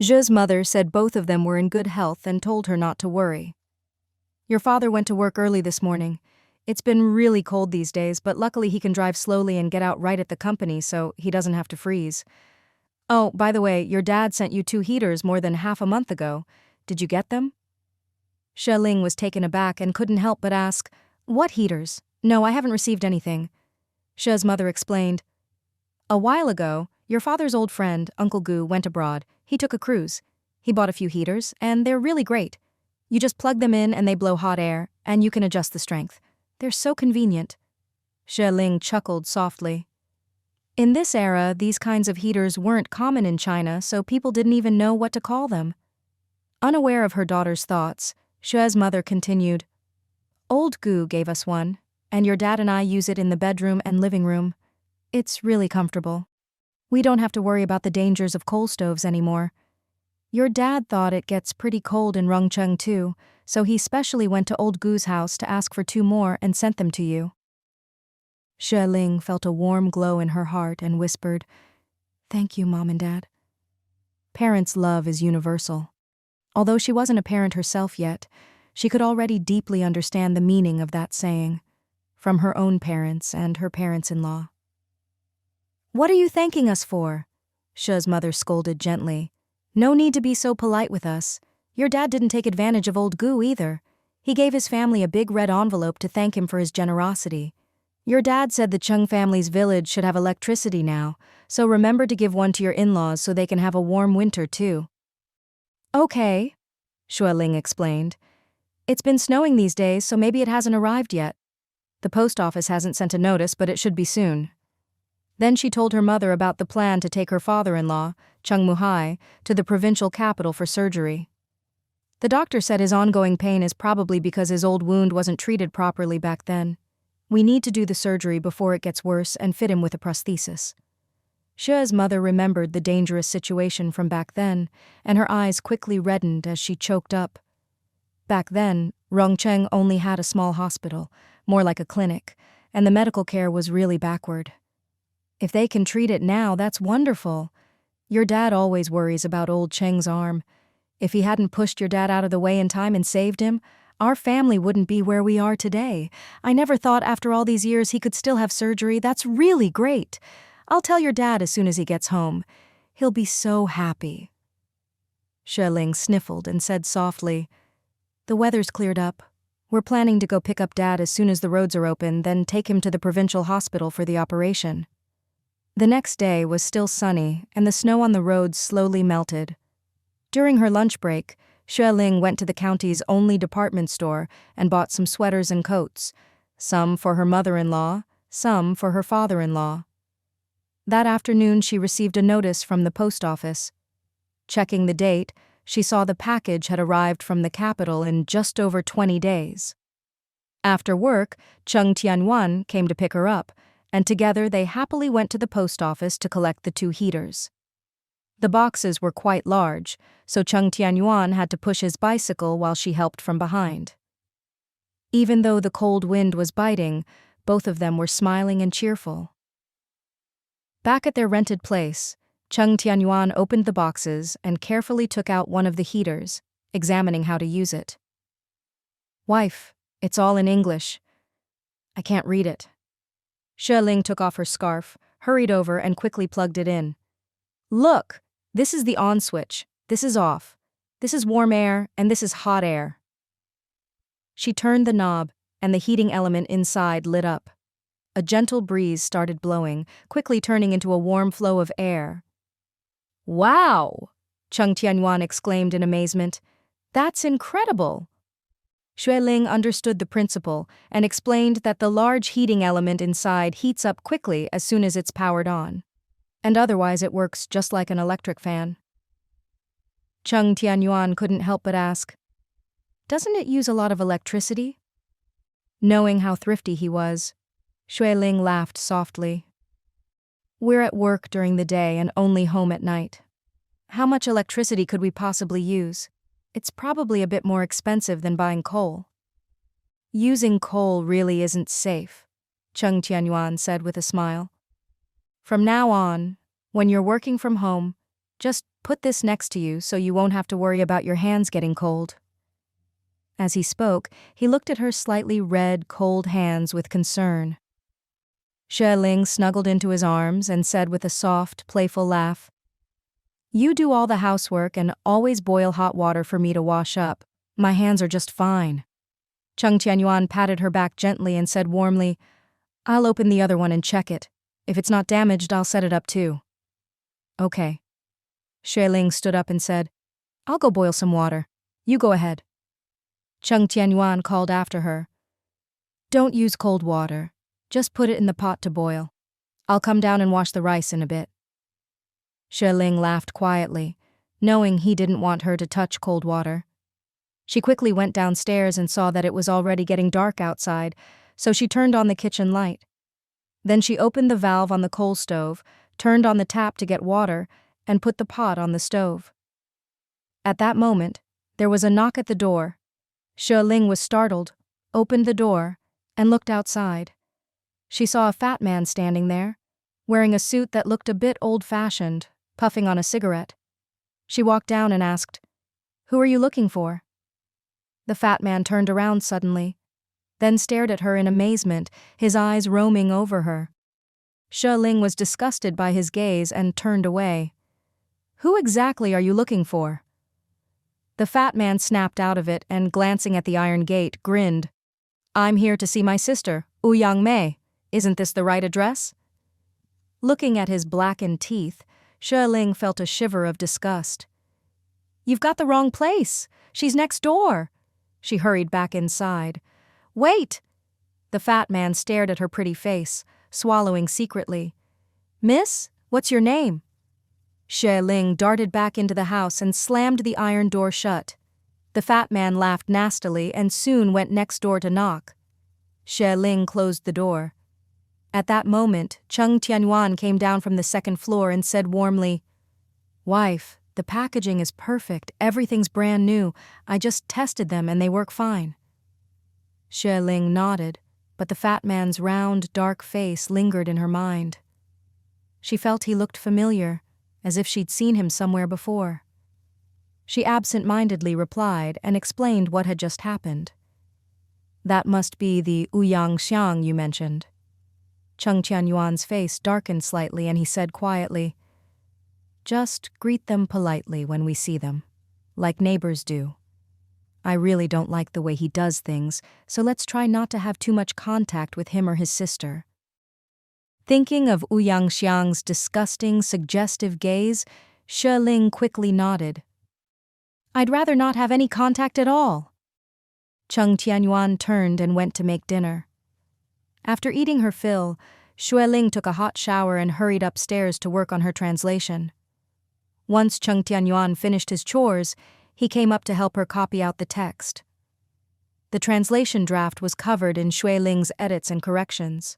Xue's mother said both of them were in good health and told her not to worry. Your father went to work early this morning. It's been really cold these days, but luckily he can drive slowly and get out right at the company so he doesn't have to freeze. Oh, by the way, your dad sent you 2 heaters more than half a month ago. Did you get them? Xue Ling was taken aback and couldn't help but ask, "What heaters? No, I haven't received anything." Xue's mother explained, "A while ago, your father's old friend, Uncle Gu, went abroad. He took a cruise. He bought a few heaters, and they're really great. You just plug them in and they blow hot air, and you can adjust the strength. They're so convenient." Xue Ling chuckled softly. In this era, these kinds of heaters weren't common in China, so people didn't even know what to call them. Unaware of her daughter's thoughts, Xue's mother continued, "Old Gu gave us one, and your dad and I use it in the bedroom and living room. It's really comfortable. We don't have to worry about the dangers of coal stoves anymore. Your dad thought it gets pretty cold in Rongcheng too, so he specially went to Old Gu's house to ask for 2 more and sent them to you." Xue Ling felt a warm glow in her heart and whispered, "Thank you, Mom and Dad." Parents' love is universal. Although she wasn't a parent herself yet, she could already deeply understand the meaning of that saying, from her own parents and her parents-in-law. "What are you thanking us for?" Xue's mother scolded gently. "No need to be so polite with us. Your dad didn't take advantage of Old Gu either. He gave his family a big red envelope to thank him for his generosity. Your dad said the Cheng family's village should have electricity now, so remember to give one to your in-laws so they can have a warm winter too." "Okay," Xue Ling explained. "It's been snowing these days, so maybe it hasn't arrived yet. The post office hasn't sent a notice, but it should be soon." Then she told her mother about the plan to take her father-in-law, Cheng Muhai, to the provincial capital for surgery. The doctor said his ongoing pain is probably because his old wound wasn't treated properly back then. We need to do the surgery before it gets worse and fit him with a prosthesis. Xue's mother remembered the dangerous situation from back then, and her eyes quickly reddened as she choked up. Back then, Rongcheng only had a small hospital, more like a clinic, and the medical care was really backward. If they can treat it now, that's wonderful. Your dad always worries about old Cheng's arm. If he hadn't pushed your dad out of the way in time and saved him, our family wouldn't be where we are today. I never thought after all these years he could still have surgery. That's really great. I'll tell your dad as soon as he gets home. He'll be so happy." Xue Ling sniffled and said softly, "The weather's cleared up. We're planning to go pick up Dad as soon as the roads are open, then take him to the provincial hospital for the operation." The next day was still sunny, and the snow on the roads slowly melted. During her lunch break, Xue Ling went to the county's only department store and bought some sweaters and coats, some for her mother-in-law, some for her father-in-law. That afternoon she received a notice from the post office. Checking the date, she saw the package had arrived from the capital in just over 20 days. After work, Cheng Tianyuan came to pick her up, and together they happily went to the post office to collect the 2 heaters. The boxes were quite large, so Cheng Tianyuan had to push his bicycle while she helped from behind. Even though the cold wind was biting, both of them were smiling and cheerful. Back at their rented place, Cheng Tianyuan opened the boxes and carefully took out one of the heaters, examining how to use it. "Wife, it's all in English. I can't read it." Xue Ling took off her scarf, hurried over and quickly plugged it in. "Look! This is the on switch, this is off. This is warm air, and this is hot air." She turned the knob, and the heating element inside lit up. A gentle breeze started blowing, quickly turning into a warm flow of air. "Wow!" Cheng Tianyuan exclaimed in amazement. "That's incredible!" Xue Ling understood the principle and explained that the large heating element inside heats up quickly as soon as it's powered on. And otherwise it works just like an electric fan. Cheng Tianyuan couldn't help but ask, "Doesn't it use a lot of electricity?" Knowing how thrifty he was, Xue Ling laughed softly. "We're at work during the day and only home at night. How much electricity could we possibly use? It's probably a bit more expensive than buying coal." "Using coal really isn't safe," Cheng Tianyuan said with a smile. "From now on, when you're working from home, Just put this next to you so you won't have to worry about your hands getting cold." As he spoke, he looked at her slightly red, cold hands with concern. Xue Ling snuggled into his arms and said with a soft, playful laugh, "You do all the housework and always boil hot water for me to wash up. My hands are just fine." Cheng Tianyuan patted her back gently and said warmly, "I'll open the other one and check it. If it's not damaged, I'll set it up too." "Okay." Xue Ling stood up and said, "I'll go boil some water. You go ahead." Cheng Tianyuan called after her, "Don't use cold water. Just put it in the pot to boil. I'll come down and wash the rice in a bit." Xue Ling laughed quietly, knowing he didn't want her to touch cold water. She quickly went downstairs and saw that it was already getting dark outside, so she turned on the kitchen light. Then she opened the valve on the coal stove, turned on the tap to get water, and put the pot on the stove. At that moment, there was a knock at the door. Xue Ling was startled, opened the door, and looked outside. She saw a fat man standing there, wearing a suit that looked a bit old-fashioned, puffing on a cigarette. She walked down and asked, "Who are you looking for?" The fat man turned around suddenly, then stared at her in amazement, his eyes roaming over her. Xue Ling was disgusted by his gaze and turned away. "Who exactly are you looking for?" The fat man snapped out of it and, glancing at the iron gate, grinned. "I'm here to see my sister, Ouyang Mei. Isn't this the right address?" Looking at his blackened teeth, Xue Ling felt a shiver of disgust. "You've got the wrong place. She's next door." She hurried back inside. "Wait!" The fat man stared at her pretty face, swallowing secretly. "Miss, what's your name?" Xue Ling darted back into the house and slammed the iron door shut. The fat man laughed nastily and soon went next door to knock. Xue Ling closed the door. At that moment, Cheng Tianyuan came down from the second floor and said warmly, "Wife, the packaging is perfect, everything's brand new. I just tested them and they work fine." Xue Ling nodded, but the fat man's round, dark face lingered in her mind. She felt he looked familiar, as if she'd seen him somewhere before. She absent-mindedly replied and explained what had just happened. "That must be the Ouyang Xiang you mentioned." Cheng Tianyuan's face darkened slightly and he said quietly, "Just greet them politely when we see them, like neighbors do. I really don't like the way he does things, so let's try not to have too much contact with him or his sister." Thinking of Ouyang Xiang's disgusting, suggestive gaze, Xue Ling quickly nodded. "I'd rather not have any contact at all." Cheng Tianyuan turned and went to make dinner. After eating her fill, Xue Ling took a hot shower and hurried upstairs to work on her translation. Once Cheng Tianyuan finished his chores, he came up to help her copy out the text. The translation draft was covered in Xue Ling's edits and corrections.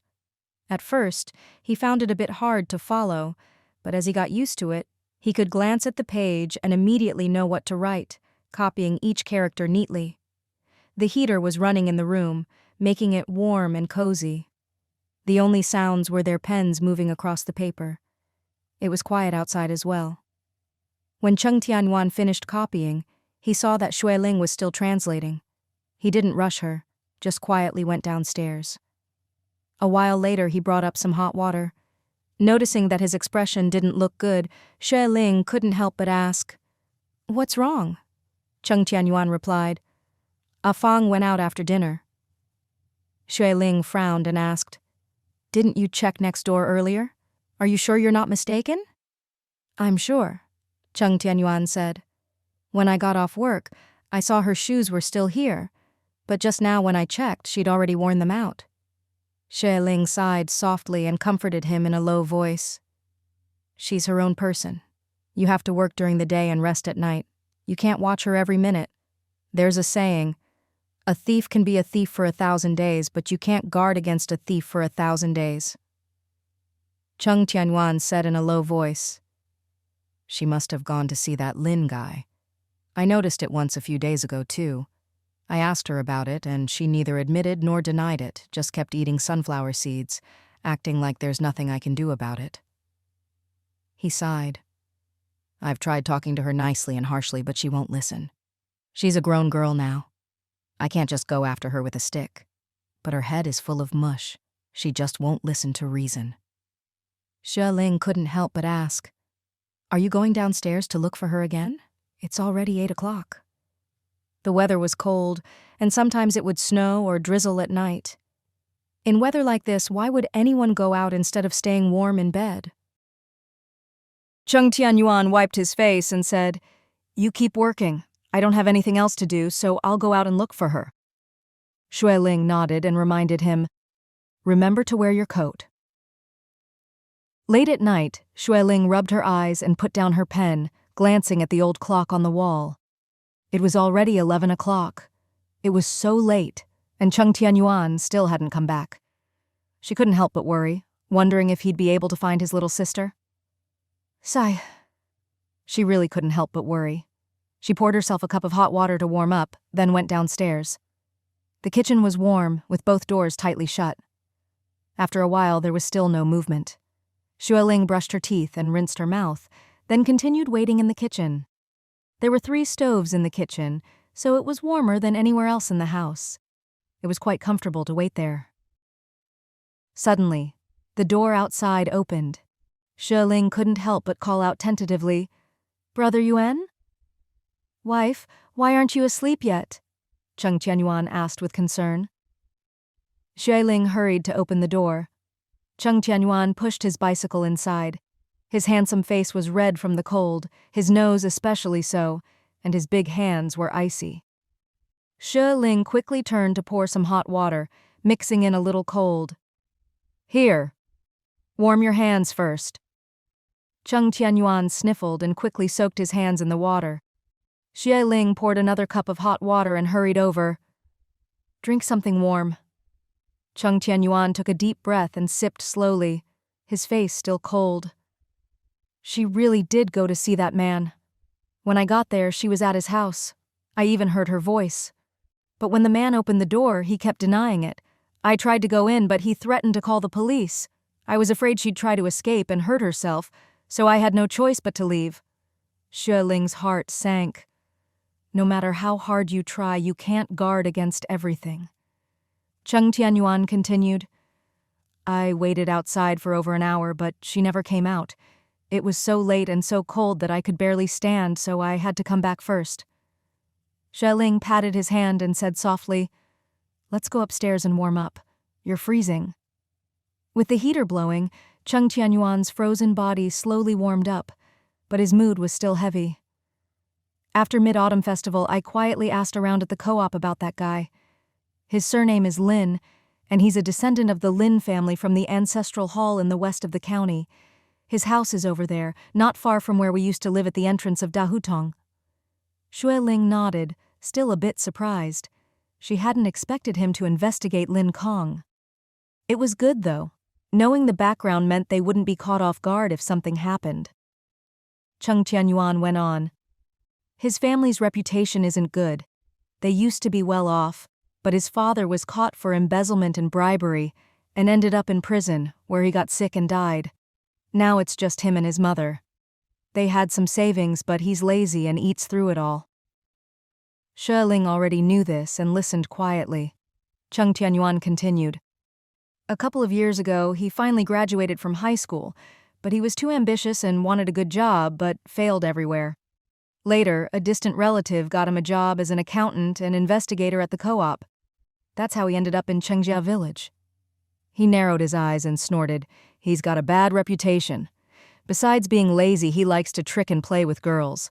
At first, he found it a bit hard to follow, but as he got used to it, he could glance at the page and immediately know what to write, copying each character neatly. The heater was running in the room, making it warm and cozy. The only sounds were their pens moving across the paper. It was quiet outside as well. When Cheng Tianyuan finished copying, he saw that Xue Ling was still translating. He didn't rush her, just quietly went downstairs. A while later, he brought up some hot water. Noticing that his expression didn't look good, Xue Ling couldn't help but ask, "What's wrong?" Cheng Tianyuan replied, "Ah Fang went out after dinner." Xue Ling frowned and asked, "Didn't you check next door earlier? Are you sure you're not mistaken?" "I'm sure," Cheng Tianyuan said. "When I got off work, I saw her shoes were still here, but just now when I checked, she'd already worn them out." Xue Ling sighed softly and comforted him in a low voice. "She's her own person. You have to work during the day and rest at night. You can't watch her every minute. There's a saying, a thief can be a thief for 1,000 days, but you can't guard against a thief for 1,000 days." Cheng Tianyuan said in a low voice, "She must have gone to see that Lin guy. I noticed it once a few days ago, too. I asked her about it, and she neither admitted nor denied it, just kept eating sunflower seeds, acting like there's nothing I can do about it." He sighed. I've tried talking to her nicely and harshly, but she won't listen. She's a grown girl now. I can't just go after her with a stick. But her head is full of mush. She just won't listen to reason. Xue Ling couldn't help but ask, "Are you going downstairs to look for her again? It's already 8 o'clock." The weather was cold, and sometimes it would snow or drizzle at night. In weather like this, why would anyone go out instead of staying warm in bed? Cheng Tianyuan wiped his face and said, "You keep working. I don't have anything else to do, so I'll go out and look for her." Xue Ling nodded and reminded him, "Remember to wear your coat." Late at night, Xue Ling rubbed her eyes and put down her pen, glancing at the old clock on the wall. It was already 11 o'clock. It was so late, and Cheng Tianyuan still hadn't come back. She couldn't help but worry, wondering if he'd be able to find his little sister. Sigh. She really couldn't help but worry. She poured herself a cup of hot water to warm up, then went downstairs. The kitchen was warm, with both doors tightly shut. After a while, there was still no movement. Xue Ling brushed her teeth and rinsed her mouth, then continued waiting in the kitchen. There were 3 stoves in the kitchen, so it was warmer than anywhere else in the house. It was quite comfortable to wait there. Suddenly, the door outside opened. Xue Ling couldn't help but call out tentatively, "Brother Yuan?" "Wife, why aren't you asleep yet?" Cheng Tianyuan asked with concern. Xue Ling hurried to open the door. Cheng Tianyuan pushed his bicycle inside. His handsome face was red from the cold, his nose especially so, and his big hands were icy. Xue Ling quickly turned to pour some hot water, mixing in a little cold. "Here. Warm your hands first." Cheng Tianyuan sniffled and quickly soaked his hands in the water. Xue Ling poured another cup of hot water and hurried over. "Drink something warm." Cheng Tianyuan took a deep breath and sipped slowly, his face still cold. She really did go to see that man. When I got there, she was at his house. I even heard her voice. But when the man opened the door, he kept denying it. I tried to go in, but he threatened to call the police. I was afraid she'd try to escape and hurt herself, so I had no choice but to leave. Xue Ling's heart sank. No matter how hard you try, you can't guard against everything. Cheng Tianyuan continued, "I waited outside for over an hour, but she never came out. It was so late and so cold that I could barely stand, so I had to come back first." Xue Ling patted his hand and said softly, "Let's go upstairs and warm up. You're freezing." With the heater blowing, Cheng Tianyuan's frozen body slowly warmed up, but his mood was still heavy. After Mid-Autumn Festival, I quietly asked around at the co-op about that guy. His surname is Lin, and he's a descendant of the Lin family from the ancestral hall in the west of the county. His house is over there, not far from where we used to live at the entrance of Dahutong. Xue Ling nodded, still a bit surprised. She hadn't expected him to investigate Lin Kong. It was good, though. Knowing the background meant they wouldn't be caught off guard if something happened. Cheng Tianyuan went on. His family's reputation isn't good. They used to be well off, but his father was caught for embezzlement and bribery and ended up in prison, where he got sick and died. Now it's just him and his mother. They had some savings, but he's lazy and eats through it all. Xue Ling already knew this and listened quietly. Cheng Tianyuan continued. A couple of years ago, he finally graduated from high school, but he was too ambitious and wanted a good job, but failed everywhere. Later, a distant relative got him a job as an accountant and investigator at the co-op. That's how he ended up in Chengjia village. He narrowed his eyes and snorted. He's got a bad reputation. Besides being lazy, he likes to trick and play with girls.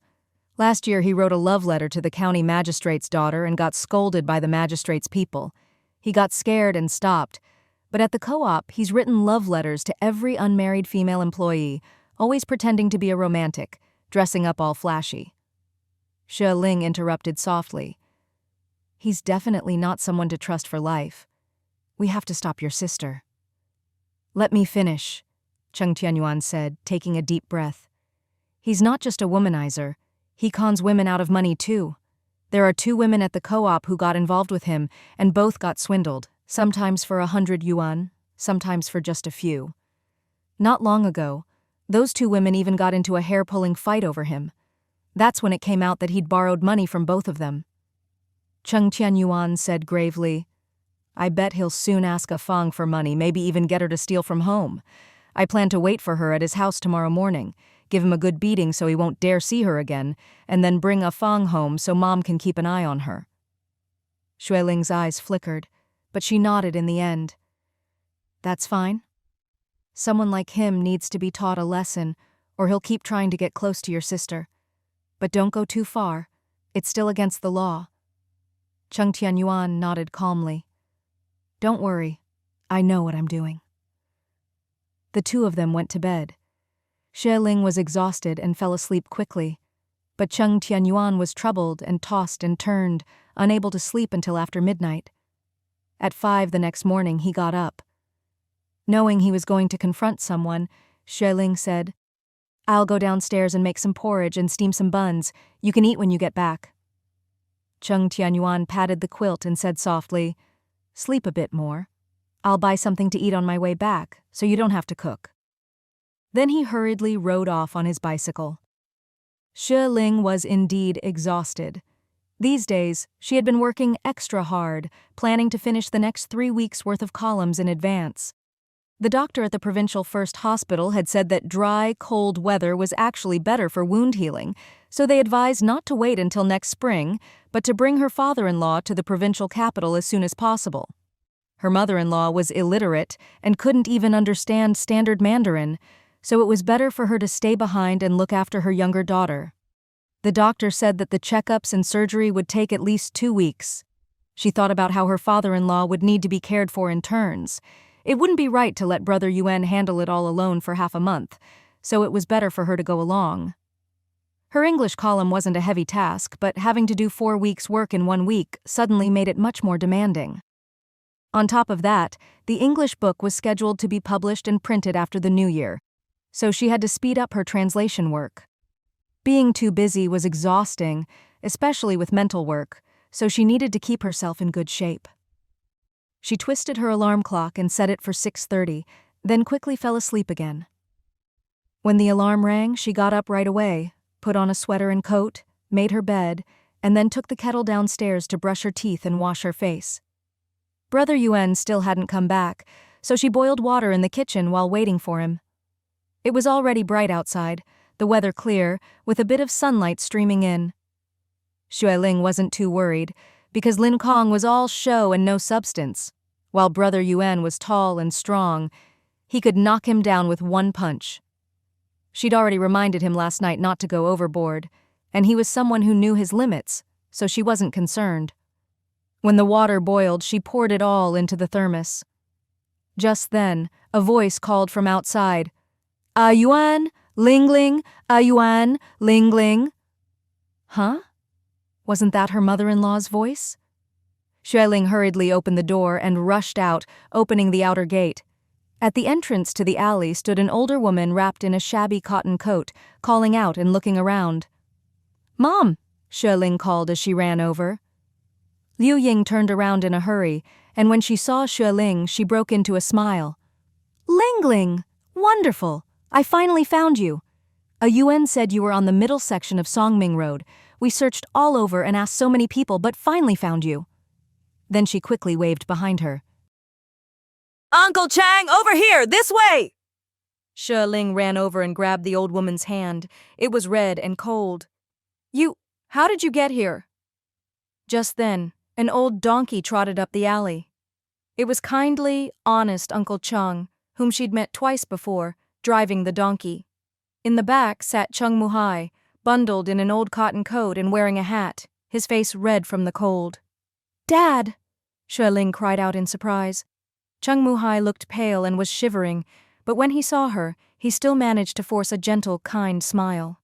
Last year, he wrote a love letter to the county magistrate's daughter and got scolded by the magistrate's people. He got scared and stopped. But at the co-op, he's written love letters to every unmarried female employee, always pretending to be a romantic, dressing up all flashy. Xue Ling interrupted softly. He's definitely not someone to trust for life. We have to stop your sister. Let me finish, Cheng Tianyuan said, taking a deep breath. He's not just a womanizer. He cons women out of money too. There are 2 women at the co-op who got involved with him, and both got swindled. Sometimes for 100 yuan, sometimes for just a few. Not long ago, Those two women even got into a hair-pulling fight over him. That's when it came out that he'd borrowed money from both of them. Cheng Tianyuan said gravely, I bet he'll soon ask a Fang for money, maybe even get her to steal from home. I plan to wait for her at his house tomorrow morning, give him a good beating so he won't dare see her again, and then bring a Fang home so Mom can keep an eye on her. Xue Ling's eyes flickered, but she nodded in the end. That's fine. Someone like him needs to be taught a lesson, or he'll keep trying to get close to your sister. But don't go too far. It's still against the law. Cheng Tianyuan nodded calmly. Don't worry. I know what I'm doing. The two of them went to bed. Xue Ling was exhausted and fell asleep quickly, but Cheng Tianyuan was troubled and tossed and turned, unable to sleep until after midnight. At 5 the next morning he got up. Knowing he was going to confront someone, Xue Ling said, I'll go downstairs and make some porridge and steam some buns. You can eat when you get back. Cheng Tianyuan patted the quilt and said softly, Sleep a bit more. I'll buy something to eat on my way back, so you don't have to cook. Then he hurriedly rode off on his bicycle. Xue Ling was indeed exhausted. These days, she had been working extra hard, planning to finish the next 3 weeks' worth of columns in advance. The doctor at the provincial first hospital had said that dry, cold weather was actually better for wound healing, so they advised not to wait until next spring, but to bring her father-in-law to the provincial capital as soon as possible. Her mother-in-law was illiterate and couldn't even understand standard Mandarin, so it was better for her to stay behind and look after her younger daughter. The doctor said that the checkups and surgery would take at least 2 weeks. She thought about how her father-in-law would need to be cared for in turns. It wouldn't be right to let Brother Yuan handle it all alone for half a month, so it was better for her to go along. Her English column wasn't a heavy task, but having to do 4 weeks' work in 1 week suddenly made it much more demanding. On top of that, the English book was scheduled to be published and printed after the New Year, so she had to speed up her translation work. Being too busy was exhausting, especially with mental work, so she needed to keep herself in good shape. She twisted her alarm clock and set it for 6:30, then quickly fell asleep again. When the alarm rang, she got up right away, put on a sweater and coat, made her bed, and then took the kettle downstairs to brush her teeth and wash her face. Brother Yuan still hadn't come back, so she boiled water in the kitchen while waiting for him. It was already bright outside, the weather clear, with a bit of sunlight streaming in. Xue Ling wasn't too worried, because Lin Kong was all show and no substance, while Brother Yuan was tall and strong. He could knock him down with one punch. She'd already reminded him last night not to go overboard, and he was someone who knew his limits, so she wasn't concerned. When the water boiled, she poured it all into the thermos. Just then, a voice called from outside, Yuan, Ling Ling, Yuan, Ling Ling. Huh? Wasn't that her mother-in-law's voice? Xue Ling hurriedly opened the door and rushed out, opening the outer gate. At the entrance to the alley stood an older woman wrapped in a shabby cotton coat, calling out and looking around. Mom, Xue Ling called as she ran over. Liu Ying turned around in a hurry, and when she saw Xue Ling, she broke into a smile. Ling Ling! Wonderful! I finally found you. A Yuan said you were on the middle section of Songming Road. We searched all over and asked so many people, but finally found you. Then she quickly waved behind her. Uncle Chang, over here, this way! Xue Ling ran over and grabbed the old woman's hand. It was red and cold. How did you get here? Just then, an old donkey trotted up the alley. It was kindly, honest Uncle Cheng, whom she'd met twice before, driving the donkey. In the back sat Cheng Muhai, bundled in an old cotton coat and wearing a hat, his face red from the cold. Dad! Xue Ling cried out in surprise. Cheng Muhai looked pale and was shivering, but when he saw her, he still managed to force a gentle, kind smile.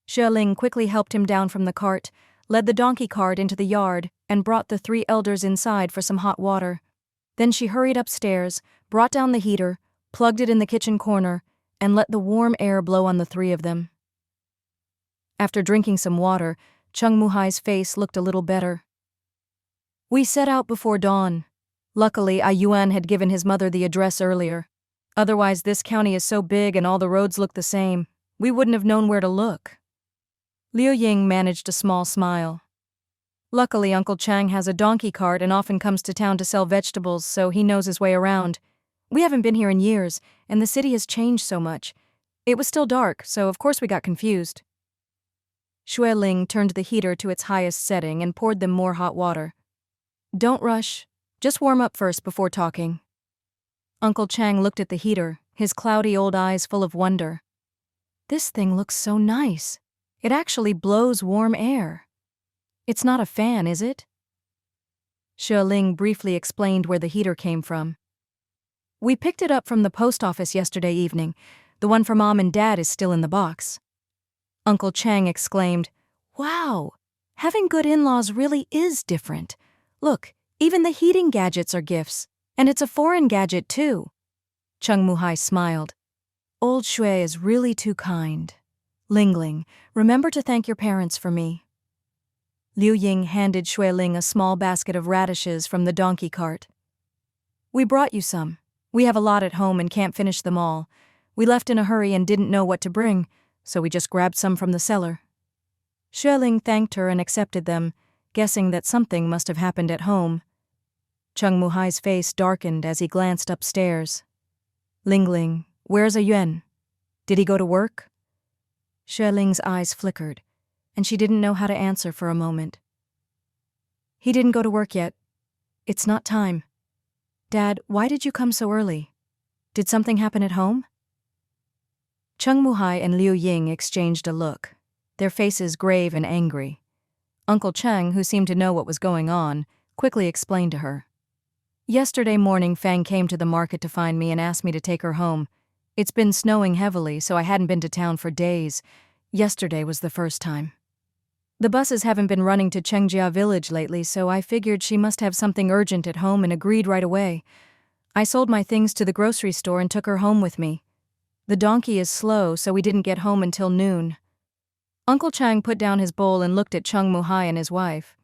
Xue Ling quickly helped him down from the cart, led the donkey cart into the yard, and brought the 3 elders inside for some hot water. Then she hurried upstairs, brought down the heater, plugged it in the kitchen corner, and let the warm air blow on the 3 of them. After drinking some water, Cheng Muhai's face looked a little better. We set out before dawn. Luckily, Yuan had given his mother the address earlier. Otherwise, this county is so big and all the roads look the same. We wouldn't have known where to look. Liu Ying managed a small smile. Luckily, Uncle Chang has a donkey cart and often comes to town to sell vegetables, so he knows his way around. We haven't been here in years, and the city has changed so much. It was still dark, so of course we got confused. Xue Ling turned the heater to its highest setting and poured them more hot water. Don't rush. Just warm up first before talking. Uncle Chang looked at the heater, his cloudy old eyes full of wonder. This thing looks so nice. It actually blows warm air. It's not a fan, is it? Xue Ling briefly explained where the heater came from. We picked it up from the post office yesterday evening. The one for Mom and Dad is still in the box. Uncle Chang exclaimed, Wow! Having good in-laws really is different. Look, even the heating gadgets are gifts. And it's a foreign gadget, too. Cheng Muhai smiled. Old Xue is really too kind. Ling, remember to thank your parents for me. Liu Ying handed Xue Ling a small basket of radishes from the donkey cart. We brought you some. We have a lot at home and can't finish them all. We left in a hurry and didn't know what to bring, so we just grabbed some from the cellar. Xue Ling thanked her and accepted them, guessing that something must have happened at home. Cheng Muhai's face darkened as he glanced upstairs. Ling, where's Yuan? Did he go to work? Xue Ling's eyes flickered, and she didn't know how to answer for a moment. He didn't go to work yet. It's not time. Dad, why did you come so early? Did something happen at home? Cheng Muhai and Liu Ying exchanged a look, their faces grave and angry. Uncle Cheng, who seemed to know what was going on, quickly explained to her. Yesterday morning, Fang came to the market to find me and asked me to take her home. It's been snowing heavily, so I hadn't been to town for days. Yesterday was the first time. The buses haven't been running to Chengjia village lately, so I figured she must have something urgent at home and agreed right away. I sold my things to the grocery store and took her home with me. The donkey is slow, so we didn't get home until noon. Uncle Chang put down his bowl and looked at Cheng Muhai and his wife.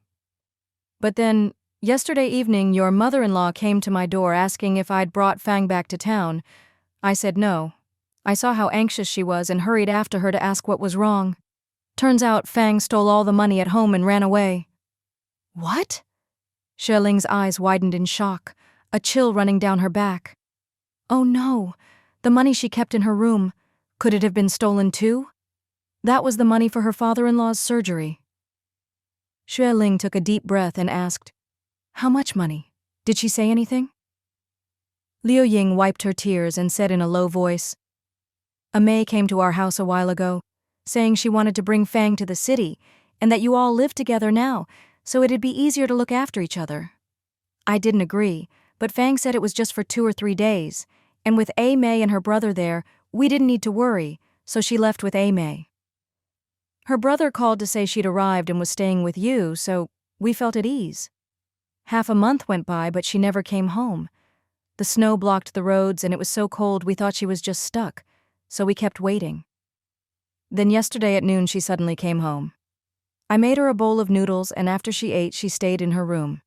But then, yesterday evening, your mother-in-law came to my door asking if I'd brought Fang back to town. I said no. I saw how anxious she was and hurried after her to ask what was wrong. Turns out Fang stole all the money at home and ran away. What? Xue Ling's eyes widened in shock, a chill running down her back. Oh no, the money she kept in her room. Could it have been stolen too? That was the money for her father-in-law's surgery. Xue Ling took a deep breath and asked, How much money? Did she say anything? Liu Ying wiped her tears and said in a low voice, A Mei came to our house a while ago, saying she wanted to bring Fang to the city, and that you all live together now, so it'd be easier to look after each other. I didn't agree, but Fang said it was just for 2 or 3 days, and with A Mei and her brother there, we didn't need to worry, so she left with A Mei. Her brother called to say she'd arrived and was staying with you, so we felt at ease. Half a month went by, but she never came home. The snow blocked the roads and it was so cold we thought she was just stuck, so we kept waiting. Then yesterday at noon she suddenly came home. I made her a bowl of noodles and after she ate she stayed in her room.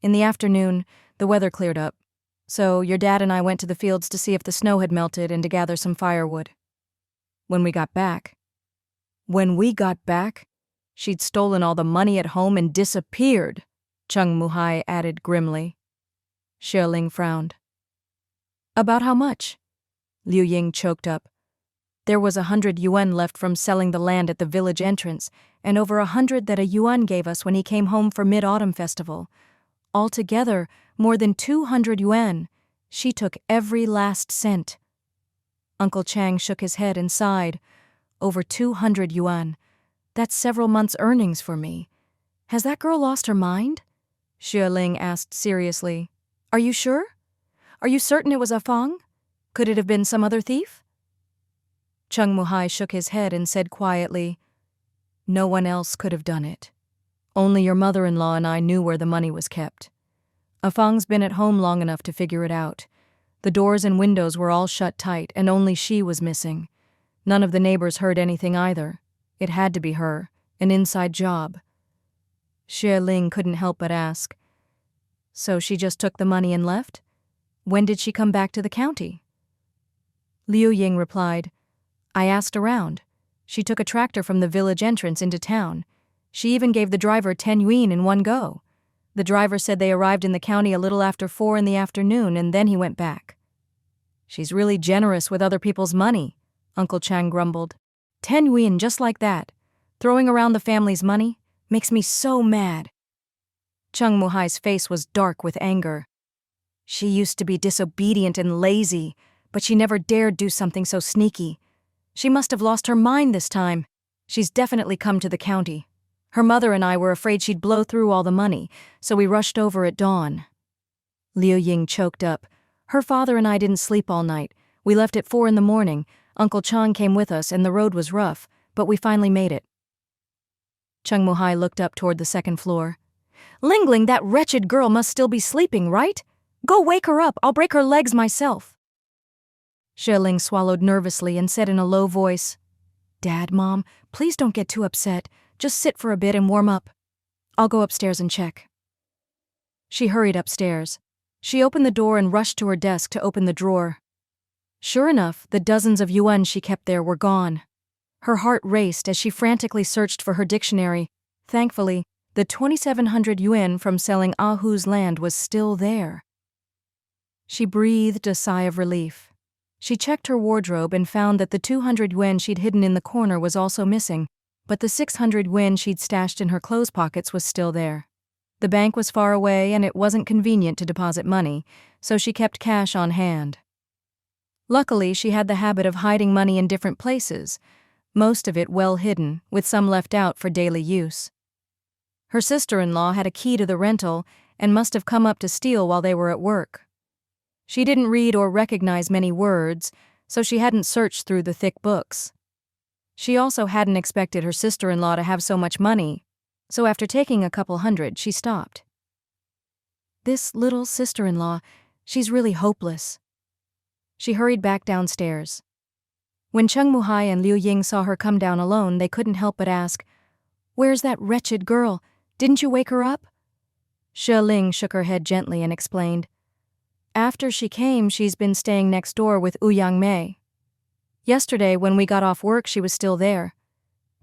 In the afternoon, the weather cleared up, so your dad and I went to the fields to see if the snow had melted and to gather some firewood. When we got back, she'd stolen all the money at home and disappeared, Cheng Muhai added grimly. Xue Ling frowned. About how much? Liu Ying choked up. There was 100 yuan left from selling the land at the village entrance, and over 100 that a yuan gave us when he came home for Mid-Autumn Festival. Altogether, more than 200 yuan. She took every last cent. Uncle Chang shook his head and sighed. Over 200 yuan. That's several months' earnings for me. Has that girl lost her mind? Xue Ling asked seriously. Are you sure? Are you certain it was a Fang? Could it have been some other thief? Cheng Muhai shook his head and said quietly, No one else could have done it. Only your mother-in-law and I knew where the money was kept. A Fang's been at home long enough to figure it out. The doors and windows were all shut tight and only she was missing. None of the neighbors heard anything either. It had to be her, an inside job. Xue Ling couldn't help but ask, So she just took the money and left? When did she come back to the county? Liu Ying replied, I asked around. She took a tractor from the village entrance into town. She even gave the driver 10 yuan in one go. The driver said they arrived in the county a little after 4 in the afternoon, and then he went back. She's really generous with other people's money, Uncle Chang grumbled. 10 yuan just like that. Throwing around the family's money makes me so mad. Cheng Muhai's face was dark with anger. She used to be disobedient and lazy, but she never dared do something so sneaky. She must have lost her mind this time. She's definitely come to the county. Her mother and I were afraid she'd blow through all the money, so we rushed over at dawn. Liu Ying choked up. Her father and I didn't sleep all night. We left at 4 in the morning. Uncle Chang came with us and the road was rough, but we finally made it. Cheng Muhai looked up toward the second floor. Lingling, that wretched girl must still be sleeping, right? Go wake her up, I'll break her legs myself. Xue Ling swallowed nervously and said in a low voice, Dad, Mom, please don't get too upset. Just sit for a bit and warm up. I'll go upstairs and check. She hurried upstairs. She opened the door and rushed to her desk to open the drawer. Sure enough, the dozens of yuan she kept there were gone. Her heart raced as she frantically searched for her dictionary. Thankfully, the 2,700 yuan from selling Ahu's land was still there. She breathed a sigh of relief. She checked her wardrobe and found that the 200 yuan she'd hidden in the corner was also missing, but the 600 yuan she'd stashed in her clothes pockets was still there. The bank was far away and it wasn't convenient to deposit money, so she kept cash on hand. Luckily, she had the habit of hiding money in different places, most of it well hidden, with some left out for daily use. Her sister-in-law had a key to the rental and must have come up to steal while they were at work. She didn't read or recognize many words, so she hadn't searched through the thick books. She also hadn't expected her sister-in-law to have so much money, so after taking a couple hundred, she stopped. This little sister-in-law, she's really hopeless. She hurried back downstairs. When Cheng Muhai and Liu Ying saw her come down alone, they couldn't help but ask, Where's that wretched girl? Didn't you wake her up? Xue Ling shook her head gently and explained, After she came, she's been staying next door with Ouyang Mei. Yesterday, when we got off work, she was still there.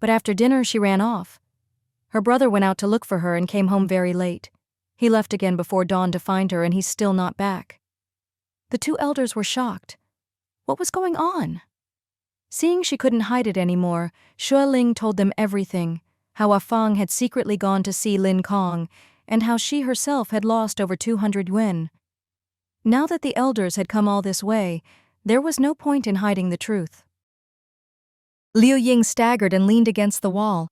But after dinner, she ran off. Her brother went out to look for her and came home very late. He left again before dawn to find her, and he's still not back. The two elders were shocked. What was going on? Seeing she couldn't hide it anymore, Xue Ling told them everything, how Afang had secretly gone to see Lin Kong, and how she herself had lost over 200 yuan. Now that the elders had come all this way, there was no point in hiding the truth. Liu Ying staggered and leaned against the wall.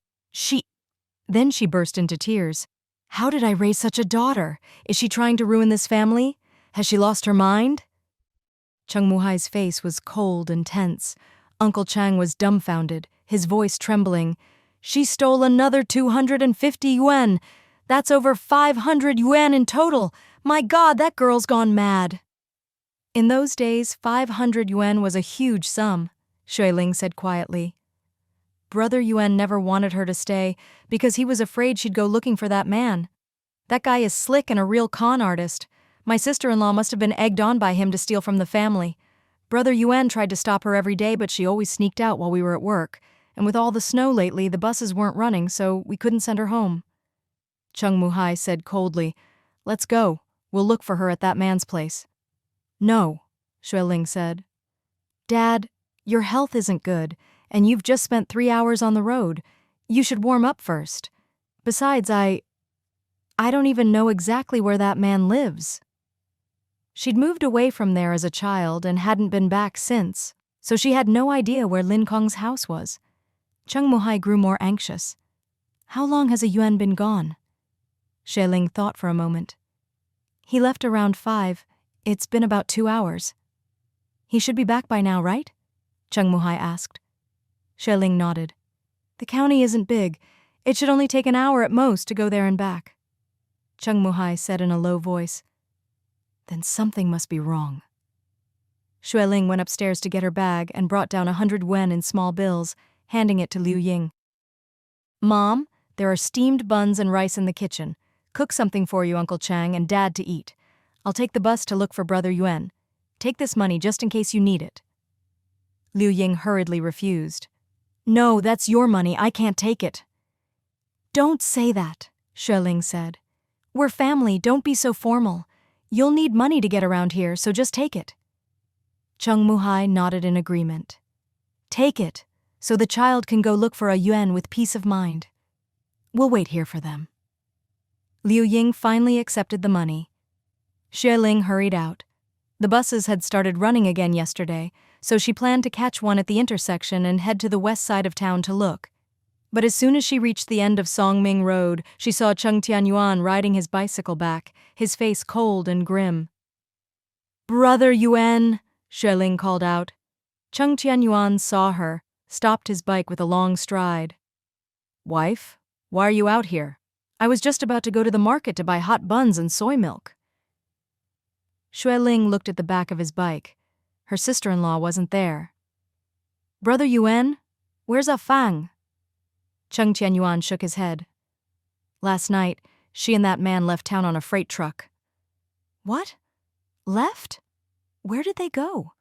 Then she burst into tears. How did I raise such a daughter? Is she trying to ruin this family? Has she lost her mind? Cheng Muhai's face was cold and tense. Uncle Chang was dumbfounded, his voice trembling. She stole another 250 yuan. That's over 500 yuan in total. My God, that girl's gone mad. In those days, 500 yuan was a huge sum, Xue Ling said quietly. Brother Yuan never wanted her to stay because he was afraid she'd go looking for that man. That guy is slick and a real con artist. My sister-in-law must have been egged on by him to steal from the family. Brother Yuan tried to stop her every day, but she always sneaked out while we were at work. And with all the snow lately, the buses weren't running, so we couldn't send her home. Cheng Muhai said coldly, Let's go. We'll look for her at that man's place. No, Xue Ling said. Dad, your health isn't good, and you've just spent 3 hours on the road. You should warm up first. Besides, I don't even know exactly where that man lives. She'd moved away from there as a child and hadn't been back since, so she had no idea where Lin Kong's house was. Cheng Muhai grew more anxious. How long has a yuan been gone? Xue Ling thought for a moment. He left around 5. It's been about 2 hours. He should be back by now, right? Cheng Muhai asked. Xue Ling nodded. The county isn't big. It should only take an hour at most to go there and back. Cheng Muhai said in a low voice, Then something must be wrong. Xue Ling went upstairs to get her bag and brought down 100 yuan in small bills, handing it to Liu Ying. Mom, there are steamed buns and rice in the kitchen. Cook something for you, Uncle Chang, and Dad to eat. I'll take the bus to look for Brother Yuan. Take this money just in case you need it. Liu Ying hurriedly refused. No, that's your money, I can't take it. Don't say that, Xue Ling said. We're family, don't be so formal. You'll need money to get around here, so just take it. Cheng Muhai nodded in agreement. Take it, so the child can go look for a yuan with peace of mind. We'll wait here for them. Liu Ying finally accepted the money. Xue Ling hurried out. The buses had started running again yesterday, so she planned to catch one at the intersection and head to the west side of town to look. But as soon as she reached the end of Songming Road, she saw Cheng Tianyuan riding his bicycle back, his face cold and grim. Brother Yuan, Xue Ling called out. Cheng Tianyuan saw her, stopped his bike with a long stride. Wife, why are you out here? I was just about to go to the market to buy hot buns and soy milk. Xue Ling looked at the back of his bike. Her sister-in-law wasn't there. Brother Yuan, where's Ah Fang? Cheng Tianyuan shook his head. Last night, she and that man left town on a freight truck. What? Left? Where did they go?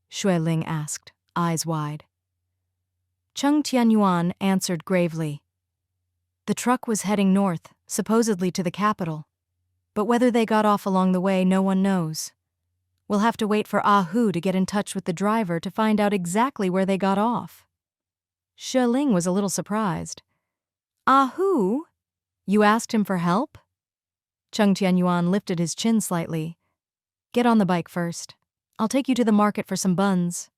Xue Ling asked, eyes wide. Cheng Tianyuan answered gravely. The truck was heading north, supposedly to the capital. But whether they got off along the way, no one knows. We'll have to wait for Ah Hu to get in touch with the driver to find out exactly where they got off. Xue Ling was a little surprised. Ah Hu? You asked him for help? Cheng Tianyuan lifted his chin slightly. Get on the bike first. I'll take you to the market for some buns.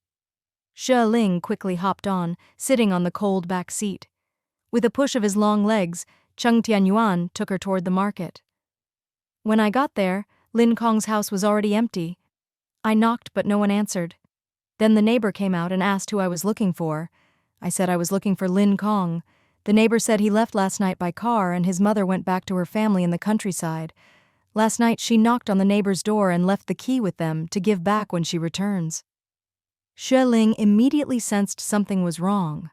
Xue Ling quickly hopped on, sitting on the cold back seat. With a push of his long legs, Cheng Tianyuan took her toward the market. When I got there, Lin Kong's house was already empty. I knocked, but no one answered. Then the neighbor came out and asked who I was looking for. I said I was looking for Lin Kong. The neighbor said he left last night by car and his mother went back to her family in the countryside. Last night she knocked on the neighbor's door and left the key with them to give back when she returns. Xue Ling immediately sensed something was wrong.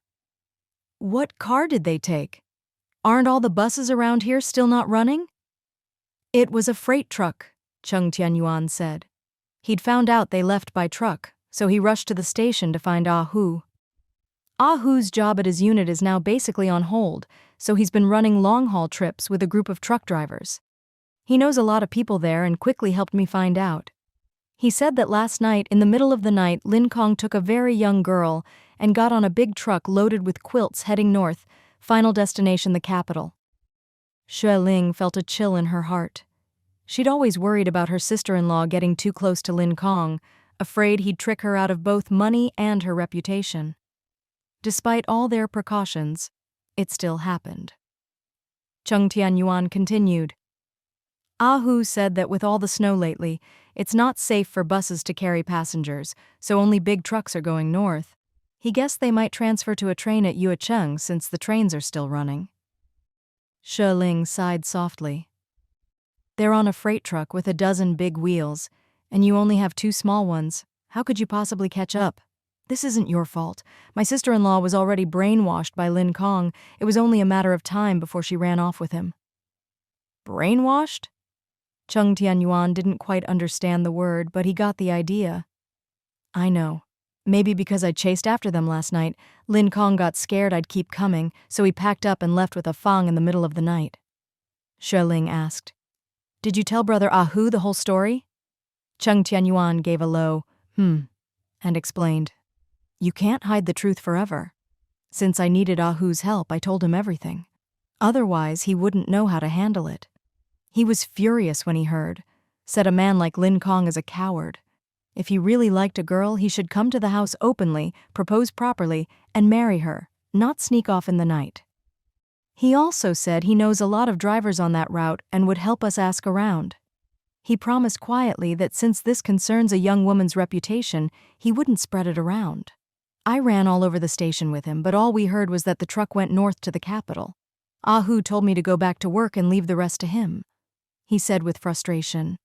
What car did they take? Aren't all the buses around here still not running? It was a freight truck, Cheng Tianyuan said. He'd found out they left by truck, so he rushed to the station to find Ah Hu. Ah Hu's job at his unit is now basically on hold, so he's been running long-haul trips with a group of truck drivers. He knows a lot of people there and quickly helped me find out. He said that last night, in the middle of the night, Lin Kong took a very young girl and got on a big truck loaded with quilts heading north, final destination the capital. Xue Ling felt a chill in her heart. She'd always worried about her sister-in-law getting too close to Lin Kong, afraid he'd trick her out of both money and her reputation. Despite all their precautions, it still happened. Cheng Tianyuan continued. Ah Hu said that with all the snow lately, it's not safe for buses to carry passengers, so only big trucks are going north. He guessed they might transfer to a train at Yuecheng since the trains are still running. Xue Ling sighed softly. They're on a freight truck with a dozen big wheels, and you only have 2 small ones. How could you possibly catch up? This isn't your fault. My sister-in-law was already brainwashed by Lin Kong. It was only a matter of time before she ran off with him. Brainwashed? Cheng Tianyuan didn't quite understand the word, but he got the idea. I know. Maybe because I chased after them last night, Lin Kong got scared I'd keep coming, so he packed up and left with a Fang in the middle of the night. Xue Ling asked. Did you tell Brother Ah Hu the whole story? Cheng Tianyuan gave a low, and explained. You can't hide the truth forever. Since I needed Ah Hu's help, I told him everything. Otherwise, he wouldn't know how to handle it. He was furious when he heard, said a man like Lin Kong is a coward. If he really liked a girl, he should come to the house openly, propose properly, and marry her, not sneak off in the night. He also said he knows a lot of drivers on that route and would help us ask around. He promised quietly that since this concerns a young woman's reputation, he wouldn't spread it around. I ran all over the station with him, but all we heard was that the truck went north to the capital. Ah Hu told me to go back to work and leave the rest to him. He said with frustration.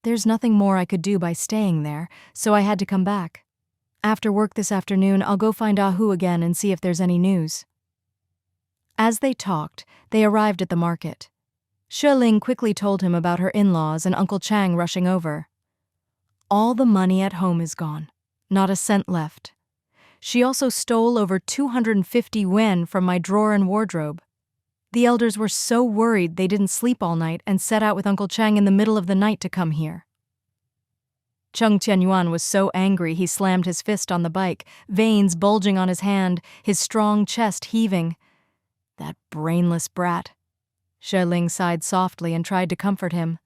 There's nothing more I could do by staying there, so I had to come back. After work this afternoon, I'll go find Ah Hu again and see if there's any news. As they talked, they arrived at the market. Xue Ling quickly told him about her in-laws and Uncle Chang rushing over. All the money at home is gone. Not a cent left. She also stole over 250 yuan from my drawer and wardrobe. The elders were so worried they didn't sleep all night and set out with Uncle Cheng in the middle of the night to come here. Cheng Tianyuan was so angry he slammed his fist on the bike, veins bulging on his hand, his strong chest heaving. That brainless brat. Xue Ling sighed softly and tried to comfort him.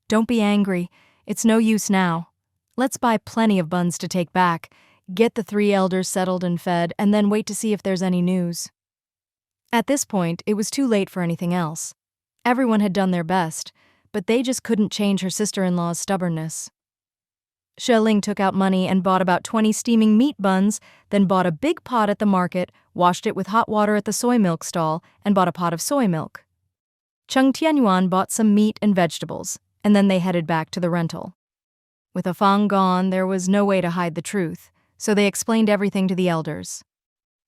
Don't be angry. It's no use now. Let's buy plenty of buns to take back, get the 3 elders settled and fed, and then wait to see if there's any news. At this point, it was too late for anything else. Everyone had done their best, but they just couldn't change her sister-in-law's stubbornness. Xue Ling took out money and bought about 20 steaming meat buns, then bought a big pot at the market, washed it with hot water at the soy milk stall, and bought a pot of soy milk. Cheng Tianyuan bought some meat and vegetables, and then they headed back to the rental. With Afang gone, there was no way to hide the truth, so they explained everything to the elders.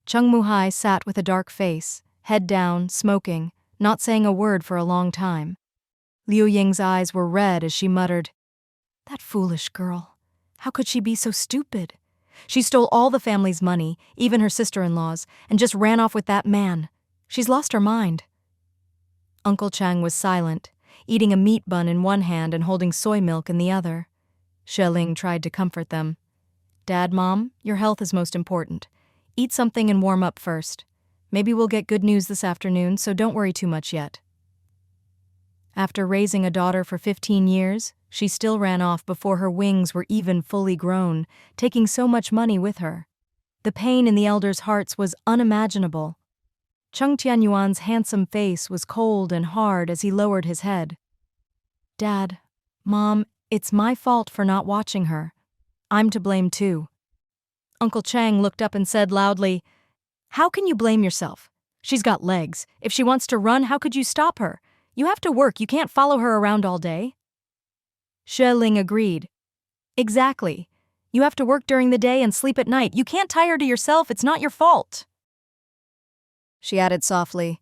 Cheng Muhai sat with a dark face, head down, smoking, not saying a word for a long time. Liu Ying's eyes were red as she muttered, "That foolish girl. How could she be so stupid? She stole all the family's money, even her sister-in-law's, and just ran off with that man. She's lost her mind." Uncle Cheng was silent, eating a meat bun in one hand and holding soy milk in the other. Xue Ling tried to comfort them. "Dad, Mom, your health is most important. Eat something and warm up first. Maybe we'll get good news this afternoon, so don't worry too much yet." After raising a daughter for 15 years, she still ran off before her wings were even fully grown, taking so much money with her. The pain in the elders' hearts was unimaginable. Cheng Tianyuan's handsome face was cold and hard as he lowered his head. "Dad, Mom, it's my fault for not watching her. I'm to blame too." Uncle Cheng looked up and said loudly, "How can you blame yourself? She's got legs. If she wants to run, how could you stop her? You have to work, you can't follow her around all day." Xue Ling agreed. "Exactly. You have to work during the day and sleep at night. You can't tie her to yourself, it's not your fault." She added softly,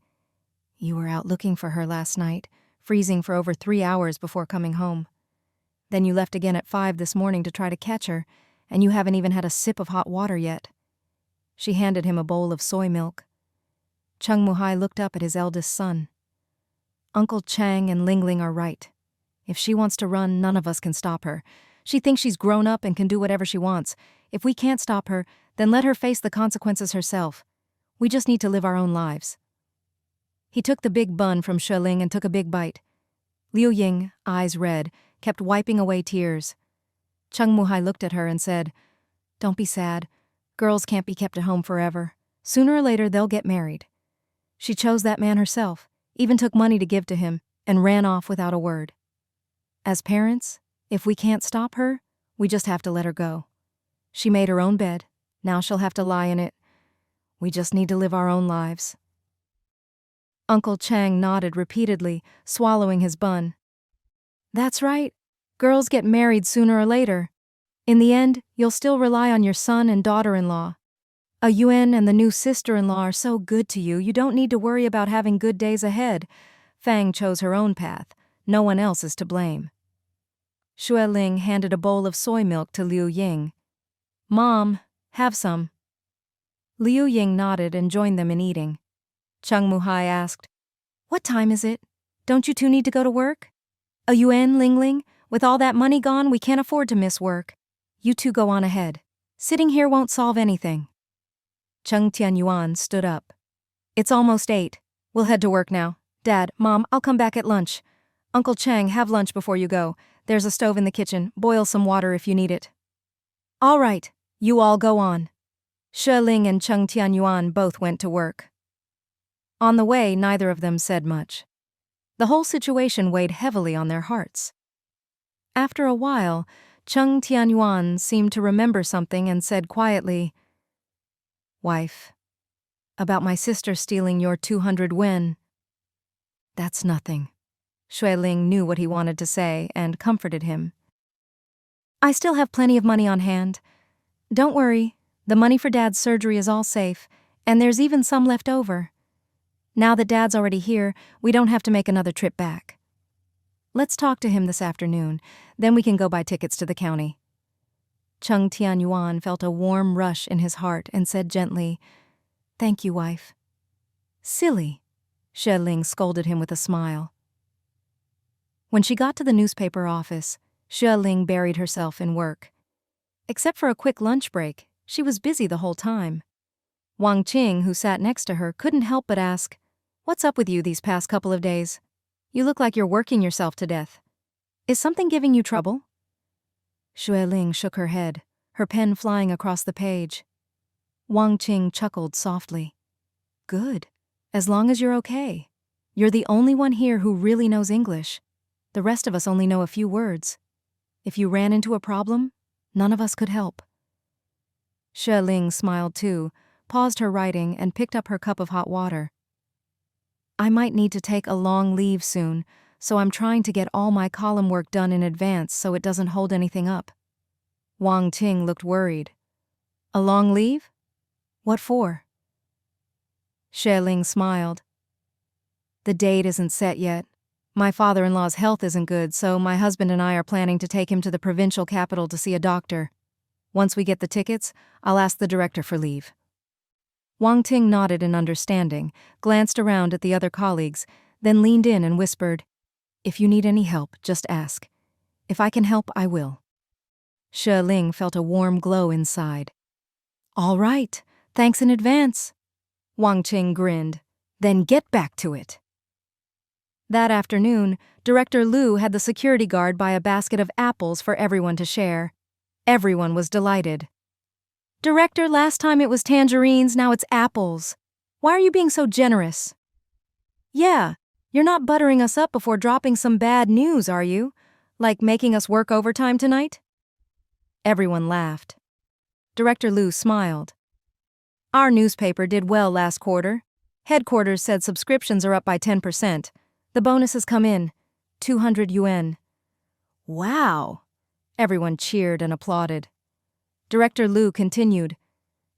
"You were out looking for her last night, freezing for over 3 hours before coming home. Then you left again at 5 this morning to try to catch her, and you haven't even had a sip of hot water yet." She handed him a bowl of soy milk. Cheng Muhai looked up at his eldest son. "Uncle Cheng and Ling Ling are right. If she wants to run, none of us can stop her. She thinks she's grown up and can do whatever she wants. If we can't stop her, then let her face the consequences herself. We just need to live our own lives." He took the big bun from Xue Ling and took a big bite. Liu Ying, eyes red, kept wiping away tears. Cheng Muhai looked at her and said, "Don't be sad. Girls can't be kept at home forever. Sooner or later they'll get married. She chose that man herself, even took money to give to him, and ran off without a word. As parents, if we can't stop her, we just have to let her go. She made her own bed. Now she'll have to lie in it. We just need to live our own lives." Uncle Cheng nodded repeatedly, swallowing his bun. "That's right. Girls get married sooner or later. In the end, you'll still rely on your son and daughter-in-law. A Yuan and the new sister-in-law are so good to you, you don't need to worry about having good days ahead. Fang chose her own path. No one else is to blame." Xue Ling handed a bowl of soy milk to Liu Ying. "Mom, have some." Liu Ying nodded and joined them in eating. Cheng Muhai asked, "What time is it? Don't you two need to go to work?" "A Yuan, Ling Ling? With all that money gone, we can't afford to miss work. You two go on ahead. Sitting here won't solve anything." Cheng Tianyuan stood up. "It's almost 8. We'll head to work now. Dad, Mom, I'll come back at lunch. Uncle Cheng, have lunch before you go. There's a stove in the kitchen. Boil some water if you need it." "All right, you all go on." Xue Ling and Cheng Tianyuan both went to work. On the way, neither of them said much. The whole situation weighed heavily on their hearts. After a while, Cheng Tianyuan seemed to remember something and said quietly, "Wife, about my sister stealing your 200 yuan. That's nothing." Xue Ling knew what he wanted to say and comforted him. "I still have plenty of money on hand. Don't worry, the money for Dad's surgery is all safe, and there's even some left over. Now that Dad's already here, we don't have to make another trip back. Let's talk to him this afternoon, then we can go buy tickets to the county." Cheng Tianyuan felt a warm rush in his heart and said gently, "Thank you, wife." "Silly," Xue Ling scolded him with a smile. When she got to the newspaper office, Xue Ling buried herself in work. Except for a quick lunch break, she was busy the whole time. Wang Qing, who sat next to her, couldn't help but ask, "What's up with you these past couple of days? You look like you're working yourself to death. Is something giving you trouble?" Xue Ling shook her head, her pen flying across the page. Wang Qing chuckled softly. "Good. As long as you're okay. You're the only one here who really knows English. The rest of us only know a few words. If you ran into a problem, none of us could help." Xue Ling smiled too, paused her writing, and picked up her cup of hot water. "I might need to take a long leave soon, so I'm trying to get all my column work done in advance so it doesn't hold anything up." Wang Qing looked worried. "A long leave? What for?" Xue Ling smiled. "The date isn't set yet. My father-in-law's health isn't good, so my husband and I are planning to take him to the provincial capital to see a doctor. Once we get the tickets, I'll ask the director for leave." Wang Qing nodded in understanding, glanced around at the other colleagues, then leaned in and whispered, "If you need any help, just ask. If I can help, I will." Xue Ling felt a warm glow inside. "All right, thanks in advance." Wang Qing grinned. "Then get back to it." That afternoon, Director Liu had the security guard buy a basket of apples for everyone to share. Everyone was delighted. "Director, last time it was tangerines, now it's apples. Why are you being so generous?" "Yeah, you're not buttering us up before dropping some bad news, are you? Like making us work overtime tonight?" Everyone laughed. Director Liu smiled. "Our newspaper did well last quarter. Headquarters said subscriptions are up by 10%. The bonus has come in, 200 yuan. "Wow!" Everyone cheered and applauded. Director Liu continued,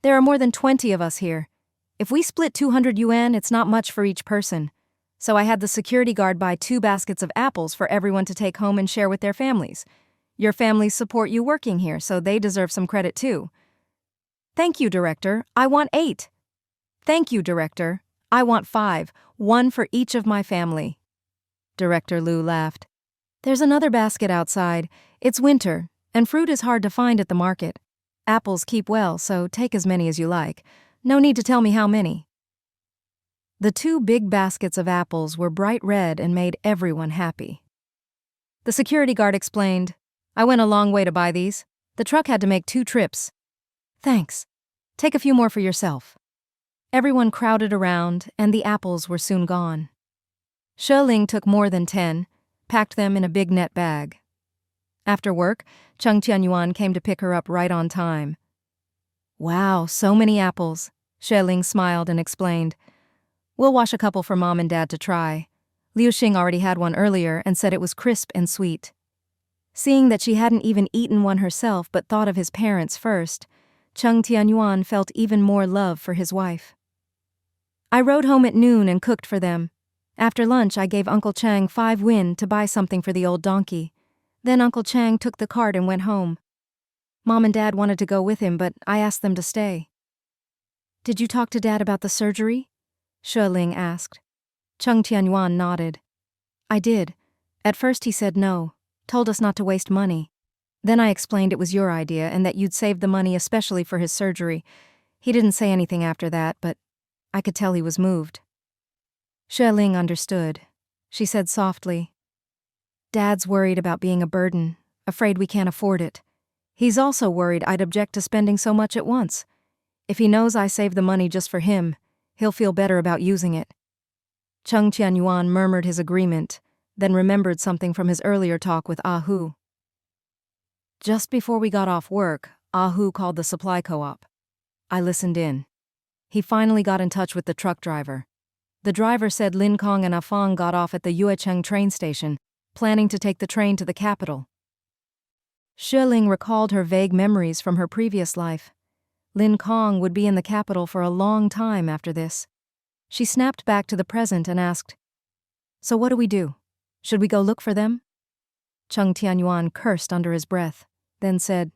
"There are more than 20 of us here. If we split 200 yuan, it's not much for each person. So I had the security guard buy 2 baskets of apples for everyone to take home and share with their families. Your families support you working here, so they deserve some credit too." "Thank you, Director. I want 8. "Thank you, Director. I want 5, 1 for each of my family." Director Liu laughed. "There's another basket outside. It's winter, and fruit is hard to find at the market. Apples keep well, so take as many as you like. No need to tell me how many." The 2 big baskets of apples were bright red and made everyone happy. The security guard explained, "I went a long way to buy these. The truck had to make 2 trips." "Thanks. Take a few more for yourself." Everyone crowded around, and the apples were soon gone. Xue Ling took more than 10, packed them in a big net bag. After work, Cheng Tianyuan came to pick her up right on time. "Wow, so many apples," Xue Ling smiled and explained. "We'll wash a couple for Mom and Dad to try. Liu Xing already had one earlier and said it was crisp and sweet." Seeing that she hadn't even eaten one herself but thought of his parents first, Cheng Tianyuan felt even more love for his wife. "I rode home at noon and cooked for them. After lunch, I gave Uncle Chang 5 win to buy something for the old donkey. Then Uncle Chang took the cart and went home. Mom and Dad wanted to go with him, but I asked them to stay." "Did you talk to Dad about the surgery?" Xue Ling asked. Cheng Tianyuan nodded. "I did. At first he said no, told us not to waste money. Then I explained it was your idea and that you'd saved the money especially for his surgery. He didn't say anything after that, but I could tell he was moved." Xue Ling understood. She said softly, "Dad's worried about being a burden, afraid we can't afford it. He's also worried I'd object to spending so much at once. If he knows I saved the money just for him, he'll feel better about using it." Cheng Tianyuan murmured his agreement, then remembered something from his earlier talk with Ah Hu. "Just before we got off work, Ah Hu called the supply co-op. I listened in. He finally got in touch with the truck driver. The driver said Lin Kong and Afang got off at the Yuecheng train station, planning to take the train to the capital." Xue Ling recalled her vague memories from her previous life. Lin Kong would be in the capital for a long time after this. She snapped back to the present and asked, "So what do we do? Should we go look for them?" Cheng Tianyuan cursed under his breath, then said,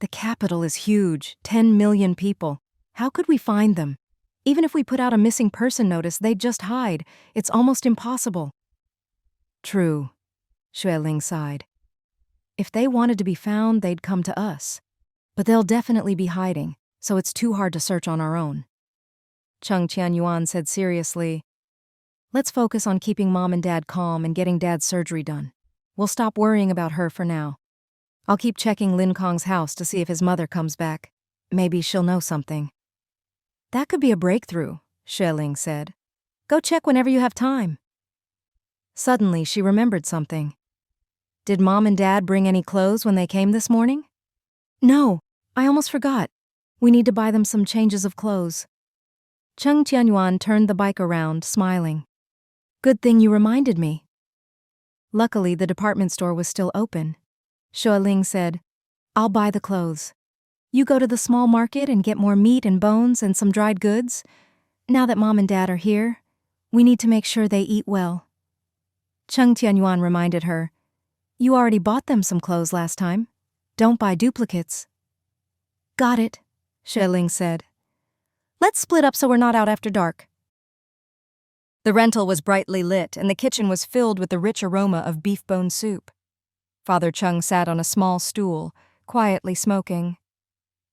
The capital is huge, 10 million people. How could we find them? Even if we put out a missing person notice, they'd just hide. It's almost impossible. True, Xue Ling sighed. If they wanted to be found, they'd come to us. But they'll definitely be hiding, so it's too hard to search on our own. Cheng Tianyuan said seriously, "Let's focus on keeping Mom and Dad calm and getting Dad's surgery done. We'll stop worrying about her for now. I'll keep checking Lin Kong's house to see if his mother comes back. Maybe she'll know something." "That could be a breakthrough," Xue Ling said. "Go check whenever you have time." Suddenly, she remembered something. "Did Mom and Dad bring any clothes when they came this morning?" "No, I almost forgot. We need to buy them some changes of clothes." Cheng Tianyuan turned the bike around, smiling. "Good thing you reminded me." Luckily, the department store was still open. Xue Ling said, "I'll buy the clothes. You go to the small market and get more meat and bones and some dried goods. Now that Mom and Dad are here, we need to make sure they eat well." Cheng Tianyuan reminded her, "You already bought them some clothes last time. Don't buy duplicates." "Got it," Xue Ling said. "Let's split up so we're not out after dark." The rental was brightly lit and the kitchen was filled with the rich aroma of beef bone soup. Father Cheng sat on a small stool, quietly smoking.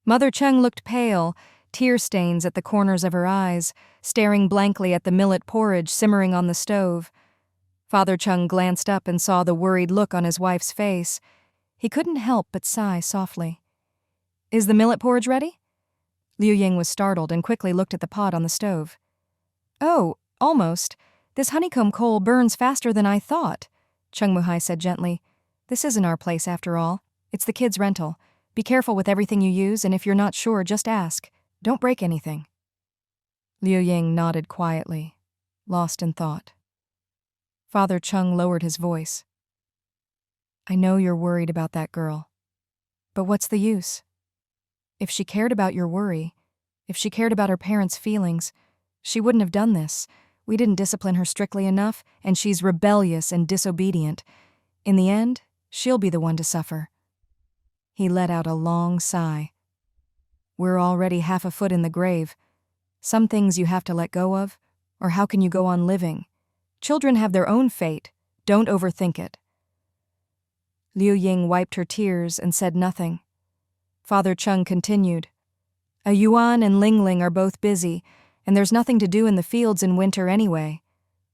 Mother Cheng looked pale, tear stains at the corners of her eyes, staring blankly at the millet porridge simmering on the stove. Father Cheng glanced up and saw the worried look on his wife's face. He couldn't help but sigh softly. "Is the millet porridge ready?" Liu Ying was startled and quickly looked at the pot on the stove. "Oh, almost. This honeycomb coal burns faster than I thought," Cheng Muhai said gently. "This isn't our place after all. It's the kids' rental. Be careful with everything you use, and if you're not sure, just ask. Don't break anything." Liu Ying nodded quietly, lost in thought. Father Cheng lowered his voice. "I know you're worried about that girl. But what's the use? If she cared about your worry, if she cared about her parents' feelings, she wouldn't have done this. We didn't discipline her strictly enough, and she's rebellious and disobedient. In the end, she'll be the one to suffer." He let out a long sigh. "We're already half a foot in the grave. Some things you have to let go of, or how can you go on living? Children have their own fate. Don't overthink it." Liu Ying wiped her tears and said nothing. Father Cheng continued, "A Yuan and Ling Ling are both busy, and there's nothing to do in the fields in winter anyway.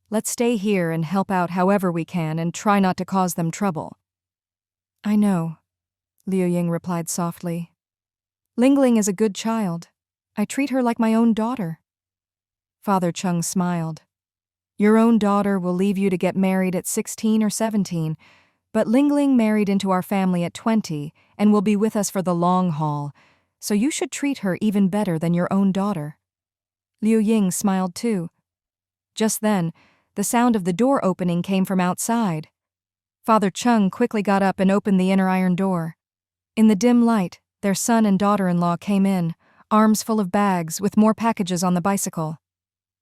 Let's stay here and help out however we can and try not to cause them trouble." "I know," Liu Ying replied softly. "Ling Ling is a good child. I treat her like my own daughter." Father Cheng smiled. "Your own daughter will leave you to get married at 16 or 17, but Ling Ling married into our family at 20 and will be with us for the long haul, so you should treat her even better than your own daughter." Liu Ying smiled too. Just then, the sound of the door opening came from outside. Father Cheng quickly got up and opened the inner iron door. In the dim light, their son and daughter-in-law came in, arms full of bags with more packages on the bicycle.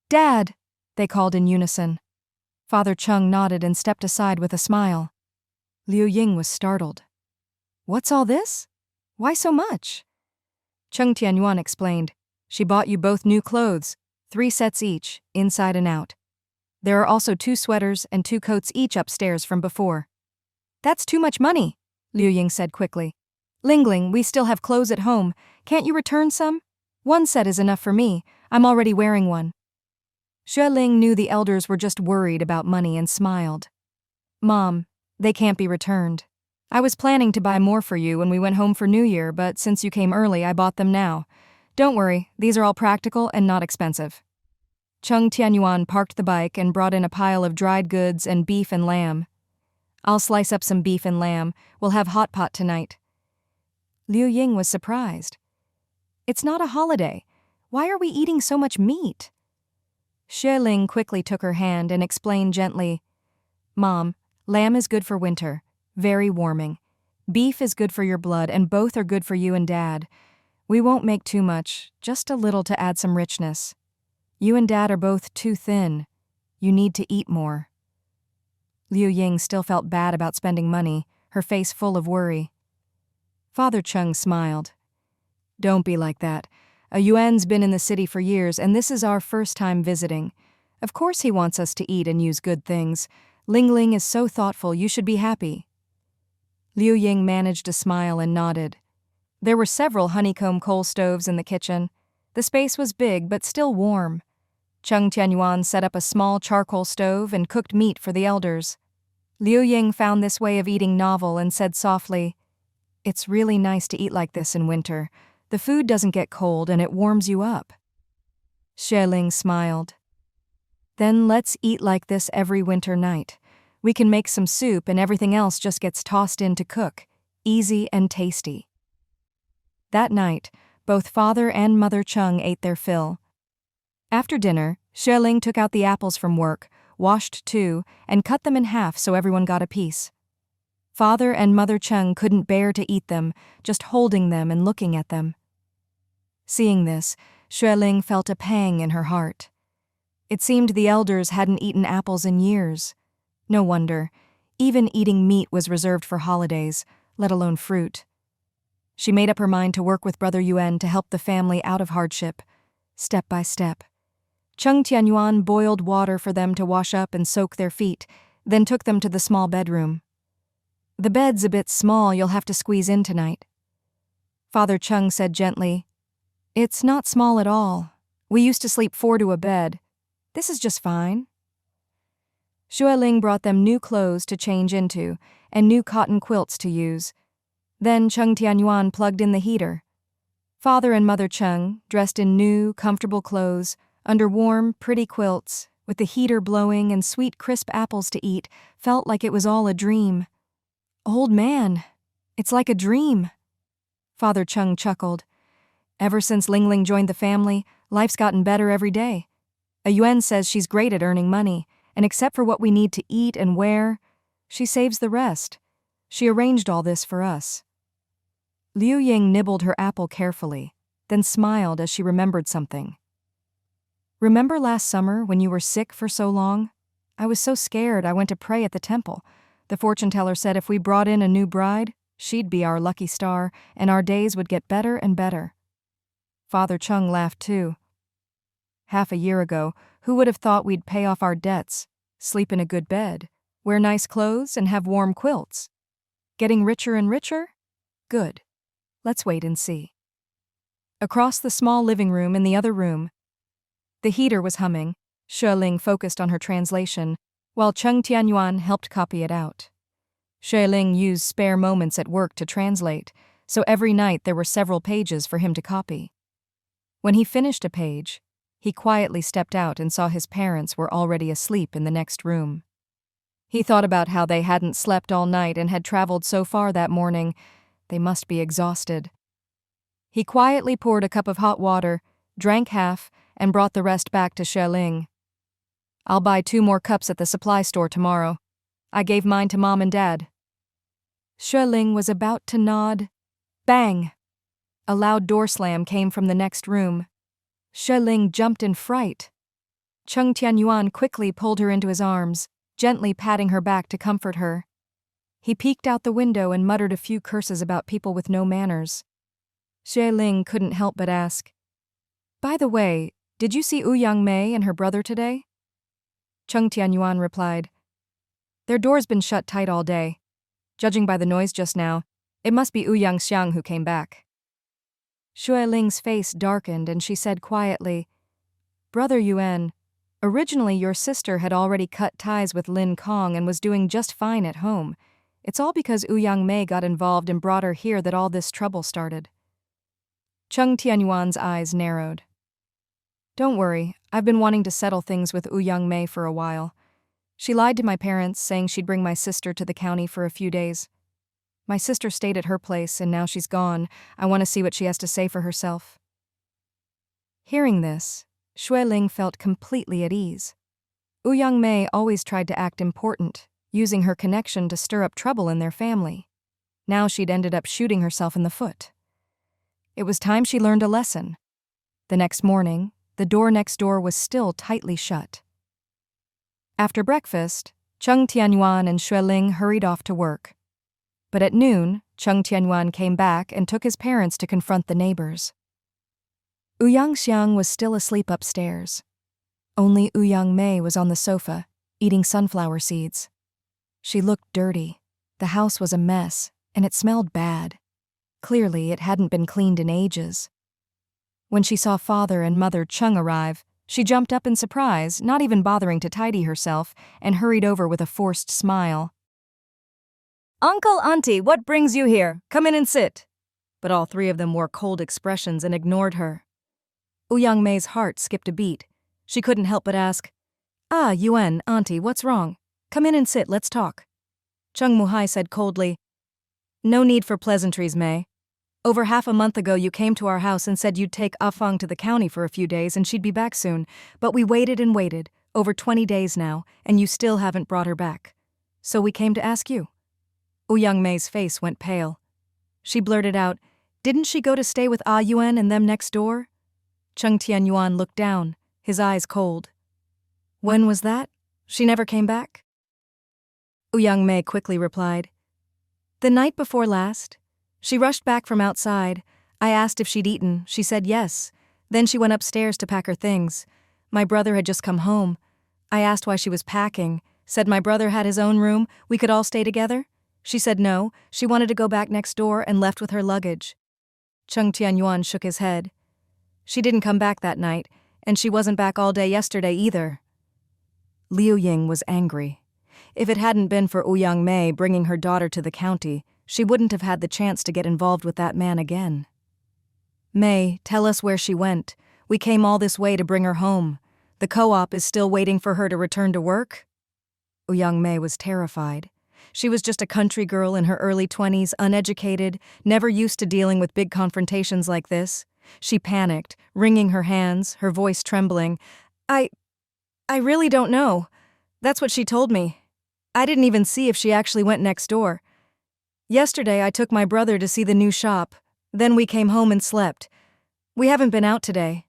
"Dad!" they called in unison. Father Cheng nodded and stepped aside with a smile. Liu Ying was startled. "What's all this? Why so much?" Cheng Tianyuan explained, "She bought you both new clothes, 3 sets each, inside and out. There are also 2 sweaters and 2 coats each upstairs from before." "That's too much money," Liu Ying said quickly. "Ling Ling, we still have clothes at home. Can't you return some? 1 set is enough for me. I'm already wearing one." Xue Ling knew the elders were just worried about money and smiled. "Mom, they can't be returned. I was planning to buy more for you when we went home for New Year, but since you came early, I bought them now. Don't worry, these are all practical and not expensive." Cheng Tianyuan parked the bike and brought in a pile of dried goods and beef and lamb. "I'll slice up some beef and lamb. We'll have hot pot tonight." Liu Ying was surprised. "It's not a holiday. Why are we eating so much meat?" Xue Ling quickly took her hand and explained gently, "Mom, lamb is good for winter, very warming. Beef is good for your blood, and both are good for you and Dad. We won't make too much, just a little to add some richness. You and Dad are both too thin. You need to eat more." Liu Ying still felt bad about spending money, her face full of worry. Father Cheng smiled. Don't be like that. Yuan's been in the city for years, and this is our first time visiting. Of course he wants us to eat and use good things. Ling Ling is so thoughtful, you should be happy. Liu Ying managed a smile and nodded. There were several honeycomb coal stoves in the kitchen. The space was big but still warm. Cheng Tianyuan set up a small charcoal stove and cooked meat for the elders. Liu Ying found this way of eating novel and said softly, "It's really nice to eat like this in winter. The food doesn't get cold and it warms you up." Xue Ling smiled. "Then let's eat like this every winter night. We can make some soup and everything else just gets tossed in to cook. Easy and tasty." That night, both Father and Mother Cheng ate their fill. After dinner, Xue Ling took out the apples from work, washed 2, and cut them in half so everyone got a piece. Father and Mother Cheng couldn't bear to eat them, just holding them and looking at them. Seeing this, Xue Ling felt a pang in her heart. It seemed the elders hadn't eaten apples in years. No wonder. Even eating meat was reserved for holidays, let alone fruit. She made up her mind to work with Brother Yuan to help the family out of hardship, step by step. Cheng Tianyuan boiled water for them to wash up and soak their feet, then took them to the small bedroom. "The bed's a bit small, you'll have to squeeze in tonight." Father Cheng said gently, "It's not small at all. We used to sleep 4 to a bed. This is just fine." Xue Ling brought them new clothes to change into and new cotton quilts to use. Then Cheng Tianyuan plugged in the heater. Father and Mother Cheng, dressed in new, comfortable clothes, under warm, pretty quilts, with the heater blowing and sweet, crisp apples to eat, felt like it was all a dream. "Old man, it's like a dream." Father Cheng chuckled. "Ever since Ling Ling joined the family, life's gotten better every day. Yuan says she's great at earning money, and except for what we need to eat and wear, she saves the rest. She arranged all this for us." Liu Ying nibbled her apple carefully, then smiled as she remembered something. "Remember last summer when you were sick for so long? I was so scared I went to pray at the temple. The fortune teller said if we brought in a new bride, she'd be our lucky star, and our days would get better and better." Father Cheng laughed too. "Half a year ago, who would have thought we'd pay off our debts, sleep in a good bed, wear nice clothes, and have warm quilts? Getting richer and richer? Good. Let's wait and see." Across the small living room in the other room, the heater was humming. Xue Ling focused on her translation, while Cheng Tianyuan helped copy it out. Xue Ling used spare moments at work to translate, so every night there were several pages for him to copy. When he finished a page, he quietly stepped out and saw his parents were already asleep in the next room. He thought about how they hadn't slept all night and had traveled so far that morning. They must be exhausted. He quietly poured a cup of hot water, drank half, and brought the rest back to Xue Ling. "I'll buy 2 more cups at the supply store tomorrow. I gave mine to Mom and Dad." Xue Ling was about to nod. Bang! A loud door slam came from the next room. Xue Ling jumped in fright. Cheng Tianyuan quickly pulled her into his arms, gently patting her back to comfort her. He peeked out the window and muttered a few curses about people with no manners. Xue Ling couldn't help but ask, "By the way, did you see Ouyang Mei and her brother today?" Cheng Tianyuan replied, "Their door's been shut tight all day. Judging by the noise just now, it must be Ouyang Xiang who came back." Xue Ling's face darkened and she said quietly, "Brother Yuan, originally your sister had already cut ties with Lin Kong and was doing just fine at home. It's all because Ouyang Mei got involved and brought her here that all this trouble started." Cheng Tianyuan's eyes narrowed. "Don't worry, I've been wanting to settle things with Ouyang Mei for a while. She lied to my parents, saying she'd bring my sister to the county for a few days. My sister stayed at her place, and now she's gone. I want to see what she has to say for herself." Hearing this, Xue Ling felt completely at ease. Ouyang Mei always tried to act important, using her connection to stir up trouble in their family. Now she'd ended up shooting herself in the foot. It was time she learned a lesson. The next morning, the door next door was still tightly shut. After breakfast, Cheng Tianyuan and Xue Ling hurried off to work. But at noon, Cheng Tianyuan came back and took his parents to confront the neighbors. Ouyang Xiang was still asleep upstairs. Only Ouyang Mei was on the sofa, eating sunflower seeds. She looked dirty. The house was a mess, and it smelled bad. Clearly, it hadn't been cleaned in ages. When she saw Father and Mother Cheng arrive, she jumped up in surprise, not even bothering to tidy herself, and hurried over with a forced smile. "Uncle, Auntie, what brings you here? Come in and sit." But all three of them wore cold expressions and ignored her. Ouyang Mei's heart skipped a beat. She couldn't help but ask, Yuan, Auntie, what's wrong? Come in and sit, let's talk." Cheng Muhai said coldly, "No need for pleasantries, Mei. Over half a month ago you came to our house and said you'd take Afang to the county for a few days and she'd be back soon, but we waited and waited, over 20 days now, and you still haven't brought her back. So we came to ask you." Ouyang Mei's face went pale. She blurted out, "Didn't she go to stay with Yuan and them next door?" Cheng Tianyuan looked down, his eyes cold. "When was that? She never came back?" Ouyang Mei quickly replied, "The night before last. She rushed back from outside. I asked if she'd eaten. She said yes. Then she went upstairs to pack her things. My brother had just come home. I asked why she was packing, said my brother had his own room, we could all stay together. She said no, she wanted to go back next door and left with her luggage." Cheng Tianyuan shook his head. "She didn't come back that night, and she wasn't back all day yesterday either." Liu Ying was angry. If it hadn't been for Ouyang Mei bringing her daughter to the county, she wouldn't have had the chance to get involved with that man again. "Mei, tell us where she went. We came all this way to bring her home. The co-op is still waiting for her to return to work?" Ouyang Mei was terrified. She was just a country girl in her early 20s, uneducated, never used to dealing with big confrontations like this. She panicked, wringing her hands, her voice trembling. I really don't know. That's what she told me. I didn't even see if she actually went next door. Yesterday I took my brother to see the new shop. Then we came home and slept. We haven't been out today.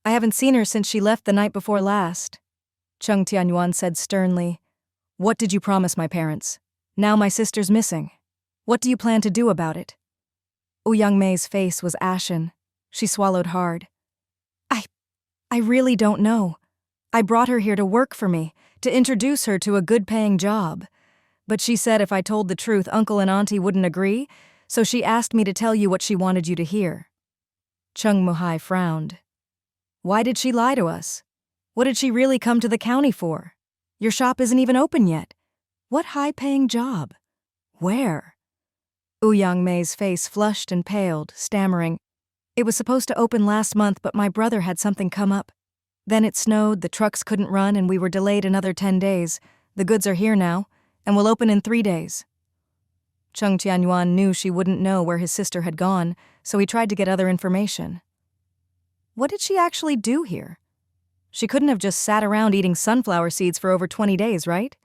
I haven't seen her since she left the night before last." Cheng Tianyuan said sternly, "What did you promise my parents? Now my sister's missing. What do you plan to do about it?" Ouyang Mei's face was ashen. She swallowed hard. I really don't know. I brought her here to work for me, to introduce her to a good-paying job. But she said if I told the truth, Uncle and Auntie wouldn't agree, so she asked me to tell you what she wanted you to hear." Cheng Muhai frowned. "Why did she lie to us? What did she really come to the county for? Your shop isn't even open yet. What high-paying job? Where?" Ouyang Mei's face flushed and paled, stammering, "It was supposed to open last month, but my brother had something come up. Then it snowed, the trucks couldn't run, and we were delayed another 10 days. The goods are here now, and will open in 3 days." Cheng Tianyuan knew she wouldn't know where his sister had gone, so he tried to get other information. What did she actually do here? She couldn't have just sat around eating sunflower seeds for over 20 days, right?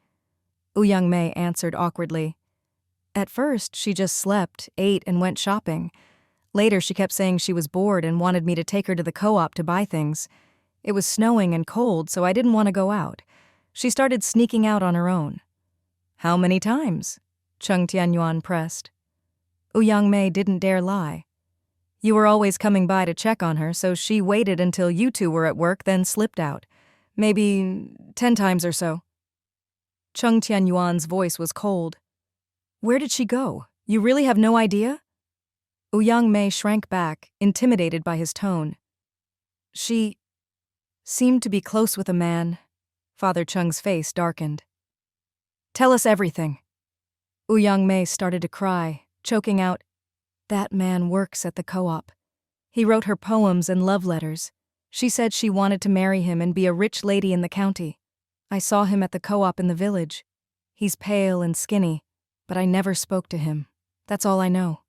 Ouyang Mei answered awkwardly. "At first, she just slept, ate, and went shopping. Later, she kept saying she was bored and wanted me to take her to the co-op to buy things. It was snowing and cold, so I didn't want to go out. She started sneaking out on her own." "How many times?" Cheng Tianyuan pressed. Ouyang Mei didn't dare lie. "You were always coming by to check on her, so she waited until you two were at work, then slipped out. Maybe 10 times or so." Cheng Tianyuan's voice was cold. "Where did she go? You really have no idea?" Ouyang Mei shrank back, intimidated by his tone. "She seemed to be close with a man." Father Cheng's face darkened. "Tell us everything." Ouyang Mei started to cry, choking out, "That man works at the co-op. He wrote her poems and love letters. She said she wanted to marry him and be a rich lady in the county. I saw him at the co-op in the village. He's pale and skinny, but I never spoke to him. That's all I know."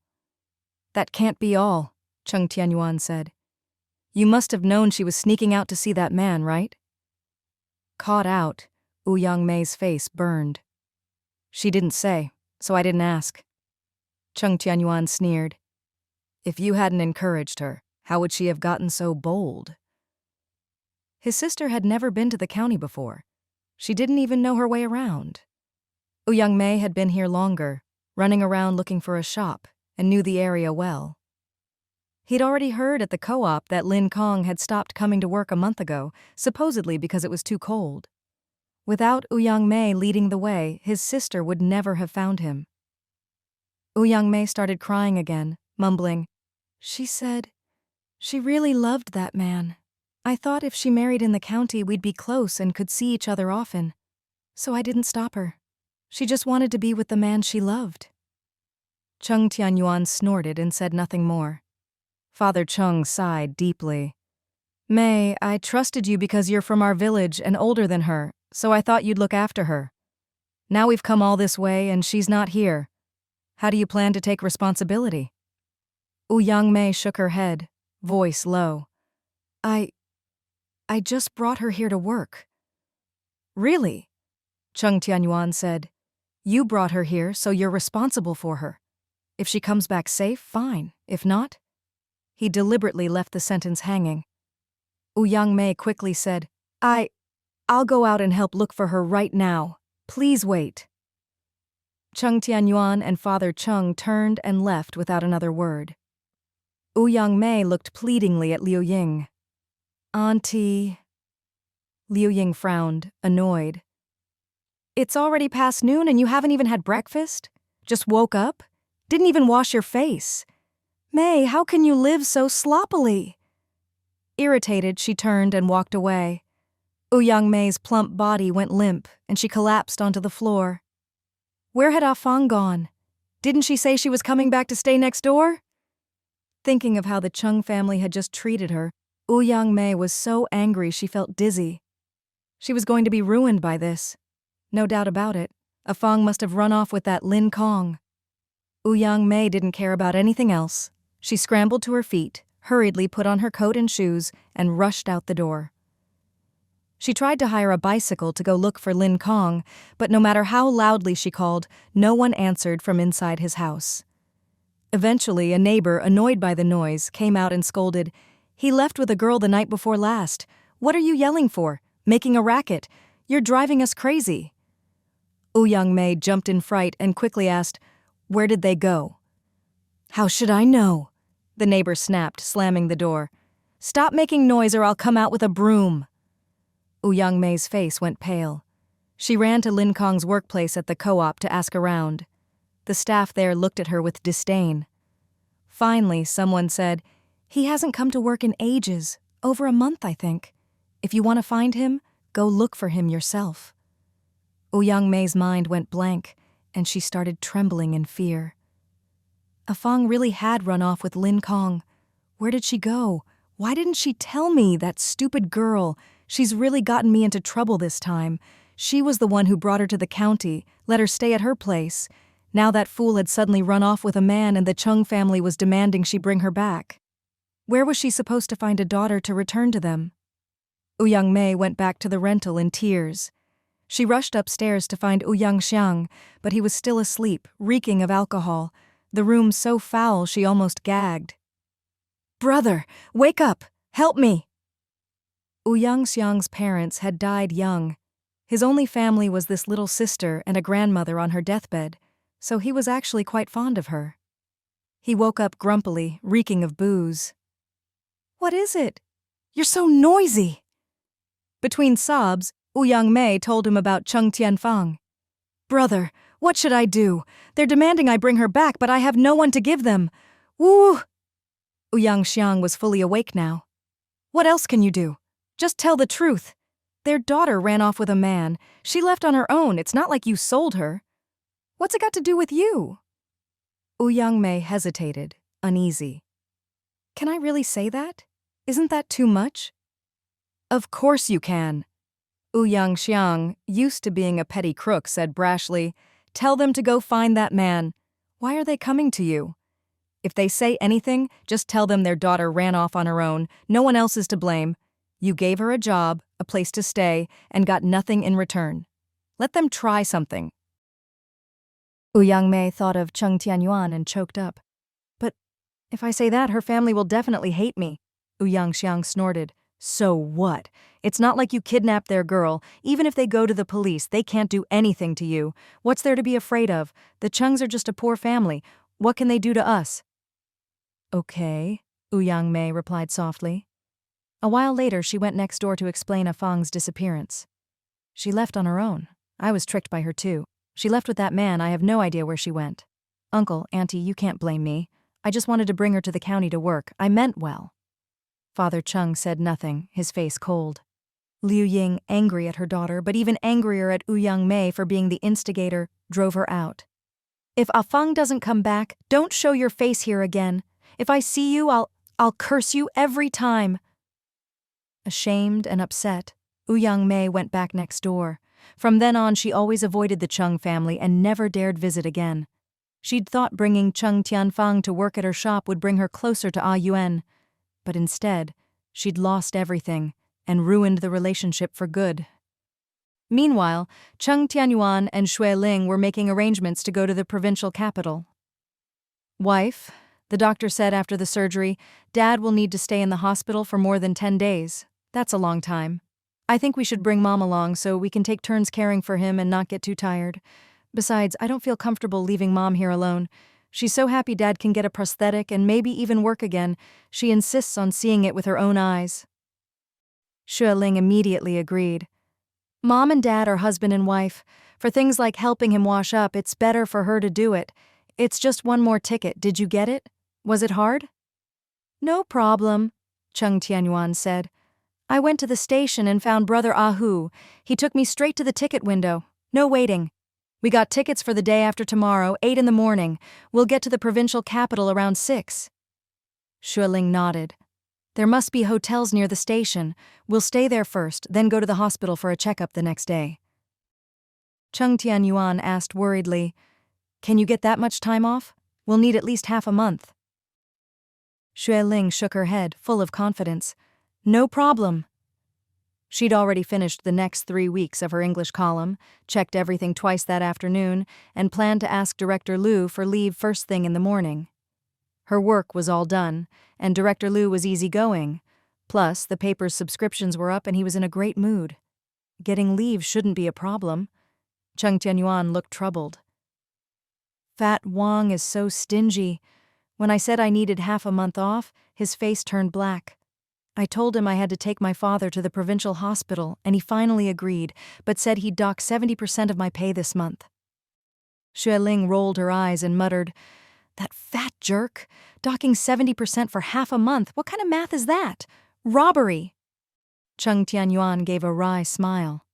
"That can't be all," Cheng Tianyuan said. "You must have known she was sneaking out to see that man, right?" Caught out, Ouyang Mei's face burned. "She didn't say, so I didn't ask." Cheng Tianyuan sneered. "If you hadn't encouraged her, how would she have gotten so bold?" His sister had never been to the county before. She didn't even know her way around. Ouyang Mei had been here longer, running around looking for a shop, and knew the area well. He'd already heard at the co-op that Lin Kong had stopped coming to work a month ago, supposedly because it was too cold. Without Ouyang Mei leading the way, his sister would never have found him. Ouyang Mei started crying again, mumbling, "She said she really loved that man. I thought if she married in the county we'd be close and could see each other often. So I didn't stop her. She just wanted to be with the man she loved." Cheng Tianyuan snorted and said nothing more. Father Cheng sighed deeply. "Mei, I trusted you because you're from our village and older than her, so I thought you'd look after her. Now we've come all this way and she's not here. How do you plan to take responsibility?" Ouyang Mei shook her head, voice low. I just brought her here to work." "Really?" Cheng Tianyuan said. "You brought her here, so you're responsible for her. If she comes back safe, fine. If not?" He deliberately left the sentence hanging. Ouyang Mei quickly said, I'll go out and help look for her right now. Please wait." Cheng Tianyuan and Father Cheng turned and left without another word. Ouyang Mei looked pleadingly at Liu Ying. "Auntie." Liu Ying frowned, annoyed. "It's already past noon and you haven't even had breakfast? Just woke up? Didn't even wash your face? Mei, how can you live so sloppily?" Irritated, she turned and walked away. Ouyang Mei's plump body went limp and she collapsed onto the floor. Where had Afang gone? Didn't she say she was coming back to stay next door? Thinking of how the Cheng family had just treated her, Ouyang Mei was so angry she felt dizzy. She was going to be ruined by this. No doubt about it, Afang must have run off with that Lin Kong. Ouyang Mei didn't care about anything else. She scrambled to her feet, hurriedly put on her coat and shoes, and rushed out the door. She tried to hire a bicycle to go look for Lin Kong, but no matter how loudly she called, no one answered from inside his house. Eventually, a neighbor, annoyed by the noise, came out and scolded, "He left with a girl the night before last. What are you yelling for? Making a racket? You're driving us crazy." Ouyang Mei jumped in fright and quickly asked, "Where did they go?" "How should I know?" the neighbor snapped, slamming the door. "Stop making noise or I'll come out with a broom." Ouyang Mei's face went pale. She ran to Lin Kong's workplace at the co-op to ask around. The staff there looked at her with disdain. Finally, someone said, "He hasn't come to work in ages, over a month, I think. If you want to find him, go look for him yourself." Ouyang Mei's mind went blank, and she started trembling in fear. Afang really had run off with Lin Kong. Where did she go? Why didn't she tell me, that stupid girl? She's really gotten me into trouble this time. She was the one who brought her to the county, let her stay at her place. Now that fool had suddenly run off with a man and the Cheng family was demanding she bring her back. Where was she supposed to find a daughter to return to them? Ouyang Mei went back to the rental in tears. She rushed upstairs to find Ouyang Xiang, but he was still asleep, reeking of alcohol, the room so foul she almost gagged. "Brother, wake up! Help me!" Ouyang Xiang's parents had died young. His only family was this little sister and a grandmother on her deathbed, so he was actually quite fond of her. He woke up grumpily, reeking of booze. "What is it? You're so noisy!" Between sobs, Ouyang Mei told him about Cheng Tianyuan. "Brother, what should I do? They're demanding I bring her back, but I have no one to give them. Woo!" Ouyang Xiang was fully awake now. "What else can you do? Just tell the truth. Their daughter ran off with a man. She left on her own. It's not like you sold her. What's it got to do with you?" Ouyang Mei hesitated, uneasy. "Can I really say that? Isn't that too much?" "Of course you can." Ouyang Xiang, used to being a petty crook, said brashly, "Tell them to go find that man. Why are they coming to you? If they say anything, just tell them their daughter ran off on her own. No one else is to blame. You gave her a job, a place to stay, and got nothing in return. Let them try something." Ouyang Mei thought of Cheng Tianyuan and choked up. "But if I say that, her family will definitely hate me." Ouyang Xiang snorted. "So what? It's not like you kidnapped their girl. Even if they go to the police, they can't do anything to you. What's there to be afraid of? The Chengs are just a poor family. What can they do to us? Okay, Ouyang Mei replied softly. A while later, she went next door to explain Fang's disappearance. She left on her own. I was tricked by her too. She left with that man. I have no idea where she went. Uncle, Auntie, you can't blame me. I just wanted to bring her to the county to work. I meant well. Father Cheng said nothing, his face cold. Liu Ying, angry at her daughter, but even angrier at Ouyang Mei for being the instigator, drove her out. If Fang doesn't come back, don't show your face here again. If I see you, I'll curse you every time. Ashamed and upset, Ouyang Mei went back next door. From then on, she always avoided the Cheng family and never dared visit again. She'd thought bringing Cheng Tianyuan to work at her shop would bring her closer to Yuan, but instead, she'd lost everything and ruined the relationship for good. Meanwhile, Cheng Tianyuan and Xue Ling were making arrangements to go to the provincial capital. Wife, the doctor said after the surgery, Dad will need to stay in the hospital for more than 10 days. That's a long time. I think we should bring Mom along so we can take turns caring for him and not get too tired. Besides, I don't feel comfortable leaving Mom here alone. She's so happy Dad can get a prosthetic and maybe even work again. She insists on seeing it with her own eyes. Xue Ling immediately agreed. Mom and Dad are husband and wife. For things like helping him wash up, it's better for her to do it. It's just one more ticket. Did you get it? Was it hard? No problem, Cheng Tianyuan said. I went to the station and found Brother Ahu. He took me straight to the ticket window. No waiting. We got tickets for the day after tomorrow, 8 in the morning. We'll get to the provincial capital around 6. Xue Ling nodded. There must be hotels near the station. We'll stay there first, then go to the hospital for a checkup the next day. Cheng Tianyuan asked worriedly, Can you get that much time off? We'll need at least half a month. Xue Ling shook her head, full of confidence. No problem. She'd already finished the next 3 weeks of her English column, checked everything twice that afternoon, and planned to ask Director Liu for leave first thing in the morning. Her work was all done, and Director Liu was easygoing. Plus, the paper's subscriptions were up and he was in a great mood. Getting leave shouldn't be a problem. Cheng Tianyuan looked troubled. Fat Wang is so stingy. When I said I needed half a month off, his face turned black. I told him I had to take my father to the provincial hospital, and he finally agreed, but said he'd dock 70% of my pay this month. Xue Ling rolled her eyes and muttered, That fat jerk, docking 70% for half a month, what kind of math is that? Robbery! Cheng Tianyuan gave a wry smile.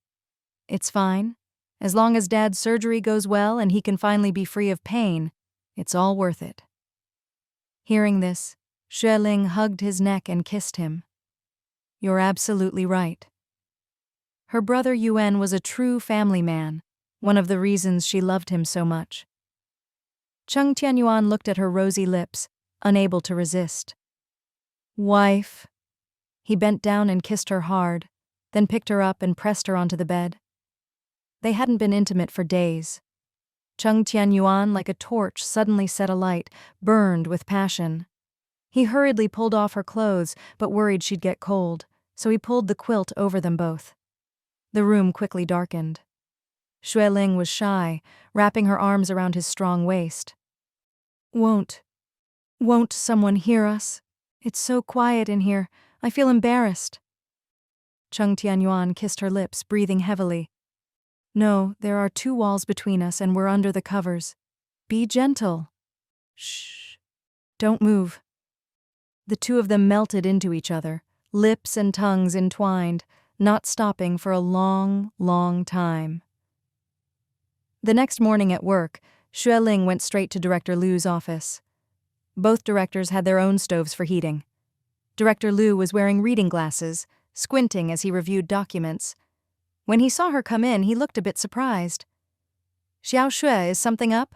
It's fine. As long as Dad's surgery goes well and he can finally be free of pain, it's all worth it. Hearing this, Xue Ling hugged his neck and kissed him. You're absolutely right. Her brother Yuan was a true family man, one of the reasons she loved him so much. Cheng Tianyuan looked at her rosy lips, unable to resist. Wife. He bent down and kissed her hard, then picked her up and pressed her onto the bed. They hadn't been intimate for days. Cheng Tianyuan, like a torch suddenly set alight, burned with passion. He hurriedly pulled off her clothes, but worried she'd get cold, so he pulled the quilt over them both. The room quickly darkened. Xue Ling was shy, wrapping her arms around his strong waist. Won't someone hear us? It's so quiet in here. I feel embarrassed. Cheng Tianyuan kissed her lips, breathing heavily. No, there are 2 walls between us and we're under the covers. Be gentle. Shh. Don't move. The 2 of them melted into each other, lips and tongues entwined, not stopping for a long, long time. The next morning at work, Xue Ling went straight to Director Liu's office. Both directors had their own stoves for heating. Director Liu was wearing reading glasses, squinting as he reviewed documents. When he saw her come in, he looked a bit surprised. Xiao Xue, is something up?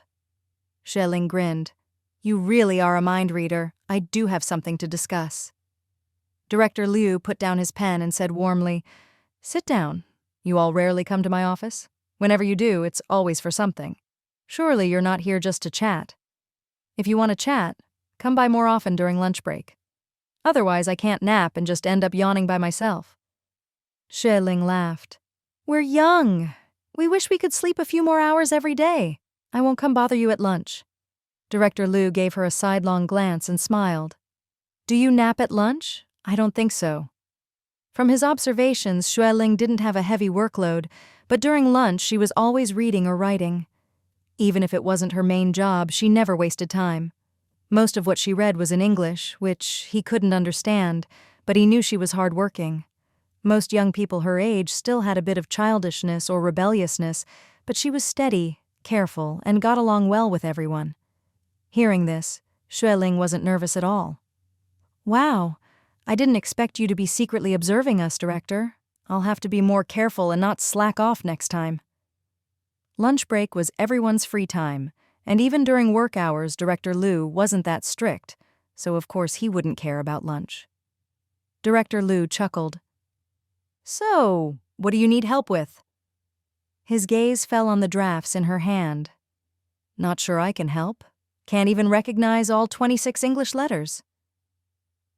Xue Ling grinned. You really are a mind reader. I do have something to discuss. Director Liu put down his pen and said warmly, Sit down. You all rarely come to my office. Whenever you do, it's always for something. Surely you're not here just to chat. If you want to chat, come by more often during lunch break. Otherwise, I can't nap and just end up yawning by myself. Xue Ling laughed. We're young. We wish we could sleep a few more hours every day. I won't come bother you at lunch. Director Liu gave her a sidelong glance and smiled. Do you nap at lunch? I don't think so. From his observations, Xue Ling didn't have a heavy workload, but during lunch she was always reading or writing. Even if it wasn't her main job, she never wasted time. Most of what she read was in English, which he couldn't understand, but he knew she was hardworking. Most young people her age still had a bit of childishness or rebelliousness, but she was steady, careful, and got along well with everyone. Hearing this, Xue Ling wasn't nervous at all. Wow, I didn't expect you to be secretly observing us, Director. I'll have to be more careful and not slack off next time. Lunch break was everyone's free time, and even during work hours, Director Liu wasn't that strict, so of course he wouldn't care about lunch. Director Liu chuckled. So, what do you need help with? His gaze fell on the drafts in her hand. Not sure I can help. Can't even recognize all 26 English letters.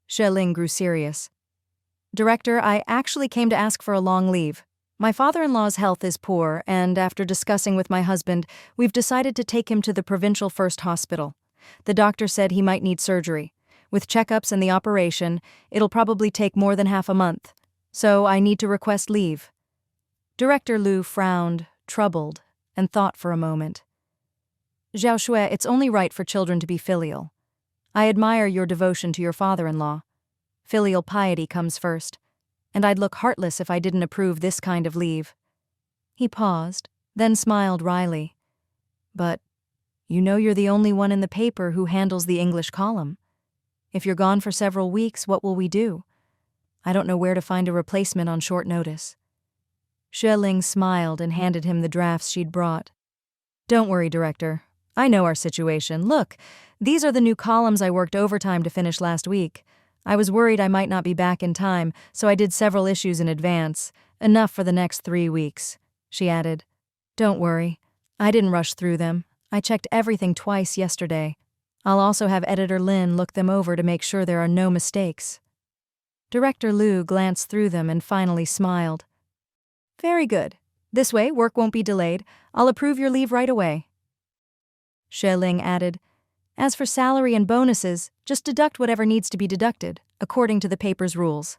Xue Ling grew serious. Director, I actually came to ask for a long leave. My father-in-law's health is poor, and after discussing with my husband, we've decided to take him to the provincial first hospital. The doctor said he might need surgery. With checkups and the operation, it'll probably take more than half a month. So I need to request leave. Director Liu frowned, troubled, and thought for a moment. Xiao Xue, it's only right for children to be filial. I admire your devotion to your father-in-law. Filial piety comes first, and I'd look heartless if I didn't approve this kind of leave. He paused, then smiled wryly. But you know you're the only one in the paper who handles the English column. If you're gone for several weeks, what will we do? I don't know where to find a replacement on short notice. Xue Ling smiled and handed him the drafts she'd brought. Don't worry, Director. I know our situation. Look, these are the new columns I worked overtime to finish last week. I was worried I might not be back in time, so I did several issues in advance. Enough for the next 3 weeks, she added. Don't worry. I didn't rush through them. I checked everything twice yesterday. I'll also have Editor Lin look them over to make sure there are no mistakes. Director Liu glanced through them and finally smiled. Very good. This way, work won't be delayed. I'll approve your leave right away. Xue Ling added, As for salary and bonuses, just deduct whatever needs to be deducted, according to the paper's rules.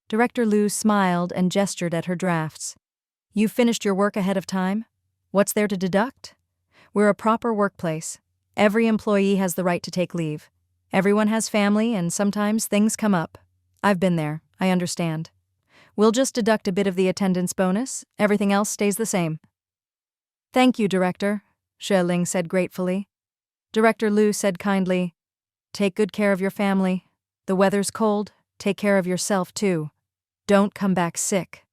Director Liu smiled and gestured at her drafts. You've finished your work ahead of time? What's there to deduct? We're a proper workplace. Every employee has the right to take leave. Everyone has family, and sometimes things come up. I've been there. I understand. We'll just deduct a bit of the attendance bonus. Everything else stays the same. Thank you, Director, Xue Ling said gratefully. Director Liu said kindly, Take good care of your family. The weather's cold. Take care of yourself, too. Don't come back sick.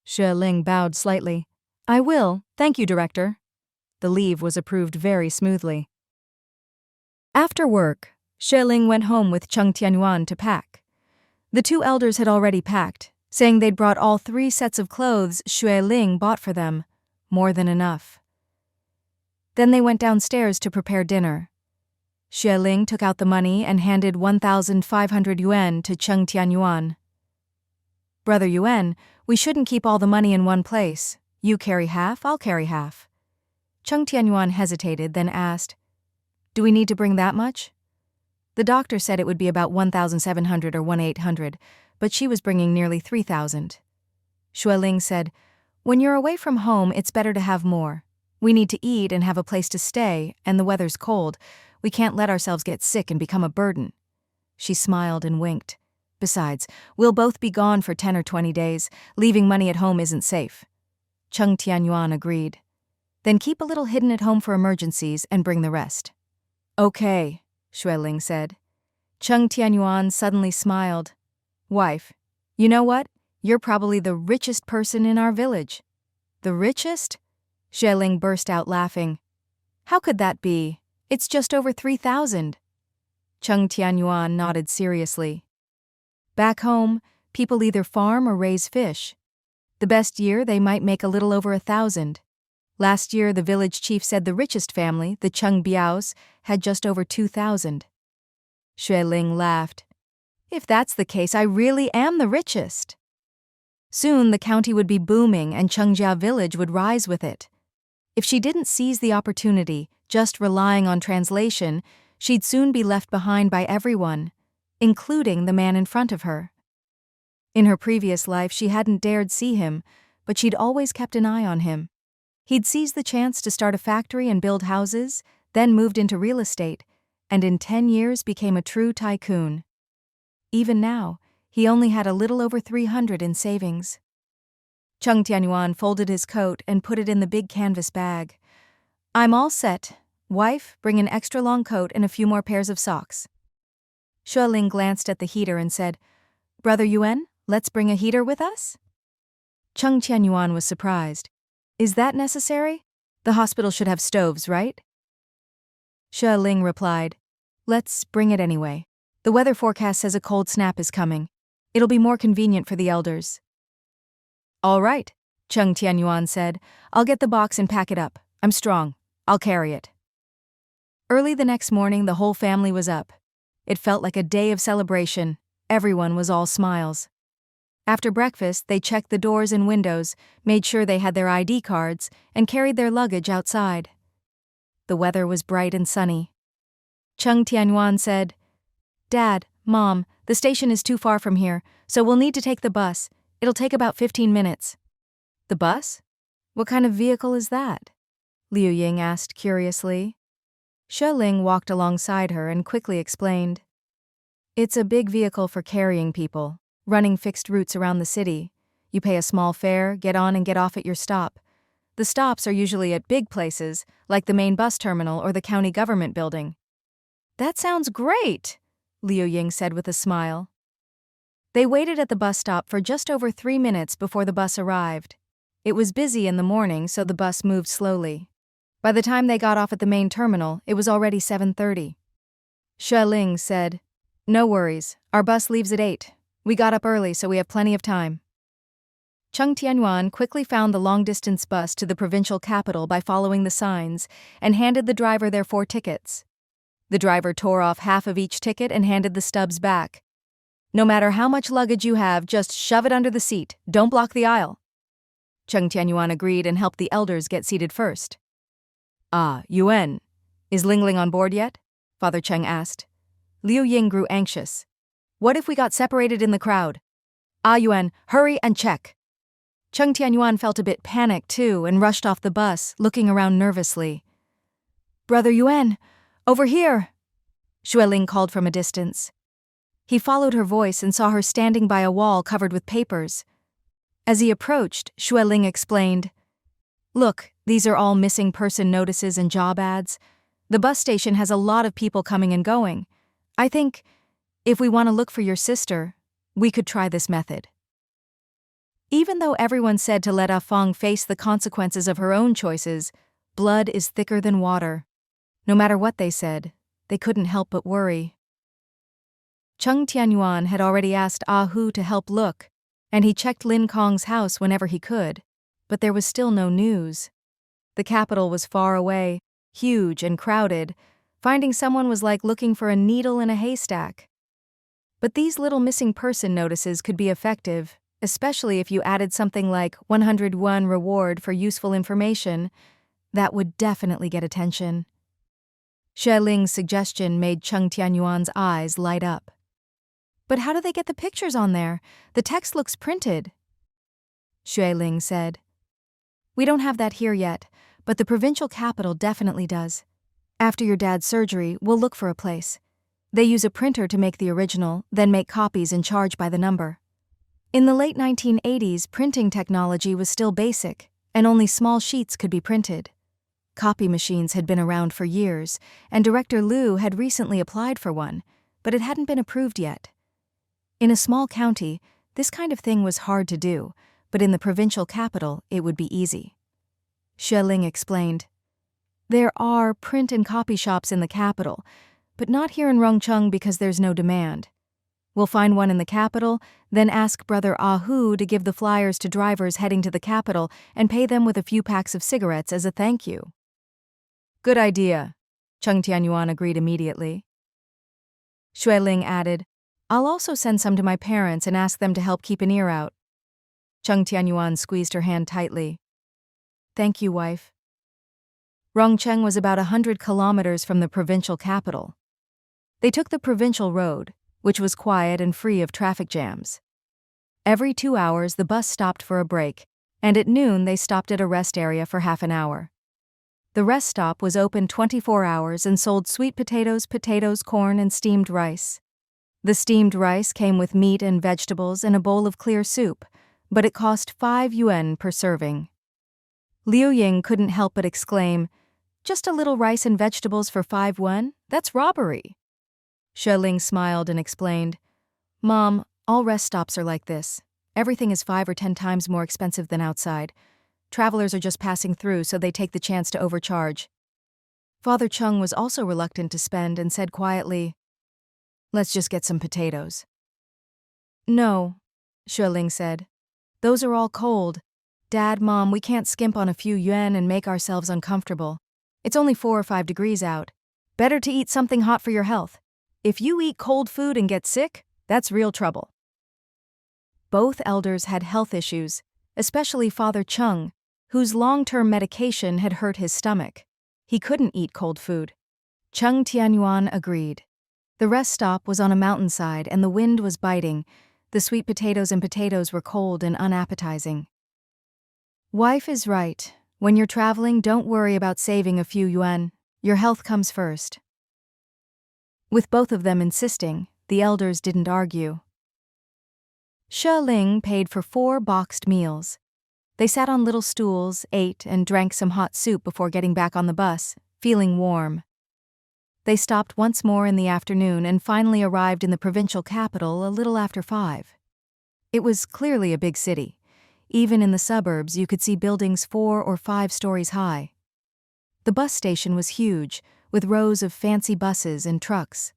Xue Ling bowed slightly. I will. Thank you, Director. The leave was approved very smoothly. After work, Xue Ling went home with Cheng Tianyuan to pack. The 2 elders had already packed, saying they'd brought all 3 sets of clothes Xue Ling bought for them. More than enough. Then they went downstairs to prepare dinner. Xue Ling took out the money and handed 1,500 yuan to Cheng Tianyuan. Brother Yuan, we shouldn't keep all the money in one place. You carry half, I'll carry half. Cheng Tianyuan hesitated, then asked, Do we need to bring that much? The doctor said it would be about 1,700 or 1,800, but she was bringing nearly 3,000. Xue Ling said, When you're away from home, it's better to have more. We need to eat and have a place to stay, and the weather's cold. We can't let ourselves get sick and become a burden. She smiled and winked. Besides, we'll both be gone for 10 or 20 days. Leaving money at home isn't safe. Cheng Tianyuan agreed. Then keep a little hidden at home for emergencies and bring the rest. Okay, Xue Ling said. Cheng Tianyuan suddenly smiled. Wife, you know what? You're probably the richest person in our village. The richest? Xue Ling burst out laughing. How could that be? It's just over 3,000. Cheng Tianyuan nodded seriously. Back home, people either farm or raise fish. The best year, they might make a little over 1,000. Last year, the village chief said the richest family, the Cheng Biaos, had just over 2,000. Xue Ling laughed. If that's the case, I really am the richest. Soon, the county would be booming and Chengjia village would rise with it. If she didn't seize the opportunity, Just relying on translation, she'd soon be left behind by everyone, including the man in front of her. In her previous life, she hadn't dared see him, but she'd always kept an eye on him. He'd seized the chance to start a factory and build houses, then moved into real estate, and in 10 years became a true tycoon. Even now, he only had a little over 300 in savings. Cheng Tianyuan folded his coat and put it in the big canvas bag. "I'm all set. Wife, bring an extra long coat and a few more pairs of socks." Xue Ling glanced at the heater and said, "Brother Yuan, let's bring a heater with us?" Cheng Tianyuan was surprised. "Is that necessary? The hospital should have stoves, right?" Xue Ling replied, "Let's bring it anyway. The weather forecast says a cold snap is coming. It'll be more convenient for the elders." "All right," Cheng Tianyuan said. "I'll get the box and pack it up. I'm strong. I'll carry it." Early the next morning, the whole family was up. It felt like a day of celebration. Everyone was all smiles. After breakfast, they checked the doors and windows, made sure they had their ID cards, and carried their luggage outside. The weather was bright and sunny. Cheng Tianyuan said, "Dad, Mom, the station is too far from here, so we'll need to take the bus. It'll take about 15 minutes. "The bus? What kind of vehicle is that?" Liu Ying asked curiously. Xue Ling walked alongside her and quickly explained. "It's a big vehicle for carrying people, running fixed routes around the city. You pay a small fare, get on and get off at your stop. The stops are usually at big places, like the main bus terminal or the county government building." "That sounds great," Liu Ying said with a smile. They waited at the bus stop for just over 3 minutes before the bus arrived. It was busy in the morning, so the bus moved slowly. By the time they got off at the main terminal, it was already 7:30. Xue Ling said, "No worries, our bus leaves at 8. We got up early, so we have plenty of time." Cheng Tianyuan quickly found the long-distance bus to the provincial capital by following the signs and handed the driver their 4 tickets. The driver tore off half of each ticket and handed the stubs back. "No matter how much luggage you have, just shove it under the seat. Don't block the aisle." Cheng Tianyuan agreed and helped the elders get seated first. "Ah, Yuan, is Ling Ling on board yet?" Father Cheng asked. Liu Ying grew anxious. "What if we got separated in the crowd?" "Ah, Yuan, hurry and check." Cheng Tianyuan felt a bit panicked too and rushed off the bus, looking around nervously. "Brother Yuan, over here!" Xue Ling called from a distance. He followed her voice and saw her standing by a wall covered with papers. As he approached, Xue Ling explained, "Look, these are all missing person notices and job ads. The bus station has a lot of people coming and going. I think, if we want to look for your sister, we could try this method." Even though everyone said to let Ah Fong face the consequences of her own choices, blood is thicker than water. No matter what they said, they couldn't help but worry. Cheng Tianyuan had already asked Ah Hu to help look, and he checked Lin Kong's house whenever he could, but there was still no news. The capital was far away, huge and crowded. Finding someone was like looking for a needle in a haystack. But these little missing person notices could be effective, especially if you added something like 101 reward for useful information. That would definitely get attention. Xue Ling's suggestion made Cheng Tianyuan's eyes light up. "But how do they get the pictures on there? The text looks printed." Xue Ling said, "We don't have that here yet, but the provincial capital definitely does. After your dad's surgery, we'll look for a place. They use a printer to make the original, then make copies and charge by the number." In the late 1980s, printing technology was still basic, and only small sheets could be printed. Copy machines had been around for years, and Director Liu had recently applied for one, but it hadn't been approved yet. In a small county, this kind of thing was hard to do, but in the provincial capital, it would be easy. Xue Ling explained, "There are print and copy shops in the capital, but not here in Rongcheng because there's no demand. We'll find one in the capital, then ask Brother Ah Hu to give the flyers to drivers heading to the capital and pay them with a few packs of cigarettes as a thank you." "Good idea," Cheng Tianyuan agreed immediately. Xue Ling added, "I'll also send some to my parents and ask them to help keep an ear out." Cheng Tianyuan squeezed her hand tightly. "Thank you, wife." Rongcheng was about 100 kilometers from the provincial capital. They took the provincial road, which was quiet and free of traffic jams. Every 2 hours the bus stopped for a break, and at noon they stopped at a rest area for half an hour. The rest stop was open 24 hours and sold sweet potatoes, corn, and steamed rice. The steamed rice came with meat and vegetables and a bowl of clear soup, but it cost 5 yuan per serving. Liu Ying couldn't help but exclaim, "Just a little rice and vegetables for 5 yuan? That's robbery." Xue Ling smiled and explained, "Mom, all rest stops are like this. Everything is 5 or 10 times more expensive than outside. Travelers are just passing through, so they take the chance to overcharge." Father Cheng was also reluctant to spend and said quietly, "Let's just get some potatoes." "No," Xue Ling said. "Those are all cold. Dad, Mom, we can't skimp on a few yuan and make ourselves uncomfortable. It's only 4 or 5 degrees out. Better to eat something hot for your health. If you eat cold food and get sick, that's real trouble." Both elders had health issues, especially Father Cheng, whose long-term medication had hurt his stomach. He couldn't eat cold food. Cheng Tianyuan agreed. The rest stop was on a mountainside and the wind was biting. The sweet potatoes and potatoes were cold and unappetizing. "Wife is right. When you're traveling, don't worry about saving a few yuan. Your health comes first." With both of them insisting, the elders didn't argue. Xue Ling paid for 4 boxed meals. They sat on little stools, ate, and drank some hot soup before getting back on the bus, feeling warm. They stopped once more in the afternoon and finally arrived in the provincial capital a little after 5. It was clearly a big city. Even in the suburbs, you could see buildings 4 or 5 stories high. The bus station was huge, with rows of fancy buses and trucks.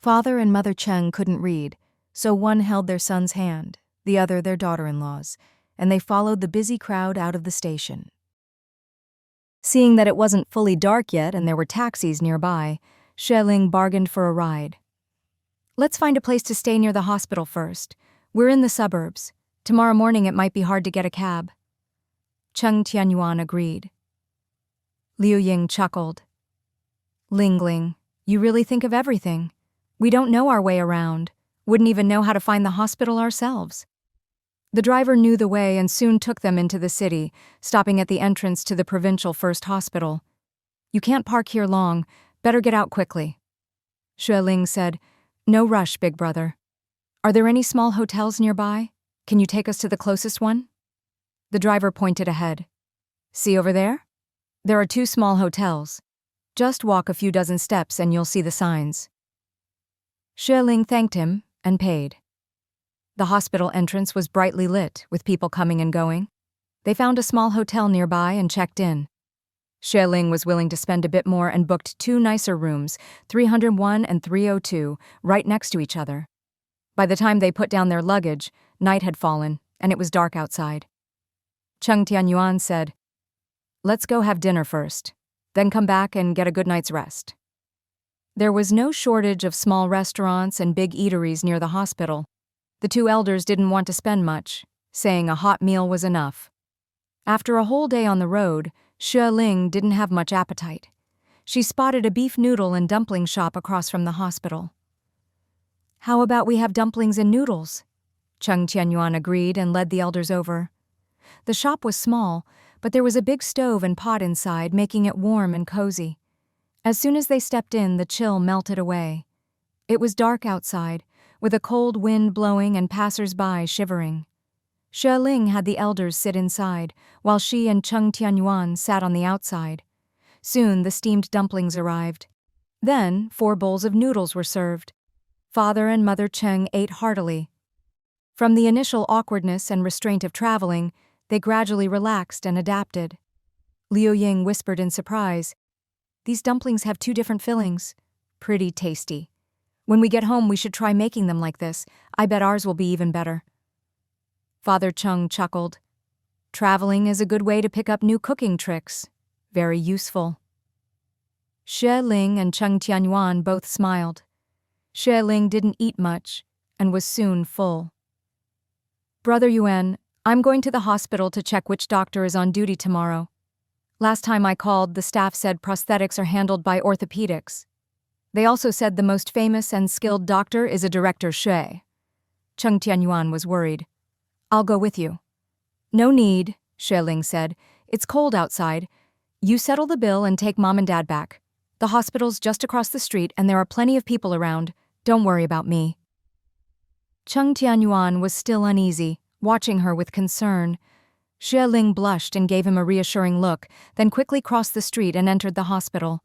Father and Mother Cheng couldn't read, so one held their son's hand, the other their daughter-in-law's, and they followed the busy crowd out of the station. Seeing that it wasn't fully dark yet and there were taxis nearby, Xue Ling bargained for a ride. "Let's find a place to stay near the hospital first. We're in the suburbs. Tomorrow morning it might be hard to get a cab." Cheng Tianyuan agreed. Liu Ying chuckled. "Ling, you really think of everything. We don't know our way around. Wouldn't even know how to find the hospital ourselves." The driver knew the way and soon took them into the city, stopping at the entrance to the provincial first hospital. "You can't park here long. Better get out quickly." Xue Ling said, "No rush, big brother. Are there any small hotels nearby? Can you take us to the closest one?" The driver pointed ahead. "See over there? There are 2 small hotels. Just walk a few dozen steps and you'll see the signs." Xue Ling thanked him and paid. The hospital entrance was brightly lit, with people coming and going. They found a small hotel nearby and checked in. Xue Ling was willing to spend a bit more and booked 2 nicer rooms, 301 and 302, right next to each other. By the time they put down their luggage, night had fallen, and it was dark outside. Cheng Tianyuan said, "Let's go have dinner first, then come back and get a good night's rest." There was no shortage of small restaurants and big eateries near the hospital. The 2 elders didn't want to spend much, saying a hot meal was enough. After a whole day on the road, Xue Ling didn't have much appetite. She spotted a beef noodle and dumpling shop across from the hospital. "How about we have dumplings and noodles?" Cheng Tianyuan agreed and led the elders over. The shop was small, but there was a big stove and pot inside, making it warm and cozy. As soon as they stepped in, the chill melted away. It was dark outside, with a cold wind blowing and passers-by shivering. Xue Ling had the elders sit inside, while she and Cheng Tianyuan sat on the outside. Soon the steamed dumplings arrived. Then 4 bowls of noodles were served. Father and Mother Cheng ate heartily. From the initial awkwardness and restraint of traveling, they gradually relaxed and adapted. Liu Ying whispered in surprise, "These dumplings have 2 different fillings. Pretty tasty. When we get home, we should try making them like this. I bet ours will be even better." Father Cheng chuckled. "Traveling is a good way to pick up new cooking tricks. Very useful." Xue Ling and Cheng Tianyuan both smiled. Xue Ling didn't eat much and was soon full. "Brother Yuan, I'm going to the hospital to check which doctor is on duty tomorrow. Last time I called, the staff said prosthetics are handled by orthopedics. They also said the most famous and skilled doctor is a Director Xue. Cheng Tianyuan was worried. I'll go with you. No need, Xue Ling said. It's cold outside. You settle the bill and take Mom and Dad back. The hospital's just across the street and there are plenty of people around. Don't worry about me. Cheng Tianyuan was still uneasy, watching her with concern. Xue Ling blushed and gave him a reassuring look, then quickly crossed the street and entered the hospital.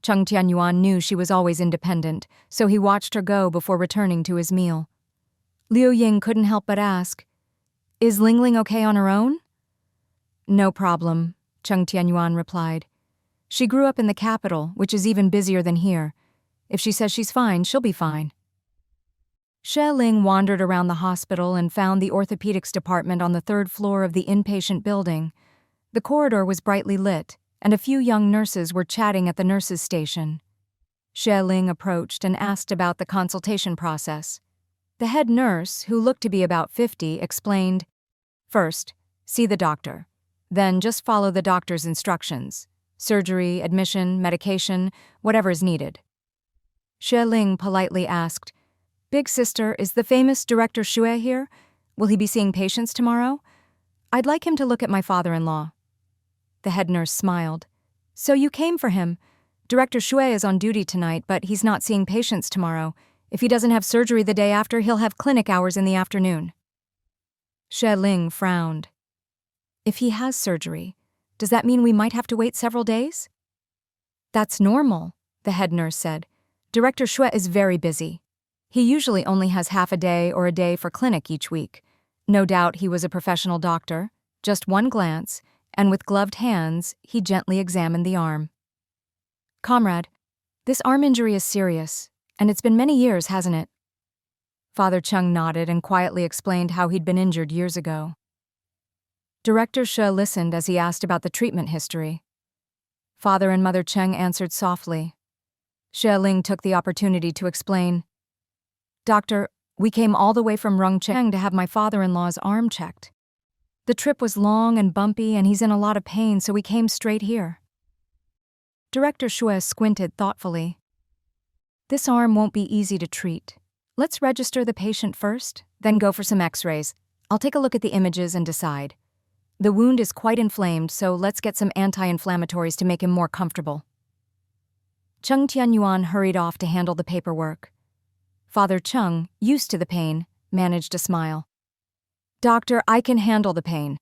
Cheng Tianyuan knew she was always independent, so he watched her go before returning to his meal. Liu Ying couldn't help but ask, "Is Ling Ling okay on her own?" "No problem," Cheng Tianyuan replied. "She grew up in the capital, which is even busier than here. If she says she's fine, she'll be fine." Xue Ling wandered around the hospital and found the orthopedics department on the third floor of the inpatient building. The corridor was brightly lit, and a few young nurses were chatting at the nurses' station. Xue Ling approached and asked about the consultation process. The head nurse, who looked to be about 50, explained, "First, see the doctor. Then just follow the doctor's instructions. Surgery, admission, medication, whatever is needed." Xue Ling politely asked, "Big sister, is the famous Director Xue here? Will he be seeing patients tomorrow? I'd like him to look at my father-in-law." The head nurse smiled. "So you came for him. Director Xue is on duty tonight, but he's not seeing patients tomorrow. If he doesn't have surgery the day after, he'll have clinic hours in the afternoon." Xue Ling frowned. "If he has surgery, does that mean we might have to wait several days?" "That's normal," the head nurse said. "Director Xue is very busy. He usually only has half a day or a day for clinic each week. No doubt he was a professional doctor. Just one glance, and with gloved hands, he gently examined the arm. "Comrade, this arm injury is serious, and it's been many years, hasn't it?" Father Cheng nodded and quietly explained how he'd been injured years ago. Director Xue listened as he asked about the treatment history. Father and Mother Cheng answered softly. Xue Ling took the opportunity to explain, "Doctor, we came all the way from Rungcheng to have my father-in-law's arm checked. The trip was long and bumpy and he's in a lot of pain, so we came straight here." Director Xue squinted thoughtfully. "This arm won't be easy to treat. Let's register the patient first, then go for some x-rays. I'll take a look at the images and decide. The wound is quite inflamed, so let's get some anti-inflammatories to make him more comfortable." Cheng Tianyuan hurried off to handle the paperwork. Father Cheng, used to the pain, managed a smile. "Doctor, I can handle the pain.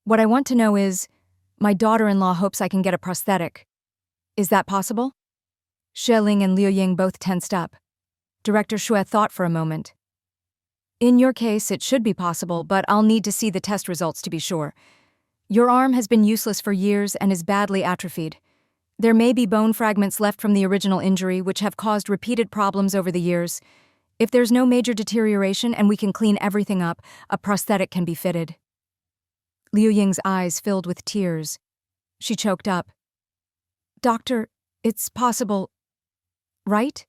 What I want to know is, my daughter-in-law hopes I can get a prosthetic. Is that possible?" Xue Ling and Liu Ying both tensed up. Director Xue thought for a moment. "In your case, it should be possible, but I'll need to see the test results to be sure. Your arm has been useless for years and is badly atrophied. There may be bone fragments left from the original injury which have caused repeated problems over the years. If there's no major deterioration and we can clean everything up, a prosthetic can be fitted." Liu Ying's eyes filled with tears. She choked up. "Doctor, it's possible, right?"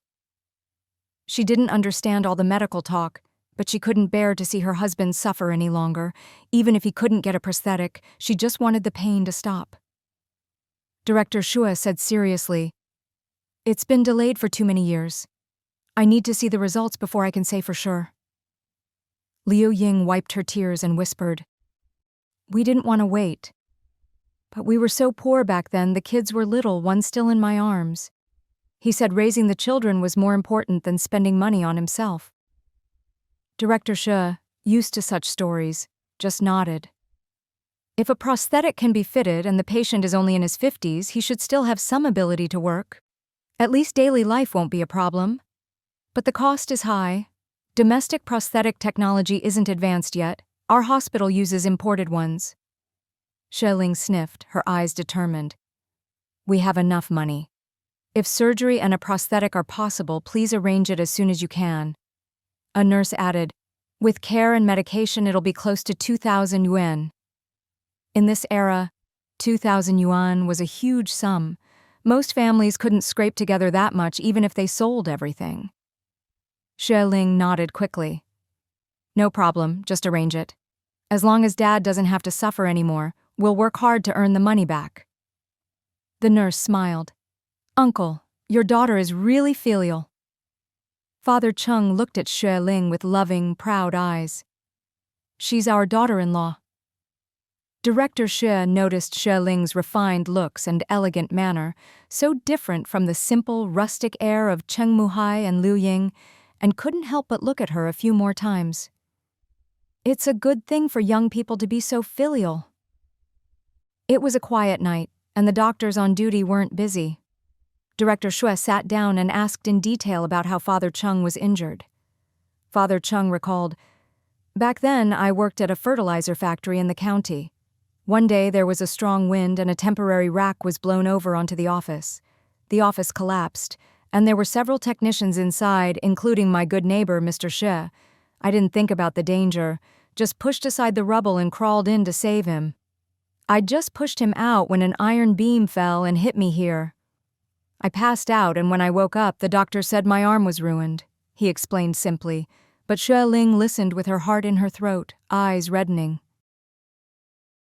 She didn't understand all the medical talk, but she couldn't bear to see her husband suffer any longer. Even if he couldn't get a prosthetic, she just wanted the pain to stop. Director Xue said seriously, "It's been delayed for too many years. I need to see the results before I can say for sure." Liu Ying wiped her tears and whispered, "We didn't want to wait. But we were so poor back then, the kids were little, one still in my arms. He said raising the children was more important than spending money on himself." Director Xue, used to such stories, just nodded. If a prosthetic can be fitted and the patient is only in his 50s, he should still have some ability to work. At least daily life won't be a problem. But the cost is high. Domestic prosthetic technology isn't advanced yet. Our hospital uses imported ones. Xue Ling sniffed, her eyes determined. "We have enough money. If surgery and a prosthetic are possible, please arrange it as soon as you can." A nurse added, "With care and medication, it'll be close to 2,000 yuan. In this era, 2,000 yuan was a huge sum. Most families couldn't scrape together that much even if they sold everything. Xue Ling nodded quickly. "No problem, just arrange it. As long as Dad doesn't have to suffer anymore, we'll work hard to earn the money back." The nurse smiled. "Uncle, your daughter is really filial." Father Cheng looked at Xue Ling with loving, proud eyes. "She's our daughter-in-law." Director Xue noticed Xue Ling's refined looks and elegant manner, so different from the simple, rustic air of Cheng Muhai and Liu Ying, and couldn't help but look at her a few more times. It's a good thing for young people to be so filial. It was a quiet night, and the doctors on duty weren't busy. Director Xue sat down and asked in detail about how Father Cheng was injured. Father Cheng recalled, "Back then, I worked at a fertilizer factory in the county. One day there was a strong wind and a temporary rack was blown over onto the office. The office collapsed, and there were several technicians inside, including my good neighbor, Mr. Xue. I didn't think about the danger, just pushed aside the rubble and crawled in to save him. I just pushed him out when an iron beam fell and hit me here. I passed out, and when I woke up, the doctor said my arm was ruined," he explained simply, but Xue Ling listened with her heart in her throat, eyes reddening.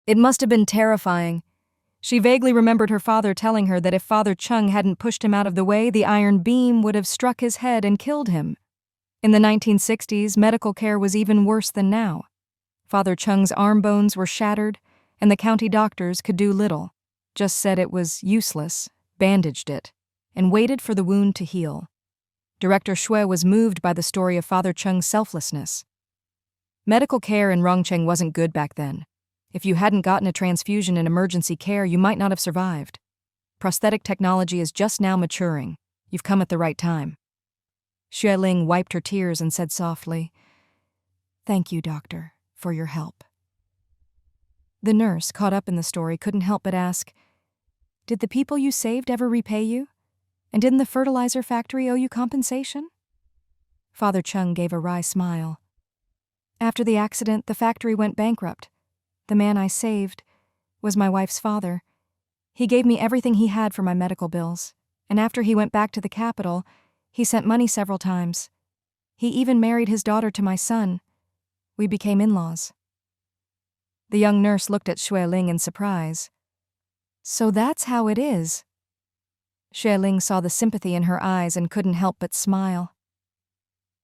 It must have been terrifying. She vaguely remembered her father telling her that if Father Cheng hadn't pushed him out of the way, the iron beam would have struck his head and killed him. In the 1960s, medical care was even worse than now. Father Cheng's arm bones were shattered, and the county doctors could do little, just said it was useless, bandaged it, and waited for the wound to heal. Director Xue was moved by the story of Father Cheng's selflessness. Medical care in Rongcheng wasn't good back then. If you hadn't gotten a transfusion in emergency care, you might not have survived. Prosthetic technology is just now maturing. You've come at the right time. Xue Ling wiped her tears and said softly, "Thank you, doctor, for your help." The nurse, caught up in the story, couldn't help but ask, "Did the people you saved ever repay you? And didn't the fertilizer factory owe you compensation?" Father Cheng gave a wry smile. "After the accident, the factory went bankrupt. The man I saved was my wife's father. He gave me everything he had for my medical bills, and after he went back to the capital, he sent money several times. He even married his daughter to my son. We became in-laws." The young nurse looked at Xue Ling in surprise. "So that's how it is." Xue Ling saw the sympathy in her eyes and couldn't help but smile.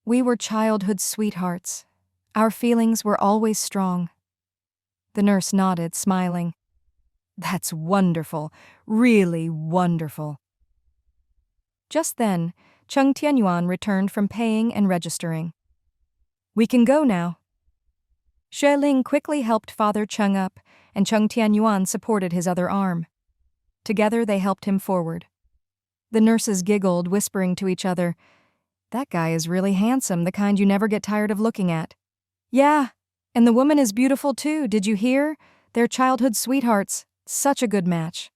"We were childhood sweethearts. Our feelings were always strong." The nurse nodded, smiling. "That's wonderful, really wonderful." Just then, Cheng Tianyuan returned from paying and registering. "We can go now." Xue Ling quickly helped Father Cheng up, and Cheng Tianyuan supported his other arm. Together they helped him forward. The nurses giggled, whispering to each other, "That guy is really handsome, the kind you never get tired of looking at." "Yeah, and the woman is beautiful too, did you hear? They're childhood sweethearts. Such a good match."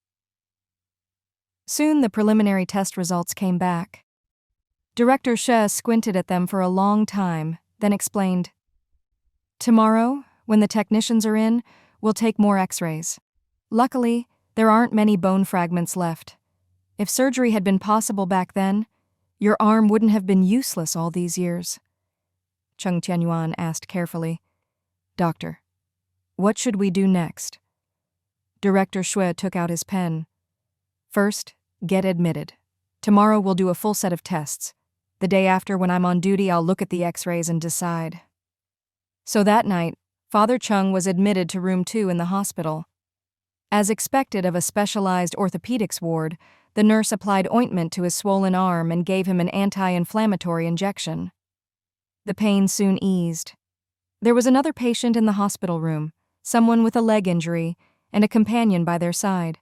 Soon the preliminary test results came back. Director Xue squinted at them for a long time, then explained, "Tomorrow, when the technicians are in, we'll take more x-rays. Luckily, there aren't many bone fragments left. If surgery had been possible back then, your arm wouldn't have been useless all these years." Cheng Tianyuan asked carefully, "Doctor, what should we do next?" Director Xue took out his pen. "First, get admitted. Tomorrow we'll do a full set of tests. The day after, when I'm on duty, I'll look at the x-rays and decide." So that night, Father Cheng was admitted to room 2 in the hospital. As expected of a specialized orthopedics ward, the nurse applied ointment to his swollen arm and gave him an anti-inflammatory injection. The pain soon eased. There was another patient in the hospital room, someone with a leg injury, and a companion by their side.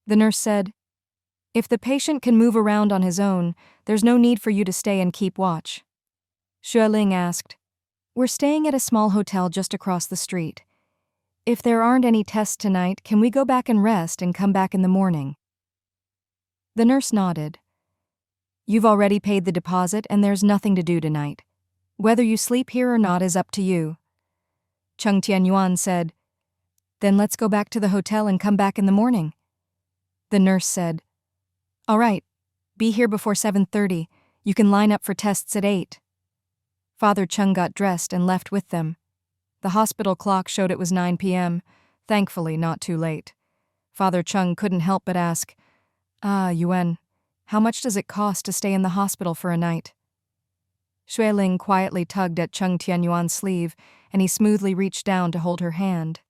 The nurse said, "If the patient can move around on his own, there's no need for you to stay and keep watch." Xue Ling asked, "We're staying at a small hotel just across the street. If there aren't any tests tonight, can we go back and rest and come back in the morning?" The nurse nodded. "You've already paid the deposit and there's nothing to do tonight. Whether you sleep here or not is up to you." Cheng Tianyuan said, "Then let's go back to the hotel and come back in the morning." The nurse said, "All right, be here before 7:30. You can line up for tests at 8. Father Cheng got dressed and left with them. The hospital clock showed it was 9 p.m., thankfully not too late. Father Cheng couldn't help but ask, Ah, Yuan, how much does it cost to stay in the hospital for a night? Xue Ling quietly tugged at Cheng Tianyuan's sleeve, and he smoothly reached down to hold her hand.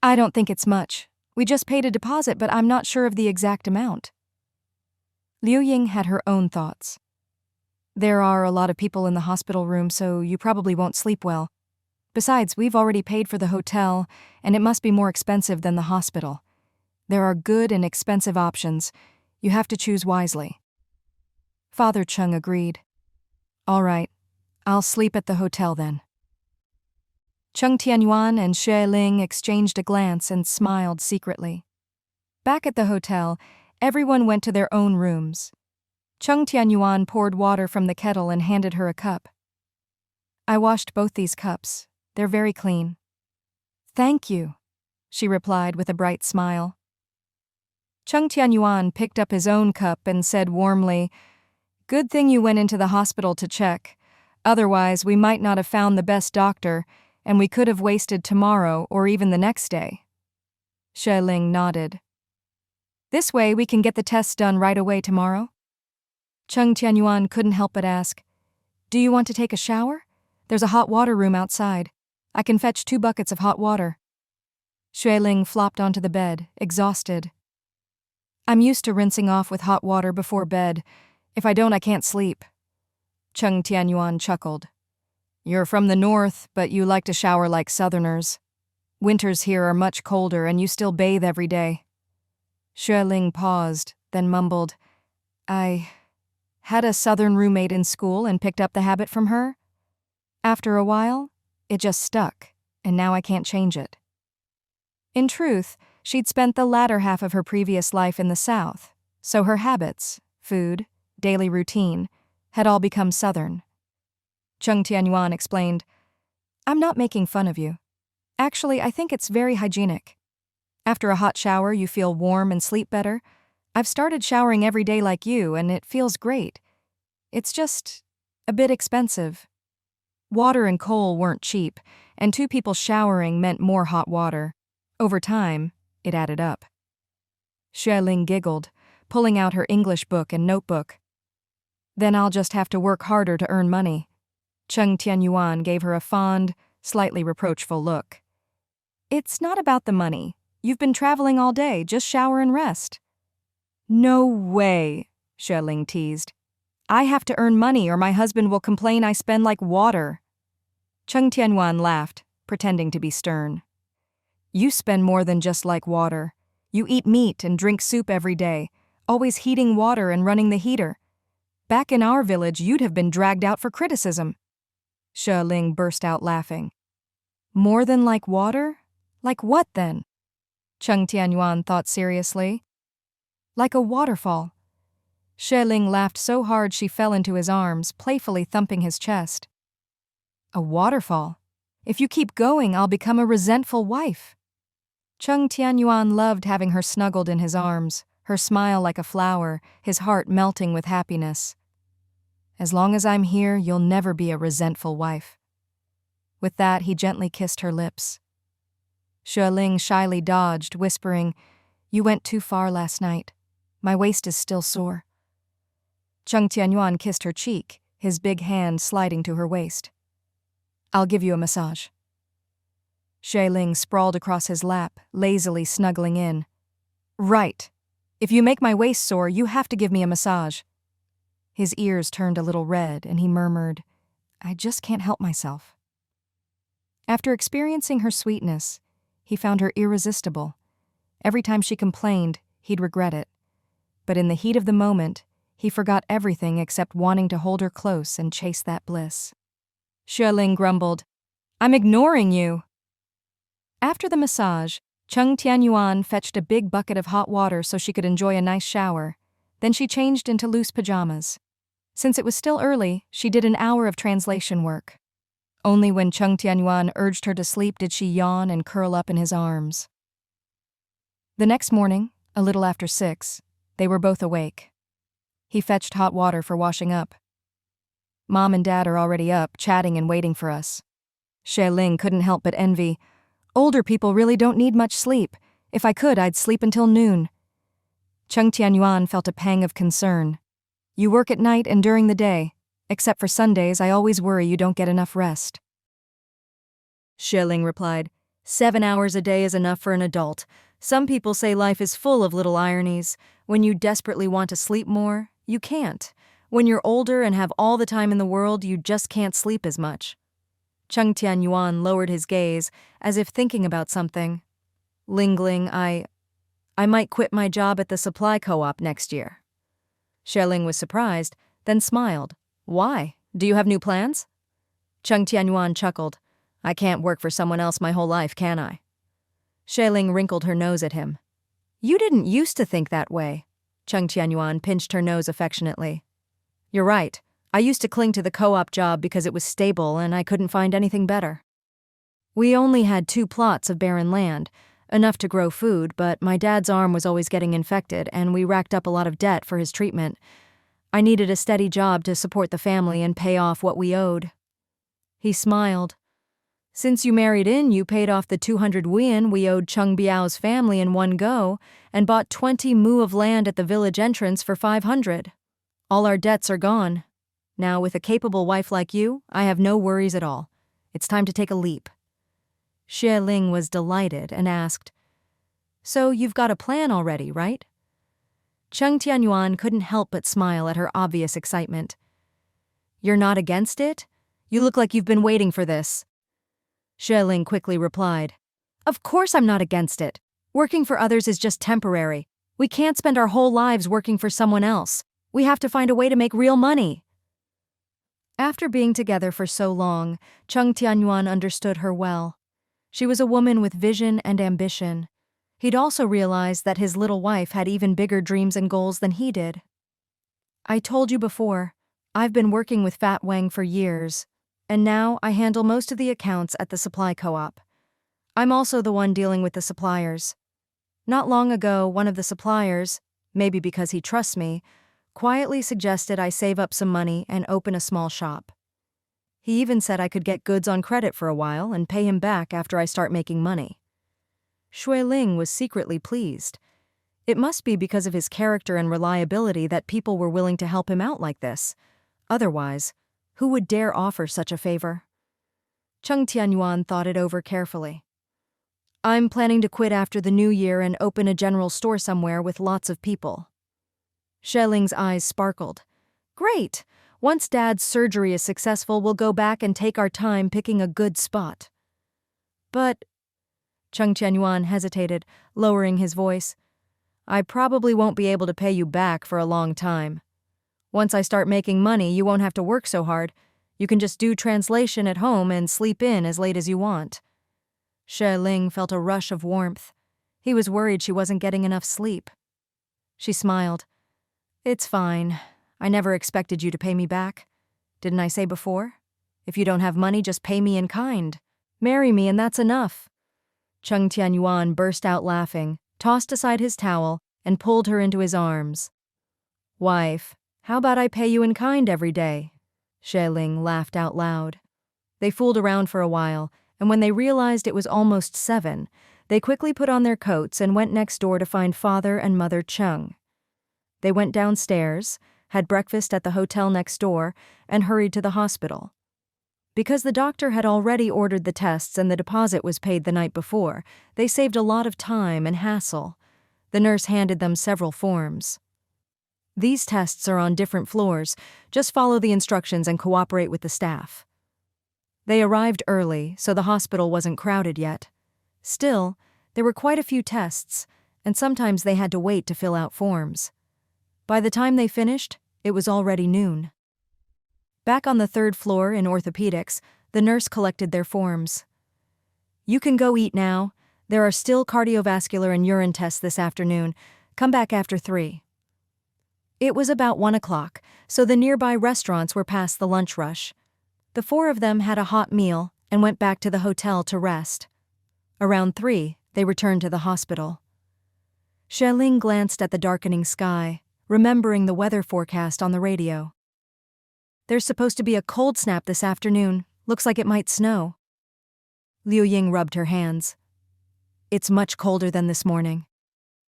I don't think it's much. We just paid a deposit, but I'm not sure of the exact amount. Liu Ying had her own thoughts. There are a lot of people in the hospital room, so you probably won't sleep well. Besides, we've already paid for the hotel, and it must be more expensive than the hospital. There are good and expensive options. You have to choose wisely. Father Cheng agreed. All right, I'll sleep at the hotel then. Cheng Tianyuan and Xue Ling exchanged a glance and smiled secretly. Back at the hotel, everyone went to their own rooms. Cheng Tianyuan poured water from the kettle and handed her a cup. I washed both these cups. They're very clean. Thank you, she replied with a bright smile. Cheng Tianyuan picked up his own cup and said warmly, Good thing you went into the hospital to check. Otherwise, we might not have found the best doctor, and we could have wasted tomorrow or even the next day. Xue Ling nodded. This way we can get the tests done right away tomorrow? Cheng Tianyuan couldn't help but ask, Do you want to take a shower? There's a hot water room outside. I can fetch 2 buckets of hot water. Xue Ling flopped onto the bed, exhausted. I'm used to rinsing off with hot water before bed. If I don't, I can't sleep. Cheng Tianyuan chuckled. You're from the north, but you like to shower like southerners. Winters here are much colder, and you still bathe every day. Xue Ling paused, then mumbled, I had a southern roommate in school and picked up the habit from her. After a while, it just stuck, and now I can't change it. In truth, she'd spent the latter half of her previous life in the South, so her habits, food, daily routine, had all become southern. Cheng Tianyuan explained, I'm not making fun of you. Actually, I think it's very hygienic. After a hot shower, you feel warm and sleep better. I've started showering every day like you, and it feels great. It's just a bit expensive. Water and coal weren't cheap, and 2 people showering meant more hot water. Over time, it added up. Xue Ling giggled, pulling out her English book and notebook. Then I'll just have to work harder to earn money. Cheng Tianyuan gave her a fond, slightly reproachful look. It's not about the money. You've been traveling all day, just shower and rest. No way, Xue Ling teased. I have to earn money or my husband will complain I spend like water. Cheng Tianyuan laughed, pretending to be stern. You spend more than just like water. You eat meat and drink soup every day, always heating water and running the heater. Back in our village, you'd have been dragged out for criticism. Xue Ling burst out laughing. More than like water? Like what then? Cheng Tianyuan thought seriously. Like a waterfall. Xue Ling laughed so hard she fell into his arms, playfully thumping his chest. A waterfall? If you keep going, I'll become a resentful wife. Cheng Tianyuan loved having her snuggled in his arms, her smile like a flower, his heart melting with happiness. As long as I'm here, you'll never be a resentful wife. With that, he gently kissed her lips. Xue Ling shyly dodged, whispering, You went too far last night. My waist is still sore. Cheng Tianyuan kissed her cheek, his big hand sliding to her waist. I'll give you a massage. Xue Ling sprawled across his lap, lazily snuggling in. Right. If you make my waist sore, you have to give me a massage. His ears turned a little red, and he murmured, I just can't help myself. After experiencing her sweetness, he found her irresistible. Every time she complained, he'd regret it. But in the heat of the moment, he forgot everything except wanting to hold her close and chase that bliss. Xue Ling grumbled, I'm ignoring you. After the massage, Cheng Tianyuan fetched a big bucket of hot water so she could enjoy a nice shower. Then she changed into loose pajamas. Since it was still early, she did an hour of translation work. Only when Cheng Tianyuan urged her to sleep did she yawn and curl up in his arms. The next morning, a little after 6, they were both awake. He fetched hot water for washing up. Mom and Dad are already up, chatting and waiting for us. Xue Ling couldn't help but envy. Older people really don't need much sleep. If I could, I'd sleep until noon. Cheng Tianyuan felt a pang of concern. You work at night and during the day. Except for Sundays, I always worry you don't get enough rest. Xue Ling replied, 7 hours a day is enough for an adult. Some people say life is full of little ironies. When you desperately want to sleep more, you can't. When you're older and have all the time in the world, you just can't sleep as much. Cheng Tianyuan lowered his gaze, as if thinking about something. Ling, I might quit my job at the supply co-op next year. Xue Ling was surprised, then smiled. Why? Do you have new plans? Cheng Tianyuan chuckled. I can't work for someone else my whole life, can I? Xue Ling wrinkled her nose at him. You didn't used to think that way. Cheng Tianyuan pinched her nose affectionately. You're right. I used to cling to the co-op job because it was stable and I couldn't find anything better. We only had 2 plots of barren land, enough to grow food, but my dad's arm was always getting infected and we racked up a lot of debt for his treatment. I needed a steady job to support the family and pay off what we owed. He smiled. Since you married in, you paid off the 200 yuan we owed Cheng Biao's family in one go and bought 20 mu of land at the village entrance for 500. All our debts are gone. Now, with a capable wife like you, I have no worries at all. It's time to take a leap. Xue Ling was delighted and asked, So you've got a plan already, right? Cheng Tianyuan couldn't help but smile at her obvious excitement. You're not against it? You look like you've been waiting for this. Xue Ling quickly replied, Of course I'm not against it. Working for others is just temporary. We can't spend our whole lives working for someone else. We have to find a way to make real money. After being together for so long, Cheng Tianyuan understood her well. She was a woman with vision and ambition. He'd also realized that his little wife had even bigger dreams and goals than he did. I told you before, I've been working with Fat Wang for years, and now I handle most of the accounts at the supply co-op. I'm also the one dealing with the suppliers. Not long ago, one of the suppliers, maybe because he trusts me, quietly suggested I save up some money and open a small shop. He even said I could get goods on credit for a while and pay him back after I start making money. Xue Ling was secretly pleased. It must be because of his character and reliability that people were willing to help him out like this. Otherwise, who would dare offer such a favor? Cheng Tianyuan thought it over carefully. I'm planning to quit after the new year and open a general store somewhere with lots of people. Xue Ling's eyes sparkled. Great! Once Dad's surgery is successful, we'll go back and take our time picking a good spot. But, Cheng Tianyuan hesitated, lowering his voice, I probably won't be able to pay you back for a long time. Once I start making money, you won't have to work so hard. You can just do translation at home and sleep in as late as you want. Xue Ling felt a rush of warmth. He was worried she wasn't getting enough sleep. She smiled. It's fine. I never expected you to pay me back. Didn't I say before? If you don't have money, just pay me in kind. Marry me and that's enough. Cheng Tianyuan burst out laughing, tossed aside his towel, and pulled her into his arms. Wife, how about I pay you in kind every day? Xue Ling laughed out loud. They fooled around for a while, and when they realized it was almost 7, they quickly put on their coats and went next door to find Father and Mother Cheng. They went downstairs, had breakfast at the hotel next door, and hurried to the hospital. Because the doctor had already ordered the tests and the deposit was paid the night before, they saved a lot of time and hassle. The nurse handed them several forms. These tests are on different floors. Just follow the instructions and cooperate with the staff. They arrived early, so the hospital wasn't crowded yet. Still, there were quite a few tests, and sometimes they had to wait to fill out forms. By the time they finished, it was already noon. Back on the 3rd floor in orthopedics, the nurse collected their forms. You can go eat now. There are still cardiovascular and urine tests this afternoon. Come back after 3. It was about 1 o'clock, so the nearby restaurants were past the lunch rush. The 4 of them had a hot meal and went back to the hotel to rest. Around 3, they returned to the hospital. Xue Ling glanced at the darkening sky, remembering the weather forecast on the radio. There's supposed to be a cold snap this afternoon. Looks like it might snow. Liu Ying rubbed her hands. It's much colder than this morning.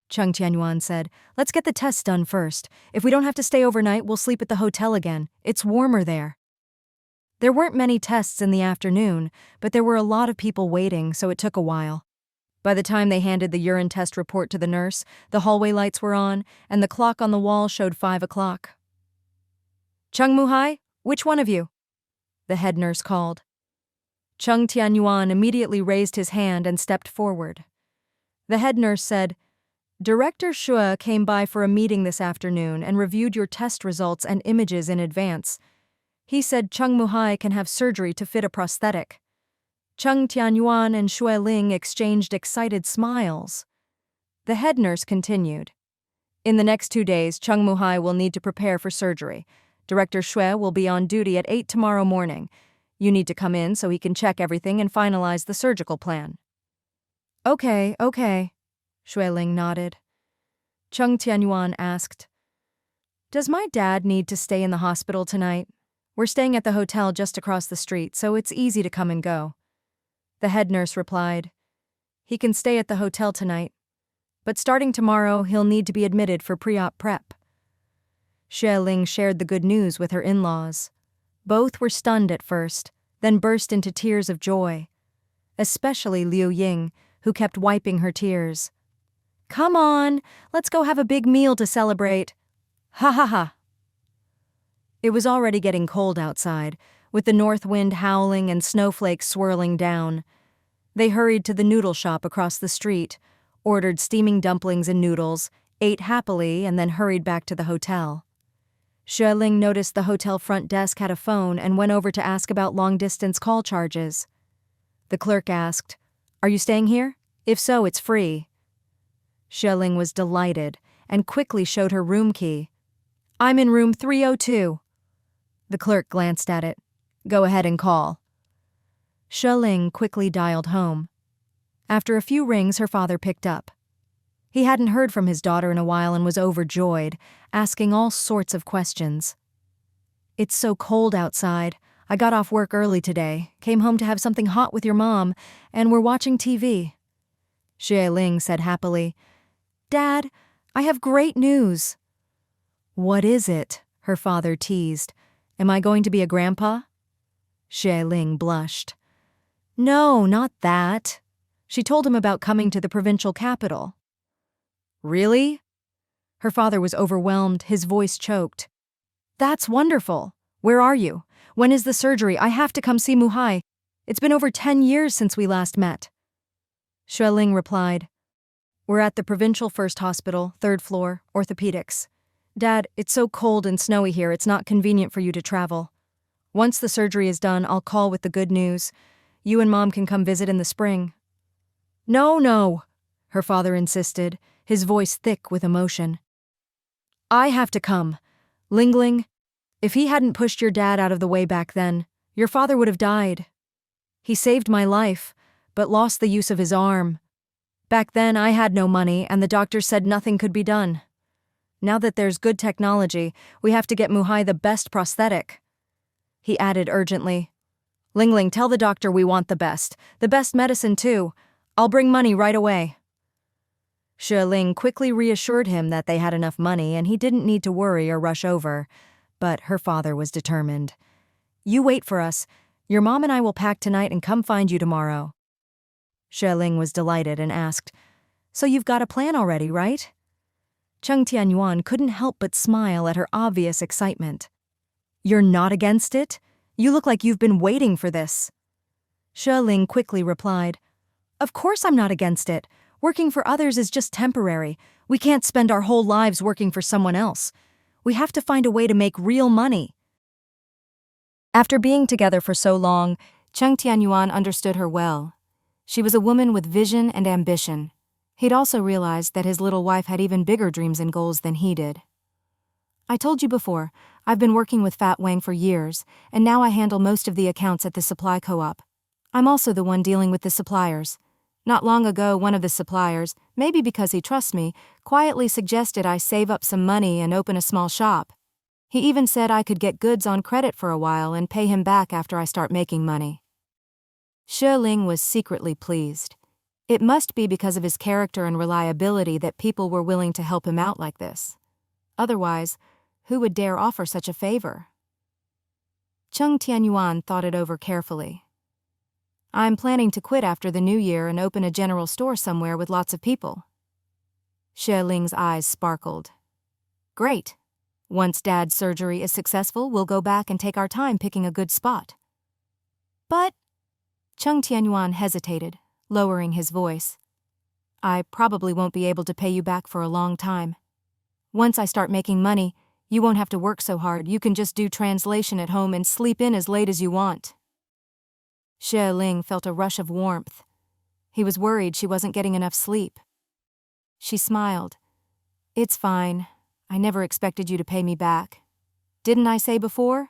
Cheng Tianyuan said. Let's get the tests done first. If we don't have to stay overnight, we'll sleep at the hotel again. It's warmer there. There weren't many tests in the afternoon, but there were a lot of people waiting, so it took a while. By the time they handed the urine test report to the nurse, the hallway lights were on, and the clock on the wall showed 5 o'clock. Cheng Muhai, which one of you? The head nurse called. Cheng Tianyuan immediately raised his hand and stepped forward. The head nurse said, Director Xue came by for a meeting this afternoon and reviewed your test results and images in advance. He said Cheng Muhai can have surgery to fit a prosthetic. Cheng Tianyuan and Xue Ling exchanged excited smiles. The head nurse continued. In the next 2 days, Cheng Muhai will need to prepare for surgery. Director Xue will be on duty at 8 tomorrow morning. You need to come in so he can check everything and finalize the surgical plan. Okay. Xue Ling nodded. Cheng Tianyuan asked, Does my dad need to stay in the hospital tonight? We're staying at the hotel just across the street, so it's easy to come and go. The head nurse replied, He can stay at the hotel tonight, but starting tomorrow, he'll need to be admitted for pre-op prep. Xue Ling shared the good news with her in-laws. Both were stunned at first, then burst into tears of joy. Especially Liu Ying, who kept wiping her tears. Come on, let's go have a big meal to celebrate. Ha ha ha. It was already getting cold outside, with the north wind howling and snowflakes swirling down. They hurried to the noodle shop across the street, ordered steaming dumplings and noodles, ate happily, and then hurried back to the hotel. Xue Ling noticed the hotel front desk had a phone and went over to ask about long-distance call charges. The clerk asked, Are you staying here? If so, it's free. Xue Ling was delighted and quickly showed her room key. I'm in room 302. The clerk glanced at it. Go ahead and call. Xue Ling quickly dialed home. After a few rings, her father picked up. He hadn't heard from his daughter in a while and was overjoyed, asking all sorts of questions. It's so cold outside. I got off work early today, came home to have something hot with your mom, and we're watching TV. Xue Ling said happily, Dad, I have great news. What is it? Her father teased. Am I going to be a grandpa? Xue Ling blushed. No, not that. She told him about coming to the provincial capital. Really? Her father was overwhelmed, his voice choked. That's wonderful. Where are you? When is the surgery? I have to come see Muhai. It's been over 10 years since we last met. Xue Ling replied, We're at the Provincial First Hospital, 3rd floor, orthopedics. Dad, it's so cold and snowy here, it's not convenient for you to travel. Once the surgery is done, I'll call with the good news. You and Mom can come visit in the spring. No, her father insisted, his voice thick with emotion. I have to come. Ling, if he hadn't pushed your dad out of the way back then, your father would have died. He saved my life, but lost the use of his arm. Back then, I had no money, and the doctor said nothing could be done. Now that there's good technology, we have to get Muhai the best prosthetic. He added urgently, Ling, tell the doctor we want the best medicine too. I'll bring money right away. Xue Ling quickly reassured him that they had enough money and he didn't need to worry or rush over, but her father was determined. You wait for us. Your mom and I will pack tonight and come find you tomorrow. Xue Ling was delighted and asked, So you've got a plan already, right? Cheng Tianyuan couldn't help but smile at her obvious excitement. You're not against it? You look like you've been waiting for this. Xue Ling quickly replied, Of course I'm not against it. Working for others is just temporary. We can't spend our whole lives working for someone else. We have to find a way to make real money. After being together for so long, Cheng Tianyuan understood her well. She was a woman with vision and ambition. He'd also realized that his little wife had even bigger dreams and goals than he did. I told you before, I've been working with Fat Wang for years, and now I handle most of the accounts at the supply co-op. I'm also the one dealing with the suppliers. Not long ago, one of the suppliers, maybe because he trusts me, quietly suggested I save up some money and open a small shop. He even said I could get goods on credit for a while and pay him back after I start making money. Xue Ling was secretly pleased. It must be because of his character and reliability that people were willing to help him out like this. Otherwise, who would dare offer such a favor? Cheng Tianyuan thought it over carefully. I'm planning to quit after the new year and open a general store somewhere with lots of people. Xue Ling's eyes sparkled. Great. Once Dad's surgery is successful, we'll go back and take our time picking a good spot. But Cheng Tianyuan hesitated, lowering his voice. I probably won't be able to pay you back for a long time. Once I start making money, you won't have to work so hard. You can just do translation at home and sleep in as late as you want. Xue Ling felt a rush of warmth. He was worried she wasn't getting enough sleep. She smiled. It's fine. I never expected you to pay me back. Didn't I say before?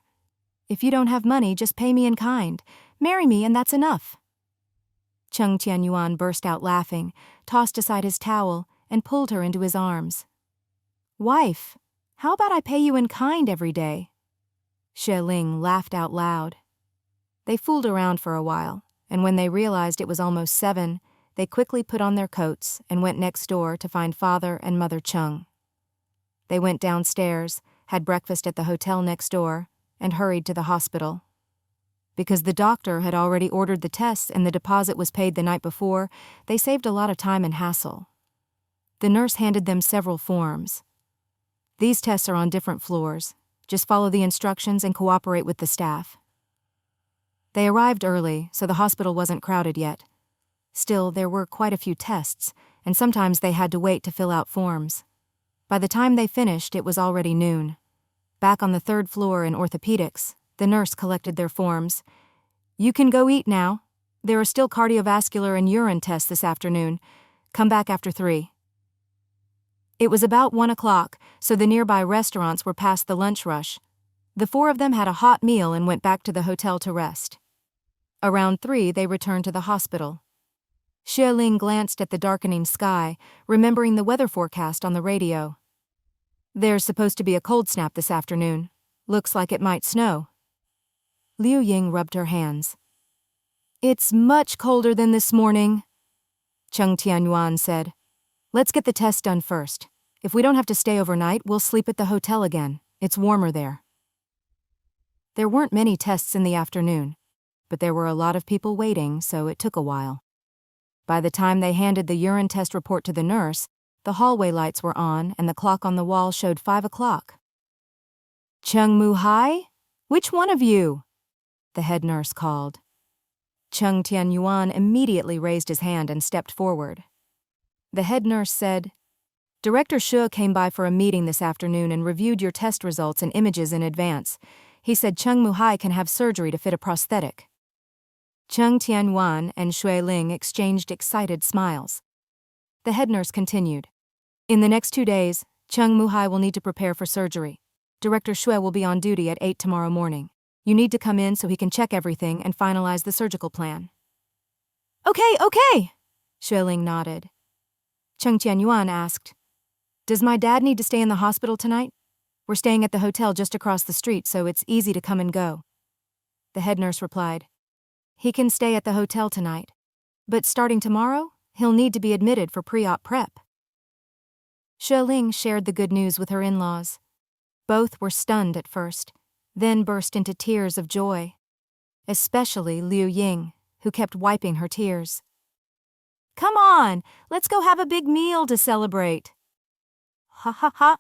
If you don't have money, just pay me in kind. Marry me and that's enough. Cheng Tianyuan burst out laughing, tossed aside his towel, and pulled her into his arms. Wife, how about I pay you in kind every day? Xue Ling laughed out loud. They fooled around for a while, and when they realized it was almost 7, they quickly put on their coats and went next door to find Father and Mother Cheng. They went downstairs, had breakfast at the hotel next door, and hurried to the hospital. Because the doctor had already ordered the tests and the deposit was paid the night before, they saved a lot of time and hassle. The nurse handed them several forms. These tests are on different floors. Just follow the instructions and cooperate with the staff. They arrived early, so the hospital wasn't crowded yet. Still, there were quite a few tests, and sometimes they had to wait to fill out forms. By the time they finished, it was already noon. Back on the 3rd floor in orthopedics, the nurse collected their forms. You can go eat now. There are still cardiovascular and urine tests this afternoon. Come back after 3. It was about 1 o'clock, so the nearby restaurants were past the lunch rush. The 4 of them had a hot meal and went back to the hotel to rest. Around 3, they returned to the hospital. Xue Ling glanced at the darkening sky, remembering the weather forecast on the radio. There's supposed to be a cold snap this afternoon. Looks like it might snow. Liu Ying rubbed her hands. It's much colder than this morning, Cheng Tianyuan said. Let's get the test done first. If we don't have to stay overnight, we'll sleep at the hotel again. It's warmer there. There weren't many tests in the afternoon, but there were a lot of people waiting, so it took a while. By the time they handed the urine test report to the nurse, the hallway lights were on and the clock on the wall showed 5 o'clock. Cheng Mu-hai? Which one of you? The head nurse called. Cheng Tianyuan immediately raised his hand and stepped forward. The head nurse said, Director Xue came by for a meeting this afternoon and reviewed your test results and images in advance. He said Cheng Mu-hai can have surgery to fit a prosthetic. Cheng Tianyuan and Xue Ling exchanged excited smiles. The head nurse continued. In the next 2 days, Cheng Mu-hai will need to prepare for surgery. Director Xue will be on duty at 8 tomorrow morning. You need to come in so he can check everything and finalize the surgical plan. Okay, Xue Ling nodded. Cheng Tianyuan asked, Does my dad need to stay in the hospital tonight? We're staying at the hotel just across the street, so it's easy to come and go. The head nurse replied, He can stay at the hotel tonight, but starting tomorrow, he'll need to be admitted for pre-op prep. Xue Ling shared the good news with her in-laws. Both were stunned at first, then burst into tears of joy, especially Liu Ying, who kept wiping her tears. Come on, let's go have a big meal to celebrate. Ha ha ha.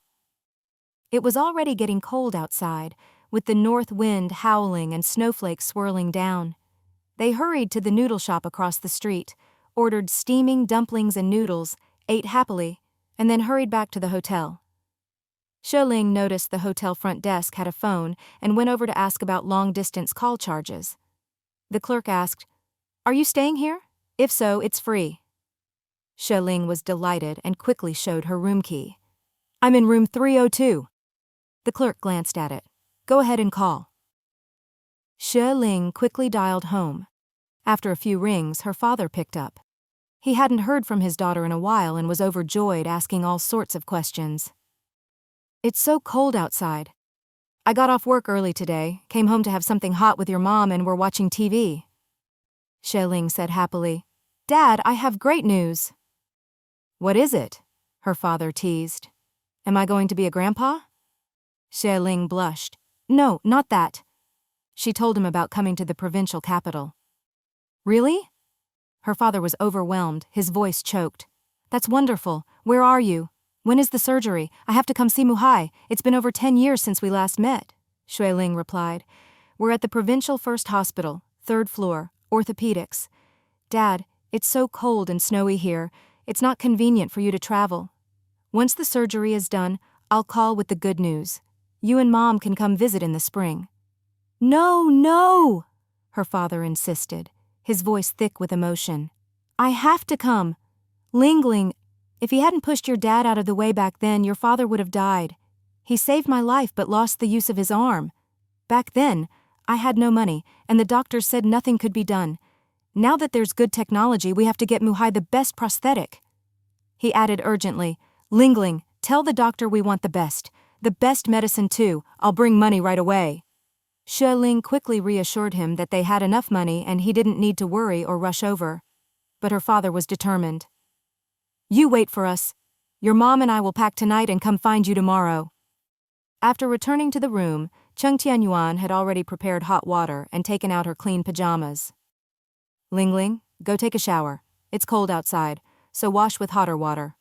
It was already getting cold outside, with the north wind howling and snowflakes swirling down. They hurried to the noodle shop across the street, ordered steaming dumplings and noodles, ate happily, and then hurried back to the hotel. Xue Ling noticed the hotel front desk had a phone and went over to ask about long-distance call charges. The clerk asked, Are you staying here? If so, it's free. Xue Ling was delighted and quickly showed her room key. I'm in room 302. The clerk glanced at it. Go ahead and call. Xue Ling quickly dialed home. After a few rings, her father picked up. He hadn't heard from his daughter in a while and was overjoyed, asking all sorts of questions. It's so cold outside. I got off work early today, came home to have something hot with your mom, and we're watching TV. Xue Ling said happily. Dad, I have great news. What is it? Her father teased. Am I going to be a grandpa? Xue Ling blushed. No, not that. She told him about coming to the provincial capital. Really? Her father was overwhelmed, his voice choked. That's wonderful. Where are you? When is the surgery? I have to come see Muhai. It's been over 10 years since we last met. Xue Ling replied. We're at the Provincial First Hospital, 3rd floor, orthopedics. Dad, it's so cold and snowy here, it's not convenient for you to travel. Once the surgery is done, I'll call with the good news. You and Mom can come visit in the spring. No! Her father insisted, his voice thick with emotion. I have to come. Ling, if he hadn't pushed your dad out of the way back then, your father would have died. He saved my life but lost the use of his arm. Back then, I had no money, and the doctors said nothing could be done. Now that there's good technology, we have to get Muhai the best prosthetic. He added urgently, Ling, tell the doctor we want the best medicine too. I'll bring money right away. Xue Ling quickly reassured him that they had enough money and he didn't need to worry or rush over. But her father was determined. You wait for us. Your mom and I will pack tonight and come find you tomorrow. After returning to the room, Cheng Tianyuan had already prepared hot water and taken out her clean pajamas. Ling, go take a shower. It's cold outside, so wash with hotter water.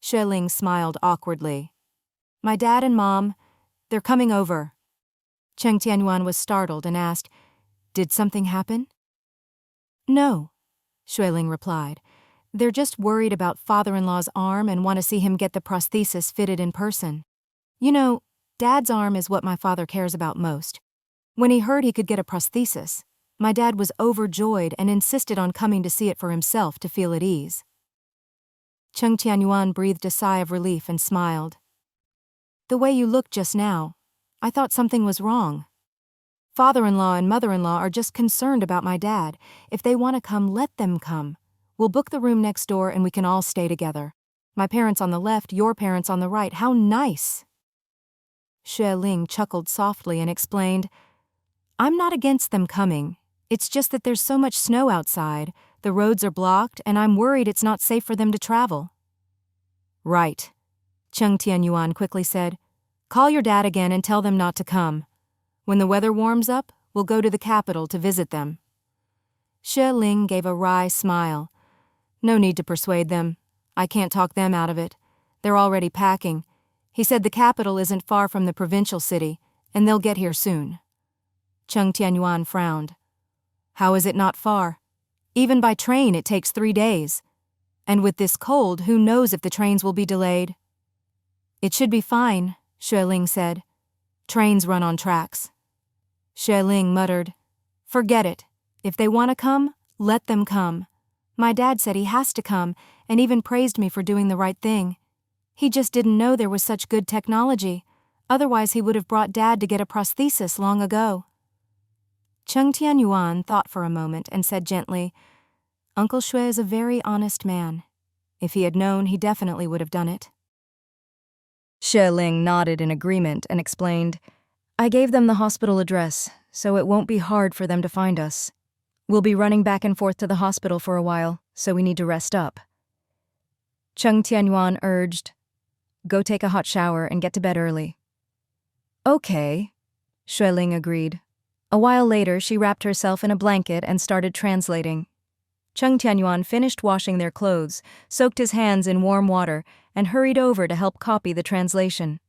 Xue Ling smiled awkwardly. My dad and Mom, they're coming over. Cheng Tianyuan was startled and asked, Did something happen? No, Xue Ling replied. They're just worried about father-in-law's arm and want to see him get the prosthesis fitted in person. You know, Dad's arm is what my father cares about most. When he heard he could get a prosthesis, my dad was overjoyed and insisted on coming to see it for himself to feel at ease. Cheng Tianyuan breathed a sigh of relief and smiled. The way you looked just now, I thought something was wrong. Father-in-law and mother-in-law are just concerned about my dad. If they want to come, let them come. We'll book the room next door and we can all stay together. My parents on the left, your parents on the right. How nice! Xue Ling chuckled softly and explained, I'm not against them coming. It's just that there's so much snow outside, the roads are blocked, and I'm worried it's not safe for them to travel. Right, Cheng Tianyuan quickly said. Call your dad again and tell them not to come. When the weather warms up, we'll go to the capital to visit them. Xue Ling gave a wry smile. No need to persuade them. I can't talk them out of it. They're already packing. He said the capital isn't far from the provincial city, and they'll get here soon. Cheng Tianyuan frowned. How is it not far? Even by train it takes 3 days. And with this cold, who knows if the trains will be delayed? It should be fine, Xue Ling said. Trains run on tracks. Xue Ling muttered, Forget it. If they want to come, let them come. My dad said he has to come, and even praised me for doing the right thing. He just didn't know there was such good technology. Otherwise he would have brought Dad to get a prosthesis long ago. Cheng Tianyuan thought for a moment and said gently, Uncle Xue is a very honest man. If he had known, he definitely would have done it. Xue Ling nodded in agreement and explained, I gave them the hospital address, so it won't be hard for them to find us. We'll be running back and forth to the hospital for a while, so we need to rest up. Cheng Tianyuan urged, Go take a hot shower and get to bed early. Okay, Xue Ling agreed. A while later, she wrapped herself in a blanket and started translating. Cheng Tianyuan finished washing their clothes, soaked his hands in warm water, and hurried over to help copy the translation.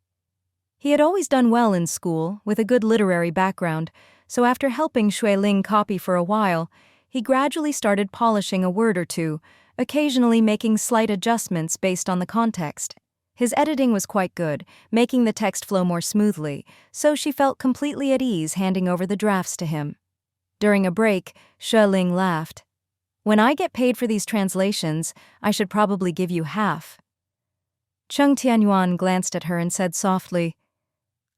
He had always done well in school, with a good literary background, so after helping Xue Ling copy for a while, he gradually started polishing a word or two, occasionally making slight adjustments based on the context. His editing was quite good, making the text flow more smoothly, so she felt completely at ease handing over the drafts to him. During a break, Xue Ling laughed. When I get paid for these translations, I should probably give you half. Cheng Tianyuan glanced at her and said softly,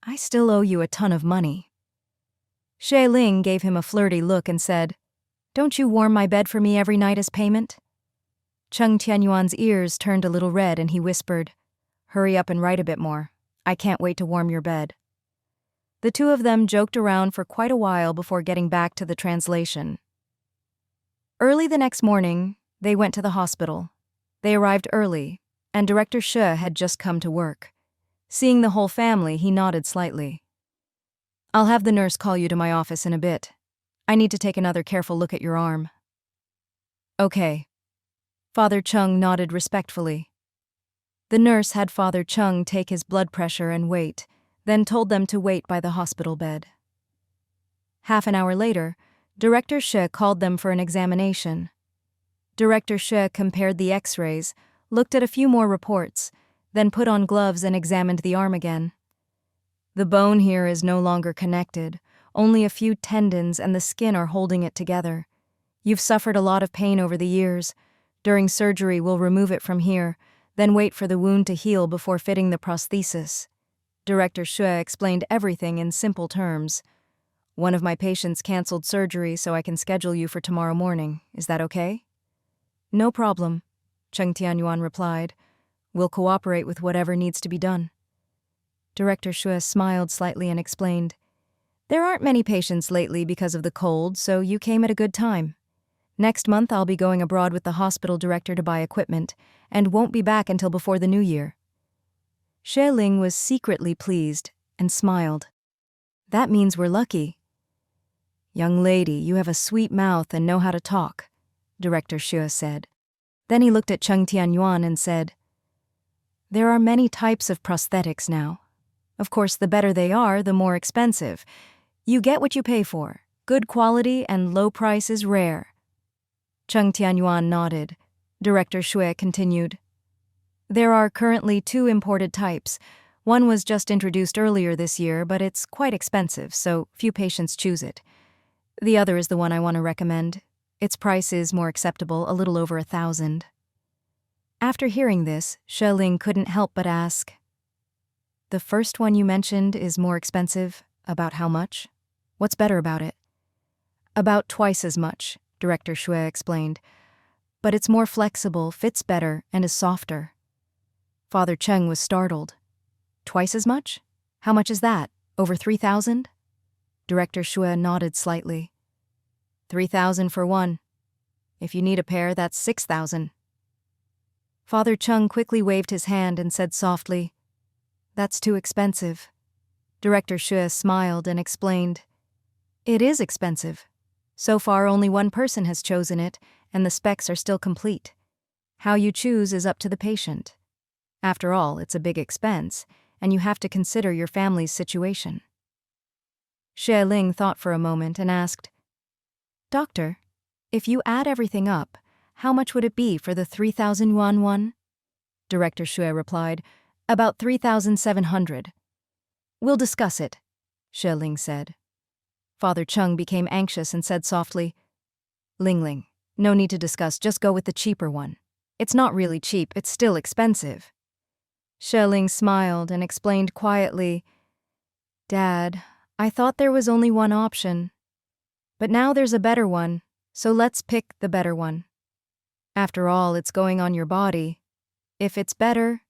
I still owe you a ton of money. Xue Ling gave him a flirty look and said, Don't you warm my bed for me every night as payment? Cheng Tianyuan's ears turned a little red and he whispered, Hurry up and write a bit more. I can't wait to warm your bed. The two of them joked around for quite a while before getting back to the translation. Early the next morning, they went to the hospital. They arrived early, and Director Xue had just come to work. Seeing the whole family, he nodded slightly. "I'll have the nurse call you to my office in a bit. I need to take another careful look at your arm." "Okay." Father Cheng nodded respectfully. The nurse had Father Cheng take his blood pressure and weight, then told them to wait by the hospital bed. Half an hour later, Director Xue called them for an examination. Director Xue compared the X-rays, looked at a few more reports, then put on gloves and examined the arm again. "The bone here is no longer connected. Only a few tendons and the skin are holding it together. You've suffered a lot of pain over the years. During surgery, we'll remove it from here, then wait for the wound to heal before fitting the prosthesis." Director Xue explained everything in simple terms. "One of my patients canceled surgery, so I can schedule you for tomorrow morning. Is that okay?" "No problem," Cheng Tianyuan replied. "We'll cooperate with whatever needs to be done." Director Xue smiled slightly and explained, "There aren't many patients lately because of the cold, so you came at a good time. Next month I'll be going abroad with the hospital director to buy equipment, and won't be back until before the new year." Xue Ling was secretly pleased and smiled. "That means we're lucky." "Young lady, you have a sweet mouth and know how to talk," Director Xue said. Then he looked at Cheng Tianyuan and said, "There are many types of prosthetics now. Of course, the better they are, the more expensive. You get what you pay for. Good quality and low price is rare." Cheng Tianyuan nodded. Director Xue continued, "There are currently 2 imported types. One was just introduced earlier this year, but it's quite expensive, so few patients choose it. The other is the one I want to recommend. Its price is more acceptable, a little over 1,000. After hearing this, Xue Ling couldn't help but ask, "The first one you mentioned is more expensive. About how much? What's better about it?" "About twice as much," Director Xue explained. "But it's more flexible, fits better, and is softer." Father Cheng was startled. "Twice as much? How much is that? Over 3,000? Director Xue nodded slightly. 3,000 for one. If you need a pair, that's 6,000. Father Cheng quickly waved his hand and said softly, "That's too expensive." Director Xue smiled and explained, "It is expensive. So far, only one person has chosen it, and the specs are still complete. How you choose is up to the patient. After all, it's a big expense, and you have to consider your family's situation." Xue Ling thought for a moment and asked, "Doctor, if you add everything up, how much would it be for the 3,000 yuan one?" Director Xue replied, "About 3,700. "We'll discuss it," Xue Ling said. Father Cheng became anxious and said softly, Ling, no need to discuss, just go with the cheaper one. It's not really cheap, it's still expensive." Xue Ling smiled and explained quietly, "Dad, I thought there was only one option. But now there's a better one, so let's pick the better one. After all, it's going on your body. If it's better,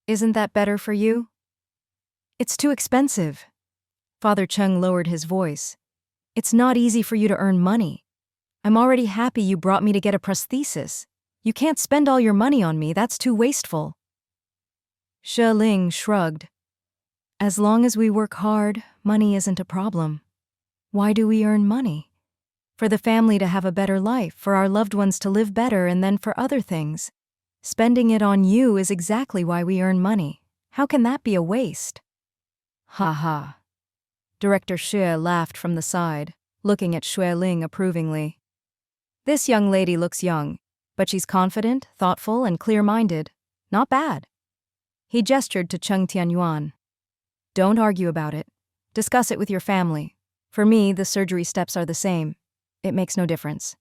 isn't that better for you?" "It's too expensive." Father Cheng lowered his voice. "It's not easy for you to earn money. I'm already happy you brought me to get a prosthesis. You can't spend all your money on me, that's too wasteful." Xue Ling shrugged. "As long as we work hard, money isn't a problem. Why do we earn money? For the family to have a better life, for our loved ones to live better, and then for other things. Spending it on you is exactly why we earn money. How can that be a waste?" "Ha ha." Director Xue laughed from the side, looking at Xue Ling approvingly. "This young lady looks young, but she's confident, thoughtful, and clear-minded. Not bad." He gestured to Cheng Tianyuan. "Don't argue about it. Discuss it with your family. For me, the surgery steps are the same. It makes no difference."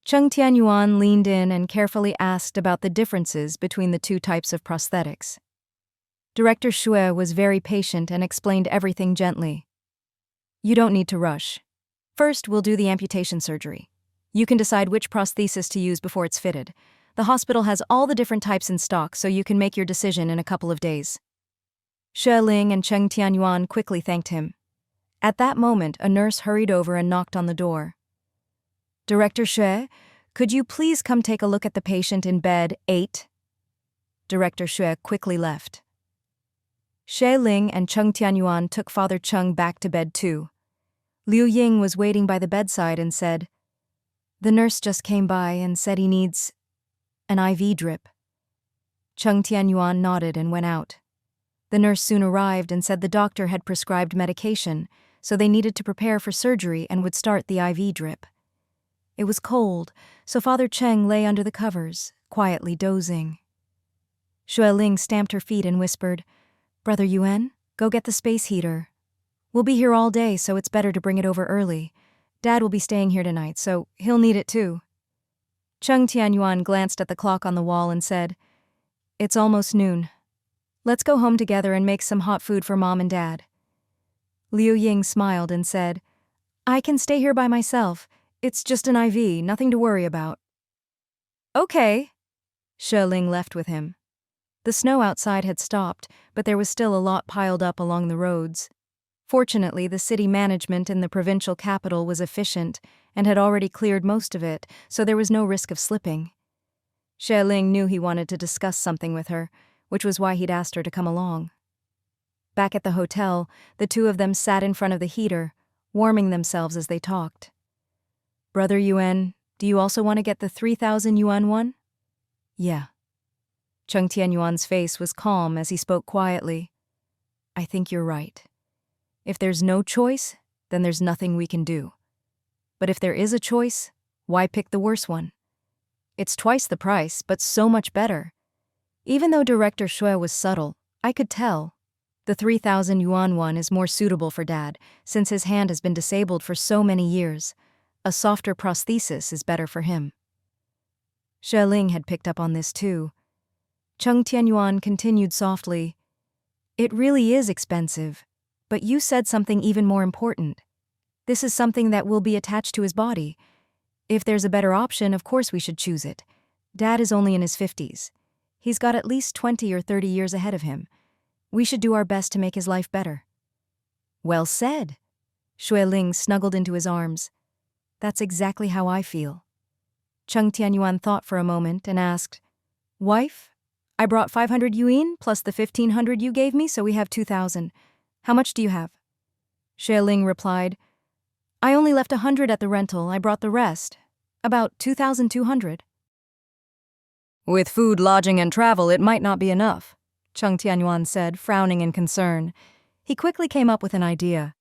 Cheng Tianyuan leaned in and carefully asked about the differences between the 2 types of prosthetics. Director Xue was very patient and explained everything gently. "You don't need to rush. First, we'll do the amputation surgery. You can decide which prosthesis to use before it's fitted. The hospital has all the different types in stock, so you can make your decision in a couple of days." Xue Ling and Cheng Tianyuan quickly thanked him. At that moment, a nurse hurried over and knocked on the door. Director Xue, could you please come take a look at the patient in bed 8? Director Xue quickly left. Xue Ling and Cheng Tianyuan took Father Cheng back to bed 2. Liu Ying was waiting by the bedside and said, "The nurse just came by and said he needs an IV drip." Cheng Tianyuan nodded and went out. The nurse soon arrived and said the doctor had prescribed medication, so they needed to prepare for surgery and would start the IV drip. It was cold, so Father Cheng lay under the covers, quietly dozing. Xue Ling stamped her feet and whispered, "Brother Yuan, go get the space heater. We'll be here all day, so it's better to bring it over early. Dad will be staying here tonight, so he'll need it too." Cheng Tianyuan glanced at the clock on the wall and said, "It's almost noon. Let's go home together and make some hot food for Mom and Dad." Liu Ying smiled and said, "I can stay here by myself. It's just an IV, nothing to worry about." "Okay." Xue Ling left with him. The snow outside had stopped, but there was still a lot piled up along the roads. Fortunately, the city management in the provincial capital was efficient and had already cleared most of it, so there was no risk of slipping. Xue Ling knew he wanted to discuss something with her, which was why he'd asked her to come along. Back at the hotel, the two of them sat in front of the heater, warming themselves as they talked. "Brother Yuan, do you also want to get the 3,000 yuan one?" "Yeah." Cheng Tianyuan's face was calm as he spoke quietly. "I think you're right. If there's no choice, then there's nothing we can do. But if there is a choice, why pick the worse one? It's twice the price, but so much better." Even though Director Xue was subtle, I could tell. The 3,000 yuan one is more suitable for Dad, since his hand has been disabled for so many years. A softer prosthesis is better for him. Xue Ling had picked up on this too. Cheng Tianyuan continued softly, "It really is expensive, but you said something even more important. This is something that will be attached to his body. If there's a better option, of course we should choose it. Dad is only in his 50s. He's got at least 20 or 30 years ahead of him. We should do our best to make his life better." "Well said." Xue Ling snuggled into his arms. "That's exactly how I feel." Cheng Tianyuan thought for a moment and asked, "Wife, I brought 500 yuan plus the 1,500 you gave me, so we have 2,000. How much do you have?" Xue Ling replied, "I only left 100 at the rental. I brought the rest. About 2,200. "With food, lodging, and travel, it might not be enough," Cheng Tianyuan said, frowning in concern. He quickly came up with an idea.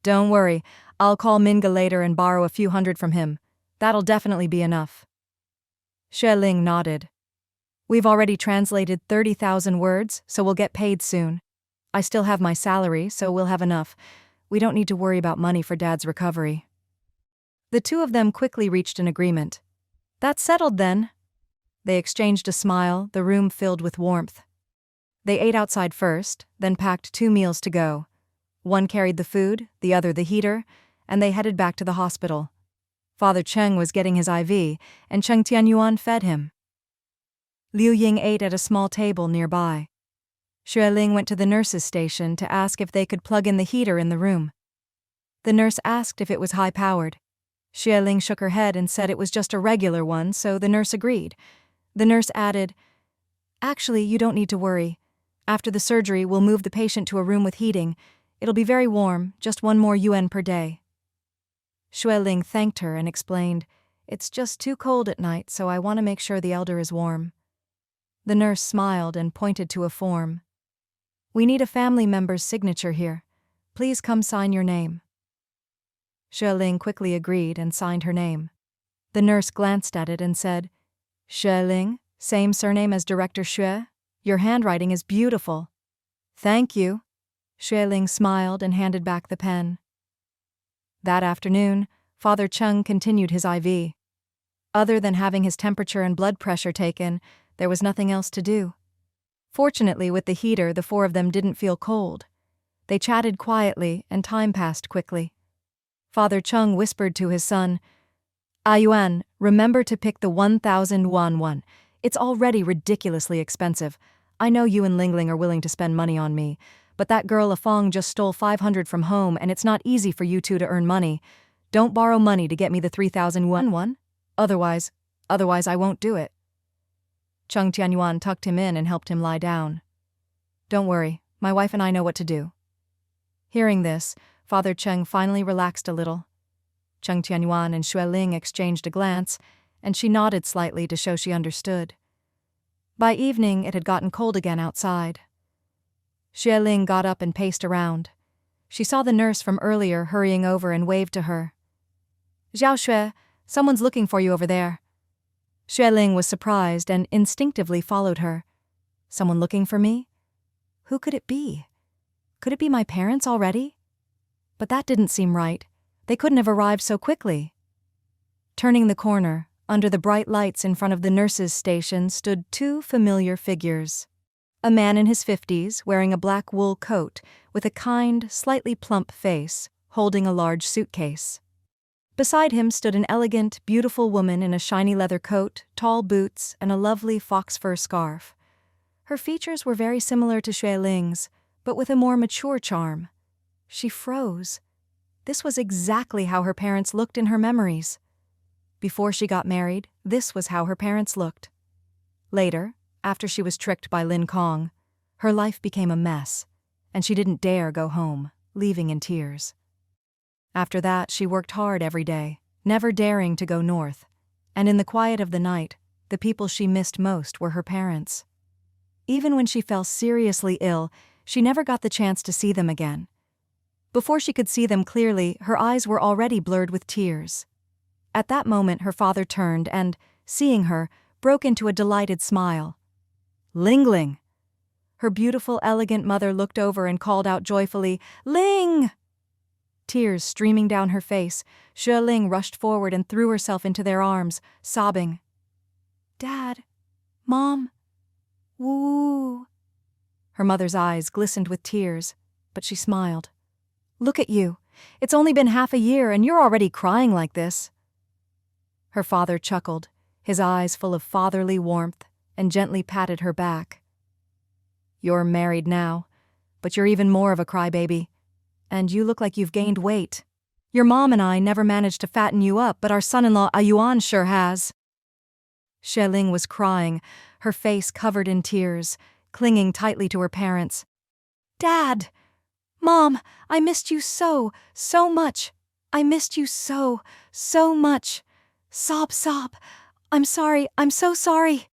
"Don't worry, I'll call Minga later and borrow a few hundred from him. That'll definitely be enough." Xue Ling nodded. "We've already translated 30,000 words, so we'll get paid soon. I still have my salary, so we'll have enough. We don't need to worry about money for Dad's recovery." The two of them quickly reached an agreement. "That's settled then." They exchanged a smile, the room filled with warmth. They ate outside first, then packed 2 meals to go. One carried the food, the other the heater, and they headed back to the hospital. Father Cheng was getting his IV, and Cheng Tianyuan fed him. Liu Ying ate at a small table nearby. Xue Ling went to the nurse's station to ask if they could plug in the heater in the room. The nurse asked if it was high-powered. Xue Ling shook her head and said it was just a regular one, so the nurse agreed. The nurse added, "Actually, you don't need to worry. After the surgery, we'll move the patient to a room with heating. It'll be very warm, just 1 more yuan per day." Xue Ling thanked her and explained, "It's just too cold at night, so I want to make sure the elder is warm." The nurse smiled and pointed to a form. "We need a family member's signature here. Please come sign your name." Xue Ling quickly agreed and signed her name. The nurse glanced at it and said, "Xue Ling, same surname as Director Xue? Your handwriting is beautiful." "Thank you." Xue Ling smiled and handed back the pen. That afternoon, Father Cheng continued his IV. Other than having his temperature and blood pressure taken, there was nothing else to do. Fortunately, with the heater, the 4 of them didn't feel cold. They chatted quietly, and time passed quickly. Father Cheng whispered to his son, "Yuan, remember to pick the 1,000 yuan one. It's already ridiculously expensive. I know you and Lingling are willing to spend money on me, but that girl Afong just stole 500 from home, and it's not easy for you two to earn money. Don't borrow money to get me the 3,000 yuan. Otherwise I won't do it. Cheng Tianyuan tucked him in and helped him lie down. Don't worry, my wife and I know what to do. Hearing this, Father Cheng finally relaxed a little. Cheng Tianyuan and Xue Ling exchanged a glance, and she nodded slightly to show she understood. By evening, it had gotten cold again outside. Xue Ling got up and paced around. She saw the nurse from earlier hurrying over and waved to her. Xiao Xue, someone's looking for you over there. Xue Ling was surprised and instinctively followed her. Someone looking for me? Who could it be? Could it be my parents already? But that didn't seem right. They couldn't have arrived so quickly. Turning the corner, under the bright lights in front of the nurse's station stood two familiar figures. A man in his 50s, wearing a black wool coat, with a kind, slightly plump face, holding a large suitcase. Beside him stood an elegant, beautiful woman in a shiny leather coat, tall boots, and a lovely fox fur scarf. Her features were very similar to Xue Ling's, but with a more mature charm. She froze. This was exactly how her parents looked in her memories. Before she got married, this was how her parents looked. Later, after she was tricked by Lin Kong, her life became a mess, and she didn't dare go home, leaving in tears. After that, she worked hard every day, never daring to go north, and in the quiet of the night, the people she missed most were her parents. Even when she fell seriously ill, she never got the chance to see them again. Before she could see them clearly, her eyes were already blurred with tears. At that moment, her father turned and, seeing her, broke into a delighted smile. Ling Ling! Her beautiful, elegant mother looked over and called out joyfully, Ling! Tears streaming down her face, Xue Ling rushed forward and threw herself into their arms, sobbing. Dad, Mom, woo. Her mother's eyes glistened with tears, but she smiled. Look at you. It's only been half a year and you're already crying like this. Her father chuckled, his eyes full of fatherly warmth, and gently patted her back. You're married now, but you're even more of a crybaby. And you look like you've gained weight. Your mom and I never managed to fatten you up, but our son-in-law Yuan sure has. Xue Ling was crying, her face covered in tears, clinging tightly to her parents. Dad! Mom, I missed you so much. I missed you so much. Sob, sob. I'm sorry, I'm so sorry.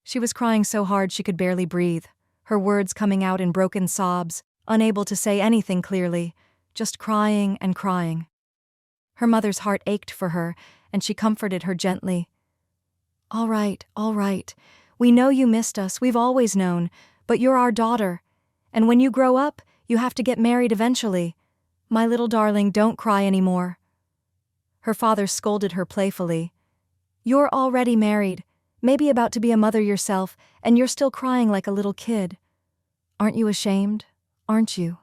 She was crying so hard she could barely breathe, her words coming out in broken sobs, unable to say anything clearly, just crying and crying. Her mother's heart ached for her, and she comforted her gently. All right. We know you missed us, we've always known, but you're our daughter. And when you grow up, you have to get married eventually. My little darling, don't cry anymore. Her father scolded her playfully. You're already married, maybe about to be a mother yourself, and you're still crying like a little kid. Aren't you ashamed? Aren't you?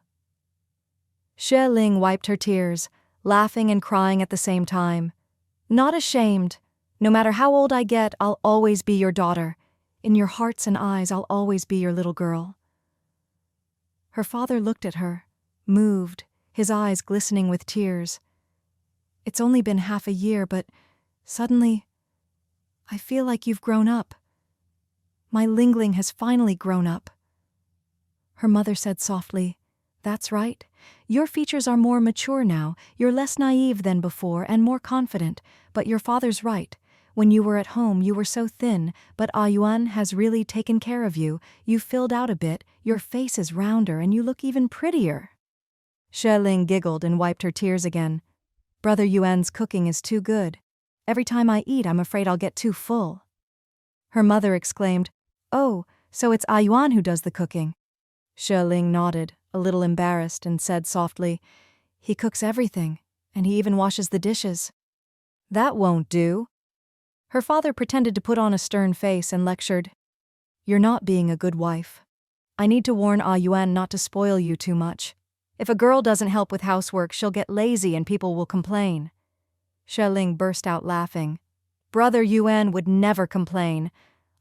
Xue Ling wiped her tears, laughing and crying at the same time. Not ashamed. No matter how old I get, I'll always be your daughter. In your hearts and eyes, I'll always be your little girl. Her father looked at her, moved, his eyes glistening with tears. It's only been half a year, but suddenly, I feel like you've grown up. My Ling Ling has finally grown up. Her mother said softly, That's right. Your features are more mature now, you're less naive than before and more confident, but your father's right. When you were at home, you were so thin, but Yuan has really taken care of you. You've filled out a bit, your face is rounder, and you look even prettier. Xue Ling giggled and wiped her tears again. Brother Yuan's cooking is too good. Every time I eat, I'm afraid I'll get too full. Her mother exclaimed, Oh, so it's Yuan who does the cooking. Xue Ling nodded, a little embarrassed, and said softly, He cooks everything, and he even washes the dishes. That won't do. Her father pretended to put on a stern face and lectured, You're not being a good wife. I need to warn Yuan not to spoil you too much. If a girl doesn't help with housework, she'll get lazy and people will complain. Xue Ling burst out laughing. Brother Yuan would never complain.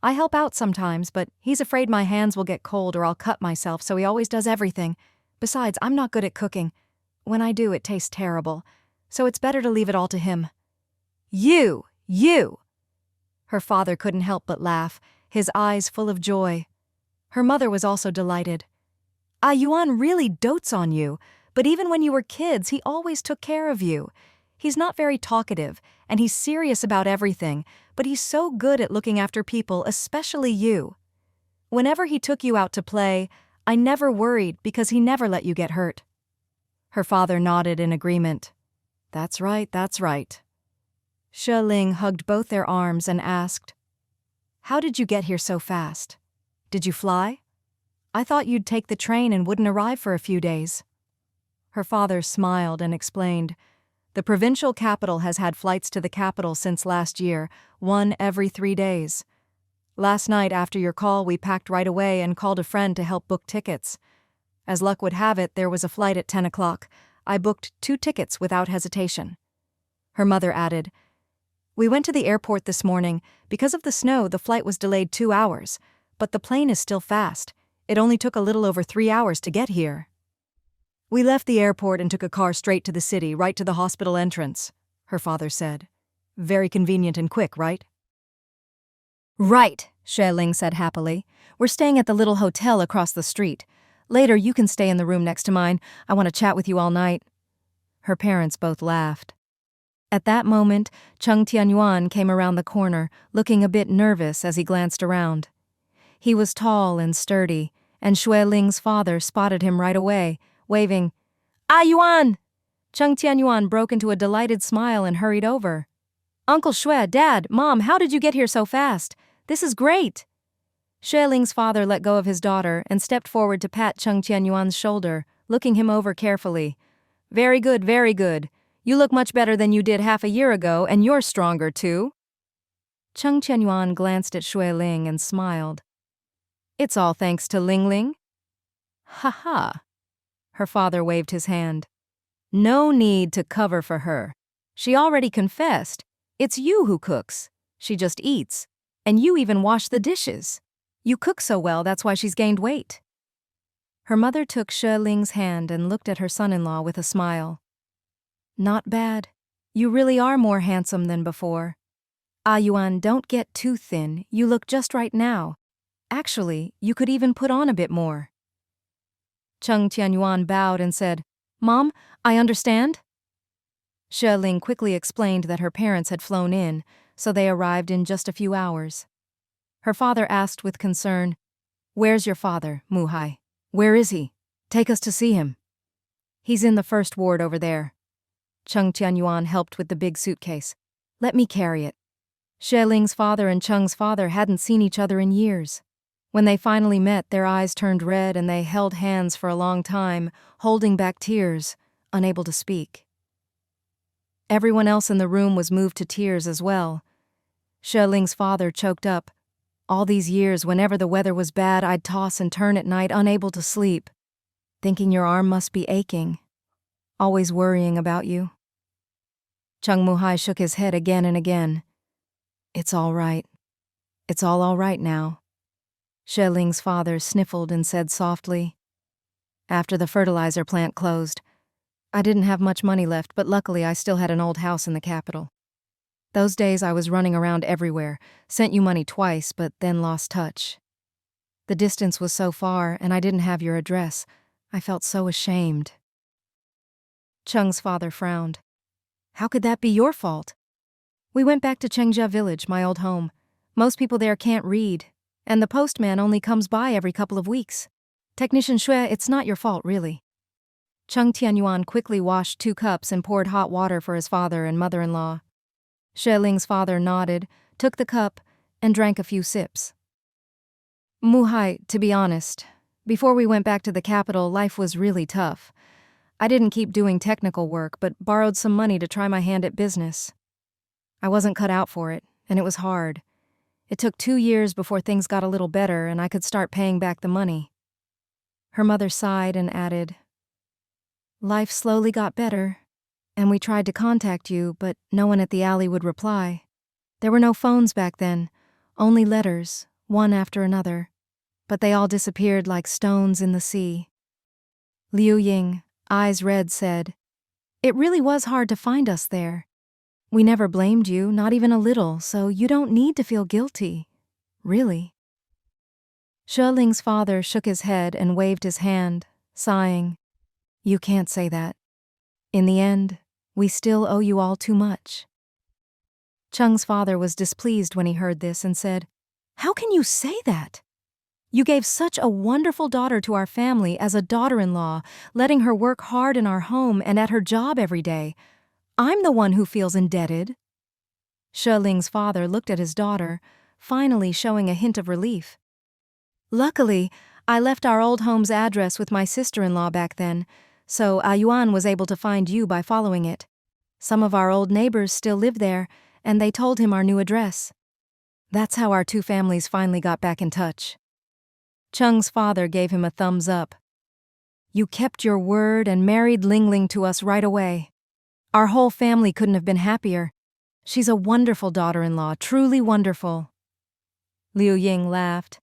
I help out sometimes, but he's afraid my hands will get cold or I'll cut myself, so he always does everything. Besides, I'm not good at cooking. When I do, it tastes terrible. so it's better to leave it all to him. You! Her father couldn't help but laugh, his eyes full of joy. Her mother was also delighted. Yuan really dotes on you, but even when you were kids, he always took care of you. He's not very talkative, and he's serious about everything, but he's so good at looking after people, especially you. Whenever he took you out to play, I never worried because he never let you get hurt. Her father nodded in agreement. That's right. Xue Ling hugged both their arms and asked, "How did you get here so fast? Did you fly? I thought you'd take the train and wouldn't arrive for a few days." Her father smiled and explained, "The provincial capital has had flights to the capital since last year, one every 3 days. Last night after your call, we packed right away and called a friend to help book tickets. As luck would have it, there was a flight at 10 o'clock. I booked 2 tickets without hesitation." Her mother added, "We went to the airport this morning. Because of the snow, the flight was delayed 2 hours, but the plane is still fast. It only took a little over 3 hours to get here." "We left the airport and took a car straight to the city, right to the hospital entrance," her father said. "Very convenient and quick, right?" "Right," Xue Ling said happily. "We're staying at the little hotel across the street. Later, you can stay in the room next to mine. I want to chat with you all night." Her parents both laughed. At that moment, Cheng Tianyuan came around the corner, looking a bit nervous as he glanced around. He was tall and sturdy, and Xue Ling's father spotted him right away, waving, Yuan! Cheng Tianyuan broke into a delighted smile and hurried over. "Uncle Xue, Dad, Mom, how did you get here so fast? This is great!" Xue Ling's father let go of his daughter and stepped forward to pat Cheng Tianyuan's shoulder, looking him over carefully. Very good. You look much better than you did half a year ago, and you're stronger too." Cheng Tianyuan glanced at Xue Ling and smiled. "It's all thanks to Ling Ling?" "Ha." Her father waved his hand. "No need to cover for her. She already confessed. It's you who cooks. She just eats. And you even wash the dishes. You cook so well, that's why she's gained weight." Her mother took Xue Ling's hand and looked at her son-in-law with a smile. "Not bad. You really are more handsome than before. Yuan, don't get too thin. You look just right now. Actually, you could even put on a bit more." Cheng Tianyuan bowed and said, "Mom, I understand." Xue Ling quickly explained that her parents had flown in, so they arrived in just a few hours. Her father asked with concern, "Where's your father, Muhai? Where is he? Take us to see him." "He's in the first ward over there." Cheng Tianyuan helped with the big suitcase. "Let me carry it." Xue Ling's father and Cheng's father hadn't seen each other in years. When they finally met, their eyes turned red and they held hands for a long time, holding back tears, unable to speak. Everyone else in the room was moved to tears as well. Xue Ling's father choked up. "All these years, whenever the weather was bad, I'd toss and turn at night, unable to sleep. Thinking your arm must be aching. Always worrying about you." Cheng Muhai shook his head again and again. "It's all right. It's all right now." Xue Ling's father sniffled and said softly, "After the fertilizer plant closed, I didn't have much money left, but luckily I still had an old house in the capital. Those days I was running around everywhere, sent you money twice, but then lost touch. The distance was so far, and I didn't have your address. I felt so ashamed." Cheng's father frowned. "How could that be your fault?" "We went back to Chengja village, my old home. Most people there can't read, and the postman only comes by every couple of weeks. Technician Xue, it's not your fault, really." Cheng Tianyuan quickly washed 2 cups and poured hot water for his father and mother-in-law. Xue Ling's father nodded, took the cup, and drank a few sips. "Muhai, to be honest, before we went back to the capital, life was really tough. I didn't keep doing technical work, but borrowed some money to try my hand at business. I wasn't cut out for it, and it was hard. It took 2 years before things got a little better and I could start paying back the money." Her mother sighed and added, "Life slowly got better, and we tried to contact you, but no one at the alley would reply. There were no phones back then, only letters, one after another, but they all disappeared like stones in the sea." Liu Ying, eyes red, said, It really was hard to find us there. We never blamed you, not even a little, so you don't need to feel guilty. Really." Xue Ling's father shook his head and waved his hand, sighing. "You can't say that. In the end, we still owe you all too much." Cheng's father was displeased when he heard this and said, "How can you say that? You gave such a wonderful daughter to our family as a daughter-in-law, letting her work hard in our home and at her job every day. I'm the one who feels indebted." Xue Ling's father looked at his daughter, finally showing a hint of relief. "Luckily, I left our old home's address with my sister-in-law back then, so Yuan was able to find you by following it. Some of our old neighbors still live there, and they told him our new address. That's how our two families finally got back in touch." Cheng's father gave him a thumbs up. "You kept your word and married Ling Ling to us right away. Our whole family couldn't have been happier. She's a wonderful daughter-in-law, truly wonderful." Liu Ying laughed.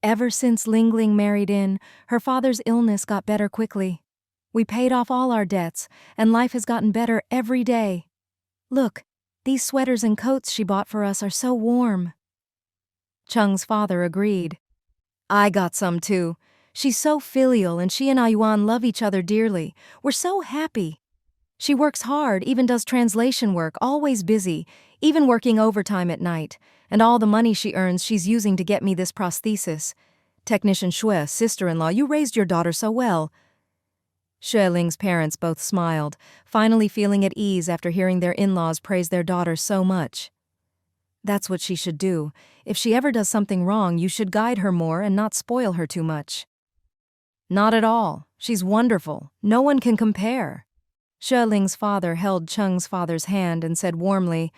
"Ever since Ling Ling married in, her father's illness got better quickly. We paid off all our debts, and life has gotten better every day. Look, these sweaters and coats she bought for us are so warm." Cheng's father agreed. "I got some too. She's so filial and she and Yuan love each other dearly. We're so happy. She works hard, even does translation work, always busy, even working overtime at night, and all the money she earns she's using to get me this prosthesis. Technician Xue, sister-in-law, you raised your daughter so well." Xue Ling's parents both smiled, finally feeling at ease after hearing their in-laws praise their daughter so much. "That's what she should do. If she ever does something wrong, you should guide her more and not spoil her too much." "Not at all. She's wonderful. No one can compare." Xue Ling's father held Cheng's father's hand and said warmly,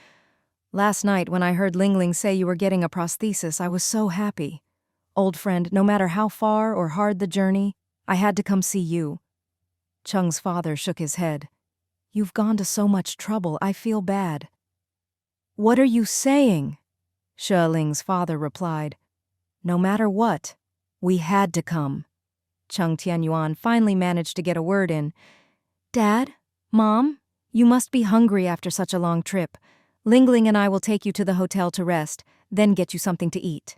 "Last night when I heard Ling Ling say you were getting a prosthesis, I was so happy. Old friend, no matter how far or hard the journey, I had to come see you." Cheng's father shook his head. "You've gone to so much trouble, I feel bad." "What are you saying?" Xue Ling's father replied. "No matter what, we had to come." Cheng Tianyuan finally managed to get a word in. "Dad, Mom, you must be hungry after such a long trip. Ling Ling and I will take you to the hotel to rest, then get you something to eat."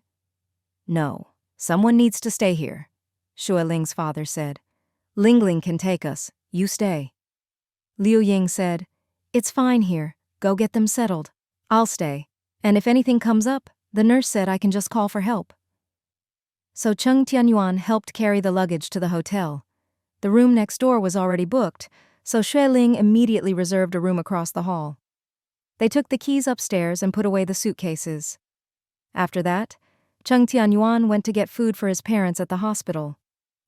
"No, someone needs to stay here," Xue Ling's father said. "Ling Ling can take us. You stay." Liu Ying said, "It's fine here. Go get them settled. I'll stay. And if anything comes up, the nurse said I can just call for help." So Cheng Tianyuan helped carry the luggage to the hotel. The room next door was already booked, so Xue Ling immediately reserved a room across the hall. They took the keys upstairs and put away the suitcases. After that, Cheng Tianyuan went to get food for his parents at the hospital,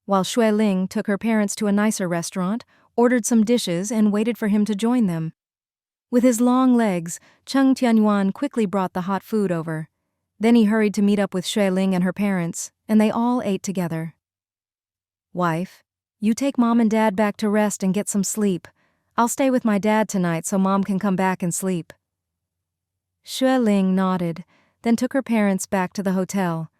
while Xue Ling took her parents to a nicer restaurant, ordered some dishes, and waited for him to join them. With his long legs, Cheng Tianyuan quickly brought the hot food over. Then he hurried to meet up with Xue Ling and her parents, and they all ate together. "Wife, you take Mom and Dad back to rest and get some sleep. I'll stay with my dad tonight so Mom can come back and sleep." Xue Ling nodded, then took her parents back to the hotel.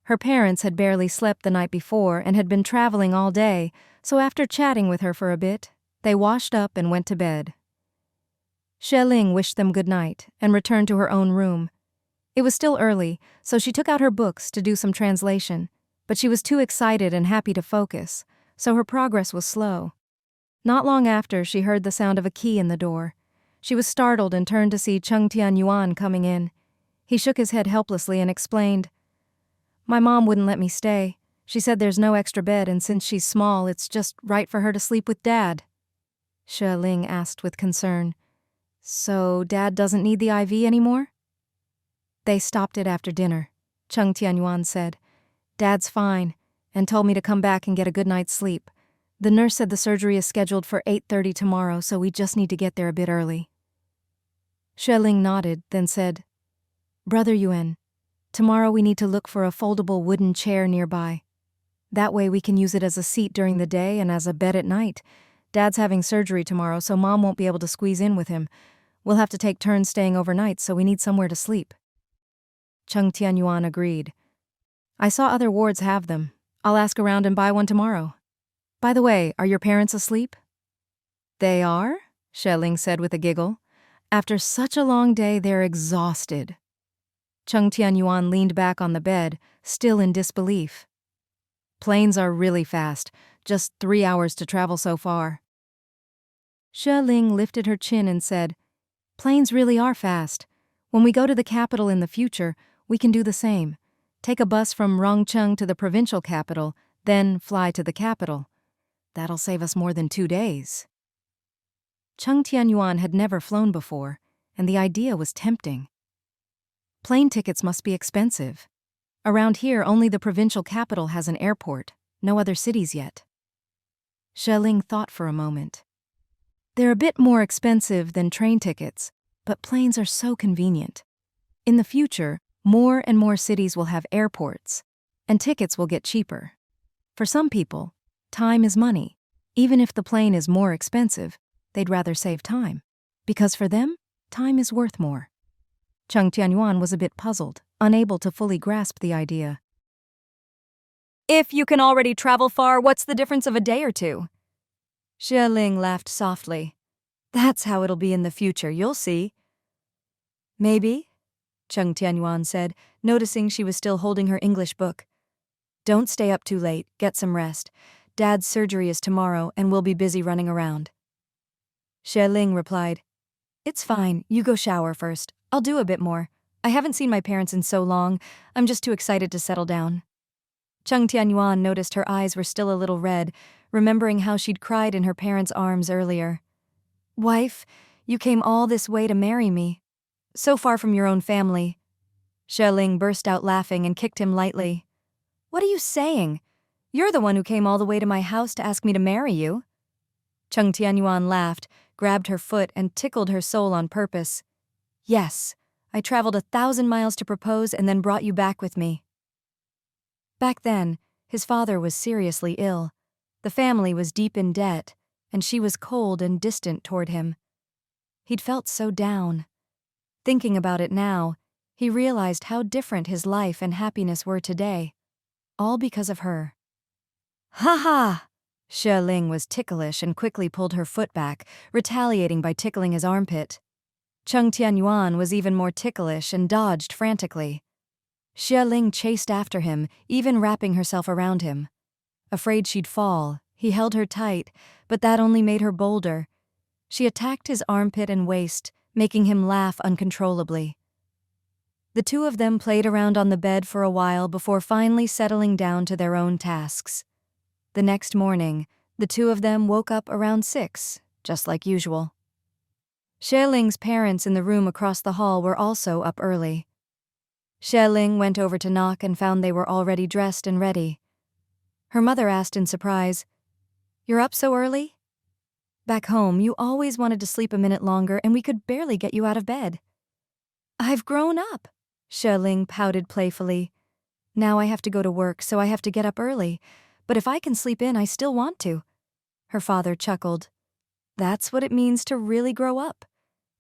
Her parents had barely slept the night before and had been traveling all day, so after chatting with her for a bit, they washed up and went to bed. Xue Ling wished them good night and returned to her own room. It was still early, so she took out her books to do some translation, but she was too excited and happy to focus, so her progress was slow. Not long after, she heard the sound of a key in the door. She was startled and turned to see Cheng Tianyuan coming in. He shook his head helplessly and explained, "My mom wouldn't let me stay. She said there's no extra bed, and since she's small, it's just right for her to sleep with Dad." Xue Ling asked with concern, "So Dad doesn't need the IV anymore?" "They stopped it after dinner," Cheng Tianyuan said. "Dad's fine, and told me to come back and get a good night's sleep. The nurse said the surgery is scheduled for 8:30 tomorrow, so we just need to get there a bit early." Xue Ling nodded, then said, "Brother Yuan, tomorrow we need to look for a foldable wooden chair nearby. That way we can use it as a seat during the day and as a bed at night. Dad's having surgery tomorrow, so Mom won't be able to squeeze in with him. We'll have to take turns staying overnight, so we need somewhere to sleep." Cheng Tianyuan agreed. "I saw other wards have them. I'll ask around and buy one tomorrow. By the way, are your parents asleep?" They are? Xue Ling said with a giggle. After such a long day, they're exhausted. Cheng Tianyuan leaned back on the bed, still in disbelief. Planes are really fast, just 3 hours to travel so far. Xue Ling lifted her chin and said, Planes really are fast. When we go to the capital in the future, we can do the same. Take a bus from Rongcheng to the provincial capital, then fly to the capital. That'll save us more than 2 days. Cheng Tianyuan had never flown before, and the idea was tempting. Plane tickets must be expensive. Around here, only the provincial capital has an airport, no other cities yet. Xue Ling thought for a moment. They're a bit more expensive than train tickets, but planes are so convenient. In the future, more and more cities will have airports, and tickets will get cheaper. For some people, time is money. Even if the plane is more expensive, they'd rather save time, because for them, time is worth more. Cheng Tianyuan was a bit puzzled, unable to fully grasp the idea. If you can already travel far, what's the difference of a day or two? Xue Ling laughed softly. That's how it'll be in the future, you'll see. Maybe, Cheng Tianyuan said, noticing she was still holding her English book. Don't stay up too late, get some rest. Dad's surgery is tomorrow and we'll be busy running around. Xue Ling replied, It's fine, you go shower first. I'll do a bit more. I haven't seen my parents in so long, I'm just too excited to settle down. Cheng Tianyuan noticed her eyes were still a little red, remembering how she'd cried in her parents' arms earlier. Wife, you came all this way to marry me. So far from your own family. Xue Ling burst out laughing and kicked him lightly. What are you saying? You're the one who came all the way to my house to ask me to marry you. Cheng Tianyuan laughed, grabbed her foot, and tickled her soul on purpose. Yes, I traveled 1,000 miles to propose and then brought you back with me. Back then, his father was seriously ill. The family was deep in debt, and she was cold and distant toward him. He'd felt so down. Thinking about it now, he realized how different his life and happiness were today. All because of her. Ha ha! Xue Ling was ticklish and quickly pulled her foot back, retaliating by tickling his armpit. Cheng Tianyuan was even more ticklish and dodged frantically. Xue Ling chased after him, even wrapping herself around him. Afraid she'd fall, he held her tight, but that only made her bolder. She attacked his armpit and waist, making him laugh uncontrollably. The two of them played around on the bed for a while before finally settling down to their own tasks. The next morning, the two of them woke up around 6, just like usual. Xue Ling's parents in the room across the hall were also up early. Xue Ling went over to knock and found they were already dressed and ready. Her mother asked in surprise, You're up so early? Back home, you always wanted to sleep a minute longer and we could barely get you out of bed. I've grown up, Xue Ling pouted playfully. Now I have to go to work, so I have to get up early. But if I can sleep in, I still want to. Her father chuckled. That's what it means to really grow up.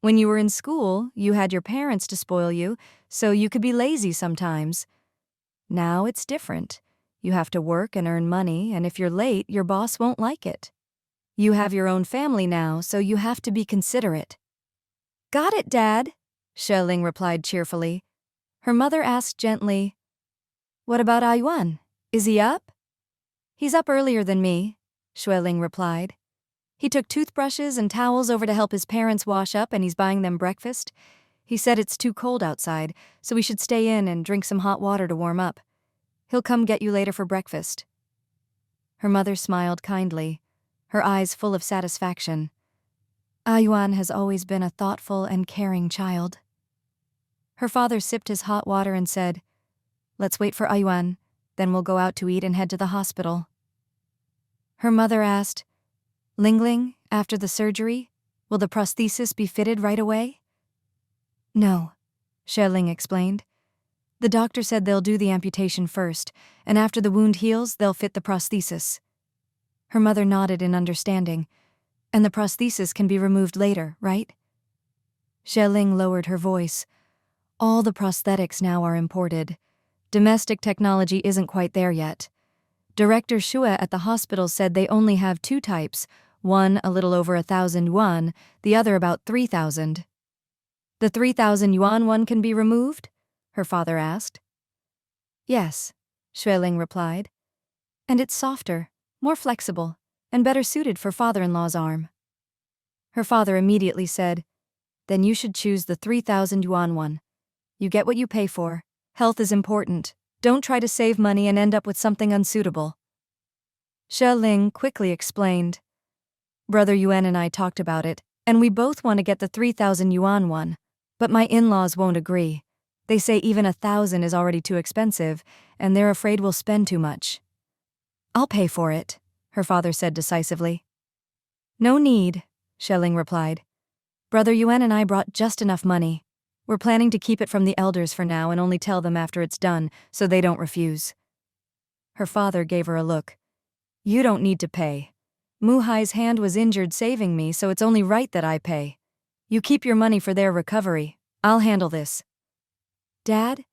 When you were in school, you had your parents to spoil you, so you could be lazy sometimes. Now it's different. You have to work and earn money, and if you're late, your boss won't like it. You have your own family now, so you have to be considerate. Got it, Dad, Xue Ling replied cheerfully. Her mother asked gently, What about Ayuan? Is he up? He's up earlier than me, Xue Ling replied. He took toothbrushes and towels over to help his parents wash up and he's buying them breakfast. He said it's too cold outside, so we should stay in and drink some hot water to warm up. He'll come get you later for breakfast. Her mother smiled kindly, her eyes full of satisfaction. Ayuan has always been a thoughtful and caring child. Her father sipped his hot water and said, Let's wait for Ayuan, then we'll go out to eat and head to the hospital. Her mother asked, Ling, after the surgery, will the prosthesis be fitted right away? No, Xue Ling explained. The doctor said they'll do the amputation first, and after the wound heals, they'll fit the prosthesis. Her mother nodded in understanding. And the prosthesis can be removed later, right? Xue Ling lowered her voice. All the prosthetics now are imported. Domestic technology isn't quite there yet. Director Xue at the hospital said they only have 2 types, one a little over 1,000 yuan, the other about 3,000. The 3,000 yuan one can be removed? Her father asked. Yes, Xue Ling replied. And it's softer, more flexible, and better suited for father-in-law's arm. Her father immediately said, Then you should choose the 3,000 yuan one. You get what you pay for. Health is important. Don't try to save money and end up with something unsuitable. Xue Ling quickly explained. Brother Yuan and I talked about it, and we both want to get the 3,000 yuan one, but my in-laws won't agree. They say even 1,000 is already too expensive, and they're afraid we'll spend too much. I'll pay for it, her father said decisively. No need, Xue Ling replied. Brother Yuan and I brought just enough money. We're planning to keep it from the elders for now and only tell them after it's done, so they don't refuse. Her father gave her a look. You don't need to pay. Muhai's hand was injured saving me, so it's only right that I pay. You keep your money for their recovery. I'll handle this. Dad,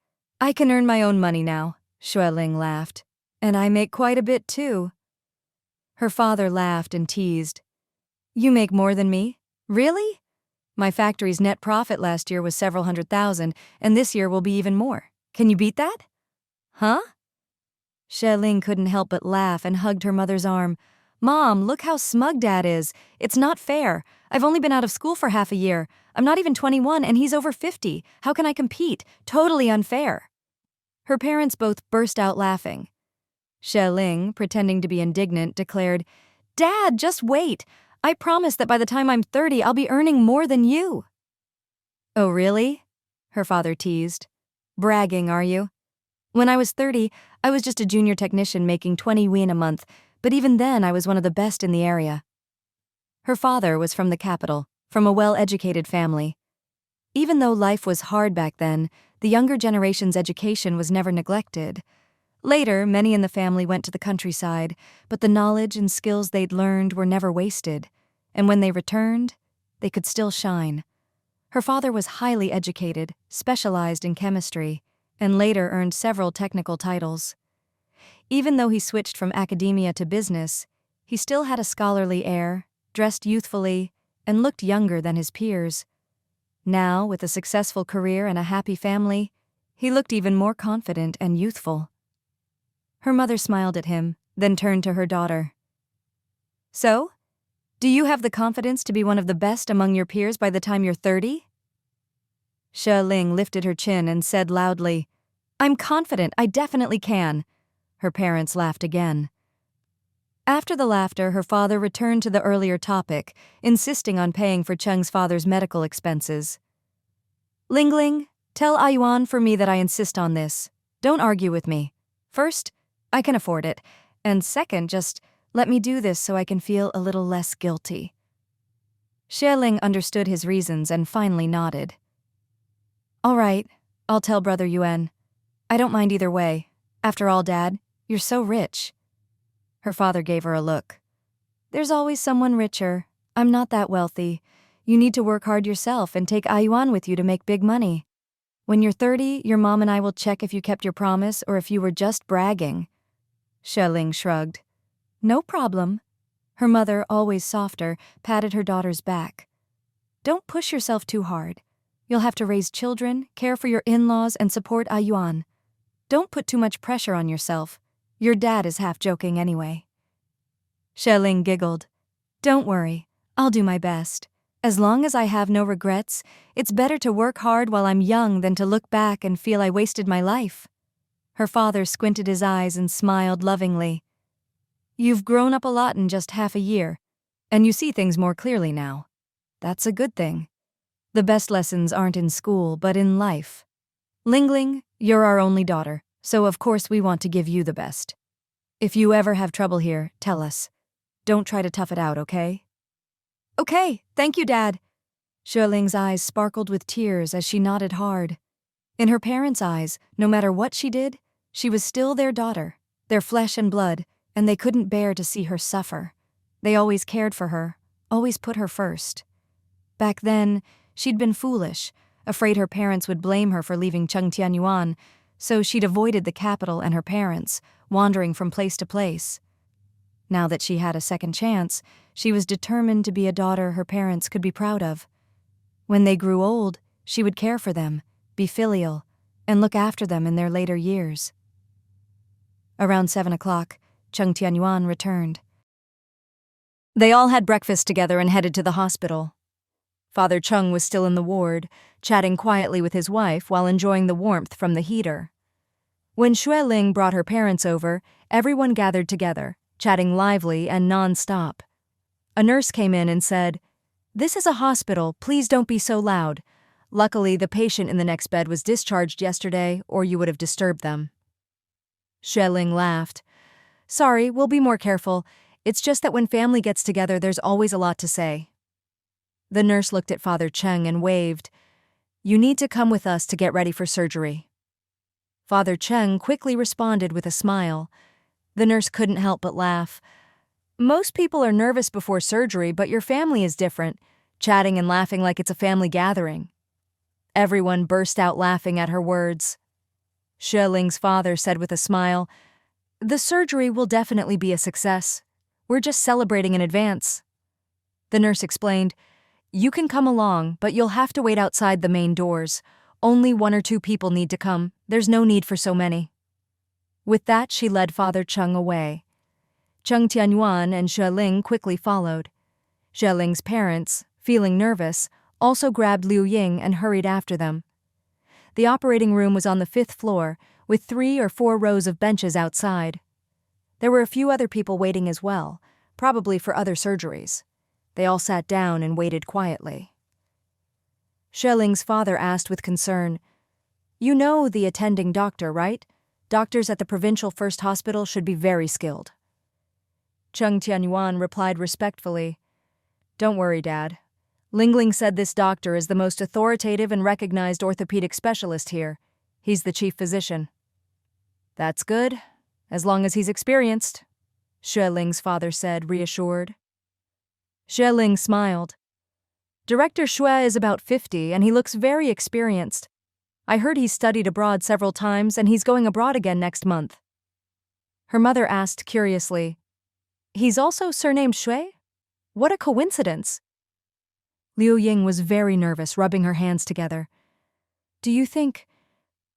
I can earn my own money now, Xue Ling laughed. And I make quite a bit too. Her father laughed and teased. You make more than me? Really? My factory's net profit last year was several 100,000, and this year will be even more. Can you beat that? Huh? Xue Ling couldn't help but laugh and hugged her mother's arm. Mom, look how smug Dad is. It's not fair. I've only been out of school for half a year. I'm not even 21 and he's over 50. How can I compete? Totally unfair. Her parents both burst out laughing. Xue Ling, pretending to be indignant, declared, Dad, just wait. I promise that by the time I'm 30, I'll be earning more than you. Oh, really? Her father teased. Bragging, are you? When I was 30, I was just a junior technician making 20 yuan a month, but even then I was one of the best in the area. Her father was from the capital, from a well-educated family. Even though life was hard back then, the younger generation's education was never neglected. Later, many in the family went to the countryside, but the knowledge and skills they'd learned were never wasted, and when they returned, they could still shine. Her father was highly educated, specialized in chemistry, and later earned several technical titles. Even though he switched from academia to business, he still had a scholarly air, dressed youthfully, and looked younger than his peers. Now, with a successful career and a happy family, he looked even more confident and youthful. Her mother smiled at him, then turned to her daughter. So, do you have the confidence to be one of the best among your peers by the time you're 30? Xue Ling lifted her chin and said loudly, I'm confident, I definitely can. Her parents laughed again. After the laughter, her father returned to the earlier topic, insisting on paying for Cheng's father's medical expenses. Ling, tell Ayuan for me that I insist on this. Don't argue with me. First, I can afford it, and second, just let me do this so I can feel a little less guilty. Xue Ling understood his reasons and finally nodded. All right, I'll tell Brother Yuan. I don't mind either way. After all, Dad, you're so rich. Her father gave her a look. There's always someone richer. I'm not that wealthy. You need to work hard yourself and take Ayuan with you to make big money. When you're 30, your mom and I will check if you kept your promise or if you were just bragging. Xue Ling shrugged. No problem. Her mother, always softer, patted her daughter's back. Don't push yourself too hard. You'll have to raise children, care for your in-laws, and support Ayuan. Don't put too much pressure on yourself. Your dad is half joking anyway. Xue Ling giggled. Don't worry, I'll do my best. As long as I have no regrets, it's better to work hard while I'm young than to look back and feel I wasted my life. Her father squinted his eyes and smiled lovingly. You've grown up a lot in just half a year, and you see things more clearly now. That's a good thing. The best lessons aren't in school, but in life. Ling, you're our only daughter, so of course we want to give you the best. If you ever have trouble here, tell us. Don't try to tough it out, okay? Okay, thank you, Dad. Xue Ling's eyes sparkled with tears as she nodded hard. In her parents' eyes, no matter what she did, she was still their daughter, their flesh and blood, and they couldn't bear to see her suffer. They always cared for her, always put her first. Back then, she'd been foolish, afraid her parents would blame her for leaving Cheng Tianyuan, so she'd avoided the capital and her parents, wandering from place to place. Now that she had a second chance, she was determined to be a daughter her parents could be proud of. When they grew old, she would care for them, be filial, and look after them in their later years. Around 7 o'clock, Cheng Tianyuan returned. They all had breakfast together and headed to the hospital. Father Cheng was still in the ward, chatting quietly with his wife while enjoying the warmth from the heater. When Xue Ling brought her parents over, everyone gathered together, chatting lively and non-stop. A nurse came in and said, "This is a hospital, please don't be so loud. Luckily, the patient in the next bed was discharged yesterday, or you would have disturbed them." Xue Ling laughed. "Sorry, we'll be more careful. It's just that when family gets together, there's always a lot to say." The nurse looked at Father Cheng and waved. "You need to come with us to get ready for surgery." Father Cheng quickly responded with a smile. The nurse couldn't help but laugh. "Most people are nervous before surgery, but your family is different, chatting and laughing like it's a family gathering." Everyone burst out laughing at her words. Xue Ling's father said with a smile, "The surgery will definitely be a success. We're just celebrating in advance." The nurse explained, "You can come along, but you'll have to wait outside the main doors. Only 1 or 2 people need to come. There's no need for so many." With that, she led Father Cheng away. Cheng Tianyuan and Xue Ling quickly followed. Xue Ling's parents, feeling nervous, also grabbed Liu Ying and hurried after them. The operating room was on the 5th floor, with 3 or 4 rows of benches outside. There were a few other people waiting as well, probably for other surgeries. They all sat down and waited quietly. Xue Ling's father asked with concern, "You know the attending doctor, right? Doctors at the provincial first hospital should be very skilled." Cheng Tianyuan replied respectfully, "Don't worry, Dad. Ling said this doctor is the most authoritative and recognized orthopedic specialist here. He's the chief physician." "That's good, as long as he's experienced," Xue Ling's father said, reassured. Xue Ling smiled. "Director Xue is about 50 and he looks very experienced. I heard he's studied abroad several times and he's going abroad again next month." Her mother asked curiously, "He's also surnamed Xue? What a coincidence." Liu Ying was very nervous, rubbing her hands together. "Do you think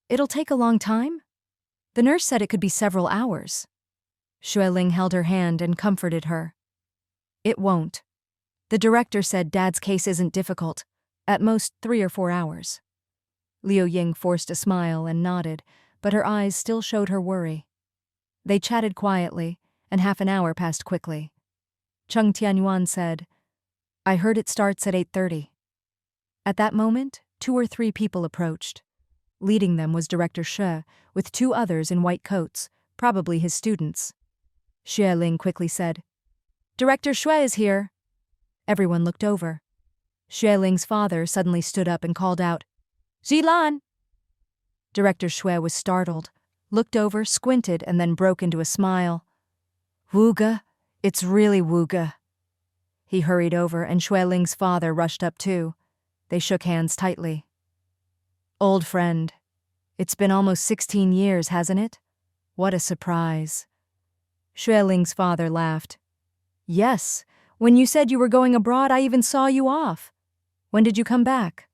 it'll take a long time? The nurse said it could be several hours." Xue Ling held her hand and comforted her. "It won't. The director said Dad's case isn't difficult, at most 3 or 4 hours." Liu Ying forced a smile and nodded, but her eyes still showed her worry. They chatted quietly, and half an hour passed quickly. Cheng Tianyuan said, "I heard it starts at 8:30. At that moment, 2 or 3 people approached. Leading them was Director Xue, with 2 others in white coats, probably his students. Xue Ling quickly said, "Director Xue is here." Everyone looked over. Xue Ling's father suddenly stood up and called out, "Zilan!" Director Xue was startled, looked over, squinted, and then broke into a smile. "Wuge, it's really Wuge." He hurried over, and Xue Ling's father rushed up too. They shook hands tightly. "Old friend, it's been almost 16 years, hasn't it? What a surprise." Xue Ling's father laughed. "Yes, when you said you were going abroad, I even saw you off. When did you come back?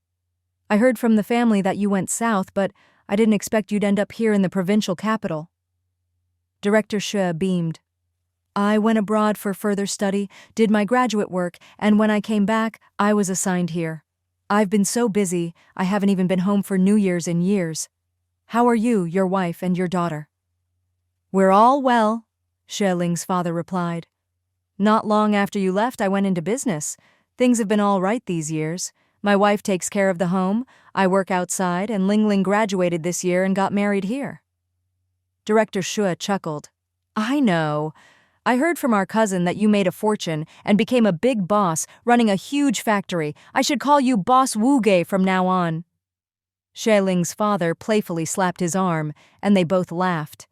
I heard from the family that you went south, but I didn't expect you'd end up here in the provincial capital." Director Xue beamed. "I went abroad for further study, did my graduate work, and when I came back, I was assigned here. I've been so busy, I haven't even been home for New Year's in years. How are you, your wife, and your daughter?" "We're all well," Xue Ling's father replied. "Not long after you left, I went into business. Things have been all right these years. My wife takes care of the home, I work outside, and Ling graduated this year and got married here." Director Xue chuckled. "I know. I heard from our cousin that you made a fortune and became a big boss, running a huge factory. I should call you Boss Wuge from now on." Xue Ling's father playfully slapped his arm, and they both laughed.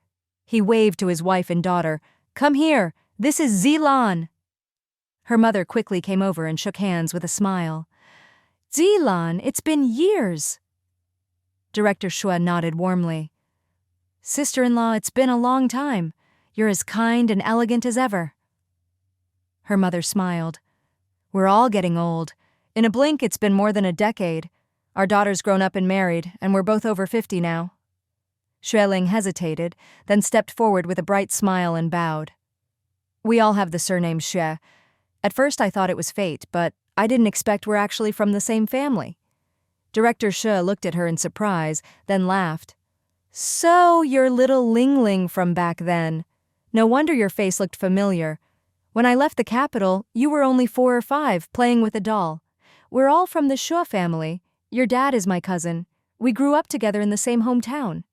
He waved to his wife and daughter. "Come here, this is Zilan." Her mother quickly came over and shook hands with a smile. "Zilan, it's been years." Director Xue nodded warmly. "Sister-in-law, it's been a long time. You're as kind and elegant as ever." Her mother smiled. We're all getting old. In a blink, it's been more than a decade. Our daughter's grown up and married, and we're both over 50 now. Xue Ling hesitated, then stepped forward with a bright smile and bowed. We all have the surname Xue. At first I thought it was fate, but I didn't expect we're actually from the same family. Director Xue looked at her in surprise, then laughed. So you're little Ling Ling from back then. No wonder your face looked familiar. When I left the capital, you were only 4 or 5, playing with a doll. We're all from the Xue family. Your dad is my cousin. We grew up together in the same hometown.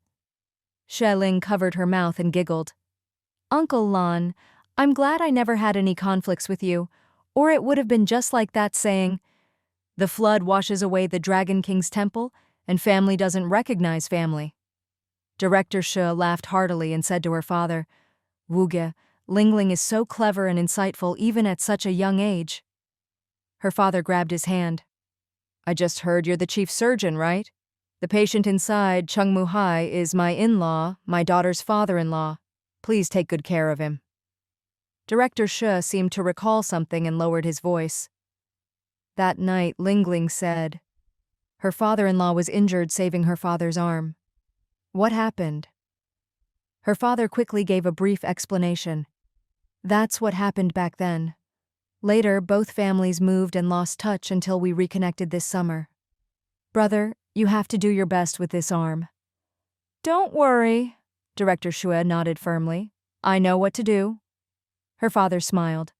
Xue Ling covered her mouth and giggled. Uncle Lan, I'm glad I never had any conflicts with you, or it would have been just like that saying, the flood washes away the Dragon King's temple, and family doesn't recognize family. Director Xue laughed heartily and said to her father, Wuge, Ling Ling is so clever and insightful even at such a young age. Her father grabbed his hand. I just heard you're the chief surgeon, right? The patient inside, Cheng Muhai, is my in-law, my daughter's father-in-law. Please take good care of him. Director Xue seemed to recall something and lowered his voice. That night, Ling Ling said, her father-in-law was injured saving her father's arm. What happened? Her father quickly gave a brief explanation. That's what happened back then. Later, both families moved and lost touch until we reconnected this summer. Brother, you have to do your best with this arm. Don't worry, Director Xue nodded firmly. I know what to do. Her father smiled.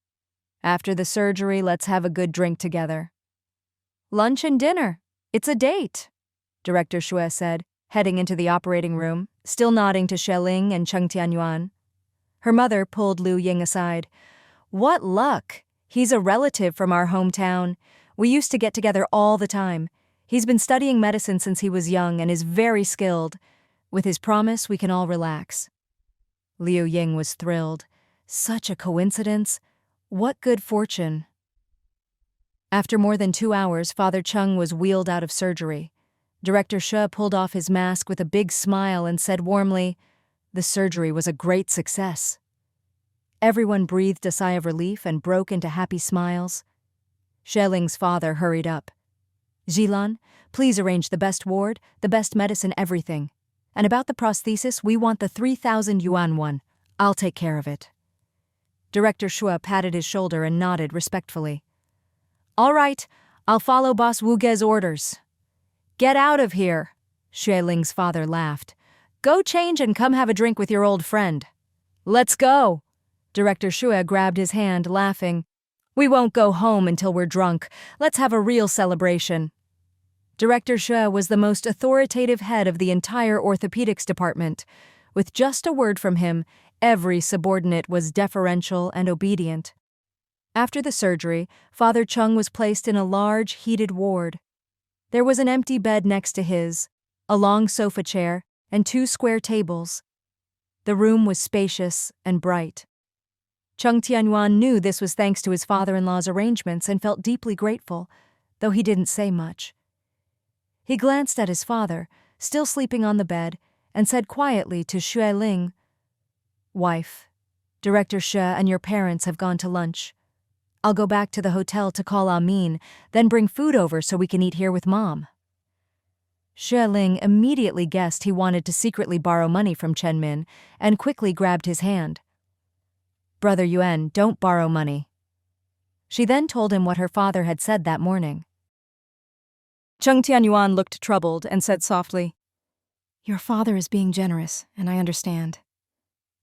After the surgery, let's have a good drink together. Lunch and dinner. It's a date, Director Xue said, heading into the operating room, still nodding to Xue Ling and Cheng Tianyuan. Her mother pulled Liu Ying aside. What luck! He's a relative from our hometown. We used to get together all the time. He's been studying medicine since he was young and is very skilled. With his promise, we can all relax. Liu Ying was thrilled. Such a coincidence. What good fortune. After more than 2 hours, Father Cheng was wheeled out of surgery. Director Xue pulled off his mask with a big smile and said warmly, the surgery was a great success. Everyone breathed a sigh of relief and broke into happy smiles. Xue Ling's father hurried up. Jilan, please arrange the best ward, the best medicine, everything. And about the prosthesis, we want the 3,000 yuan one. I'll take care of it. Director Xue patted his shoulder and nodded respectfully. All right, I'll follow Boss Wuge's orders. Get out of here, Xue Ling's father laughed. Go change and come have a drink with your old friend. Let's go. Director Xue grabbed his hand, laughing. We won't go home until we're drunk. Let's have a real celebration. Director Xue was the most authoritative head of the entire orthopedics department. With just a word from him, every subordinate was deferential and obedient. After the surgery, Father Cheng was placed in a large, heated ward. There was an empty bed next to his, a long sofa chair, and 2 square tables. The room was spacious and bright. Cheng Tianyuan knew this was thanks to his father-in-law's arrangements and felt deeply grateful, though he didn't say much. He glanced at his father, still sleeping on the bed, and said quietly to Xue Ling, Wife, Director Xue and your parents have gone to lunch. I'll go back to the hotel to call Amin, then bring food over so we can eat here with Mom. Xue Ling immediately guessed he wanted to secretly borrow money from Chen Min and quickly grabbed his hand. Brother Yuan, don't borrow money. She then told him what her father had said that morning. Cheng Tianyuan looked troubled and said softly, Your father is being generous, and I understand.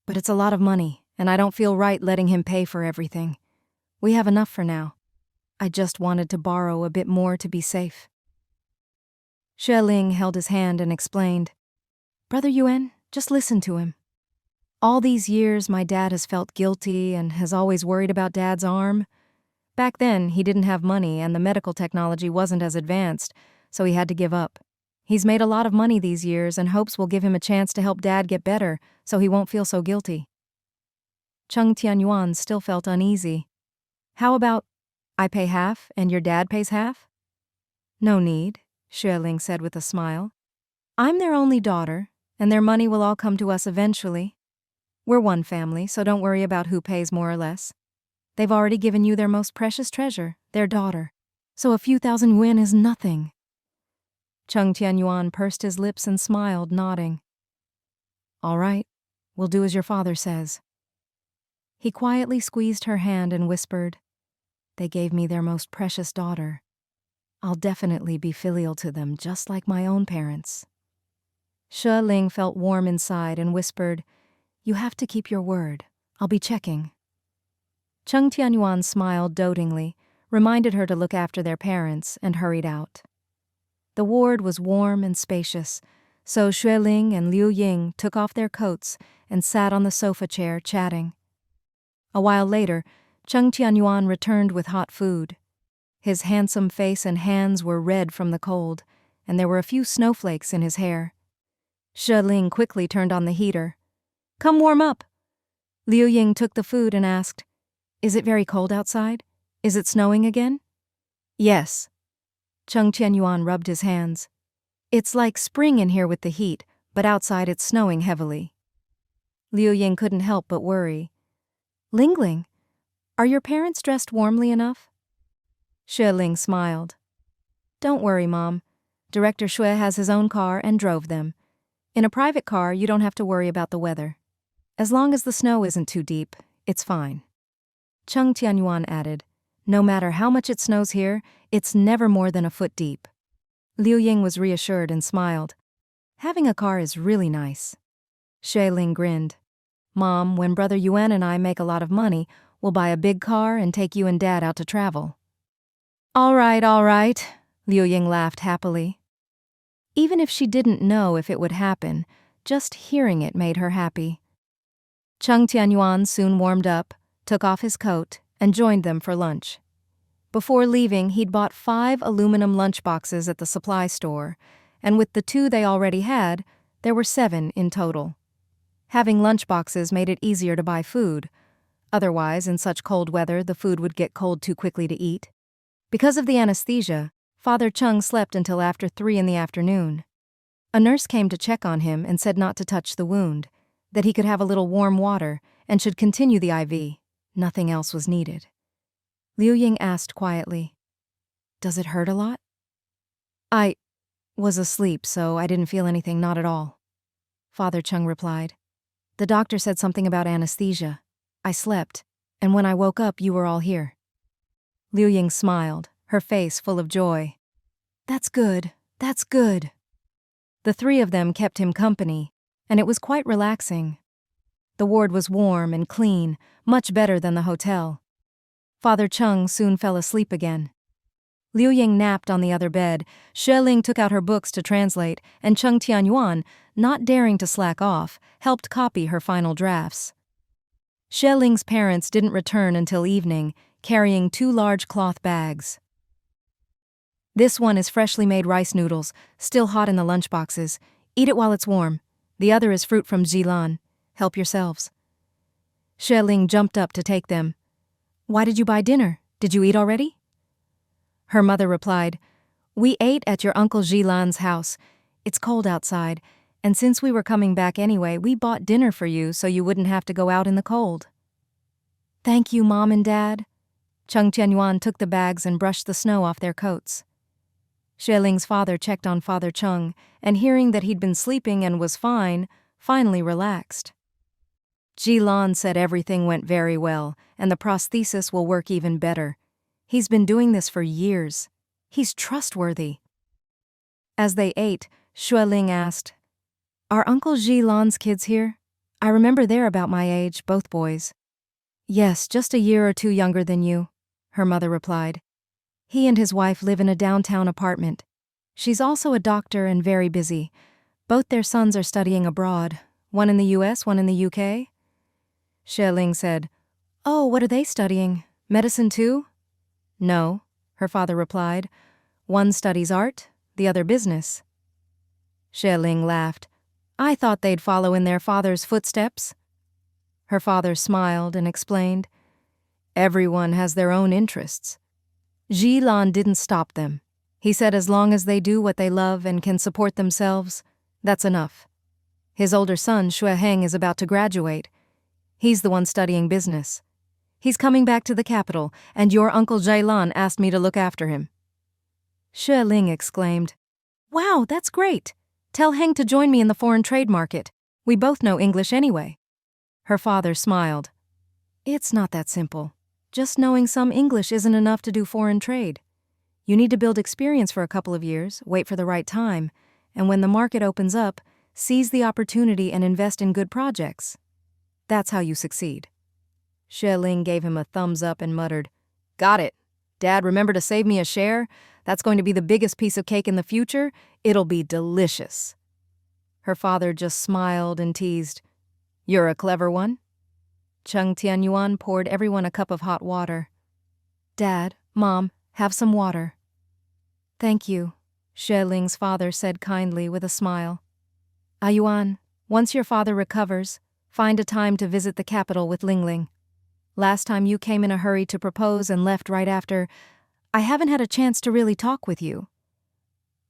But it's a lot of money, and I don't feel right letting him pay for everything. We have enough for now. I just wanted to borrow a bit more to be safe. Xue Ling held his hand and explained, Brother Yuan, just listen to him. All these years, my dad has felt guilty and has always worried about Dad's arm. Back then, he didn't have money and the medical technology wasn't as advanced, so he had to give up. He's made a lot of money these years and hopes we'll give him a chance to help Dad get better so he won't feel so guilty. Cheng Tianyuan still felt uneasy. How about, I pay half and your dad pays half? No need, Xue Ling said with a smile. I'm their only daughter, and their money will all come to us eventually. We're one family, so don't worry about who pays more or less. They've already given you their most precious treasure, their daughter. So a few thousand yuan is nothing. Cheng Tianyuan pursed his lips and smiled, nodding. All right, we'll do as your father says. He quietly squeezed her hand and whispered, They gave me their most precious daughter. I'll definitely be filial to them, just like my own parents. Xue Ling felt warm inside and whispered, You have to keep your word. I'll be checking. Cheng Tianyuan smiled dotingly, reminded her to look after their parents, and hurried out. The ward was warm and spacious, so Xue Ling and Liu Ying took off their coats and sat on the sofa chair chatting. A while later, Cheng Tianyuan returned with hot food. His handsome face and hands were red from the cold, and there were a few snowflakes in his hair. Xue Ling quickly turned on the heater. Come warm up. Liu Ying took the food and asked, Is it very cold outside? Is it snowing again? Yes. Cheng Tianyuan rubbed his hands. It's like spring in here with the heat, but outside it's snowing heavily. Liu Ying couldn't help but worry. Lingling, are your parents dressed warmly enough? Xue Ling smiled. Don't worry, Mom. Director Xue has his own car and drove them. In a private car, you don't have to worry about the weather. As long as the snow isn't too deep, it's fine. Cheng Tianyuan added, No matter how much it snows here, it's never more than a foot deep. Liu Ying was reassured and smiled. Having a car is really nice. Xue Ling grinned. Mom, when Brother Yuan and I make a lot of money, we'll buy a big car and take you and Dad out to travel. All right, Liu Ying laughed happily. Even if she didn't know if it would happen, just hearing it made her happy. Cheng Tianyuan soon warmed up, took off his coat, and joined them for lunch. Before leaving, he'd bought 5 aluminum lunchboxes at the supply store, and with the 2 they already had, there were 7 in total. Having lunchboxes made it easier to buy food. Otherwise, in such cold weather, the food would get cold too quickly to eat. Because of the anesthesia, Father Cheng slept until after 3 in the afternoon. A nurse came to check on him and said not to touch the wound, that he could have a little warm water and should continue the IV. Nothing else was needed. Liu Ying asked quietly, Does it hurt a lot? I was asleep, so I didn't feel anything, not at all. Father Cheng replied. The doctor said something about anesthesia. I slept, and when I woke up, you were all here. Liu Ying smiled, her face full of joy. That's good. The 3 of them kept him company, and it was quite relaxing. The ward was warm and clean, much better than the hotel. Father Cheng soon fell asleep again. Liu Ying napped on the other bed, Xue Ling took out her books to translate, and Cheng Tianyuan, not daring to slack off, helped copy her final drafts. Xue Ling's parents didn't return until evening, carrying 2 large cloth bags. This one is freshly made rice noodles, still hot in the lunchboxes. Eat it while it's warm. The other is fruit from Jilan. Help yourselves. Xue Ling jumped up to take them. Why did you buy dinner? Did you eat already? Her mother replied, We ate at your Uncle Jilan's house. It's cold outside, and since we were coming back anyway, we bought dinner for you so you wouldn't have to go out in the cold. Thank you, Mom and Dad. Cheng Tianyuan took the bags and brushed the snow off their coats. Xue Ling's father checked on Father Cheng, and hearing that he'd been sleeping and was fine, finally relaxed. Jilan said everything went very well, and the prosthesis will work even better. He's been doing this for years. He's trustworthy. As they ate, Xue Ling asked, Are Uncle Jilan's kids here? I remember they're about my age, both boys. Yes, just a year or 2 younger than you, her mother replied. He and his wife live in a downtown apartment. She's also a doctor and very busy. Both their sons are studying abroad, one in the US, one in the UK. Xue Ling said, Oh, what are they studying? Medicine too? No, her father replied. One studies art, the other business. Xue Ling laughed. I thought they'd follow in their father's footsteps. Her father smiled and explained, Everyone has their own interests. Jilan didn't stop them. He said as long as they do what they love and can support themselves, that's enough. His older son, Xue Heng, is about to graduate. He's the one studying business. He's coming back to the capital, and your Uncle Jailan asked me to look after him." Xue Ling exclaimed, "Wow, that's great! Tell Heng to join me in the foreign trade market. We both know English anyway." Her father smiled. "It's not that simple. Just knowing some English isn't enough to do foreign trade. You need to build experience for a couple of years, wait for the right time, and when the market opens up, seize the opportunity and invest in good projects. That's how you succeed." Xue Ling gave him a thumbs up and muttered, "Got it. Dad, remember to save me a share? That's going to be the biggest piece of cake in the future. It'll be delicious." Her father just smiled and teased, "You're a clever one." Cheng Tianyuan poured everyone a cup of hot water. "Dad, Mom, have some water." "Thank you," Xue Ling's father said kindly with a smile. "Ayuan, once your father recovers, find a time to visit the capital with Lingling. Last time you came in a hurry to propose and left right after. I haven't had a chance to really talk with you."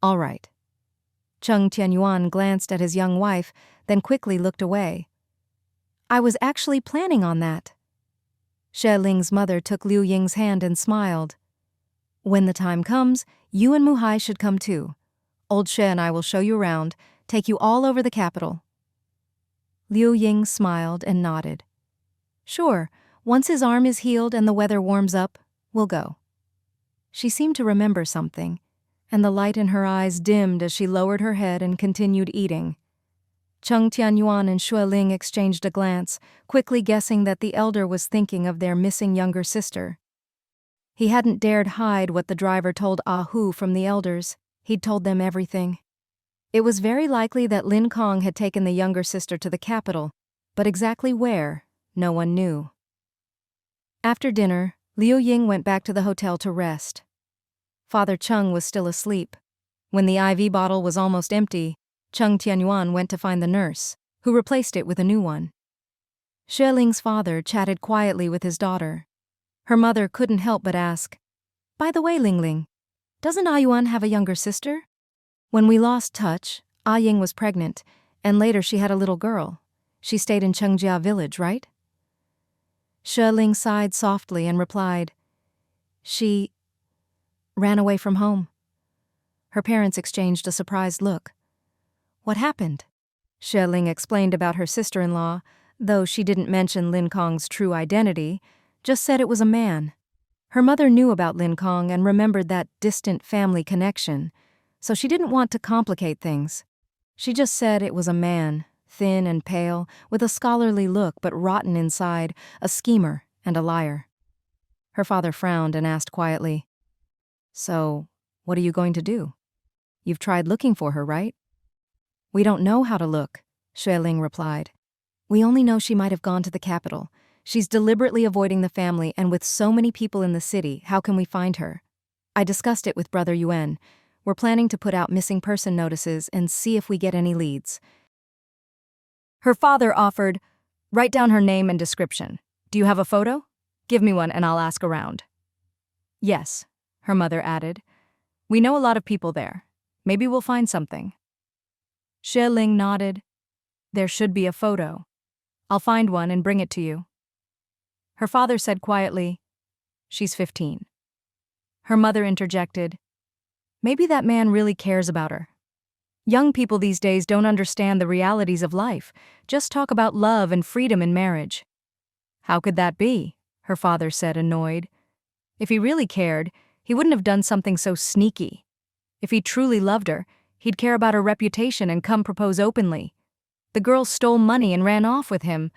"All right." Cheng Tianyuan glanced at his young wife, then quickly looked away. "I was actually planning on that." Xue Ling's mother took Liu Ying's hand and smiled. "When the time comes, you and Muhai should come too. Old Xue and I will show you around, take you all over the capital." Liu Ying smiled and nodded. "Sure, once his arm is healed and the weather warms up, we'll go." She seemed to remember something, and the light in her eyes dimmed as she lowered her head and continued eating. Cheng Tianyuan and Xue Ling exchanged a glance, quickly guessing that the elder was thinking of their missing younger sister. He hadn't dared hide what the driver told Hu from the elders. He'd told them everything. It was very likely that Lin Kong had taken the younger sister to the capital, but exactly where, no one knew. After dinner, Liu Ying went back to the hotel to rest. Father Cheng was still asleep. When the IV bottle was almost empty, Cheng Tianyuan went to find the nurse, who replaced it with a new one. Xue Ling's father chatted quietly with his daughter. Her mother couldn't help but ask, "By the way, Lingling, doesn't Ayuan have a younger sister? When we lost touch, Ying was pregnant, and later she had a little girl. She stayed in Chengjia village, right?" Xue Ling sighed softly and replied, "She ran away from home." Her parents exchanged a surprised look. "What happened?" Xue Ling explained about her sister-in-law, though she didn't mention Lin Kong's true identity, just said it was a man. Her mother knew about Lin Kong and remembered that distant family connection, so she didn't want to complicate things. She just said it was a man, thin and pale, with a scholarly look but rotten inside, a schemer and a liar. Her father frowned and asked quietly, "So, what are you going to do? You've tried looking for her, right?" "We don't know how to look," Xue Ling replied. "We only know she might have gone to the capital. She's deliberately avoiding the family, and with so many people in the city, how can we find her? I discussed it with Brother Yuan. We're planning to put out missing person notices and see if we get any leads." Her father offered, "Write down her name and description. Do you have a photo? Give me one and I'll ask around." "Yes," her mother added. "We know a lot of people there. Maybe we'll find something." Xue Ling nodded. "There should be a photo. I'll find one and bring it to you." Her father said quietly, "She's 15. Her mother interjected, "Maybe that man really cares about her. Young people these days don't understand the realities of life, just talk about love and freedom in marriage." "How could that be?" her father said, annoyed. "If he really cared, he wouldn't have done something so sneaky. If he truly loved her, he'd care about her reputation and come propose openly. The girl stole money and ran off with him.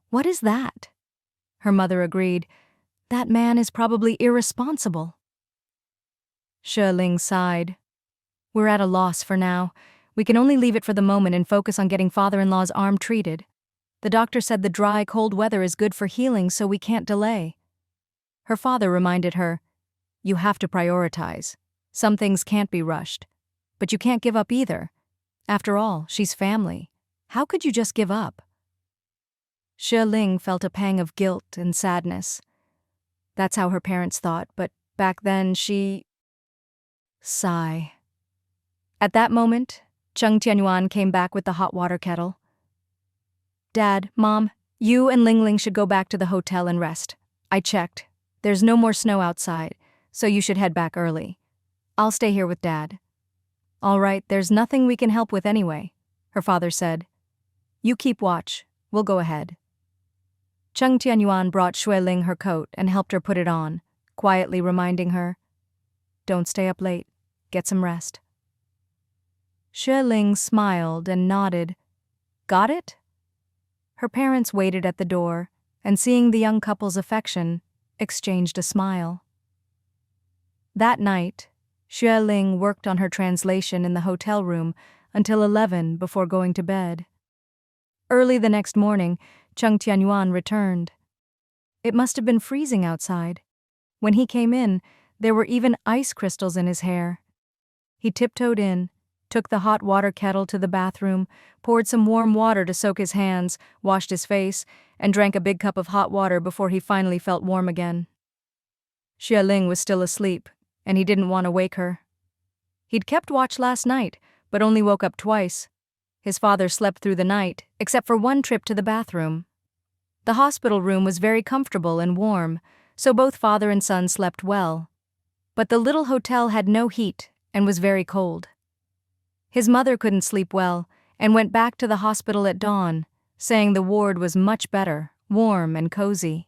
What is that?" Her mother agreed, "That man is probably irresponsible." Xue Ling sighed. "We're at a loss for now. We can only leave it for the moment and focus on getting father-in-law's arm treated. The doctor said the dry, cold weather is good for healing, so we can't delay." Her father reminded her, "You have to prioritize. Some things can't be rushed. But you can't give up either. After all, she's family. How could you just give up?" Xue Ling felt a pang of guilt and sadness. That's how her parents thought, but back then Sigh. At that moment, Cheng Tianyuan came back with the hot water kettle. "Dad, Mom, you and Lingling should go back to the hotel and rest. I checked. There's no more snow outside, so you should head back early. I'll stay here with Dad. All right, there's nothing we can help with anyway, her father said. You keep watch. We'll go ahead. Cheng Tianyuan brought Xue Ling her coat and helped her put it on, quietly reminding her, "Don't stay up late. Get some rest." Xue Ling smiled and nodded. Got it? Her parents waited at the door, and seeing the young couple's affection, exchanged a smile. That night, Xue Ling worked on her translation in the hotel room until 11 before going to bed. Early the next morning, Cheng Tianyuan returned. It must have been freezing outside. When he came in, there were even ice crystals in his hair. He tiptoed in, took the hot water kettle to the bathroom, poured some warm water to soak his hands, washed his face, and drank a big cup of hot water before he finally felt warm again. Xue Ling was still asleep, and he didn't want to wake her. He'd kept watch last night, but only woke up twice. His father slept through the night, except for one trip to the bathroom. The hospital room was very comfortable and warm, so both father and son slept well. But the little hotel had no heat and was very cold. His mother couldn't sleep well and went back to the hospital at dawn, saying the ward was much better, warm and cozy.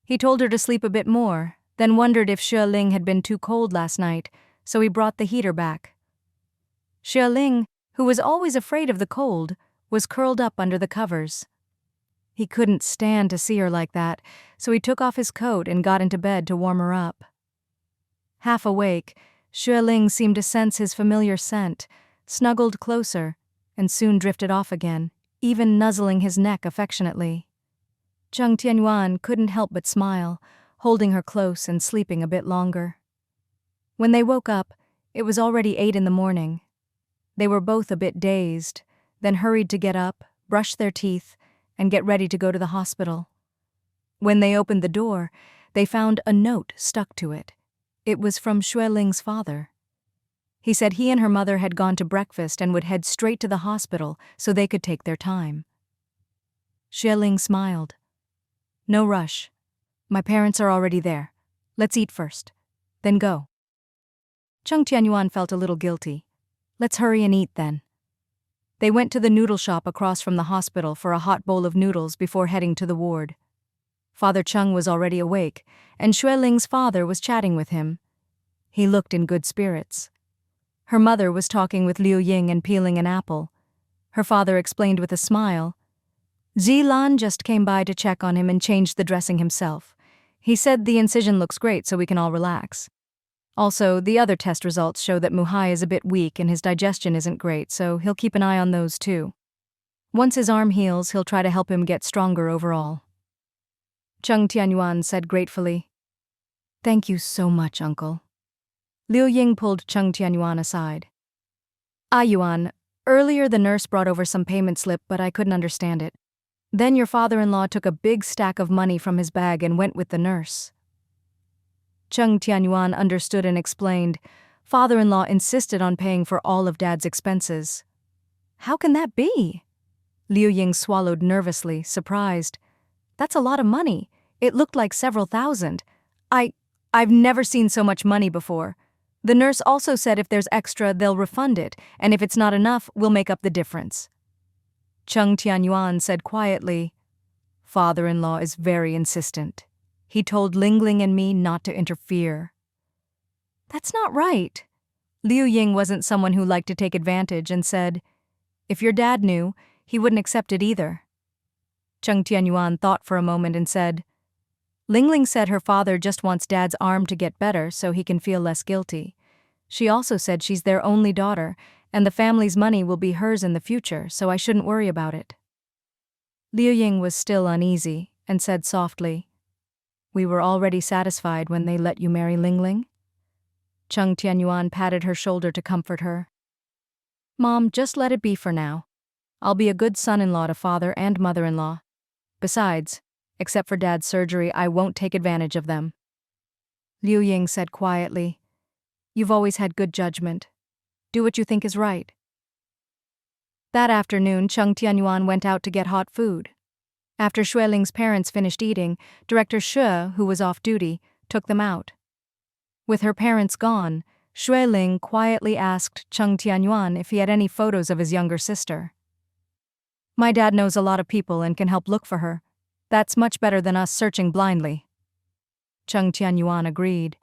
He told her to sleep a bit more, then wondered if Xue Ling had been too cold last night, so he brought the heater back. Xue Ling, who was always afraid of the cold, was curled up under the covers. He couldn't stand to see her like that, so he took off his coat and got into bed to warm her up. Half awake, Xue Ling seemed to sense his familiar scent, snuggled closer, and soon drifted off again, even nuzzling his neck affectionately. Cheng Tianyuan couldn't help but smile, holding her close and sleeping a bit longer. When they woke up, it was already 8 in the morning. They were both a bit dazed, then hurried to get up, brush their teeth, and get ready to go to the hospital. When they opened the door, they found a note stuck to it. It was from Xue Ling's father. He said he and her mother had gone to breakfast and would head straight to the hospital so they could take their time. Xue Ling smiled. No rush. My parents are already there. Let's eat first. Then go. Cheng Tianyuan felt a little guilty. Let's hurry and eat then. They went to the noodle shop across from the hospital for a hot bowl of noodles before heading to the ward. Father Cheng was already awake, and Xue Ling's father was chatting with him. He looked in good spirits. Her mother was talking with Liu Ying and peeling an apple. Her father explained with a smile. Zilan just came by to check on him and changed the dressing himself. He said the incision looks great so we can all relax. Also, the other test results show that Muhai is a bit weak and his digestion isn't great, so he'll keep an eye on those too. Once his arm heals, he'll try to help him get stronger overall. Cheng Tianyuan said gratefully, Thank you so much, Uncle. Liu Ying pulled Cheng Tianyuan aside. Yuan, earlier the nurse brought over some payment slip, but I couldn't understand it. Then your father-in-law took a big stack of money from his bag and went with the nurse. Cheng Tianyuan understood and explained. Father-in-law insisted on paying for all of Dad's expenses. How can that be? Liu Ying swallowed nervously, surprised. That's a lot of money. It looked like several thousand. I've never seen so much money before. The nurse also said if there's extra, they'll refund it, and if it's not enough, we'll make up the difference. Cheng Tianyuan said quietly, Father-in-law is very insistent. He told Ling and me not to interfere. That's not right. Liu Ying wasn't someone who liked to take advantage and said, If your dad knew, he wouldn't accept it either. Cheng Tianyuan thought for a moment and said, Ling said her father just wants Dad's arm to get better so he can feel less guilty. She also said she's their only daughter, and the family's money will be hers in the future, so I shouldn't worry about it. Liu Ying was still uneasy and said softly, We were already satisfied when they let you marry Ling. Cheng Tianyuan patted her shoulder to comfort her. Mom, just let it be for now. I'll be a good son-in-law to father and mother-in-law. Besides, except for Dad's surgery, I won't take advantage of them. Liu Ying said quietly, You've always had good judgment. Do what you think is right. That afternoon, Cheng Tianyuan went out to get hot food. After Xue Ling's parents finished eating, Director Xue, who was off duty, took them out. With her parents gone, Xue Ling quietly asked Cheng Tianyuan if he had any photos of his younger sister. My dad knows a lot of people and can help look for her. That's much better than us searching blindly. Cheng Tianyuan agreed.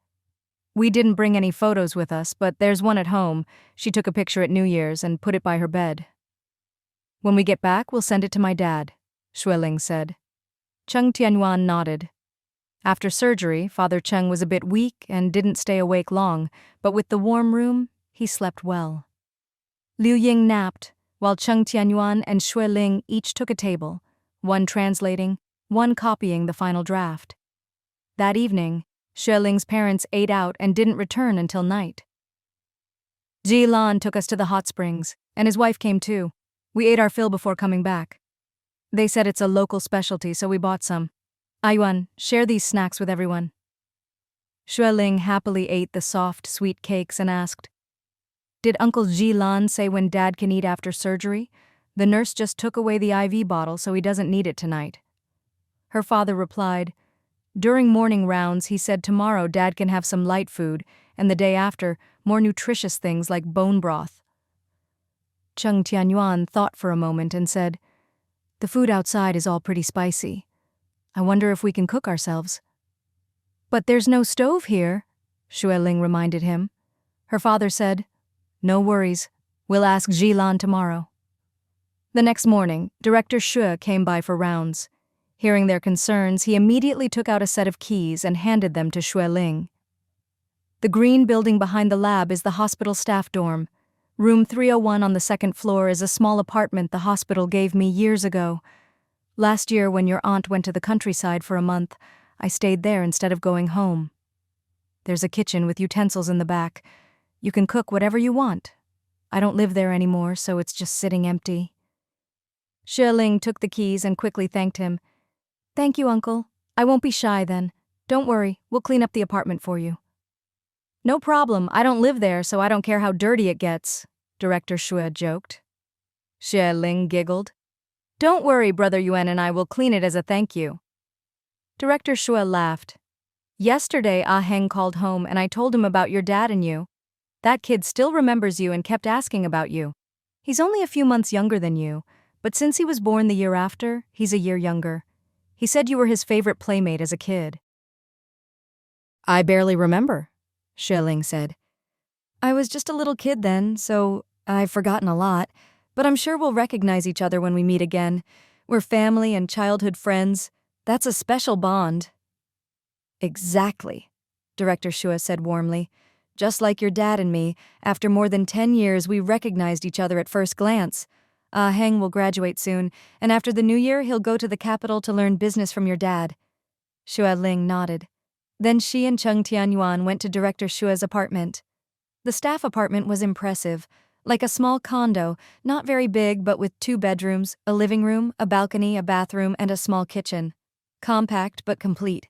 We didn't bring any photos with us, but there's one at home. She took a picture at New Year's and put it by her bed. When we get back, we'll send it to my dad, Xue Ling said. Cheng Tianyuan nodded. After surgery, Father Cheng was a bit weak and didn't stay awake long, but with the warm room, he slept well. Liu Ying napped, while Cheng Tianyuan and Xue Ling each took a table, one translating, one copying the final draft. That evening, Xue Ling's parents ate out and didn't return until night. Ji Lan took us to the hot springs, and his wife came too. We ate our fill before coming back. They said it's a local specialty, so we bought some. Ayuan, share these snacks with everyone. Xue Ling happily ate the soft, sweet cakes and asked, Did Uncle Ji Lan say when Dad can eat after surgery? The nurse just took away the IV bottle, so he doesn't need it tonight. Her father replied, During morning rounds, he said tomorrow Dad can have some light food, and the day after, more nutritious things like bone broth. Cheng Tianyuan thought for a moment and said, The food outside is all pretty spicy. I wonder if we can cook ourselves. But there's no stove here, Xue Ling reminded him. Her father said, No worries, we'll ask Ji Lan tomorrow. The next morning, Director Xue came by for rounds. Hearing their concerns, he immediately took out a set of keys and handed them to Xue Ling. The green building behind the lab is the hospital staff dorm. Room 301 on the second floor is a small apartment the hospital gave me years ago. Last year, when your aunt went to the countryside for a month, I stayed there instead of going home. There's a kitchen with utensils in the back. You can cook whatever you want. I don't live there anymore, so it's just sitting empty. Xue Ling took the keys and quickly thanked him. Thank you, Uncle. I won't be shy then. Don't worry, we'll clean up the apartment for you. No problem, I don't live there, so I don't care how dirty it gets, Director Xue joked. Xue Ling giggled. Don't worry, Brother Yuan and I will clean it as a thank you. Director Xue laughed. Yesterday, Ah Heng called home and I told him about your dad and you. That kid still remembers you and kept asking about you. He's only a few months younger than you, but since he was born the year after, he's a year younger. He said you were his favorite playmate as a kid. I barely remember, Xue Ling said. I was just a little kid then, so I've forgotten a lot. But I'm sure we'll recognize each other when we meet again. We're family and childhood friends. That's a special bond. Exactly, Director Xue said warmly. Just like your dad and me, after more than 10 years we recognized each other at first glance. Ah Heng will graduate soon, and after the new year he'll go to the capital to learn business from your dad. Xue Ling nodded. Then she and Cheng Tianyuan went to Director Xue's apartment. The staff apartment was impressive. Like a small condo, not very big but with 2 bedrooms, a living room, a balcony, a bathroom, and a small kitchen. Compact but complete.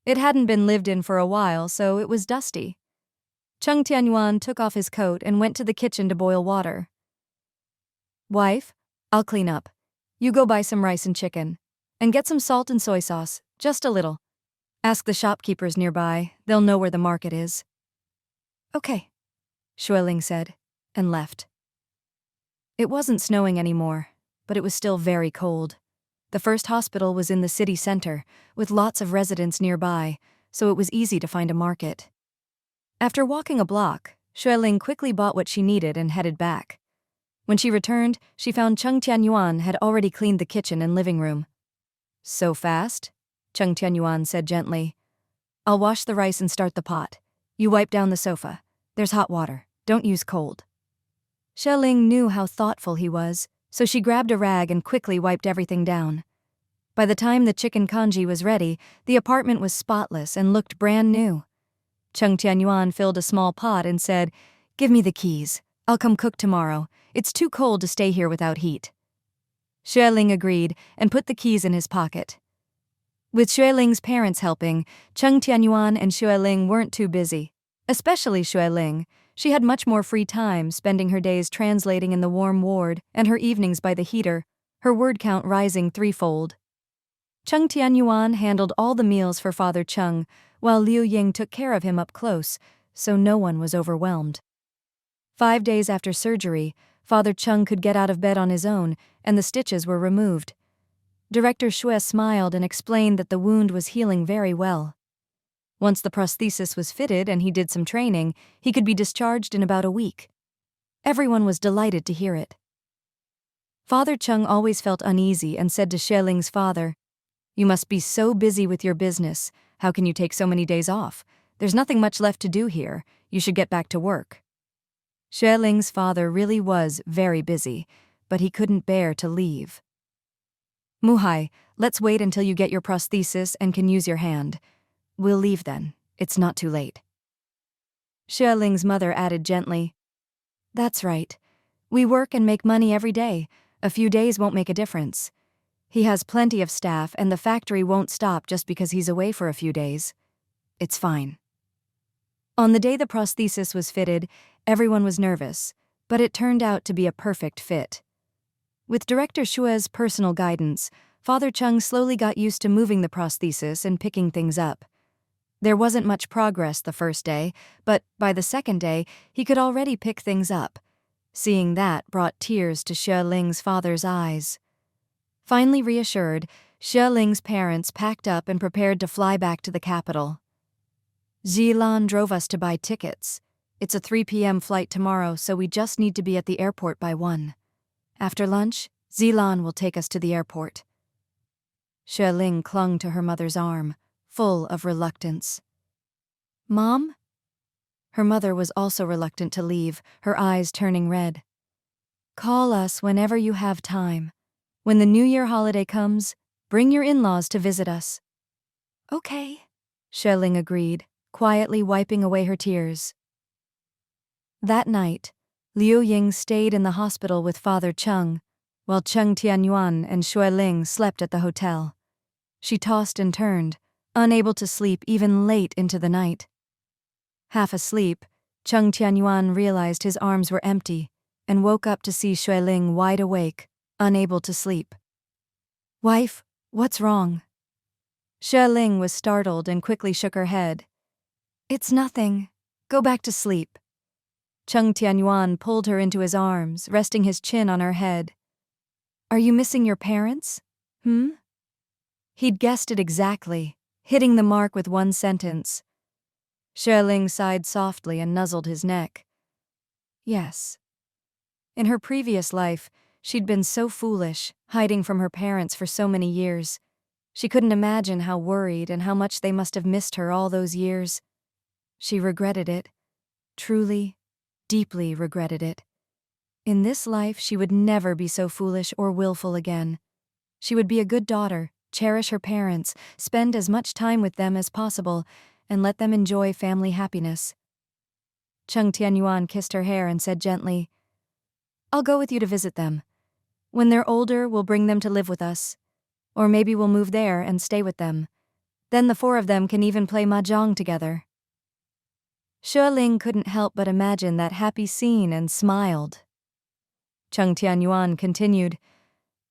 It hadn't been lived in for a while, so it was dusty. Cheng Tianyuan took off his coat and went to the kitchen to boil water. Wife, I'll clean up. You go buy some rice and chicken. And get some salt and soy sauce, just a little. Ask the shopkeepers nearby, they'll know where the market is. Okay, Xue Ling said, and left. It wasn't snowing anymore, but it was still very cold. The first hospital was in the city center, with lots of residents nearby, so it was easy to find a market. After walking a block, Xue Ling quickly bought what she needed and headed back. When she returned, she found Cheng Tianyuan had already cleaned the kitchen and living room. So fast? Cheng Tianyuan said gently. I'll wash the rice and start the pot. You wipe down the sofa. There's hot water. Don't use cold. Xue Ling knew how thoughtful he was, so she grabbed a rag and quickly wiped everything down. By the time the chicken congee was ready, the apartment was spotless and looked brand new. Cheng Tianyuan filled a small pot and said, Give me the keys. I'll come cook tomorrow. It's too cold to stay here without heat. Xue Ling agreed and put the keys in his pocket. With Xue Ling's parents helping, Cheng Tianyuan and Xue Ling weren't too busy. Especially Xue Ling. She had much more free time, spending her days translating in the warm ward and her evenings by the heater, her word count rising 3-fold. Cheng Tianyuan handled all the meals for Father Cheng, while Liu Ying took care of him up close, so no one was overwhelmed. 5 days after surgery, Father Cheng could get out of bed on his own, and the stitches were removed. Director Xue smiled and explained that the wound was healing very well. Once the prosthesis was fitted and he did some training, he could be discharged in about a week. Everyone was delighted to hear it. Father Cheng always felt uneasy and said to Xue Ling's father, "You must be so busy with your business. How can you take so many days off? There's nothing much left to do here. You should get back to work." Xue Ling's father really was very busy, but he couldn't bear to leave. "Muhai, let's wait until you get your prosthesis and can use your hand. We'll leave then. It's not too late." Xue Ling's mother added gently, "That's right. We work and make money every day. A few days won't make a difference. He has plenty of staff and the factory won't stop just because he's away for a few days. It's fine." On the day the prosthesis was fitted, everyone was nervous, but it turned out to be a perfect fit. With Director Xue's personal guidance, Father Cheng slowly got used to moving the prosthesis and picking things up. There wasn't much progress the first day, but by the second day, he could already pick things up. Seeing that brought tears to Xue Ling's father's eyes. Finally reassured, Xue Ling's parents packed up and prepared to fly back to the capital. Zilan drove us to buy tickets. It's a 3 p.m. flight tomorrow, so we just need to be at the airport by 1. After lunch, Zilan will take us to the airport. Xue Ling clung to her mother's arm, full of reluctance. "Mom?" Her mother was also reluctant to leave, her eyes turning red. "Call us whenever you have time. When the New Year holiday comes, bring your in-laws to visit us." "Okay," Xue Ling agreed, quietly wiping away her tears. That night, Liu Ying stayed in the hospital with Father Cheng, while Cheng Tianyuan and Xue Ling slept at the hotel. She tossed and turned, unable to sleep even late into the night. Half asleep, Cheng Tianyuan realized his arms were empty and woke up to see Xue Ling wide awake, unable to sleep. "Wife, what's wrong?" Xue Ling was startled and quickly shook her head. "It's nothing. Go back to sleep." Cheng Tianyuan pulled her into his arms, resting his chin on her head. "Are you missing your parents? He'd guessed it exactly, hitting the mark with one sentence. Xue Ling sighed softly and nuzzled his neck. "Yes." In her previous life, she'd been so foolish, hiding from her parents for so many years. She couldn't imagine how worried and how much they must have missed her all those years. She regretted it. Truly, deeply regretted it. In this life, she would never be so foolish or willful again. She would be a good daughter, cherish her parents, spend as much time with them as possible, and let them enjoy family happiness. Cheng Tianyuan kissed her hair and said gently, "I'll go with you to visit them. When they're older, we'll bring them to live with us. Or maybe we'll move there and stay with them. Then the 4 of them can even play mahjong together." Xue Ling couldn't help but imagine that happy scene and smiled. Cheng Tianyuan continued,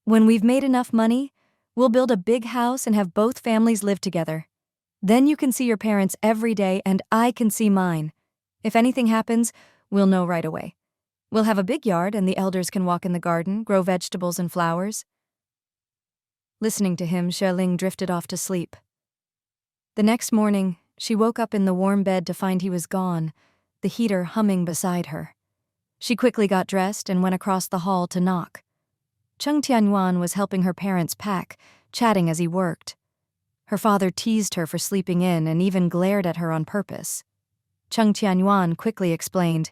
"When we've made enough money, we'll build a big house and have both families live together. Then you can see your parents every day and I can see mine. If anything happens, we'll know right away. We'll have a big yard and the elders can walk in the garden, grow vegetables and flowers." Listening to him, Xue Ling drifted off to sleep. The next morning, she woke up in the warm bed to find he was gone, the heater humming beside her. She quickly got dressed and went across the hall to knock. Cheng Tianyuan was helping her parents pack, chatting as he worked. Her father teased her for sleeping in and even glared at her on purpose. Cheng Tianyuan quickly explained,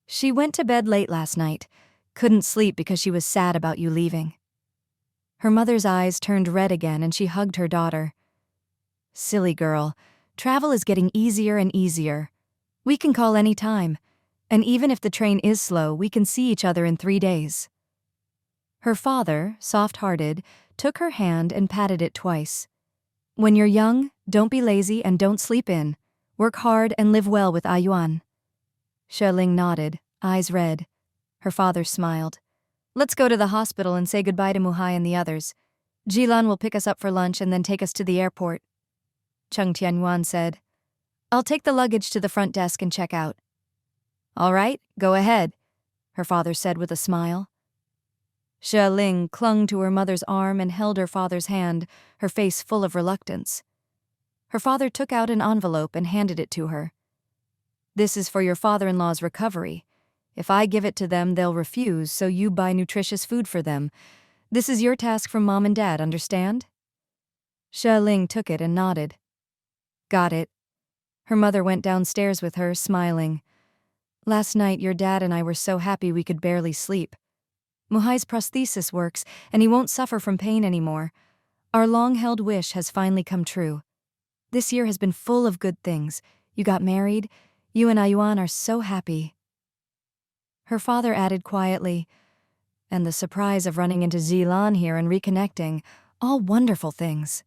"She went to bed late last night, couldn't sleep because she was sad about you leaving." Her mother's eyes turned red again and she hugged her daughter. "Silly girl, travel is getting easier and easier. We can call any time, and even if the train is slow, we can see each other in 3 days." Her father, soft-hearted, took her hand and patted it twice. "When you're young, don't be lazy and don't sleep in. Work hard and live well with Ayuan." Xue Ling nodded, eyes red. Her father smiled. "Let's go to the hospital and say goodbye to Muhai and the others. Jilan will pick us up for lunch and then take us to the airport, Cheng Tianyuan said. I'll take the luggage to the front desk and check out. All right, go ahead, her father said with a smile. Xue Ling clung to her mother's arm and held her father's hand, her face full of reluctance. Her father took out an envelope and handed it to her. This is for your father-in-law's recovery. If I give it to them, they'll refuse, so you buy nutritious food for them. This is your task from Mom and Dad, understand? Xue Ling took it and nodded. Got it. Her mother went downstairs with her, smiling. Last night, your dad and I were so happy we could barely sleep. Muhai's prosthesis works, and he won't suffer from pain anymore. Our long-held wish has finally come true. This year has been full of good things. You got married. You and Ayuan are so happy. Her father added quietly, and the surprise of running into Zilan here and reconnecting, all wonderful things.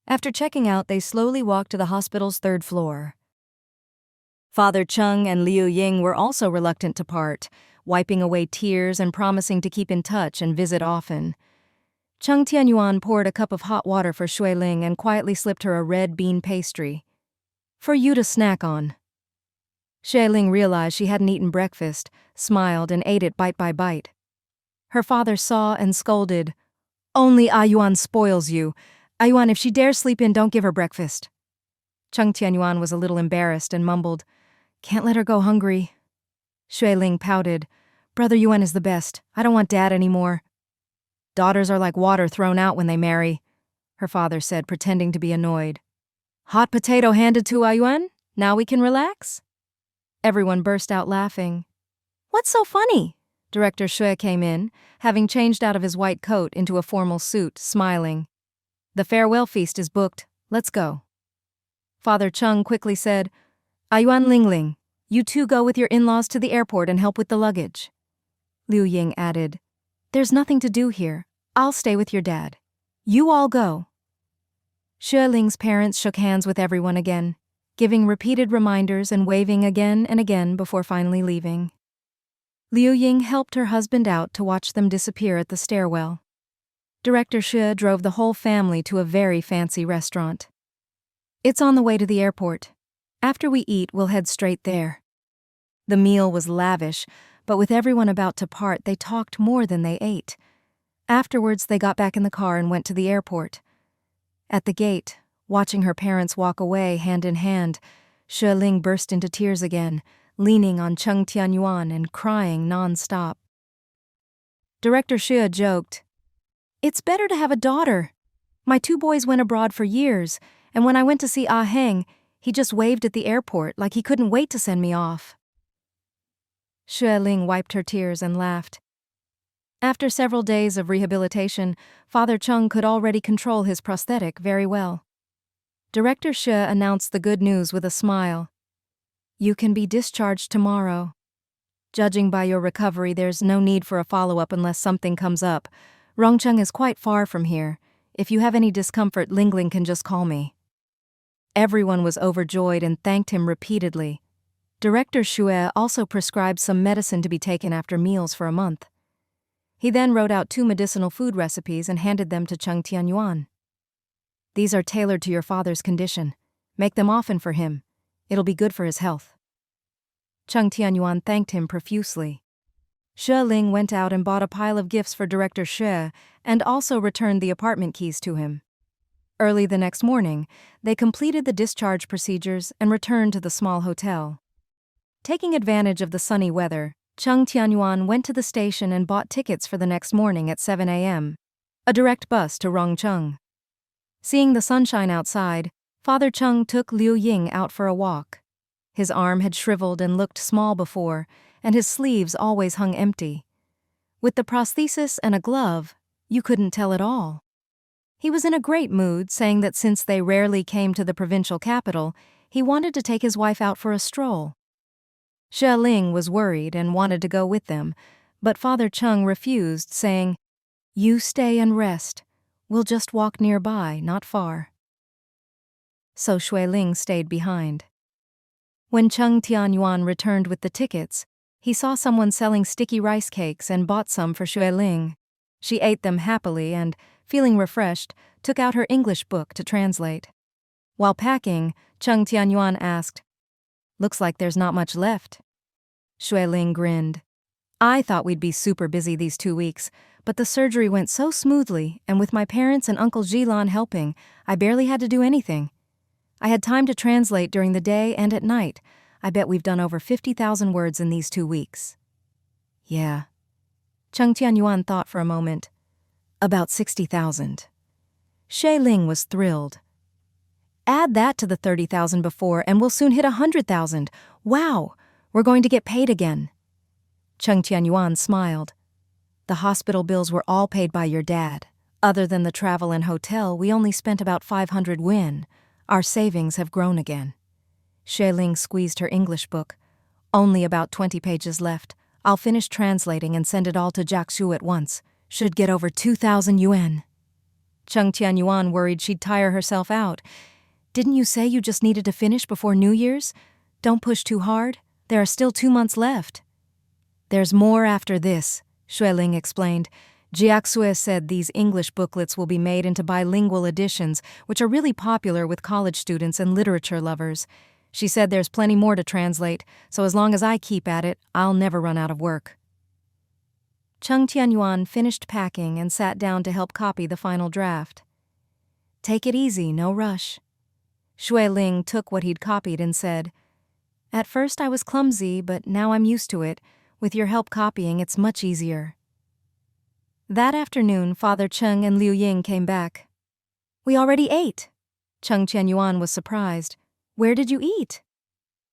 After checking out, they slowly walked to the hospital's 3rd floor. Father Cheng and Liu Ying were also reluctant to part, wiping away tears and promising to keep in touch and visit often. Cheng Tianyuan poured a cup of hot water for Xue Ling and quietly slipped her a red bean pastry. For you to snack on. Xue Ling realized she hadn't eaten breakfast, smiled, and ate it bite by bite. Her father saw and scolded. Only Ayuan spoils you. Ayuan, if she dares sleep in, don't give her breakfast. Cheng Tianyuan was a little embarrassed and mumbled, Can't let her go hungry. Xue Ling pouted. Brother Yuan is the best. I don't want Dad anymore. Daughters are like water thrown out when they marry, her father said, pretending to be annoyed. Hot potato handed to Ayuan? Now we can relax? Everyone burst out laughing. What's so funny? Director Xue came in, having changed out of his white coat into a formal suit, smiling. The farewell feast is booked. Let's go. Father Cheng quickly said, Ayuan Lingling, you two go with your in-laws to the airport and help with the luggage. Liu Ying added, There's nothing to do here. I'll stay with your dad. You all go. Xue Ling's parents shook hands with everyone again, giving repeated reminders and waving again and again before finally leaving. Liu Ying helped her husband out to watch them disappear at the stairwell. Director Xue drove the whole family to a very fancy restaurant. It's on the way to the airport. After we eat, we'll head straight there. The meal was lavish, but with everyone about to part, they talked more than they ate. Afterwards, they got back in the car and went to the airport. At the gate, watching her parents walk away hand in hand, Xue Ling burst into tears again, leaning on Cheng Tianyuan and crying non-stop. Director Xue joked, It's better to have a daughter. My 2 boys went abroad for years, and when I went to see Ah Heng, he just waved at the airport like he couldn't wait to send me off. Xue Ling wiped her tears and laughed. After several days of rehabilitation, Father Cheng could already control his prosthetic very well. Director Xue announced the good news with a smile. You can be discharged tomorrow. Judging by your recovery, there's no need for a follow-up unless something comes up. Rongcheng is quite far from here. If you have any discomfort, Lingling can just call me. Everyone was overjoyed and thanked him repeatedly. Director Xue also prescribed some medicine to be taken after meals for a month. He then wrote out 2 medicinal food recipes and handed them to Cheng Tianyuan. These are tailored to your father's condition. Make them often for him. It'll be good for his health. Cheng Tianyuan thanked him profusely. Xue Ling went out and bought a pile of gifts for Director Xue and also returned the apartment keys to him. Early the next morning, they completed the discharge procedures and returned to the small hotel. Taking advantage of the sunny weather, Cheng Tianyuan went to the station and bought tickets for the next morning at 7 a.m., a direct bus to Rongcheng. Seeing the sunshine outside, Father Cheng took Liu Ying out for a walk. His arm had shriveled and looked small before, and his sleeves always hung empty. With the prosthesis and a glove, you couldn't tell at all. He was in a great mood, saying that since they rarely came to the provincial capital, he wanted to take his wife out for a stroll. Xue Ling was worried and wanted to go with them, but Father Cheng refused, saying, You stay and rest. We'll just walk nearby, not far. So Xue Ling stayed behind. When Cheng Tianyuan returned with the tickets, he saw someone selling sticky rice cakes and bought some for Xue Ling. She ate them happily and, feeling refreshed, took out her English book to translate. While packing, Cheng Tianyuan asked, "Looks like there's not much left." Xue Ling grinned. "I thought we'd be super busy these 2 weeks, but the surgery went so smoothly, and with my parents and Uncle Jilan helping, I barely had to do anything. I had time to translate during the day and at night. I bet we've done over 50,000 words in these 2 weeks. Yeah. Cheng Tianyuan thought for a moment. About 60,000. Xue Ling was thrilled. Add that to the 30,000 before and we'll soon hit 100,000. Wow, we're going to get paid again. Cheng Tianyuan smiled. The hospital bills were all paid by your dad. Other than the travel and hotel, we only spent about 500 yuan. Our savings have grown again. Xue Ling squeezed her English book. Only about 20 pages left. I'll finish translating and send it all to Jiaxu at once. Should get over 2,000 yuan. Cheng Tianyuan worried she'd tire herself out. Didn't you say you just needed to finish before New Year's? Don't push too hard. There are still 2 months left. There's more after this, Xue Ling explained. Jiaxue said these English booklets will be made into bilingual editions, which are really popular with college students and literature lovers. She said there's plenty more to translate, so as long as I keep at it, I'll never run out of work. Cheng Tianyuan finished packing and sat down to help copy the final draft. Take it easy, no rush. Xue Ling took what he'd copied and said, At first I was clumsy, but now I'm used to it. With your help copying, it's much easier. That afternoon, Father Cheng and Liu Ying came back. We already ate. Cheng Tianyuan was surprised. Where did you eat?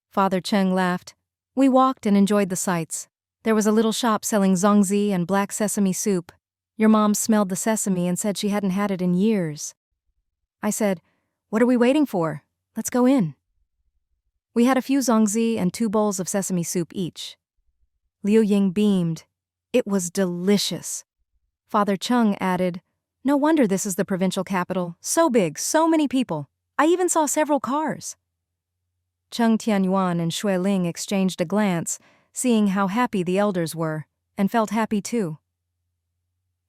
Father Cheng laughed. We walked and enjoyed the sights. There was a little shop selling zongzi and black sesame soup. Your mom smelled the sesame and said she hadn't had it in years. I said, What are we waiting for? Let's go in. We had a few zongzi and 2 bowls of sesame soup each. Liu Ying beamed. It was delicious. Father Cheng added, No wonder this is the provincial capital. So big, so many people. I even saw several cars. Cheng Tianyuan and Xue Ling exchanged a glance, seeing how happy the elders were, and felt happy too.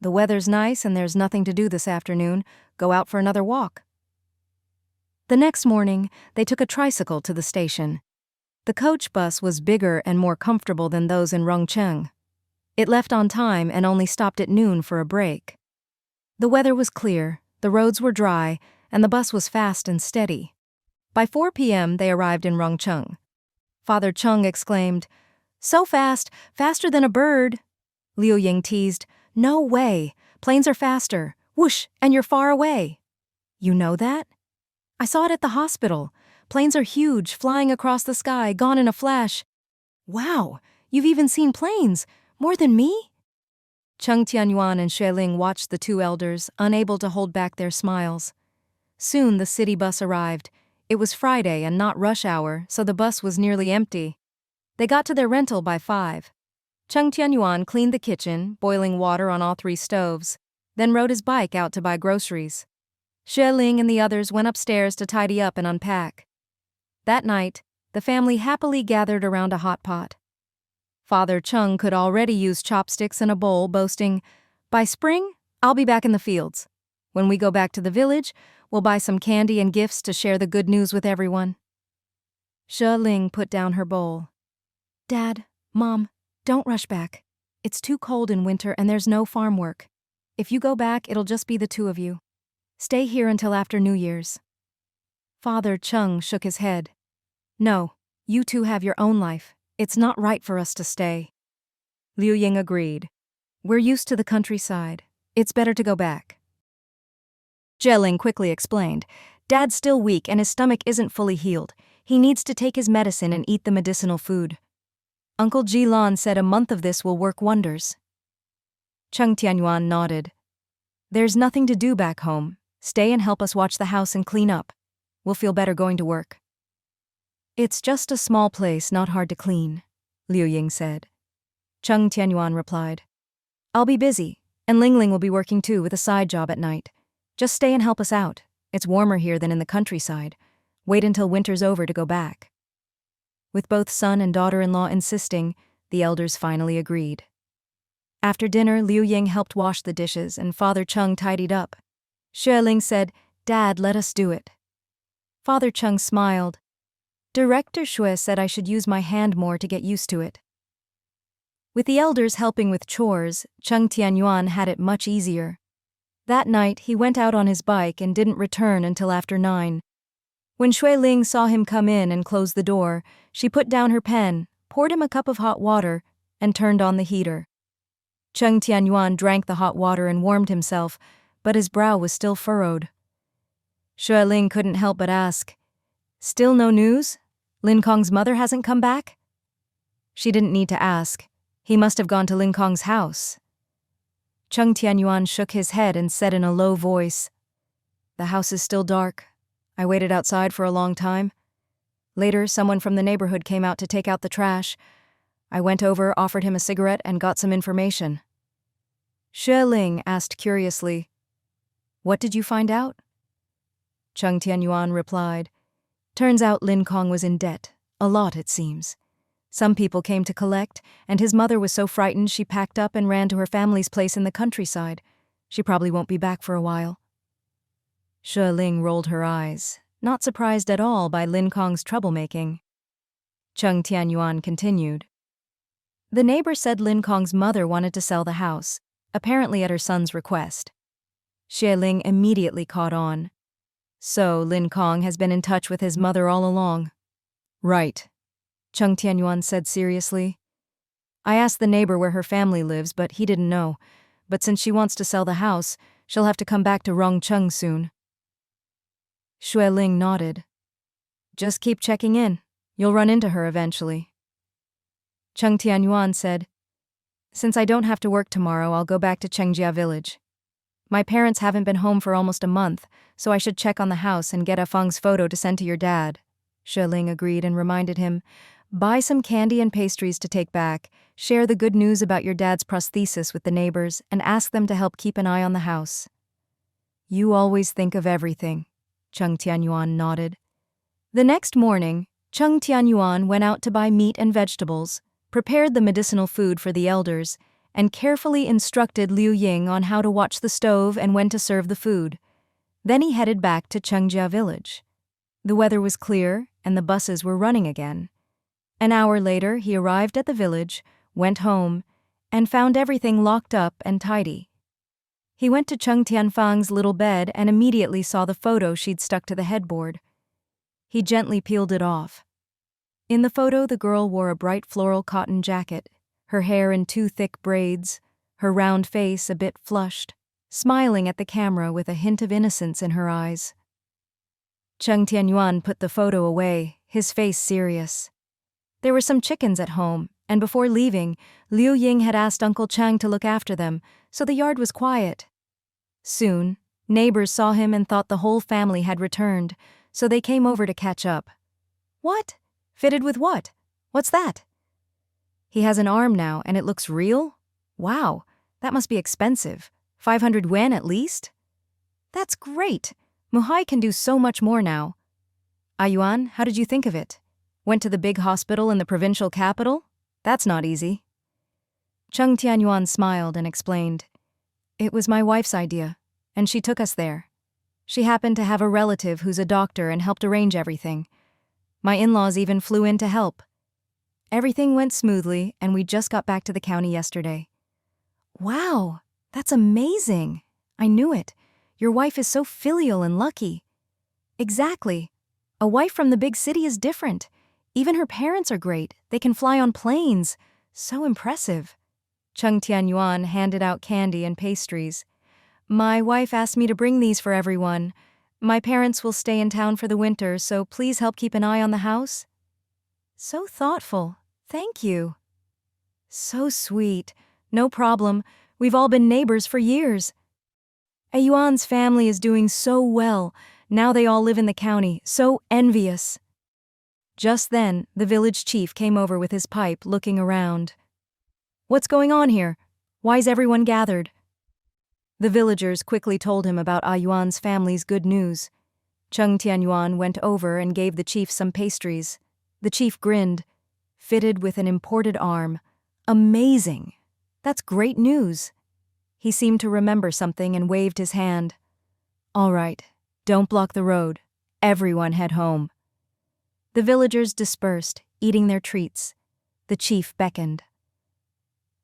The weather's nice and there's nothing to do this afternoon. Go out for another walk. The next morning, they took a tricycle to the station. The coach bus was bigger and more comfortable than those in Rongcheng. It left on time and only stopped at noon for a break. The weather was clear, the roads were dry, and the bus was fast and steady. By 4 p.m., they arrived in Rongcheng. Father Cheng exclaimed, So fast, faster than a bird. Liu Ying teased, No way, planes are faster. Whoosh, and you're far away. You know that? I saw it at the hospital. Planes are huge, flying across the sky, gone in a flash. Wow, you've even seen planes. More than me? Cheng Tianyuan and Xue Ling watched the 2 elders, unable to hold back their smiles. Soon the city bus arrived. It was Friday and not rush hour, so the bus was nearly empty. They got to their rental by 5. Cheng Tianyuan cleaned the kitchen, boiling water on all 3 stoves, then rode his bike out to buy groceries. Xue Ling and the others went upstairs to tidy up and unpack. That night, the family happily gathered around a hot pot. Father Cheng could already use chopsticks and a bowl, boasting, By spring, I'll be back in the fields. When we go back to the village, we'll buy some candy and gifts to share the good news with everyone. Xue Ling put down her bowl. Dad, Mom, don't rush back. It's too cold in winter and there's no farm work. If you go back, it'll just be the 2 of you. Stay here until after New Year's. Father Cheng shook his head. No, you 2 have your own life. It's not right for us to stay. Liu Ying agreed. We're used to the countryside. It's better to go back. Xue Ling quickly explained. Dad's still weak and his stomach isn't fully healed. He needs to take his medicine and eat the medicinal food. Uncle Jilan said a month of this will work wonders. Cheng Tianyuan nodded. There's nothing to do back home. Stay and help us watch the house and clean up. We'll feel better going to work. It's just a small place, not hard to clean, Liu Ying said. Cheng Tianyuan replied. I'll be busy, and Ling Ling will be working too with a side job at night. Just stay and help us out. It's warmer here than in the countryside. Wait until winter's over to go back. With both son and daughter-in-law insisting, the elders finally agreed. After dinner, Liu Ying helped wash the dishes and Father Cheng tidied up. Xue Ling said, "Dad, let us do it." Father Cheng smiled. Director Xue said I should use my hand more to get used to it. With the elders helping with chores, Cheng Tianyuan had it much easier. That night, he went out on his bike and didn't return until after 9. When Xue Ling saw him come in and close the door, she put down her pen, poured him a cup of hot water, and turned on the heater. Cheng Tianyuan drank the hot water and warmed himself, but his brow was still furrowed. Xue Ling couldn't help but ask, "Still no news? Lin Kong's mother hasn't come back?" She didn't need to ask. He must have gone to Lin Kong's house. Cheng Tianyuan shook his head and said in a low voice, "The house is still dark. I waited outside for a long time. Later, someone from the neighborhood came out to take out the trash. I went over, offered him a cigarette, and got some information." Xue Ling asked curiously, "What did you find out?" Cheng Tianyuan replied, "Turns out Lin Kong was in debt. A lot, it seems. Some people came to collect, and his mother was so frightened she packed up and ran to her family's place in the countryside. She probably won't be back for a while." Xue Ling rolled her eyes, not surprised at all by Lin Kong's troublemaking. Cheng Tianyuan continued. The neighbor said Lin Kong's mother wanted to sell the house, apparently at her son's request. Xue Ling immediately caught on. "So Lin Kong has been in touch with his mother all along." "Right," Cheng Tianyuan said seriously. "I asked the neighbor where her family lives, but he didn't know. But since she wants to sell the house, she'll have to come back to Rongcheng soon." Xue Ling nodded. "Just keep checking in. You'll run into her eventually." Cheng Tianyuan said, "Since I don't have to work tomorrow, I'll go back to Chengjia village. My parents haven't been home for almost a month, so I should check on the house and get A Feng's photo to send to your dad." Xue Ling agreed and reminded him, "Buy some candy and pastries to take back, share the good news about your dad's prosthesis with the neighbors, and ask them to help keep an eye on the house." "You always think of everything," Cheng Tianyuan nodded. The next morning, Cheng Tianyuan went out to buy meat and vegetables, prepared the medicinal food for the elders, and carefully instructed Liu Ying on how to watch the stove and when to serve the food. Then he headed back to Chengjia village. The weather was clear, and the buses were running again. An hour later, he arrived at the village, went home, and found everything locked up and tidy. He went to Cheng Tianfang's little bed and immediately saw the photo she'd stuck to the headboard. He gently peeled it off. In the photo, the girl wore a bright floral cotton jacket, her hair in 2 thick braids, her round face a bit flushed, smiling at the camera with a hint of innocence in her eyes. Cheng Tianyuan put the photo away, his face serious. There were some chickens at home, and before leaving, Liu Ying had asked Uncle Chang to look after them, so the yard was quiet. Soon, neighbors saw him and thought the whole family had returned, so they came over to catch up. "What? Fitted with what? What's that?" "He has an arm now, and it looks real? Wow, that must be expensive. 500 yuan at least?" "That's great. Muhai can do so much more now." "Ayuan, how did you think of it? Went to the big hospital in the provincial capital? That's not easy." Cheng Tianyuan smiled and explained, "It was my wife's idea, and she took us there. She happened to have a relative who's a doctor and helped arrange everything. My in-laws even flew in to help. Everything went smoothly, and we just got back to the county yesterday." "Wow, that's amazing. I knew it. Your wife is so filial and lucky." "Exactly. A wife from the big city is different. Even her parents are great. They can fly on planes. So impressive." Cheng Tianyuan handed out candy and pastries. "My wife asked me to bring these for everyone. My parents will stay in town for the winter, so please help keep an eye on the house." "So thoughtful. Thank you." "So sweet. No problem. We've all been neighbors for years." "Ayuan's family is doing so well. Now they all live in the county. So envious." Just then, the village chief came over with his pipe, looking around. "What's going on here? Why's everyone gathered?" The villagers quickly told him about Ayuan's family's good news. Cheng Tianyuan went over and gave the chief some pastries. The chief grinned. "Fitted with an imported arm. Amazing. That's great news. He seemed to remember something and waved his hand. All right, don't block the road. Everyone head home. The villagers dispersed, eating their treats. The chief beckoned.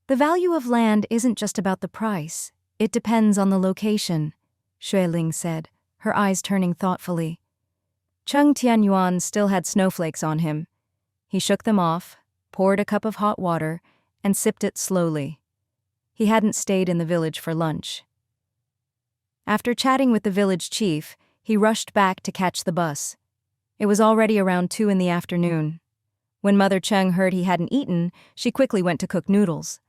The value of land isn't just about the price. It depends on the location, Xue Ling said, her eyes turning thoughtfully. Cheng Tianyuan still had snowflakes on him. He shook them off, poured a cup of hot water, and sipped it slowly. He hadn't stayed in the village for lunch. After chatting with the village chief, he rushed back to catch the bus. It was already around 2 in the afternoon. When Mother Cheng heard he hadn't eaten, she quickly went to cook noodles.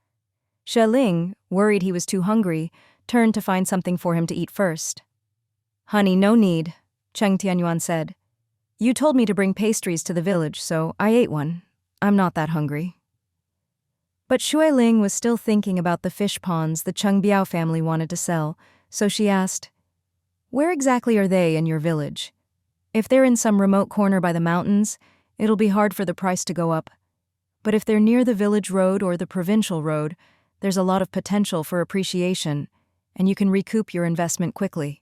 Xue Ling, worried he was too hungry, turned to find something for him to eat first. Honey, no need, Cheng Tianyuan said. You told me to bring pastries to the village, so I ate one. I'm not that hungry. But Xue Ling was still thinking about the fish ponds the Cheng Biao family wanted to sell, so she asked, Where exactly are they in your village? If they're in some remote corner by the mountains, it'll be hard for the price to go up. But if they're near the village road or the provincial road, there's a lot of potential for appreciation, and you can recoup your investment quickly.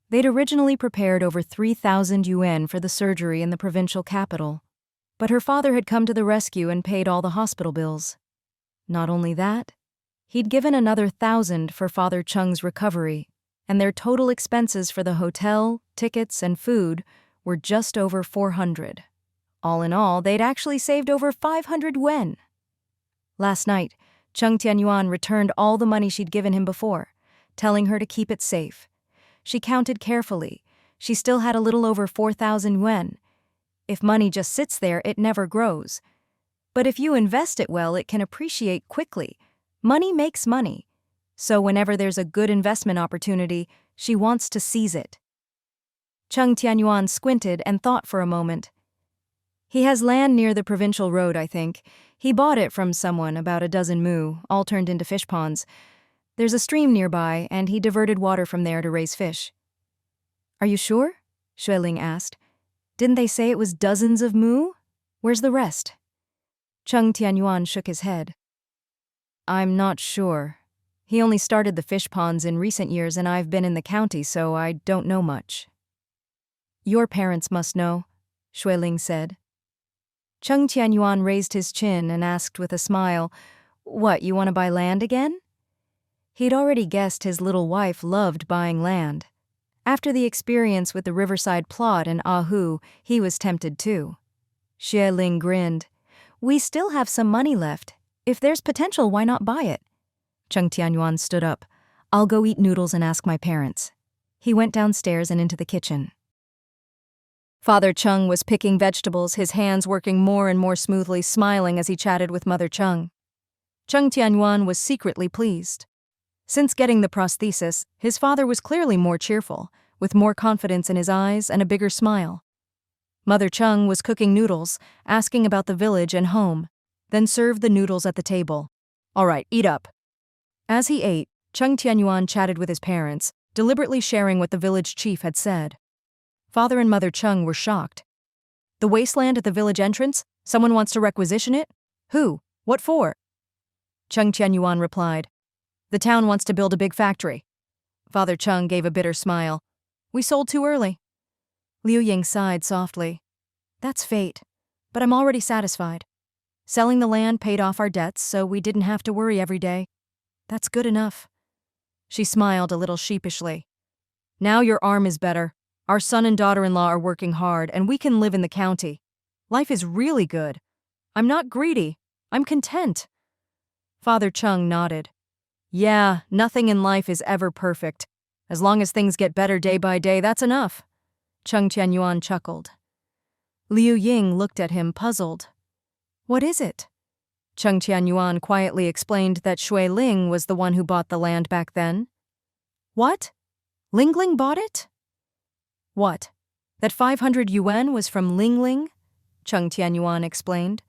They'd originally prepared over 3,000 yuan for the surgery in the provincial capital, but her father had come to the rescue and paid all the hospital bills. Not only that, he'd given another 1,000 for Father Cheng's recovery, and their total expenses for the hotel, tickets, and food were just over 400. All in all, they'd actually saved over 500 yuan. Last night, Cheng Tianyuan returned all the money she'd given him before, telling her to keep it safe. She counted carefully. She still had a little over 4,000 yuan. If money just sits there, it never grows. But if you invest it well, it can appreciate quickly. Money makes money. So whenever there's a good investment opportunity, she wants to seize it. Cheng Tianyuan squinted and thought for a moment. He has land near the provincial road, I think. He bought it from someone, about a dozen mu, all turned into fish ponds. There's a stream nearby, and he diverted water from there to raise fish. Are you sure? Xue Ling asked. Didn't they say it was dozens of mu? Where's the rest? Cheng Tianyuan shook his head. I'm not sure. He only started the fish ponds in recent years, and I've been in the county, so I don't know much. Your parents must know, Xue Ling said. Cheng Tianyuan raised his chin and asked with a smile, What, you want to buy land again? He'd already guessed his little wife loved buying land. After the experience with the riverside plot in Ahu, he was tempted too. Xue Ling grinned. We still have some money left. If there's potential, why not buy it? Cheng Tianyuan stood up. I'll go eat noodles and ask my parents. He went downstairs and into the kitchen. Father Cheng was picking vegetables, his hands working more and more smoothly, smiling as he chatted with Mother Cheng. Cheng Tianyuan was secretly pleased. Since getting the prosthesis, his father was clearly more cheerful, with more confidence in his eyes and a bigger smile. Mother Cheng was cooking noodles, asking about the village and home, then served the noodles at the table. All right, eat up. As he ate, Cheng Tianyuan chatted with his parents, deliberately sharing what the village chief had said. Father and Mother Cheng were shocked. The wasteland at the village entrance? Someone wants to requisition it? Who? What for? Cheng Tianyuan replied. The town wants to build a big factory. Father Cheng gave a bitter smile. We sold too early. Liu Ying sighed softly. That's fate, but I'm already satisfied. Selling the land paid off our debts, so we didn't have to worry every day. That's good enough. She smiled a little sheepishly. Now your arm is better. Our son and daughter-in-law are working hard, and we can live in the county. Life is really good. I'm not greedy. I'm content. Father Cheng nodded. Yeah, nothing in life is ever perfect. As long as things get better day by day, that's enough. Cheng Tianyuan chuckled. Liu Ying looked at him, puzzled. What is it? Cheng Tianyuan quietly explained that Xue Ling was the one who bought the land back then. What? Ling Ling bought it? What? That 500 yuan was from Ling Ling? Cheng Tianyuan explained.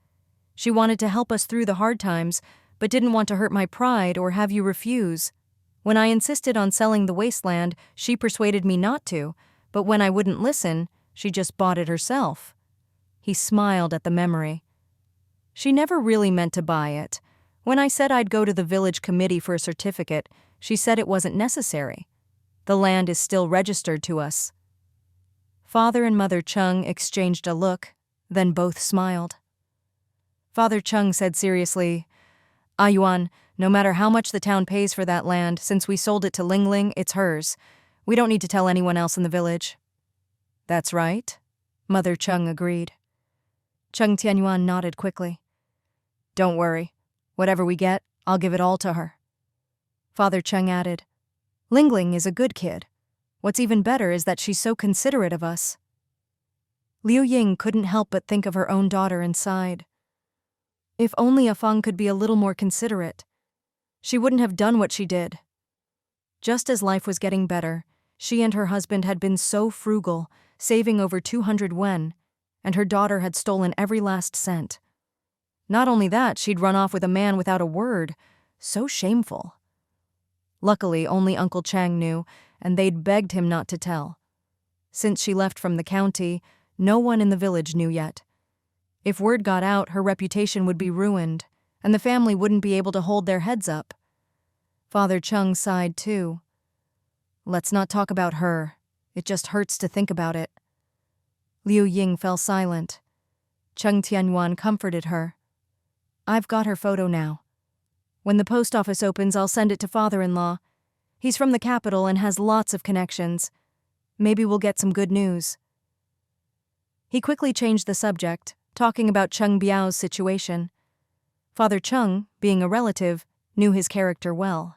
She wanted to help us through the hard times, but didn't want to hurt my pride or have you refuse. When I insisted on selling the wasteland, she persuaded me not to, but when I wouldn't listen, she just bought it herself. He smiled at the memory. She never really meant to buy it. When I said I'd go to the village committee for a certificate, she said it wasn't necessary. The land is still registered to us. Father and Mother Cheng exchanged a look, then both smiled. Father Cheng said seriously, Yuan, no matter how much the town pays for that land, since we sold it to Ling Ling, it's hers. We don't need to tell anyone else in the village. That's right, Mother Cheng agreed. Cheng Tianyuan nodded quickly. Don't worry. Whatever we get, I'll give it all to her. Father Cheng added, Ling Ling is a good kid. What's even better is that she's so considerate of us. Liu Ying couldn't help but think of her own daughter and sighed. If only Afang could be a little more considerate. She wouldn't have done what she did. Just as life was getting better, she and her husband had been so frugal, saving over 200 yuan, and her daughter had stolen every last cent. Not only that, she'd run off with a man without a word. So shameful. Luckily, only Uncle Chang knew, and they'd begged him not to tell. Since she left from the county, no one in the village knew yet. If word got out, her reputation would be ruined, and the family wouldn't be able to hold their heads up. Father Cheng sighed too. Let's not talk about her. It just hurts to think about it. Liu Ying fell silent. Cheng Tianyuan comforted her. I've got her photo now. When the post office opens, I'll send it to father-in-law. He's from the capital and has lots of connections. Maybe we'll get some good news. He quickly changed the subject, talking about Cheng Biao's situation. Father Cheng, being a relative, knew his character well.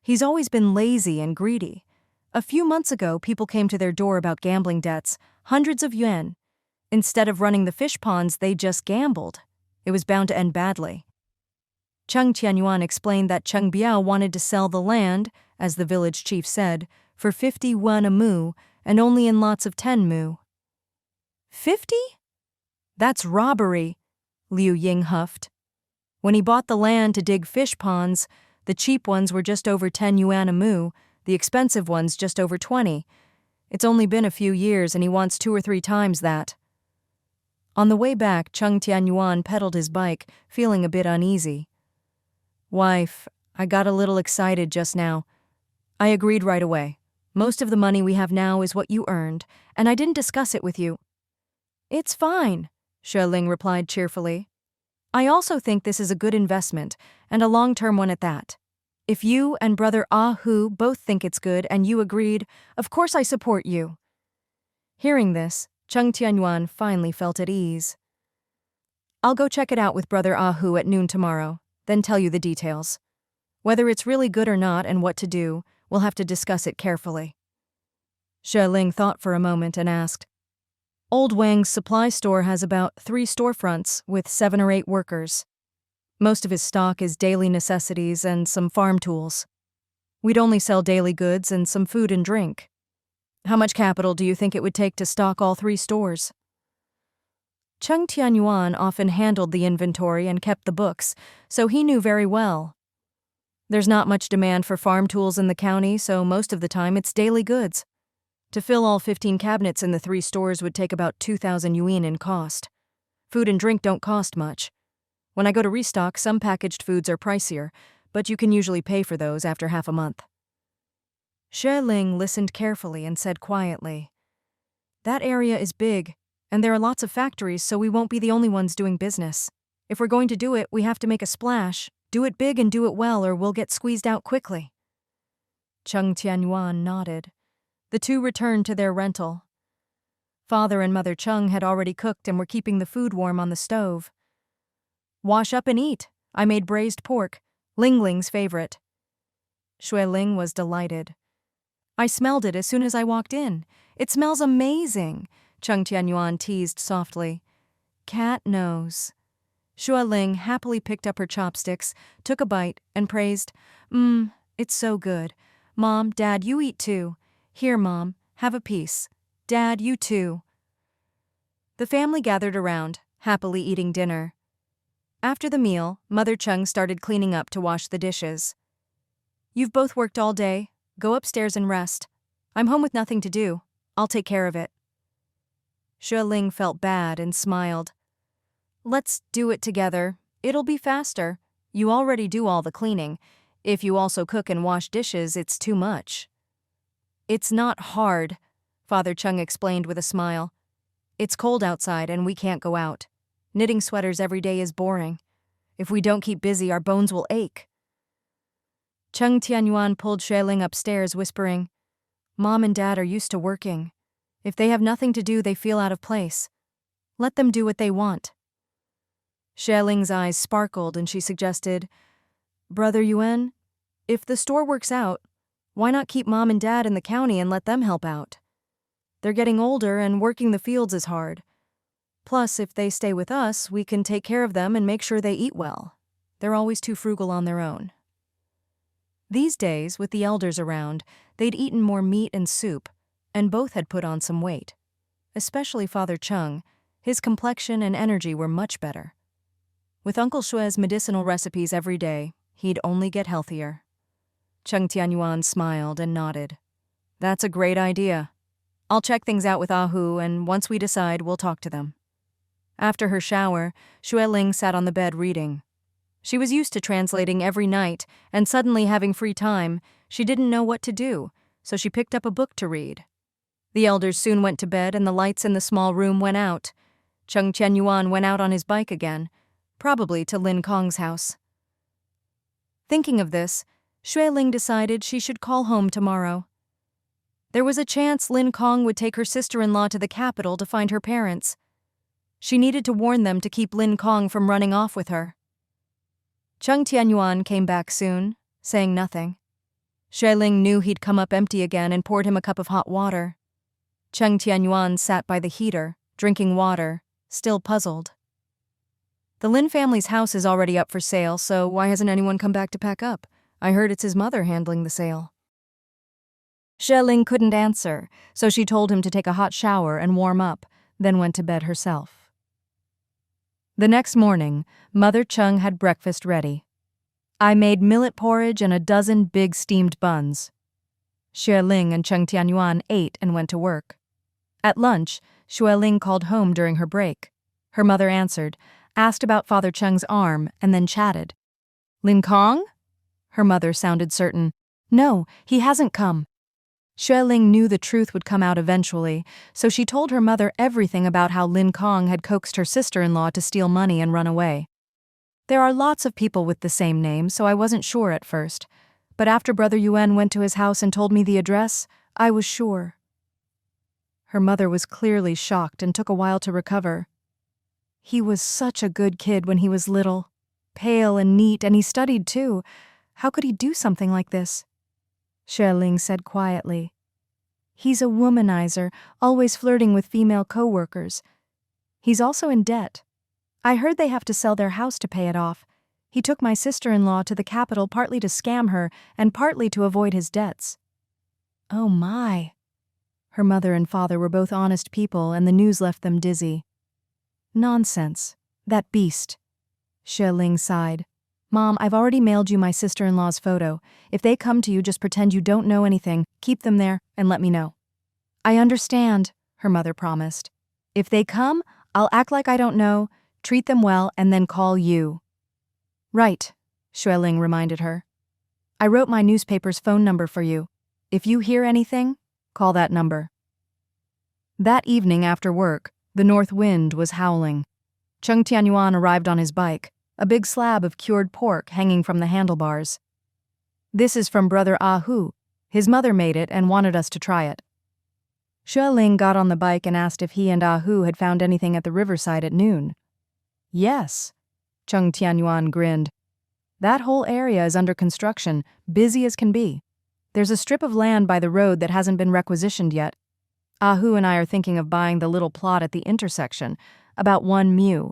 He's always been lazy and greedy. A few months ago, people came to their door about gambling debts, hundreds of yuan. Instead of running the fish ponds, they just gambled. It was bound to end badly. Cheng Tianyuan explained that Cheng Biao wanted to sell the land, as the village chief said, for 50 yuan a mu, and only in lots of 10 mu. 50? That's robbery, Liu Ying huffed. When he bought the land to dig fish ponds, the cheap ones were just over 10 yuan a mu, the expensive ones just over 20. It's only been a few years and he wants 2 or 3 times that. On the way back, Cheng Tianyuan pedaled his bike, feeling a bit uneasy. Wife, I got a little excited just now. I agreed right away. Most of the money we have now is what you earned, and I didn't discuss it with you. It's fine, Xue Ling replied cheerfully. I also think this is a good investment, and a long-term one at that. If you and brother Ah Hu both think it's good and you agreed, of course I support you. Hearing this, Cheng Tianyuan finally felt at ease. I'll go check it out with brother Ah Hu at noon tomorrow, then tell you the details. Whether it's really good or not and what to do, we'll have to discuss it carefully. Xue Ling thought for a moment and asked, Old Wang's supply store has about 3 storefronts with 7 or 8 workers. Most of his stock is daily necessities and some farm tools. We'd only sell daily goods and some food and drink. How much capital do you think it would take to stock all 3 stores? Cheng Tianyuan often handled the inventory and kept the books, so he knew very well. There's not much demand for farm tools in the county, so most of the time it's daily goods. To fill all 15 cabinets in the 3 stores would take about 2,000 yuan in cost. Food and drink don't cost much. When I go to restock, some packaged foods are pricier, but you can usually pay for those after half a month. Xue Ling listened carefully and said quietly, That area is big, and there are lots of factories, so we won't be the only ones doing business. If we're going to do it, we have to make a splash, do it big and do it well, or we'll get squeezed out quickly. Cheng Tianyuan nodded. The two returned to their rental. Father and Mother Cheng had already cooked and were keeping the food warm on the stove. Wash up and eat. I made braised pork, Ling Ling's favorite. Xue Ling was delighted. I smelled it as soon as I walked in. It smells amazing, Cheng Tianyuan teased softly. Cat knows. Xue Ling happily picked up her chopsticks, took a bite, and praised, it's so good. Mom, Dad, you eat too. Here, Mom, have a piece. Dad, you too. The family gathered around, happily eating dinner. After the meal, Mother Cheng started cleaning up to wash the dishes. You've both worked all day. Go upstairs and rest. I'm home with nothing to do. I'll take care of it. Xue Ling felt bad and smiled. Let's do it together. It'll be faster. You already do all the cleaning. If you also cook and wash dishes, it's too much. It's not hard, Father Cheng explained with a smile. It's cold outside and we can't go out. Knitting sweaters every day is boring. If we don't keep busy, our bones will ache. Cheng Tianyuan pulled Xue Ling upstairs, whispering, Mom and Dad are used to working. If they have nothing to do, they feel out of place. Let them do what they want. Xue Ling's eyes sparkled and she suggested, Brother Yuan, if the store works out, why not keep Mom and Dad in the county and let them help out? They're getting older and working the fields is hard. Plus, if they stay with us, we can take care of them and make sure they eat well. They're always too frugal on their own. These days, with the elders around, they'd eaten more meat and soup, and both had put on some weight. Especially Father Cheng, his complexion and energy were much better. With Uncle Xue's medicinal recipes every day, he'd only get healthier. Cheng Tianyuan smiled and nodded. That's a great idea. I'll check things out with Ahu, and once we decide, we'll talk to them. After her shower, Xue Ling sat on the bed reading. She was used to translating every night, and suddenly having free time, she didn't know what to do, so she picked up a book to read. The elders soon went to bed and the lights in the small room went out. Cheng Tianyuan went out on his bike again, probably to Lin Kong's house. Thinking of this, Xue Ling decided she should call home tomorrow. There was a chance Lin Kong would take her sister-in-law to the capital to find her parents. She needed to warn them to keep Lin Kong from running off with her. Cheng Tianyuan came back soon, saying nothing. Xue Ling knew he'd come up empty again and poured him a cup of hot water. Cheng Tianyuan sat by the heater, drinking water, still puzzled. The Lin family's house is already up for sale, so why hasn't anyone come back to pack up? I heard it's his mother handling the sale. Xue Ling couldn't answer, so she told him to take a hot shower and warm up, then went to bed herself. The next morning, Mother Cheng had breakfast ready. I made millet porridge and a dozen big steamed buns. Xue Ling and Cheng Tianyuan ate and went to work. At lunch, Xue Ling called home during her break. Her mother answered, asked about Father Cheng's arm, and then chatted. Lin Kong? Her mother sounded certain. No, he hasn't come. Xue Ling knew the truth would come out eventually, so she told her mother everything about how Lin Kong had coaxed her sister-in-law to steal money and run away. There are lots of people with the same name, so I wasn't sure at first. But after Brother Yuan went to his house and told me the address, I was sure. Her mother was clearly shocked and took a while to recover. He was such a good kid when he was little. Pale and neat, and he studied too. How could he do something like this? Xue Ling said quietly. He's a womanizer, always flirting with female co-workers. He's also in debt. I heard they have to sell their house to pay it off. He took my sister-in-law to the capital partly to scam her and partly to avoid his debts. Oh my. Her mother and father were both honest people and the news left them dizzy. Nonsense. That beast. Xue Ling sighed. Mom, I've already mailed you my sister-in-law's photo. If they come to you, just pretend you don't know anything, keep them there, and let me know. I understand, her mother promised. If they come, I'll act like I don't know, treat them well, and then call you. Right, Xue Ling reminded her. I wrote my newspaper's phone number for you. If you hear anything, call that number. That evening after work, the north wind was howling. Cheng Tianyuan arrived on his bike, a big slab of cured pork hanging from the handlebars. This is from Brother Ahu. His mother made it and wanted us to try it. Xue Ling got on the bike and asked if he and Ahu had found anything at the riverside at noon. Yes, Cheng Tianyuan grinned. That whole area is under construction, busy as can be. There's a strip of land by the road that hasn't been requisitioned yet. Ahu and I are thinking of buying the little plot at the intersection, about 1 mu.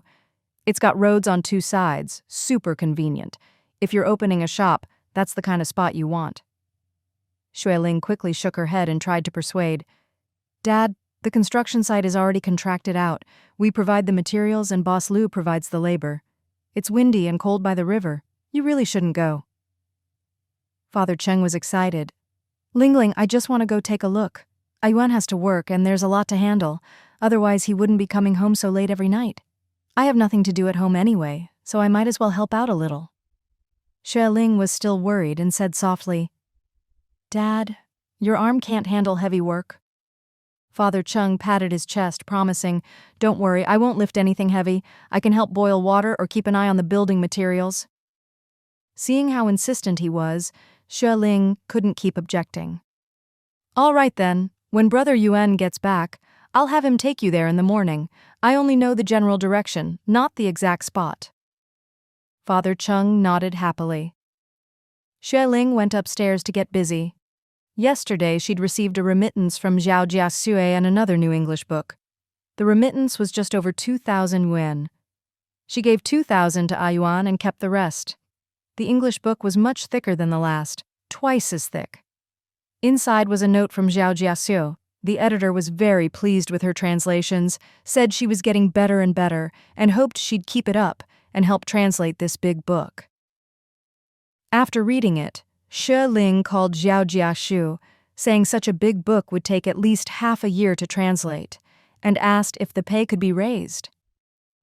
It's got roads on 2 sides, super convenient. If you're opening a shop, that's the kind of spot you want. Xue Ling quickly shook her head and tried to persuade. Dad, the construction site is already contracted out. We provide the materials and Boss Lu provides the labor. It's windy and cold by the river. You really shouldn't go. Father Cheng was excited. Ling, I just want to go take a look. Yuan has to work and there's a lot to handle. Otherwise he wouldn't be coming home so late every night. I have nothing to do at home anyway, so I might as well help out a little. Xue Ling was still worried and said softly, "Dad, your arm can't handle heavy work." Father Cheng patted his chest, promising, "Don't worry, I won't lift anything heavy. I can help boil water or keep an eye on the building materials." Seeing how insistent he was, Xue Ling couldn't keep objecting. "All right then, when Brother Yuan gets back, I'll have him take you there in the morning. I only know the general direction, not the exact spot." Father Cheng nodded happily. Xue Ling went upstairs to get busy. Yesterday she'd received a remittance from Zhao Jiasue and another new English book. The remittance was just over 2,000 yuan. She gave 2,000 to Ayuan and kept the rest. The English book was much thicker than the last, twice as thick. Inside was a note from Zhao Jiasue. The editor was very pleased with her translations, said she was getting better and better, and hoped she'd keep it up and help translate this big book. After reading it, Xue Ling called Zhao Jiasue, saying such a big book would take at least half a year to translate, and asked if the pay could be raised.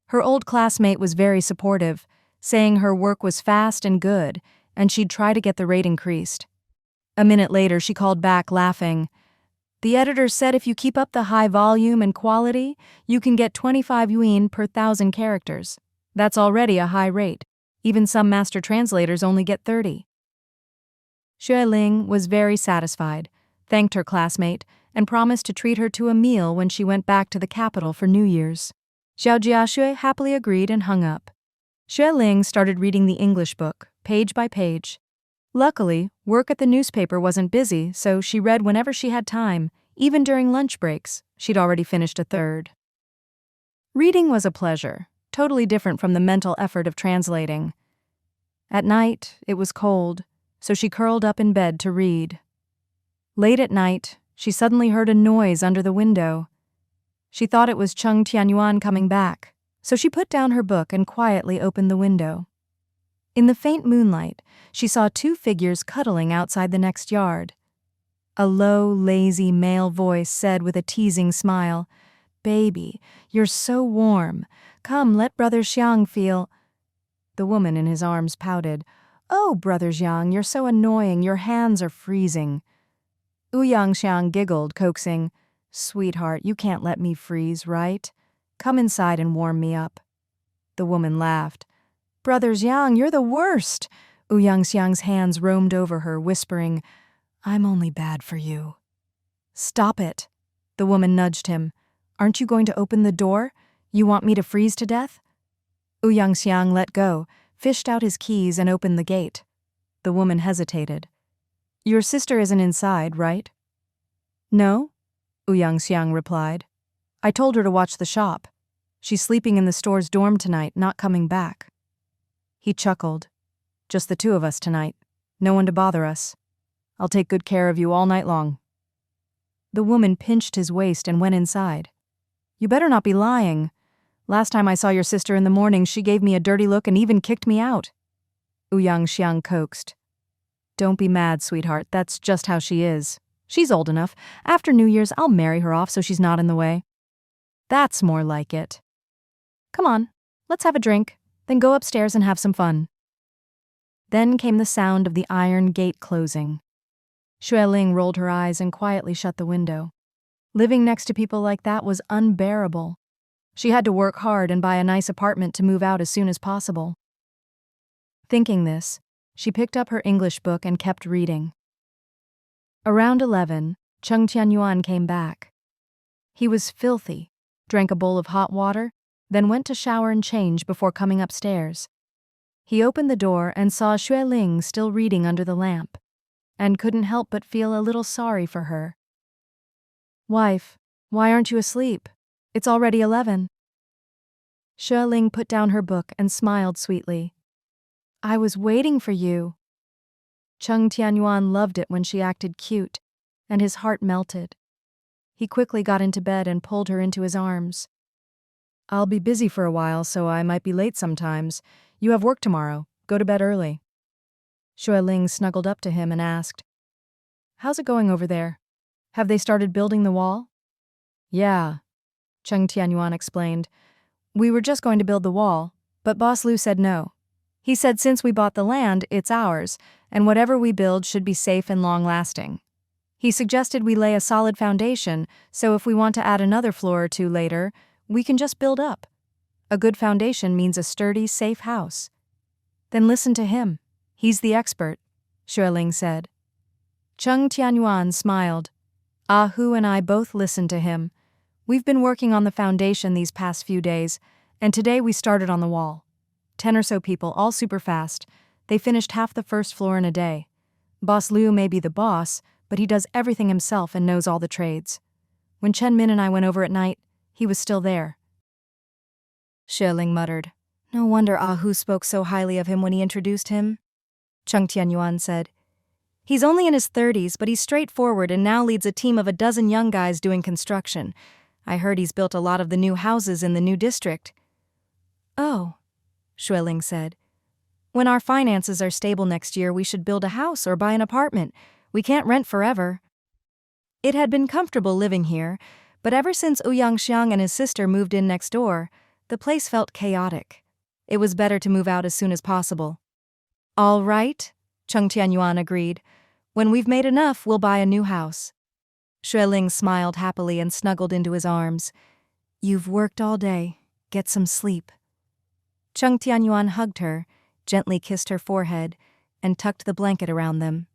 Her old classmate was very supportive, saying her work was fast and good, and she'd try to get the rate increased. A minute later, she called back, laughing. "The editor said if you keep up the high volume and quality, you can get 25 yuan per 1,000 characters. That's already a high rate. Even some master translators only get 30. Xue Ling was very satisfied, thanked her classmate, and promised to treat her to a meal when she went back to the capital for New Year's. Zhao Jiasue happily agreed and hung up. Xue Ling started reading the English book, page by page. Luckily, work at the newspaper wasn't busy, so she read whenever she had time, even during lunch breaks. She'd already finished a third. Reading was a pleasure, totally different from the mental effort of translating. At night, it was cold, so she curled up in bed to read. Late at night, she suddenly heard a noise under the window. She thought it was Cheng Tianyuan coming back, so she put down her book and quietly opened the window. In the faint moonlight, she saw two figures cuddling outside the next yard. A low, lazy male voice said with a teasing smile, "Baby, you're so warm. Come, let Brother Xiang feel—" The woman in his arms pouted. "Oh, Brother Xiang, you're so annoying. Your hands are freezing." Ouyang Xiang giggled, coaxing, "Sweetheart, you can't let me freeze, right? Come inside and warm me up." The woman laughed. "Brother Xiang, you're the worst." Ouyang Xiang's hands roamed over her, whispering, "I'm only bad for you." "Stop it." The woman nudged him. "Aren't you going to open the door? You want me to freeze to death?" Ouyang Xiang let go, fished out his keys and opened the gate. The woman hesitated. "Your sister isn't inside, right?" "No," Ouyang Xiang replied. "I told her to watch the shop. She's sleeping in the store's dorm tonight, not coming back." He chuckled. "Just the two of us tonight. No one to bother us. I'll take good care of you all night long." The woman pinched his waist and went inside. "You better not be lying. Last time I saw your sister in the morning, she gave me a dirty look and even kicked me out." Ouyang Xiang coaxed. "Don't be mad, sweetheart. That's just how she is. She's old enough. After New Year's, I'll marry her off so she's not in the way." "That's more like it. Come on, let's have a drink, then go upstairs and have some fun." Then came the sound of the iron gate closing. Xue Ling rolled her eyes and quietly shut the window. Living next to people like that was unbearable. She had to work hard and buy a nice apartment to move out as soon as possible. Thinking this, she picked up her English book and kept reading. Around 11, Cheng Tianyuan came back. He was filthy, drank a bowl of hot water, then went to shower and change before coming upstairs. He opened the door and saw Xue Ling still reading under the lamp, and couldn't help but feel a little sorry for her. "Wife, why aren't you asleep? It's already 11. Xue Ling put down her book and smiled sweetly. "I was waiting for you." Cheng Tianyuan loved it when she acted cute, and his heart melted. He quickly got into bed and pulled her into his arms. "I'll be busy for a while, so I might be late sometimes. You have work tomorrow. Go to bed early." Xue Ling snuggled up to him and asked, "How's it going over there? Have they started building the wall?" "Yeah," Cheng Tianyuan explained. "We were just going to build the wall, but Boss Lu said no. He said since we bought the land, it's ours, and whatever we build should be safe and long-lasting. He suggested we lay a solid foundation, so if we want to add another floor or two later, we can just build up. A good foundation means a sturdy, safe house. Then listen to him. He's the expert, Xue Ling said. Cheng Tianyuan smiled. Ah Hu and I both listened to him. We've been working on the foundation these past few days, and today we started on the wall. 10 or so people, all super fast. They finished half the first floor in a day. Boss Liu may be the boss, but he does everything himself and knows all the trades. When Chen Min and I went over at night, he was still there. Xue Ling muttered. No wonder Ah Hu spoke so highly of him when he introduced him. Cheng Tianyuan said. He's only in his 30s, but he's straightforward and now leads a team of a dozen young guys doing construction. I heard he's built a lot of the new houses in the new district. Oh, Xue Ling said. When our finances are stable next year, we should build a house or buy an apartment. We can't rent forever. It had been comfortable living here, but ever since Ouyang Xiang and his sister moved in next door, the place felt chaotic. It was better to move out as soon as possible. All right, Cheng Tianyuan agreed. When we've made enough, we'll buy a new house. Xue Ling smiled happily and snuggled into his arms. You've worked all day. Get some sleep. Cheng Tianyuan hugged her, gently kissed her forehead, and tucked the blanket around them.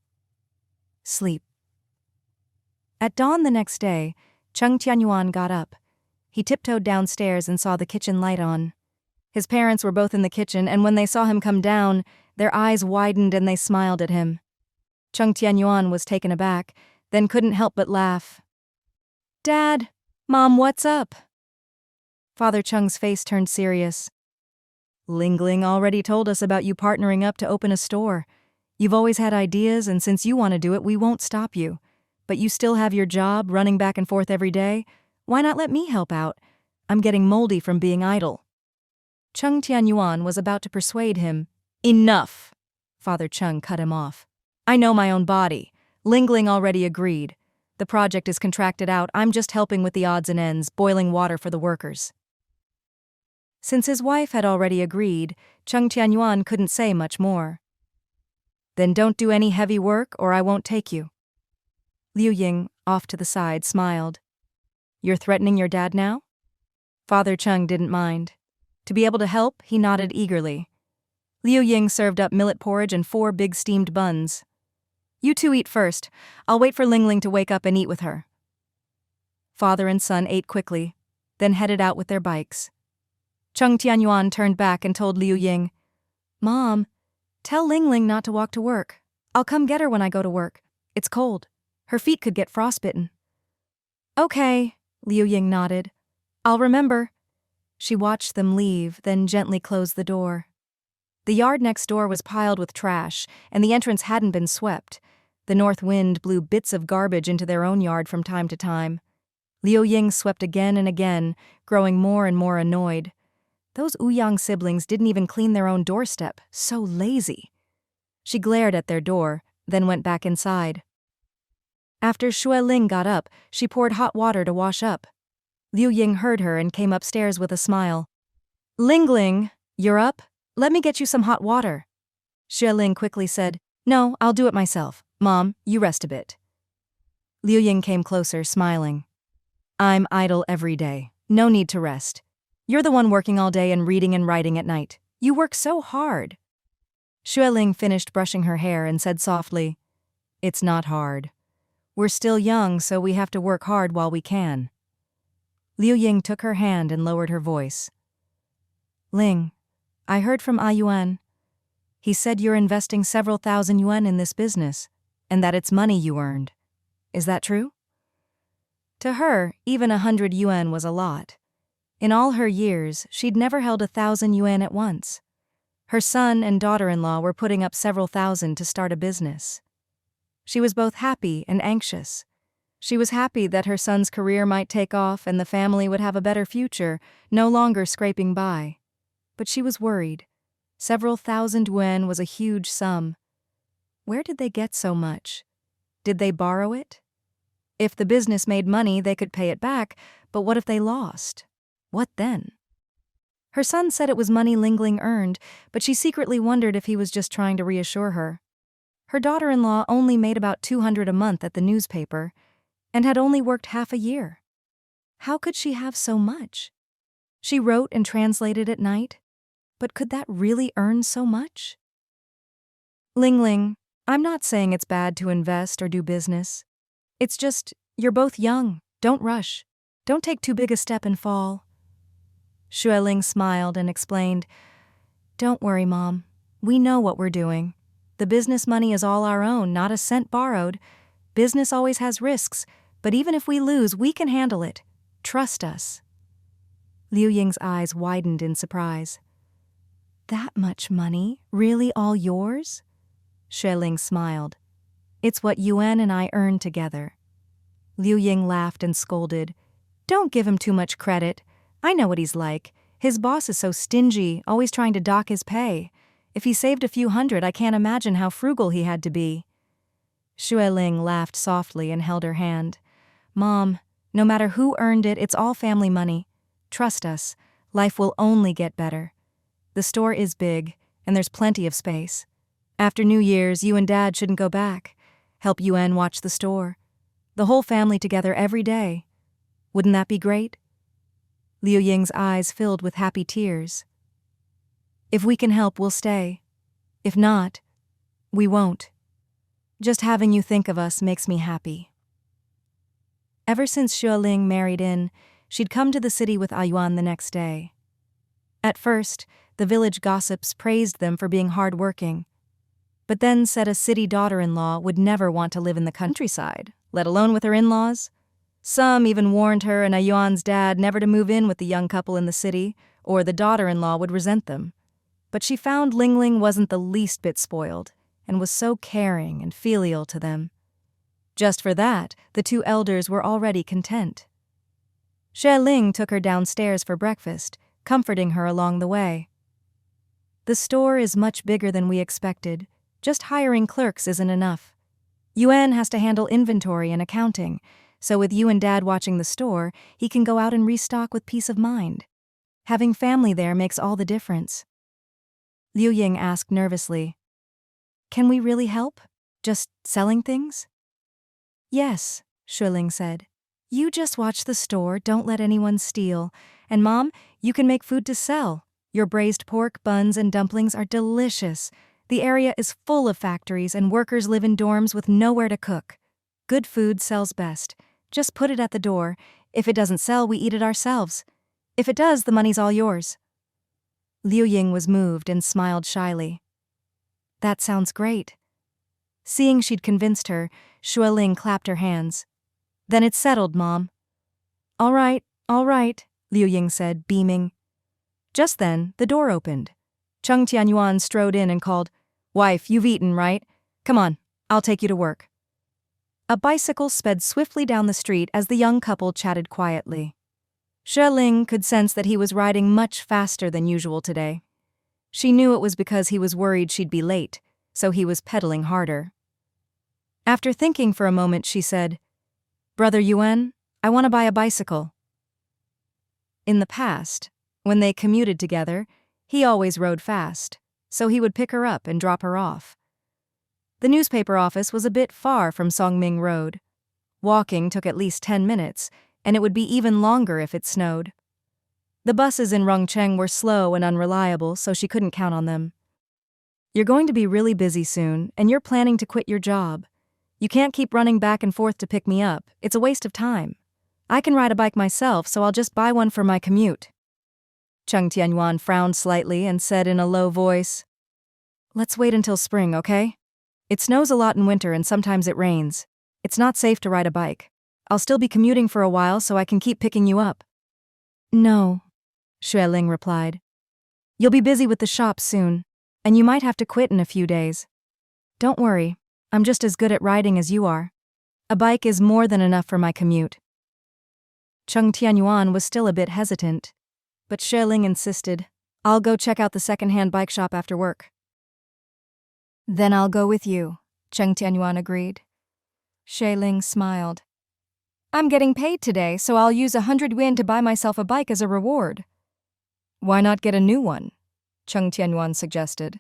Sleep. At dawn the next day, Cheng Tianyuan got up. He tiptoed downstairs and saw the kitchen light on. His parents were both in the kitchen, and when they saw him come down, their eyes widened and they smiled at him. Cheng Tianyuan was taken aback, then couldn't help but laugh. Dad, Mom, what's up? Father Cheng's face turned serious. Ling Ling already told us about you partnering up to open a store. You've always had ideas, and since you want to do it, we won't stop you. But you still have your job, running back and forth every day. Why not let me help out? I'm getting moldy from being idle. Cheng Tianyuan was about to persuade him. Enough! Father Cheng cut him off. I know my own body. Ling Ling already agreed. The project is contracted out. I'm just helping with the odds and ends, boiling water for the workers. Since his wife had already agreed, Cheng Tianyuan couldn't say much more. Then don't do any heavy work or I won't take you. Liu Ying, off to the side, smiled. You're threatening your dad now? Father Cheng didn't mind. To be able to help, he nodded eagerly. Liu Ying served up millet porridge and 4 big steamed buns. You two eat first. I'll wait for Ling Ling to wake up and eat with her. Father and son ate quickly, then headed out with their bikes. Cheng Tianyuan turned back and told Liu Ying, Mom, tell Ling Ling not to walk to work. I'll come get her when I go to work. It's cold. Her feet could get frostbitten. Okay, Liu Ying nodded. I'll remember. She watched them leave, then gently closed the door. The yard next door was piled with trash, and the entrance hadn't been swept. The north wind blew bits of garbage into their own yard from time to time. Liu Ying swept again and again, growing more and more annoyed. Those Ouyang siblings didn't even clean their own doorstep, so lazy. She glared at their door, then went back inside. After Xue Ling got up, she poured hot water to wash up. Liu Ying heard her and came upstairs with a smile. Ling Ling, you're up? Let me get you some hot water. Xue Ling quickly said, No, I'll do it myself. Mom, you rest a bit. Liu Ying came closer, smiling. I'm idle every day. No need to rest. You're the one working all day and reading and writing at night. You work so hard. Xue Ling finished brushing her hair and said softly, It's not hard. We're still young, so we have to work hard while we can. Liu Ying took her hand and lowered her voice. Ling, I heard from Yuan. He said you're investing several thousand yuan in this business, and that it's money you earned. Is that true? To her, even 100 yuan was a lot. In all her years, she'd never held 1,000 yuan at once. Her son and daughter-in-law were putting up several thousand to start a business. She was both happy and anxious. She was happy that her son's career might take off and the family would have a better future, no longer scraping by. But she was worried. Several thousand yuan was a huge sum. Where did they get so much? Did they borrow it? If the business made money, they could pay it back, but what if they lost? What then? Her son said it was money Ling Ling earned, but she secretly wondered if he was just trying to reassure her. Her daughter-in-law only made about 200 a month at the newspaper, and had only worked half a year. How could she have so much? She wrote and translated at night, but could that really earn so much? Ling Ling, I'm not saying it's bad to invest or do business. It's just, you're both young, don't rush. Don't take too big a step and fall. Xue Ling smiled and explained, Don't worry, Mom. We know what we're doing. The business money is all our own, not a cent borrowed. Business always has risks, but even if we lose, we can handle it. Trust us. Liu Ying's eyes widened in surprise. That much money? Really all yours? Xue Ling smiled. It's what Yuan and I earned together. Liu Ying laughed and scolded. Don't give him too much credit. I know what he's like. His boss is so stingy, always trying to dock his pay. If he saved a few hundred, I can't imagine how frugal he had to be. Xue Ling laughed softly and held her hand. Mom, no matter who earned it, it's all family money. Trust us, life will only get better. The store is big, and there's plenty of space. After New Year's, you and Dad shouldn't go back. Help Yuan watch the store. The whole family together every day. Wouldn't that be great? Liu Ying's eyes filled with happy tears. If we can help, we'll stay. If not, we won't. Just having you think of us makes me happy. Ever since Xue Ling married in, she'd come to the city with Yuan the next day. At first, the village gossips praised them for being hard-working, but then said a city daughter-in-law would never want to live in the countryside, let alone with her in-laws. Some even warned her and Yuan's dad never to move in with the young couple in the city, or the daughter-in-law would resent them. But she found Ling Ling wasn't the least bit spoiled, and was so caring and filial to them. Just for that, the two elders were already content. Xue Ling took her downstairs for breakfast, comforting her along the way. The store is much bigger than we expected. Just hiring clerks isn't enough. Yuan has to handle inventory and accounting, so with you and Dad watching the store, he can go out and restock with peace of mind. Having family there makes all the difference. Liu Ying asked nervously, Can we really help? Just selling things? Yes, Xue Ling said. You just watch the store, don't let anyone steal. And Mom, you can make food to sell. Your braised pork, buns, and dumplings are delicious. The area is full of factories and workers live in dorms with nowhere to cook. Good food sells best. Just put it at the door. If it doesn't sell, we eat it ourselves. If it does, the money's all yours. Liu Ying was moved and smiled shyly. That sounds great. Seeing she'd convinced her, Xue Ling clapped her hands. Then it's settled, Mom. All right, Liu Ying said, beaming. Just then, the door opened. Cheng Tianyuan strode in and called, Wife, you've eaten, right? Come on, I'll take you to work. A bicycle sped swiftly down the street as the young couple chatted quietly. Xue Ling could sense that he was riding much faster than usual today. She knew it was because he was worried she'd be late, so he was pedaling harder. After thinking for a moment, she said, Brother Yuan, I want to buy a bicycle. In the past, when they commuted together, he always rode fast, so he would pick her up and drop her off. The newspaper office was a bit far from Songming Road. Walking took at least 10 minutes, and it would be even longer if it snowed. The buses in Rongcheng were slow and unreliable, so she couldn't count on them. You're going to be really busy soon, and you're planning to quit your job. You can't keep running back and forth to pick me up. It's a waste of time. I can ride a bike myself, so I'll just buy one for my commute. Cheng Tianyuan frowned slightly and said in a low voice, Let's wait until spring, okay? It snows a lot in winter and sometimes it rains. It's not safe to ride a bike. I'll still be commuting for a while so I can keep picking you up. No, Xue Ling replied. You'll be busy with the shop soon, and you might have to quit in a few days. Don't worry, I'm just as good at riding as you are. A bike is more than enough for my commute. Cheng Tianyuan was still a bit hesitant, but Xue Ling insisted, I'll go check out the second-hand bike shop after work. Then I'll go with you, Cheng Tianyuan agreed. Xue Ling smiled. I'm getting paid today, so I'll use 100 yuan to buy myself a bike as a reward. Why not get a new one? Cheng Tianyuan suggested.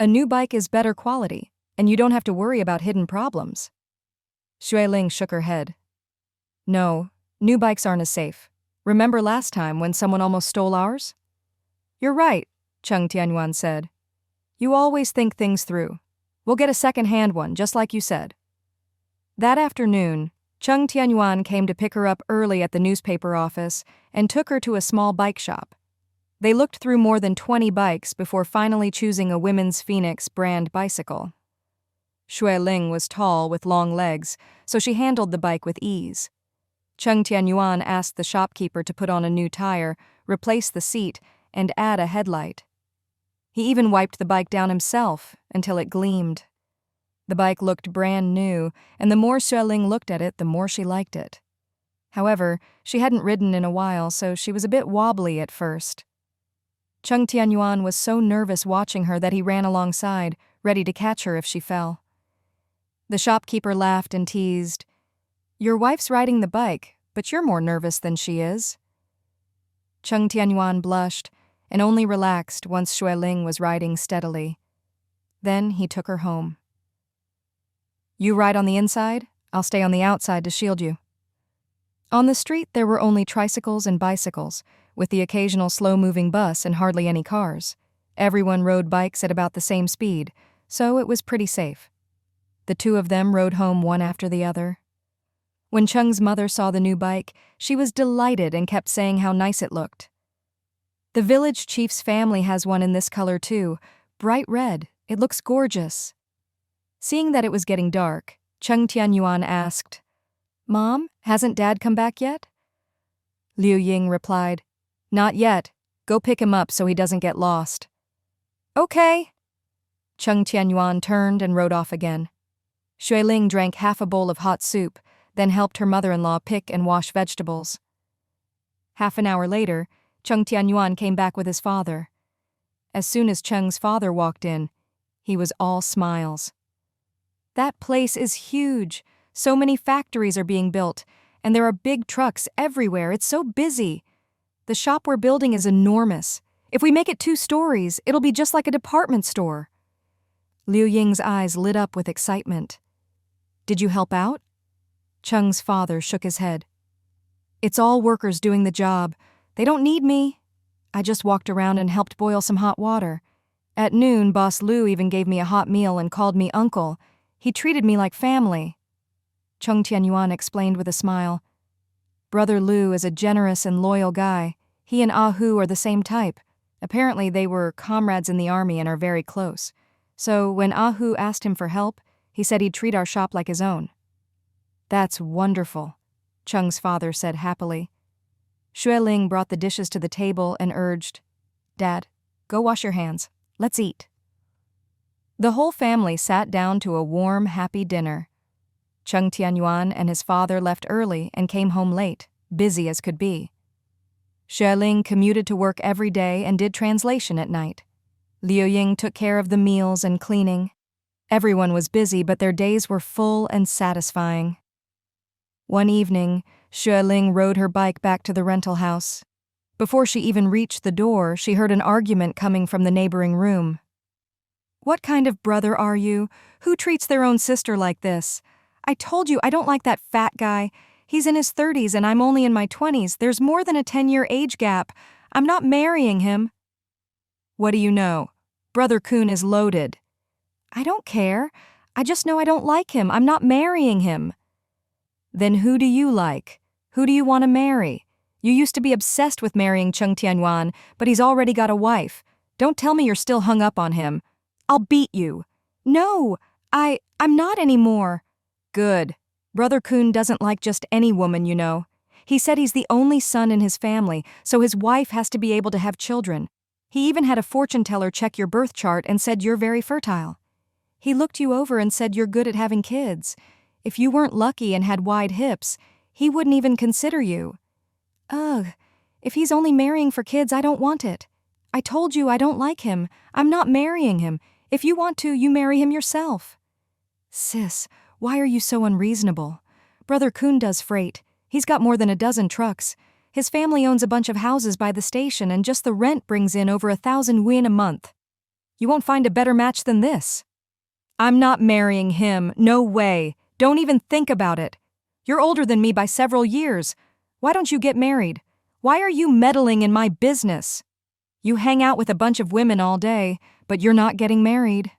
A new bike is better quality, and you don't have to worry about hidden problems. Xue Ling shook her head. No, new bikes aren't as safe. Remember last time when someone almost stole ours? You're right, Cheng Tianyuan said. You always think things through. We'll get a second-hand one, just like you said. That afternoon, Cheng Tianyuan came to pick her up early at the newspaper office and took her to a small bike shop. They looked through more than 20 bikes before finally choosing a Women's Phoenix brand bicycle. Xue Ling was tall with long legs, so she handled the bike with ease. Cheng Tianyuan asked the shopkeeper to put on a new tire, replace the seat, and add a headlight. He even wiped the bike down himself until it gleamed. The bike looked brand new, and the more Xue Ling looked at it, the more she liked it. However, she hadn't ridden in a while, so she was a bit wobbly at first. Cheng Tianyuan was so nervous watching her that he ran alongside, ready to catch her if she fell. The shopkeeper laughed and teased, "Your wife's riding the bike, but you're more nervous than she is." Cheng Tianyuan blushed and only relaxed once Xue Ling was riding steadily. Then he took her home. You ride on the inside, I'll stay on the outside to shield you. On the street there were only tricycles and bicycles, with the occasional slow-moving bus and hardly any cars. Everyone rode bikes at about the same speed, so it was pretty safe. The two of them rode home one after the other. When Cheng's mother saw the new bike, she was delighted and kept saying how nice it looked. The village chief's family has one in this color too, bright red. It looks gorgeous. Seeing that it was getting dark, Cheng Tianyuan asked, Mom, hasn't Dad come back yet? Liu Ying replied, Not yet. Go pick him up so he doesn't get lost. Okay. Cheng Tianyuan turned and rode off again. Xue Ling drank half a bowl of hot soup, then helped her mother-in-law pick and wash vegetables. Half an hour later, Cheng Tianyuan came back with his father. As soon as Cheng's father walked in, he was all smiles. That place is huge. So many factories are being built, and there are big trucks everywhere. It's so busy. The shop we're building is enormous. If we make it 2 stories, it'll be just like a department store. Liu Ying's eyes lit up with excitement. Did you help out? Cheng's father shook his head. It's all workers doing the job. They don't need me. I just walked around and helped boil some hot water. At noon, Boss Liu even gave me a hot meal and called me uncle. He treated me like family. Cheng Tianyuan explained with a smile. Brother Liu is a generous and loyal guy. He and Ah Hu are the same type. Apparently they were comrades in the army and are very close. So when Ah Hu asked him for help, he said he'd treat our shop like his own. That's wonderful, Cheng's father said happily. Xue Ling brought the dishes to the table and urged, Dad, go wash your hands. Let's eat. The whole family sat down to a warm, happy dinner. Cheng Tianyuan and his father left early and came home late, busy as could be. Xue Ling commuted to work every day and did translation at night. Liu Ying took care of the meals and cleaning. Everyone was busy, but their days were full and satisfying. One evening, Xue Ling rode her bike back to the rental house. Before she even reached the door, she heard an argument coming from the neighboring room. What kind of brother are you? Who treats their own sister like this? I told you I don't like that fat guy. He's in his 30s and I'm only in my 20s. There's more than a 10-year age gap. I'm not marrying him. What do you know? Brother Kun is loaded. I don't care. I just know I don't like him. I'm not marrying him. Then who do you like? Who do you want to marry? You used to be obsessed with marrying Cheng Tianyuan, but he's already got a wife. Don't tell me you're still hung up on him. I'll beat you. No, I'm not anymore. Good. Brother Kun doesn't like just any woman, you know. He said he's the only son in his family, so his wife has to be able to have children. He even had a fortune teller check your birth chart and said you're very fertile. He looked you over and said you're good at having kids. If you weren't lucky and had wide hips, he wouldn't even consider you. Ugh, if he's only marrying for kids, I don't want it. I told you I don't like him. I'm not marrying him. If you want to, you marry him yourself. Sis, why are you so unreasonable? Brother Kun does freight. He's got more than a dozen trucks. His family owns a bunch of houses by the station and just the rent brings in over 1,000 yuan a month. You won't find a better match than this. I'm not marrying him, no way. Don't even think about it. You're older than me by several years. Why don't you get married? Why are you meddling in my business? You hang out with a bunch of women all day, but you're not getting married.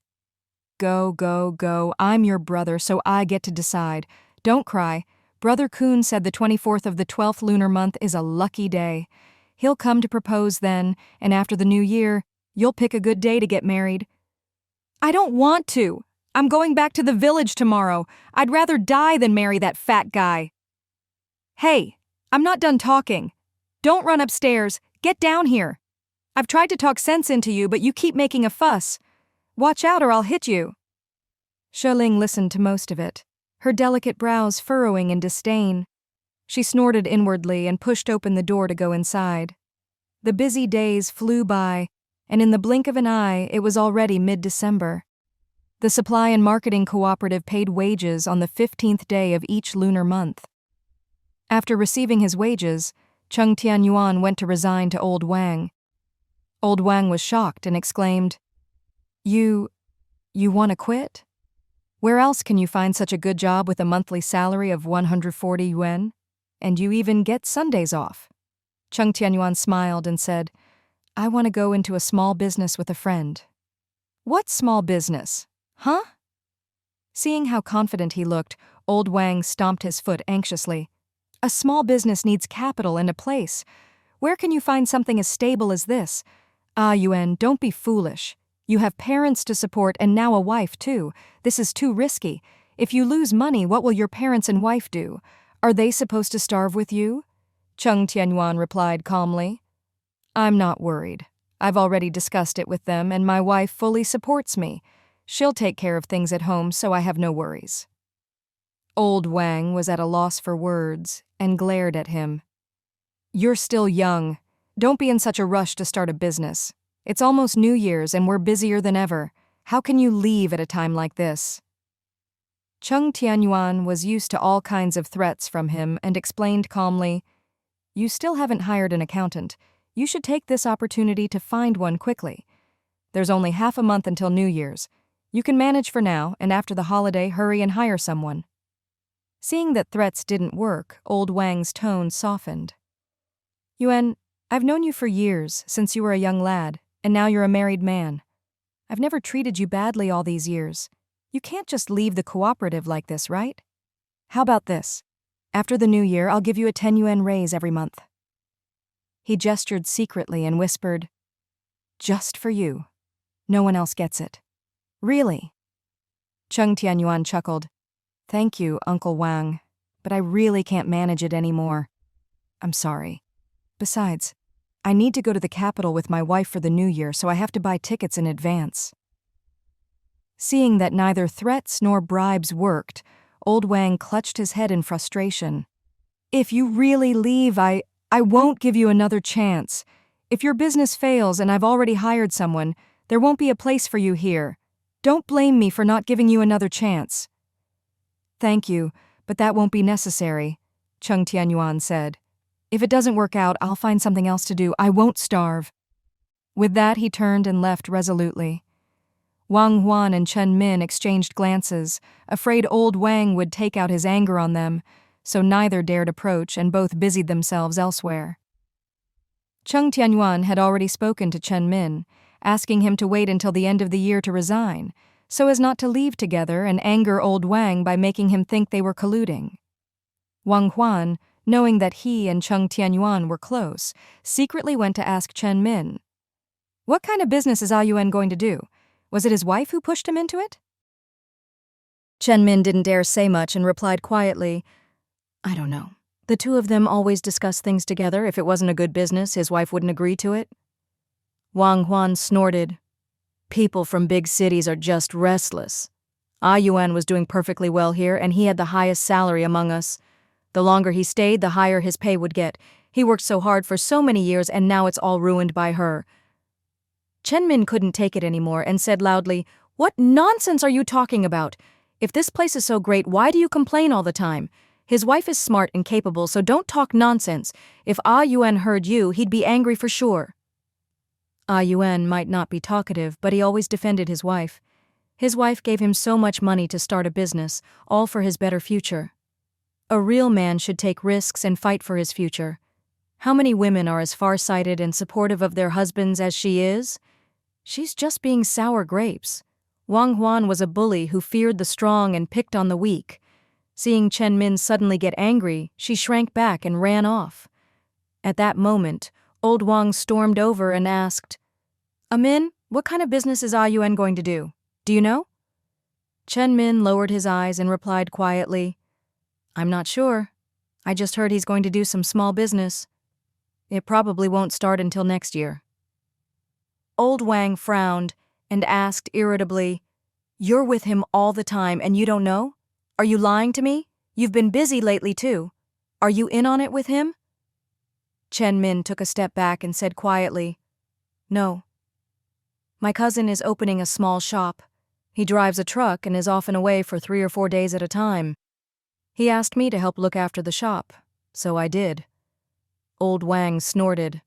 Go, go, go. I'm your brother, so I get to decide. Don't cry. Brother Kun said the 24th of the 12th lunar month is a lucky day. He'll come to propose then, and after the new year, you'll pick a good day to get married. I don't want to. I'm going back to the village tomorrow. I'd rather die than marry that fat guy. Hey, I'm not done talking. Don't run upstairs. Get down here. I've tried to talk sense into you, but you keep making a fuss. Watch out or I'll hit you. Xue Ling listened to most of it, her delicate brows furrowing in disdain. She snorted inwardly and pushed open the door to go inside. The busy days flew by, and in the blink of an eye, it was already mid-December. The Supply and Marketing Cooperative paid wages on the 15th day of each lunar month. After receiving his wages, Cheng Tianyuan went to resign to Old Wang. Old Wang was shocked and exclaimed, You want to quit? Where else can you find such a good job with a monthly salary of 140 yuan? And you even get Sundays off. Cheng Tianyuan smiled and said, I want to go into a small business with a friend. What small business? Huh? Seeing how confident he looked, Old Wang stomped his foot anxiously. A small business needs capital and a place. Where can you find something as stable as this? Ah, Yuan, don't be foolish. You have parents to support and now a wife too. This is too risky. If you lose money, what will your parents and wife do? Are they supposed to starve with you? Cheng Tianyuan replied calmly. I'm not worried. I've already discussed it with them and my wife fully supports me. She'll take care of things at home, so I have no worries. Old Wang was at a loss for words and glared at him. You're still young. Don't be in such a rush to start a business. It's almost New Year's and we're busier than ever. How can you leave at a time like this? Cheng Tianyuan was used to all kinds of threats from him and explained calmly, You still haven't hired an accountant. You should take this opportunity to find one quickly. There's only half a month until New Year's. You can manage for now, and after the holiday, hurry and hire someone. Seeing that threats didn't work, Old Wang's tone softened. Yuan, I've known you for years, since you were a young lad, and now you're a married man. I've never treated you badly all these years. You can't just leave the cooperative like this, right? How about this? After the new year, I'll give you a 10 yuan raise every month. He gestured secretly and whispered, Just for you. No one else gets it. Really? Cheng Tianyuan chuckled. Thank you, Uncle Wang, but I really can't manage it anymore. I'm sorry. Besides, I need to go to the capital with my wife for the new year, so I have to buy tickets in advance. Seeing that neither threats nor bribes worked, Old Wang clutched his head in frustration. If you really leave, I won't give you another chance. If your business fails and I've already hired someone, there won't be a place for you here. Don't blame me for not giving you another chance. Thank you, but that won't be necessary, Cheng Tianyuan said. If it doesn't work out, I'll find something else to do. I won't starve. With that, he turned and left resolutely. Wang Huan and Chen Min exchanged glances, afraid Old Wang would take out his anger on them, so neither dared approach and both busied themselves elsewhere. Cheng Tianyuan had already spoken to Chen Min, asking him to wait until the end of the year to resign, so as not to leave together and anger Old Wang by making him think they were colluding. Wang Huan, knowing that he and Cheng Tianyuan were close, secretly went to ask Chen Min, What kind of business is Yuan going to do? Was it his wife who pushed him into it? Chen Min didn't dare say much and replied quietly, I don't know. The two of them always discuss things together. If it wasn't a good business, his wife wouldn't agree to it. Wang Huan snorted. People from big cities are just restless. Yuan was doing perfectly well here, and he had the highest salary among us. The longer he stayed, the higher his pay would get. He worked so hard for so many years, and now it's all ruined by her. Chen Min couldn't take it anymore and said loudly, What nonsense are you talking about? If this place is so great, why do you complain all the time? His wife is smart and capable, so don't talk nonsense. If Yuan heard you, he'd be angry for sure. Yuan might not be talkative, but he always defended his wife. His wife gave him so much money to start a business, all for his better future. A real man should take risks and fight for his future. How many women are as far-sighted and supportive of their husbands as she is? She's just being sour grapes. Wang Huan was a bully who feared the strong and picked on the weak. Seeing Chen Min suddenly get angry, she shrank back and ran off. At that moment, old Wang stormed over and asked, Min, what kind of business is Yuan going to do? Do you know? Chen Min lowered his eyes and replied quietly, I'm not sure. I just heard he's going to do some small business. It probably won't start until next year. Old Wang frowned and asked irritably, You're with him all the time and you don't know? Are you lying to me? You've been busy lately too. Are you in on it with him? Chen Min took a step back and said quietly, No. My cousin is opening a small shop. He drives a truck and is often away for 3 or 4 days at a time. He asked me to help look after the shop, so I did. Old Wang snorted.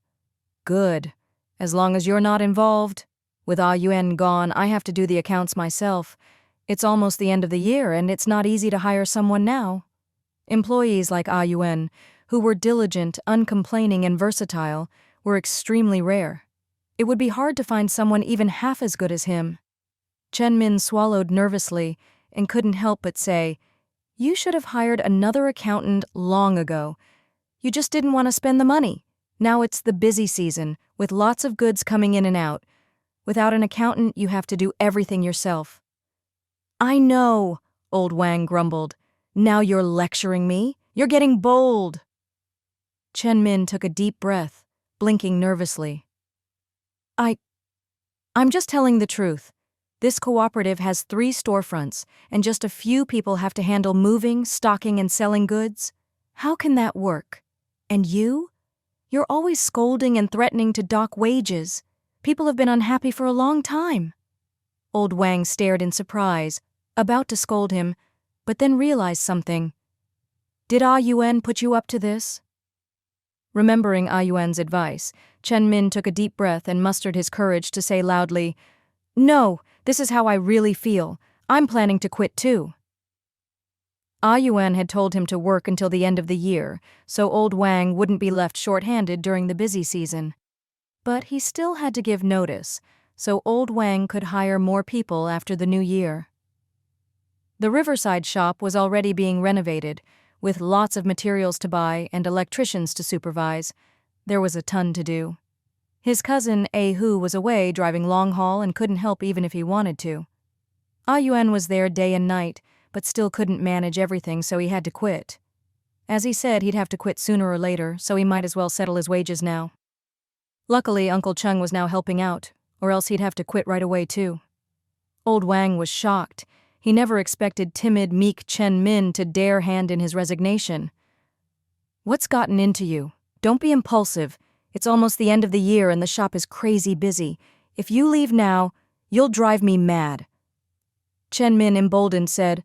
Good. As long as you're not involved. With Yuan gone, I have to do the accounts myself. It's almost the end of the year, and it's not easy to hire someone now. Employees like Yuan, who were diligent, uncomplaining, and versatile, were extremely rare. It would be hard to find someone even half as good as him. Chen Min swallowed nervously and couldn't help but say, You should have hired another accountant long ago. You just didn't want to spend the money. Now it's the busy season, with lots of goods coming in and out. Without an accountant, you have to do everything yourself. I know, old Wang grumbled. Now you're lecturing me? You're getting bold. Chen Min took a deep breath, blinking nervously. I'm just telling the truth. This cooperative has 3 storefronts, and just a few people have to handle moving, stocking, and selling goods. How can that work? And you? You're always scolding and threatening to dock wages. People have been unhappy for a long time. Old Wang stared in surprise, about to scold him, but then realized something. Did Yuan put you up to this? Remembering Yuan's advice, Chen Min took a deep breath and mustered his courage to say loudly, No, this is how I really feel. I'm planning to quit too. Yuan had told him to work until the end of the year, so old Wang wouldn't be left short-handed during the busy season. But he still had to give notice, so old Wang could hire more people after the new year. The Riverside shop was already being renovated, with lots of materials to buy and electricians to supervise. There was a ton to do. His cousin, Hu, was away driving long haul and couldn't help even if he wanted to. Yuan was there day and night, but still couldn't manage everything, so he had to quit. As he said, he'd have to quit sooner or later, so he might as well settle his wages now. Luckily, Uncle Cheng was now helping out, or else he'd have to quit right away too. Old Wang was shocked. He never expected timid, meek Chen Min to dare hand in his resignation. What's gotten into you? Don't be impulsive. It's almost the end of the year and the shop is crazy busy. If you leave now, you'll drive me mad. Chen Min, emboldened, said,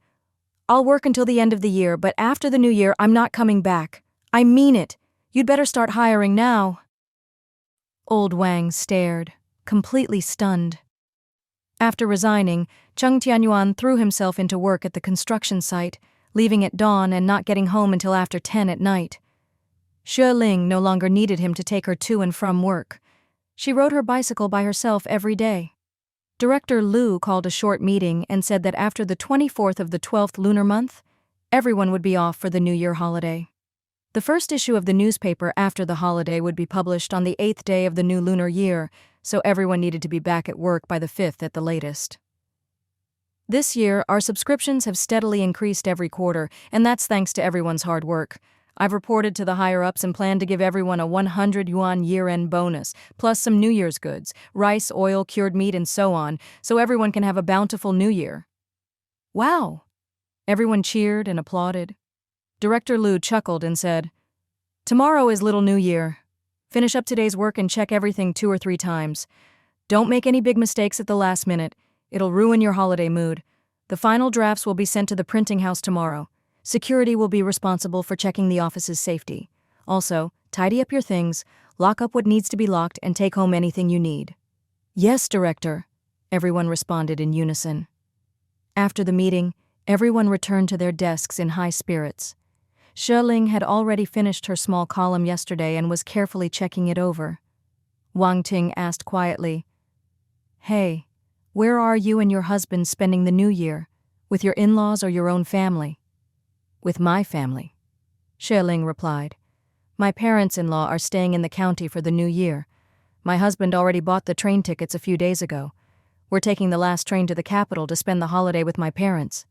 I'll work until the end of the year, but after the new year, I'm not coming back. I mean it. You'd better start hiring now. Old Wang stared, completely stunned. After resigning, Cheng Tianyuan threw himself into work at the construction site, leaving at dawn and not getting home until after 10 at night. Xue Ling no longer needed him to take her to and from work. She rode her bicycle by herself every day. Director Lu called a short meeting and said that after the 24th of the 12th lunar month, everyone would be off for the New Year holiday. The first issue of the newspaper after the holiday would be published on the 8th day of the new lunar year, so everyone needed to be back at work by the 5th at the latest. This year, our subscriptions have steadily increased every quarter, and that's thanks to everyone's hard work. I've reported to the higher-ups and plan to give everyone a 100 yuan year-end bonus, plus some New Year's goods, rice, oil, cured meat, and so on, so everyone can have a bountiful New Year. Wow! Everyone cheered and applauded. Director Lu chuckled and said, Tomorrow is Little New Year. Finish up today's work and check everything 2 or 3 times. Don't make any big mistakes at the last minute. It'll ruin your holiday mood. The final drafts will be sent to the printing house tomorrow. Security will be responsible for checking the office's safety. Also, tidy up your things, lock up what needs to be locked, and take home anything you need." "Yes, Director," everyone responded in unison. After the meeting, everyone returned to their desks in high spirits. Xue Ling had already finished her small column yesterday and was carefully checking it over. Wang Ting asked quietly, "Hey, where are you and your husband spending the New Year? With your in-laws or your own family?" "With my family," Xue Ling replied. "My parents-in-law are staying in the county for the New Year. My husband already bought the train tickets a few days ago. We're taking the last train to the capital to spend the holiday with my parents."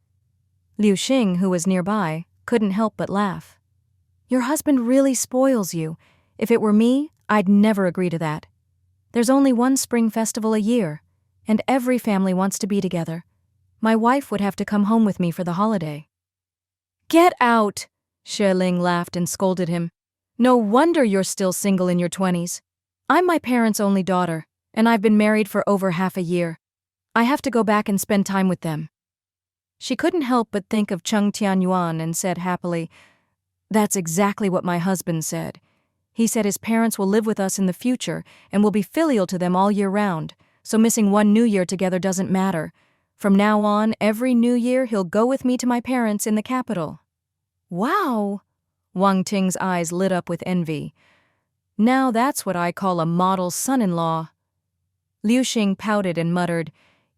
Liu Xing, who was nearby, couldn't help but laugh. "Your husband really spoils you. If it were me, I'd never agree to that. There's only one spring festival a year, and every family wants to be together. My wife would have to come home with me for the holiday." "Get out!" Xue Ling laughed and scolded him. "No wonder you're still single in your 20s. I'm my parents' only daughter, and I've been married for over half a year. I have to go back and spend time with them." She couldn't help but think of Cheng Tianyuan and said happily, "That's exactly what my husband said. He said his parents will live with us in the future and will be filial to them all year round, so missing one New Year together doesn't matter. From now on, every New Year he'll go with me to my parents in the capital." "Wow!" Wang Ting's eyes lit up with envy. "Now that's what I call a model son-in-law." Liu Xing pouted and muttered,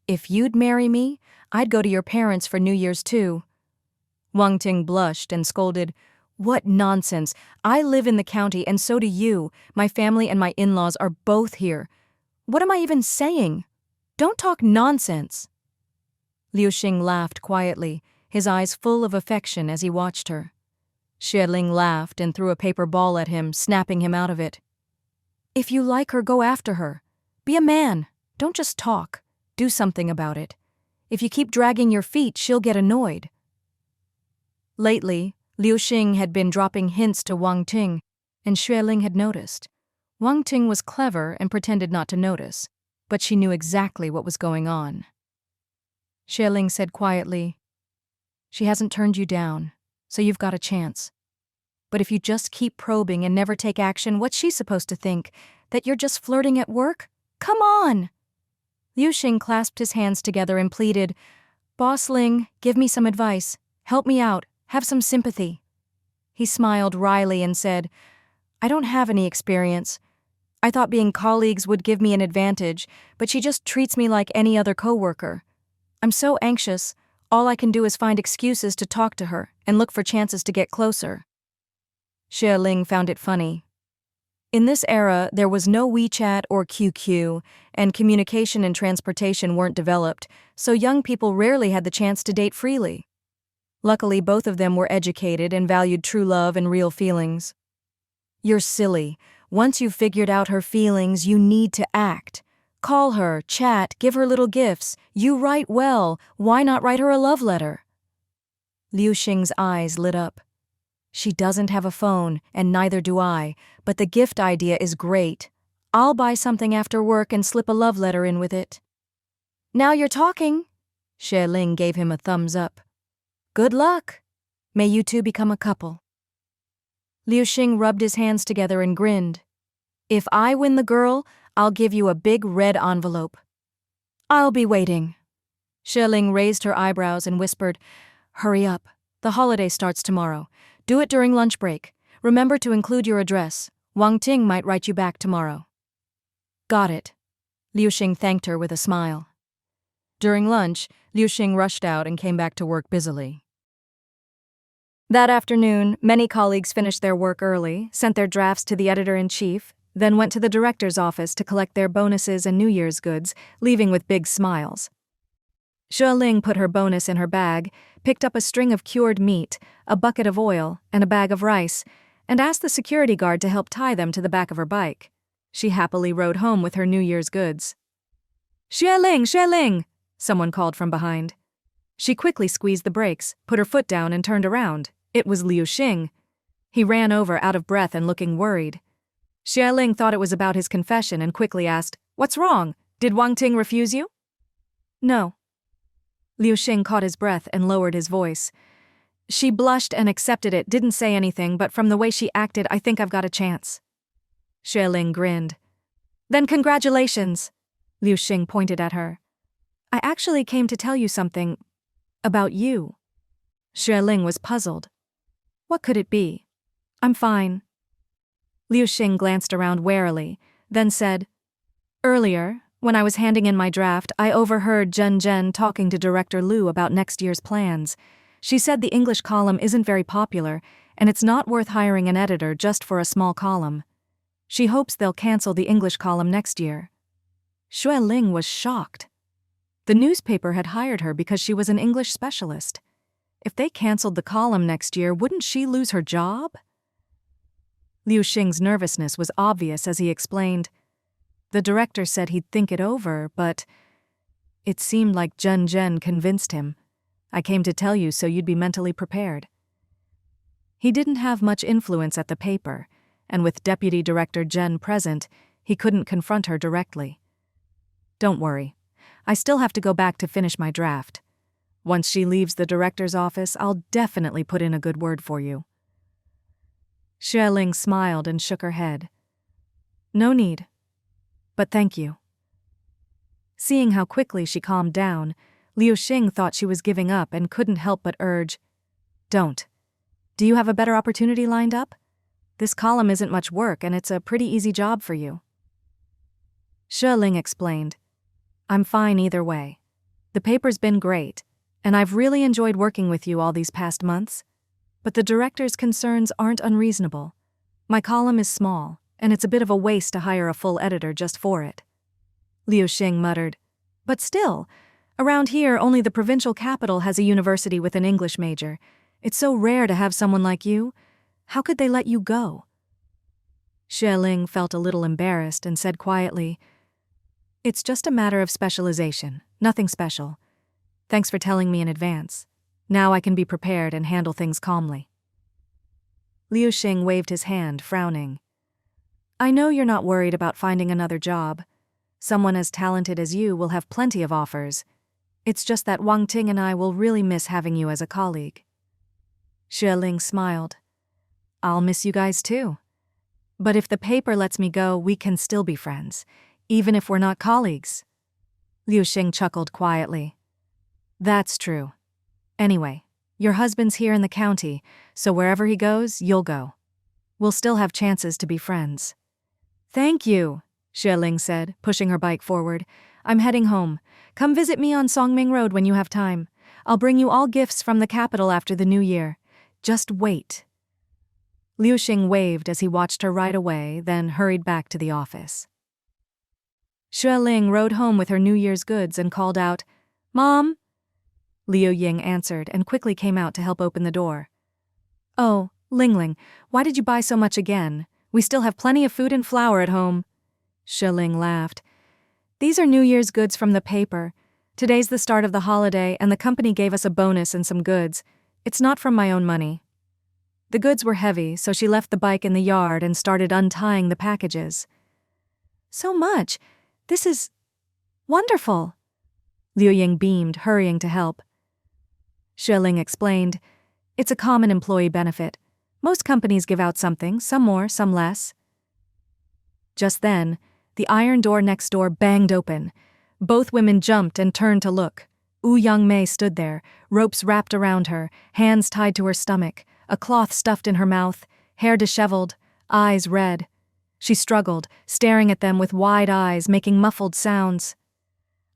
"If you'd marry me, I'd go to your parents for New Year's too." Wang Ting blushed and scolded, "What nonsense! I live in the county and so do you. My family and my in-laws are both here. What am I even saying? Don't talk nonsense." Liu Xing laughed quietly, his eyes full of affection as he watched her. Xue Ling laughed and threw a paper ball at him, snapping him out of it. "If you like her, go after her. Be a man. Don't just talk. Do something about it. If you keep dragging your feet, she'll get annoyed." Lately, Liu Xing had been dropping hints to Wang Ting, and Xue Ling had noticed. Wang Ting was clever and pretended not to notice, but she knew exactly what was going on. Xue Ling said quietly, "She hasn't turned you down, so you've got a chance. But if you just keep probing and never take action, what's she supposed to think? That you're just flirting at work? Come on!" Liu Xing clasped his hands together and pleaded, "Boss Ling, give me some advice. Help me out. Have some sympathy." He smiled wryly and said, "I don't have any experience. I thought being colleagues would give me an advantage, but she just treats me like any other coworker. I'm so anxious, all I can do is find excuses to talk to her and look for chances to get closer." Xue Ling found it funny. In this era, there was no WeChat or QQ, and communication and transportation weren't developed, so young people rarely had the chance to date freely. Luckily, both of them were educated and valued true love and real feelings. "You're silly. Once you've figured out her feelings, you need to act. Call her, chat, give her little gifts. You write well. Why not write her a love letter?" Liu Xing's eyes lit up. "She doesn't have a phone, and neither do I, but the gift idea is great. I'll buy something after work and slip a love letter in with it." "Now you're talking." Xue Ling gave him a thumbs up. "Good luck. May you two become a couple." Liu Xing rubbed his hands together and grinned. "If I win the girl, I'll give you a big red envelope." "I'll be waiting." Xue Ling raised her eyebrows and whispered, "Hurry up. The holiday starts tomorrow. Do it during lunch break. Remember to include your address. Wang Ting might write you back tomorrow." "Got it." Liu Xing thanked her with a smile. During lunch, Liu Xing rushed out and came back to work busily. That afternoon, many colleagues finished their work early, sent their drafts to the editor-in-chief, then went to the director's office to collect their bonuses and New Year's goods, leaving with big smiles. Xue Ling put her bonus in her bag, picked up a string of cured meat, a bucket of oil, and a bag of rice, and asked the security guard to help tie them to the back of her bike. She happily rode home with her New Year's goods. "Xue Ling!" Someone called from behind. She quickly squeezed the brakes, put her foot down, and turned around. It was Liu Xing. He ran over, out of breath and looking worried. Xue Ling thought it was about his confession and quickly asked, "What's wrong? Did Wang Ting refuse you?" "No." Liu Xing caught his breath and lowered his voice. She blushed and accepted it, didn't say anything, but from the way she acted, I think I've got a chance. Xue Ling grinned. Then congratulations, Liu Xing pointed at her. I actually came to tell you something about you. Xue Ling was puzzled. What could it be? I'm fine. Liu Xing glanced around warily, then said, Earlier, when I was handing in my draft, I overheard Zhen Zhen talking to Director Liu about next year's plans. She said the English column isn't very popular, and it's not worth hiring an editor just for a small column. She hopes they'll cancel the English column next year. Xue Ling was shocked. The newspaper had hired her because she was an English specialist. If they canceled the column next year, wouldn't she lose her job? Liu Xing's nervousness was obvious as he explained. The director said he'd think it over, but it seemed like Zhen Zhen convinced him. I came to tell you so you'd be mentally prepared. He didn't have much influence at the paper, and with Deputy Director Zhen present, he couldn't confront her directly. Don't worry. I still have to go back to finish my draft. Once she leaves the director's office, I'll definitely put in a good word for you. Xue Ling smiled and shook her head. No need. But thank you. Seeing how quickly she calmed down, Liu Xing thought she was giving up and couldn't help but urge, Don't. Do you have a better opportunity lined up? This column isn't much work and it's a pretty easy job for you. Xue Ling explained, I'm fine either way. The paper's been great, and I've really enjoyed working with you all these past months. But the director's concerns aren't unreasonable. My column is small, and it's a bit of a waste to hire a full editor just for it. Liu Xing muttered, But still, around here only the provincial capital has a university with an English major. It's so rare to have someone like you. How could they let you go? Xue Ling felt a little embarrassed and said quietly, It's just a matter of specialization, nothing special. Thanks for telling me in advance. Now I can be prepared and handle things calmly. Liu Xing waved his hand, frowning. I know you're not worried about finding another job. Someone as talented as you will have plenty of offers. It's just that Wang Ting and I will really miss having you as a colleague. Xue Ling smiled. I'll miss you guys too. But if the paper lets me go, we can still be friends, even if we're not colleagues. Liu Xing chuckled quietly. That's true. Anyway, your husband's here in the county, so wherever he goes, you'll go. We'll still have chances to be friends. Thank you, Xue Ling said, pushing her bike forward. I'm heading home. Come visit me on Songming Road when you have time. I'll bring you all gifts from the capital after the new year. Just wait. Liu Xing waved as he watched her ride away, then hurried back to the office. Xue Ling rode home with her New Year's goods and called out, Mom? Liu Ying answered and quickly came out to help open the door. Oh, Ling, why did you buy so much again? We still have plenty of food and flour at home. Xue Ling laughed. These are New Year's goods from the paper. Today's the start of the holiday and the company gave us a bonus and some goods. It's not from my own money. The goods were heavy, so she left the bike in the yard and started untying the packages. So much. This is wonderful. Liu Ying beamed, hurrying to help. Xue Ling explained, It's a common employee benefit. Most companies give out something, some more, some less. Just then, the iron door next door banged open. Both women jumped and turned to look. Wu Yangmei stood there, ropes wrapped around her, hands tied to her stomach, a cloth stuffed in her mouth, hair disheveled, eyes red. She struggled, staring at them with wide eyes, making muffled sounds.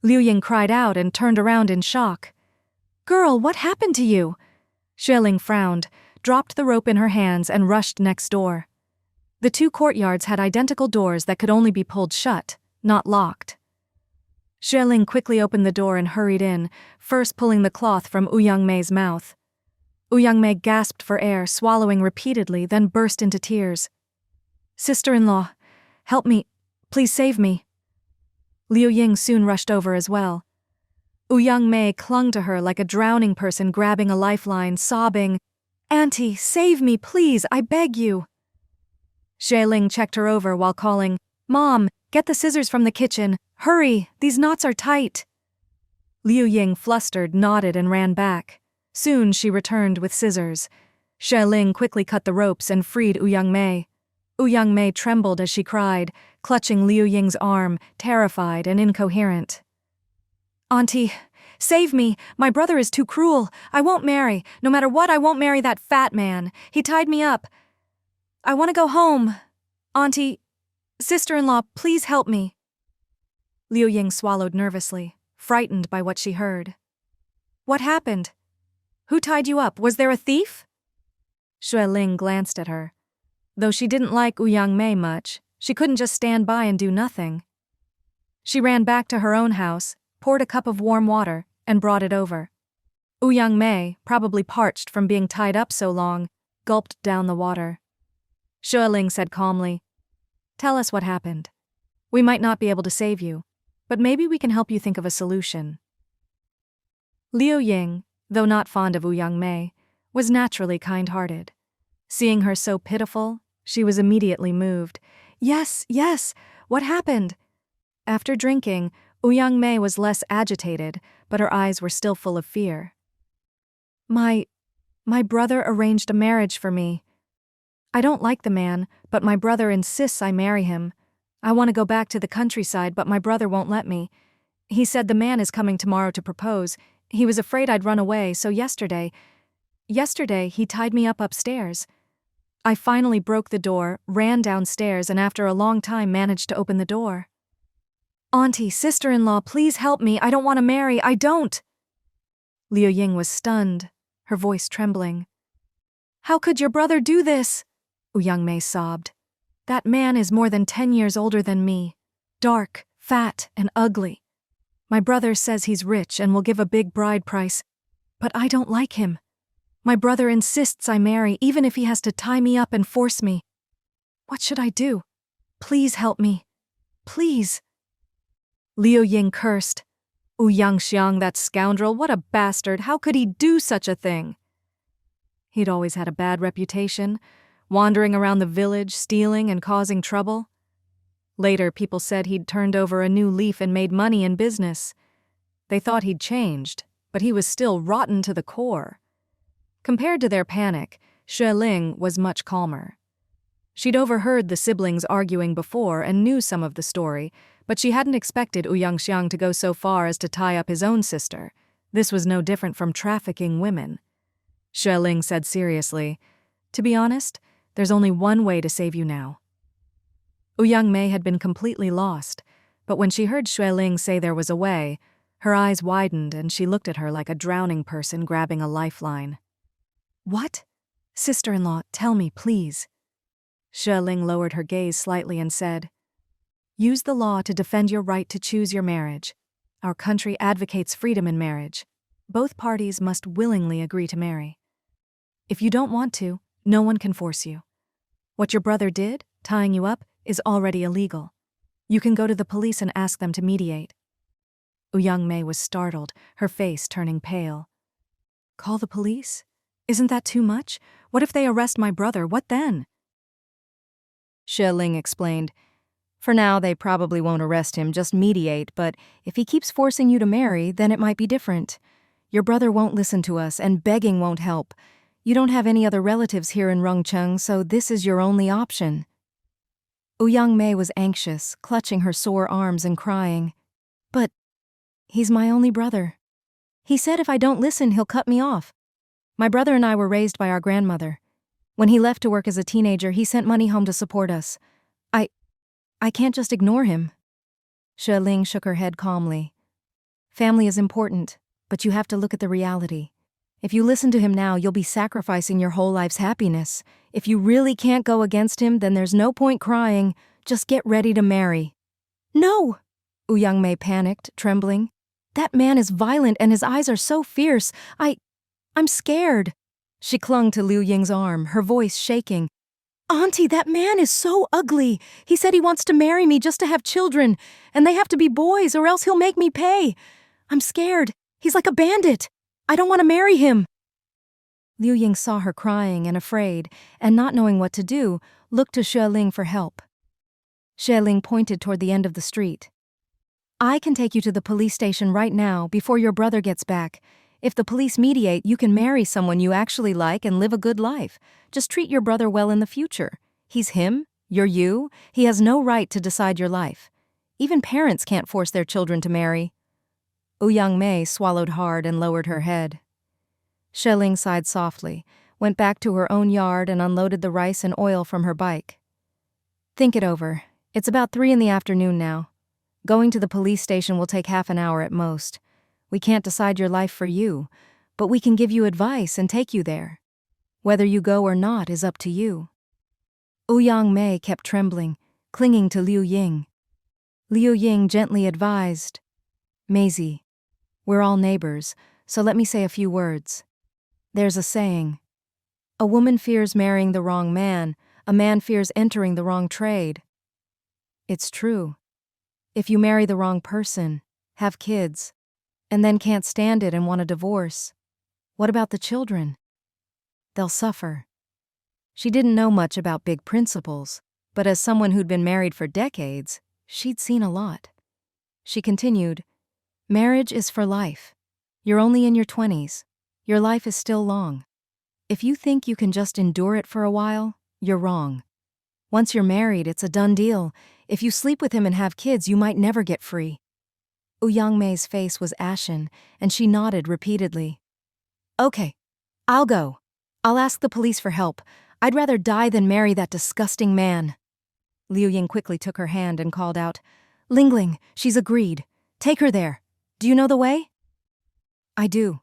Liu Ying cried out and turned around in shock. Girl, what happened to you? Xue Ling frowned, dropped the rope in her hands and rushed next door. The two courtyards had identical doors that could only be pulled shut, not locked. Xue Ling quickly opened the door and hurried in, first pulling the cloth from Wu Yangmei's mouth. Wu Yangmei gasped for air, swallowing repeatedly, then burst into tears. Sister-in-law, help me, please save me. Liu Ying soon rushed over as well. Wu Yangmei clung to her like a drowning person grabbing a lifeline, sobbing, Auntie, save me, please, I beg you. Xue Ling checked her over while calling, Mom, get the scissors from the kitchen. Hurry, these knots are tight. Liu Ying, flustered, nodded and ran back. Soon she returned with scissors. Xue Ling quickly cut the ropes and freed Wu Yangmei. Wu Yangmei trembled as she cried, clutching Liu Ying's arm, terrified and incoherent. "Auntie, save me! My brother is too cruel. I won't marry. No matter what, I won't marry that fat man. He tied me up. I want to go home. Auntie, sister-in-law, please help me." Liu Ying swallowed nervously, frightened by what she heard. "What happened? Who tied you up? Was there a thief?" Xue Ling glanced at her. Though she didn't like Wu Yangmei much, she couldn't just stand by and do nothing. She ran back to her own house, poured a cup of warm water, and brought it over. Wu Yangmei, probably parched from being tied up so long, gulped down the water. Xue Ling said calmly, "Tell us what happened. We might not be able to save you, but maybe we can help you think of a solution." Liu Ying, though not fond of Wu Yangmei, was naturally kind-hearted. Seeing her so pitiful, she was immediately moved. Yes, what happened?" After drinking, Wu Yangmei was less agitated, but her eyes were still full of fear. My brother arranged a marriage for me. I don't like the man, but my brother insists I marry him. I want to go back to the countryside, but my brother won't let me. He said the man is coming tomorrow to propose. He was afraid I'd run away, so yesterday he tied me up upstairs. I finally broke the door, ran downstairs, and after a long time managed to open the door. Auntie, sister-in-law, please help me. I don't want to marry. I don't. Liu Ying was stunned, her voice trembling. How could your brother do this? Wu Yangmei sobbed. That man is more than 10 years older than me. Dark, fat, and ugly. My brother says he's rich and will give a big bride price, but I don't like him. My brother insists I marry, even if he has to tie me up and force me. What should I do? Please help me. Please. Liu Ying cursed. Wu Yangxiang, that scoundrel, what a bastard. How could he do such a thing? He'd always had a bad reputation, wandering around the village, stealing and causing trouble. Later, people said he'd turned over a new leaf and made money in business. They thought he'd changed, but he was still rotten to the core. Compared to their panic, Xue Ling was much calmer. She'd overheard the siblings arguing before and knew some of the story, but she hadn't expected Wu Yangxiang to go so far as to tie up his own sister. This was no different from trafficking women. Xue Ling said seriously, "To be honest, there's only one way to save you now." Wu Yangmei had been completely lost, but when she heard Xue Ling say there was a way, her eyes widened and she looked at her like a drowning person grabbing a lifeline. What? Sister-in-law, tell me, please. Xue Ling lowered her gaze slightly and said, Use the law to defend your right to choose your marriage. Our country advocates freedom in marriage. Both parties must willingly agree to marry. If you don't want to, no one can force you. What your brother did, tying you up, is already illegal. You can go to the police and ask them to mediate. Wu Yangmei was startled, her face turning pale. Call the police? Isn't that too much? What if they arrest my brother? What then? Xue Ling explained, For now, they probably won't arrest him, just mediate, but if he keeps forcing you to marry, then it might be different. Your brother won't listen to us, and begging won't help. You don't have any other relatives here in Rongcheng, so this is your only option. Wu Yangmei was anxious, clutching her sore arms and crying. But he's my only brother. He said if I don't listen, he'll cut me off. My brother and I were raised by our grandmother. When he left to work as a teenager, he sent money home to support us. I can't just ignore him. Xue Ling shook her head calmly. Family is important, but you have to look at the reality. If you listen to him now, you'll be sacrificing your whole life's happiness. If you really can't go against him, then there's no point crying. Just get ready to marry. No! Wu Yangmei panicked, trembling. That man is violent and his eyes are so fierce. I'm scared. She clung to Liu Ying's arm, her voice shaking. Auntie, that man is so ugly. He said he wants to marry me just to have children, and they have to be boys or else he'll make me pay. I'm scared. He's like a bandit. I don't want to marry him. Liu Ying saw her crying and afraid, and not knowing what to do, looked to Xue Ling for help. Xue Ling pointed toward the end of the street. I can take you to the police station right now before your brother gets back. If the police mediate, you can marry someone you actually like and live a good life. Just treat your brother well in the future. He's him, you're you. He has no right to decide your life. Even parents can't force their children to marry. Mei swallowed hard and lowered her head. Xue Ling sighed softly, went back to her own yard and unloaded the rice and oil from her bike. Think it over. It's about 3 in the afternoon now. Going to the police station will take half an hour at most. We can't decide your life for you, but we can give you advice and take you there. Whether you go or not is up to you. Mei kept trembling, clinging to Liu Ying. Liu Ying gently advised, Maisie, we're all neighbors, so let me say a few words. There's a saying, a woman fears marrying the wrong man, a man fears entering the wrong trade. It's true. If you marry the wrong person, have kids, and then can't stand it and want a divorce, what about the children? They'll suffer. She didn't know much about big principles, but as someone who'd been married for decades, she'd seen a lot. She continued, marriage is for life. You're only in your 20s. Your life is still long. If you think you can just endure it for a while, you're wrong. Once you're married, it's a done deal. If you sleep with him and have kids, you might never get free. Mei's face was ashen, and she nodded repeatedly. Okay, I'll go. I'll ask the police for help. I'd rather die than marry that disgusting man. Liu Ying quickly took her hand and called out, Lingling, she's agreed. Take her there. Do you know the way? I do.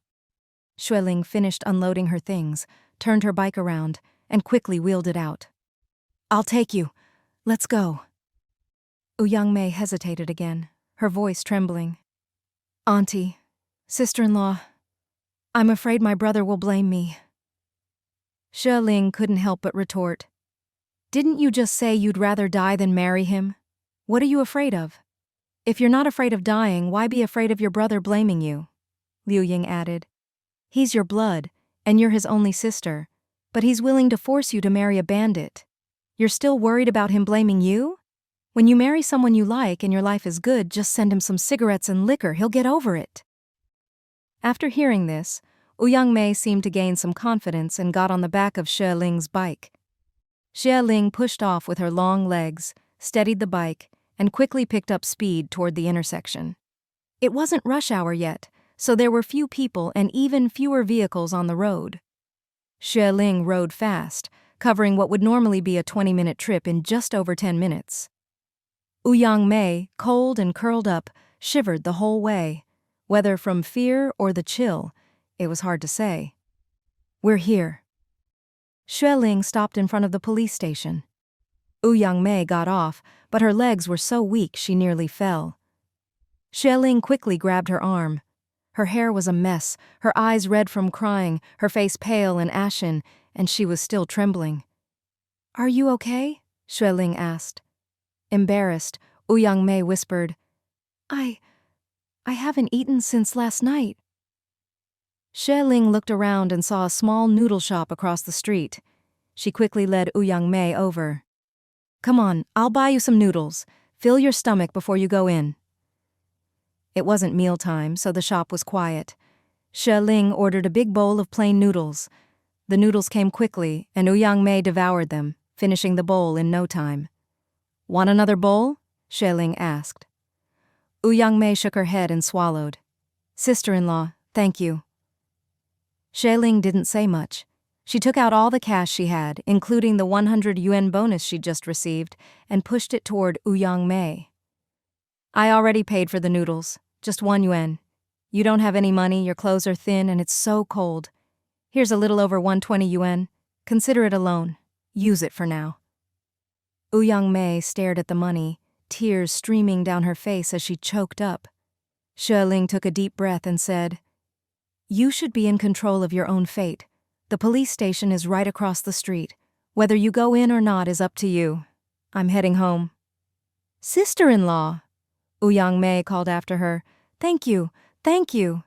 Xue Ling finished unloading her things, turned her bike around, and quickly wheeled it out. I'll take you. Let's go. Mei hesitated again, her voice trembling. Auntie, sister-in-law, I'm afraid my brother will blame me. Xue Ling couldn't help but retort. Didn't you just say you'd rather die than marry him? What are you afraid of? If you're not afraid of dying, why be afraid of your brother blaming you? Liu Ying added. He's your blood, and you're his only sister, but he's willing to force you to marry a bandit. You're still worried about him blaming you? When you marry someone you like and your life is good, just send him some cigarettes and liquor, he'll get over it. After hearing this, Mei seemed to gain some confidence and got on the back of Xue Ling's bike. Xue Ling pushed off with her long legs, steadied the bike, and quickly picked up speed toward the intersection. It wasn't rush hour yet, so there were few people and even fewer vehicles on the road. Xue Ling rode fast, covering what would normally be a 20-minute trip in just over 10 minutes. Mei, cold and curled up, shivered the whole way. Whether from fear or the chill, it was hard to say. We're here. Xue Ling stopped in front of the police station. Mei got off, but her legs were so weak she nearly fell. Xue Ling quickly grabbed her arm. Her hair was a mess, her eyes red from crying, her face pale and ashen, and she was still trembling. Are you okay? Xue Ling asked. Embarrassed, Mei whispered, I haven't eaten since last night. Xue Ling looked around and saw a small noodle shop across the street. She quickly led Mei over. Come on, I'll buy you some noodles. Fill your stomach before you go in. It wasn't mealtime, so the shop was quiet. Xue Ling ordered a big bowl of plain noodles. The noodles came quickly, and Mei devoured them, finishing the bowl in no time. Want another bowl? Xue Ling asked. Mei shook her head and swallowed. Sister-in-law, thank you. Xue Ling didn't say much. She took out all the cash she had, including the 100 yuan bonus she'd just received, and pushed it toward Mei. I already paid for the noodles, just 1 yuan. You don't have any money, your clothes are thin, and it's so cold. Here's a little over 120 yuan. Consider it a loan. Use it for now. Mei stared at the money, tears streaming down her face as she choked up. Xue Ling took a deep breath and said, You should be in control of your own fate. The police station is right across the street. Whether you go in or not is up to you. I'm heading home. Sister-in-law, Mei called after her. Thank you, thank you.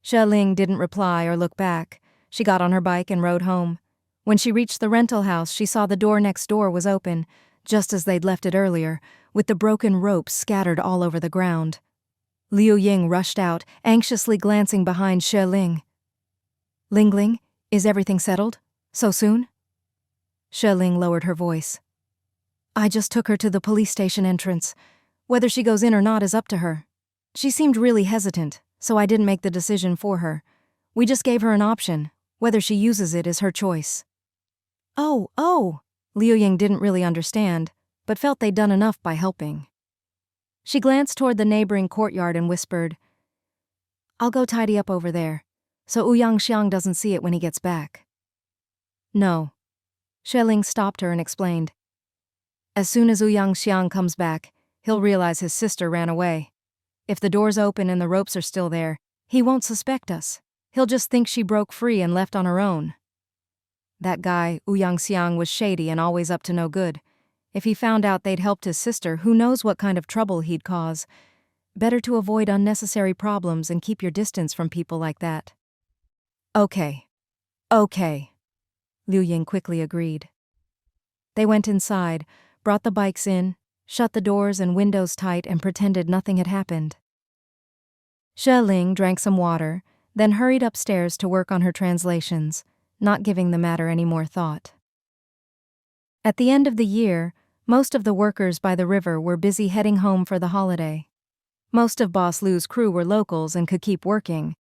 Xue Ling didn't reply or look back. She got on her bike and rode home. When she reached the rental house, she saw the door next door was open, just as they'd left it earlier, with the broken ropes scattered all over the ground. Liu Ying rushed out, anxiously glancing behind Xue Ling. Ling, is everything settled? So soon? Xue Ling lowered her voice. I just took her to the police station entrance. Whether she goes in or not is up to her. She seemed really hesitant, so I didn't make the decision for her. We just gave her an option. Whether she uses it is her choice. Oh. Liu Ying didn't really understand, but felt they'd done enough by helping. She glanced toward the neighboring courtyard and whispered, I'll go tidy up over there, so Ouyang Xiang doesn't see it when he gets back. No. Xue Ling stopped her and explained. As soon as Ouyang Xiang comes back, he'll realize his sister ran away. If the door's open and the ropes are still there, he won't suspect us. He'll just think she broke free and left on her own. That guy, Ouyang Xiang, was shady and always up to no good. If he found out they'd helped his sister, who knows what kind of trouble he'd cause. Better to avoid unnecessary problems and keep your distance from people like that. Okay. Liu Ying quickly agreed. They went inside, brought the bikes in, shut the doors and windows tight and pretended nothing had happened. Xue Ling drank some water, then hurried upstairs to work on her translations, not giving the matter any more thought. At the end of the year, most of the workers by the river were busy heading home for the holiday. Most of Boss Lu's crew were locals and could keep working.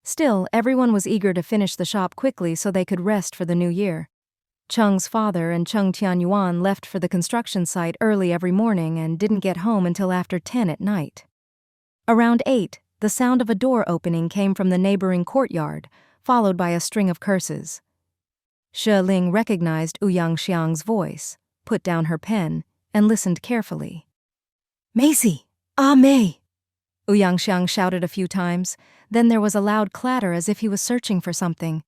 Still, everyone was eager to finish the shop quickly so they could rest for the new year. Cheng's father and Cheng Tianyuan left for the construction site early every morning and didn't get home until after 10 at night. Around 8, the sound of a door opening came from the neighboring courtyard, followed by a string of curses. Xue Ling recognized Ouyang Xiang's voice, put down her pen, and listened carefully. Maisie! Ah, Mei! Ouyang Xiang shouted a few times, then there was a loud clatter as if he was searching for something.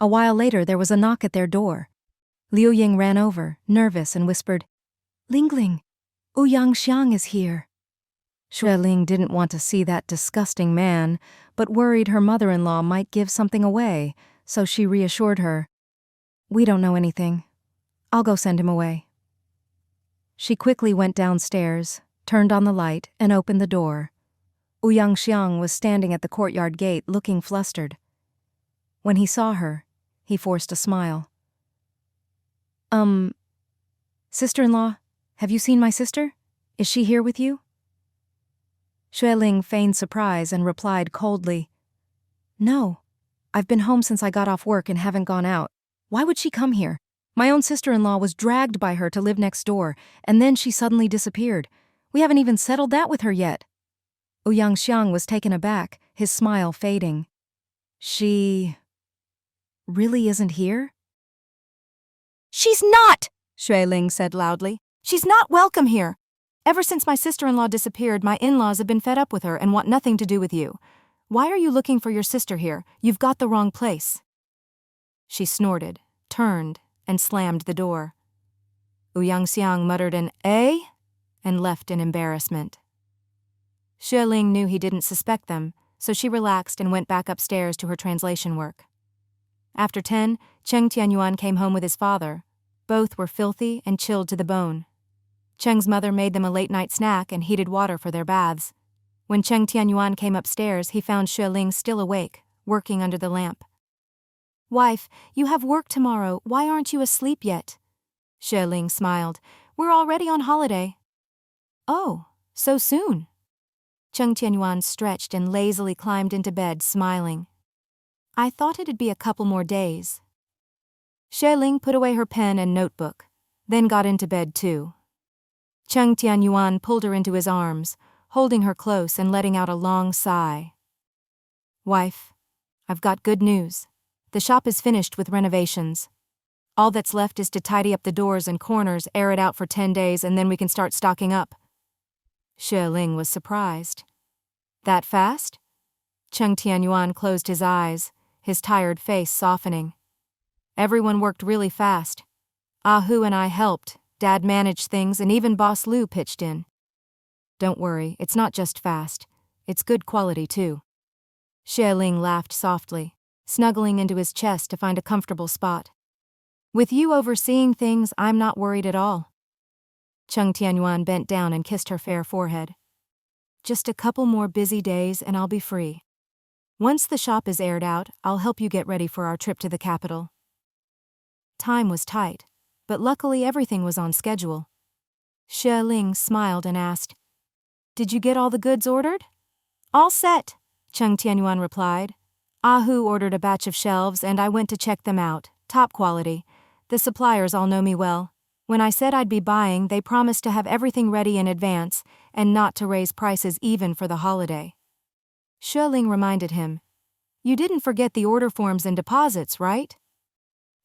A while later there was a knock at their door. Liu Ying ran over, nervous, and whispered, Ling, Ouyang Xiang is here. Xue Ling didn't want to see that disgusting man, but worried her mother-in-law might give something away, so she reassured her. We don't know anything. I'll go send him away. She quickly went downstairs, turned on the light, and opened the door. Ouyang Xiang was standing at the courtyard gate looking flustered. When he saw her, he forced a smile. Sister-in-law, have you seen my sister? Is she here with you? Xue Ling feigned surprise and replied coldly, No, I've been home since I got off work and haven't gone out. Why would she come here? My own sister-in-law was dragged by her to live next door, and then she suddenly disappeared. We haven't even settled that with her yet. Ouyang Xiang was taken aback, his smile fading. She really isn't here? She's not! Xue Ling said loudly. She's not welcome here. Ever since my sister-in-law disappeared, my in-laws have been fed up with her and want nothing to do with you. Why are you looking for your sister here? You've got the wrong place. She snorted, turned, and slammed the door. Ouyang Xiang muttered an "Eh?" and left in embarrassment. Xue Ling knew he didn't suspect them, so she relaxed and went back upstairs to her translation work. After 10, Cheng Tianyuan came home with his father. Both were filthy and chilled to the bone. Cheng's mother made them a late-night snack and heated water for their baths. When Cheng Tianyuan came upstairs, he found Xue Ling still awake, working under the lamp. Wife, you have work tomorrow. Why aren't you asleep yet? Xue Ling smiled. We're already on holiday. Oh, so soon? Cheng Tianyuan stretched and lazily climbed into bed, smiling. I thought it'd be a couple more days. Xue Ling put away her pen and notebook, then got into bed too. Cheng Tianyuan pulled her into his arms, holding her close and letting out a long sigh. Wife, I've got good news. The shop is finished with renovations. All that's left is to tidy up the doors and corners, air it out for 10 days, and then we can start stocking up. Xue Ling was surprised. That fast? Cheng Tianyuan closed his eyes, his tired face softening. Everyone worked really fast. Hu and I helped, Dad managed things, and even Boss Lu pitched in. Don't worry, it's not just fast. It's good quality too. Xue Ling laughed softly, snuggling into his chest to find a comfortable spot. With you overseeing things, I'm not worried at all. Cheng Tianyuan bent down and kissed her fair forehead. Just a couple more busy days and I'll be free. Once the shop is aired out, I'll help you get ready for our trip to the capital. Time was tight, but luckily everything was on schedule. Xue Ling smiled and asked, "Did you get all the goods ordered?" "All set," Cheng Tianyuan replied. "Ahu ordered a batch of shelves and I went to check them out. Top quality. The suppliers all know me well. When I said I'd be buying, they promised to have everything ready in advance and not to raise prices even for the holiday." Xue Ling reminded him, "You didn't forget the order forms and deposits, right?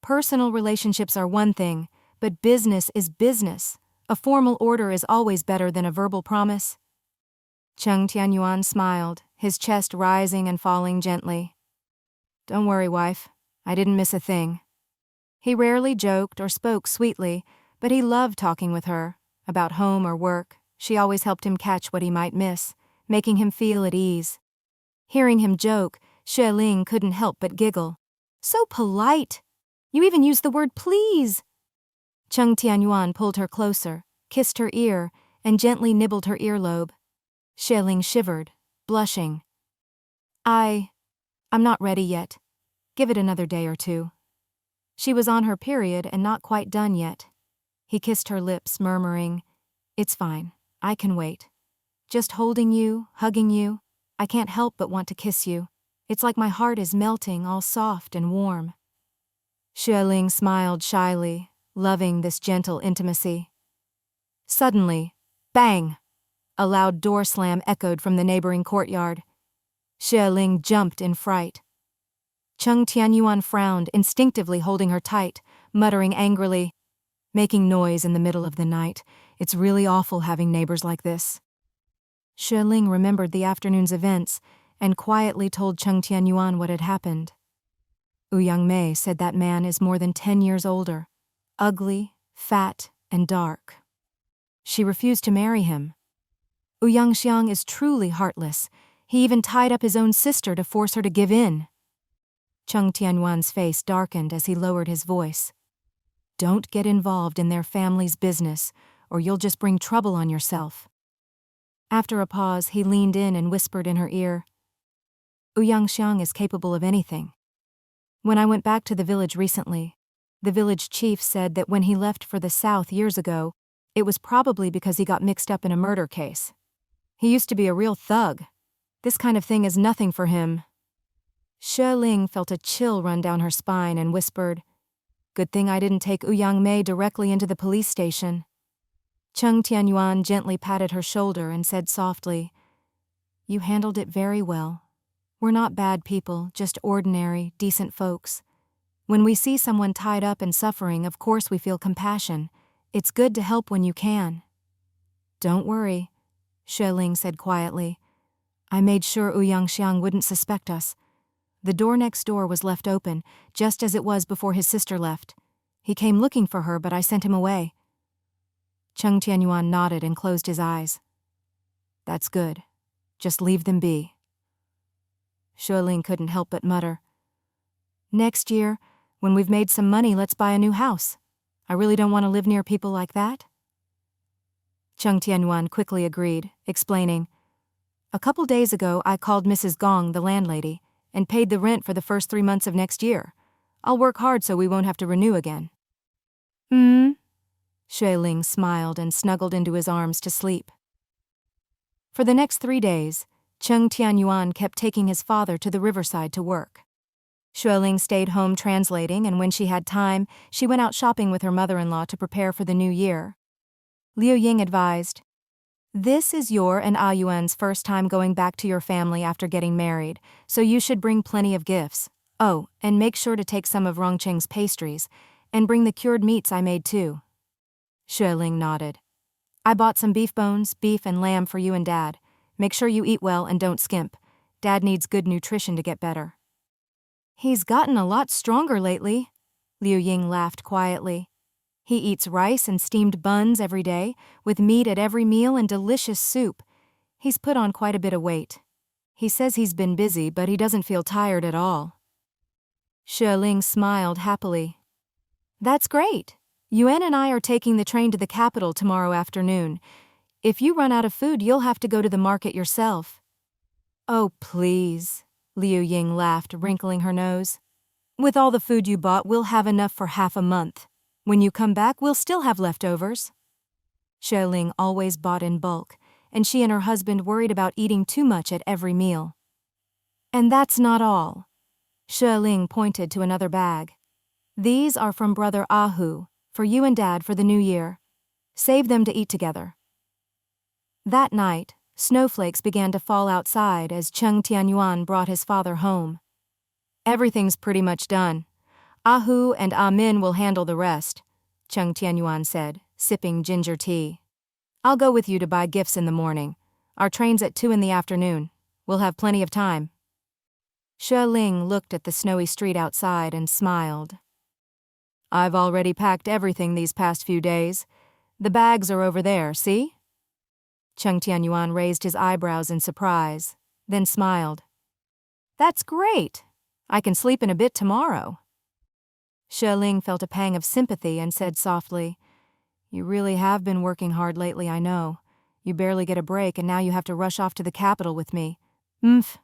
Personal relationships are one thing, but business is business. A formal order is always better than a verbal promise." Cheng Tianyuan smiled, his chest rising and falling gently. "Don't worry, wife. I didn't miss a thing." He rarely joked or spoke sweetly, but he loved talking with her, about home or work. She always helped him catch what he might miss, making him feel at ease. Hearing him joke, Xue Ling couldn't help but giggle. "So polite! You even used the word please!" Cheng Tianyuan pulled her closer, kissed her ear, and gently nibbled her earlobe. Xue Ling shivered, blushing. I'm not ready yet. Give it another day or two." She was on her period and not quite done yet. He kissed her lips, murmuring, "It's fine. I can wait. Just holding you, hugging you. I can't help but want to kiss you. It's like my heart is melting, all soft and warm." Xue Ling smiled shyly, loving this gentle intimacy. Suddenly, bang! A loud door slam echoed from the neighboring courtyard. Xue Ling jumped in fright. Cheng Tianyuan frowned, instinctively holding her tight, muttering angrily, "Making noise in the middle of the night. It's really awful having neighbors like this." Xue Ling remembered the afternoon's events and quietly told Cheng Tianyuan what had happened. Ouyang Mei said that man is more than 10 years older, ugly, fat, and dark. She refused to marry him. Ouyang Xiang is truly heartless. He even tied up his own sister to force her to give in. Cheng Tianyuan's face darkened as he lowered his voice. "Don't get involved in their family's business, or you'll just bring trouble on yourself." After a pause, he leaned in and whispered in her ear, "Ouyang Xiang is capable of anything. When I went back to the village recently, the village chief said that when he left for the south years ago, it was probably because he got mixed up in a murder case. He used to be a real thug. This kind of thing is nothing for him." Xue Ling felt a chill run down her spine and whispered, "Good thing I didn't take Ouyang Mei directly into the police station." Cheng Tianyuan gently patted her shoulder and said softly, "You handled it very well. We're not bad people, just ordinary, decent folks. When we see someone tied up and suffering, of course we feel compassion. It's good to help when you can." "Don't worry," Xue Ling said quietly. "I made sure Ouyang Xiang wouldn't suspect us. The door next door was left open, just as it was before his sister left. He came looking for her, but I sent him away." Cheng Tianyuan nodded and closed his eyes. "That's good. Just leave them be." Xue Ling couldn't help but mutter, "Next year, when we've made some money, let's buy a new house. I really don't want to live near people like that." Cheng Tianyuan quickly agreed, explaining, "A couple days ago, I called Mrs. Gong, the landlady, and paid the rent for the first 3 months of next year. I'll work hard so we won't have to renew again." Xue Ling smiled and snuggled into his arms to sleep. For the next 3 days, Cheng Tianyuan kept taking his father to the riverside to work. Xue Ling stayed home translating, and when she had time, she went out shopping with her mother-in-law to prepare for the new year. Liu Ying advised, "This is your and Ah Yuan's first time going back to your family after getting married, so you should bring plenty of gifts. Oh, and make sure to take some of Rongcheng's pastries, and bring the cured meats I made too." Xue Ling nodded. "I bought some beef bones, beef and lamb for you and Dad. Make sure you eat well and don't skimp. Dad needs good nutrition to get better." "He's gotten a lot stronger lately," Liu Ying laughed quietly. "He eats rice and steamed buns every day, with meat at every meal and delicious soup. He's put on quite a bit of weight. He says he's been busy, but he doesn't feel tired at all." Xue Ling smiled happily. "That's great. Yuan and I are taking the train to the capital tomorrow afternoon. If you run out of food, you'll have to go to the market yourself. Oh, please, Liu Ying laughed, wrinkling her nose. With all the food you bought, we'll have enough for half a month. When you come back, we'll still have leftovers. Xue Ling always bought in bulk, and she and her husband worried about eating too much at every meal. And that's not all. Xue Ling pointed to another bag. These are from brother Ahu, for you and Dad for the new year. Save them to eat together. That night, snowflakes began to fall outside as Cheng Tianyuan brought his father home. Everything's pretty much done. Ahu and Min will handle the rest, Cheng Tianyuan said, sipping ginger tea. I'll go with you to buy gifts in the morning. Our train's at 2 in the afternoon. We'll have plenty of time. Xue Ling looked at the snowy street outside and smiled. I've already packed everything these past few days. The bags are over there, see? Cheng Tianyuan raised his eyebrows in surprise, then smiled. That's great. I can sleep in a bit tomorrow. Xue Ling felt a pang of sympathy and said softly, You really have been working hard lately, I know. You barely get a break and now you have to rush off to the capital with me. Mph.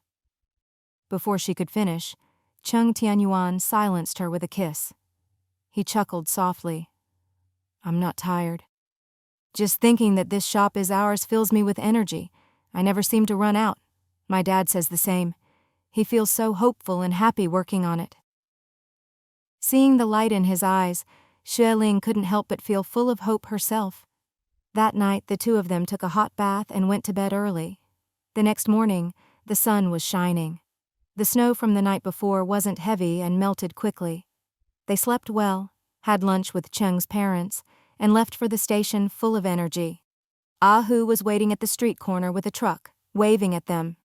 Before she could finish, Cheng Tianyuan silenced her with a kiss. He chuckled softly. I'm not tired. Just thinking that this shop is ours fills me with energy. I never seem to run out. My dad says the same. He feels so hopeful and happy working on it. Seeing the light in his eyes, Xue Ling couldn't help but feel full of hope herself. That night, the two of them took a hot bath and went to bed early. The next morning, the sun was shining. The snow from the night before wasn't heavy and melted quickly. They slept well, had lunch with Cheng's parents, and left for the station full of energy. Ahu was waiting at the street corner with a truck, waving at them.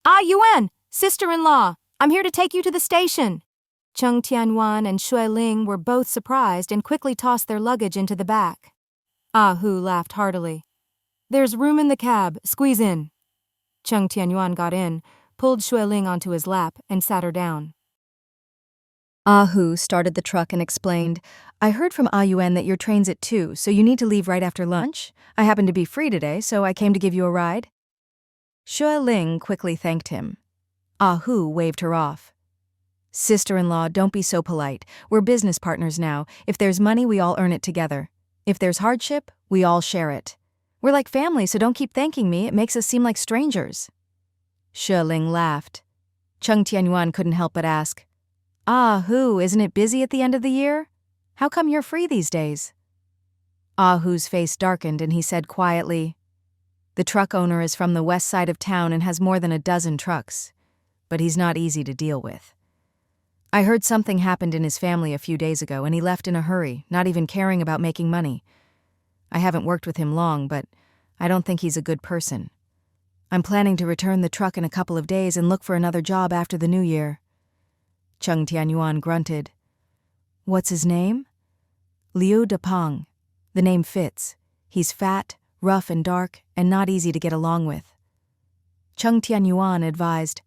Ah Yuan, sister-in-law, I'm here to take you to the station. Cheng Tianyuan and Xue Ling were both surprised and quickly tossed their luggage into the back. Ahu laughed heartily. There's room in the cab, squeeze in. Cheng Tianyuan got in, pulled Xue Ling onto his lap, and sat her down. Ahu started the truck and explained, I heard from Yuan that your train's at 2, so you need to leave right after lunch. I happen to be free today, so I came to give you a ride. Xue Ling quickly thanked him. Ahu waved her off. Sister-in-law, don't be so polite. We're business partners now. If there's money, we all earn it together. If there's hardship, we all share it. We're like family, so don't keep thanking me. It makes us seem like strangers. Xue Ling laughed. Cheng Tianyuan couldn't help but ask, Ahu, isn't it busy at the end of the year? How come you're free these days? Ahu's face darkened and he said quietly, The truck owner is from the west side of town and has more than a dozen trucks, but he's not easy to deal with. I heard something happened in his family a few days ago and he left in a hurry, not even caring about making money. I haven't worked with him long, but I don't think he's a good person. I'm planning to return the truck in a couple of days and look for another job after the new year. Cheng Tianyuan grunted. What's his name? Liu Depeng. The name fits. He's fat, rough and dark, and not easy to get along with. Cheng Tianyuan advised,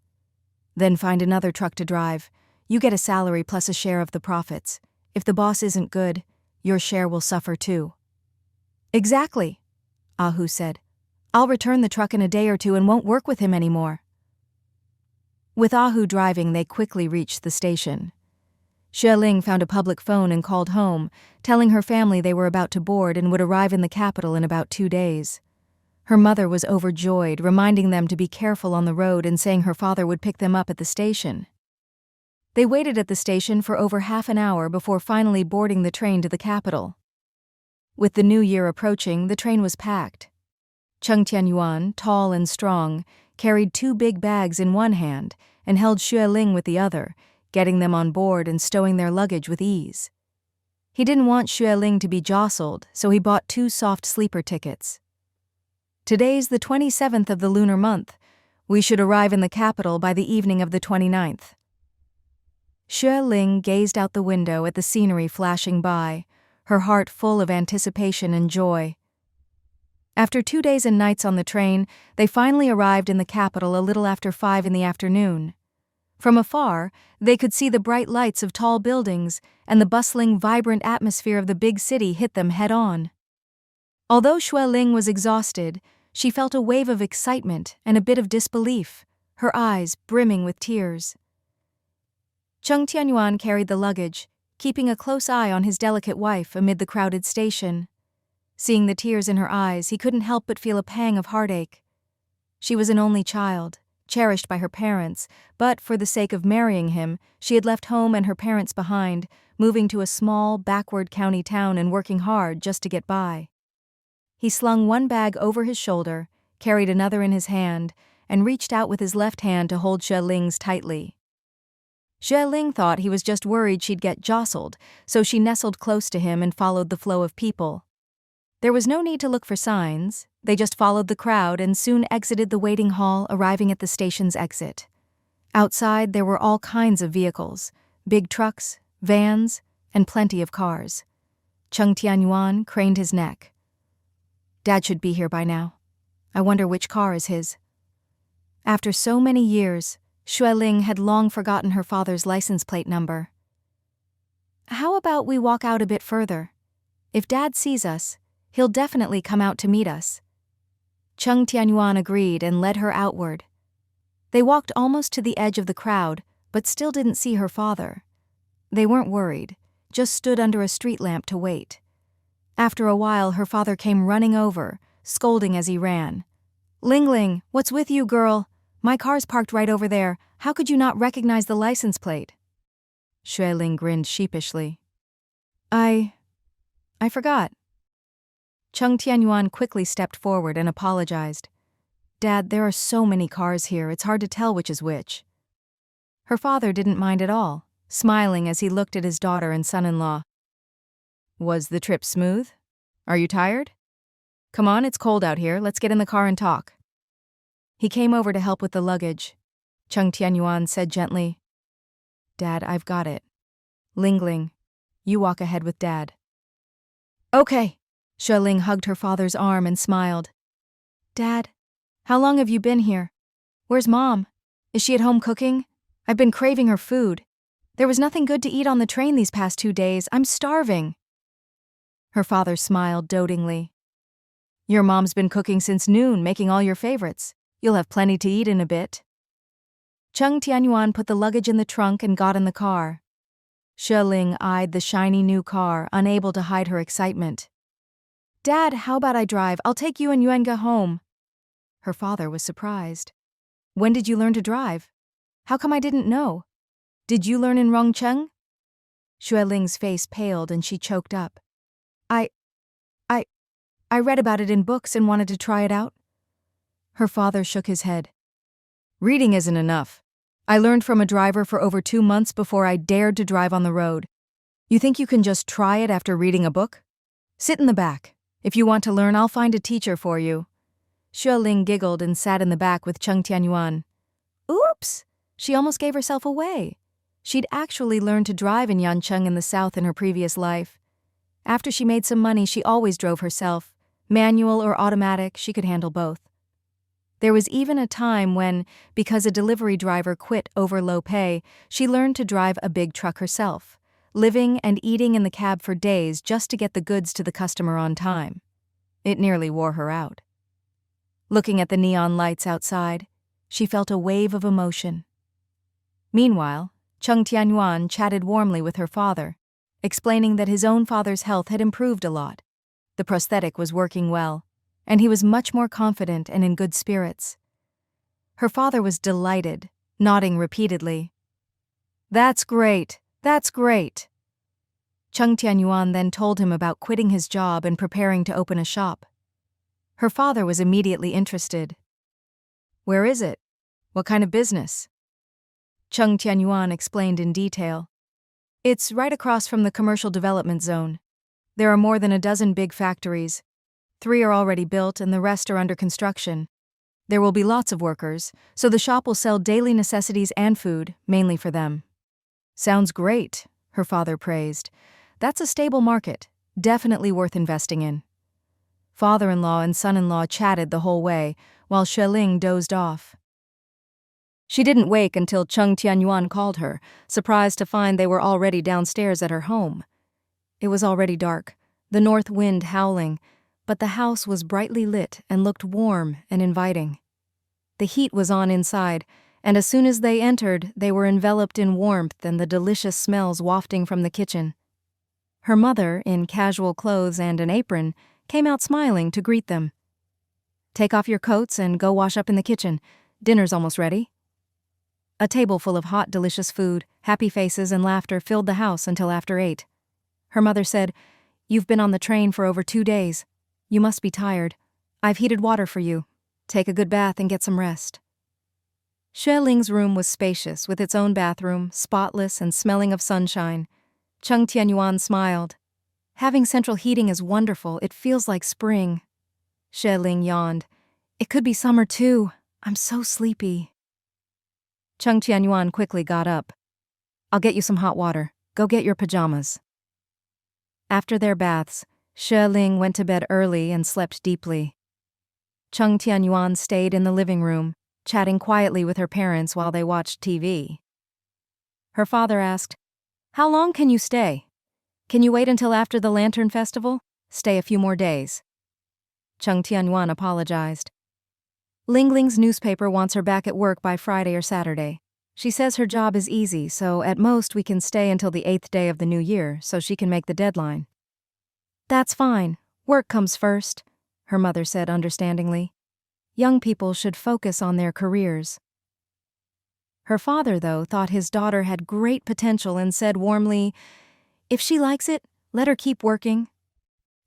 Then find another truck to drive. You get a salary plus a share of the profits. If the boss isn't good, your share will suffer too. Exactly, Ahu said. I'll return the truck in a day or two and won't work with him anymore. With Ahu driving, they quickly reached the station. Xue Ling found a public phone and called home, telling her family they were about to board and would arrive in the capital in about 2 days. Her mother was overjoyed, reminding them to be careful on the road and saying her father would pick them up at the station. They waited at the station for over half an hour before finally boarding the train to the capital. With the new year approaching, the train was packed. Cheng Tianyuan, tall and strong, carried 2 big bags in one hand and held Xue Ling with the other, getting them on board and stowing their luggage with ease. He didn't want Xue Ling to be jostled, so he bought 2 soft sleeper tickets. Today's the 27th of the lunar month. We should arrive in the capital by the evening of the 29th. Xue Ling gazed out the window at the scenery flashing by, her heart full of anticipation and joy. After 2 days and nights on the train, they finally arrived in the capital a little after 5 in the afternoon. From afar, they could see the bright lights of tall buildings, and the bustling, vibrant atmosphere of the big city hit them head-on. Although Xue Ling was exhausted, she felt a wave of excitement and a bit of disbelief, her eyes brimming with tears. Cheng Tianyuan carried the luggage, keeping a close eye on his delicate wife amid the crowded station. Seeing the tears in her eyes, he couldn't help but feel a pang of heartache. She was an only child, cherished by her parents, but for the sake of marrying him, she had left home and her parents behind, moving to a small, backward county town and working hard just to get by. He slung one bag over his shoulder, carried another in his hand, and reached out with his left hand to hold Xue Ling's tightly. Xue Ling thought he was just worried she'd get jostled, so she nestled close to him and followed the flow of people. There was no need to look for signs. They just followed the crowd and soon exited the waiting hall, arriving at the station's exit. Outside, there were all kinds of vehicles, big trucks, vans, and plenty of cars. Cheng Tianyuan craned his neck. Dad should be here by now. I wonder which car is his. After so many years, Xue Ling had long forgotten her father's license plate number. How about we walk out a bit further? If Dad sees us, he'll definitely come out to meet us. Cheng Tianyuan agreed and led her outward. They walked almost to the edge of the crowd, but still didn't see her father. They weren't worried, just stood under a street lamp to wait. After a while, her father came running over, scolding as he ran. "Ling, what's with you, girl? My car's parked right over there. How could you not recognize the license plate?" Xue Ling grinned sheepishly. I forgot." Cheng Tianyuan quickly stepped forward and apologized. "Dad, there are so many cars here, it's hard to tell which is which." Her father didn't mind at all, smiling as he looked at his daughter and son-in-law. "Was the trip smooth? Are you tired? Come on, it's cold out here, let's get in the car and talk." He came over to help with the luggage. Cheng Tianyuan said gently, "Dad, I've got it. Ling, you walk ahead with Dad." "Okay." Xue Ling hugged her father's arm and smiled. "Dad, how long have you been here? Where's Mom? Is she at home cooking? I've been craving her food. There was nothing good to eat on the train these past 2 days. I'm starving." Her father smiled dotingly. "Your mom's been cooking since noon, making all your favorites. You'll have plenty to eat in a bit." Cheng Tianyuan put the luggage in the trunk and got in the car. Xue Ling eyed the shiny new car, unable to hide her excitement. "Dad, how about I drive? I'll take you and Yuenga home." Her father was surprised. "When did you learn to drive? How come I didn't know? Did you learn in Rongcheng?" Xue Ling's face paled and she choked up. I read about it in books and wanted to try it out." Her father shook his head. "Reading isn't enough. I learned from a driver for over 2 months before I dared to drive on the road. You think you can just try it after reading a book? Sit in the back. If you want to learn, I'll find a teacher for you." Xue Ling giggled and sat in the back with Cheng Tianyuan. Oops! She almost gave herself away. She'd actually learned to drive in Yancheng in the south in her previous life. After she made some money, she always drove herself. Manual or automatic, she could handle both. There was even a time when, because a delivery driver quit over low pay, she learned to drive a big truck herself, living and eating in the cab for days just to get the goods to the customer on time. It nearly wore her out. Looking at the neon lights outside, she felt a wave of emotion. Meanwhile, Cheng Tianyuan chatted warmly with her father, explaining that his own father's health had improved a lot. The prosthetic was working well, and he was much more confident and in good spirits. Her father was delighted, nodding repeatedly. That's great. Cheng Tianyuan then told him about quitting his job and preparing to open a shop. Her father was immediately interested. Where is it? What kind of business? Cheng Tianyuan explained in detail. It's right across from the commercial development zone. There are more than a dozen big factories. 3 are already built and the rest are under construction. There will be lots of workers, so the shop will sell daily necessities and food, mainly for them. Sounds great, her father praised. That's a stable market, definitely worth investing in. Father-in-law and son-in-law chatted the whole way, while Xue Ling dozed off. She didn't wake until Cheng Tianyuan called her, surprised to find they were already downstairs at her home. It was already dark, the north wind howling, but the house was brightly lit and looked warm and inviting. The heat was on inside, and as soon as they entered, they were enveloped in warmth and the delicious smells wafting from the kitchen. Her mother, in casual clothes and an apron, came out smiling to greet them. "Take off your coats and go wash up in the kitchen. Dinner's almost ready." A table full of hot, delicious food, happy faces, and laughter filled the house until after 8. Her mother said, "You've been on the train for over 2 days. You must be tired. I've heated water for you. Take a good bath and get some rest." Xue Ling's room was spacious, with its own bathroom, spotless and smelling of sunshine. Cheng Tianyuan smiled. "Having central heating is wonderful. It feels like spring." Xue Ling yawned. "It could be summer too. I'm so sleepy." Cheng Tianyuan quickly got up. "I'll get you some hot water. Go get your pajamas." After their baths, Xue Ling went to bed early and slept deeply. Cheng Tianyuan stayed in the living room, chatting quietly with her parents while they watched TV. Her father asked, "How long can you stay? Can you wait until after the Lantern Festival? Stay a few more days." Cheng Tianyuan apologized. Lingling's newspaper wants her back at work by Friday or Saturday. She says her job is easy, so at most we can stay until the 8th day of the new year so she can make the deadline. "That's fine. Work comes first," her mother said understandingly. Young people should focus on their careers. Her father, though, thought his daughter had great potential and said warmly, "If she likes it, let her keep working.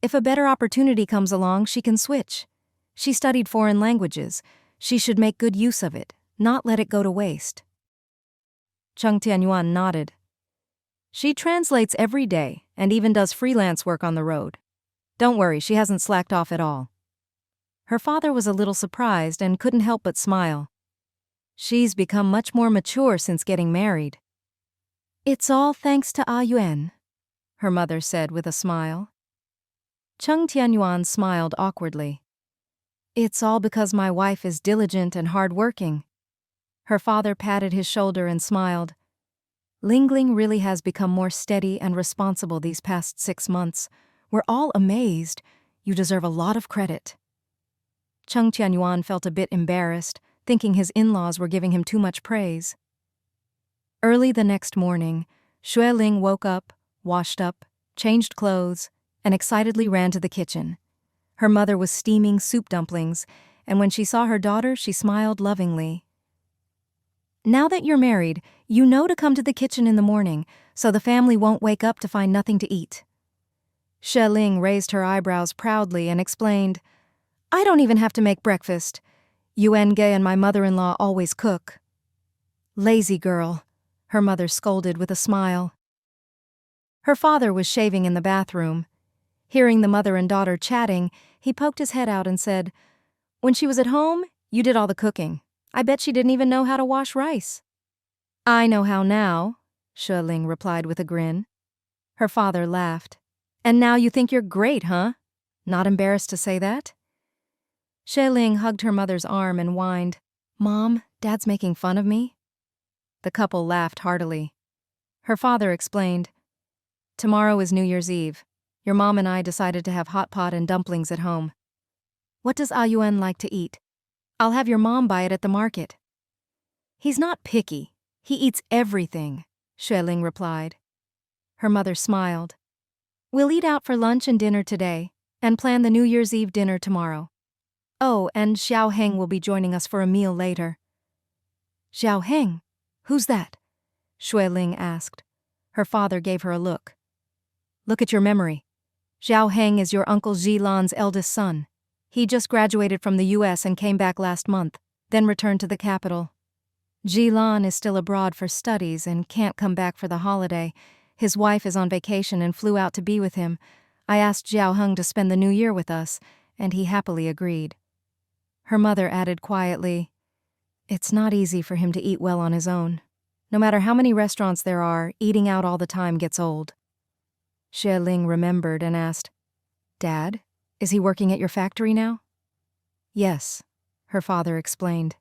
If a better opportunity comes along, she can switch. She studied foreign languages. She should make good use of it, not let it go to waste." Cheng Tianyuan nodded. "She translates every day and even does freelance work on the road. Don't worry, she hasn't slacked off at all." Her father was a little surprised and couldn't help but smile. "She's become much more mature since getting married." "It's all thanks to Yuan," her mother said with a smile. Cheng Tianyuan smiled awkwardly. "It's all because my wife is diligent and hard-working." Her father patted his shoulder and smiled. "Lingling really has become more steady and responsible these past 6 months. We're all amazed. You deserve a lot of credit." Cheng Tianyuan felt a bit embarrassed, thinking his in-laws were giving him too much praise. Early the next morning, Xue Ling woke up, washed up, changed clothes, and excitedly ran to the kitchen. Her mother was steaming soup dumplings, and when she saw her daughter, she smiled lovingly. "Now that you're married, you know to come to the kitchen in the morning, so the family won't wake up to find nothing to eat." Xue Ling raised her eyebrows proudly and explained, "I don't even have to make breakfast. Yuan Ge and my mother-in-law always cook." "Lazy girl," her mother scolded with a smile. Her father was shaving in the bathroom. Hearing the mother and daughter chatting, he poked his head out and said, "When she was at home, you did all the cooking. I bet she didn't even know how to wash rice." "I know how now," Xue Ling replied with a grin. Her father laughed. "And now you think you're great, huh? Not embarrassed to say that?" Xue Ling hugged her mother's arm and whined, "Mom, Dad's making fun of me?" The couple laughed heartily. Her father explained, "Tomorrow is New Year's Eve. Your mom and I decided to have hot pot and dumplings at home. What does Yuan like to eat? I'll have your mom buy it at the market." "He's not picky. He eats everything," Xue Ling replied. Her mother smiled. "We'll eat out for lunch and dinner today, and plan the New Year's Eve dinner tomorrow. Oh, and Xiao Heng will be joining us for a meal later." "Xiao Heng? Who's that?" Xue Ling asked. Her father gave her a look. "Look at your memory. Xiao Heng is your Uncle Zilan's eldest son. He just graduated from the U.S. and came back last month, then returned to the capital. Zilan is still abroad for studies and can't come back for the holiday. His wife is on vacation and flew out to be with him. I asked Xiao Heng to spend the new year with us, and he happily agreed." Her mother added quietly, "It's not easy for him to eat well on his own. No matter how many restaurants there are, eating out all the time gets old." Xue Ling remembered and asked, "Dad, is he working at your factory now?" "Yes," her father explained.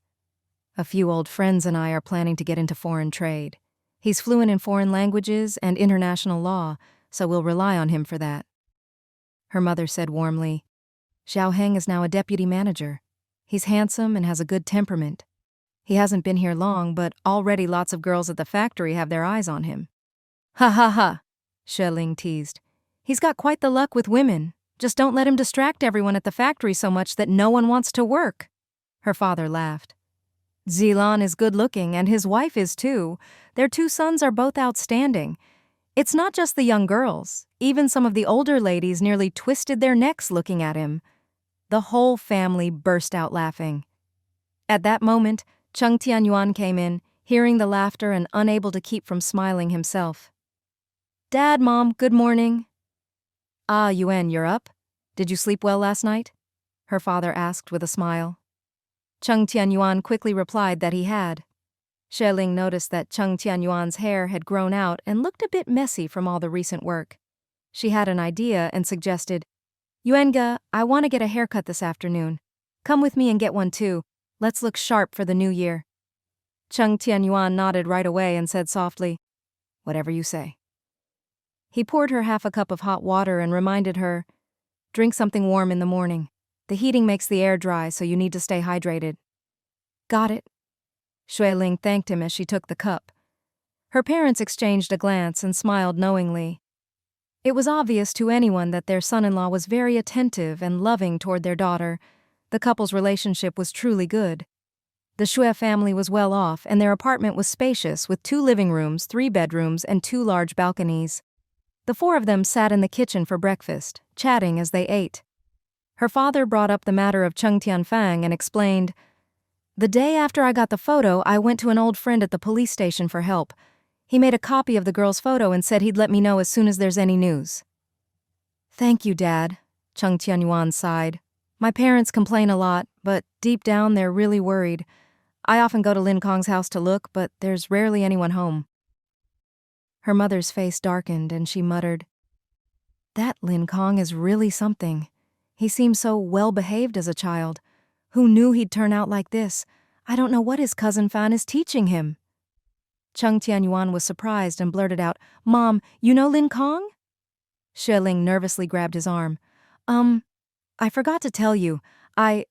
"A few old friends and I are planning to get into foreign trade. He's fluent in foreign languages and international law, so we'll rely on him for that." Her mother said warmly, Xiao Heng is now a deputy manager. He's handsome and has a good temperament. He hasn't been here long, but already lots of girls at the factory have their eyes on him. Ha ha ha, Xue Ling teased. He's got quite the luck with women. Just don't let him distract everyone at the factory so much that no one wants to work. Her father laughed. Zilan is good-looking, and his wife is too. Their 2 sons are both outstanding. It's not just the young girls. Even some of the older ladies nearly twisted their necks looking at him. The whole family burst out laughing. At that moment, Cheng Tianyuan came in, hearing the laughter and unable to keep from smiling himself. Dad, Mom, good morning. Ah, Yuan, you're up? Did you sleep well last night? Her father asked with a smile. Cheng Tianyuan quickly replied that he had. Xue Ling noticed that Cheng Tianyuan's hair had grown out and looked a bit messy from all the recent work. She had an idea and suggested, Yuanga, I want to get a haircut this afternoon. Come with me and get one too. Let's look sharp for the new year. Cheng Tianyuan nodded right away and said softly, Whatever you say. He poured her half a cup of hot water and reminded her, Drink something warm in the morning. The heating makes the air dry, so you need to stay hydrated. Got it. Xue Ling thanked him as she took the cup. Her parents exchanged a glance and smiled knowingly. It was obvious to anyone that their son-in-law was very attentive and loving toward their daughter. The couple's relationship was truly good. The Xue family was well off, and their apartment was spacious with 2 living rooms, 3 bedrooms, and 2 large balconies. The 4 of them sat in the kitchen for breakfast, chatting as they ate. Her father brought up the matter of Cheng Tianfang and explained, The day after I got the photo, I went to an old friend at the police station for help. He made a copy of the girl's photo and said he'd let me know as soon as there's any news. Thank you, Dad, Cheng Tianyuan sighed. My parents complain a lot, but deep down they're really worried. I often go to Lin Kong's house to look, but there's rarely anyone home. Her mother's face darkened and she muttered, That Lin Kong is really something. He seems so well-behaved as a child. Who knew he'd turn out like this? I don't know what his cousin Fan is teaching him. Cheng Tianyuan was surprised and blurted out, Mom, you know Lin Kong? Xue Ling nervously grabbed his arm. I forgot to tell you. I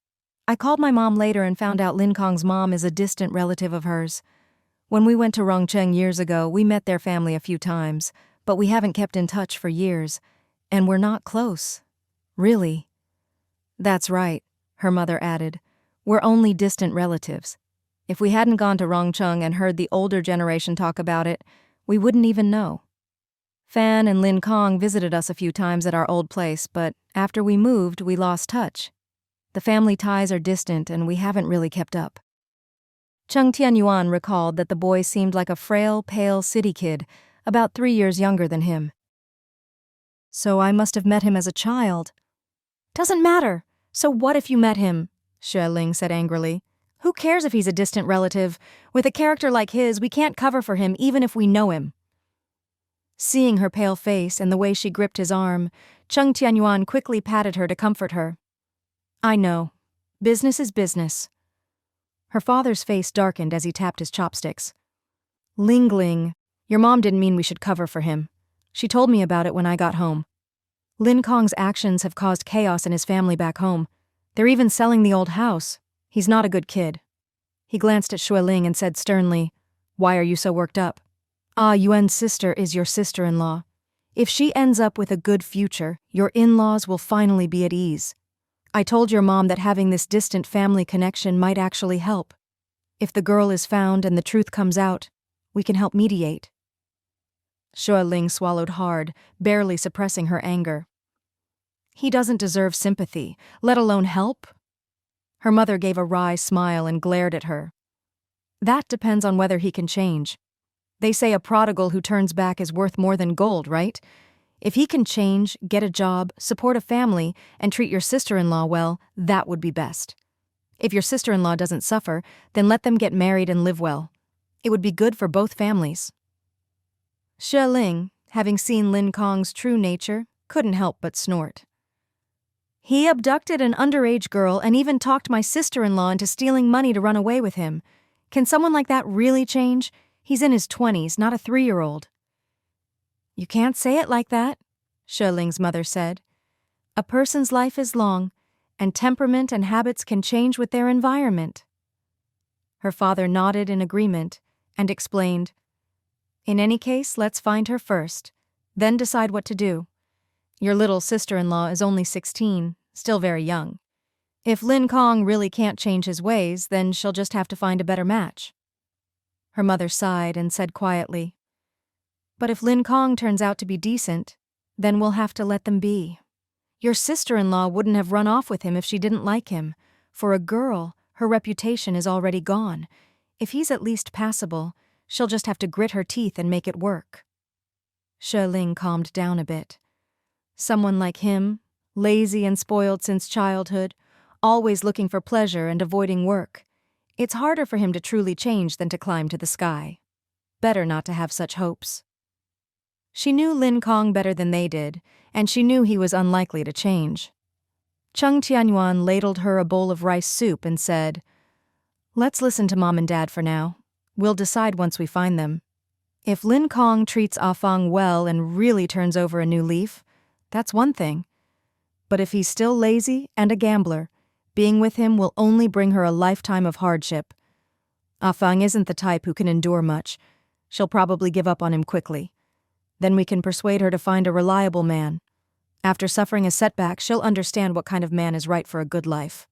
called my mom later and found out Lin Kong's mom is a distant relative of hers. When we went to Rongcheng years ago, we met their family a few times, but we haven't kept in touch for years. And we're not close. Really. That's right, her mother added. We're only distant relatives. If we hadn't gone to Rongcheng and heard the older generation talk about it, we wouldn't even know. Fan and Lin Kong visited us a few times at our old place, but after we moved, we lost touch. The family ties are distant and we haven't really kept up. Cheng Tianyuan recalled that the boy seemed like a frail, pale city kid, about 3 years younger than him. So I must have met him as a child. Doesn't matter. So what if you met him? Xue Ling said angrily. Who cares if he's a distant relative? With a character like his, we can't cover for him even if we know him. Seeing her pale face and the way she gripped his arm, Cheng Tianyuan quickly patted her to comfort her. I know. Business is business. Her father's face darkened as he tapped his chopsticks. Ling, your mom didn't mean we should cover for him. She told me about it when I got home. Lin Kong's actions have caused chaos in his family back home. They're even selling the old house. He's not a good kid. He glanced at Xue Ling and said sternly, Why are you so worked up? Ah, Yuan's sister is your sister-in-law. If she ends up with a good future, your in-laws will finally be at ease. I told your mom that having this distant family connection might actually help. If the girl is found and the truth comes out, we can help mediate. Xue Ling swallowed hard, barely suppressing her anger. He doesn't deserve sympathy, let alone help. Her mother gave a wry smile and glared at her. That depends on whether he can change. They say a prodigal who turns back is worth more than gold, right? If he can change, get a job, support a family, and treat your sister-in-law well, that would be best. If your sister-in-law doesn't suffer, then let them get married and live well. It would be good for both families. Xue Ling, having seen Lin Kong's true nature, couldn't help but snort. He abducted an underage girl and even talked my sister-in-law into stealing money to run away with him. Can someone like that really change? He's in his 20s, not a 3-year-old. You can't say it like that, Xue Ling's mother said. A person's life is long, and temperament and habits can change with their environment. Her father nodded in agreement and explained, "In any case, let's find her first, then decide what to do. Your little sister-in-law is only 16, still very young. If Lin Kong really can't change his ways, then she'll just have to find a better match." Her mother sighed and said quietly, "But if Lin Kong turns out to be decent, then we'll have to let them be. Your sister-in-law wouldn't have run off with him if she didn't like him. For a girl, her reputation is already gone. If he's at least passable, she'll just have to grit her teeth and make it work." Xue Ling calmed down a bit. Someone like him, lazy and spoiled since childhood, always looking for pleasure and avoiding work. It's harder for him to truly change than to climb to the sky. Better not to have such hopes. She knew Lin Kong better than they did, and she knew he was unlikely to change. Cheng Tianyuan ladled her a bowl of rice soup and said, "Let's listen to Mom and Dad for now. We'll decide once we find them. If Lin Kong treats Ah Fang well and really turns over a new leaf, that's one thing. But if he's still lazy and a gambler, being with him will only bring her a lifetime of hardship. Ah Fang isn't the type who can endure much. She'll probably give up on him quickly. Then we can persuade her to find a reliable man. After suffering a setback, she'll understand what kind of man is right for a good life."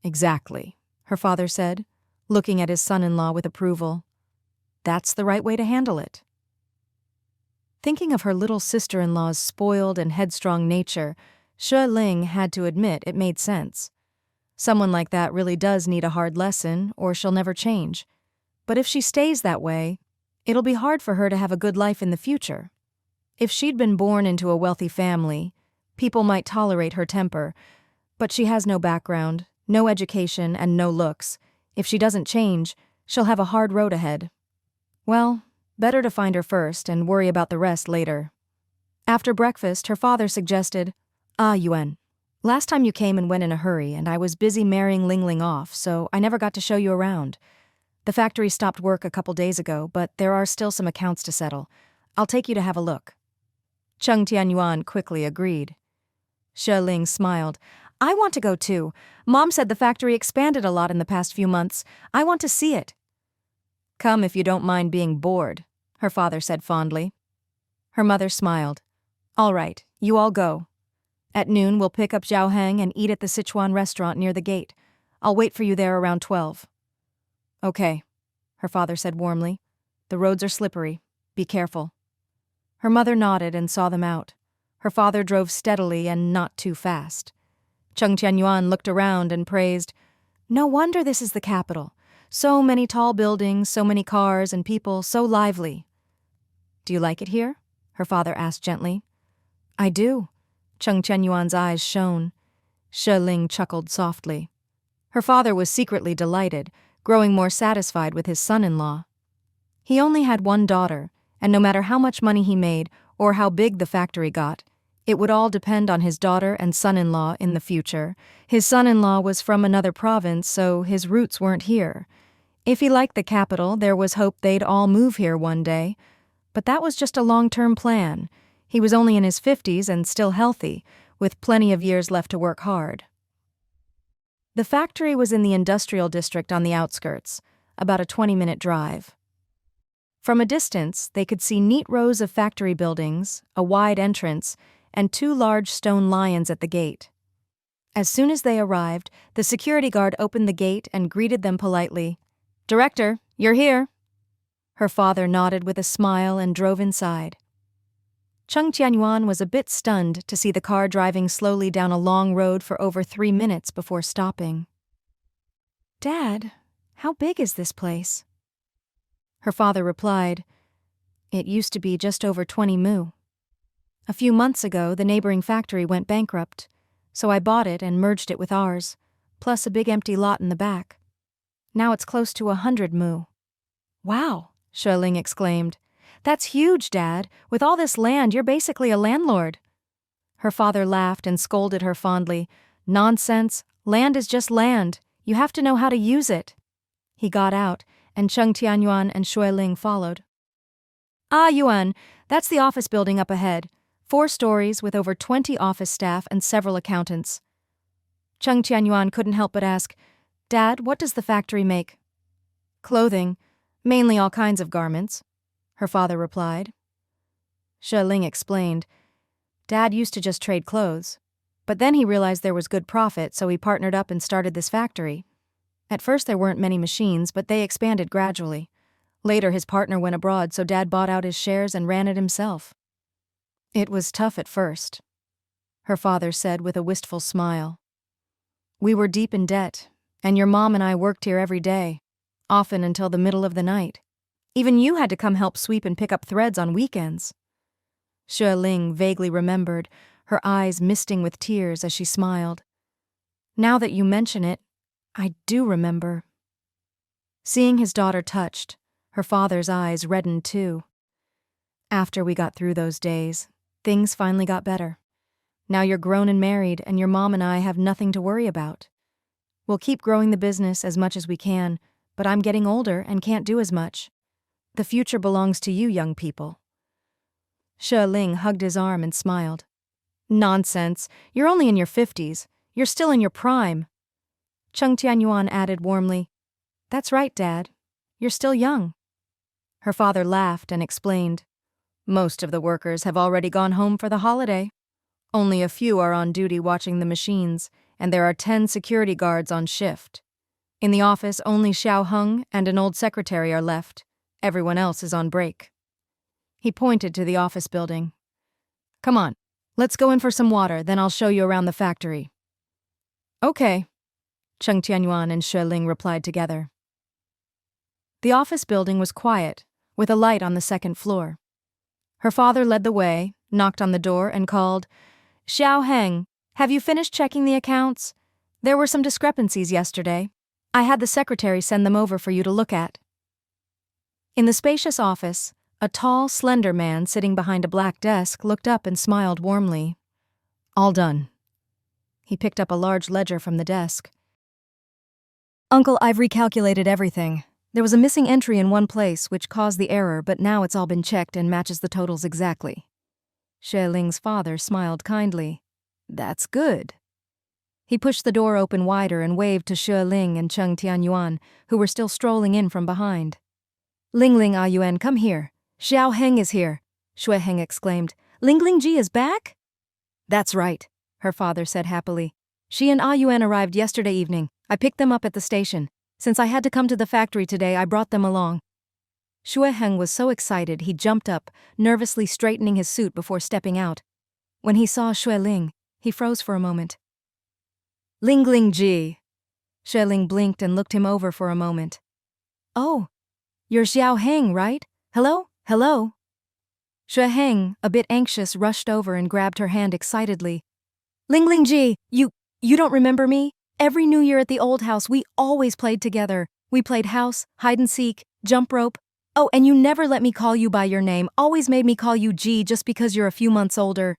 "Exactly," her father said, looking at his son-in-law with approval. "That's the right way to handle it." Thinking of her little sister-in-law's spoiled and headstrong nature, Xue Ling had to admit it made sense. Someone like that really does need a hard lesson, or she'll never change. But if she stays that way, it'll be hard for her to have a good life in the future. If she'd been born into a wealthy family, people might tolerate her temper, but she has no background, no education, and no looks. If she doesn't change, she'll have a hard road ahead. Well, better to find her first and worry about the rest later. After breakfast, her father suggested, "Ah, Yuan, last time you came and went in a hurry, and I was busy marrying Ling Ling off, so I never got to show you around. The factory stopped work a couple days ago, but there are still some accounts to settle. I'll take you to have a look." Cheng Tianyuan quickly agreed. Xue Ling smiled. "I want to go too. Mom said the factory expanded a lot in the past few months. I want to see it." "Come if you don't mind being bored," her father said fondly. Her mother smiled. "All right, you all go. At noon we'll pick up Zhao Heng and eat at the Sichuan restaurant near the gate. I'll wait for you there around 12. "Okay," her father said warmly. "The roads are slippery. Be careful." Her mother nodded and saw them out. Her father drove steadily and not too fast. Cheng Tianyuan looked around and praised, "No wonder this is the capital. So many tall buildings, so many cars and people, so lively." "Do you like it here?" her father asked gently. "I do." Cheng Tianyuan's eyes shone. Xue Ling chuckled softly. Her father was secretly delighted, growing more satisfied with his son-in-law. He only had one daughter, and no matter how much money he made or how big the factory got, it would all depend on his daughter and son-in-law in the future. His son-in-law was from another province, so his roots weren't here. If he liked the capital, there was hope they'd all move here one day. But that was just a long-term plan. He was only in his 50s and still healthy, with plenty of years left to work hard. The factory was in the industrial district on the outskirts, about a 20-minute drive. From a distance, they could see neat rows of factory buildings, a wide entrance, and 2 large stone lions at the gate. As soon as they arrived, the security guard opened the gate and greeted them politely. "Director, you're here." Her father nodded with a smile and drove inside. Cheng Tianyuan was a bit stunned to see the car driving slowly down a long road for over 3 minutes before stopping. "Dad, how big is this place?" Her father replied, "It used to be just over 20 mu. A few months ago, the neighboring factory went bankrupt, so I bought it and merged it with ours, plus a big empty lot in the back. Now it's close to 100 mu. "Wow," Xue Ling exclaimed. "That's huge, Dad. With all this land, you're basically a landlord." Her father laughed and scolded her fondly. "Nonsense. Land is just land. You have to know how to use it." He got out, and Cheng Tianyuan and Xue Ling followed. "Ah, Yuan, that's the office building up ahead. 4 stories with over 20 office staff and several accountants." Cheng Tianyuan couldn't help but ask, "Dad, what does the factory make?" "Clothing, mainly all kinds of garments," her father replied. Xue Ling explained, "Dad used to just trade clothes. But then he realized there was good profit, so he partnered up and started this factory. At first there weren't many machines, but they expanded gradually. Later his partner went abroad, so Dad bought out his shares and ran it himself." "It was tough at first," her father said with a wistful smile. "We were deep in debt, and your mom and I worked here every day, often until the middle of the night. Even you had to come help sweep and pick up threads on weekends." Xue Ling vaguely remembered, her eyes misting with tears as she smiled. "Now that you mention it, I do remember." Seeing his daughter touched, her father's eyes reddened too. "After we got through those days, things finally got better. Now you're grown and married, and your mom and I have nothing to worry about. We'll keep growing the business as much as we can, but I'm getting older and can't do as much. The future belongs to you young people." Xue Ling hugged his arm and smiled. "Nonsense. You're only in your 50s. You're still in your prime." Cheng Tianyuan added warmly, "That's right, Dad. You're still young." Her father laughed and explained, "Most of the workers have already gone home for the holiday. Only a few are on duty watching the machines, and there are 10 security guards on shift. In the office, only Xiao Heng and an old secretary are left. Everyone else is on break." He pointed to the office building. "Come on, let's go in for some water, then I'll show you around the factory." "Okay," Cheng Tianyuan and Xue Ling replied together. The office building was quiet, with a light on the second floor. Her father led the way, knocked on the door, and called, "Xiao Heng, have you finished checking the accounts? There were some discrepancies yesterday. I had the secretary send them over for you to look at." In the spacious office, a tall, slender man sitting behind a black desk looked up and smiled warmly. "All done." He picked up a large ledger from the desk. "Uncle, I've recalculated everything. There was a missing entry in one place which caused the error, but now it's all been checked and matches the totals exactly." Xue Ling's father smiled kindly. "That's good." He pushed the door open wider and waved to Xue Ling and Cheng Tianyuan, who were still strolling in from behind. "Ling Yuan, come here. Xiao Heng is here," Xue Heng exclaimed. "Ling Ji is back?" "That's right," her father said happily. "She and Yuan arrived yesterday evening. I picked them up at the station. Since I had to come to the factory today, I brought them along." Xue Heng was so excited he jumped up, nervously straightening his suit before stepping out. When he saw Xue Ling, he froze for a moment. Ling Ji." Xue Ling blinked and looked him over for a moment. "Oh, you're Xiao Heng, right? Hello? Hello?" Xue Heng, a bit anxious, rushed over and grabbed her hand excitedly. Ling Ji, you don't remember me? Every New Year at the old house, we always played together. We played house, hide and seek, jump rope. Oh, and you never let me call you by your name, always made me call you Ji just because you're a few months older."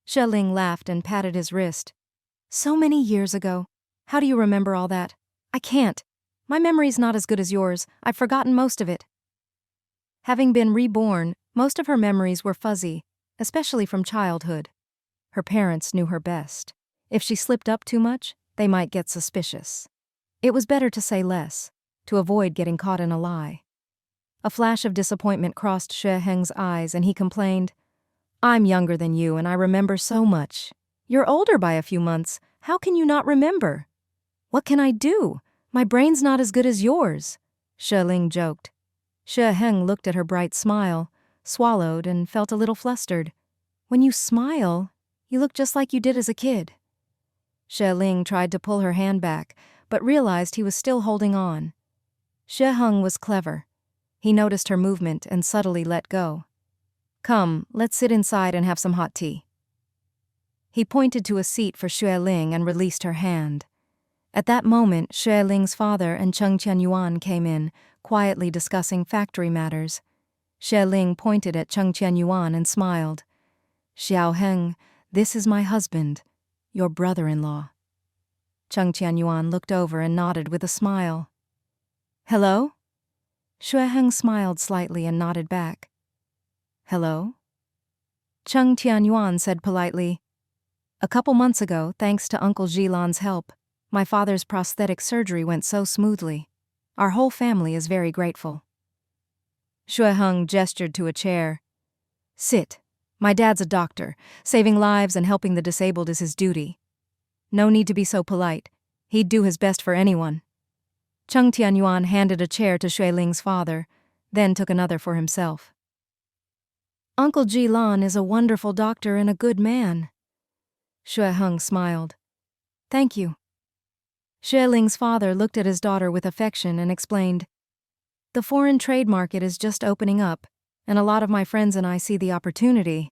Xue Ling laughed and patted his wrist. "So many years ago. How do you remember all that? I can't. My memory's not as good as yours. I've forgotten most of it." Having been reborn, most of her memories were fuzzy, especially from childhood. Her parents knew her best. If she slipped up too much, they might get suspicious. It was better to say less, to avoid getting caught in a lie. A flash of disappointment crossed Xue Heng's eyes, and he complained, "I'm younger than you, and I remember so much. You're older by a few months. How can you not remember?" "What can I do? My brain's not as good as yours," Xue Ling joked. Xue Heng looked at her bright smile, swallowed, and felt a little flustered. "When you smile, you look just like you did as a kid." Xue Ling tried to pull her hand back, but realized he was still holding on. Xue Heng was clever. He noticed her movement and subtly let go. "Come, let's sit inside and have some hot tea." He pointed to a seat for Xue Ling and released her hand. At that moment, Xue Ling's father and Cheng Tianyuan came in, quietly discussing factory matters. Xue Ling pointed at Cheng Tianyuan and smiled. "Xiao Heng, this is my husband, your brother-in-law." Cheng Tianyuan looked over and nodded with a smile. "Hello?" Xue Heng smiled slightly and nodded back. "Hello?" Cheng Tianyuan said politely, A couple months ago, thanks to Uncle Jilan's help, my father's prosthetic surgery went so smoothly. Our whole family is very grateful. Xue Heng gestured to a chair. Sit. My dad's a doctor. Saving lives and helping the disabled is his duty. No need to be so polite. He'd do his best for anyone. Cheng Tianyuan handed a chair to Xue Ling's father, then took another for himself. Uncle Jilan is a wonderful doctor and a good man. Xue Heng smiled. Thank you. Xue Ling's father looked at his daughter with affection and explained, the foreign trade market is just opening up, and a lot of my friends and I see the opportunity.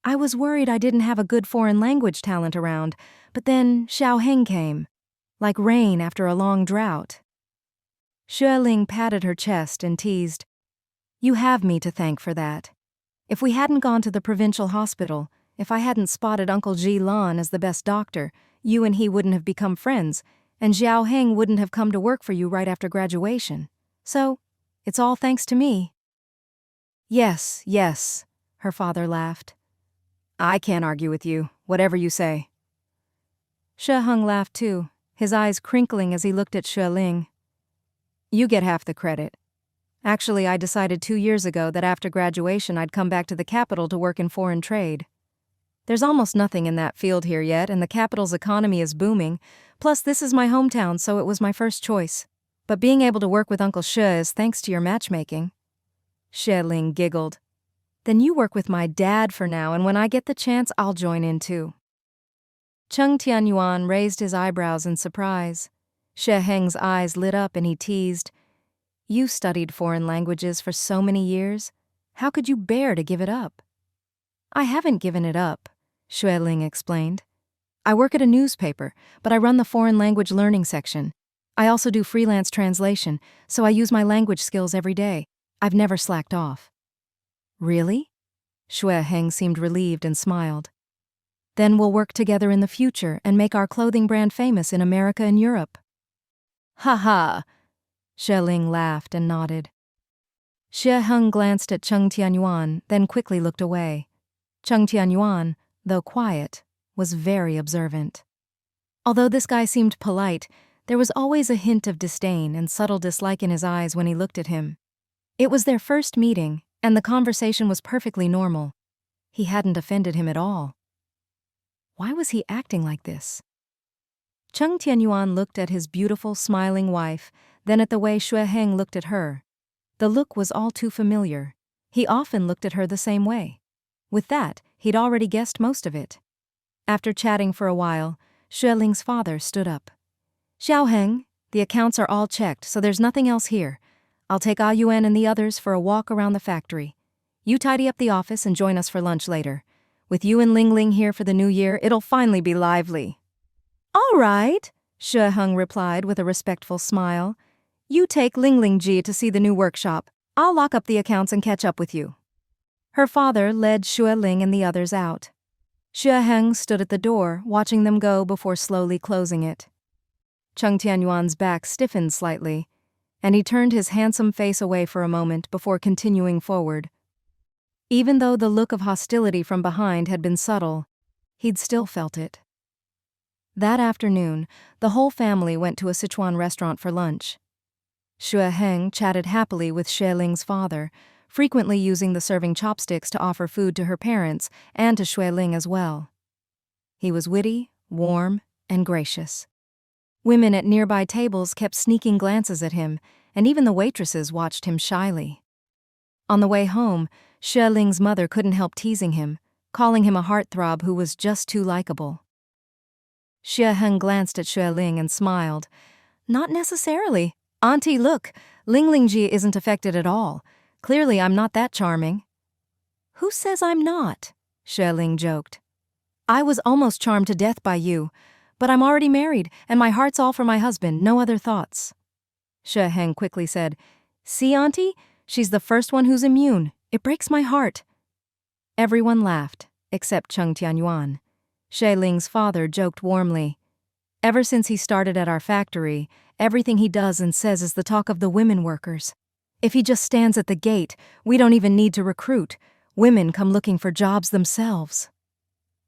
I was worried I didn't have a good foreign language talent around, but then Xiao Heng came, like rain after a long drought. Xue Ling patted her chest and teased, You have me to thank for that. If we hadn't gone to the provincial hospital, if I hadn't spotted Uncle Ji Lan as the best doctor, you and he wouldn't have become friends, and Xiao Heng wouldn't have come to work for you right after graduation. So, it's all thanks to me. Yes, her father laughed. I can't argue with you, whatever you say. Xue Heng laughed too, his eyes crinkling as he looked at Xue Ling. You get half the credit. Actually, I decided 2 years ago that after graduation I'd come back to the capital to work in foreign trade. There's almost nothing in that field here yet, and the capital's economy is booming. Plus, this is my hometown, so it was my first choice. But being able to work with Uncle Xue is thanks to your matchmaking. Xue Ling giggled. Then you work with my dad for now, and when I get the chance, I'll join in too. Cheng Tianyuan raised his eyebrows in surprise. Xue Heng's eyes lit up and he teased, You studied foreign languages for so many years. How could you bear to give it up? I haven't given it up, Xue Ling explained. I work at a newspaper, but I run the foreign language learning section. I also do freelance translation, so I use my language skills every day. I've never slacked off. Really? Xue Heng seemed relieved and smiled. Then we'll work together in the future and make our clothing brand famous in America and Europe. Ha ha! Xue Ling laughed and nodded. Xue Heng glanced at Cheng Tianyuan, then quickly looked away. Cheng Tianyuan, though quiet, was very observant. Although this guy seemed polite, there was always a hint of disdain and subtle dislike in his eyes when he looked at him. It was their first meeting, and the conversation was perfectly normal. He hadn't offended him at all. Why was he acting like this? Cheng Tianyuan looked at his beautiful, smiling wife, then at the way Xue Heng looked at her. The look was all too familiar. He often looked at her the same way. With that, he'd already guessed most of it. After chatting for a while, Xue Ling's father stood up. Xiao Heng, the accounts are all checked, so there's nothing else here. I'll take Yuan and the others for a walk around the factory. You tidy up the office and join us for lunch later. With you and Ling Ling here for the new year, it'll finally be lively. All right, Xue Heng replied with a respectful smile. You take Ling Ling Ji to see the new workshop. I'll lock up the accounts and catch up with you. Her father led Xue Ling and the others out. Xue Heng stood at the door, watching them go before slowly closing it. Cheng Tianyuan's back stiffened slightly, and he turned his handsome face away for a moment before continuing forward. Even though the look of hostility from behind had been subtle, he'd still felt it. That afternoon, the whole family went to a Sichuan restaurant for lunch. Xue Heng chatted happily with Xue Ling's father, frequently using the serving chopsticks to offer food to her parents and to Xue Ling as well. He was witty, warm, and gracious. Women at nearby tables kept sneaking glances at him, and even the waitresses watched him shyly. On the way home, Xue Ling's mother couldn't help teasing him, calling him a heartthrob who was just too likable. Xue Heng glanced at Xue Ling and smiled. Not necessarily. Auntie, look, Ling Ling Ji isn't affected at all. Clearly I'm not that charming. Who says I'm not? Xue Ling joked. I was almost charmed to death by you, but I'm already married, and my heart's all for my husband, no other thoughts. Xue Heng quickly said, See, Auntie? She's the first one who's immune. It breaks my heart. Everyone laughed, except Cheng Tianyuan. Xue Ling's father joked warmly. Ever since he started at our factory, everything he does and says is the talk of the women workers. If he just stands at the gate, we don't even need to recruit. Women come looking for jobs themselves.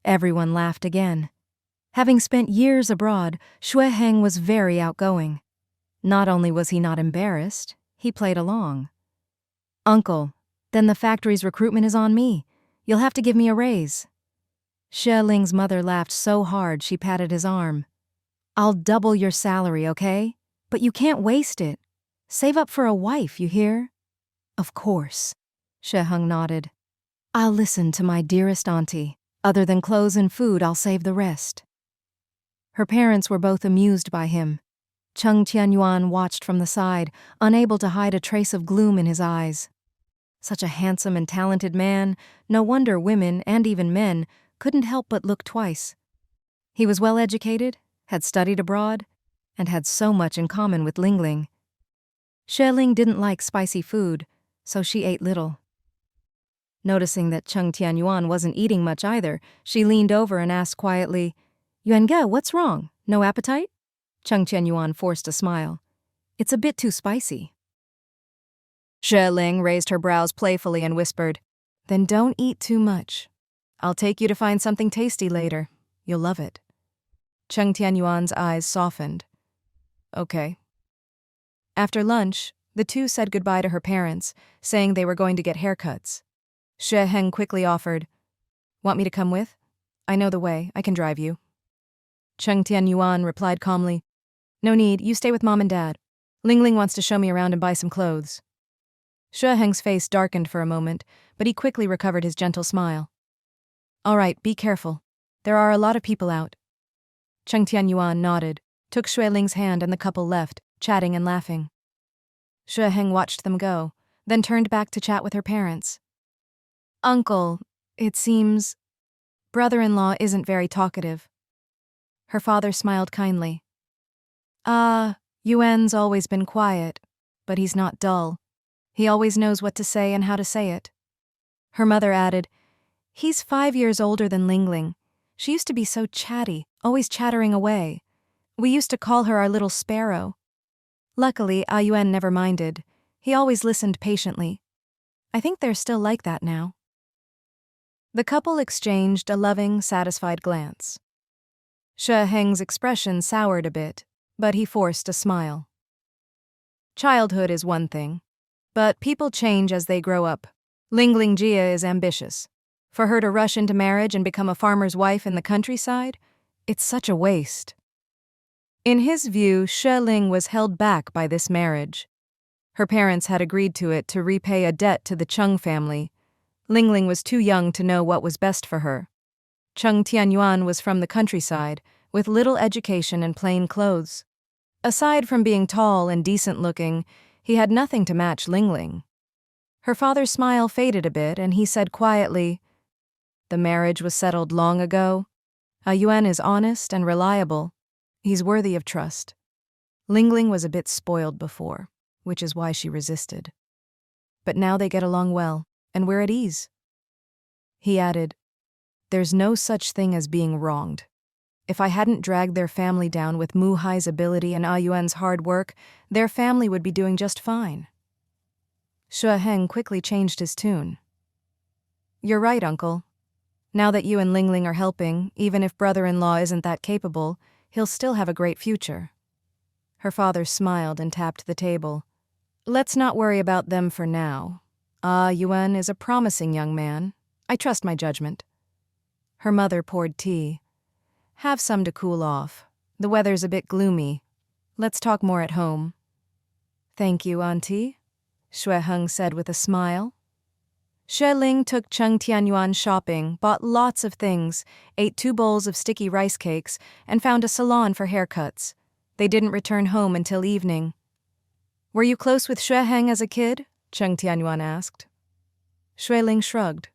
Everyone laughed again. Having spent years abroad, Xue Ling was very outgoing. Not only was he not embarrassed, he played along. "Uncle, then the factory's recruitment is on me. You'll have to give me a raise." Xue Ling's mother laughed so hard she patted his arm. "I'll double your salary, okay? But you can't waste it. Save up for a wife, you hear?" "Of course," Xue Ling nodded. "I'll listen to my dearest auntie. Other than clothes and food, I'll save the rest." Her parents were both amused by him. Cheng Tianyuan watched from the side, unable to hide a trace of gloom in his eyes. Such a handsome and talented man, no wonder women, and even men, couldn't help but look twice. He was well educated, had studied abroad, and had so much in common with Ling Ling. Xue Ling didn't like spicy food, so she ate little. Noticing that Cheng Tianyuan wasn't eating much either, she leaned over and asked quietly, "Yuan-ge, what's wrong? No appetite?" Cheng Tianyuan forced a smile. "It's a bit too spicy." Xue Ling raised her brows playfully and whispered, "Then don't eat too much. I'll take you to find something tasty later. You'll love it." Cheng Tianyuan's eyes softened. "Okay." After lunch, the two said goodbye to her parents, saying they were going to get haircuts. Xue Ling quickly offered, "Want me to come with? I know the way, I can drive you." Cheng Tianyuan replied calmly, "No need, you stay with Mom and Dad. Ling Ling wants to show me around and buy some clothes." Xue Ling's face darkened for a moment, but he quickly recovered his gentle smile. "All right, be careful. There are a lot of people out." Cheng Tianyuan nodded, took Xue Ling's hand, and the couple left, chatting and laughing. Xue Ling watched them go, then turned back to chat with her parents. "Uncle, it seems brother-in-law isn't very talkative." Her father smiled kindly. Yuan's always been quiet, but he's not dull. He always knows what to say and how to say it." Her mother added, "He's 5 years older than Ling Ling. She used to be so chatty, always chattering away. We used to call her our little sparrow. Luckily, Yuan never minded. He always listened patiently. I think they're still like that now." The couple exchanged a loving, satisfied glance. Xue Ling's expression soured a bit, but he forced a smile. Childhood is one thing, but people change as they grow up. Ling Ling Jia is ambitious. For her to rush into marriage and become a farmer's wife in the countryside, it's such a waste. In his view, Xue Ling was held back by this marriage. Her parents had agreed to it to repay a debt to the Cheng family. Ling Ling was too young to know what was best for her. Cheng Tianyuan was from the countryside, with little education and plain clothes. Aside from being tall and decent-looking, he had nothing to match Ling Ling. Her father's smile faded a bit, and he said quietly, "The marriage was settled long ago. Yuan is honest and reliable. He's worthy of trust. Ling Ling was a bit spoiled before, which is why she resisted. But now they get along well, and we're at ease." He added, "There's no such thing as being wronged. If I hadn't dragged their family down with Mu Hai's ability and Yuan's hard work, their family would be doing just fine." Xue Ling quickly changed his tune. "You're right, Uncle. Now that you and Ling Ling are helping, even if brother-in-law isn't that capable, he'll still have a great future." Her father smiled and tapped the table. "Let's not worry about them for now. Yuan is a promising young man. I trust my judgment." Her mother poured tea. "Have some to cool off. The weather's a bit gloomy. Let's talk more at home." "Thank you, Auntie," Xue Ling said with a smile. Xue Ling took Cheng Tianyuan shopping, bought lots of things, ate 2 bowls of sticky rice cakes, and found a salon for haircuts. They didn't return home until evening. "Were you close with Xue Ling as a kid?" Cheng Tianyuan asked. Xue Ling shrugged.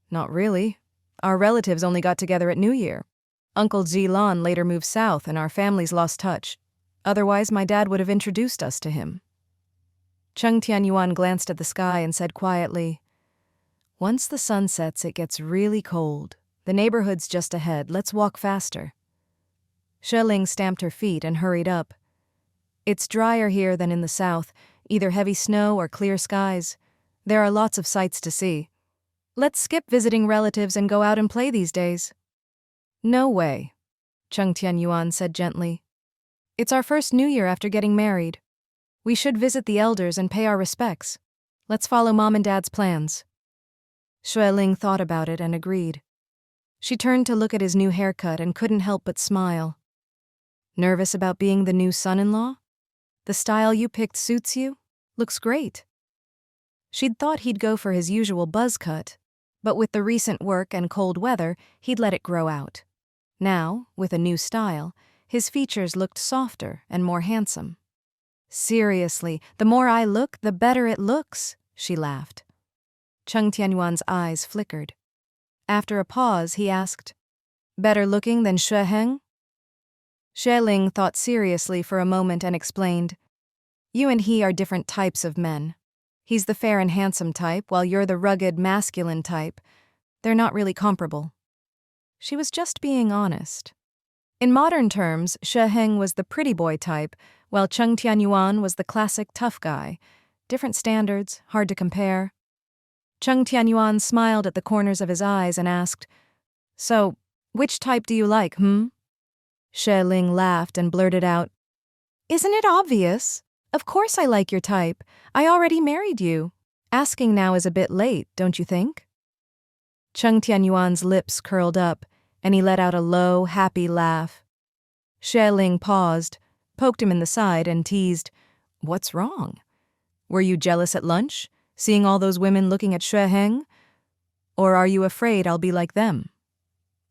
"Not really. Our relatives only got together at New Year. Uncle Zilan later moved south and our families lost touch. Otherwise, my dad would have introduced us to him." Cheng Tianyuan glanced at the sky and said quietly, "Once the sun sets, it gets really cold. The neighborhood's just ahead. Let's walk faster." Xue Ling stamped her feet and hurried up. "It's drier here than in the south, either heavy snow or clear skies. There are lots of sights to see. Let's skip visiting relatives and go out and play these days." No way, Cheng Tianyuan said gently. It's our first New Year after getting married. We should visit the elders and pay our respects. Let's follow Mom and Dad's plans. Xue Ling thought about it and agreed. She turned to look at his new haircut and couldn't help but smile. Nervous about being the new son-in-law? The style you picked suits you? Looks great. She'd thought he'd go for his usual buzz cut, but with the recent work and cold weather, he'd let it grow out. Now, with a new style, his features looked softer and more handsome. Seriously, the more I look, the better it looks, she laughed. Cheng Tianyuan's eyes flickered. After a pause, he asked, Better looking than Xue Ling? Xue Ling thought seriously for a moment and explained, You and he are different types of men. He's the fair and handsome type, while you're the rugged, masculine type. They're not really comparable. She was just being honest. In modern terms, Xue Ling was the pretty boy type, while Cheng Tianyuan was the classic tough guy. Different standards, hard to compare. Cheng Tianyuan smiled at the corners of his eyes and asked, So, which type do you like, Xue Ling laughed and blurted out, Isn't it obvious? Of course I like your type. I already married you. Asking now is a bit late, don't you think? Cheng Tianyuan's lips curled up, and he let out a low, happy laugh. Xue Ling paused, poked him in the side, and teased, What's wrong? Were you jealous at lunch, seeing all those women looking at Xue Ling? Or are you afraid I'll be like them?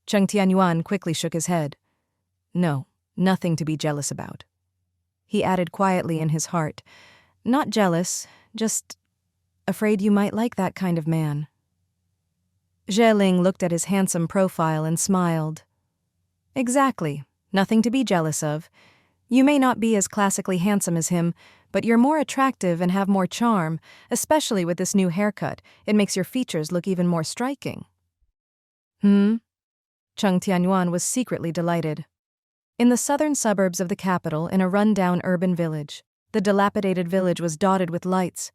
Cheng Tianyuan quickly shook his head. No, nothing to be jealous about. He added quietly in his heart, Not jealous, just afraid you might like that kind of man. Xue Ling looked at his handsome profile and smiled. Exactly, nothing to be jealous of. You may not be as classically handsome as him, but you're more attractive and have more charm, especially with this new haircut. It makes your features look even more striking. Cheng Tianyuan was secretly delighted. In the southern suburbs of the capital, in a run-down urban village, the dilapidated village was dotted with lights.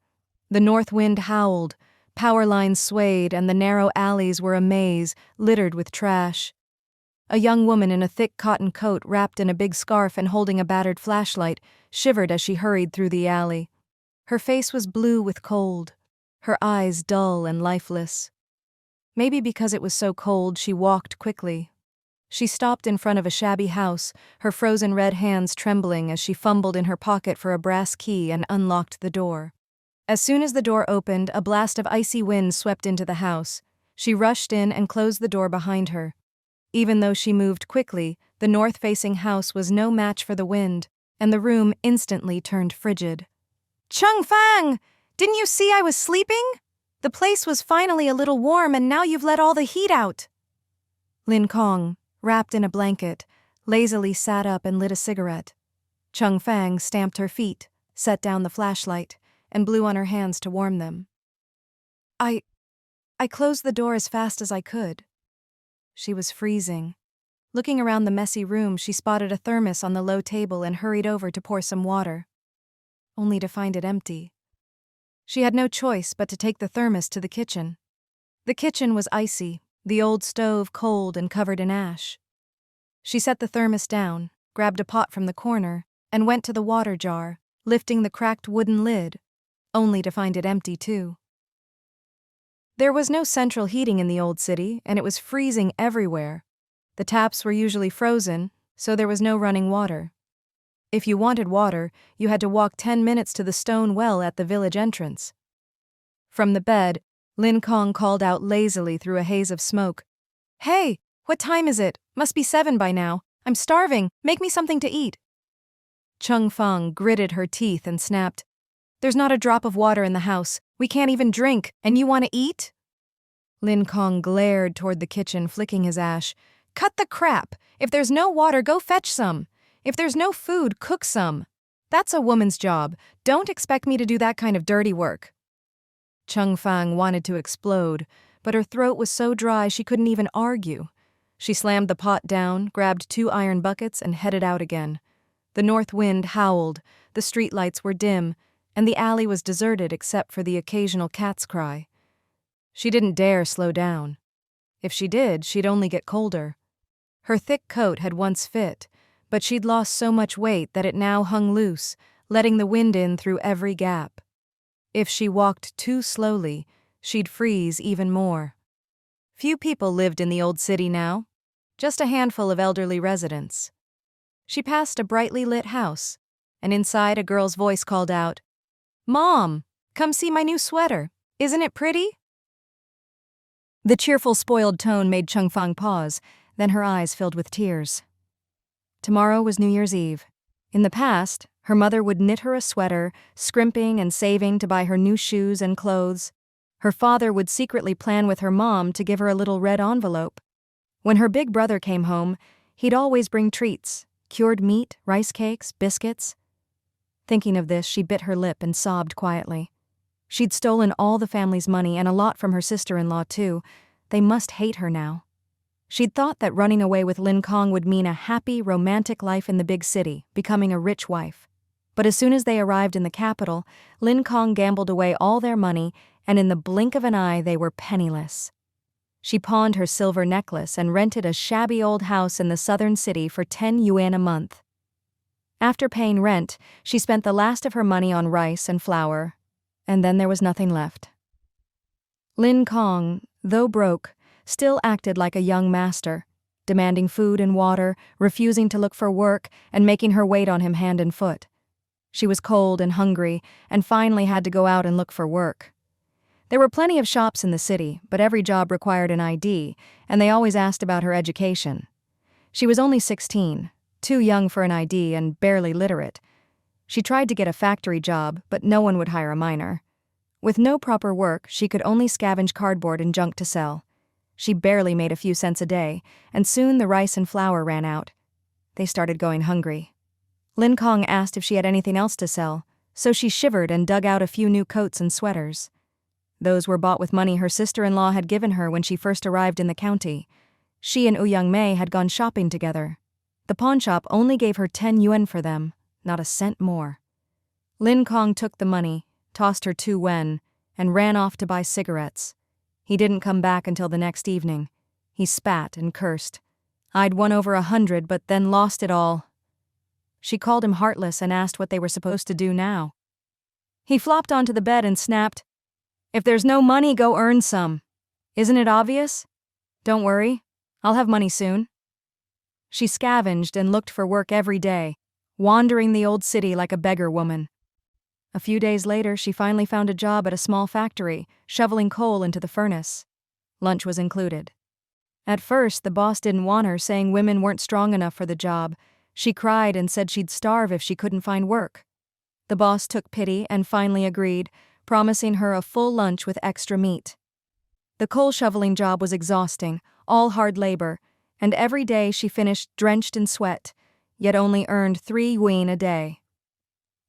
The north wind howled, power lines swayed, and the narrow alleys were a maze, littered with trash. A young woman in a thick cotton coat wrapped in a big scarf and holding a battered flashlight shivered as she hurried through the alley. Her face was blue with cold, her eyes dull and lifeless. Maybe because it was so cold, she walked quickly. She stopped in front of a shabby house, her frozen red hands trembling as she fumbled in her pocket for a brass key and unlocked the door. As soon as the door opened, a blast of icy wind swept into the house. She rushed in and closed the door behind her. Even though she moved quickly, the north-facing house was no match for the wind, and the room instantly turned frigid. Cheng Fang! Didn't you see I was sleeping? The place was finally a little warm and now you've let all the heat out. Lin Kong, wrapped in a blanket, lazily sat up and lit a cigarette. Cheng Fang stamped her feet, set down the flashlight, and blew on her hands to warm them. I closed the door as fast as I could. She was freezing. Looking around the messy room, she spotted a thermos on the low table and hurried over to pour some water, only to find it empty. She had no choice but to take the thermos to the kitchen. The kitchen was icy, the old stove cold and covered in ash. She set the thermos down, grabbed a pot from the corner, and went to the water jar, lifting the cracked wooden lid, only to find it empty too. There was no central heating in the old city, and it was freezing everywhere. The taps were usually frozen, so there was no running water. If you wanted water, you had to walk 10 minutes to the stone well at the village entrance. From the bed, Lin Kong called out lazily through a haze of smoke. Hey, what time is it? Must be 7 by now. I'm starving. Make me something to eat. Cheng Fang gritted her teeth and snapped, There's not a drop of water in the house. We can't even drink, and you want to eat? Lin Kong glared toward the kitchen, flicking his ash. Cut the crap. If there's no water, go fetch some. If there's no food, cook some. That's a woman's job. Don't expect me to do that kind of dirty work. Cheng Fang wanted to explode, but her throat was so dry she couldn't even argue. She slammed the pot down, grabbed 2 iron buckets, and headed out again. The north wind howled, the streetlights were dim, and the alley was deserted except for the occasional cat's cry. She didn't dare slow down. If she did, she'd only get colder. Her thick coat had once fit, but she'd lost so much weight that it now hung loose, letting the wind in through every gap. If she walked too slowly, she'd freeze even more. Few people lived in the old city now, just a handful of elderly residents. She passed a brightly lit house, and inside a girl's voice called out, "Mom, come see my new sweater. Isn't it pretty?" The cheerful, spoiled tone made Chengfang pause, then her eyes filled with tears. Tomorrow was New Year's Eve. In the past, her mother would knit her a sweater, scrimping and saving to buy her new shoes and clothes. Her father would secretly plan with her mom to give her a little red envelope. When her big brother came home, he'd always bring treats, cured meat, rice cakes, biscuits. Thinking of this, she bit her lip and sobbed quietly. She'd stolen all the family's money and a lot from her sister-in-law too. They must hate her now. She'd thought that running away with Lin Kong would mean a happy, romantic life in the big city, becoming a rich wife. But as soon as they arrived in the capital, Lin Kong gambled away all their money, and in the blink of an eye they were penniless. She pawned her silver necklace and rented a shabby old house in the southern city for 10 yuan a month. After paying rent, she spent the last of her money on rice and flour, and then there was nothing left. Lin Kong, though broke, still acted like a young master, demanding food and water, refusing to look for work, and making her wait on him hand and foot. She was cold and hungry, and finally had to go out and look for work. There were plenty of shops in the city, but every job required an ID, and they always asked about her education. She was only 16, too young for an ID and barely literate. She tried to get a factory job, but no one would hire a minor. With no proper work, she could only scavenge cardboard and junk to sell. She barely made a few cents a day, and soon the rice and flour ran out. They started going hungry. Lin Kong asked if she had anything else to sell, so she shivered and dug out a few new coats and sweaters. Those were bought with money her sister-in-law had given her when she first arrived in the county. She and Young Mei had gone shopping together. The pawnshop only gave her 10 yuan for them, not a cent more. Lin Kong took the money, tossed her 2 yuan, and ran off to buy cigarettes. He didn't come back until the next evening. He spat and cursed. "I'd won over 100, but then lost it all." She called him heartless and asked what they were supposed to do now. He flopped onto the bed and snapped, "If there's no money, go earn some. Isn't it obvious? Don't worry, I'll have money soon." She scavenged and looked for work every day, wandering the old city like a beggar woman. A few days later, she finally found a job at a small factory, shoveling coal into the furnace. Lunch was included. At first, the boss didn't want her, saying women weren't strong enough for the job. She cried and said she'd starve if she couldn't find work. The boss took pity and finally agreed, promising her a full lunch with extra meat. The coal shoveling job was exhausting, all hard labor, and every day she finished drenched in sweat, yet only earned 3 yuan a day.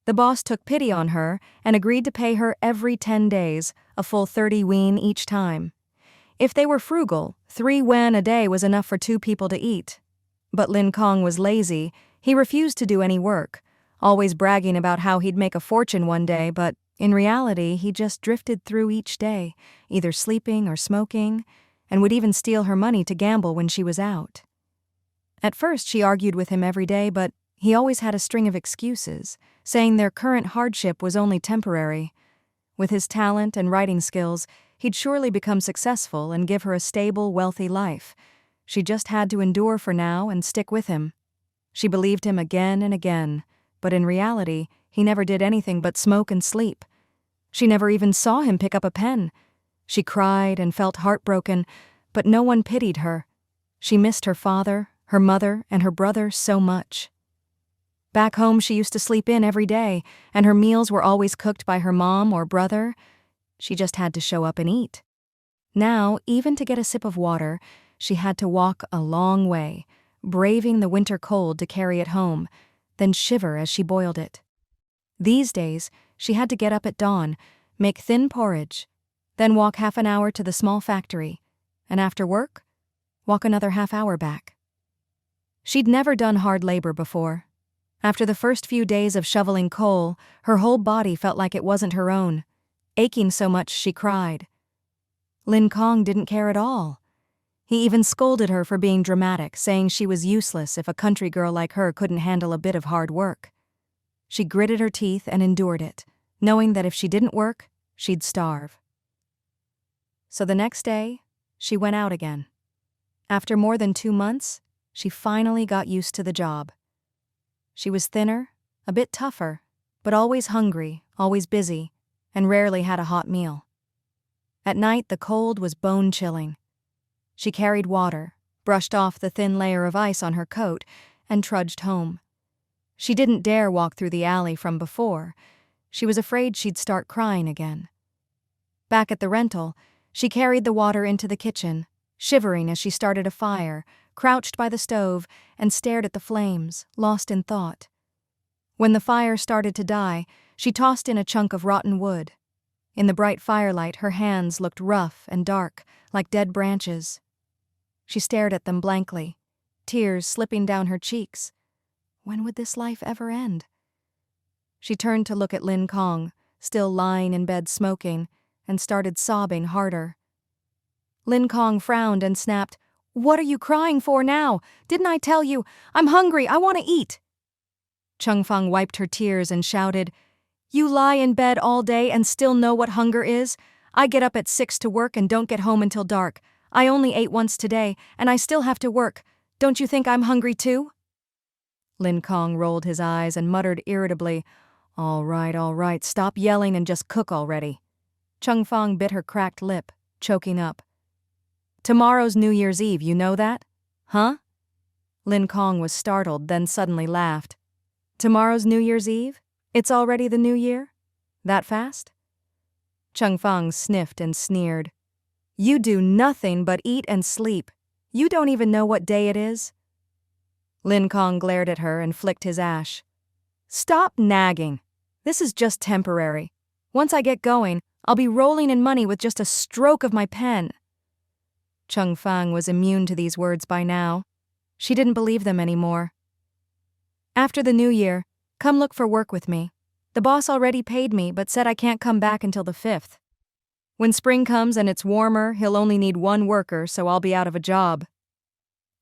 The boss took pity on her and agreed to pay her every 10 days, a full 30 yuan each time. If they were frugal, 3 yuan a day was enough for 2 people to eat. But Lin Kong was lazy. He refused to do any work, always bragging about how he'd make a fortune one day, but in reality he just drifted through each day, either sleeping or smoking, and would even steal her money to gamble when she was out. At first she argued with him every day, but he always had a string of excuses, saying their current hardship was only temporary. With his talent and writing skills, he'd surely become successful and give her a stable, wealthy life. She just had to endure for now and stick with him. She believed him again and again, but in reality, he never did anything but smoke and sleep. She never even saw him pick up a pen. She cried and felt heartbroken, but no one pitied her. She missed her father, her mother, and her brother so much. Back home, she used to sleep in every day, and her meals were always cooked by her mom or brother. She just had to show up and eat. Now, even to get a sip of water, she had to walk a long way, braving the winter cold to carry it home, then shiver as she boiled it. These days, she had to get up at dawn, make thin porridge, then walk half an hour to the small factory, and after work, walk another half hour back. She'd never done hard labor before. After the first few days of shoveling coal, her whole body felt like it wasn't her own, aching so much she cried. Lin Kong didn't care at all. He even scolded her for being dramatic, saying she was useless if a country girl like her couldn't handle a bit of hard work. She gritted her teeth and endured it, knowing that if she didn't work, she'd starve. So the next day, she went out again. After more than 2 months, she finally got used to the job. She was thinner, a bit tougher, but always hungry, always busy, and rarely had a hot meal. At night, the cold was bone-chilling. She carried water, brushed off the thin layer of ice on her coat, and trudged home. She didn't dare walk through the alley from before. She was afraid she'd start crying again. Back at the rental, she carried the water into the kitchen, shivering as she started a fire, crouched by the stove, and stared at the flames, lost in thought. When the fire started to die, she tossed in a chunk of rotten wood. In the bright firelight, her hands looked rough and dark, like dead branches. She stared at them blankly, tears slipping down her cheeks. When would this life ever end? She turned to look at Lin Kong, still lying in bed smoking, and started sobbing harder. Lin Kong frowned and snapped, "What are you crying for now? Didn't I tell you? I'm hungry, I want to eat." Cheng Fang wiped her tears and shouted, "You lie in bed all day and still know what hunger is? I get up at 6 to work and don't get home until dark. I only ate once today, and I still have to work. Don't you think I'm hungry too?" Lin Kong rolled his eyes and muttered irritably, all right, stop yelling and just cook already." Cheng Fang bit her cracked lip, choking up. "Tomorrow's New Year's Eve, you know that? Huh?" Lin Kong was startled, then suddenly laughed. "Tomorrow's New Year's Eve? It's already the New Year? That fast?" Cheng Fang sniffed and sneered. "You do nothing but eat and sleep. You don't even know what day it is?" Lin Kong glared at her and flicked his ash. "Stop nagging. This is just temporary. Once I get going, I'll be rolling in money with just a stroke of my pen." Cheng Fang was immune to these words by now. She didn't believe them anymore. "After the New Year, come look for work with me. The boss already paid me but said I can't come back until the 5th. When spring comes and it's warmer, he'll only need 1 worker, so I'll be out of a job."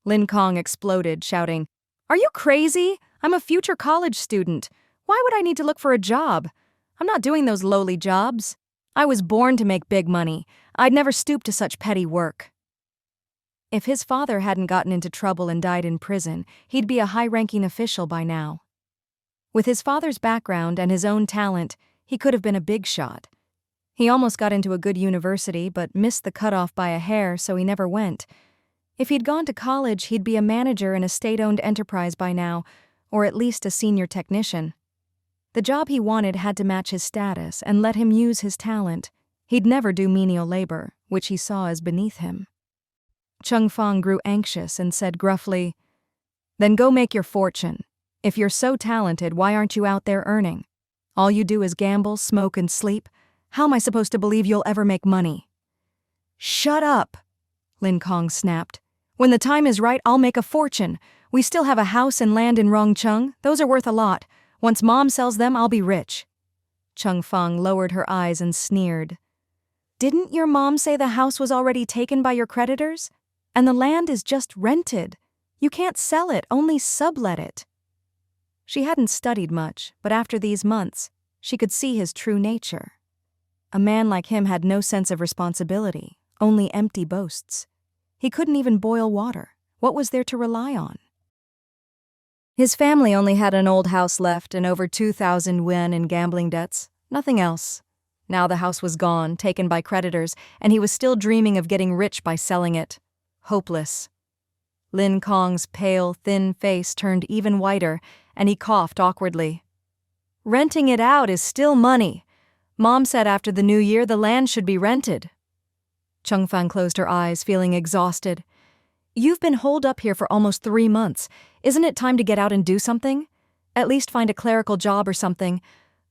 Lin Kong exploded, shouting, "Are you crazy? I'm a future college student. Why would I need to look for a job? I'm not doing those lowly jobs. I was born to make big money. I'd never stoop to such petty work." If his father hadn't gotten into trouble and died in prison, he'd be a high-ranking official by now. With his father's background and his own talent, he could have been a big shot. He almost got into a good university but missed the cutoff by a hair, so he never went. If he'd gone to college, he'd be a manager in a state-owned enterprise by now, or at least a senior technician. The job he wanted had to match his status and let him use his talent. He'd never do menial labor, which he saw as beneath him. Cheng Fang grew anxious and said gruffly, "Then go make your fortune. If you're so talented, why aren't you out there earning? All you do is gamble, smoke, and sleep. How am I supposed to believe you'll ever make money?" "Shut up," Lin Kong snapped. "When the time is right, I'll make a fortune. We still have a house and land in Rongcheng. Those are worth a lot. Once Mom sells them, I'll be rich." Cheng Fang lowered her eyes and sneered. "Didn't your mom say the house was already taken by your creditors? And the land is just rented. You can't sell it, only sublet it." She hadn't studied much, but after these months, she could see his true nature. A man like him had no sense of responsibility, only empty boasts. He couldn't even boil water. What was there to rely on? His family only had an old house left and over 2,000 yuan in gambling debts. Nothing else. Now the house was gone, taken by creditors, and he was still dreaming of getting rich by selling it. Hopeless. Lin Kong's pale, thin face turned even whiter, and he coughed awkwardly. "Renting it out is still money. Mom said after the New Year the land should be rented." Cheng Fang closed her eyes, feeling exhausted. "You've been holed up here for almost 3 months. Isn't it time to get out and do something? At least find a clerical job or something.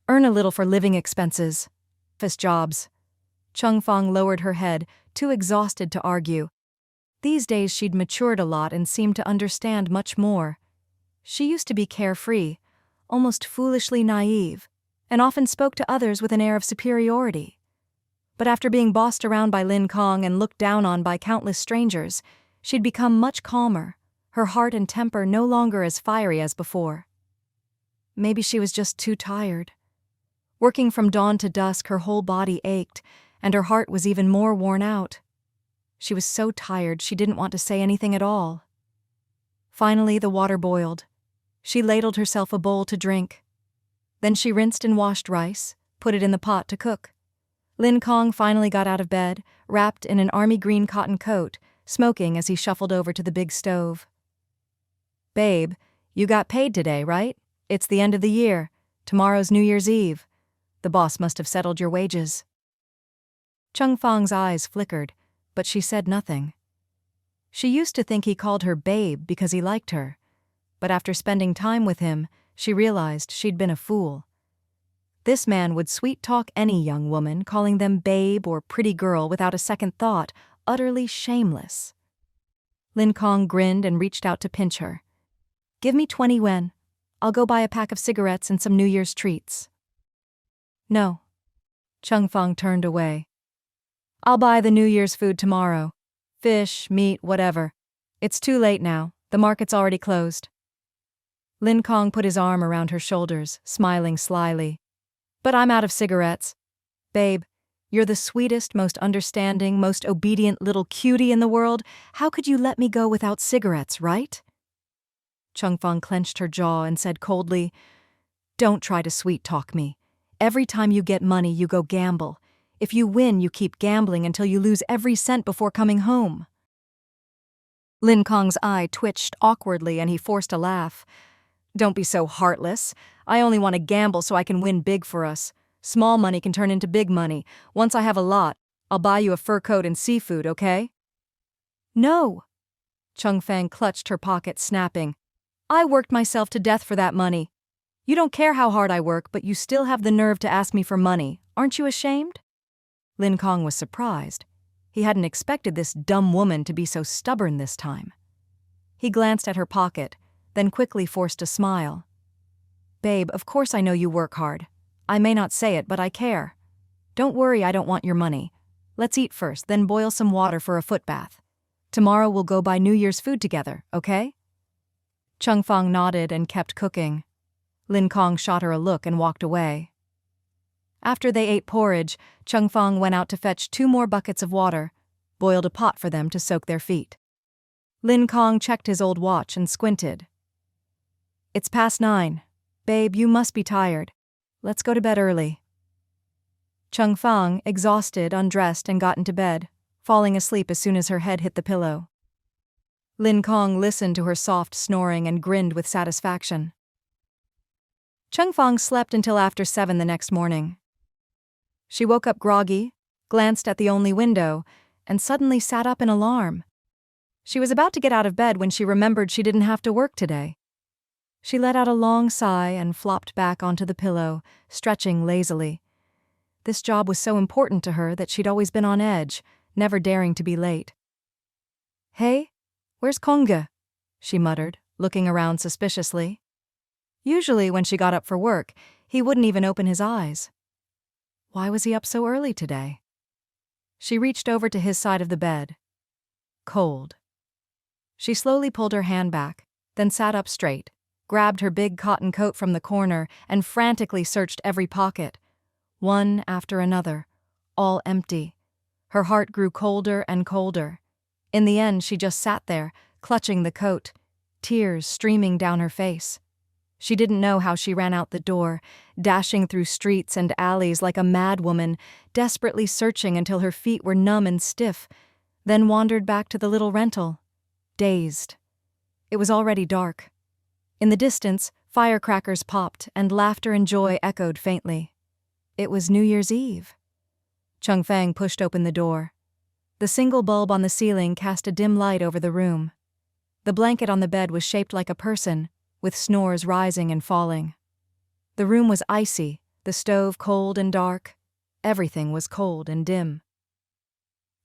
Earn a little for living expenses. Office jobs." Cheng Fang lowered her head, too exhausted to argue. These days she'd matured a lot and seemed to understand much more. She used to be carefree, almost foolishly naive, and often spoke to others with an air of superiority. But after being bossed around by Lin Kong and looked down on by countless strangers, She'd become much calmer, her heart and temper no longer as fiery as before. Maybe she was just too tired. Working from dawn to dusk, her whole body ached, and her heart was even more worn out. She was so tired she didn't want to say anything at all. Finally, the water boiled. She ladled herself a bowl to drink. Then she rinsed and washed rice, put it in the pot to cook. Lin Kong finally got out of bed, wrapped in an army green cotton coat, smoking as he shuffled over to the big stove. "Babe, you got paid today, right? It's the end of the year. Tomorrow's New Year's Eve. The boss must have settled your wages." Cheng Fang's eyes flickered, but she said nothing. She used to think he called her babe because he liked her, but after spending time with him, she realized she'd been a fool. This man would sweet-talk any young woman, calling them babe or pretty girl without a second thought, utterly shameless. Lin Kong grinned and reached out to pinch her. "Give me 20 yuan. I'll go buy a pack of cigarettes and some New Year's treats." "No." Cheng Fang turned away. "I'll buy the New Year's food tomorrow. Fish, meat, whatever. It's too late now. The market's already closed." Lin Kong put his arm around her shoulders, smiling slyly. "But I'm out of cigarettes. Babe, you're the sweetest, most understanding, most obedient little cutie in the world. How could you let me go without cigarettes, right?" Cheng Fang clenched her jaw and said coldly, "Don't try to sweet-talk me. Every time you get money, you go gamble. If you win, you keep gambling until you lose every cent before coming home." Lin Kong's eye twitched awkwardly and he forced a laugh. "Don't be so heartless. I only want to gamble so I can win big for us. Small money can turn into big money. Once I have a lot, I'll buy you a fur coat and seafood, okay?" "No." Cheng Fang clutched her pocket, snapping. "I worked myself to death for that money. You don't care how hard I work, but you still have the nerve to ask me for money. Aren't you ashamed?" Lin Kong was surprised. He hadn't expected this dumb woman to be so stubborn this time. He glanced at her pocket, then quickly forced a smile. "Babe, of course I know you work hard. I may not say it, but I care. Don't worry, I don't want your money. Let's eat first, then boil some water for a foot bath. Tomorrow we'll go buy New Year's food together, okay?" Cheng Fang nodded and kept cooking. Lin Kong shot her a look and walked away. After they ate porridge, Cheng Fang went out to fetch 2 more buckets of water, boiled a pot for them to soak their feet. Lin Kong checked his old watch and squinted. "It's past 9. Babe, you must be tired. Let's go to bed early." Cheng Fang, exhausted, undressed and got into bed, falling asleep as soon as her head hit the pillow. Lin Kong listened to her soft snoring and grinned with satisfaction. Cheng Fang slept until after 7 the next morning. She woke up groggy, glanced at the only window, and suddenly sat up in alarm. She was about to get out of bed when she remembered she didn't have to work today. She let out a long sigh and flopped back onto the pillow, stretching lazily. This job was so important to her that she'd always been on edge, never daring to be late. "Hey, where's Konga?" she muttered, looking around suspiciously. Usually when she got up for work, he wouldn't even open his eyes. Why was he up so early today? She reached over to his side of the bed. Cold. She slowly pulled her hand back, then sat up straight, grabbed her big cotton coat from the corner, and frantically searched every pocket. One after another, all empty. Her heart grew colder and colder. In the end, she just sat there, clutching the coat, tears streaming down her face. She didn't know how she ran out the door, dashing through streets and alleys like a madwoman, desperately searching until her feet were numb and stiff, then wandered back to the little rental, dazed. It was already dark. In the distance, firecrackers popped and laughter and joy echoed faintly. It was New Year's Eve. Cheng Fang pushed open the door. The single bulb on the ceiling cast a dim light over the room. The blanket on the bed was shaped like a person, with snores rising and falling. The room was icy, the stove cold and dark. Everything was cold and dim.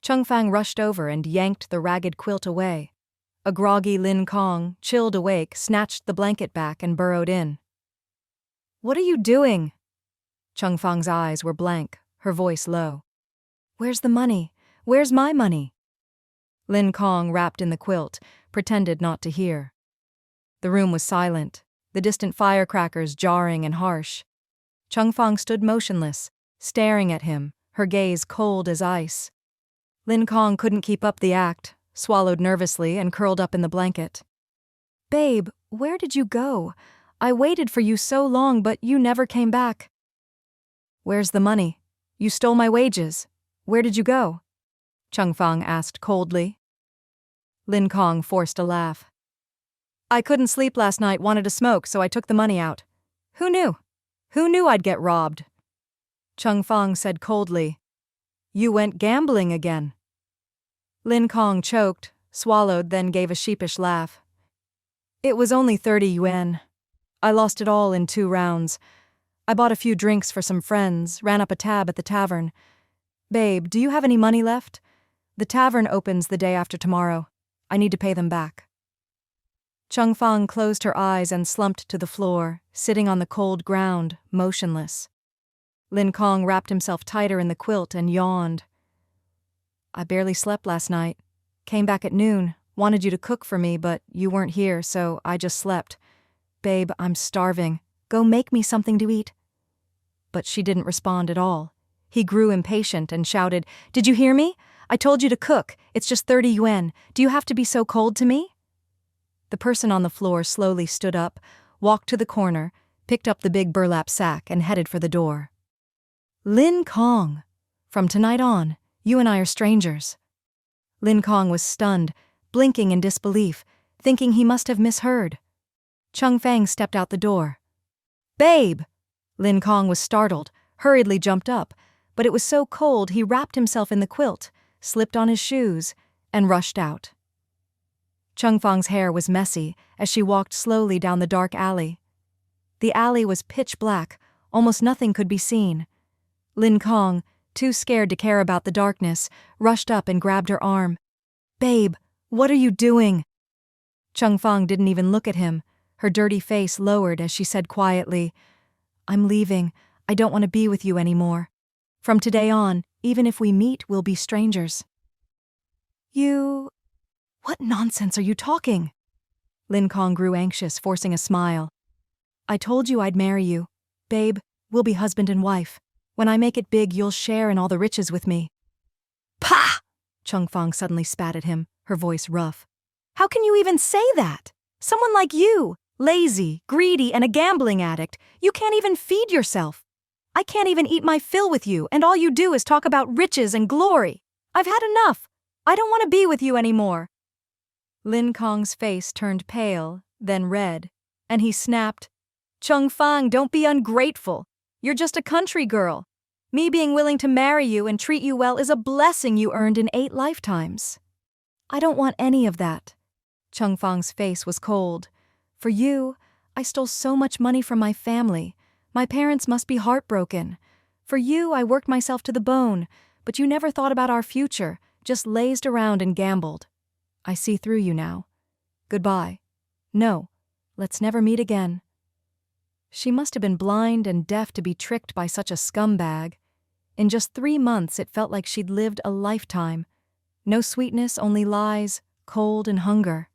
Cheng Fang rushed over and yanked the ragged quilt away. A groggy Lin Kong, chilled awake, snatched the blanket back and burrowed in. "What are you doing?" Cheng Fang's eyes were blank, her voice low. "Where's the money? Where's my money?" Lin Kong, wrapped in the quilt, pretended not to hear. The room was silent, the distant firecrackers jarring and harsh. Cheng Fang stood motionless, staring at him, her gaze cold as ice. Lin Kong couldn't keep up the act, swallowed nervously and curled up in the blanket. "Babe, where did you go? I waited for you so long, but you never came back." "Where's the money? You stole my wages. Where did you go?" Cheng Fang asked coldly. Lin Kong forced a laugh. "I couldn't sleep last night, wanted to smoke, so I took the money out. Who knew? Who knew I'd get robbed?" Cheng Fang said coldly, "You went gambling again." Lin Kong choked, swallowed, then gave a sheepish laugh. "It was only 30 yuan. I lost it all in 2 rounds. I bought a few drinks for some friends, ran up a tab at the tavern. Babe, do you have any money left? The tavern opens the day after tomorrow. I need to pay them back." Cheng Fang closed her eyes and slumped to the floor, sitting on the cold ground, motionless. Lin Kong wrapped himself tighter in the quilt and yawned. "I barely slept last night. Came back at noon, wanted you to cook for me, but you weren't here, so I just slept. Babe, I'm starving. Go make me something to eat." But she didn't respond at all. He grew impatient and shouted, "Did you hear me? I told you to cook. It's just 30 yuan. Do you have to be so cold to me?" The person on the floor slowly stood up, walked to the corner, picked up the big burlap sack and headed for the door. "Lin Kong, from tonight on, you and I are strangers." Lin Kong was stunned, blinking in disbelief, thinking he must have misheard. Cheng Fang stepped out the door. "Babe!" Lin Kong was startled, hurriedly jumped up, but it was so cold he wrapped himself in the quilt, slipped on his shoes, and rushed out. Cheng Fang's hair was messy as she walked slowly down the dark alley. The alley was pitch black, almost nothing could be seen. Lin Kong, too scared to care about the darkness, rushed up and grabbed her arm. "Babe, what are you doing?" Cheng Fang didn't even look at him, her dirty face lowered as she said quietly, "I'm leaving. I don't want to be with you anymore. From today on, even if we meet, we'll be strangers." "You... What nonsense are you talking?" Lin Kong grew anxious, forcing a smile. "I told you I'd marry you. Babe, we'll be husband and wife. When I make it big, you'll share in all the riches with me." "Pah!" Cheng Fang suddenly spat at him, her voice rough. "How can you even say that? Someone like you, lazy, greedy, and a gambling addict, you can't even feed yourself. I can't even eat my fill with you, and all you do is talk about riches and glory. I've had enough. I don't want to be with you anymore." Lin Kong's face turned pale, then red, and he snapped, "Cheng Fang, don't be ungrateful. You're just a country girl. Me being willing to marry you and treat you well is a blessing you earned in 8 lifetimes. I don't want any of that." Cheng Fang's face was cold. "For you, I stole so much money from my family. My parents must be heartbroken. For you, I worked myself to the bone, but you never thought about our future, just lazed around and gambled. I see through you now. Goodbye. No, let's never meet again." She must have been blind and deaf to be tricked by such a scumbag. In just 3 months, it felt like she'd lived a lifetime. No sweetness, only lies, cold and hunger.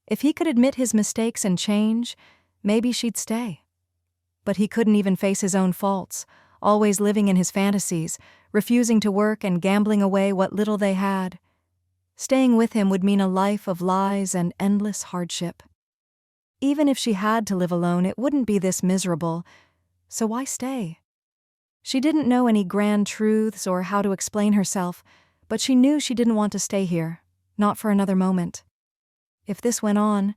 If he could admit his mistakes and change, maybe she'd stay. But he couldn't even face his own faults, always living in his fantasies, refusing to work and gambling away what little they had. Staying with him would mean a life of lies and endless hardship. Even if she had to live alone, it wouldn't be this miserable, so why stay? She didn't know any grand truths or how to explain herself, but she knew she didn't want to stay here, not for another moment. If this went on,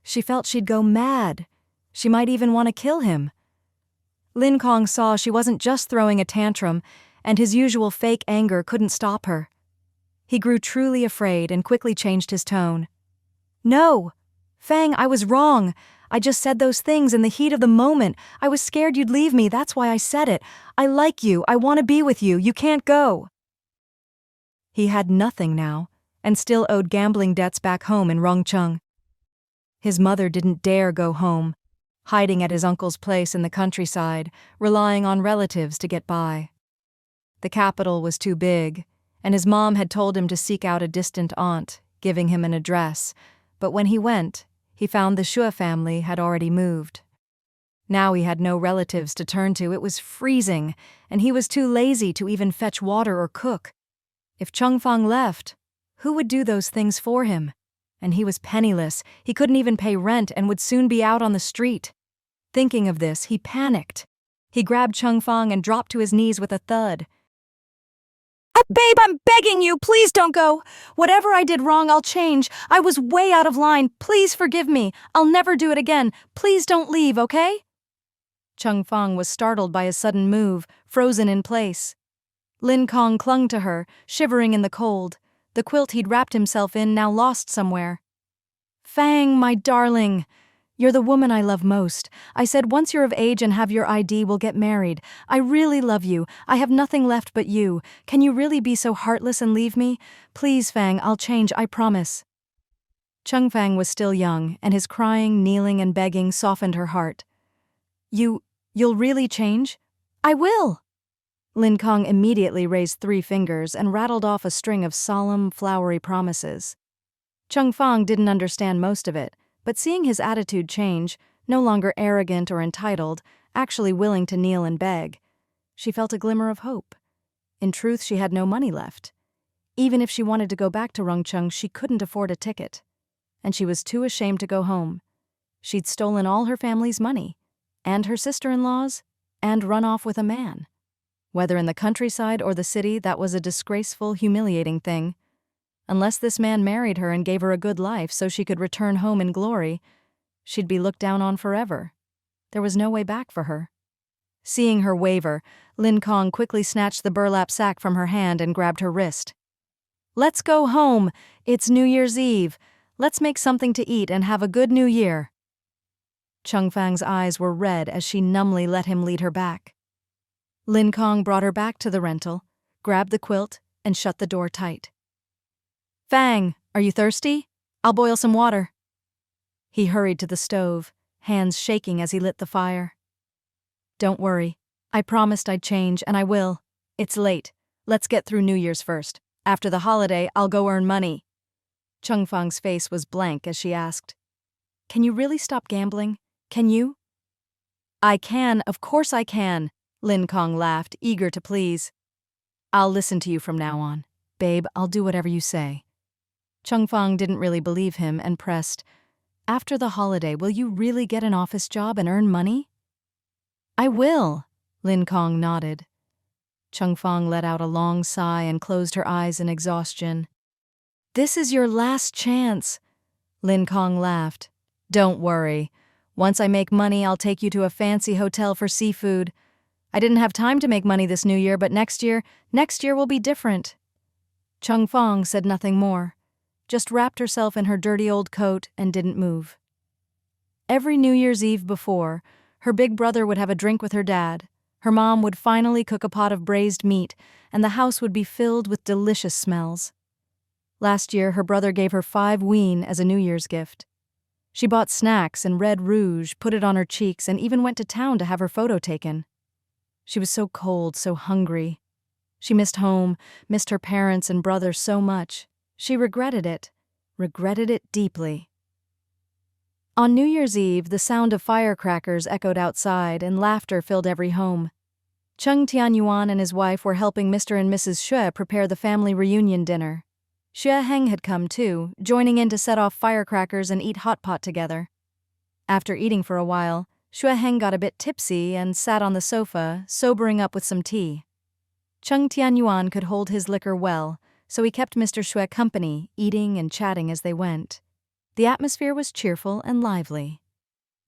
she felt she'd go mad. She might even want to kill him. Lin Kong saw she wasn't just throwing a tantrum, and his usual fake anger couldn't stop her. He grew truly afraid and quickly changed his tone. "No! Fang, I was wrong. I just said those things in the heat of the moment. I was scared you'd leave me, that's why I said it. I like you, I want to be with you, you can't go." He had nothing now, and still owed gambling debts back home in Rongcheng. His mother didn't dare go home, hiding at his uncle's place in the countryside, relying on relatives to get by. The capital was too big, and his mom had told him to seek out a distant aunt, giving him an address, but when he went, he found the Xue family had already moved. Now he had no relatives to turn to. It was freezing, and he was too lazy to even fetch water or cook. If Chengfang left, who would do those things for him? And he was penniless. He couldn't even pay rent and would soon be out on the street. Thinking of this, he panicked. He grabbed Chengfang and dropped to his knees with a thud. Babe, I'm begging you, please don't go. Whatever I did wrong, I'll change. I was way out of line. Please forgive me. I'll never do it again. Please don't leave, okay? Chengfang was startled by his sudden move, frozen in place. Lin Kong clung to her, shivering in the cold, the quilt he'd wrapped himself in now lost somewhere. "Fang, my darling, you're the woman I love most. I said once you're of age and have your ID, we'll get married. I really love you. I have nothing left but you. Can you really be so heartless and leave me? Please, Fang, I'll change, I promise." Chengfang was still young, and his crying, kneeling, and begging softened her heart. You'll really change?" "I will." Lin Kong immediately raised 3 fingers and rattled off a string of solemn, flowery promises. Chengfang didn't understand most of it, but seeing his attitude change, no longer arrogant or entitled, actually willing to kneel and beg, she felt a glimmer of hope. In truth, she had no money left. Even if she wanted to go back to Rongcheng, she couldn't afford a ticket. And she was too ashamed to go home. She'd stolen all her family's money, and her sister-in-law's, and run off with a man. Whether in the countryside or the city, that was a disgraceful, humiliating thing. Unless this man married her and gave her a good life so she could return home in glory, she'd be looked down on forever. There was no way back for her. Seeing her waver, Lin Kong quickly snatched the burlap sack from her hand and grabbed her wrist. "Let's go home. It's New Year's Eve. Let's make something to eat and have a good New Year." Chengfang's eyes were red as she numbly let him lead her back. Lin Kong brought her back to the rental, grabbed the quilt, and shut the door tight. "Fang, are you thirsty? I'll boil some water." He hurried to the stove, hands shaking as he lit the fire. "Don't worry. I promised I'd change, and I will. It's late. Let's get through New Year's first. After the holiday, I'll go earn money." Chengfang's face was blank as she asked, "Can you really stop gambling? Can you?" "I can, of course I can," Lin Kong laughed, eager to please. "I'll listen to you from now on. Babe, I'll do whatever you say." Chengfang didn't really believe him and pressed, "After the holiday, will you really get an office job and earn money?" "I will," Lin Kong nodded. Chengfang let out a long sigh and closed her eyes in exhaustion. "This is your last chance." Lin Kong laughed. "Don't worry. Once I make money, I'll take you to a fancy hotel for seafood. I didn't have time to make money this New Year, but next year will be different." Chengfang said nothing more, just wrapped herself in her dirty old coat and didn't move. Every New Year's Eve before, her big brother would have a drink with her dad, her mom would finally cook a pot of braised meat, and the house would be filled with delicious smells. Last year, her brother gave her 5 ween as a New Year's gift. She bought snacks and red rouge, put it on her cheeks, and even went to town to have her photo taken. She was so cold, so hungry. She missed home, missed her parents and brother so much. She regretted it deeply. On New Year's Eve, the sound of firecrackers echoed outside and laughter filled every home. Cheng Tianyuan and his wife were helping Mr. and Mrs. Xue prepare the family reunion dinner. Xue Ling had come too, joining in to set off firecrackers and eat hot pot together. After eating for a while, Xue Ling got a bit tipsy and sat on the sofa, sobering up with some tea. Cheng Tianyuan could hold his liquor well, so he kept Mr. Xue company, eating and chatting as they went. The atmosphere was cheerful and lively.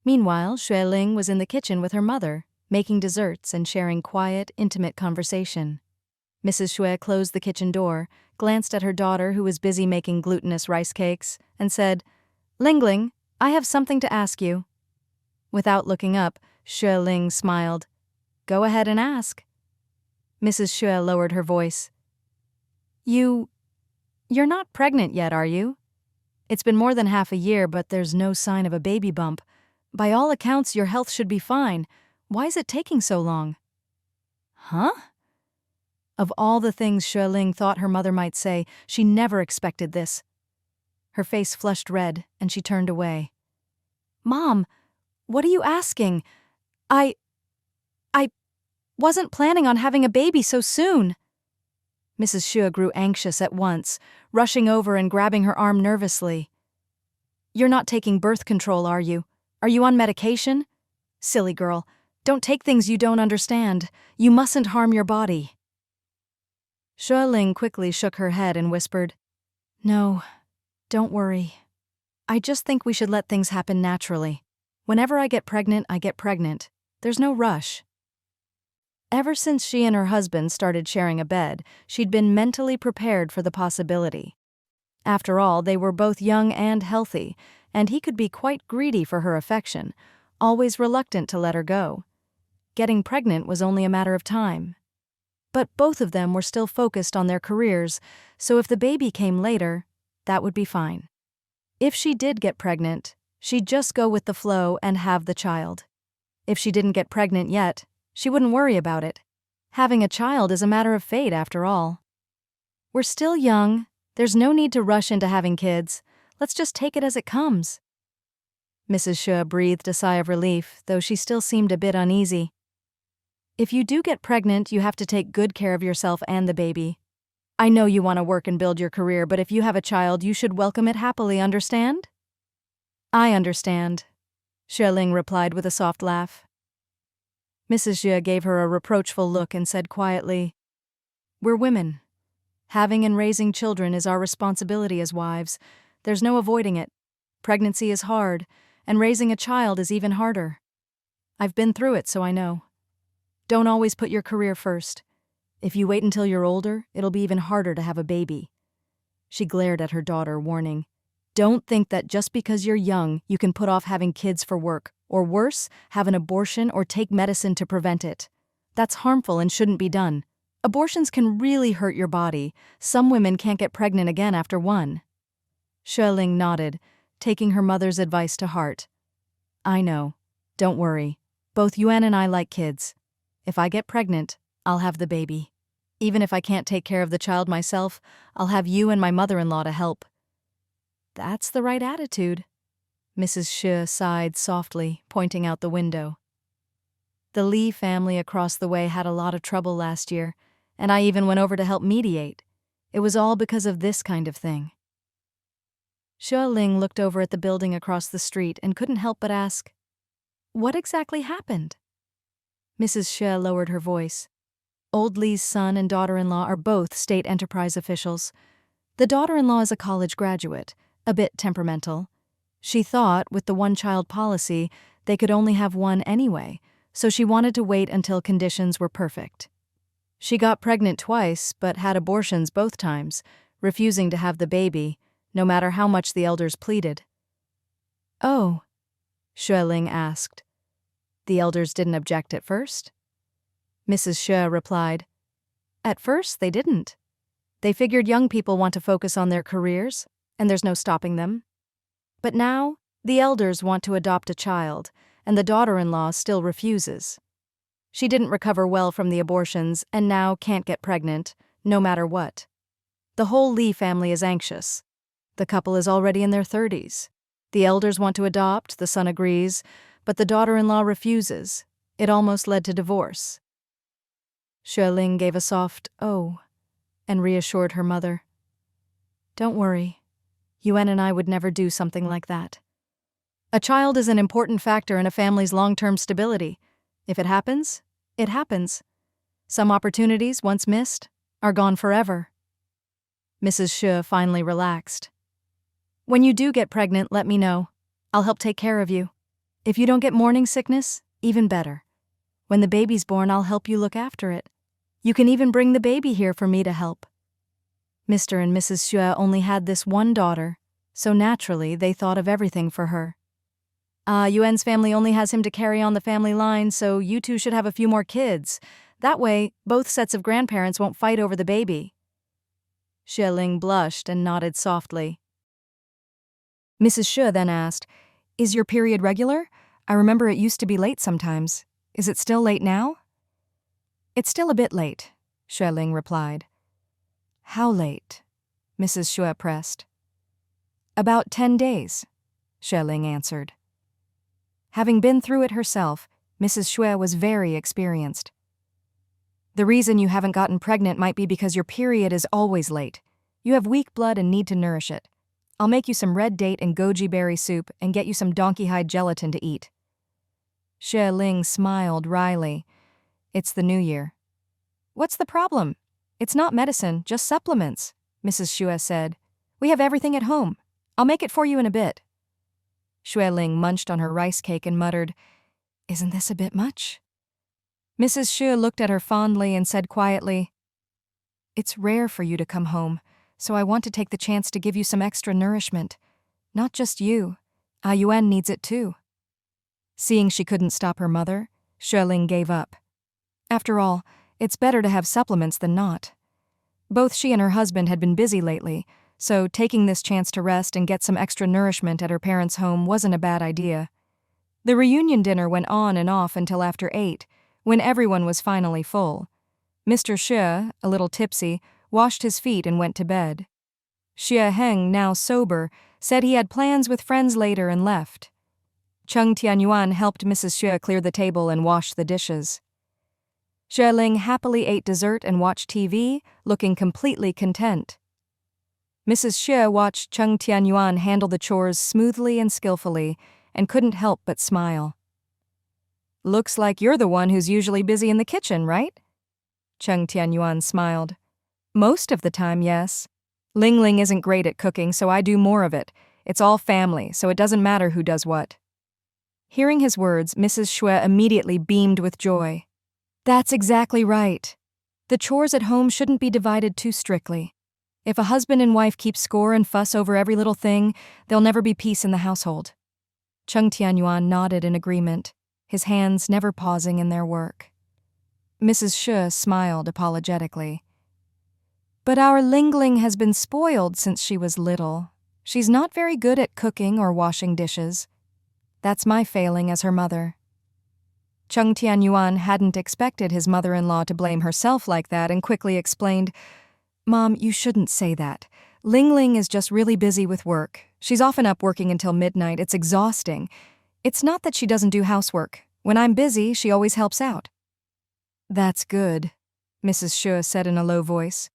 Meanwhile, Xue Ling was in the kitchen with her mother, making desserts and sharing quiet, intimate conversation. Mrs. Xue closed the kitchen door, glanced at her daughter who was busy making glutinous rice cakes, and said, "Ling, I have something to ask you." Without looking up, Xue Ling smiled. "Go ahead and ask." Mrs. Xue lowered her voice. You're not pregnant yet, are you? It's been more than half a year, but there's no sign of a baby bump. By all accounts, your health should be fine. Why is it taking so long?" "Huh?" Of all the things Xue Ling thought her mother might say, she never expected this. Her face flushed red, and she turned away. Mom, what are you asking? I wasn't planning on having a baby so soon. Mrs. Xue grew anxious at once, rushing over and grabbing her arm nervously. You're not taking birth control, are you? Are you on medication? Silly girl, don't take things you don't understand. You mustn't harm your body. Xue Ling quickly shook her head and whispered, No, don't worry. I just think we should let things happen naturally. Whenever I get pregnant, I get pregnant. There's no rush. Ever since she and her husband started sharing a bed, she'd been mentally prepared for the possibility. After all, they were both young and healthy, and he could be quite greedy for her affection, always reluctant to let her go. Getting pregnant was only a matter of time. But both of them were still focused on their careers, so if the baby came later, that would be fine. If she did get pregnant, she'd just go with the flow and have the child. If she didn't get pregnant yet, she wouldn't worry about it. Having a child is a matter of fate, after all. We're still young. There's no need to rush into having kids. Let's just take it as it comes. Mrs. Xue breathed a sigh of relief, though she still seemed a bit uneasy. If you do get pregnant, you have to take good care of yourself and the baby. I know you want to work and build your career, but if you have a child, you should welcome it happily, understand? I understand, Xue Ling replied with a soft laugh. Mrs. Xue gave her a reproachful look and said quietly, We're women. Having and raising children is our responsibility as wives. There's no avoiding it. Pregnancy is hard, and raising a child is even harder. I've been through it, so I know. Don't always put your career first. If you wait until you're older, it'll be even harder to have a baby. She glared at her daughter, warning, Don't think that just because you're young, you can put off having kids for work, or worse, have an abortion or take medicine to prevent it. That's harmful and shouldn't be done. Abortions can really hurt your body. Some women can't get pregnant again after one. Xue Ling nodded, taking her mother's advice to heart. I know. Don't worry. Both Yuan and I like kids. If I get pregnant, I'll have the baby. Even if I can't take care of the child myself, I'll have you and my mother-in-law to help. That's the right attitude. Mrs. Xue sighed softly, pointing out the window. The Li family across the way had a lot of trouble last year, and I even went over to help mediate. It was all because of this kind of thing. Xue Ling looked over at the building across the street and couldn't help but ask, What exactly happened? Mrs. Xue lowered her voice. Old Li's son and daughter-in-law are both state enterprise officials. The daughter-in-law is a college graduate, a bit temperamental. She thought, with the one-child policy, they could only have one anyway, so she wanted to wait until conditions were perfect. She got pregnant twice, but had abortions both times, refusing to have the baby, no matter how much the elders pleaded. Oh, Xue Ling asked. The elders didn't object at first? Mrs. Xue replied, At first, they didn't. They figured young people want to focus on their careers, and there's no stopping them. But now, the elders want to adopt a child, and the daughter-in-law still refuses. She didn't recover well from the abortions and now can't get pregnant, no matter what. The whole Li family is anxious. The couple is already in their 30s. The elders want to adopt, the son agrees, but the daughter-in-law refuses. It almost led to divorce. Xue Ling gave a soft "oh" and reassured her mother. Don't worry. Yuan and I would never do something like that. A child is an important factor in a family's long-term stability. If it happens, it happens. Some opportunities, once missed, are gone forever. Mrs. Xue finally relaxed. When you do get pregnant, let me know. I'll help take care of you. If you don't get morning sickness, even better. When the baby's born, I'll help you look after it. You can even bring the baby here for me to help. Mr. and Mrs. Xue only had this one daughter, so naturally they thought of everything for her. Yuan's family only has him to carry on the family line, so you two should have a few more kids. That way, both sets of grandparents won't fight over the baby. Xue Ling blushed and nodded softly. Mrs. Xue then asked, Is your period regular? I remember it used to be late sometimes. Is it still late now? It's still a bit late. Xue Ling replied. How late? Mrs. Xue pressed. About 10 days, Xue Ling answered. Having been through it herself, Mrs. Xue was very experienced. The reason you haven't gotten pregnant might be because your period is always late. You have weak blood and need to nourish it. I'll make you some red date and goji berry soup and get you some donkey hide gelatin to eat. Xue Ling smiled wryly. It's the new year. What's the problem? It's not medicine, just supplements, Mrs. Xue said. We have everything at home. I'll make it for you in a bit. Xue Ling munched on her rice cake and muttered, Isn't this a bit much? Mrs. Xue looked at her fondly and said quietly, It's rare for you to come home, so I want to take the chance to give you some extra nourishment. Not just you. Yuan needs it too. Seeing she couldn't stop her mother, Xue Ling gave up. After all, it's better to have supplements than not. Both she and her husband had been busy lately, so taking this chance to rest and get some extra nourishment at her parents' home wasn't a bad idea. The reunion dinner went on and off until after 8, when everyone was finally full. Mr. Xue, a little tipsy, washed his feet and went to bed. Xie Heng, now sober, said he had plans with friends later and left. Cheng Tianyuan helped Mrs. Xue clear the table and wash the dishes. Xue Ling happily ate dessert and watched TV, looking completely content. Mrs. Xue watched Cheng Tianyuan handle the chores smoothly and skillfully, and couldn't help but smile. Looks like you're the one who's usually busy in the kitchen, right? Cheng Tianyuan smiled. Most of the time, yes. Ling Ling isn't great at cooking, so I do more of it. It's all family, so it doesn't matter who does what. Hearing his words, Mrs. Xue immediately beamed with joy. That's exactly right. The chores at home shouldn't be divided too strictly. If a husband and wife keep score and fuss over every little thing, there'll never be peace in the household. Cheng Tianyuan nodded in agreement, his hands never pausing in their work. Mrs. Xue smiled apologetically. But our Ling Ling has been spoiled since she was little. She's not very good at cooking or washing dishes. That's my failing as her mother. Cheng Tianyuan hadn't expected his mother-in-law to blame herself like that and quickly explained, Mom, you shouldn't say that. Ling Ling is just really busy with work. She's often up working until midnight. It's exhausting. It's not that she doesn't do housework. When I'm busy, she always helps out. That's good, Mrs. Xue said in a low voice.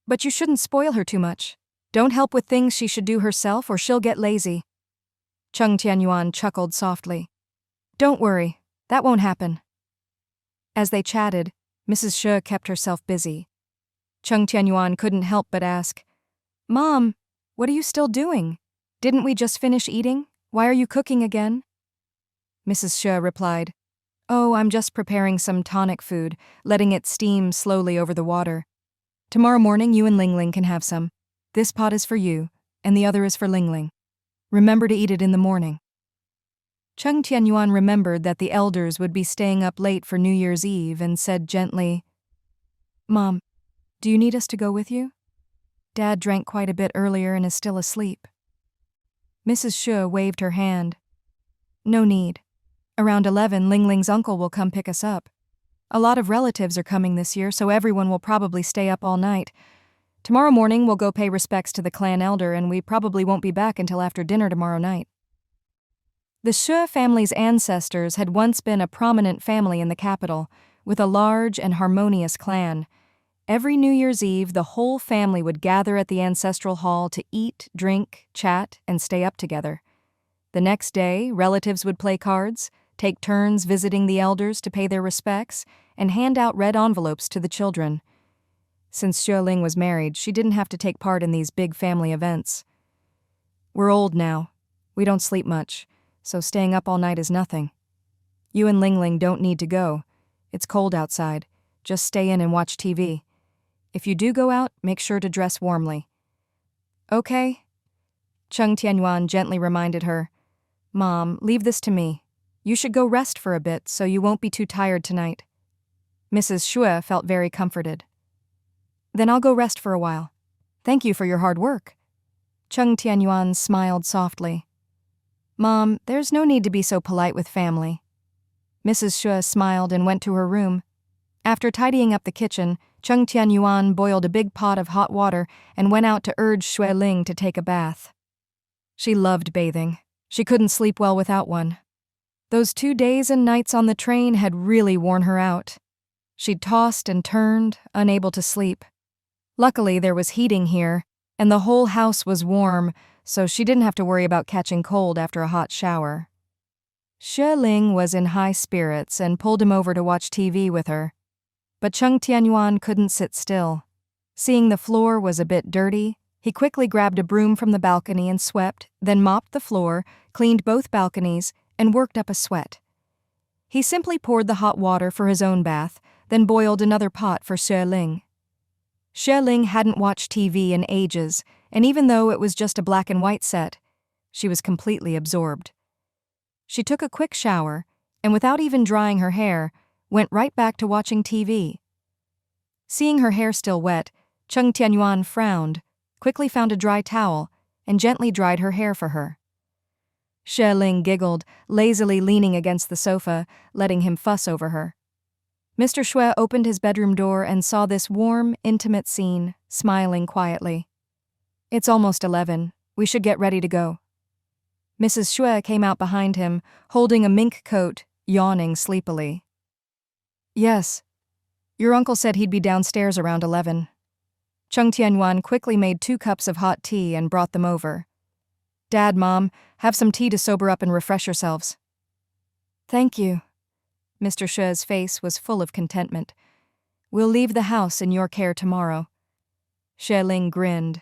But you shouldn't spoil her too much. Don't help with things she should do herself or she'll get lazy. Cheng Tianyuan chuckled softly. Don't worry, that won't happen. As they chatted, Mrs. Xue kept herself busy. Cheng Tianyuan couldn't help but ask, Mom, what are you still doing? Didn't we just finish eating? Why are you cooking again? Mrs. Xue replied, Oh, I'm just preparing some tonic food, letting it steam slowly over the water. Tomorrow morning you and Ling Ling can have some. This pot is for you, and the other is for Ling Ling. Remember to eat it in the morning. Cheng Tianyuan remembered that the elders would be staying up late for New Year's Eve and said gently, Mom, do you need us to go with you? Dad drank quite a bit earlier and is still asleep. Mrs. Xue waved her hand. No need. Around 11, Ling Ling's uncle will come pick us up. A lot of relatives are coming this year, so everyone will probably stay up all night. Tomorrow morning we'll go pay respects to the clan elder, and we probably won't be back until after dinner tomorrow night. The Xue family's ancestors had once been a prominent family in the capital, with a large and harmonious clan. Every New Year's Eve, the whole family would gather at the ancestral hall to eat, drink, chat, and stay up together. The next day, relatives would play cards, take turns visiting the elders to pay their respects, and hand out red envelopes to the children. Since Xue Ling was married, she didn't have to take part in these big family events. We're old now. We don't sleep much, so staying up all night is nothing. You and Ling Ling don't need to go. It's cold outside. Just stay in and watch TV. If you do go out, make sure to dress warmly. Okay? Cheng Tianyuan gently reminded her, Mom, leave this to me. You should go rest for a bit so you won't be too tired tonight. Mrs. Xue felt very comforted. Then I'll go rest for a while. Thank you for your hard work. Cheng Tianyuan smiled softly. Mom, there's no need to be so polite with family. Mrs. Xue smiled and went to her room. After tidying up the kitchen, Cheng Tianyuan boiled a big pot of hot water and went out to urge Xue Ling to take a bath. She loved bathing. She couldn't sleep well without one. Those 2 days and nights on the train had really worn her out. She'd tossed and turned, unable to sleep. Luckily, there was heating here, and the whole house was warm, so she didn't have to worry about catching cold after a hot shower. Xue Ling was in high spirits and pulled him over to watch TV with her. But Cheng Tianyuan couldn't sit still. Seeing the floor was a bit dirty, he quickly grabbed a broom from the balcony and swept, then mopped the floor, cleaned both balconies, and worked up a sweat. He simply poured the hot water for his own bath, then boiled another pot for Xue Ling. Xue Ling hadn't watched TV in ages, and even though it was just a black and white set, she was completely absorbed. She took a quick shower, and without even drying her hair, went right back to watching TV. Seeing her hair still wet, Cheng Tianyuan frowned, quickly found a dry towel, and gently dried her hair for her. Xue Ling giggled, lazily leaning against the sofa, letting him fuss over her. Mr. Xue opened his bedroom door and saw this warm, intimate scene, smiling quietly. "It's almost 11. We should get ready to go." Mrs. Xue came out behind him, holding a mink coat, yawning sleepily. "Yes. Your uncle said he'd be downstairs around 11. Cheng Tianyuan quickly made 2 cups of hot tea and brought them over. "Dad, Mom, have some tea to sober up and refresh yourselves." "Thank you." Mr. Xue's face was full of contentment. "We'll leave the house in your care tomorrow." Xue Ling grinned.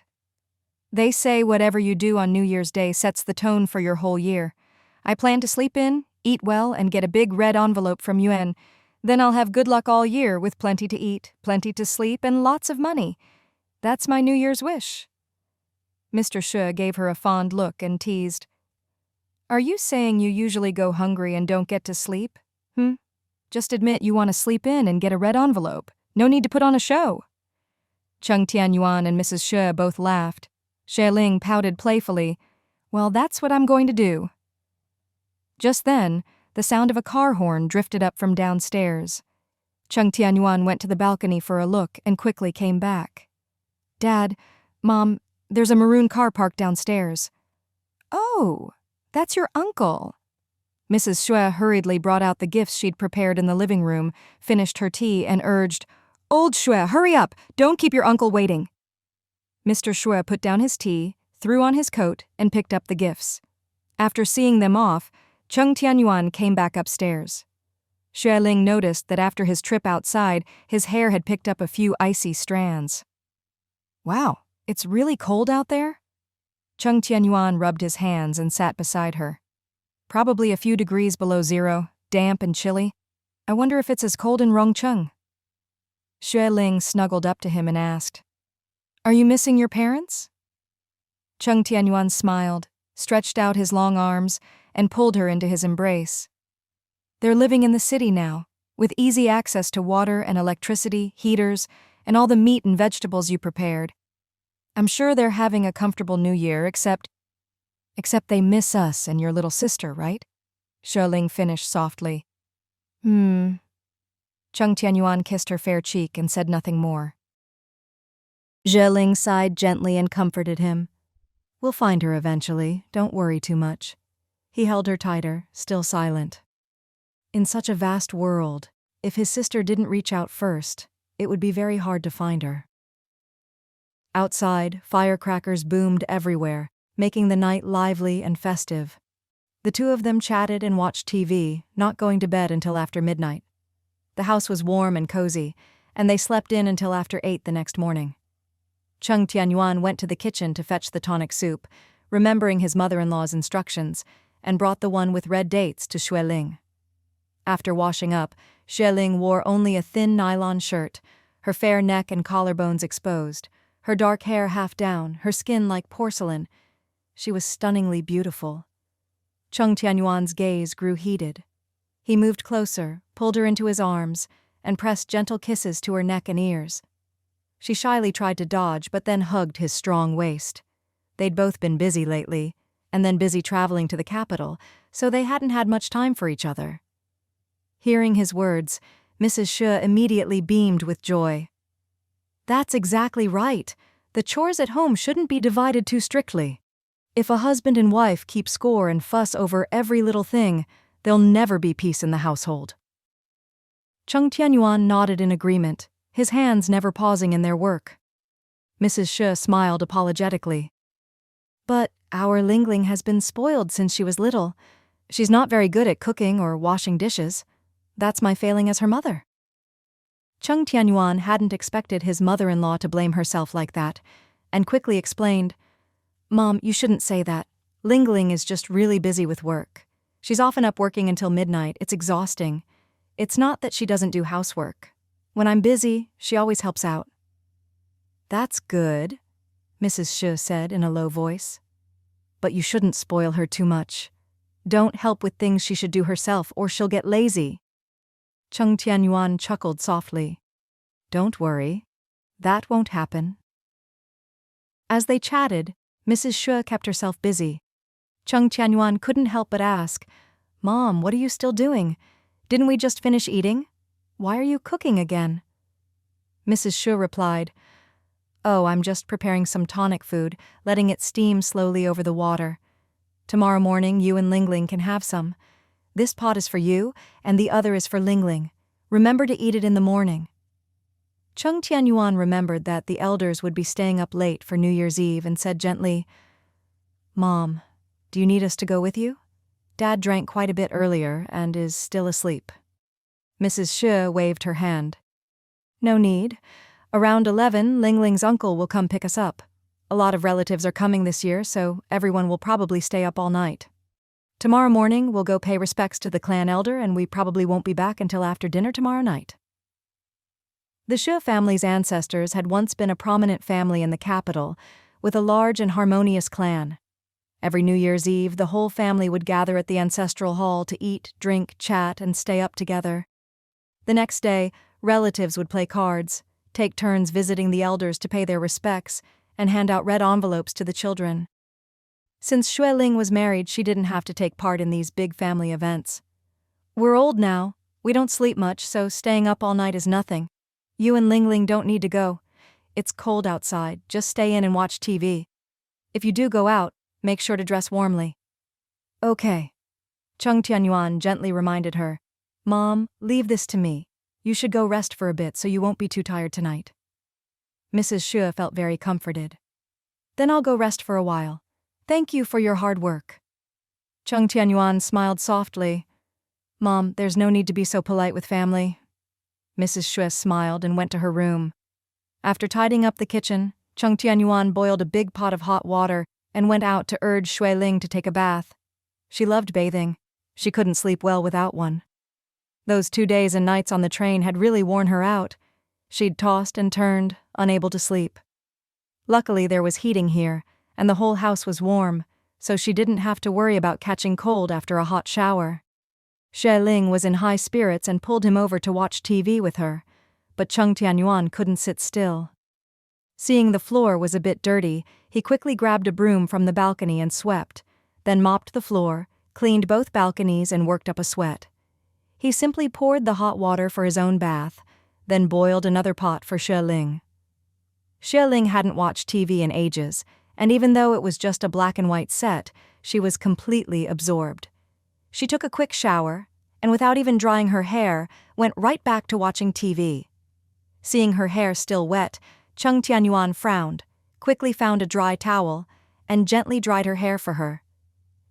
"They say whatever you do on New Year's Day sets the tone for your whole year. I plan to sleep in, eat well, and get a big red envelope from Yuan. Then I'll have good luck all year with plenty to eat, plenty to sleep, and lots of money. That's my New Year's wish." Mr. Xue gave her a fond look and teased. "Are you saying you usually go hungry and don't get to sleep? Just admit you want to sleep in and get a red envelope. No need to put on a show." Cheng Tianyuan and Mrs. Xue both laughed. Xue Ling pouted playfully. "Well, that's what I'm going to do." Just then, the sound of a car horn drifted up from downstairs. Cheng Tianyuan went to the balcony for a look and quickly came back. "Dad, Mom, there's a maroon car parked downstairs." "Oh, that's your uncle." Mrs. Xue hurriedly brought out the gifts she'd prepared in the living room, finished her tea, and urged, "Old Xue, hurry up! Don't keep your uncle waiting." Mr. Xue put down his tea, threw on his coat, and picked up the gifts. After seeing them off, Cheng Tianyuan came back upstairs. Xue Ling noticed that after his trip outside, his hair had picked up a few icy strands. "Wow, it's really cold out there?" Cheng Tianyuan rubbed his hands and sat beside her. "Probably a few degrees below zero, damp and chilly. I wonder if it's as cold in Rongcheng." Xue Ling snuggled up to him and asked, "Are you missing your parents?" Cheng Tianyuan smiled, stretched out his long arms, and pulled her into his embrace. "They're living in the city now, with easy access to water and electricity, heaters, and all the meat and vegetables you prepared. I'm sure they're having a comfortable New Year, except they miss us and your little sister, right?" Xue Ling finished softly. Cheng Tianyuan kissed her fair cheek and said nothing more. Xue Ling sighed gently and comforted him. "We'll find her eventually, don't worry too much." He held her tighter, still silent. In such a vast world, if his sister didn't reach out first, it would be very hard to find her. Outside, firecrackers boomed everywhere, making the night lively and festive. The two of them chatted and watched TV, not going to bed until after midnight. The house was warm and cozy, and they slept in until after 8 the next morning. Cheng Tianyuan went to the kitchen to fetch the tonic soup, remembering his mother-in-law's instructions, and brought the one with red dates to Xue Ling. After washing up, Xue Ling wore only a thin nylon shirt, her fair neck and collarbones exposed, her dark hair half down, her skin like porcelain. She was stunningly beautiful. Cheng Tianyuan's gaze grew heated. He moved closer, pulled her into his arms, and pressed gentle kisses to her neck and ears. She shyly tried to dodge, but then hugged his strong waist. They'd both been busy lately, and then busy traveling to the capital, so they hadn't had much time for each other. Hearing his words, Mrs. Xue immediately beamed with joy. That's exactly right. The chores at home shouldn't be divided too strictly. If a husband and wife keep score and fuss over every little thing, there'll never be peace in the household. Cheng Tianyuan nodded in agreement, his hands never pausing in their work. Mrs. Xue smiled apologetically. But our Lingling has been spoiled since she was little. She's not very good at cooking or washing dishes. That's my failing as her mother. Cheng Tianyuan hadn't expected his mother-in-law to blame herself like that, and quickly explained, Mom, you shouldn't say that. Lingling is just really busy with work. She's often up working until midnight. It's exhausting. It's not that she doesn't do housework. When I'm busy, she always helps out. That's good, Mrs. Xue said in a low voice. But you shouldn't spoil her too much. Don't help with things she should do herself or she'll get lazy. Cheng Tianyuan chuckled softly. Don't worry. That won't happen. As they chatted, Mrs. Xue kept herself busy. Cheng Tianyuan couldn't help but ask, Mom, what are you still doing? Didn't we just finish eating? Why are you cooking again? Mrs. Xue replied, Oh, I'm just preparing some tonic food, letting it steam slowly over the water. Tomorrow morning, you and Lingling can have some. This pot is for you, and the other is for Lingling. Remember to eat it in the morning. Cheng Tianyuan remembered that the elders would be staying up late for New Year's Eve and said gently, Mom, do you need us to go with you? Dad drank quite a bit earlier and is still asleep. Mrs. Xue waved her hand. No need. Around 11, Lingling's uncle will come pick us up. A lot of relatives are coming this year, so everyone will probably stay up all night. Tomorrow morning, we'll go pay respects to the clan elder, and we probably won't be back until after dinner tomorrow night. The Xue family's ancestors had once been a prominent family in the capital, with a large and harmonious clan. Every New Year's Eve, the whole family would gather at the ancestral hall to eat, drink, chat, and stay up together. The next day, relatives would play cards, take turns visiting the elders to pay their respects, and hand out red envelopes to the children. Since Xue Ling was married, she didn't have to take part in these big family events. We're old now. We don't sleep much, so staying up all night is nothing. You and Lingling don't need to go. It's cold outside. Just stay in and watch TV. If you do go out, make sure to dress warmly. Okay. Cheng Tianyuan gently reminded her, Mom, leave this to me. You should go rest for a bit so you won't be too tired tonight. Mrs. Xue felt very comforted. Then I'll go rest for a while. Thank you for your hard work. Cheng Tianyuan smiled softly. Mom, there's no need to be so polite with family. Mrs. Xue smiled and went to her room. After tidying up the kitchen, Cheng Tianyuan boiled a big pot of hot water and went out to urge Xue Ling to take a bath. She loved bathing. She couldn't sleep well without one. Those 2 days and nights on the train had really worn her out. She'd tossed and turned, unable to sleep. Luckily, there was heating here, and the whole house was warm, so she didn't have to worry about catching cold after a hot shower. Xue Ling was in high spirits and pulled him over to watch TV with her, but Cheng Tianyuan couldn't sit still. Seeing the floor was a bit dirty, he quickly grabbed a broom from the balcony and swept, then mopped the floor, cleaned both balconies and worked up a sweat. He simply poured the hot water for his own bath, then boiled another pot for Xue Ling. Xue Ling hadn't watched TV in ages, and even though it was just a black and white set, she was completely absorbed. She took a quick shower, and without even drying her hair, went right back to watching TV. Seeing her hair still wet, Cheng Tianyuan frowned, quickly found a dry towel, and gently dried her hair for her.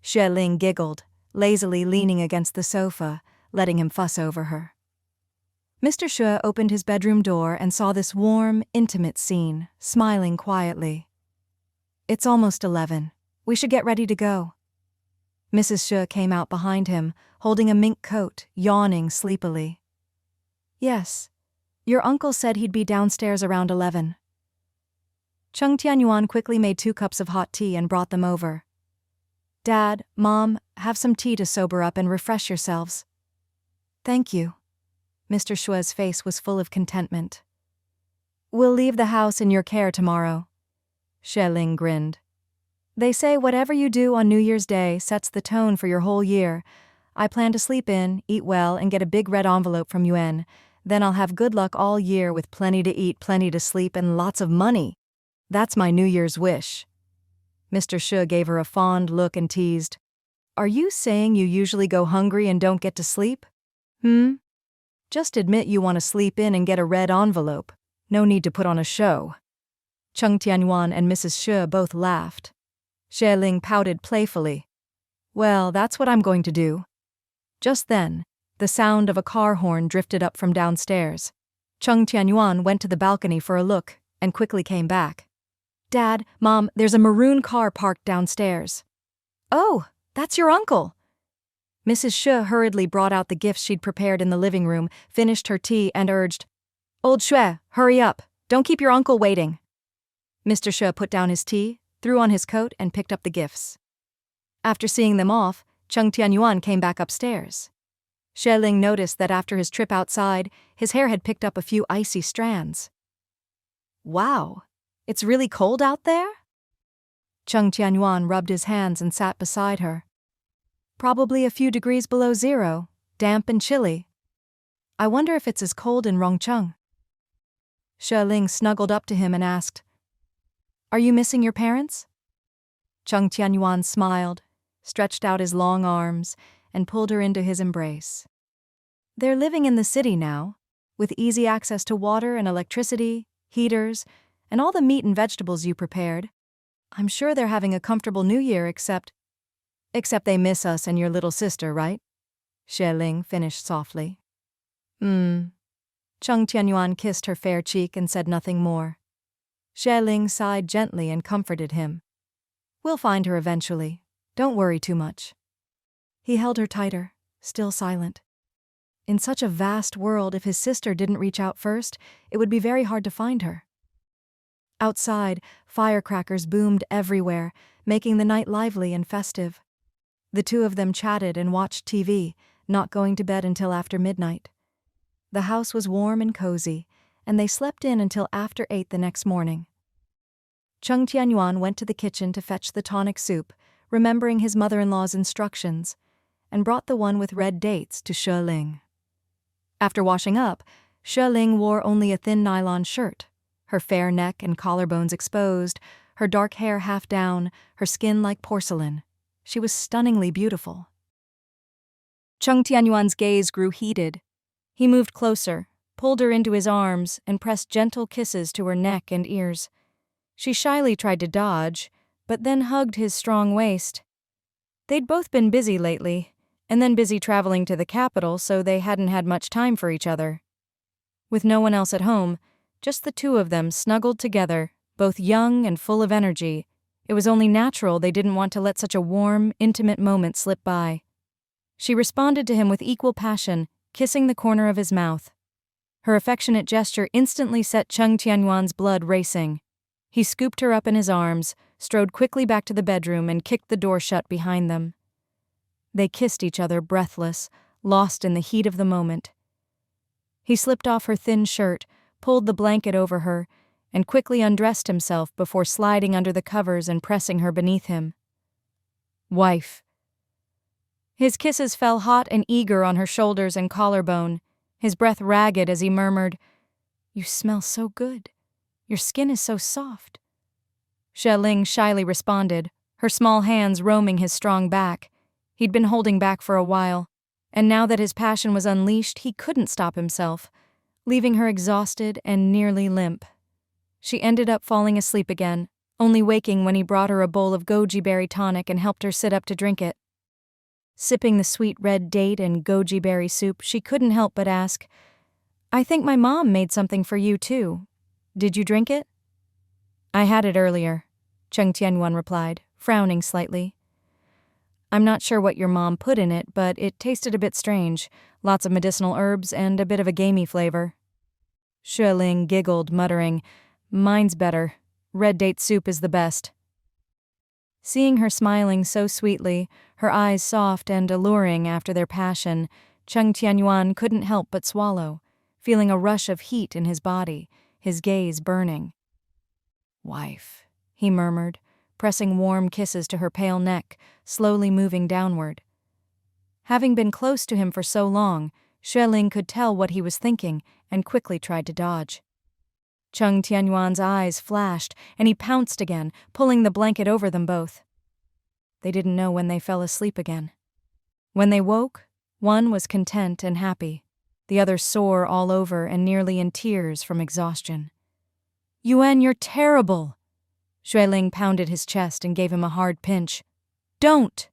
Xue Ling giggled, lazily leaning against the sofa, letting him fuss over her. Mr. Xue opened his bedroom door and saw this warm, intimate scene, smiling quietly. It's almost 11. We should get ready to go. Mrs. Xue came out behind him, holding a mink coat, yawning sleepily. Yes. Your uncle said he'd be downstairs around 11. Cheng Tianyuan quickly made 2 cups of hot tea and brought them over. Dad, Mom, have some tea to sober up and refresh yourselves. Thank you. Mr. Xue's face was full of contentment. We'll leave the house in your care tomorrow. Xue Ling grinned. They say whatever you do on New Year's Day sets the tone for your whole year. I plan to sleep in, eat well, and get a big red envelope from Yuan. Then I'll have good luck all year with plenty to eat, plenty to sleep, and lots of money. That's my New Year's wish. Mr. Xue gave her a fond look and teased. Are you saying you usually go hungry and don't get to sleep? Just admit you want to sleep in and get a red envelope. No need to put on a show. Cheng Tianyuan and Mrs. Xue both laughed. Xue Ling pouted playfully. Well, that's what I'm going to do. Just then, the sound of a car horn drifted up from downstairs. Cheng Tianyuan went to the balcony for a look and quickly came back. Dad, Mom, there's a maroon car parked downstairs. Oh, that's your uncle. Mrs. Xue hurriedly brought out the gifts she'd prepared in the living room, finished her tea, and urged, Old Xue, hurry up. Don't keep your uncle waiting. Mr. Xue put down his tea, threw on his coat, and picked up the gifts. After seeing them off, Cheng Tianyuan came back upstairs. Xue Ling noticed that after his trip outside, his hair had picked up a few icy strands. Wow, it's really cold out there? Cheng Tianyuan rubbed his hands and sat beside her. Probably a few degrees below zero, damp and chilly. I wonder if it's as cold in Rongcheng. Xue Ling snuggled up to him and asked, Are you missing your parents? Cheng Tianyuan smiled, stretched out his long arms, and pulled her into his embrace. They're living in the city now, with easy access to water and electricity, heaters, and all the meat and vegetables you prepared. I'm sure they're having a comfortable New Year except they miss us and your little sister, right? Xue Ling finished softly. Cheng Tianyuan kissed her fair cheek and said nothing more. Xue Ling sighed gently and comforted him. We'll find her eventually. Don't worry too much. He held her tighter, still silent. In such a vast world, if his sister didn't reach out first, it would be very hard to find her. Outside, firecrackers boomed everywhere, making the night lively and festive. The two of them chatted and watched TV, not going to bed until after midnight. The house was warm and cozy, and they slept in until after 8 the next morning. Cheng Tianyuan went to the kitchen to fetch the tonic soup, remembering his mother-in-law's instructions, and brought the one with red dates to Xue Ling. After washing up, Xue Ling wore only a thin nylon shirt, her fair neck and collarbones exposed, her dark hair half down, her skin like porcelain. She was stunningly beautiful. Cheng Tianyuan's gaze grew heated. He moved closer, pulled her into his arms, and pressed gentle kisses to her neck and ears. She shyly tried to dodge, but then hugged his strong waist. They'd both been busy lately, and then busy traveling to the capital, so they hadn't had much time for each other. With no one else at home, just the two of them snuggled together, both young and full of energy, it was only natural they didn't want to let such a warm, intimate moment slip by. She responded to him with equal passion, kissing the corner of his mouth. Her affectionate gesture instantly set Cheng Tianyuan's blood racing. He scooped her up in his arms, strode quickly back to the bedroom, and kicked the door shut behind them. They kissed each other breathless, lost in the heat of the moment. He slipped off her thin shirt, pulled the blanket over her, and quickly undressed himself before sliding under the covers and pressing her beneath him. Wife. His kisses fell hot and eager on her shoulders and collarbone, his breath ragged as he murmured, You smell so good. Your skin is so soft. Xue Ling shyly responded, her small hands roaming his strong back. He'd been holding back for a while, and now that his passion was unleashed, he couldn't stop himself, leaving her exhausted and nearly limp. She ended up falling asleep again, only waking when he brought her a bowl of goji berry tonic and helped her sit up to drink it. Sipping the sweet red date and goji berry soup, she couldn't help but ask, I think my mom made something for you too. Did you drink it? I had it earlier, Cheng Tianyuan replied, frowning slightly. I'm not sure what your mom put in it, but it tasted a bit strange, lots of medicinal herbs and a bit of a gamey flavor. Xue Ling giggled, muttering, Mine's better. Red date soup is the best. Seeing her smiling so sweetly, her eyes soft and alluring after their passion, Cheng Tianyuan couldn't help but swallow, feeling a rush of heat in his body, his gaze burning. Wife, he murmured, pressing warm kisses to her pale neck, slowly moving downward. Having been close to him for so long, Xue Ling could tell what he was thinking and quickly tried to dodge. Cheng Tianyuan's eyes flashed, and he pounced again, pulling the blanket over them both. They didn't know when they fell asleep again. When they woke, one was content and happy, the other sore all over and nearly in tears from exhaustion. "Yuan, you're terrible!" Xue Ling pounded his chest and gave him a hard pinch. "Don't!"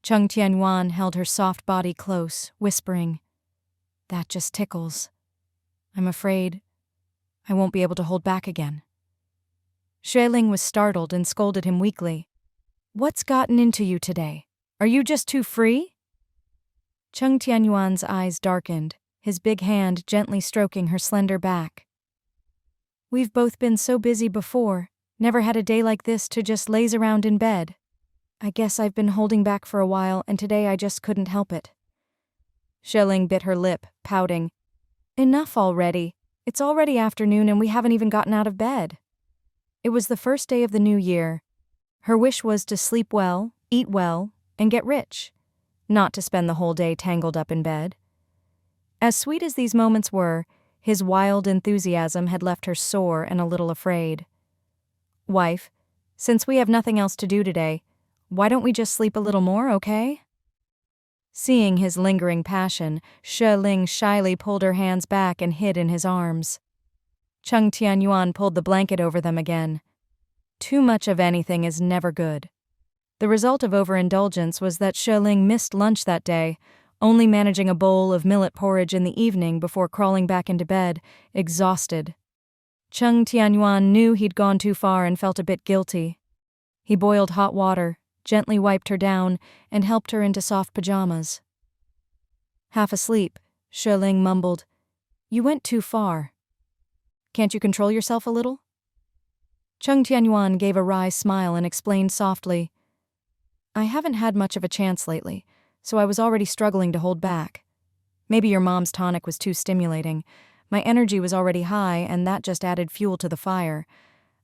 Cheng Tianyuan held her soft body close, whispering, "That just tickles. I'm afraid I won't be able to hold back again." Xue Ling was startled and scolded him weakly. "What's gotten into you today? Are you just too free?" Cheng Tianyuan's eyes darkened, his big hand gently stroking her slender back. "We've both been so busy before, never had a day like this to just laze around in bed. I guess I've been holding back for a while, and today I just couldn't help it." Xue Ling bit her lip, pouting. "Enough already. It's already afternoon and we haven't even gotten out of bed." It was the first day of the new year. Her wish was to sleep well, eat well, and get rich, not to spend the whole day tangled up in bed. As sweet as these moments were, his wild enthusiasm had left her sore and a little afraid. "Wife, since we have nothing else to do today, why don't we just sleep a little more, okay?" Seeing his lingering passion, Xue Ling shyly pulled her hands back and hid in his arms. Cheng Tianyuan pulled the blanket over them again. Too much of anything is never good. The result of overindulgence was that Xue Ling missed lunch that day, only managing a bowl of millet porridge in the evening before crawling back into bed, exhausted. Cheng Tianyuan knew he'd gone too far and felt a bit guilty. He boiled hot water, gently wiped her down, and helped her into soft pajamas. Half asleep, Xue Ling mumbled, "You went too far. Can't you control yourself a little?" Cheng Tianyuan gave a wry smile and explained softly, "I haven't had much of a chance lately, so I was already struggling to hold back. Maybe your mom's tonic was too stimulating. My energy was already high, and that just added fuel to the fire.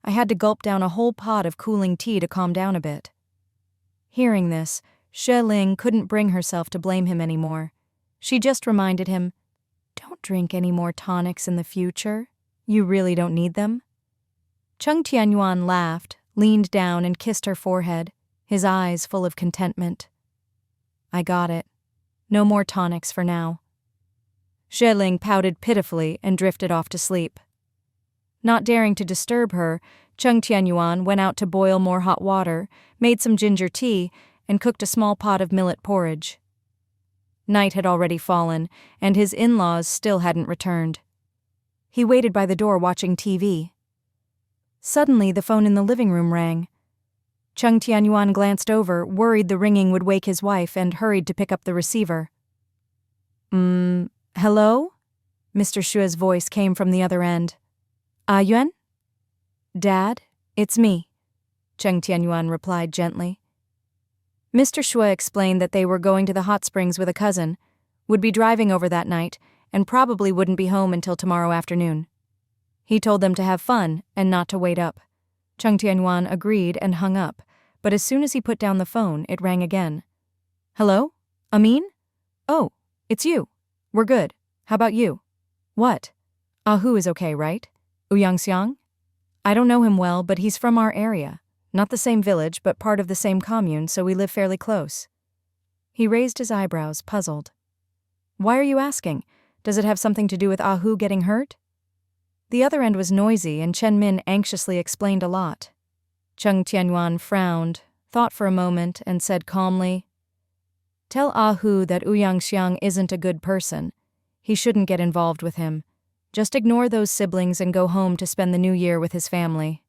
I had to gulp down a whole pot of cooling tea to calm down a bit." Hearing this, Xue Ling couldn't bring herself to blame him anymore. She just reminded him, "Don't drink any more tonics in the future. You really don't need them." Cheng Tianyuan laughed, leaned down and kissed her forehead, his eyes full of contentment. "I got it. No more tonics for now." Xue Ling pouted pitifully and drifted off to sleep. Not daring to disturb her, Cheng Tianyuan went out to boil more hot water, made some ginger tea, and cooked a small pot of millet porridge. Night had already fallen, and his in-laws still hadn't returned. He waited by the door watching TV. Suddenly, the phone in the living room rang. Cheng Tianyuan glanced over, worried the ringing would wake his wife, and hurried to pick up the receiver. Hello?" Mr. Xue's voice came from the other end. "Yuan?" "Dad, it's me," Cheng Tianyuan replied gently. Mr. Xue explained that they were going to the hot springs with a cousin, would be driving over that night, and probably wouldn't be home until tomorrow afternoon. He told them to have fun and not to wait up. Cheng Tianyuan agreed and hung up, but as soon as he put down the phone, it rang again. "Hello? Amin? Oh, it's you. We're good. How about you? What? Ahu is okay, right? Uyangxiang? I don't know him well, but he's from our area. Not the same village, but part of the same commune, so we live fairly close." He raised his eyebrows, puzzled. "Why are you asking? Does it have something to do with Ahu getting hurt?" The other end was noisy, and Chen Min anxiously explained a lot. Cheng Tianyuan frowned, thought for a moment, and said calmly, "Tell Ahu that Uyangxiang isn't a good person. He shouldn't get involved with him. Just ignore those siblings and go home to spend the new year with his family."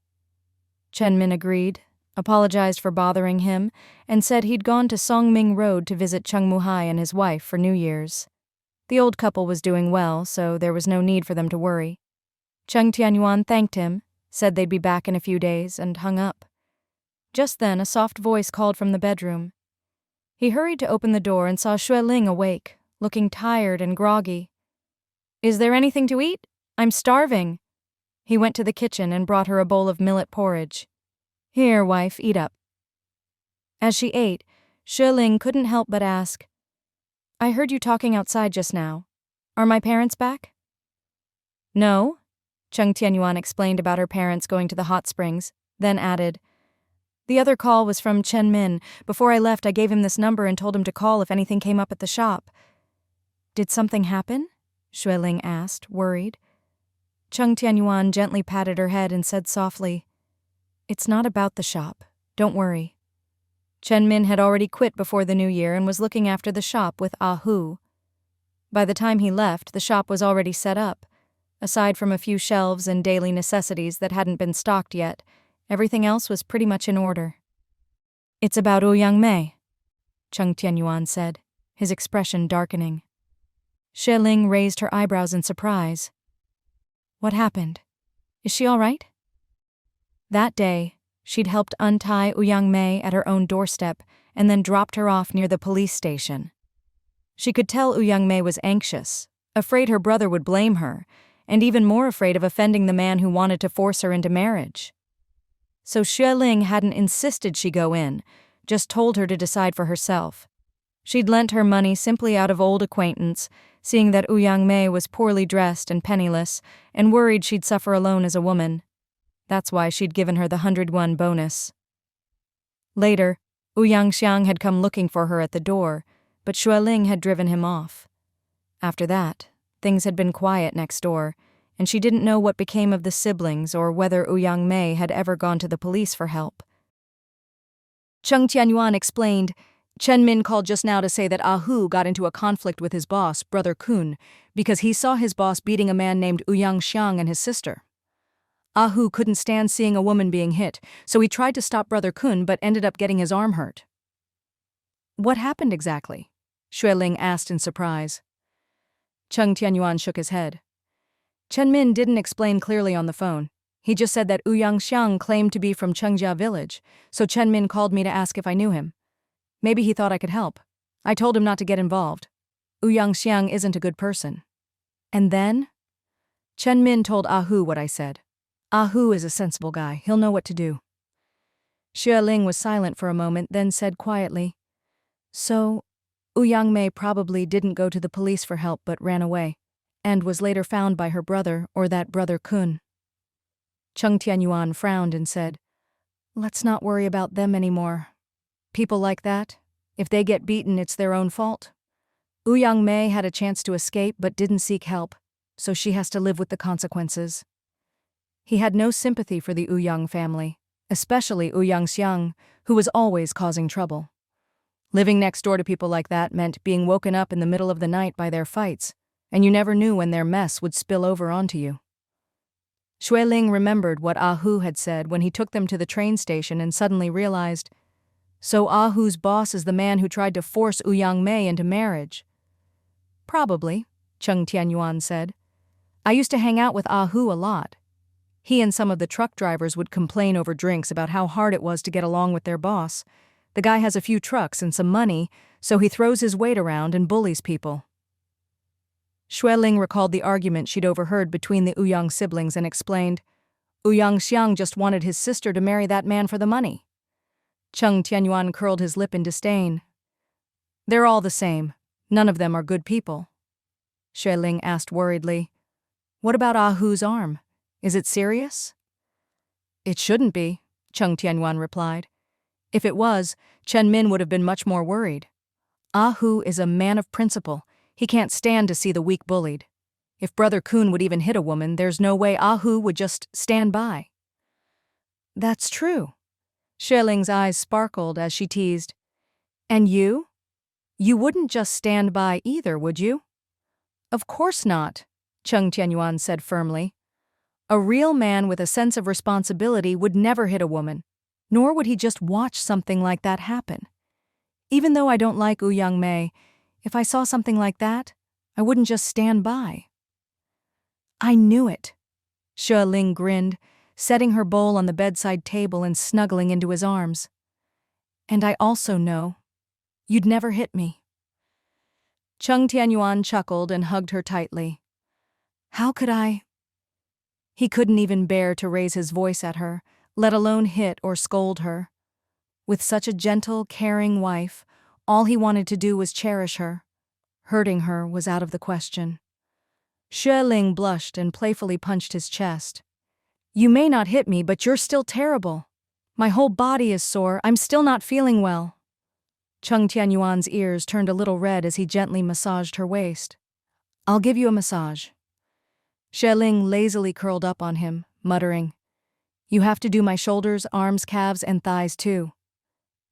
Chen Min agreed, apologized for bothering him, and said he'd gone to Songming Road to visit Cheng Muhai and his wife for New Year's. The old couple was doing well, so there was no need for them to worry. Cheng Tianyuan thanked him, said they'd be back in a few days, and hung up. Just then, a soft voice called from the bedroom. He hurried to open the door and saw Xue Ling awake, looking tired and groggy. "Is there anything to eat? I'm starving." He went to the kitchen and brought her a bowl of millet porridge. "Here, wife, eat up." As she ate, Xue Ling couldn't help but ask, I heard you talking outside just now. Are my parents back? No, Cheng Tianyuan explained about her parents going to the hot springs, then added, the other call was from Chen Min. Before I left, I gave him this number and told him to call if anything came up at the shop. Did something happen? Xue Ling asked, worried. Cheng Tianyuan gently patted her head and said softly, it's not about the shop. Don't worry. Chen Min had already quit before the new year and was looking after the shop with Hu. By the time he left, the shop was already set up. Aside from a few shelves and daily necessities that hadn't been stocked yet, everything else was pretty much in order. It's about Ouyang Mei, Cheng Tianyuan said, his expression darkening. Xue Ling raised her eyebrows in surprise. What happened? Is she all right? That day, she'd helped untie Ouyang Mei at her own doorstep and then dropped her off near the police station. She could tell Ouyang Mei was anxious, afraid her brother would blame her, and even more afraid of offending the man who wanted to force her into marriage. So Xue Ling hadn't insisted she go in, just told her to decide for herself. She'd lent her money simply out of old acquaintance, seeing that Ouyang Mei was poorly dressed and penniless, and worried she'd suffer alone as a woman. That's why she'd given her the 101 bonus. Later, Ouyang Xiang had come looking for her at the door, but Xue Ling had driven him off. After that, things had been quiet next door, and she didn't know what became of the siblings or whether Ouyang Mei had ever gone to the police for help. Cheng Tianyuan explained, Chen Min called just now to say that Hu got into a conflict with his boss, Brother Kun, because he saw his boss beating a man named Ouyang Xiang and his sister. Hu couldn't stand seeing a woman being hit, so he tried to stop Brother Kun but ended up getting his arm hurt. What happened exactly? Xue Ling asked in surprise. Cheng Tianyuan shook his head. Chen Min didn't explain clearly on the phone. He just said that Ouyang Xiang claimed to be from Chengjia village, so Chen Min called me to ask if I knew him. Maybe he thought I could help. I told him not to get involved. Ouyang Xiang isn't a good person. And then? Chen Min told Hu what I said. Hu is a sensible guy. He'll know what to do. Xue Ling was silent for a moment, then said quietly, so, Ouyang Mei probably didn't go to the police for help but ran away, and was later found by her brother or that Brother Kun. Cheng Tianyuan frowned and said, let's not worry about them anymore. People like that, if they get beaten, it's their own fault. Ouyang Mei had a chance to escape but didn't seek help, so she has to live with the consequences. He had no sympathy for the Ouyang family, especially Ouyang Xiang, who was always causing trouble. Living next door to people like that meant being woken up in the middle of the night by their fights, and you never knew when their mess would spill over onto you. Xue Ling remembered what Hu had said when he took them to the train station and suddenly realized, so Hu's boss is the man who tried to force Ouyang Mei into marriage. Probably, Cheng Tianyuan said. I used to hang out with Hu a lot. He and some of the truck drivers would complain over drinks about how hard it was to get along with their boss. The guy has a few trucks and some money, so he throws his weight around and bullies people. Xue Ling recalled the argument she'd overheard between the Ouyang siblings and explained, Ouyang Xiang just wanted his sister to marry that man for the money. Cheng Tianyuan curled his lip in disdain. They're all the same. None of them are good people. Xue Ling asked worriedly, what about Hu's arm? Is it serious? It shouldn't be, Cheng Tianyuan replied. If it was, Chen Min would have been much more worried. Hu is a man of principle. He can't stand to see the weak bullied. If Brother Kun would even hit a woman, there's no way Hu would just stand by. That's true. Xue Ling's eyes sparkled as she teased. And you? You wouldn't just stand by either, would you? Of course not, Cheng Tianyuan said firmly. A real man with a sense of responsibility would never hit a woman, nor would he just watch something like that happen. Even though I don't like Ouyang Mei, if I saw something like that, I wouldn't just stand by. I knew it. Xue Ling grinned, setting her bowl on the bedside table and snuggling into his arms. And I also know you'd never hit me. Cheng Tianyuan chuckled and hugged her tightly. How could I? He couldn't even bear to raise his voice at her, let alone hit or scold her. With such a gentle, caring wife, all he wanted to do was cherish her. Hurting her was out of the question. Xue Ling blushed and playfully punched his chest. You may not hit me, but you're still terrible. My whole body is sore, I'm still not feeling well. Cheng Tianyuan's ears turned a little red as he gently massaged her waist. I'll give you a massage. Xue Ling lazily curled up on him, muttering, You have to do my shoulders, arms, calves, and thighs too.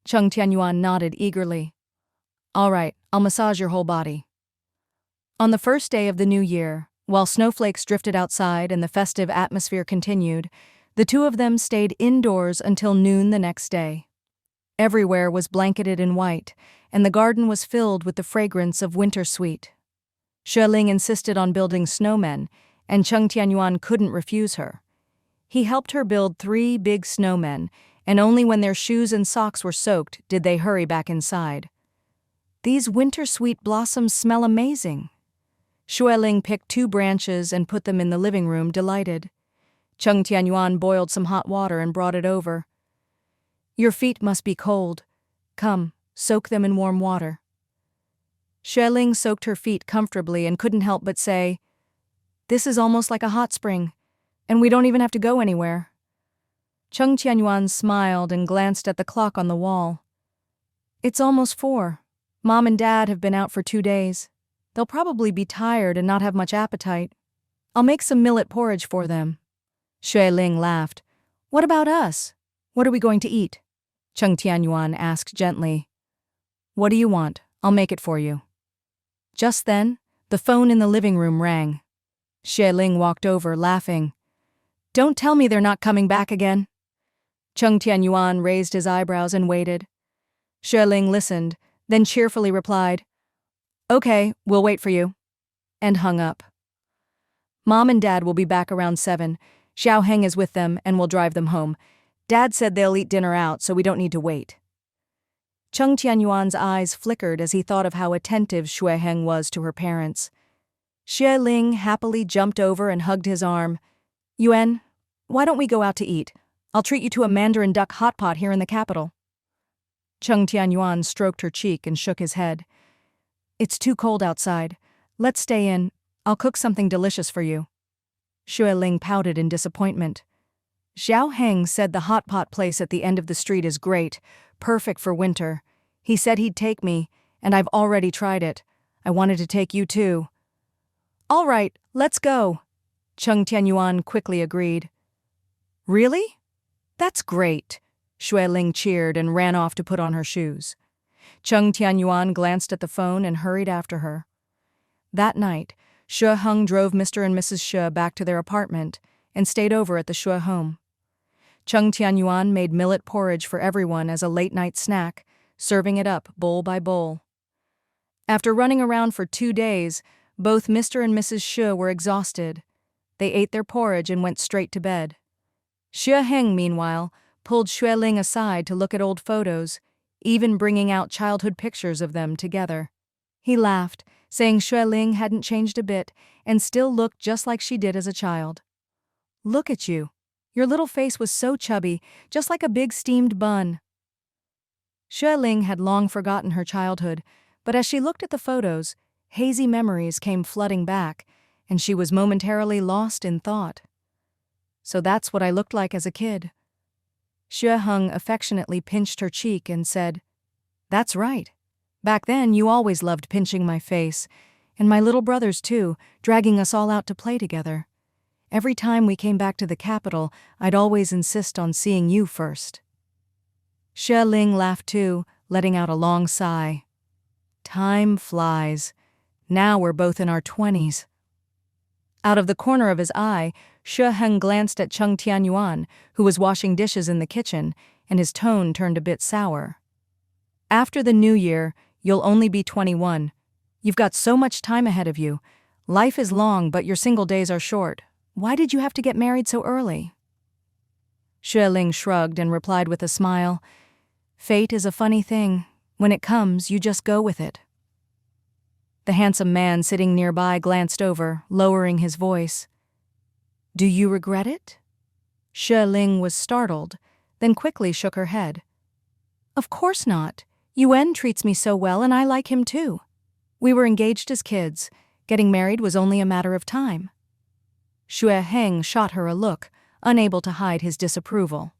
Cheng Tianyuan nodded eagerly. All right, I'll massage your whole body. On the first day of the new year, while snowflakes drifted outside and the festive atmosphere continued, the two of them stayed indoors until noon the next day. Everywhere was blanketed in white, and the garden was filled with the fragrance of winter sweet. Xue Ling insisted on building snowmen, and Cheng Tianyuan couldn't refuse her. He helped her build 3 big snowmen, and only when their shoes and socks were soaked did they hurry back inside. These winter sweet blossoms smell amazing. Xue Ling picked 2 branches and put them in the living room, delighted. Cheng Tianyuan boiled some hot water and brought it over. Your feet must be cold. Come, soak them in warm water. Xue Ling soaked her feet comfortably and couldn't help but say, This is almost like a hot spring, and we don't even have to go anywhere. Cheng Tianyuan smiled and glanced at the clock on the wall. It's almost 4. Mom and Dad have been out for 2 days. They'll probably be tired and not have much appetite. I'll make some millet porridge for them. Xue Ling laughed. What about us? What are we going to eat? Cheng Tianyuan asked gently. What do you want? I'll make it for you. Just then, the phone in the living room rang. Xue Ling walked over, laughing. Don't tell me they're not coming back again. Cheng Tianyuan raised his eyebrows and waited. Xue Ling listened, then cheerfully replied, Okay, we'll wait for you, and hung up. Mom and Dad will be back around 7. Xiao Heng is with them and will drive them home. Dad said they'll eat dinner out, so we don't need to wait. Cheng Tianyuan's eyes flickered as he thought of how attentive Xue Heng was to her parents. Xue Ling happily jumped over and hugged his arm. Yuan, why don't we go out to eat? I'll treat you to a Mandarin duck hot pot here in the capital. Cheng Tianyuan stroked her cheek and shook his head. It's too cold outside. Let's stay in. I'll cook something delicious for you. Xue Ling pouted in disappointment. Xiao Heng said the hot pot place at the end of the street is great, perfect for winter. He said he'd take me, and I've already tried it. I wanted to take you too. All right, let's go. Cheng Tianyuan quickly agreed. Really? That's great. Xue Ling cheered and ran off to put on her shoes. Cheng Tianyuan glanced at the phone and hurried after her. That night, Xue Heng drove Mr. and Mrs. Xue back to their apartment and stayed over at the Xue home. Cheng Tianyuan made millet porridge for everyone as a late-night snack, serving it up bowl by bowl. After running around for 2 days, both Mr. and Mrs. Xue were exhausted. They ate their porridge and went straight to bed. Xue Heng, meanwhile, pulled Xue Ling aside to look at old photos, even bringing out childhood pictures of them together. He laughed, saying Xue Ling hadn't changed a bit and still looked just like she did as a child. Look at you. Your little face was so chubby, just like a big steamed bun. Xue Ling had long forgotten her childhood, but as she looked at the photos, hazy memories came flooding back, and she was momentarily lost in thought. So that's what I looked like as a kid. Xue Heng affectionately pinched her cheek and said, That's right. Back then you always loved pinching my face, and my little brothers too, dragging us all out to play together. Every time we came back to the capital, I'd always insist on seeing you first. Xue Ling laughed too, letting out a long sigh. Time flies. Now we're both in our 20s. Out of the corner of his eye, Xue Heng glanced at Cheng Tianyuan, who was washing dishes in the kitchen, and his tone turned a bit sour. After the new year, you'll only be 21. You've got so much time ahead of you. Life is long, but your single days are short. Why did you have to get married so early? Xue Ling shrugged and replied with a smile. Fate is a funny thing. When it comes, you just go with it. The handsome man sitting nearby glanced over, lowering his voice. Do you regret it? Xue Ling was startled, then quickly shook her head. Of course not. Yuan treats me so well and I like him too. We were engaged as kids. Getting married was only a matter of time. Xue Ling shot her a look, unable to hide his disapproval.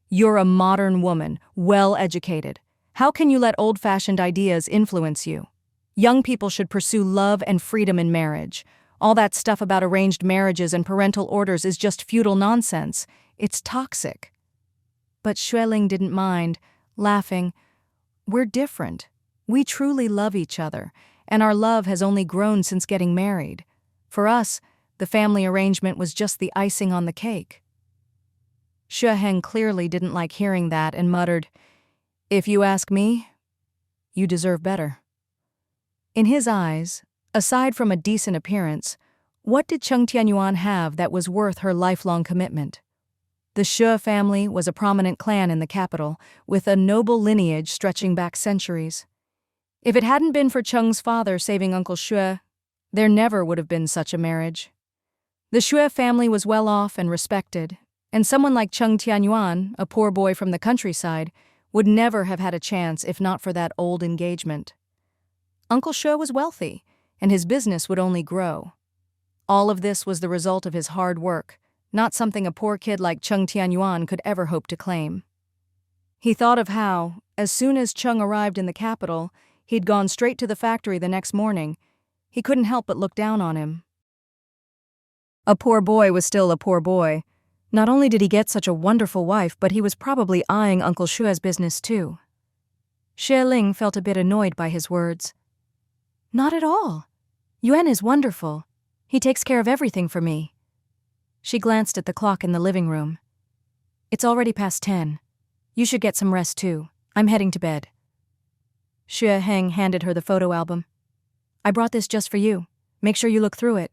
You're a modern woman, well-educated. How can you let old-fashioned ideas influence you? Young people should pursue love and freedom in marriage. All that stuff about arranged marriages and parental orders is just feudal nonsense. It's toxic. But Xue Ling didn't mind, laughing. We're different. We truly love each other, and our love has only grown since getting married. For us, the family arrangement was just the icing on the cake. Xue Ling clearly didn't like hearing that and muttered, "If you ask me, you deserve better." In his eyes, aside from a decent appearance, what did Cheng Tianyuan have that was worth her lifelong commitment? The Xue family was a prominent clan in the capital, with a noble lineage stretching back centuries. If it hadn't been for Cheng's father saving Uncle Xue, there never would have been such a marriage. The Xue family was well off and respected, and someone like Cheng Tianyuan, a poor boy from the countryside, would never have had a chance if not for that old engagement. Uncle Xue was wealthy, and his business would only grow. All of this was the result of his hard work, not something a poor kid like Cheng Tianyuan could ever hope to claim. He thought of how, as soon as Cheng arrived in the capital, he'd gone straight to the factory the next morning. He couldn't help but look down on him. A poor boy was still a poor boy. Not only did he get such a wonderful wife, but he was probably eyeing Uncle Xue's business too. Xue Ling felt a bit annoyed by his words. Not at all. Yuan is wonderful. He takes care of everything for me. She glanced at the clock in the living room. It's already past 10. You should get some rest too. I'm heading to bed. Xue Ling handed her the photo album. I brought this just for you. Make sure you look through it.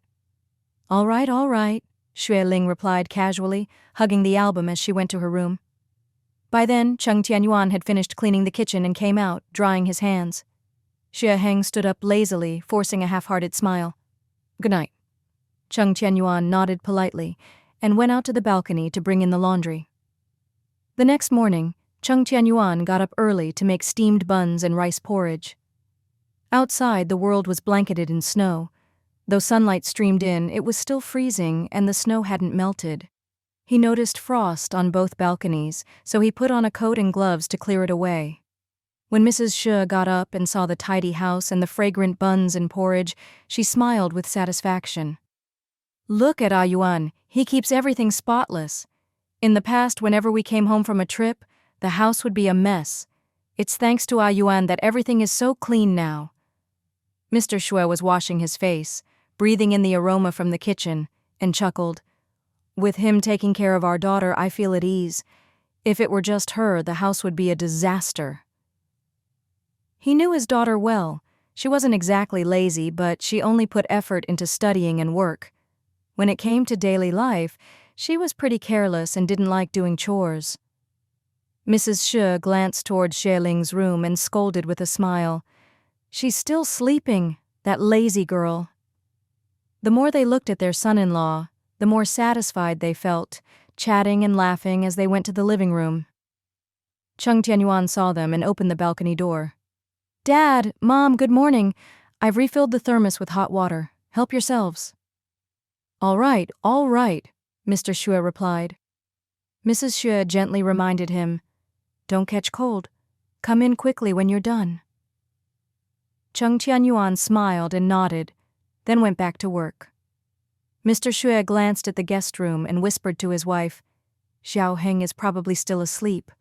All right, Xue Ling replied casually, hugging the album as she went to her room. By then, Cheng Tianyuan had finished cleaning the kitchen and came out, drying his hands. Xue Ling stood up lazily, forcing a half-hearted smile. Good night. Cheng Tianyuan nodded politely and went out to the balcony to bring in the laundry. The next morning, Cheng Tianyuan got up early to make steamed buns and rice porridge. Outside, the world was blanketed in snow. Though sunlight streamed in, it was still freezing and the snow hadn't melted. He noticed frost on both balconies, so he put on a coat and gloves to clear it away. When Mrs. Xue got up and saw the tidy house and the fragrant buns and porridge, she smiled with satisfaction. Look at Yuan, he keeps everything spotless. In the past, whenever we came home from a trip, the house would be a mess. It's thanks to Yuan that everything is so clean now. Mr. Xue was washing his face, breathing in the aroma from the kitchen, and chuckled. With him taking care of our daughter, I feel at ease. If it were just her, the house would be a disaster. He knew his daughter well. She wasn't exactly lazy, but she only put effort into studying and work. When it came to daily life, she was pretty careless and didn't like doing chores. Mrs. Xue glanced toward Xue Ling's room and scolded with a smile. She's still sleeping, that lazy girl. The more they looked at their son-in-law, the more satisfied they felt, chatting and laughing as they went to the living room. Cheng Tianyuan saw them and opened the balcony door. Dad, Mom, good morning. I've refilled the thermos with hot water. Help yourselves. All right, Mr. Xue replied. Mrs. Xue gently reminded him, Don't catch cold. Come in quickly when you're done. Cheng Tianyuan smiled and nodded, then went back to work. Mr. Xue glanced at the guest room and whispered to his wife, Xiao Heng is probably still asleep.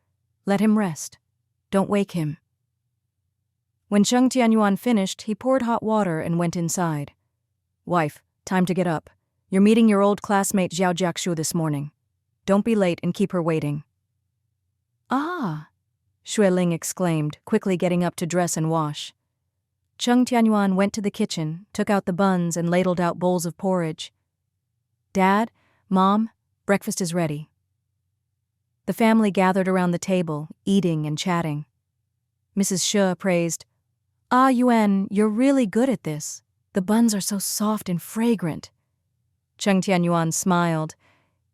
Let him rest. Don't wake him. When Cheng Tianyuan finished, he poured hot water and went inside. Wife, time to get up. You're meeting your old classmate Xiao Jiaxu this morning. Don't be late and keep her waiting. Ah, Xue Ling exclaimed, quickly getting up to dress and wash. Cheng Tianyuan went to the kitchen, took out the buns and ladled out bowls of porridge. Dad, Mom, breakfast is ready. The family gathered around the table, eating and chatting. Mrs. Xue praised, Yuan, you're really good at this. The buns are so soft and fragrant. Cheng Tianyuan smiled.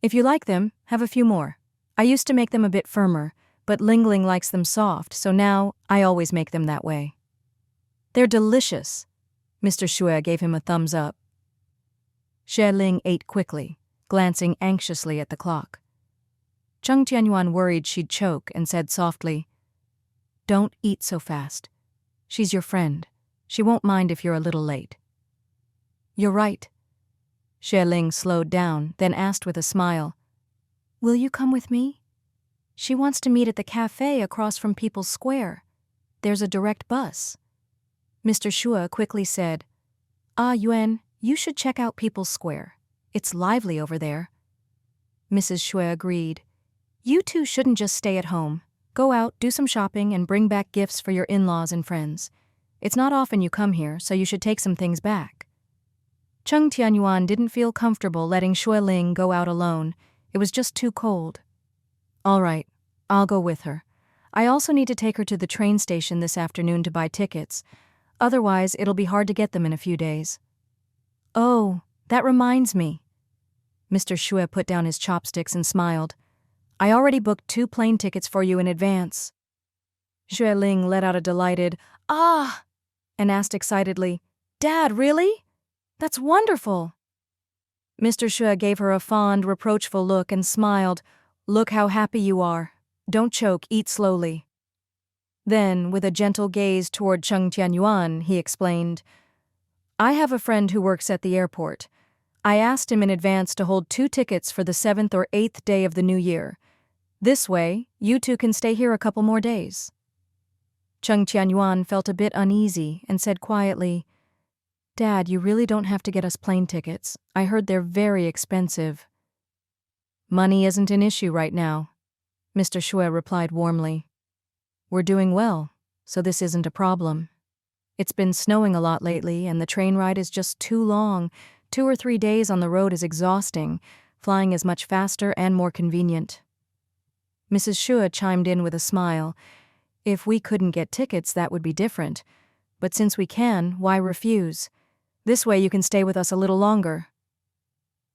If you like them, have a few more. I used to make them a bit firmer, but Ling Ling likes them soft, so now I always make them that way. They're delicious. Mr. Xue gave him a thumbs up. Xue Ling ate quickly, glancing anxiously at the clock. Cheng Tianyuan worried she'd choke and said softly, "Don't eat so fast. She's your friend. She won't mind if you're a little late." "You're right." Xue Ling slowed down, then asked with a smile, "Will you come with me? She wants to meet at the cafe across from People's Square. There's a direct bus." Mr. Xue quickly said, "Yuan, you should check out People's Square. It's lively over there." Mrs. Xue agreed. "You two shouldn't just stay at home. Go out, do some shopping, and bring back gifts for your in-laws and friends. It's not often you come here, so you should take some things back." Cheng Tianyuan didn't feel comfortable letting Xue Ling go out alone. It was just too cold. "All right, I'll go with her. I also need to take her to the train station this afternoon to buy tickets. Otherwise, it'll be hard to get them in a few days." "Oh, that reminds me." Mr. Xue put down his chopsticks and smiled. "I already booked 2 plane tickets for you in advance." Xue Ling let out a delighted, "Ah!" and asked excitedly, "Dad, really? That's wonderful." Mr. Xue gave her a fond, reproachful look and smiled. "Look how happy you are. Don't choke, eat slowly." Then, with a gentle gaze toward Cheng Tianyuan, he explained, "I have a friend who works at the airport. I asked him in advance to hold 2 tickets for the 7th or 8th day of the new year. This way, you two can stay here a couple more days." Cheng Tianyuan felt a bit uneasy and said quietly, "Dad, you really don't have to get us plane tickets. I heard they're very expensive." "Money isn't an issue right now," Mr. Xue replied warmly. "We're doing well, so this isn't a problem. It's been snowing a lot lately, and the train ride is just too long. 2 or 3 days on the road is exhausting. Flying is much faster and more convenient." Mrs. Xue chimed in with a smile. "If we couldn't get tickets, that would be different. But since we can, why refuse? This way you can stay with us a little longer."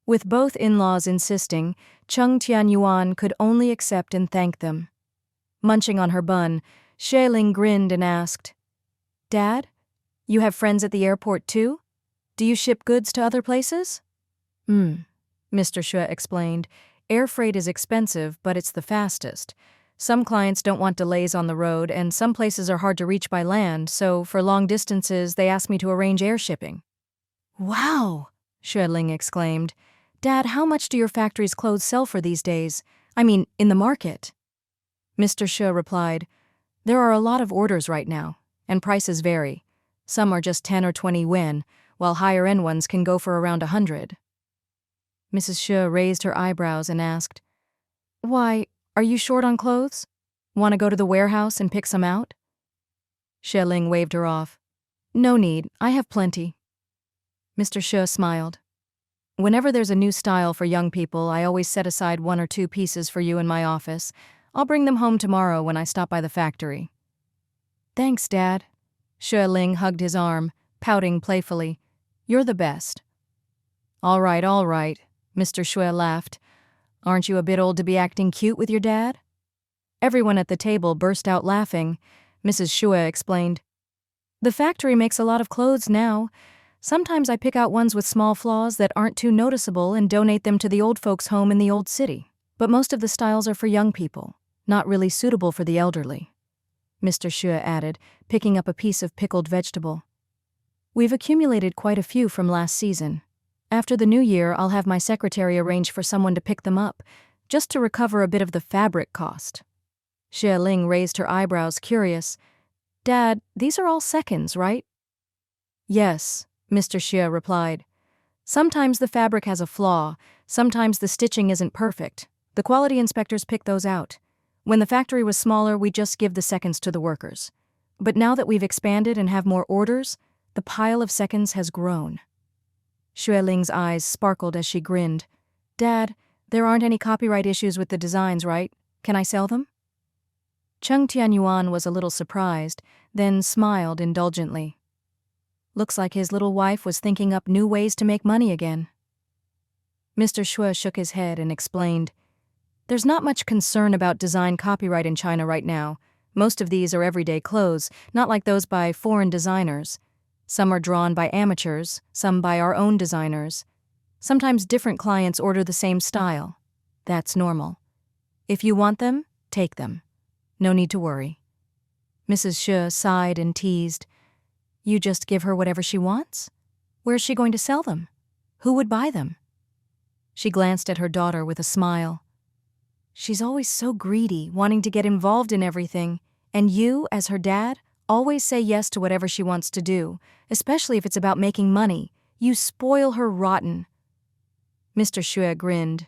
With both in-laws insisting, Cheng Tianyuan could only accept and thank them. Munching on her bun, Xue Ling grinned and asked, "Dad, you have friends at the airport too? Do you ship goods to other places?" Mr. Xue explained. "Air freight is expensive, but it's the fastest. Some clients don't want delays on the road, and some places are hard to reach by land, so for long distances they ask me to arrange air shipping." "Wow!" Xue Ling exclaimed. "Dad, how much do your factory's clothes sell for these days? I mean, in the market?" Mr. Xue replied, "There are a lot of orders right now, and prices vary. Some are just 10 or 20 yuan, while higher-end ones can go for around 100. Mrs. Xue raised her eyebrows and asked, "Why, are you short on clothes? Want to go to the warehouse and pick some out?" Xue Ling waved her off. "No need, I have plenty." Mr. Xue smiled. "Whenever there's a new style for young people, I always set aside 1 or 2 pieces for you in my office. I'll bring them home tomorrow when I stop by the factory." "Thanks, Dad." Xue Ling hugged his arm, pouting playfully. "You're the best." All right, Mr. Xue laughed. "Aren't you a bit old to be acting cute with your dad?" Everyone at the table burst out laughing. Mrs. Xue explained, "The factory makes a lot of clothes now. Sometimes I pick out ones with small flaws that aren't too noticeable and donate them to the old folks' home in the old city. But most of the styles are for young people, not really suitable for the elderly," Mr. Xue added, picking up a piece of pickled vegetable. "We've accumulated quite a few from last season. After the new year, I'll have my secretary arrange for someone to pick them up, just to recover a bit of the fabric cost." Xue Ling raised her eyebrows, curious. "Dad, these are all seconds, right?" "Yes," Mr. Xue replied. "Sometimes the fabric has a flaw, sometimes the stitching isn't perfect. The quality inspectors pick those out. When the factory was smaller, we just give the seconds to the workers. But now that we've expanded and have more orders, the pile of seconds has grown." Xue Ling's eyes sparkled as she grinned. "Dad, there aren't any copyright issues with the designs, right? Can I sell them?" Cheng Tianyuan was a little surprised, then smiled indulgently. Looks like his little wife was thinking up new ways to make money again. Mr. Xue shook his head and explained, "There's not much concern about design copyright in China right now. Most of these are everyday clothes, not like those by foreign designers. Some are drawn by amateurs, some by our own designers. Sometimes different clients order the same style. That's normal. If you want them, take them. No need to worry. Mrs. Xue sighed and teased. You just give her whatever she wants? Where's she going to sell them? Who would buy them? She glanced at her daughter with a smile. She's always so greedy, wanting to get involved in everything, and you, as her dad, always say yes to whatever she wants to do, especially if it's about making money. You spoil her rotten. Mr. Xue grinned.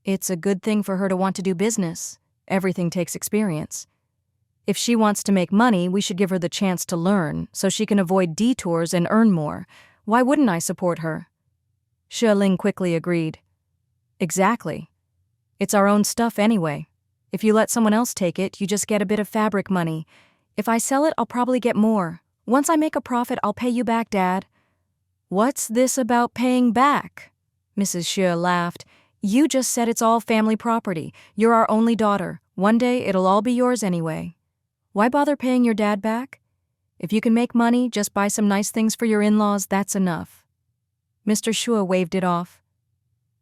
It's a good thing for her to want to do business. Everything takes experience. If she wants to make money, we should give her the chance to learn, so she can avoid detours and earn more. Why wouldn't I support her? Xue Ling quickly agreed. Exactly. It's our own stuff anyway. If you let someone else take it, you just get a bit of fabric money. If I sell it, I'll probably get more. Once I make a profit, I'll pay you back, Dad. What's this about paying back? Mrs. Xue laughed. You just said it's all family property. You're our only daughter. One day, it'll all be yours anyway. Why bother paying your dad back? If you can make money, just buy some nice things for your in-laws, that's enough. Mr. Xue waved it off.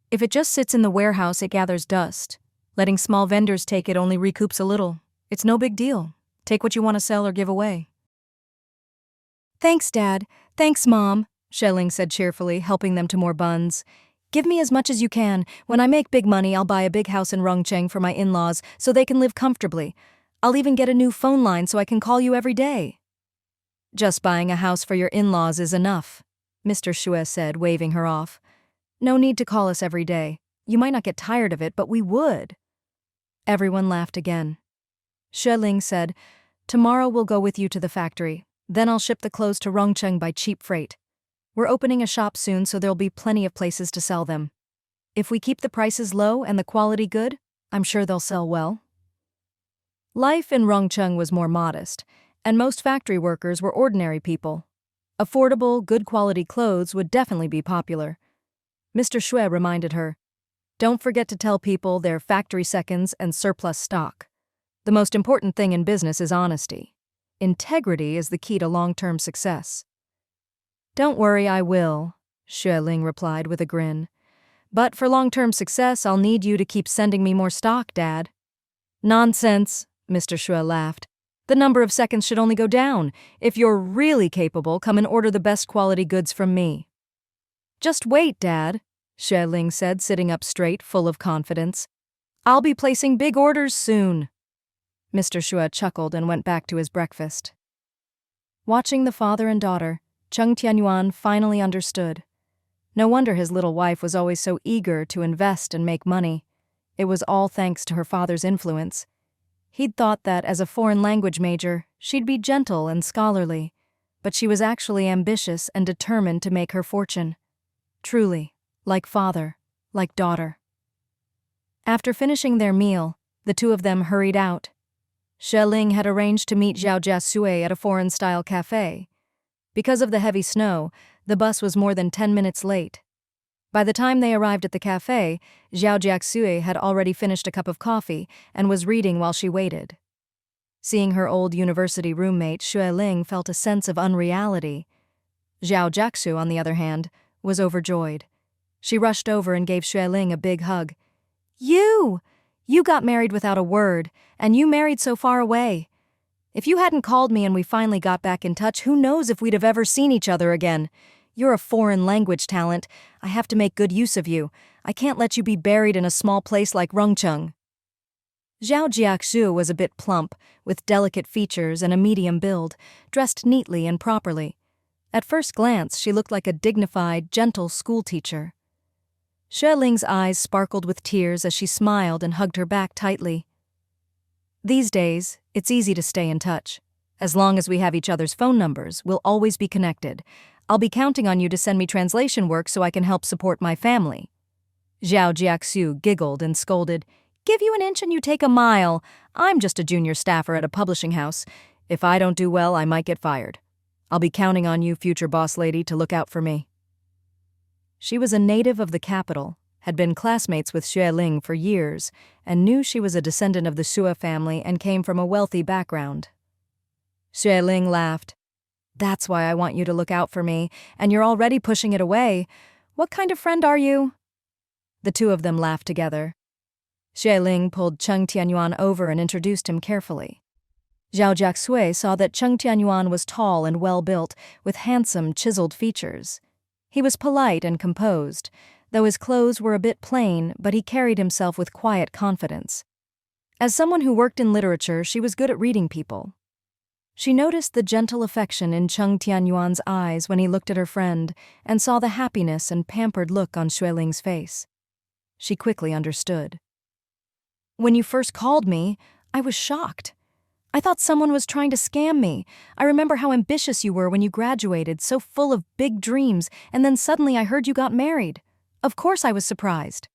If it just sits in the warehouse, it gathers dust. Letting small vendors take it only recoups a little. It's no big deal. Take what you want to sell or give away. Thanks, Dad. Thanks, Mom, Xue Ling said cheerfully, helping them to more buns. Give me as much as you can. When I make big money, I'll buy a big house in Rongcheng for my in-laws so they can live comfortably. I'll even get a new phone line so I can call you every day. Just buying a house for your in-laws is enough, Mr. Xue said, waving her off. No need to call us every day. You might not get tired of it, but we would. Everyone laughed again. Xue Ling said, Tomorrow we'll go with you to the factory. Then I'll ship the clothes to Rongcheng by cheap freight. We're opening a shop soon, so there'll be plenty of places to sell them. If we keep the prices low and the quality good, I'm sure they'll sell well. Life in Rongcheng was more modest, and most factory workers were ordinary people. Affordable, good-quality clothes would definitely be popular. Mr. Xue reminded her, Don't forget to tell people they're factory seconds and surplus stock. The most important thing in business is honesty. Integrity is the key to long-term success. Don't worry, I will, Xue Ling replied with a grin. But for long-term success, I'll need you to keep sending me more stock, Dad. Nonsense, Mr. Xue laughed. The number of seconds should only go down. If you're really capable, come and order the best quality goods from me. Just wait, Dad, Xue Ling said, sitting up straight, full of confidence. I'll be placing big orders soon. Mr. Xue chuckled and went back to his breakfast. Watching the father and daughter, Cheng Tianyuan finally understood. No wonder his little wife was always so eager to invest and make money. It was all thanks to her father's influence. He'd thought that as a foreign language major, she'd be gentle and scholarly, but she was actually ambitious and determined to make her fortune. Truly, like father, like daughter. After finishing their meal, the two of them hurried out. Xue Ling had arranged to meet Zhao Jiasui at a foreign-style cafe. Because of the heavy snow, the bus was more than 10 minutes late. By the time they arrived at the cafe, Zhao Jiasui had already finished a cup of coffee and was reading while she waited. Seeing her old university roommate, Xue Ling felt a sense of unreality. Zhao Jiaxu, on the other hand, was overjoyed. She rushed over and gave Xue Ling a big hug. You got married without a word, and you married so far away. If you hadn't called me and we finally got back in touch, who knows if we'd have ever seen each other again. You're a foreign language talent. I have to make good use of you. I can't let you be buried in a small place like Rongcheng. Zhao Jiaxu was a bit plump, with delicate features and a medium build, dressed neatly and properly. At first glance, she looked like a dignified, gentle schoolteacher. Xue Ling's eyes sparkled with tears as she smiled and hugged her back tightly. These days, it's easy to stay in touch. As long as we have each other's phone numbers, we'll always be connected. I'll be counting on you to send me translation work so I can help support my family. Zhao Jiaxu giggled and scolded, Give you an inch and you take a mile. I'm just a junior staffer at a publishing house. If I don't do well, I might get fired. I'll be counting on you, future boss lady, to look out for me. She was a native of the capital, had been classmates with Xue Ling for years and knew she was a descendant of the Xue family and came from a wealthy background. Xue Ling laughed. "That's why I want you to look out for me, and you're already pushing it away. What kind of friend are you?" The two of them laughed together. Xue Ling pulled Cheng Tianyuan over and introduced him carefully. Zhao Jiaxue saw that Cheng Tianyuan was tall and well-built, with handsome, chiseled features. He was polite and composed, though his clothes were a bit plain, but he carried himself with quiet confidence. As someone who worked in literature, she was good at reading people. She noticed the gentle affection in Cheng Tianyuan's eyes when he looked at her friend and saw the happiness and pampered look on Xue Ling's face. She quickly understood. "When you first called me, I was shocked. I thought someone was trying to scam me. I remember how ambitious you were when you graduated, so full of big dreams, and then suddenly I heard you got married. Of course I was surprised."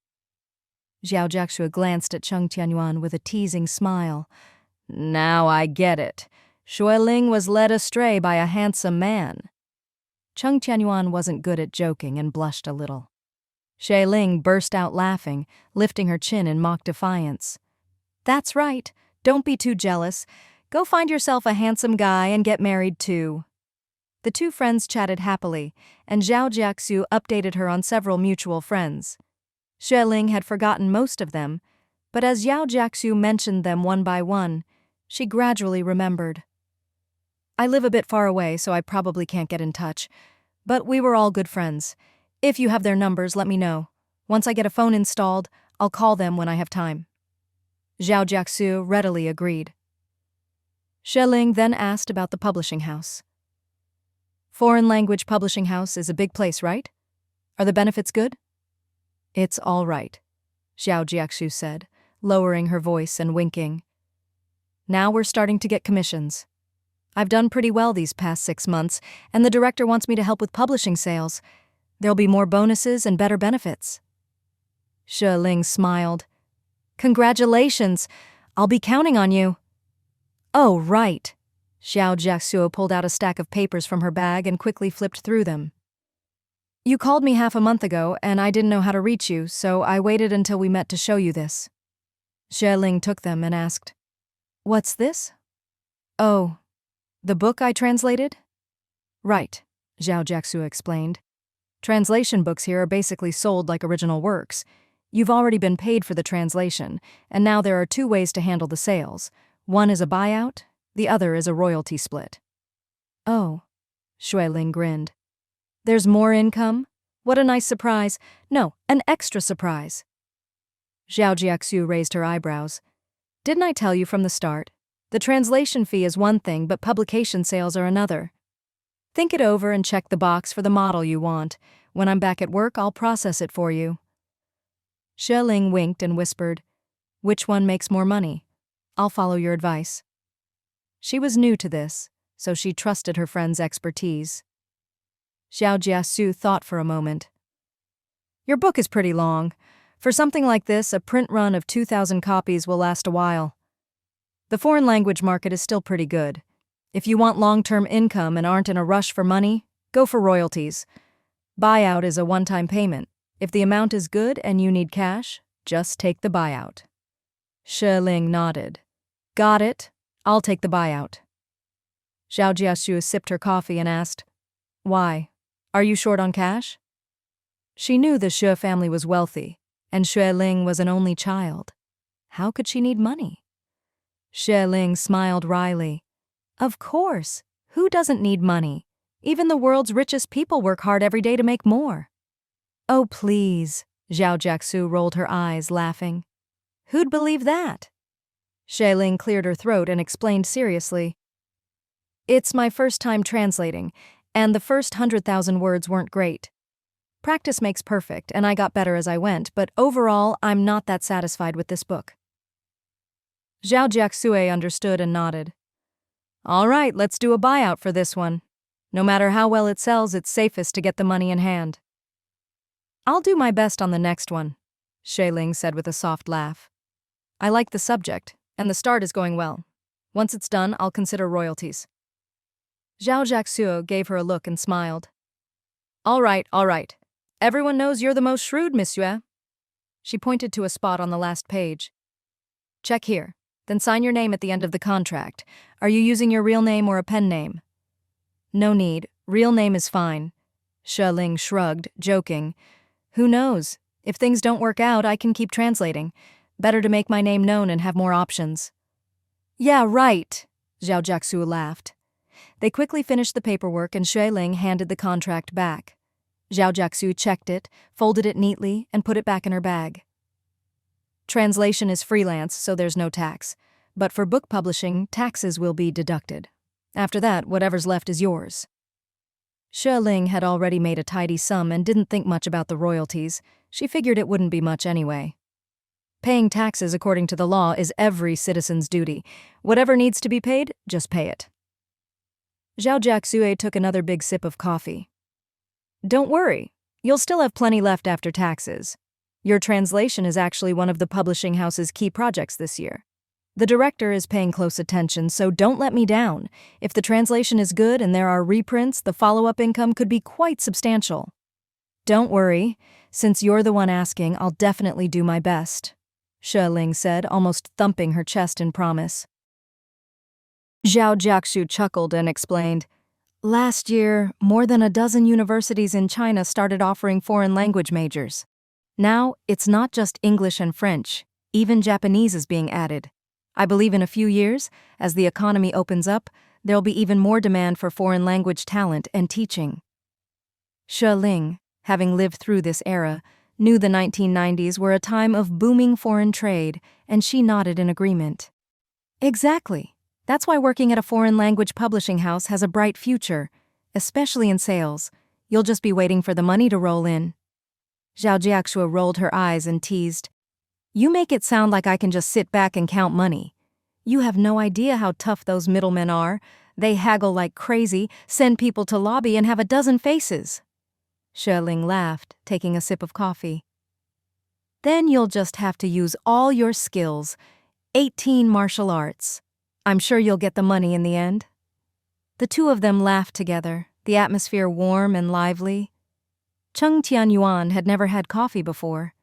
Zhao Jiaxue glanced at Cheng Tianyuan with a teasing smile. "Now I get it. Xue Ling was led astray by a handsome man." Cheng Tianyuan wasn't good at joking and blushed a little. Xue Ling burst out laughing, lifting her chin in mock defiance. "That's right. Don't be too jealous. Go find yourself a handsome guy and get married too." The two friends chatted happily, and Zhao Jiaxu updated her on several mutual friends. Xue Ling had forgotten most of them, but as Zhao Jiaxu mentioned them one by one, she gradually remembered. "I live a bit far away, so I probably can't get in touch. But we were all good friends. If you have their numbers, let me know. Once I get a phone installed, I'll call them when I have time." Zhao Jiaxu readily agreed. Xue Ling then asked about the publishing house. "Foreign language publishing house is a big place, right? Are the benefits good?" "It's all right," Zhao Jiaxu said, lowering her voice and winking. "Now we're starting to get commissions. I've done pretty well these past 6 months, and the director wants me to help with publishing sales. There'll be more bonuses and better benefits." Xue Ling smiled. "Congratulations! I'll be counting on you." "Oh, right." Zhao Jiaxu pulled out a stack of papers from her bag and quickly flipped through them. "You called me half a month ago, and I didn't know how to reach you, so I waited until we met to show you this." Xue Ling took them and asked, "What's this?" "Oh, the book I translated?" "Right," Zhao Jiaxu explained. "Translation books here are basically sold like original works. You've already been paid for the translation, and now there are 2 ways to handle the sales. One is a buyout, the other is a royalty split." "Oh," Xue Ling grinned. "There's more income? What a nice surprise. No, an extra surprise." Zhao Jiaxu raised her eyebrows. "Didn't I tell you from the start? The translation fee is one thing, but publication sales are another. Think it over and check the box for the model you want. When I'm back at work, I'll process it for you." Xue Ling winked and whispered, "Which one makes more money? I'll follow your advice." She was new to this, so she trusted her friend's expertise. Zhao Jiaxu thought for a moment. "Your book is pretty long. For something like this, a print run of 2,000 copies will last a while. The foreign language market is still pretty good. If you want long-term income and aren't in a rush for money, go for royalties. Buyout is a one-time payment. If the amount is good and you need cash, just take the buyout." Xue Ling nodded. "Got it. I'll take the buyout." Zhao Jiaxu sipped her coffee and asked, "Why? Are you short on cash?" She knew the Xue family was wealthy, and Xue Ling was an only child. How could she need money? Xue Ling smiled wryly. "Of course. Who doesn't need money? Even the world's richest people work hard every day to make more." "Oh, please," Zhao Jiaxu rolled her eyes, laughing. "Who'd believe that?" Xue Ling cleared her throat and explained seriously. "It's my first time translating, and the first 100,000 words weren't great. Practice makes perfect, and I got better as I went, but overall, I'm not that satisfied with this book." Zhao Jiaxue understood and nodded. "All right, let's do a buyout for this one. No matter how well it sells, it's safest to get the money in hand." "I'll do my best on the next one," Xue Ling said with a soft laugh. "I like the subject, and the start is going well. Once it's done, I'll consider royalties." Zhao Jiaxu gave her a look and smiled. All right. Everyone knows you're the most shrewd, Miss Xue. She pointed to a spot on the last page. Check here, then sign your name at the end of the contract. Are you using your real name or a pen name? No need, real name is fine. Xue Ling shrugged, joking. Who knows? If things don't work out, I can keep translating. Better to make my name known and have more options. Yeah, right, Zhao Jiaxu laughed. They quickly finished the paperwork and Xue Ling handed the contract back. Zhao Jiaxu checked it, folded it neatly, and put it back in her bag. Translation is freelance, so there's no tax. But for book publishing, taxes will be deducted. After that, whatever's left is yours. Xue Ling had already made a tidy sum and didn't think much about the royalties. She figured it wouldn't be much anyway. Paying taxes according to the law is every citizen's duty. Whatever needs to be paid, just pay it. Zhao Jiaxue took another big sip of coffee. Don't worry, you'll still have plenty left after taxes. Your translation is actually one of the publishing house's key projects this year. The director is paying close attention, so don't let me down. If the translation is good and there are reprints, the follow-up income could be quite substantial. Don't worry, since you're the one asking, I'll definitely do my best, Xue Ling said, almost thumping her chest in promise. Zhao Jiaxu chuckled and explained, Last year, more than a dozen universities in China started offering foreign language majors. Now, it's not just English and French, even Japanese is being added. I believe in a few years, as the economy opens up, there'll be even more demand for foreign language talent and teaching. Xue Ling, having lived through this era, knew the 1990s were a time of booming foreign trade, and she nodded in agreement. Exactly. That's why working at a foreign language publishing house has a bright future, especially in sales. You'll just be waiting for the money to roll in. Zhao Jiaxue rolled her eyes and teased, You make it sound like I can just sit back and count money. You have no idea how tough those middlemen are. They haggle like crazy, send people to lobby, and have a dozen faces. Xue Ling laughed, taking a sip of coffee. Then you'll just have to use all your skills. 18 martial arts. I'm sure you'll get the money in the end. The two of them laughed together, the atmosphere warm and lively. Cheng Tianyuan had never had coffee before.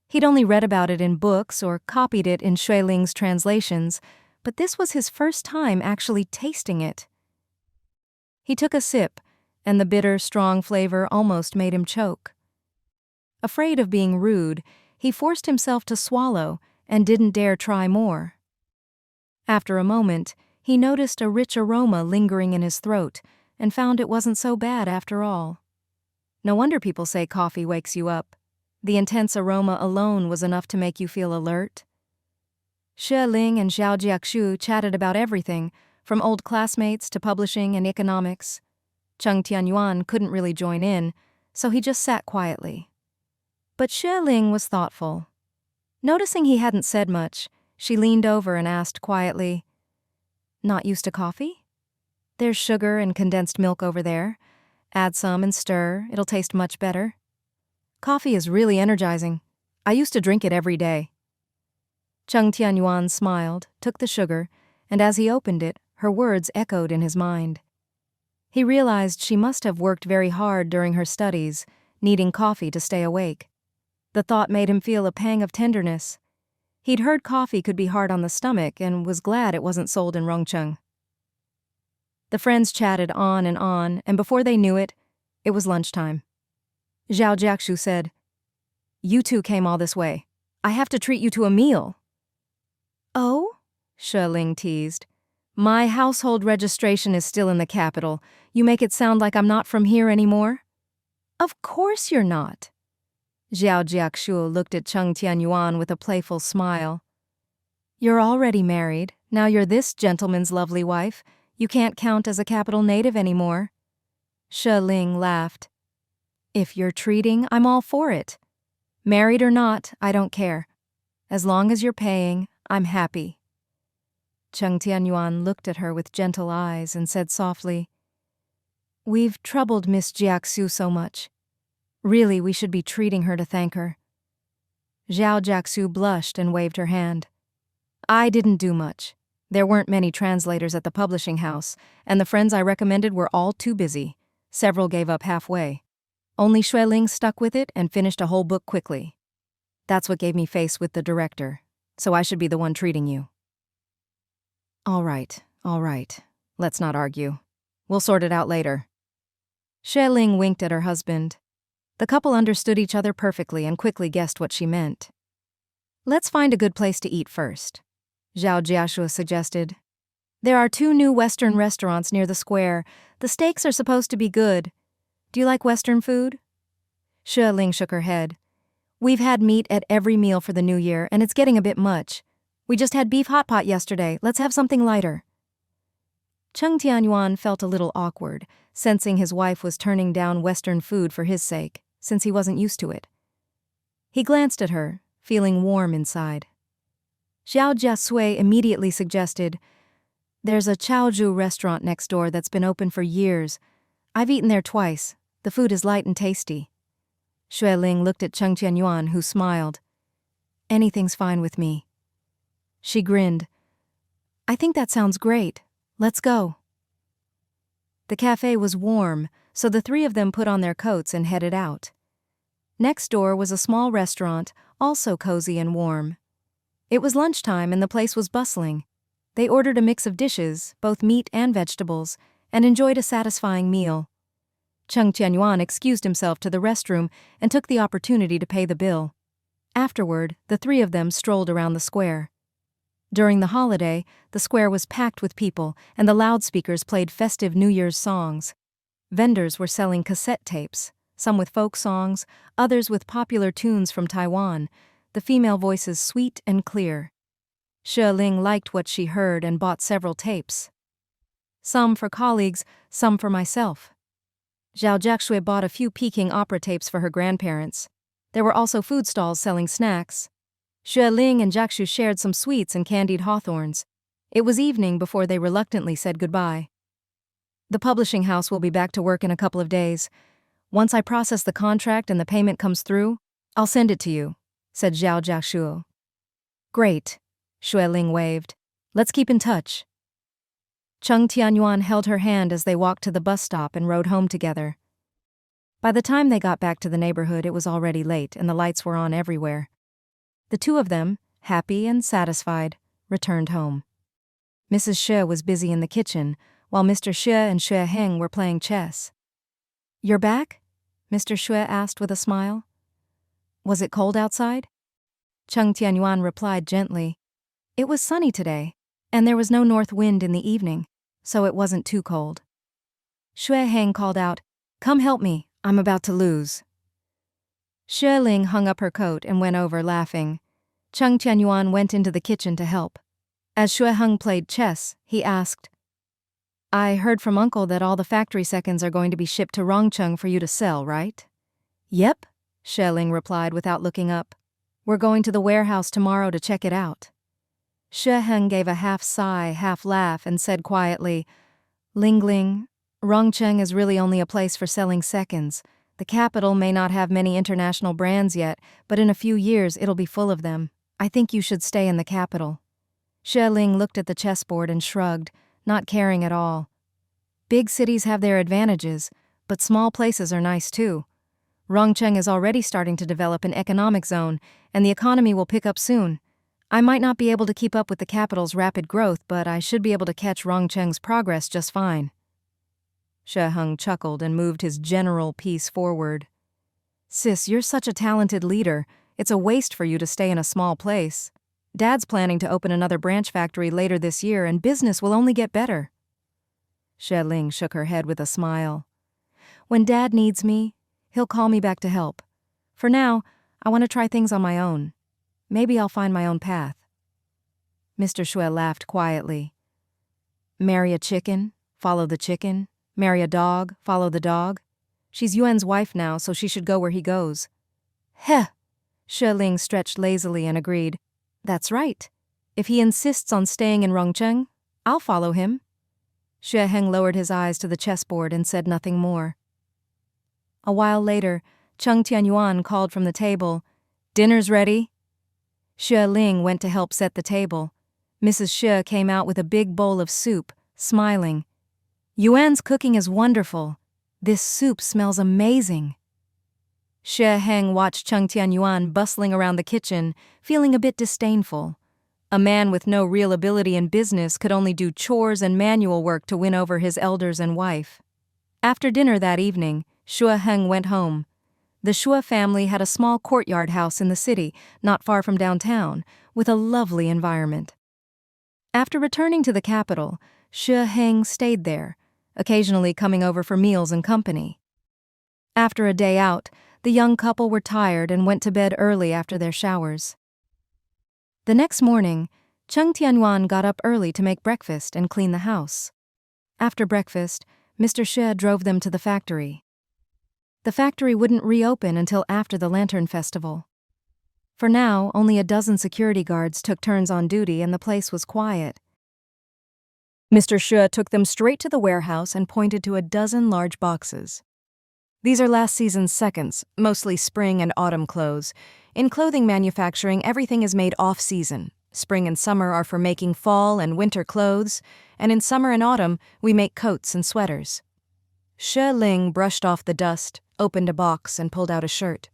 He'd only read about it in books or copied it in Xue Ling's translations, but this was his first time actually tasting it. He took a sip, and the bitter, strong flavor almost made him choke. Afraid of being rude, he forced himself to swallow and didn't dare try more. After a moment, he noticed a rich aroma lingering in his throat and found it wasn't so bad after all. No wonder people say coffee wakes you up. The intense aroma alone was enough to make you feel alert. Xue Ling and Zhao Jiaxu chatted about everything, from old classmates to publishing and economics. Cheng Tianyuan couldn't really join in, so he just sat quietly. But Xue Ling was thoughtful. Noticing he hadn't said much, she leaned over and asked quietly, Not used to coffee? There's sugar and condensed milk over there. Add some and stir, it'll taste much better. Coffee is really energizing. I used to drink it every day. Cheng Tianyuan smiled, took the sugar, and as he opened it, her words echoed in his mind. He realized she must have worked very hard during her studies, needing coffee to stay awake. The thought made him feel a pang of tenderness. He'd heard coffee could be hard on the stomach and was glad it wasn't sold in Rongcheng. The friends chatted on, and before they knew it, it was lunchtime. Zhao Jiaxu said, You two came all this way. I have to treat you to a meal. Oh? Xue Ling teased. My household registration is still in the capital. You make it sound like I'm not from here anymore? Of course you're not. Zhao Jiaxu looked at Cheng Tianyuan with a playful smile. You're already married. Now you're this gentleman's lovely wife. You can't count as a capital native anymore. Xue Ling laughed. If you're treating, I'm all for it. Married or not, I don't care. As long as you're paying, I'm happy. Cheng Tianyuan looked at her with gentle eyes and said softly, We've troubled Miss Jiaxu so much. Really, we should be treating her to thank her. Zhao Jiaxu blushed and waved her hand. I didn't do much. There weren't many translators at the publishing house, and the friends I recommended were all too busy. Several gave up halfway. Only Xue Ling stuck with it and finished a whole book quickly. That's what gave me face with the director, so I should be the one treating you. All right. Let's not argue. We'll sort it out later. Xue Ling winked at her husband. The couple understood each other perfectly and quickly guessed what she meant. Let's find a good place to eat first, Zhao Jiashua suggested. There are 2 new Western restaurants near the square. The steaks are supposed to be good. Do you like Western food? Xue Ling shook her head. We've had meat at every meal for the new year, and it's getting a bit much. We just had beef hot pot yesterday. Let's have something lighter. Cheng Tianyuan felt a little awkward, sensing his wife was turning down Western food for his sake, since he wasn't used to it. He glanced at her, feeling warm inside. Zhao Jiasui immediately suggested, There's a Chaozhou restaurant next door that's been open for years. I've eaten there twice. The food is light and tasty. Xue Ling looked at Cheng Tianyuan, who smiled. Anything's fine with me. She grinned. I think that sounds great. Let's go. The cafe was warm, so the 3 of them put on their coats and headed out. Next door was a small restaurant, also cozy and warm. It was lunchtime and the place was bustling. They ordered a mix of dishes, both meat and vegetables, and enjoyed a satisfying meal. Cheng Tianyuan excused himself to the restroom and took the opportunity to pay the bill. Afterward, the 3 of them strolled around the square. During the holiday, the square was packed with people, and the loudspeakers played festive New Year's songs. Vendors were selling cassette tapes, some with folk songs, others with popular tunes from Taiwan, the female voices sweet and clear. Xue Ling liked what she heard and bought several tapes. Some for colleagues, some for myself. Zhao Jiashui bought a few Peking opera tapes for her grandparents. There were also food stalls selling snacks. Xue Ling and Jiaxu shared some sweets and candied hawthorns. It was evening before they reluctantly said goodbye. The publishing house will be back to work in a couple of days. Once I process the contract and the payment comes through, I'll send it to you, said Zhao Jiashu. Great, Xue Ling waved. Let's keep in touch. Cheng Tianyuan held her hand as they walked to the bus stop and rode home together. By the time they got back to the neighborhood, it was already late and the lights were on everywhere. The 2 of them, happy and satisfied, returned home. Mrs. Xue was busy in the kitchen, while Mr. Xue and Xue Heng were playing chess. You're back? Mr. Xue asked with a smile. Was it cold outside? Cheng Tianyuan replied gently. It was sunny today, and there was no north wind in the evening, so it wasn't too cold. Xue Heng called out, Come help me, I'm about to lose. Xue Ling hung up her coat and went over laughing. Cheng Tianyuan went into the kitchen to help. As Xue Heng played chess, he asked, I heard from Uncle that all the factory seconds are going to be shipped to Rongcheng for you to sell, right? Yep, Xue Ling replied without looking up. We're going to the warehouse tomorrow to check it out. Xue Heng gave a half sigh, half laugh, and said quietly, Ling, Rongcheng is really only a place for selling seconds. The capital may not have many international brands yet, but in a few years it'll be full of them. I think you should stay in the capital. Xue Ling looked at the chessboard and shrugged, not caring at all. Big cities have their advantages, but small places are nice too. Rongcheng is already starting to develop an economic zone, and the economy will pick up soon. I might not be able to keep up with the capital's rapid growth, but I should be able to catch Rongcheng's progress just fine. Xue Heng chuckled and moved his general piece forward. Sis, you're such a talented leader. It's a waste for you to stay in a small place. Dad's planning to open another branch factory later this year, and business will only get better. Xue Ling shook her head with a smile. When Dad needs me, he'll call me back to help. For now, I want to try things on my own. Maybe I'll find my own path. Mr. Xue laughed quietly. Marry a chicken, follow the chicken. Marry a dog, follow the dog. She's Yuan's wife now, so she should go where he goes. Heh! Xue Ling stretched lazily and agreed. That's right. If he insists on staying in Rongcheng, I'll follow him. Xue Heng lowered his eyes to the chessboard and said nothing more. A while later, Cheng Tianyuan called from the table, Dinner's ready. Xue Ling went to help set the table. Mrs. Xue came out with a big bowl of soup, smiling. Yuan's cooking is wonderful. This soup smells amazing. Xue Ling watched Cheng Tianyuan bustling around the kitchen, feeling a bit disdainful. A man with no real ability in business could only do chores and manual work to win over his elders and wife. After dinner that evening, Xue Ling went home. The Xue family had a small courtyard house in the city, not far from downtown, with a lovely environment. After returning to the capital, Xue Ling stayed there, occasionally coming over for meals and company. After a day out, the young couple were tired and went to bed early after their showers. The next morning, Cheng Tianyuan got up early to make breakfast and clean the house. After breakfast, Mr. Xue drove them to the factory. The factory wouldn't reopen until after the Lantern Festival. For now, only a dozen security guards took turns on duty and the place was quiet. Mr. Xue took them straight to the warehouse and pointed to a dozen large boxes. These are last season's seconds, mostly spring and autumn clothes. In clothing manufacturing, everything is made off-season. Spring and summer are for making fall and winter clothes, and in summer and autumn, we make coats and sweaters. Xue Ling brushed off the dust, opened a box, and pulled out a shirt.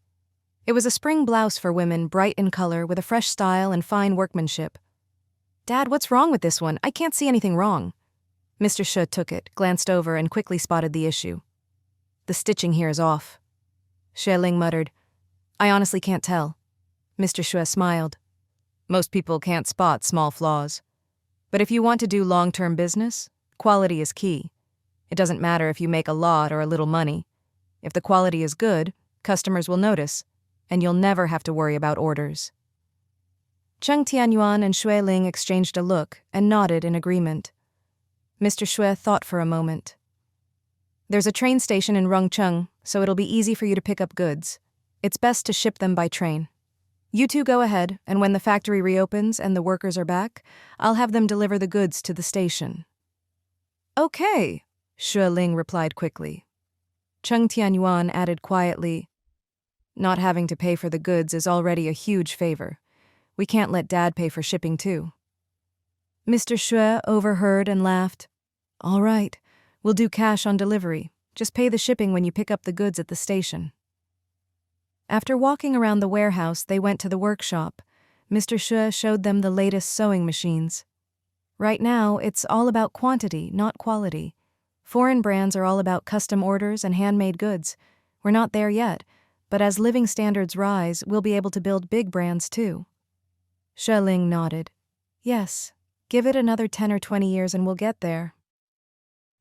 It was a spring blouse for women, bright in color, with a fresh style and fine workmanship. "Dad, what's wrong with this one? I can't see anything wrong." Mr. Xue took it, glanced over, and quickly spotted the issue. "The stitching here is off." Xue Ling muttered, "I honestly can't tell." Mr. Xue smiled. "Most people can't spot small flaws. But if you want to do long-term business, quality is key. It doesn't matter if you make a lot or a little money. If the quality is good, customers will notice, and you'll never have to worry about orders." Cheng Tianyuan and Xue Ling exchanged a look and nodded in agreement. Mr. Xue thought for a moment. "There's a train station in Rungcheng, so it'll be easy for you to pick up goods. It's best to ship them by train. You two go ahead, and when the factory reopens and the workers are back, I'll have them deliver the goods to the station." "Okay," Xue Ling replied quickly. Cheng Tianyuan added quietly, "Not having to pay for the goods is already a huge favor. We can't let Dad pay for shipping too." Mr. Xue overheard and laughed. "All right, we'll do cash on delivery. Just pay the shipping when you pick up the goods at the station." After walking around the warehouse, they went to the workshop. Mr. Xue showed them the latest sewing machines. Right now, it's all about quantity, not quality. Foreign brands are all about custom orders and handmade goods. We're not there yet, but as living standards rise, we'll be able to build big brands too. Xue Ling nodded. "Yes, give it another 10 or 20 years and we'll get there."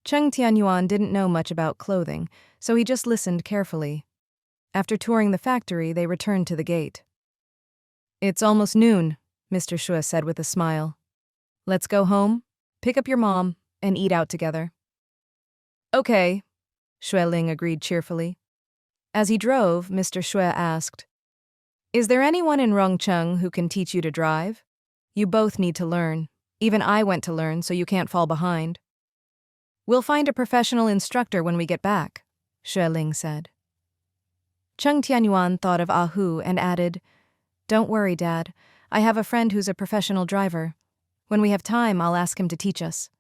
Cheng Tianyuan didn't know much about clothing, so he just listened carefully. After touring the factory, they returned to the gate. "It's almost noon," Mr. Xue said with a smile. "Let's go home, pick up your mom, and eat out together." "Okay," Xue Ling agreed cheerfully. As he drove, Mr. Xue asked, "Is there anyone in Rongcheng who can teach you to drive? You both need to learn. Even I went to learn, so you can't fall behind." "We'll find a professional instructor when we get back," Xue Ling said. Cheng Tianyuan thought of Ahu and added, "Don't worry, Dad. I have a friend who's a professional driver. When we have time, I'll ask him to teach us."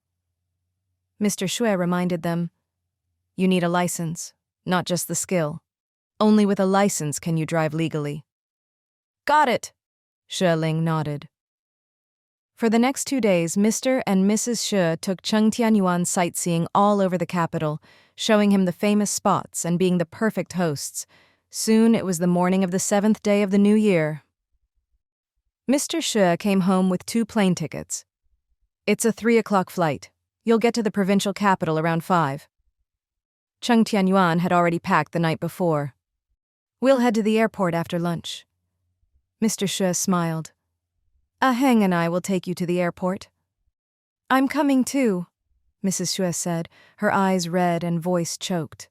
Mr. Xue reminded them, "You need a license, not just the skill. Only with a license can you drive legally." "Got it," Xue Ling nodded. For the next 2 days, Mr. and Mrs. Xue took Cheng Tianyuan sightseeing all over the capital, showing him the famous spots and being the perfect hosts. Soon it was the morning of the 7th day of the new year. Mr. Xue came home with 2 plane tickets. "It's a 3 o'clock flight. You'll get to the provincial capital around 5. Cheng Tianyuan had already packed the night before. "We'll head to the airport after lunch." Mr. Xue smiled. "Aheng and I will take you to the airport." "I'm coming too," Mrs. Xue said, her eyes red and voice choked.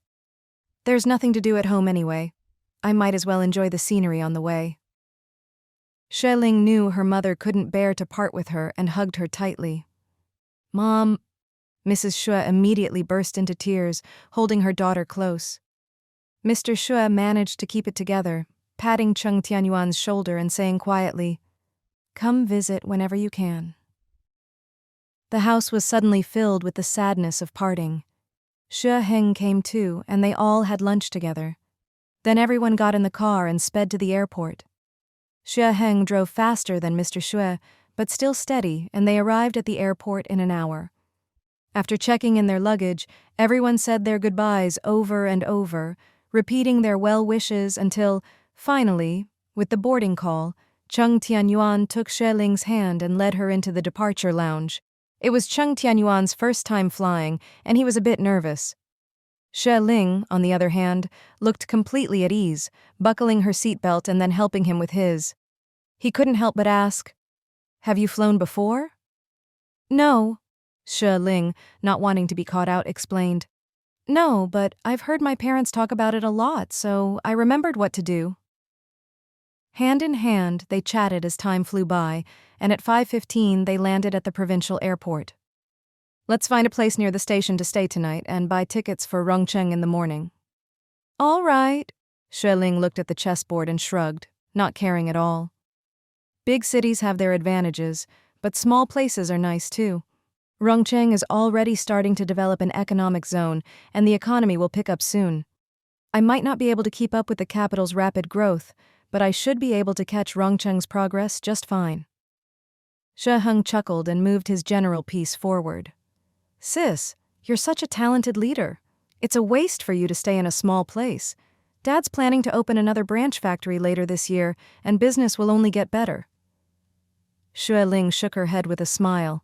"There's nothing to do at home anyway. I might as well enjoy the scenery on the way." Xue Ling knew her mother couldn't bear to part with her and hugged her tightly. "Mom," Mrs. Xue immediately burst into tears, holding her daughter close. Mr. Xue managed to keep it together, patting Cheng Tianyuan's shoulder and saying quietly, "Come visit whenever you can." The house was suddenly filled with the sadness of parting. Xue Ling came too, and they all had lunch together. Then everyone got in the car and sped to the airport. Xue Heng drove faster than Mr. Xue, but still steady, and they arrived at the airport in an hour. After checking in their luggage, everyone said their goodbyes over and over, repeating their well wishes until, finally, with the boarding call, Cheng Tianyuan took Xue Ling's hand and led her into the departure lounge. It was Cheng Tianyuan's first time flying, and he was a bit nervous. Xue Ling, on the other hand, looked completely at ease, buckling her seatbelt and then helping him with his. He couldn't help but ask, "Have you flown before?" "No," Xue Ling, not wanting to be caught out, explained. "No, but I've heard my parents talk about it a lot, so I remembered what to do." Hand in hand, they chatted as time flew by, and at 5:15 they landed at the provincial airport. "Let's find a place near the station to stay tonight and buy tickets for Rongcheng in the morning." "All right." Xue Ling looked at the chessboard and shrugged, not caring at all. Big cities have their advantages, but small places are nice too. Rongcheng is already starting to develop an economic zone, and the economy will pick up soon. I might not be able to keep up with the capital's rapid growth, but I should be able to catch Rongcheng's progress just fine. Xue Heng chuckled and moved his general piece forward. "Sis, you're such a talented leader. It's a waste for you to stay in a small place. Dad's planning to open another branch factory later this year, and business will only get better." Xue Ling shook her head with a smile.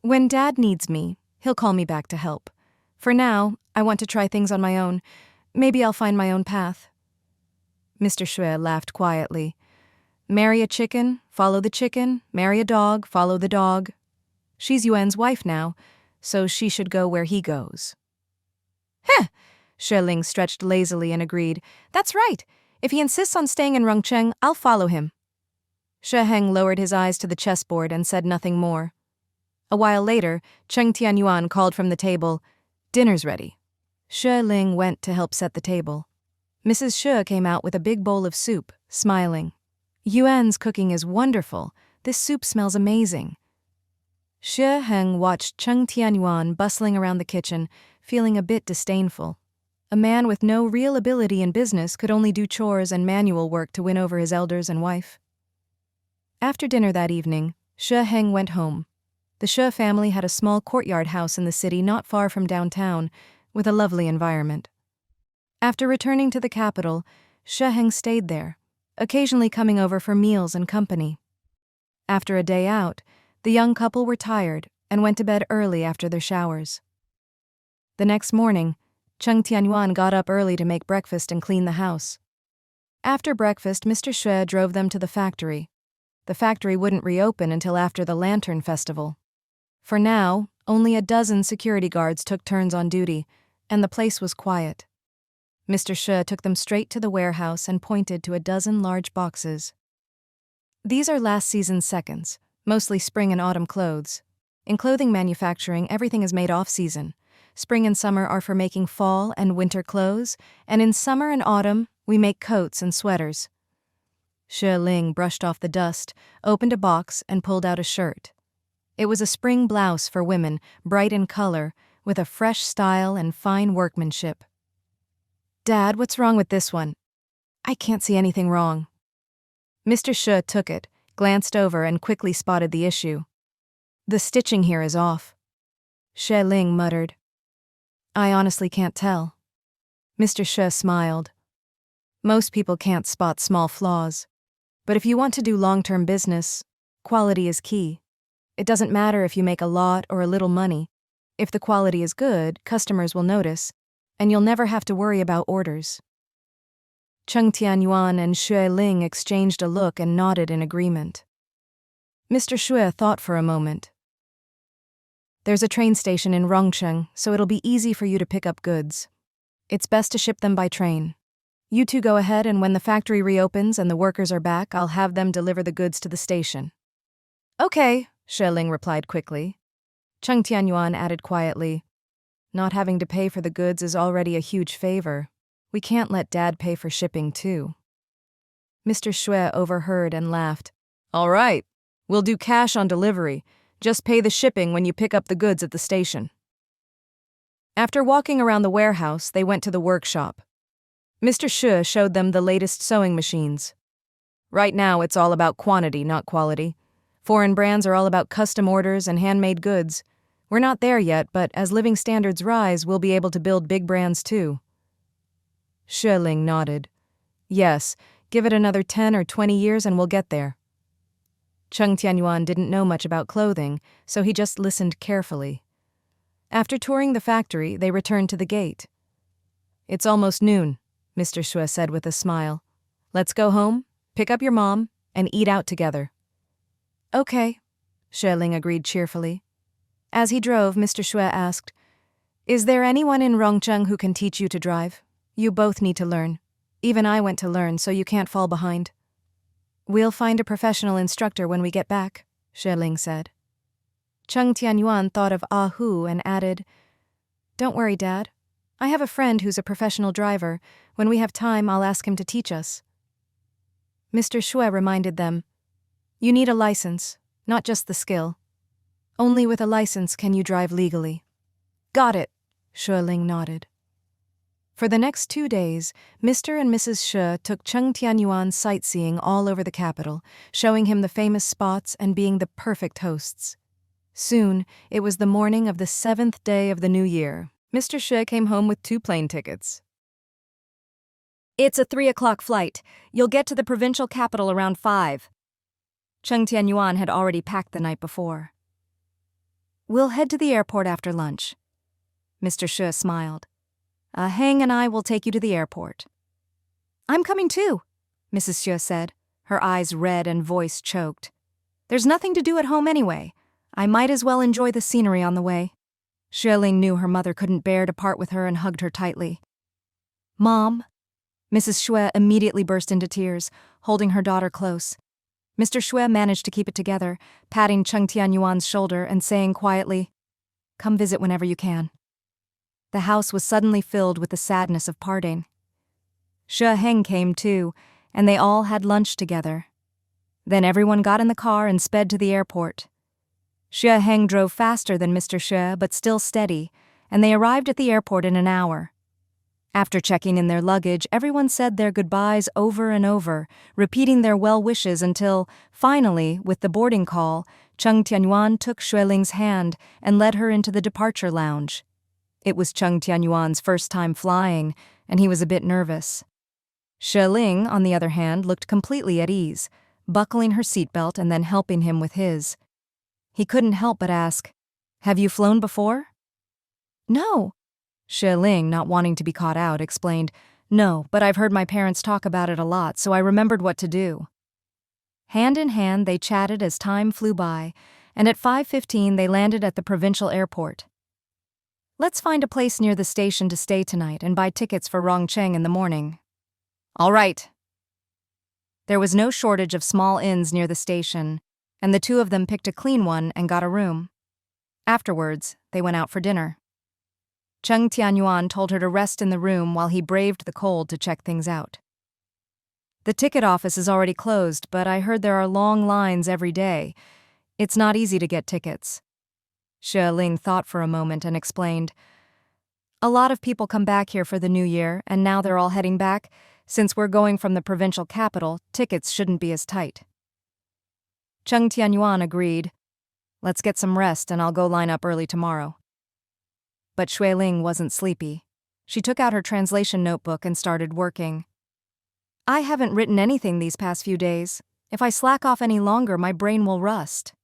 "When Dad needs me, he'll call me back to help. For now, I want to try things on my own. Maybe I'll find my own path." Mr. Xue laughed quietly. "Marry a chicken, follow the chicken. Marry a dog, follow the dog. She's Yuan's wife now, so she should go where he goes." "Heh!" Xue Ling stretched lazily and agreed. "That's right. If he insists on staying in Rongcheng, I'll follow him." Xue Heng lowered his eyes to the chessboard and said nothing more. A while later, Cheng Tianyuan called from the table, "Dinner's ready." Xue Ling went to help set the table. Mrs. Xue came out with a big bowl of soup, smiling. "Yuan's cooking is wonderful. This soup smells amazing." Xue Heng watched Cheng Tianyuan bustling around the kitchen, feeling a bit disdainful. A man with no real ability in business could only do chores and manual work to win over his elders and wife. After dinner that evening, Xue Heng went home. The Xue family had a small courtyard house in the city not far from downtown, with a lovely environment. After returning to the capital, Xue Heng stayed there, occasionally coming over for meals and company. After a day out, the young couple were tired and went to bed early after their showers. The next morning, Cheng Tianyuan got up early to make breakfast and clean the house. After breakfast, Mr. Xue drove them to the factory. The factory wouldn't reopen until after the Lantern Festival. For now, only a dozen security guards took turns on duty, and the place was quiet. Mr. Xue took them straight to the warehouse and pointed to a dozen large boxes. "These are last season's seconds, mostly spring and autumn clothes. In clothing manufacturing, everything is made off-season. Spring and summer are for making fall and winter clothes, and in summer and autumn, we make coats and sweaters." Xue Ling brushed off the dust, opened a box, and pulled out a shirt. It was a spring blouse for women, bright in color, with a fresh style and fine workmanship. "Dad, what's wrong with this one?" "I can't see anything wrong." Mr. Xue took it, glanced over, and quickly spotted the issue. "The stitching here is off." Xue Ling muttered, "I honestly can't tell." Mr. Xue smiled. "Most people can't spot small flaws. But if you want to do long-term business, quality is key. It doesn't matter if you make a lot or a little money. If the quality is good, customers will notice, and you'll never have to worry about orders." Cheng Tianyuan and Xue Ling exchanged a look and nodded in agreement. Mr. Xue thought for a moment. "There's a train station in Rongcheng, so it'll be easy for you to pick up goods. It's best to ship them by train. You two go ahead, and when the factory reopens and the workers are back, I'll have them deliver the goods to the station." "Okay," Xue Ling replied quickly. Cheng Tianyuan added quietly, "Not having to pay for the goods is already a huge favor. We can't let Dad pay for shipping, too." Mr. Xue overheard and laughed. "All right, we'll do cash on delivery. Just pay the shipping when you pick up the goods at the station." After walking around the warehouse, they went to the workshop. Mr. Xue showed them the latest sewing machines. Right now, it's all about quantity, not quality. Foreign brands are all about custom orders and handmade goods. We're not there yet, but as living standards rise, we'll be able to build big brands too. Xue Ling nodded. Yes, give it another 10 or 20 years and we'll get there. Cheng Tianyuan didn't know much about clothing, so he just listened carefully. After touring the factory, they returned to the gate. It's almost noon, Mr. Xue said with a smile. Let's go home, pick up your mom, and eat out together. Okay, Xue Ling agreed cheerfully. As he drove, Mr. Xue asked, Is there anyone in Rongcheng who can teach you to drive? You both need to learn. Even I went to learn, so you can't fall behind. We'll find a professional instructor when we get back, Xue Ling said. Cheng Tianyuan thought of Ah Hu and added, Don't worry, Dad. I have a friend who's a professional driver. When we have time, I'll ask him to teach us. Mr. Xue reminded them, You need a license, not just the skill. Only with a license can you drive legally. Got it, Xue Ling nodded. For the next 2 days, Mr. and Mrs. Xue took Cheng Tianyuan sightseeing all over the capital, showing him the famous spots and being the perfect hosts. Soon, it was the morning of the 7th day of the new year. Mr. Xue came home with 2 plane tickets. It's a 3:00 flight. You'll get to the provincial capital around 5. Cheng Tianyuan had already packed the night before. We'll head to the airport after lunch. Mr. Xue smiled. Heng and I will take you to the airport. I'm coming too, Mrs. Xue said, her eyes red and voice choked. There's nothing to do at home anyway. I might as well enjoy the scenery on the way. Xue Ling knew her mother couldn't bear to part with her and hugged her tightly. Mom? Mrs. Xue immediately burst into tears, holding her daughter close. Mr. Xue managed to keep it together, patting Cheng Tianyuan's shoulder and saying quietly, Come visit whenever you can. The house was suddenly filled with the sadness of parting. Xue Heng came too, and they all had lunch together. Then everyone got in the car and sped to the airport. Xue Heng drove faster than Mr. Xue, but still steady, and they arrived at the airport in an hour. After checking in their luggage, everyone said their goodbyes over and over, repeating their well wishes until, finally, with the boarding call, Cheng Tianyuan took Xue Ling's hand and led her into the departure lounge. It was Cheng Tianyuan's first time flying, and he was a bit nervous. Xue Ling, on the other hand, looked completely at ease, buckling her seatbelt and then helping him with his. He couldn't help but ask, Have you flown before? No. Xue Ling, not wanting to be caught out, explained, No, but I've heard my parents talk about it a lot, so I remembered what to do. Hand in hand, they chatted as time flew by, and at 5:15 they landed at the provincial airport. Let's find a place near the station to stay tonight and buy tickets for Rongcheng in the morning. All right. There was no shortage of small inns near the station, and the 2 of them picked a clean one and got a room. Afterwards, they went out for dinner. Cheng Tianyuan told her to rest in the room while he braved the cold to check things out. The ticket office is already closed, but I heard there are long lines every day. It's not easy to get tickets. Xue Ling thought for a moment and explained, A lot of people come back here for the new year, and now they're all heading back. Since we're going from the provincial capital, tickets shouldn't be as tight. Cheng Tianyuan agreed. Let's get some rest and I'll go line up early tomorrow. But Xue Ling wasn't sleepy. She took out her translation notebook and started working. I haven't written anything these past few days. If I slack off any longer, my brain will rust.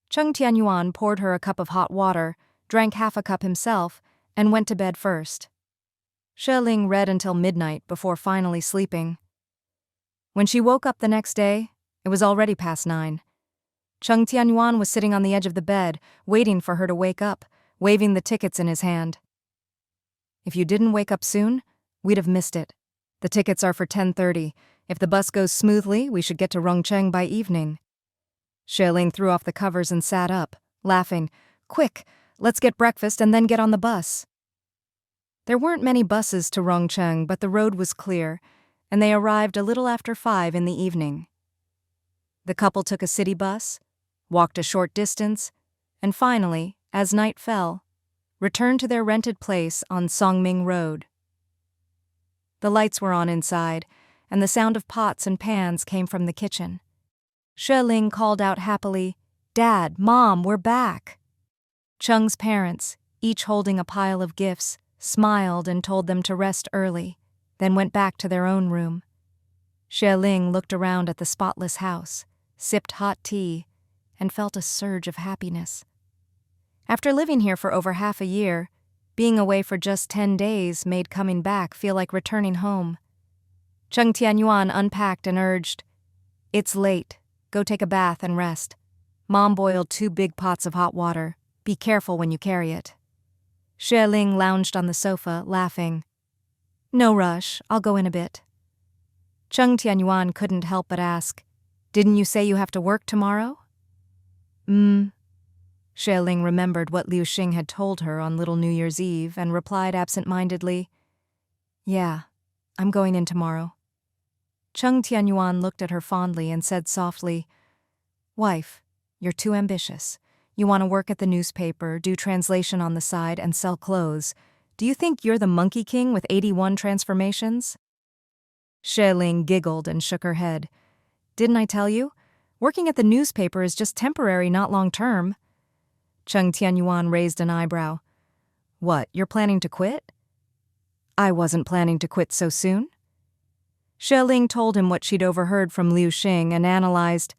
Cheng Tianyuan poured her a cup of hot water, drank half a cup himself, and went to bed first. Xue Ling read until midnight before finally sleeping. When she woke up the next day, it was already past 9. Cheng Tianyuan was sitting on the edge of the bed, waiting for her to wake up, waving the tickets in his hand. If you didn't wake up soon, we'd have missed it. The tickets are for 10:30. If the bus goes smoothly, we should get to Rongcheng by evening. Xue Ling threw off the covers and sat up, laughing. Quick, let's get breakfast and then get on the bus. There weren't many buses to Rongcheng, but the road was clear, and they arrived a little after 5 in the evening. The couple took a city bus, walked a short distance, and finally, as night fell, returned to their rented place on Songming Road. The lights were on inside, and the sound of pots and pans came from the kitchen. Xue Ling called out happily, "Dad, Mom, we're back!" Cheng's parents, each holding a pile of gifts, smiled and told them to rest early, then went back to their own room. Xue Ling looked around at the spotless house, sipped hot tea, and felt a surge of happiness. After living here for over half a year, being away for just 10 days made coming back feel like returning home. Cheng Tianyuan unpacked and urged, "It's late. Go take a bath and rest. Mom boiled 2 big pots of hot water. Be careful when you carry it." Xue Ling lounged on the sofa, laughing. "No rush, I'll go in a bit." Cheng Tianyuan couldn't help but ask, "Didn't you say you have to work tomorrow?" Xue Ling remembered what Liu Xing had told her on Little New Year's Eve and replied absent-mindedly, "Yeah, I'm going in tomorrow." Cheng Tianyuan looked at her fondly and said softly, "Wife, you're too ambitious. You want to work at the newspaper, do translation on the side, and sell clothes. Do you think you're the Monkey King with 81 transformations?" Xue Ling giggled and shook her head. "Didn't I tell you? Working at the newspaper is just temporary, not long-term." Cheng Tianyuan raised an eyebrow. "What, you're planning to quit?" "I wasn't planning to quit so soon." Xue Ling told him what she'd overheard from Liu Xing and analyzed,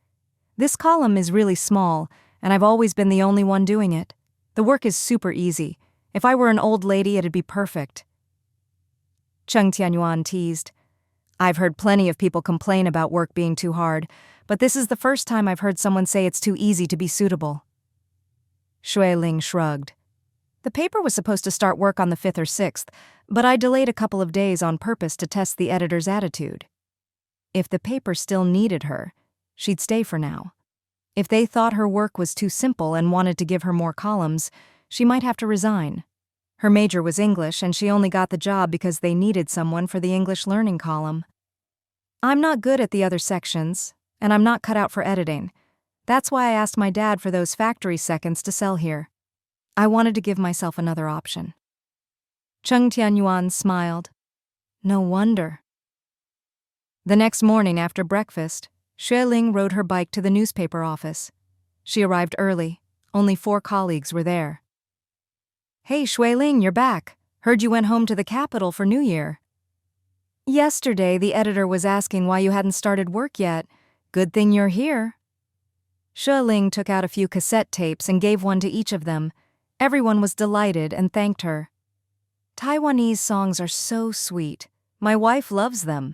"This column is really small, and I've always been the only one doing it. The work is super easy. If I were an old lady, it'd be perfect." Cheng Tianyuan teased, "I've heard plenty of people complain about work being too hard, but this is the first time I've heard someone say it's too easy to be suitable." Xue Ling shrugged. "The paper was supposed to start work on the 5th or 6th, but I delayed a couple of days on purpose to test the editor's attitude. If the paper still needed her, she'd stay for now. If they thought her work was too simple and wanted to give her more columns, she might have to resign. Her major was English, and she only got the job because they needed someone for the English learning column. I'm not good at the other sections, and I'm not cut out for editing. That's why I asked my dad for those factory seconds to sell here. I wanted to give myself another option." Cheng Tianyuan smiled. "No wonder." The next morning after breakfast, Xue Ling rode her bike to the newspaper office. She arrived early. Only 4 colleagues were there. "Hey, Xue Ling, you're back. Heard you went home to the capital for New Year." "Yesterday, the editor was asking why you hadn't started work yet. Good thing you're here." Xue Ling took out a few cassette tapes and gave one to each of them. Everyone was delighted and thanked her. "Taiwanese songs are so sweet. My wife loves them.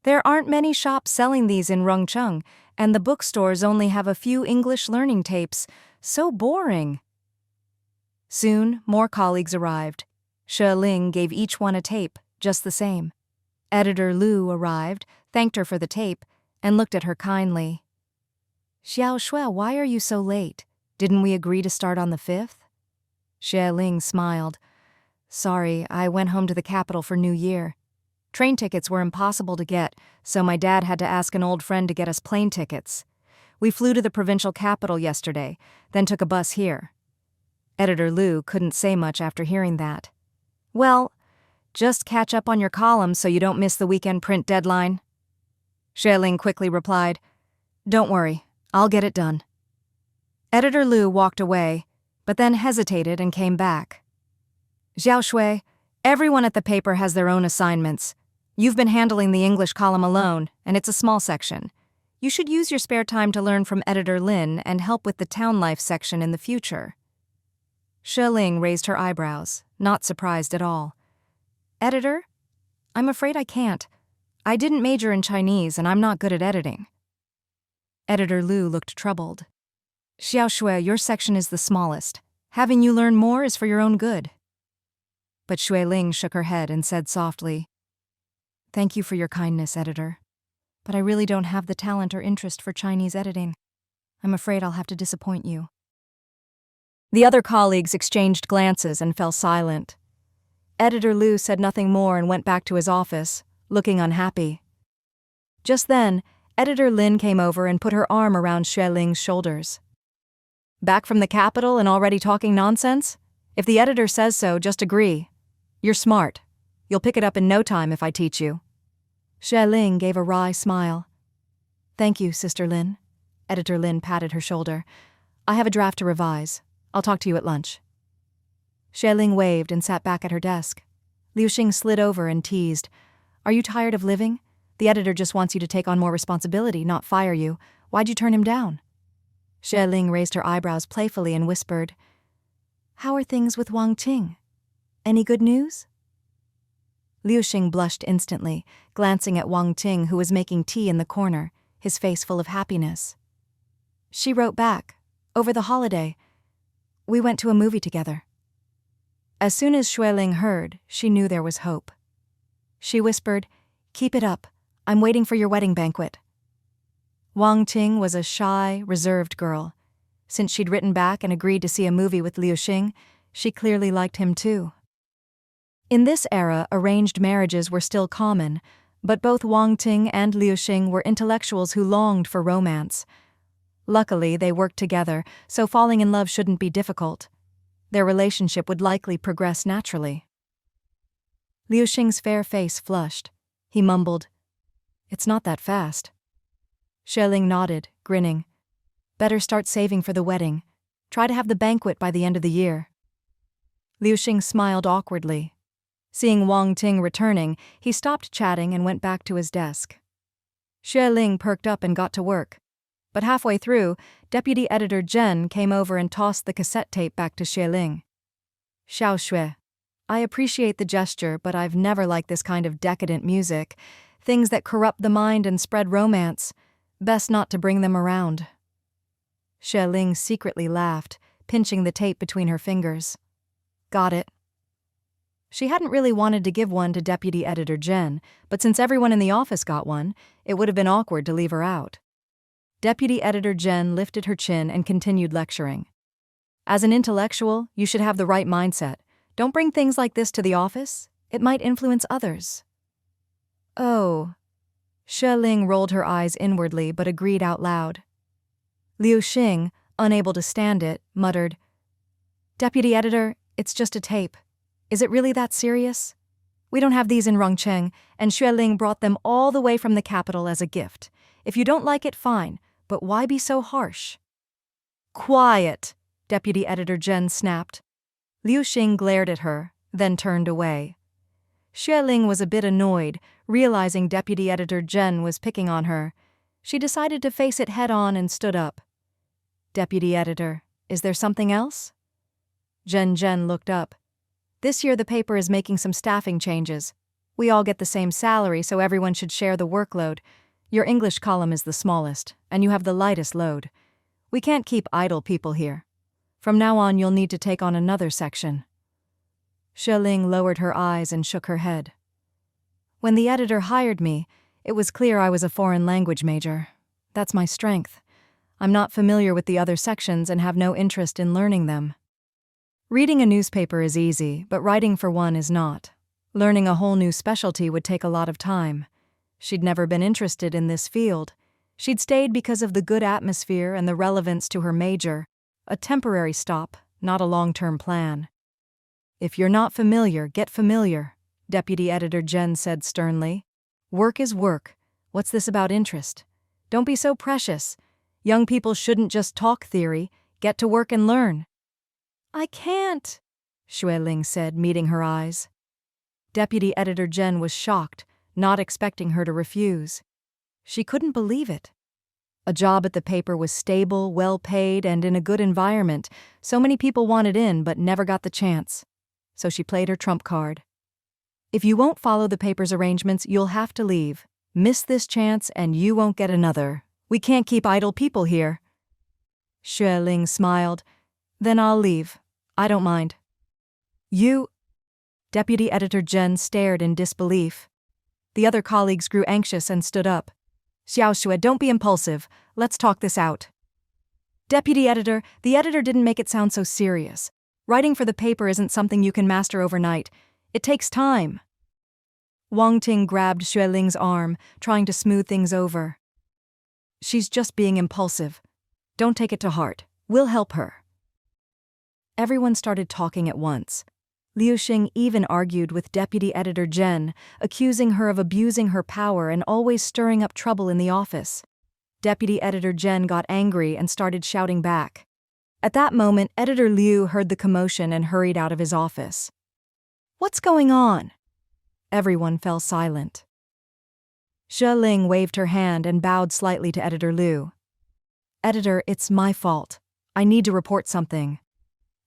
There aren't many shops selling these in Rongcheng, and the bookstores only have a few English learning tapes. So boring." Soon, more colleagues arrived. Xue Ling gave each one a tape, just the same. Editor Lu arrived, thanked her for the tape, and looked at her kindly. "Xiao Xue, why are you so late? Didn't we agree to start on the 5th? Xue Ling smiled. "Sorry, I went home to the capital for New Year. Train tickets were impossible to get, so my dad had to ask an old friend to get us plane tickets. We flew to the provincial capital yesterday, then took a bus here." Editor Lu couldn't say much after hearing that. "Well, just catch up on your columns so you don't miss the weekend print deadline." Xue Ling quickly replied, "Don't worry, I'll get it done." Editor Lu walked away, but then hesitated and came back. "Xiao Xue, everyone at the paper has their own assignments. You've been handling the English column alone, and it's a small section. You should use your spare time to learn from Editor Lin and help with the town life section in the future." Xue Ling raised her eyebrows, not surprised at all. "Editor? I'm afraid I can't. I didn't major in Chinese, and I'm not good at editing." Editor Lu looked troubled. "Xiao Xue, your section is the smallest. Having you learn more is for your own good." But Xue Ling shook her head and said softly, "Thank you for your kindness, editor. But I really don't have the talent or interest for Chinese editing. I'm afraid I'll have to disappoint you." The other colleagues exchanged glances and fell silent. Editor Lu said nothing more and went back to his office, looking unhappy. Just then, Editor Lin came over and put her arm around Xue Ling's shoulders. "Back from the capital and already talking nonsense? If the editor says so, just agree. You're smart. You'll pick it up in no time if I teach you. Xue Ling gave a wry smile. Thank you, Sister Lin. Editor Lin patted her shoulder. I have a draft to revise. I'll talk to you at lunch. Xue Ling waved and sat back at her desk. Liu Xing slid over and teased. Are you tired of living? The editor just wants you to take on more responsibility, not fire you. Why'd you turn him down? Xue Ling raised her eyebrows playfully and whispered, How are things with Wang Ting? Any good news? Liu Xing blushed instantly, glancing at Wang Ting, who was making tea in the corner, his face full of happiness. She wrote back, Over the holiday, we went to a movie together. As soon as Xue Ling heard, she knew there was hope. She whispered, Keep it up. I'm waiting for your wedding banquet. Wang Ting was a shy, reserved girl. Since she'd written back and agreed to see a movie with Liu Xing, she clearly liked him too. In this era, arranged marriages were still common, but both Wang Ting and Liu Xing were intellectuals who longed for romance. Luckily, they worked together, so falling in love shouldn't be difficult. Their relationship would likely progress naturally. Liu Xing's fair face flushed. He mumbled, It's not that fast. Xue Ling nodded, grinning. Better start saving for the wedding. Try to have the banquet by the end of the year. Liu Xing smiled awkwardly. Seeing Wang Ting returning, he stopped chatting and went back to his desk. Xue Ling perked up and got to work. But halfway through, Deputy Editor Zhen came over and tossed the cassette tape back to Xue Ling. Xiao Xue, I appreciate the gesture, but I've never liked this kind of decadent music. Things that corrupt the mind and spread romance. Best not to bring them around. Xue Ling secretly laughed, pinching the tape between her fingers. Got it. She hadn't really wanted to give one to Deputy Editor Zhen, but since everyone in the office got one, it would have been awkward to leave her out. Deputy Editor Zhen lifted her chin and continued lecturing. As an intellectual, you should have the right mindset. Don't bring things like this to the office. It might influence others. Oh. Xue Ling rolled her eyes inwardly but agreed out loud. Liu Xing, unable to stand it, muttered, Deputy Editor, it's just a tape. Is it really that serious? We don't have these in Rongcheng, and Xue Ling brought them all the way from the capital as a gift. If you don't like it, fine, but why be so harsh? Quiet, Deputy Editor Zhen snapped. Liu Xing glared at her, then turned away. Xue Ling was a bit annoyed, realizing Deputy Editor Zhen was picking on her. She decided to face it head-on and stood up. Deputy Editor, is there something else? Zhen looked up. This year the paper is making some staffing changes. We all get the same salary, so everyone should share the workload. Your English column is the smallest, and you have the lightest load. We can't keep idle people here. From now on, you'll need to take on another section. Xue Ling lowered her eyes and shook her head. When the editor hired me, it was clear I was a foreign language major. That's my strength. I'm not familiar with the other sections and have no interest in learning them. Reading a newspaper is easy, but writing for one is not. Learning a whole new specialty would take a lot of time. She'd never been interested in this field. She'd stayed because of the good atmosphere and the relevance to her major. A temporary stop, not a long-term plan. If you're not familiar, get familiar, Deputy Editor Zhen said sternly. Work is work. What's this about interest? Don't be so precious. Young people shouldn't just talk theory. Get to work and learn. I can't, Xue Ling said, meeting her eyes. Deputy Editor Zhen was shocked, not expecting her to refuse. She couldn't believe it. A job at the paper was stable, well-paid, and in a good environment. So many people wanted in but never got the chance. So she played her trump card. If you won't follow the paper's arrangements, you'll have to leave. Miss this chance and you won't get another. We can't keep idle people here. Xue Ling smiled. Then I'll leave. I don't mind. You... Deputy Editor Zhen stared in disbelief. The other colleagues grew anxious and stood up. Xiao Xue, don't be impulsive. Let's talk this out. Deputy Editor, the editor didn't make it sound so serious. Writing for the paper isn't something you can master overnight. It takes time. Wang Ting grabbed Xue Ling's arm, trying to smooth things over. She's just being impulsive. Don't take it to heart. We'll help her. Everyone started talking at once. Liu Xing even argued with deputy editor Jen, accusing her of abusing her power and always stirring up trouble in the office. Deputy editor Jen got angry and started shouting back. At that moment, editor Liu heard the commotion and hurried out of his office. "What's going on?" Everyone fell silent. Xue Ling waved her hand and bowed slightly to editor Liu. "Editor, it's my fault. I need to report something.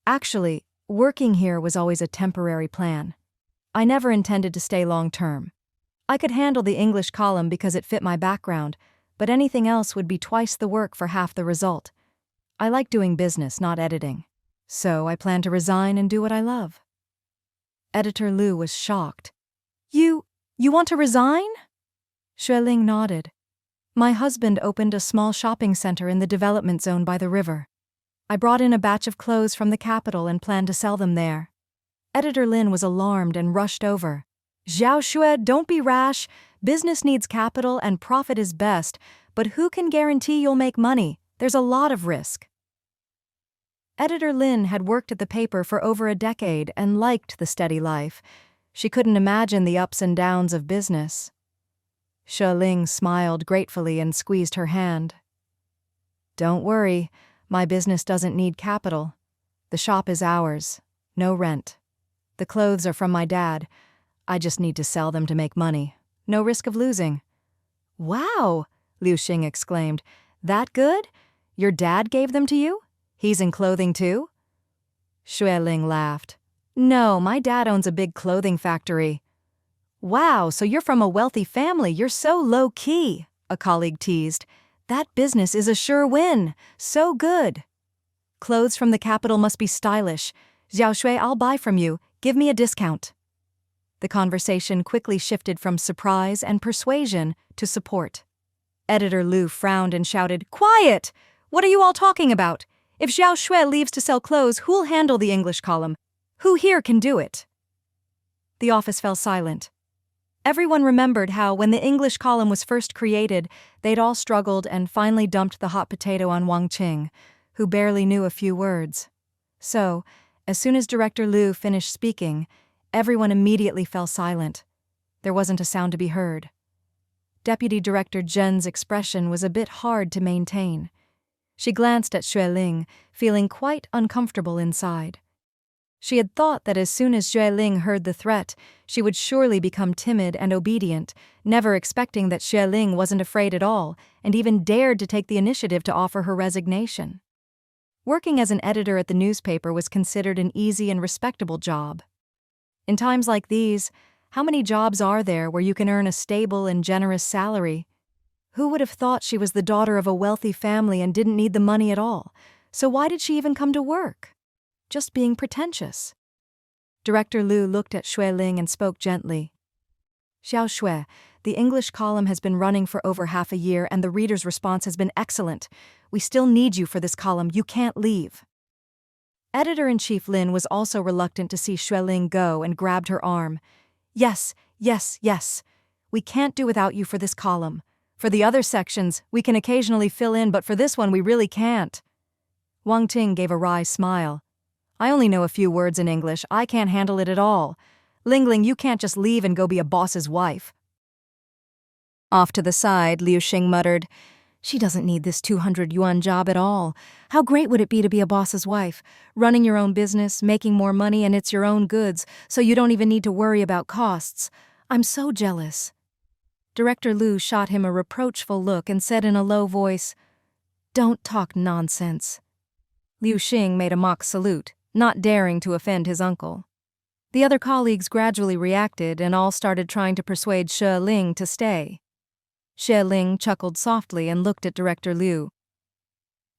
Actually, working here was always a temporary plan. I never intended to stay long-term. I could handle the English column because it fit my background, but anything else would be twice the work for half the result. I like doing business, not editing. So I plan to resign and do what I love." Editor Liu was shocked. You want to resign?" Xue Ling nodded. "My husband opened a small shopping center in the development zone by the river. I brought in a batch of clothes from the capital and planned to sell them there." Editor Lin was alarmed and rushed over. "Xiao Xue, don't be rash. Business needs capital and profit is best, but who can guarantee you'll make money? There's a lot of risk." Editor Lin had worked at the paper for over a decade and liked the steady life. She couldn't imagine the ups and downs of business. Xue Ling smiled gratefully and squeezed her hand. "Don't worry, my business doesn't need capital. The shop is ours, no rent. The clothes are from my dad. I just need to sell them to make money. No risk of losing." "Wow!" Liu Xing exclaimed. "That good? Your dad gave them to you? He's in clothing too?" Xue Ling laughed. "No, my dad owns a big clothing factory." "Wow, so you're from a wealthy family. You're so low-key," a colleague teased. "That business is a sure win. So good." "Clothes from the capital must be stylish. Xiao Xue, I'll buy from you. Give me a discount." The conversation quickly shifted from surprise and persuasion to support. Editor Liu frowned and shouted, "Quiet! What are you all talking about? If Xiao Xue leaves to sell clothes, who'll handle the English column? Who here can do it?" The office fell silent. Everyone remembered how, when the English column was first created, they'd all struggled and finally dumped the hot potato on Wang Qing, who barely knew a few words. So, as soon as Director Liu finished speaking, everyone immediately fell silent. There wasn't a sound to be heard. Deputy Director Zhen's expression was a bit hard to maintain. She glanced at Xue Ling, feeling quite uncomfortable inside. She had thought that as soon as Xue Ling heard the threat, she would surely become timid and obedient, never expecting that Xue Ling wasn't afraid at all and even dared to take the initiative to offer her resignation. Working as an editor at the newspaper was considered an easy and respectable job. In times like these, how many jobs are there where you can earn a stable and generous salary? Who would have thought she was the daughter of a wealthy family and didn't need the money at all? So why did she even come to work? Just being pretentious. Director Liu looked at Xue Ling and spoke gently. "Xiao Xue, the English column has been running for over half a year and the reader's response has been excellent. We still need you for this column. You can't leave." Editor-in-Chief Lin was also reluctant to see Xue Ling go and grabbed her arm. Yes. We can't do without you for this column. For the other sections, we can occasionally fill in, but for this one we really can't." Wang Ting gave a wry smile. "I only know a few words in English. I can't handle it at all. Ling, you can't just leave and go be a boss's wife." Off to the side, Liu Xing muttered, "She doesn't need this 200 yuan job at all. How great would it be to be a boss's wife, running your own business, making more money, and it's your own goods, so you don't even need to worry about costs. I'm so jealous." Director Liu shot him a reproachful look and said in a low voice, "Don't talk nonsense." Liu Xing made a mock salute, not daring to offend his uncle. The other colleagues gradually reacted and all started trying to persuade Xue Ling to stay. Xue Ling chuckled softly and looked at Director Liu.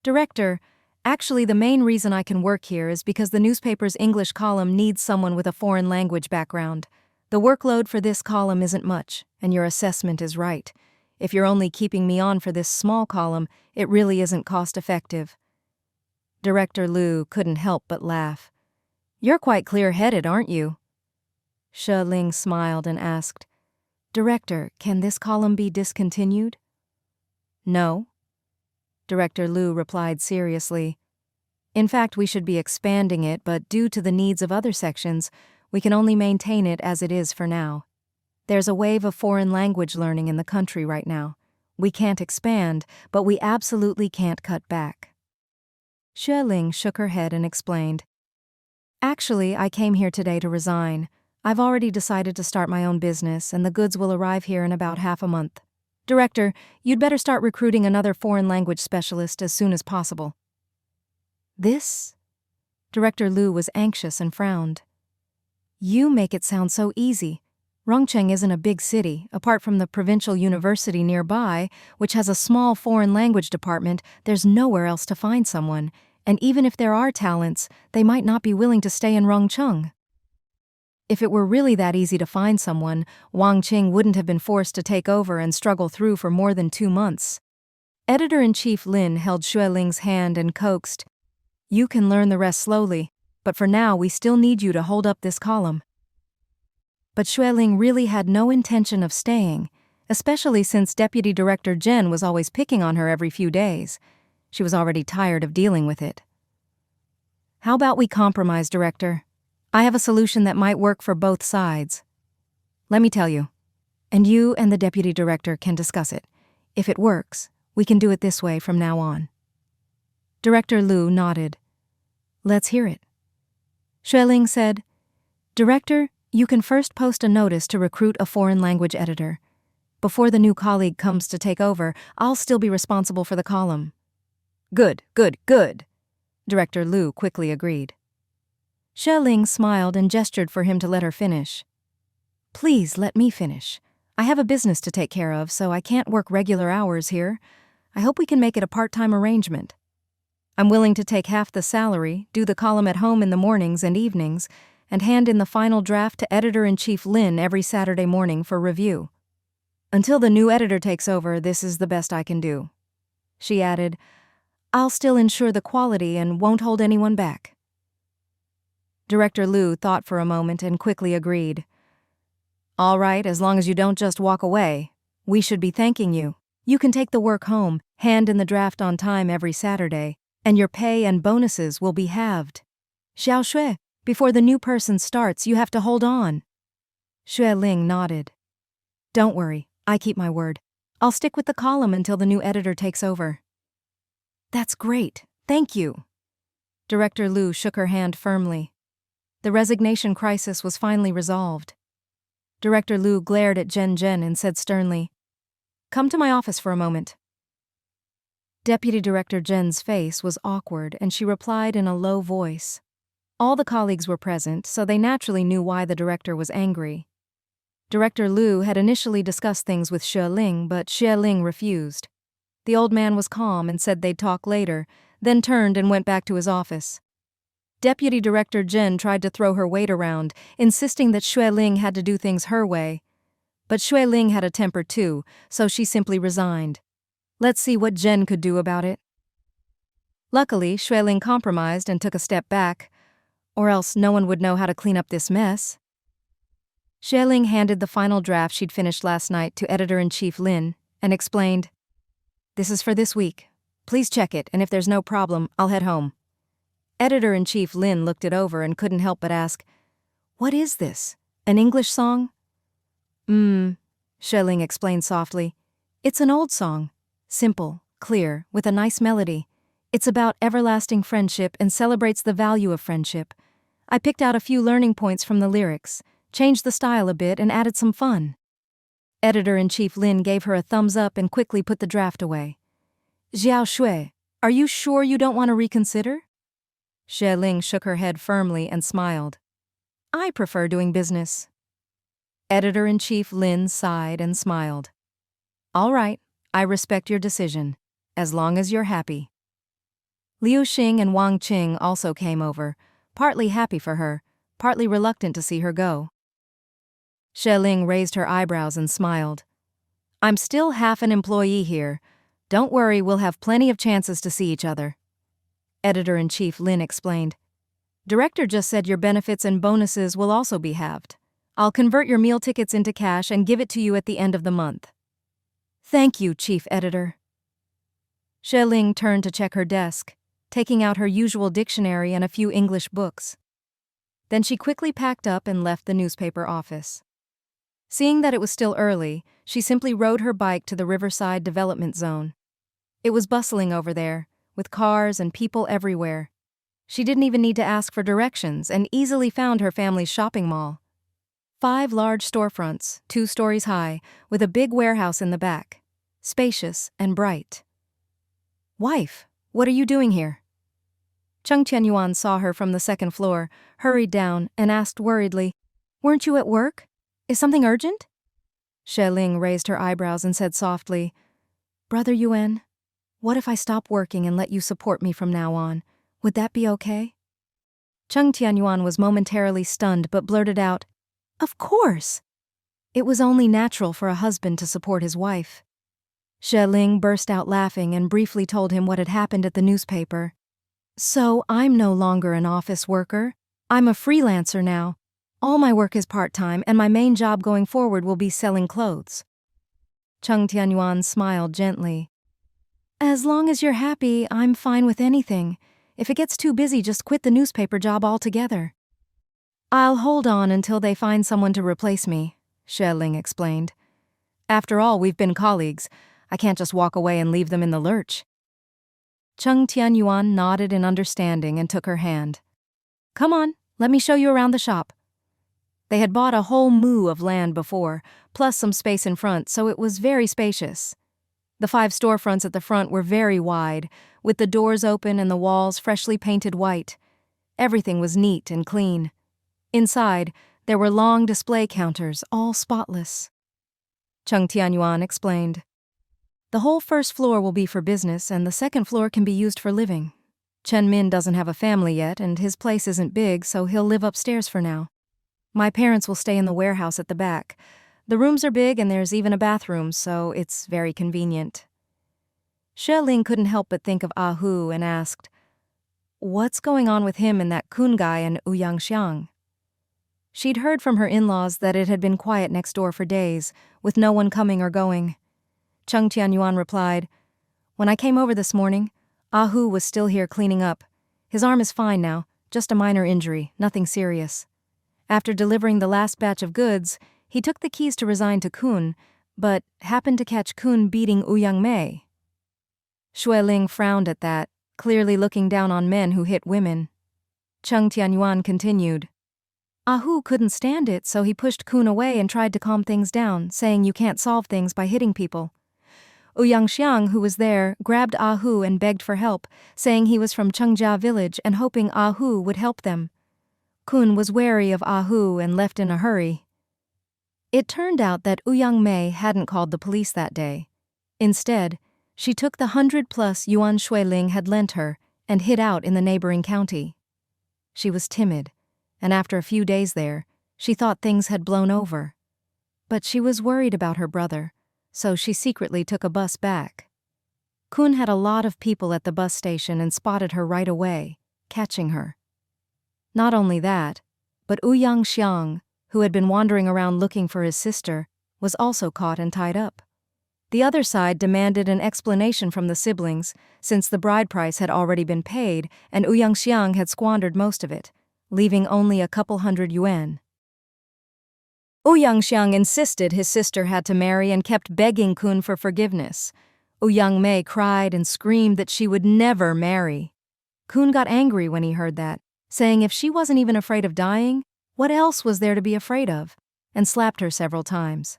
"Director, actually the main reason I can work here is because the newspaper's English column needs someone with a foreign language background. The workload for this column isn't much, and your assessment is right. If you're only keeping me on for this small column, it really isn't cost-effective." Director Liu couldn't help but laugh. "You're quite clear-headed, aren't you?" Xue Ling smiled and asked, "Director, can this column be discontinued?" "No." Director Liu replied seriously. "In fact, we should be expanding it, but due to the needs of other sections, We can only maintain it as it is for now. There's a wave of foreign language learning in the country right now. We can't expand, but we absolutely can't cut back. Xue Ling shook her head and explained. Actually, I came here today to resign. I've already decided to start my own business, and the goods will arrive here in about half a month. Director, you'd better start recruiting another foreign language specialist as soon as possible. This? Director Lu was anxious and frowned. You make it sound so easy. Rongcheng isn't a big city. Apart from the provincial university nearby, which has a small foreign language department, there's nowhere else to find someone. And even if there are talents, they might not be willing to stay in Rongcheng. If it were really that easy to find someone, Wang Qing wouldn't have been forced to take over and struggle through for more than 2 months. Editor-in-Chief Lin held Xue Ling's hand and coaxed, You can learn the rest slowly, but for now we still need you to hold up this column. But Xue Ling really had no intention of staying, especially since Deputy Director Zhen was always picking on her every few days. She was already tired of dealing with it. How about we compromise, Director? I have a solution that might work for both sides. Let me tell you. And you and the Deputy Director can discuss it. If it works, we can do it this way from now on. Director Lu nodded. Let's hear it. Xue Ling said, Director, you can first post a notice to recruit a foreign language editor. Before the new colleague comes to take over, I'll still be responsible for the column. Good. Director Lu quickly agreed. Xue Ling smiled and gestured for him to let her finish. Please let me finish. I have a business to take care of, so I can't work regular hours here. I hope we can make it a part-time arrangement. I'm willing to take half the salary, do the column at home in the mornings and evenings, and hand in the final draft to Editor-in-Chief Lin every Saturday morning for review. Until the new editor takes over, this is the best I can do. She added, I'll still ensure the quality and won't hold anyone back. Director Lu thought for a moment and quickly agreed. All right, as long as you don't just walk away. We should be thanking you. You can take the work home, hand in the draft on time every Saturday, and your pay and bonuses will be halved. Xiao Xue, before the new person starts, you have to hold on. Xue Ling nodded. Don't worry, I keep my word. I'll stick with the column until the new editor takes over. That's great, thank you. Director Lu shook her hand firmly. The resignation crisis was finally resolved. Director Lu glared at Zhen and said sternly, Come to my office for a moment. Deputy Director Zhen's face was awkward and she replied in a low voice. All the colleagues were present, so they naturally knew why the director was angry. Director Lu had initially discussed things with Xue Ling, but Xue Ling refused. The old man was calm and said they'd talk later, then turned and went back to his office. Deputy Director Zhen tried to throw her weight around, insisting that Xue Ling had to do things her way. But Xue Ling had a temper too, so she simply resigned. Let's see what Zhen could do about it. Luckily, Xue Ling compromised and took a step back, or else no one would know how to clean up this mess. Xue Ling handed the final draft she'd finished last night to Editor-in-Chief Lin and explained, This is for this week. Please check it, and if there's no problem, I'll head home. Editor-in-Chief Lin looked it over and couldn't help but ask, What is this? An English song? Xue Ling explained softly. It's an old song. Simple, clear, with a nice melody. It's about everlasting friendship and celebrates the value of friendship. I picked out a few learning points from the lyrics, changed the style a bit, and added some fun. Editor-in-Chief Lin gave her a thumbs up and quickly put the draft away. Xiao Xue, are you sure you don't want to reconsider? Xue Ling shook her head firmly and smiled. I prefer doing business. Editor-in-Chief Lin sighed and smiled. All right, I respect your decision, as long as you're happy. Liu Xing and Wang Qing also came over, partly happy for her, partly reluctant to see her go. Xue Ling raised her eyebrows and smiled. I'm still half an employee here. Don't worry, we'll have plenty of chances to see each other. Editor-in-Chief Lin explained. Director just said your benefits and bonuses will also be halved. I'll convert your meal tickets into cash and give it to you at the end of the month. Thank you, Chief Editor. Xue Ling turned to check her desk, taking out her usual dictionary and a few English books. Then she quickly packed up and left the newspaper office. Seeing that it was still early, she simply rode her bike to the Riverside Development Zone. It was bustling over there, with cars and people everywhere. She didn't even need to ask for directions and easily found her family's shopping mall. 5 large storefronts, 2 stories high, with a big warehouse in the back. Spacious and bright. "Wife, what are you doing here?" Cheng Tianyuan saw her from the 2nd floor, hurried down, and asked worriedly, "Weren't you at work? Is something urgent?" Xue Ling raised her eyebrows and said softly, "Brother Yuan, what if I stop working and let you support me from now on? Would that be okay?" Cheng Tianyuan was momentarily stunned but blurted out, "Of course!" It was only natural for a husband to support his wife. Xue Ling burst out laughing and briefly told him what had happened at the newspaper. "So I'm no longer an office worker. I'm a freelancer now. All my work is part-time and my main job going forward will be selling clothes." Cheng Tianyuan smiled gently. "As long as you're happy, I'm fine with anything. If it gets too busy, just quit the newspaper job altogether." "I'll hold on until they find someone to replace me," Xue Ling explained. "After all, we've been colleagues. I can't just walk away and leave them in the lurch." Cheng Tianyuan nodded in understanding and took her hand. "Come on, let me show you around the shop." They had bought a whole moo of land before, plus some space in front, so it was very spacious. The 5 storefronts at the front were very wide, with the doors open and the walls freshly painted white. Everything was neat and clean. Inside, there were long display counters, all spotless. Cheng Tianyuan explained, "The whole 1st floor will be for business and the 2nd floor can be used for living. Chen Min doesn't have a family yet and his place isn't big, so he'll live upstairs for now. My parents will stay in the warehouse at the back. The rooms are big and there's even a bathroom, so it's very convenient." Xue Ling couldn't help but think of Ah Hu and asked, "What's going on with him and that Kun guy and Ouyang Xiang?" She'd heard from her in-laws that it had been quiet next door for days, with no one coming or going. Cheng Tianyuan replied, "When I came over this morning, Ah Hu was still here cleaning up. His arm is fine now, just a minor injury, nothing serious. After delivering the last batch of goods, he took the keys to resign to Kun, but happened to catch Kun beating Ouyang Mei." Xue Ling frowned at that, clearly looking down on men who hit women. Cheng Tianyuan continued, "Ah Hu couldn't stand it, so he pushed Kun away and tried to calm things down, saying you can't solve things by hitting people. Ouyang Xiang, who was there, grabbed Ah Hu and begged for help, saying he was from Chengjia village and hoping Ah Hu would help them. Kun was wary of Ah Hu and left in a hurry." It turned out that Ouyang Mei hadn't called the police that day. Instead, she took the 100+ yuan Xue Ling had lent her and hid out in the neighboring county. She was timid, and after a few days there, she thought things had blown over. But she was worried about her brother, so she secretly took a bus back. Kun had a lot of people at the bus station and spotted her right away, catching her. Not only that, but Ouyang Xiang, who had been wandering around looking for his sister, was also caught and tied up. The other side demanded an explanation from the siblings, since the bride price had already been paid and Ouyang Xiang had squandered most of it, leaving only a couple hundred yuan. Ouyang Xiang insisted his sister had to marry and kept begging Kun for forgiveness. Ouyang Mei cried and screamed that she would never marry. Kun got angry when he heard that, saying if she wasn't even afraid of dying, what else was there to be afraid of, and slapped her several times.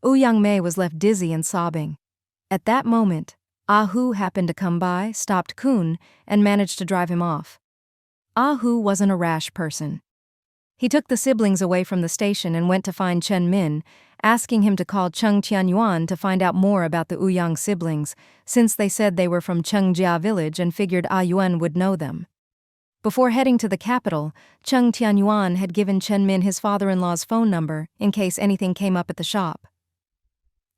Ouyang Mei was left dizzy and sobbing. At that moment, Ah Hu happened to come by, stopped Kun, and managed to drive him off. Ah Hu wasn't a rash person. He took the siblings away from the station and went to find Chen Min, asking him to call Cheng Tianyuan to find out more about the Ouyang siblings, since they said they were from Chengjia village and figured Ah Yuan would know them. Before heading to the capital, Cheng Tianyuan had given Chen Min his father-in-law's phone number in case anything came up at the shop.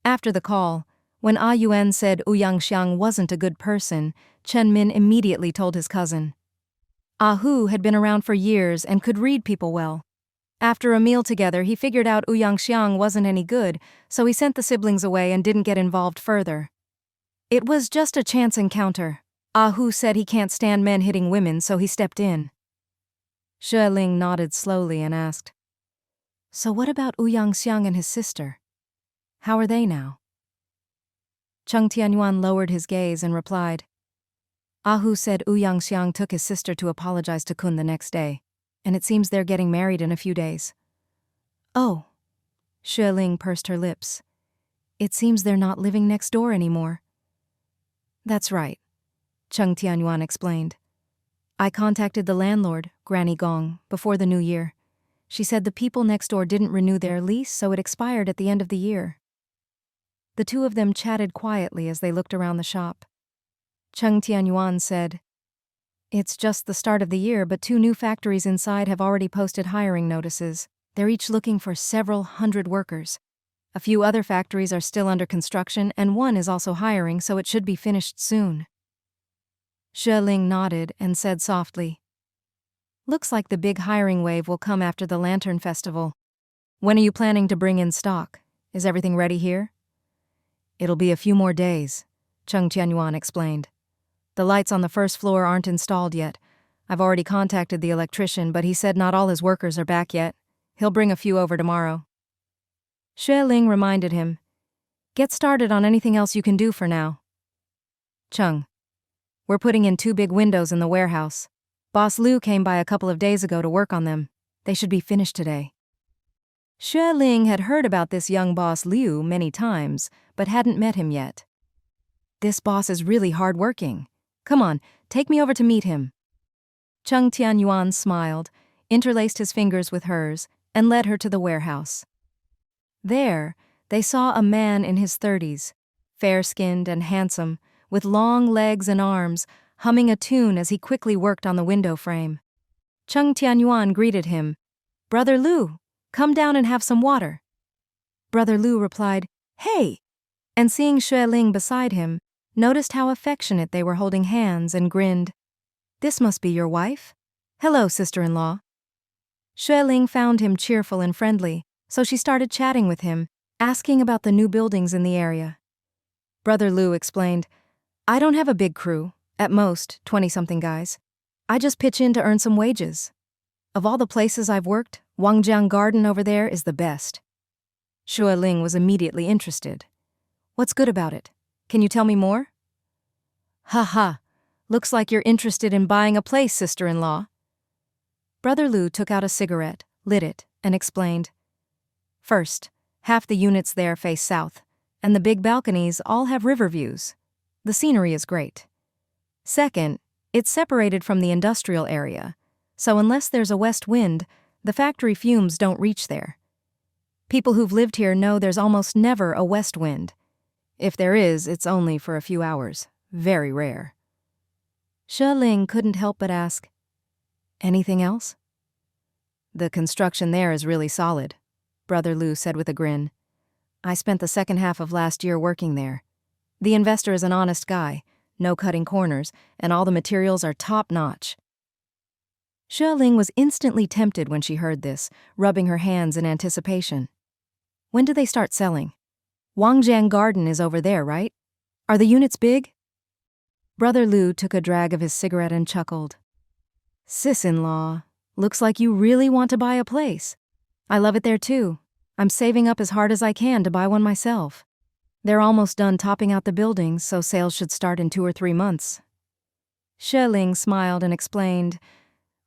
After the call, when Ah Yuan said Ouyang Xiang wasn't a good person, Chen Min immediately told his cousin. Ah Hu had been around for years and could read people well. After a meal together, he figured out Ouyang Xiang wasn't any good, so he sent the siblings away and didn't get involved further. It was just a chance encounter. Ah Hu said he can't stand men hitting women, so he stepped in. Xue Ling nodded slowly and asked, "So what about Xiang and his sister? How are they now?" Cheng Tianyuan lowered his gaze and replied, "Ahu said Xiang took his sister to apologize to Kun the next day, and it seems they're getting married in a few days." "Oh." Xue Ling pursed her lips. "It seems they're not living next door anymore." "That's right," Cheng Tianyuan explained. "I contacted the landlord, Granny Gong, before the new year. She said the people next door didn't renew their lease, so it expired at the end of the year." The two of them chatted quietly as they looked around the shop. Cheng Tianyuan said, "It's just the start of the year, but 2 new factories inside have already posted hiring notices. They're each looking for several hundred workers. A few other factories are still under construction, and one is also hiring, so it should be finished soon." Xue Ling nodded and said softly, "Looks like the big hiring wave will come after the Lantern Festival. When are you planning to bring in stock? Is everything ready here?" "It'll be a few more days," Cheng Tianyuan explained. "The lights on the first floor aren't installed yet. I've already contacted the electrician, but he said not all his workers are back yet. He'll bring a few over tomorrow." Xue Ling reminded him, "Get started on anything else you can do for now." "Cheng, we're putting in 2 big windows in the warehouse. Boss Liu came by a couple of days ago to work on them. They should be finished today." Xue Ling had heard about this young boss Liu many times, but hadn't met him yet. "This boss is really hard-working. Come on, take me over to meet him." Cheng Tianyuan smiled, interlaced his fingers with hers, and led her to the warehouse. There, they saw a man in his 30s, fair-skinned and handsome, with long legs and arms, humming a tune as he quickly worked on the window frame. Cheng Tianyuan greeted him, "Brother Liu, come down and have some water." Brother Liu replied, "Hey," and seeing Xue Ling beside him, noticed how affectionate they were holding hands and grinned. "This must be your wife? Hello, sister-in-law." Xue Ling found him cheerful and friendly, so she started chatting with him, asking about the new buildings in the area. Brother Liu explained, "I don't have a big crew, at most 20-something guys. I just pitch in to earn some wages. Of all the places I've worked, Wangjiang Garden over there is the best." Xue Ling was immediately interested. "What's good about it? Can you tell me more?" "Ha ha, looks like you're interested in buying a place, sister-in-law." Brother Liu took out a cigarette, lit it, and explained, "First, half the units there face south, and the big balconies all have river views. The scenery is great. Second, it's separated from the industrial area, so unless there's a west wind, the factory fumes don't reach there. People who've lived here know there's almost never a west wind. If there is, it's only for a few hours. Very rare." Xue Ling couldn't help but ask, "Anything else?" "The construction there is really solid," Brother Liu said with a grin. "I spent the second half of last year working there. The investor is an honest guy, no cutting corners, and all the materials are top-notch." Xue Ling was instantly tempted when she heard this, rubbing her hands in anticipation. "When do they start selling? Wangjiang Garden is over there, right? Are the units big?" Brother Liu took a drag of his cigarette and chuckled. "Sis-in-law, looks like you really want to buy a place. I love it there too. I'm saving up as hard as I can to buy one myself. They're almost done topping out the buildings, so sales should start in 2 or 3 months." Xue Ling smiled and explained,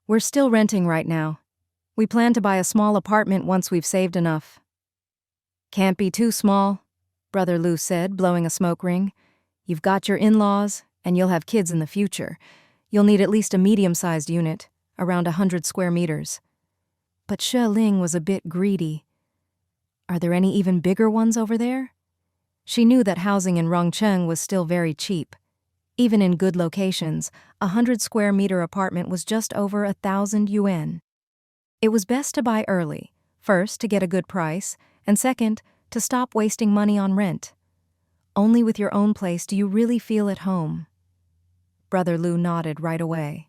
"We're still renting right now. We plan to buy a small apartment once we've saved enough." "Can't be too small," Brother Liu said, blowing a smoke ring. "You've got your in-laws, and you'll have kids in the future. You'll need at least a medium-sized unit, around 100 square meters." But Xue Ling was a bit greedy. "Are there any even bigger ones over there?" She knew that housing in Rongcheng was still very cheap. Even in good locations, a 100-square-meter apartment was just over 1,000 yuan. It was best to buy early, first to get a good price, and second, to stop wasting money on rent. Only with your own place do you really feel at home. Brother Liu nodded right away.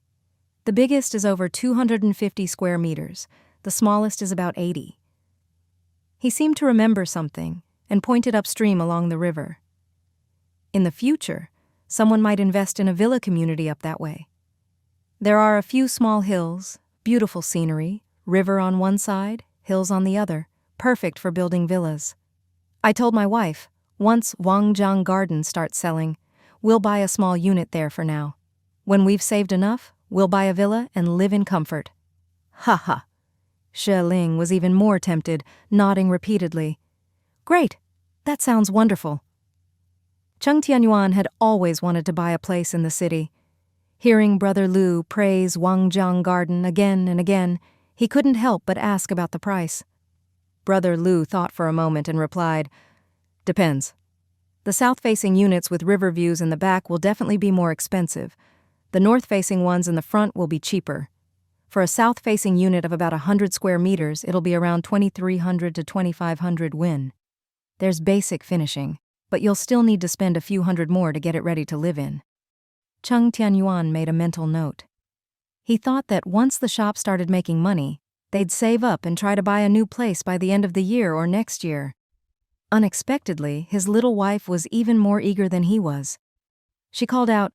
The biggest is over 250 square meters. The smallest is about 80. He seemed to remember something and pointed upstream along the river. In the future, someone might invest in a villa community up that way. There are a few small hills, Beautiful scenery, river on one side, hills on the other, perfect for building villas. I told my wife, once Wangjiang Garden starts selling, we'll buy a small unit there for now. When we've saved enough, we'll buy a villa and live in comfort. Ha ha. Xue Ling was even more tempted, nodding repeatedly. Great, that sounds wonderful. Cheng Tianyuan had always wanted to buy a place in the city. Hearing Brother Lu praise Wangjiang Garden again and again, he couldn't help but ask about the price. Brother Lu thought for a moment and replied, Depends. The south-facing units with river views in the back will definitely be more expensive. The north-facing ones in the front will be cheaper. For a south-facing unit of about 100 square meters, it'll be around 2,300 to 2,500 won. There's basic finishing, but you'll still need to spend a few hundred more to get it ready to live in. Cheng Tianyuan made a mental note. He thought that once the shop started making money, they'd save up and try to buy a new place by the end of the year or next year. Unexpectedly, his little wife was even more eager than he was. She called out,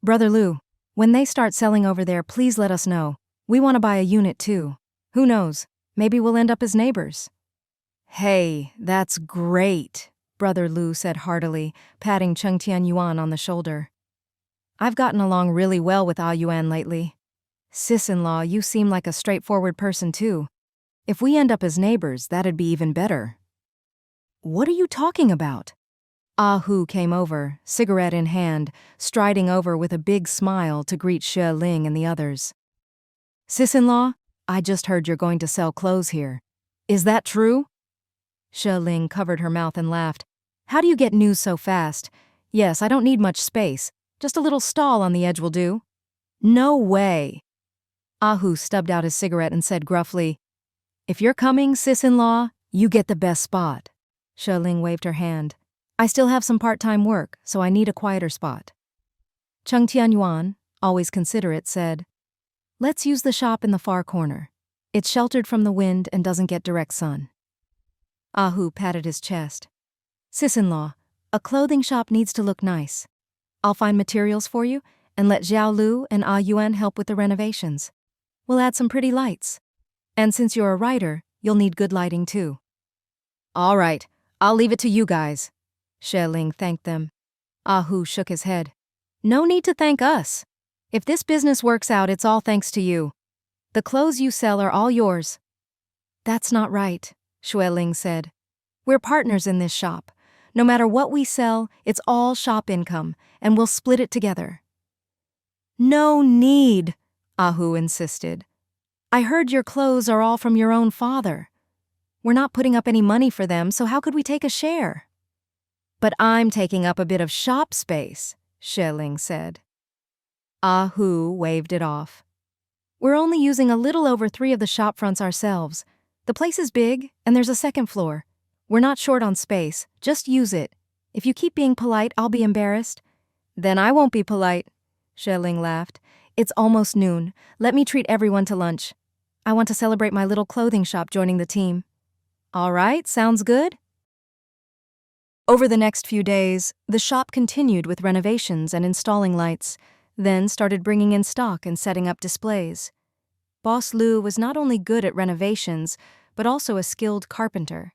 Brother Lu, when they start selling over there, please let us know. We want to buy a unit too. Who knows, maybe we'll end up as neighbors. Hey, that's great, Brother Lu said heartily, patting Cheng Tianyuan on the shoulder. I've gotten along really well with Yuan lately. Sis-in-law, you seem like a straightforward person too. If we end up as neighbors, that'd be even better. What are you talking about? Hu came over, cigarette in hand, striding over with a big smile to greet Xue Ling and the others. Sis-in-law, I just heard you're going to sell clothes here. Is that true? Xue Ling covered her mouth and laughed. How do you get news so fast? Yes, I don't need much space. Just a little stall on the edge will do. No way. Hu stubbed out his cigarette and said gruffly, If you're coming, sis-in-law, you get the best spot. Xue Ling waved her hand. I still have some part-time work, so I need a quieter spot. Cheng Tianyuan, always considerate, said, Let's use the shop in the far corner. It's sheltered from the wind and doesn't get direct sun. Hu patted his chest. Sis-in-law, a clothing shop needs to look nice. I'll find materials for you and let Xiao Lu and Yuan help with the renovations. We'll add some pretty lights. And since you're a writer, you'll need good lighting too. All right, I'll leave it to you guys. Xue Ling thanked them. Hu shook his head. No need to thank us. If this business works out, it's all thanks to you. The clothes you sell are all yours. That's not right, Xue Ling said. We're partners in this shop. No matter what we sell, it's all shop income, and we'll split it together. No need, Hu insisted. I heard your clothes are all from your own father. We're not putting up any money for them, so how could we take a share? But I'm taking up a bit of shop space, Xue Ling said. Hu waved it off. We're only using a little over 3 of the shop fronts ourselves. The place is big, and there's a second floor. We're not short on space. Just use it. If you keep being polite, I'll be embarrassed. Then I won't be polite, Xue Ling laughed. It's almost noon. Let me treat everyone to lunch. I want to celebrate my little clothing shop joining the team. All right, sounds good? Over the next few days, the shop continued with renovations and installing lights, then started bringing in stock and setting up displays. Boss Lu was not only good at renovations, but also a skilled carpenter.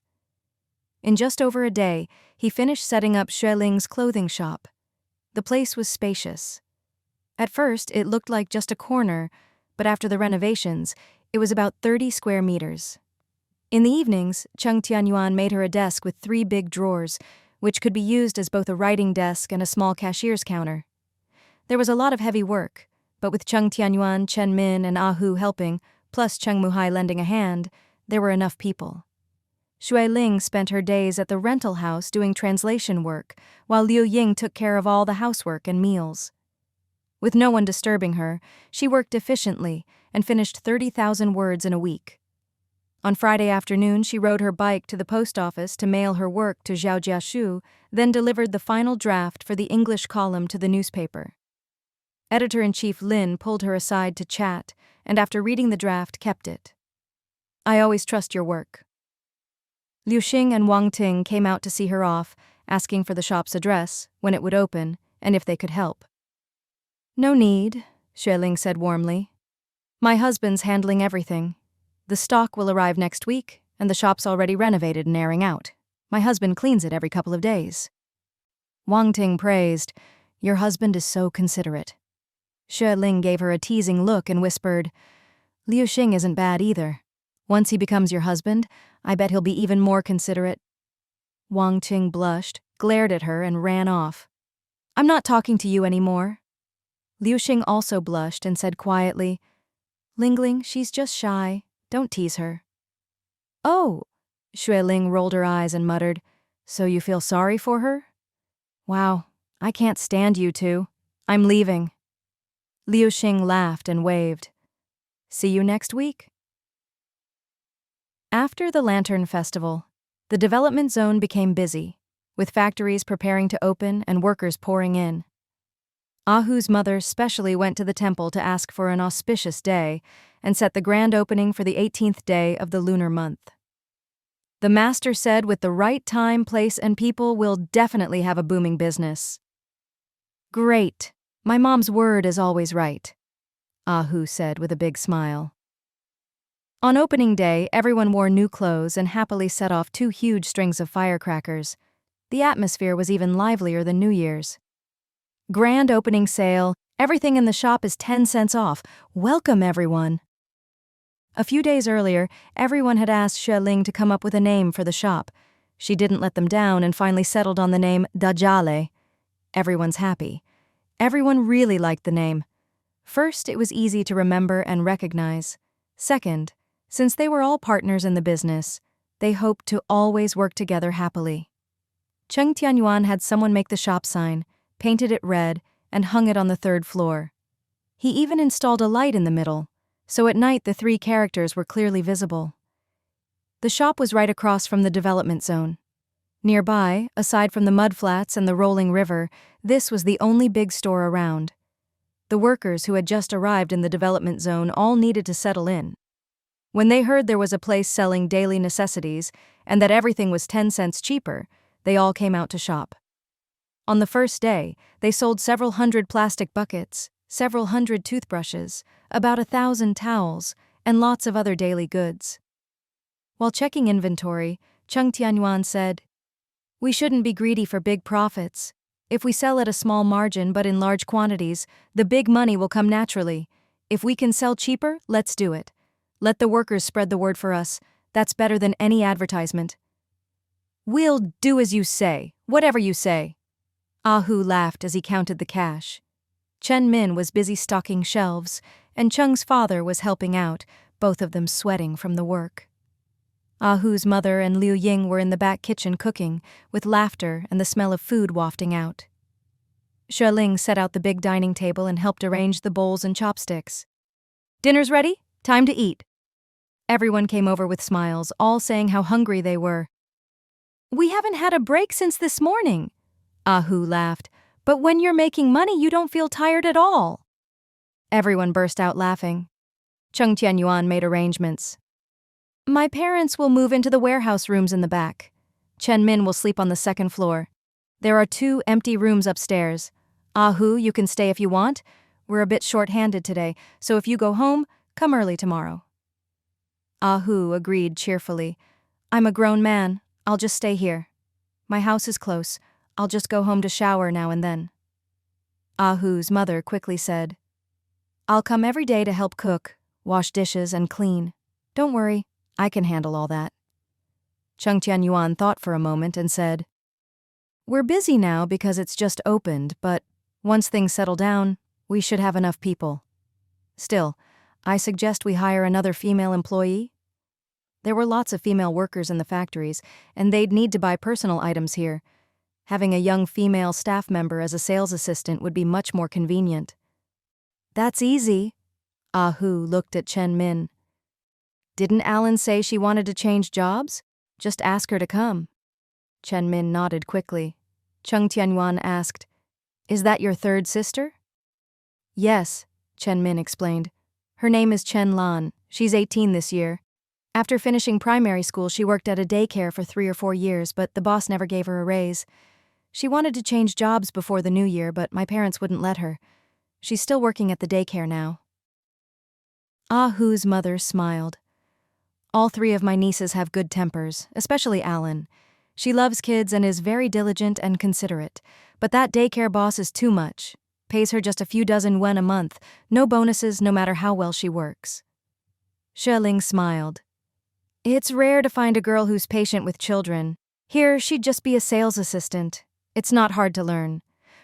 In just over a day, he finished setting up Xue Ling's clothing shop. The place was spacious. At first, it looked like just a corner, but after the renovations, it was about 30 square meters. In the evenings, Cheng Tianyuan made her a desk with 3 big drawers, which could be used as both a writing desk and a small cashier's counter. There was a lot of heavy work, but with Cheng Tianyuan, Chen Min, and Hu helping, plus Cheng Muhai lending a hand, there were enough people. Xue Ling spent her days at the rental house doing translation work, while Liu Ying took care of all the housework and meals. With no one disturbing her, she worked efficiently and finished 30,000 words in a week. On Friday afternoon, she rode her bike to the post office to mail her work to Zhaojiashu, then delivered the final draft for the English column to the newspaper. Editor-in-chief Lin pulled her aside to chat, and after reading the draft, kept it. I always trust your work. Liu Xing and Wang Ting came out to see her off, asking for the shop's address, when it would open, and if they could help. No need, Xue Ling said warmly. My husband's handling everything. The stock will arrive next week, and the shop's already renovated and airing out. My husband cleans it every couple of days. Wang Ting praised, "Your husband is so considerate." Xue Ling gave her a teasing look and whispered, "Liu Xing isn't bad either. Once he becomes your husband, I bet he'll be even more considerate." Wang Ting blushed, glared at her, and ran off. "I'm not talking to you anymore." Liu Xing also blushed and said quietly, "Lingling, she's just shy. Don't tease her." "Oh," Xue Ling rolled her eyes and muttered, "So you feel sorry for her? Wow, I can't stand you two. I'm leaving." Liu Xing laughed and waved. "See you next week." After the Lantern Festival, the development zone became busy, with factories preparing to open and workers pouring in. Ahu's mother specially went to the temple to ask for an auspicious day and set the grand opening for the 18th day of the lunar month. The master said with the right time, place, and people, we'll definitely have a booming business. "Great. My mom's word is always right," Ahu said with a big smile. On opening day, everyone wore new clothes and happily set off 2 huge strings of firecrackers. The atmosphere was even livelier than New Year's. Grand opening sale, everything in the shop is 10 cents off. Welcome, everyone. A few days earlier, everyone had asked Xue Ling to come up with a name for the shop. She didn't let them down and finally settled on the name Dajale. Everyone's happy. Everyone really liked the name. First, it was easy to remember and recognize. Second, since they were all partners in the business, they hoped to always work together happily. Cheng Tianyuan had someone make the shop sign, painted it red, and hung it on the 3rd floor. He even installed a light in the middle, so at night the 3 characters were clearly visible. The shop was right across from the development zone. Nearby, aside from the mudflats and the rolling river, this was the only big store around. The workers who had just arrived in the development zone all needed to settle in. When they heard there was a place selling daily necessities and that everything was 10 cents cheaper, they all came out to shop. On the first day, they sold several hundred plastic buckets, several hundred toothbrushes, about 1,000 towels, and lots of other daily goods. While checking inventory, Cheng Tianyuan said, "We shouldn't be greedy for big profits. If we sell at a small margin but in large quantities, the big money will come naturally. If we can sell cheaper, let's do it. Let the workers spread the word for us. That's better than any advertisement." "We'll do as you say, whatever you say." Ahu laughed as he counted the cash. Chen Min was busy stocking shelves, and Cheng's father was helping out, both of them sweating from the work. Ahu's mother and Liu Ying were in the back kitchen cooking, with laughter and the smell of food wafting out. Xue Ling set out the big dining table and helped arrange the bowls and chopsticks. "Dinner's ready? Time to eat." Everyone came over with smiles, all saying how hungry they were. "We haven't had a break since this morning," Ahu laughed, "but when you're making money you don't feel tired at all." Everyone burst out laughing. Cheng Tianyuan made arrangements. "My parents will move into the warehouse rooms in the back. Chen Min will sleep on the 2nd floor. There are 2 empty rooms upstairs. Ahu, you can stay if you want. We're a bit short-handed today, so if you go home, come early tomorrow." Ahu agreed cheerfully. "I'm a grown man. I'll just stay here. My house is close. I'll just go home to shower now and then." Ahu's mother quickly said, "I'll come every day to help cook, wash dishes, and clean. Don't worry, I can handle all that." Cheng Tianyuan thought for a moment and said, "We're busy now because it's just opened, but once things settle down, we should have enough people. Still, I suggest we hire another female employee." There were lots of female workers in the factories, and they'd need to buy personal items here. Having a young female staff member as a sales assistant would be much more convenient. "That's easy." Ahu looked at Chen Min. "Didn't Alan say she wanted to change jobs? Just ask her to come." Chen Min nodded quickly. Cheng Tianyuan asked, "Is that your 3rd sister?" "Yes," Chen Min explained. "Her name is Chen Lan. She's 18 this year. After finishing primary school, she worked at a daycare for 3 or 4 years, but the boss never gave her a raise. She wanted to change jobs before the new year, but my parents wouldn't let her. She's still working at the daycare now." Ah Hu's mother smiled. All three of my nieces have good tempers, especially Alan. She loves kids and is very diligent and considerate, but that daycare boss is too much. Pays her just a few dozen yuan a month, no bonuses no matter how well she works. Xue Ling smiled. It's rare to find a girl who's patient with children. Here, she'd just be a sales assistant. It's not hard to learn.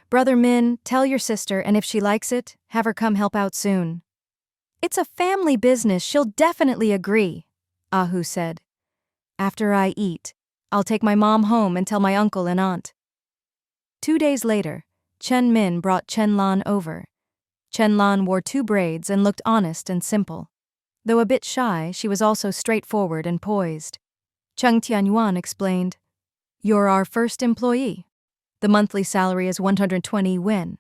Brother Min, tell your sister, and if she likes it, have her come help out soon. It's a family business, she'll definitely agree, Ah Hu said. After I eat, I'll take my mom home and tell my uncle and aunt. 2 days later, Chen Min brought Chen Lan over. Chen Lan wore 2 braids and looked honest and simple. Though a bit shy, she was also straightforward and poised. Cheng Tianyuan explained, "You're our first employee. The monthly salary is 120 yuan.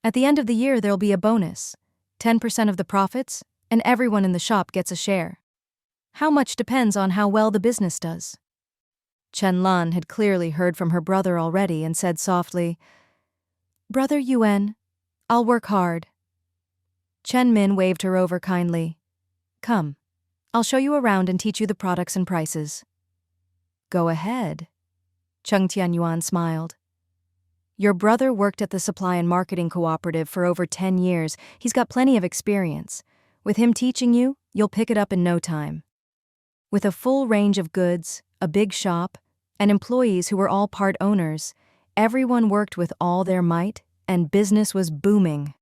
At the end of the year, there'll be a bonus, 10% of the profits, and everyone in the shop gets a share. How much depends on how well the business does." Chen Lan had clearly heard from her brother already and said softly, "Brother Yuan, I'll work hard." Chen Min waved her over kindly. "Come, I'll show you around and teach you the products and prices." "Go ahead." Cheng Tianyuan smiled. "Your brother worked at the Supply and Marketing Cooperative for over 10 years. He's got plenty of experience. With him teaching you, you'll pick it up in no time." With a full range of goods, a big shop, and employees who were all part owners, everyone worked with all their might, and business was booming.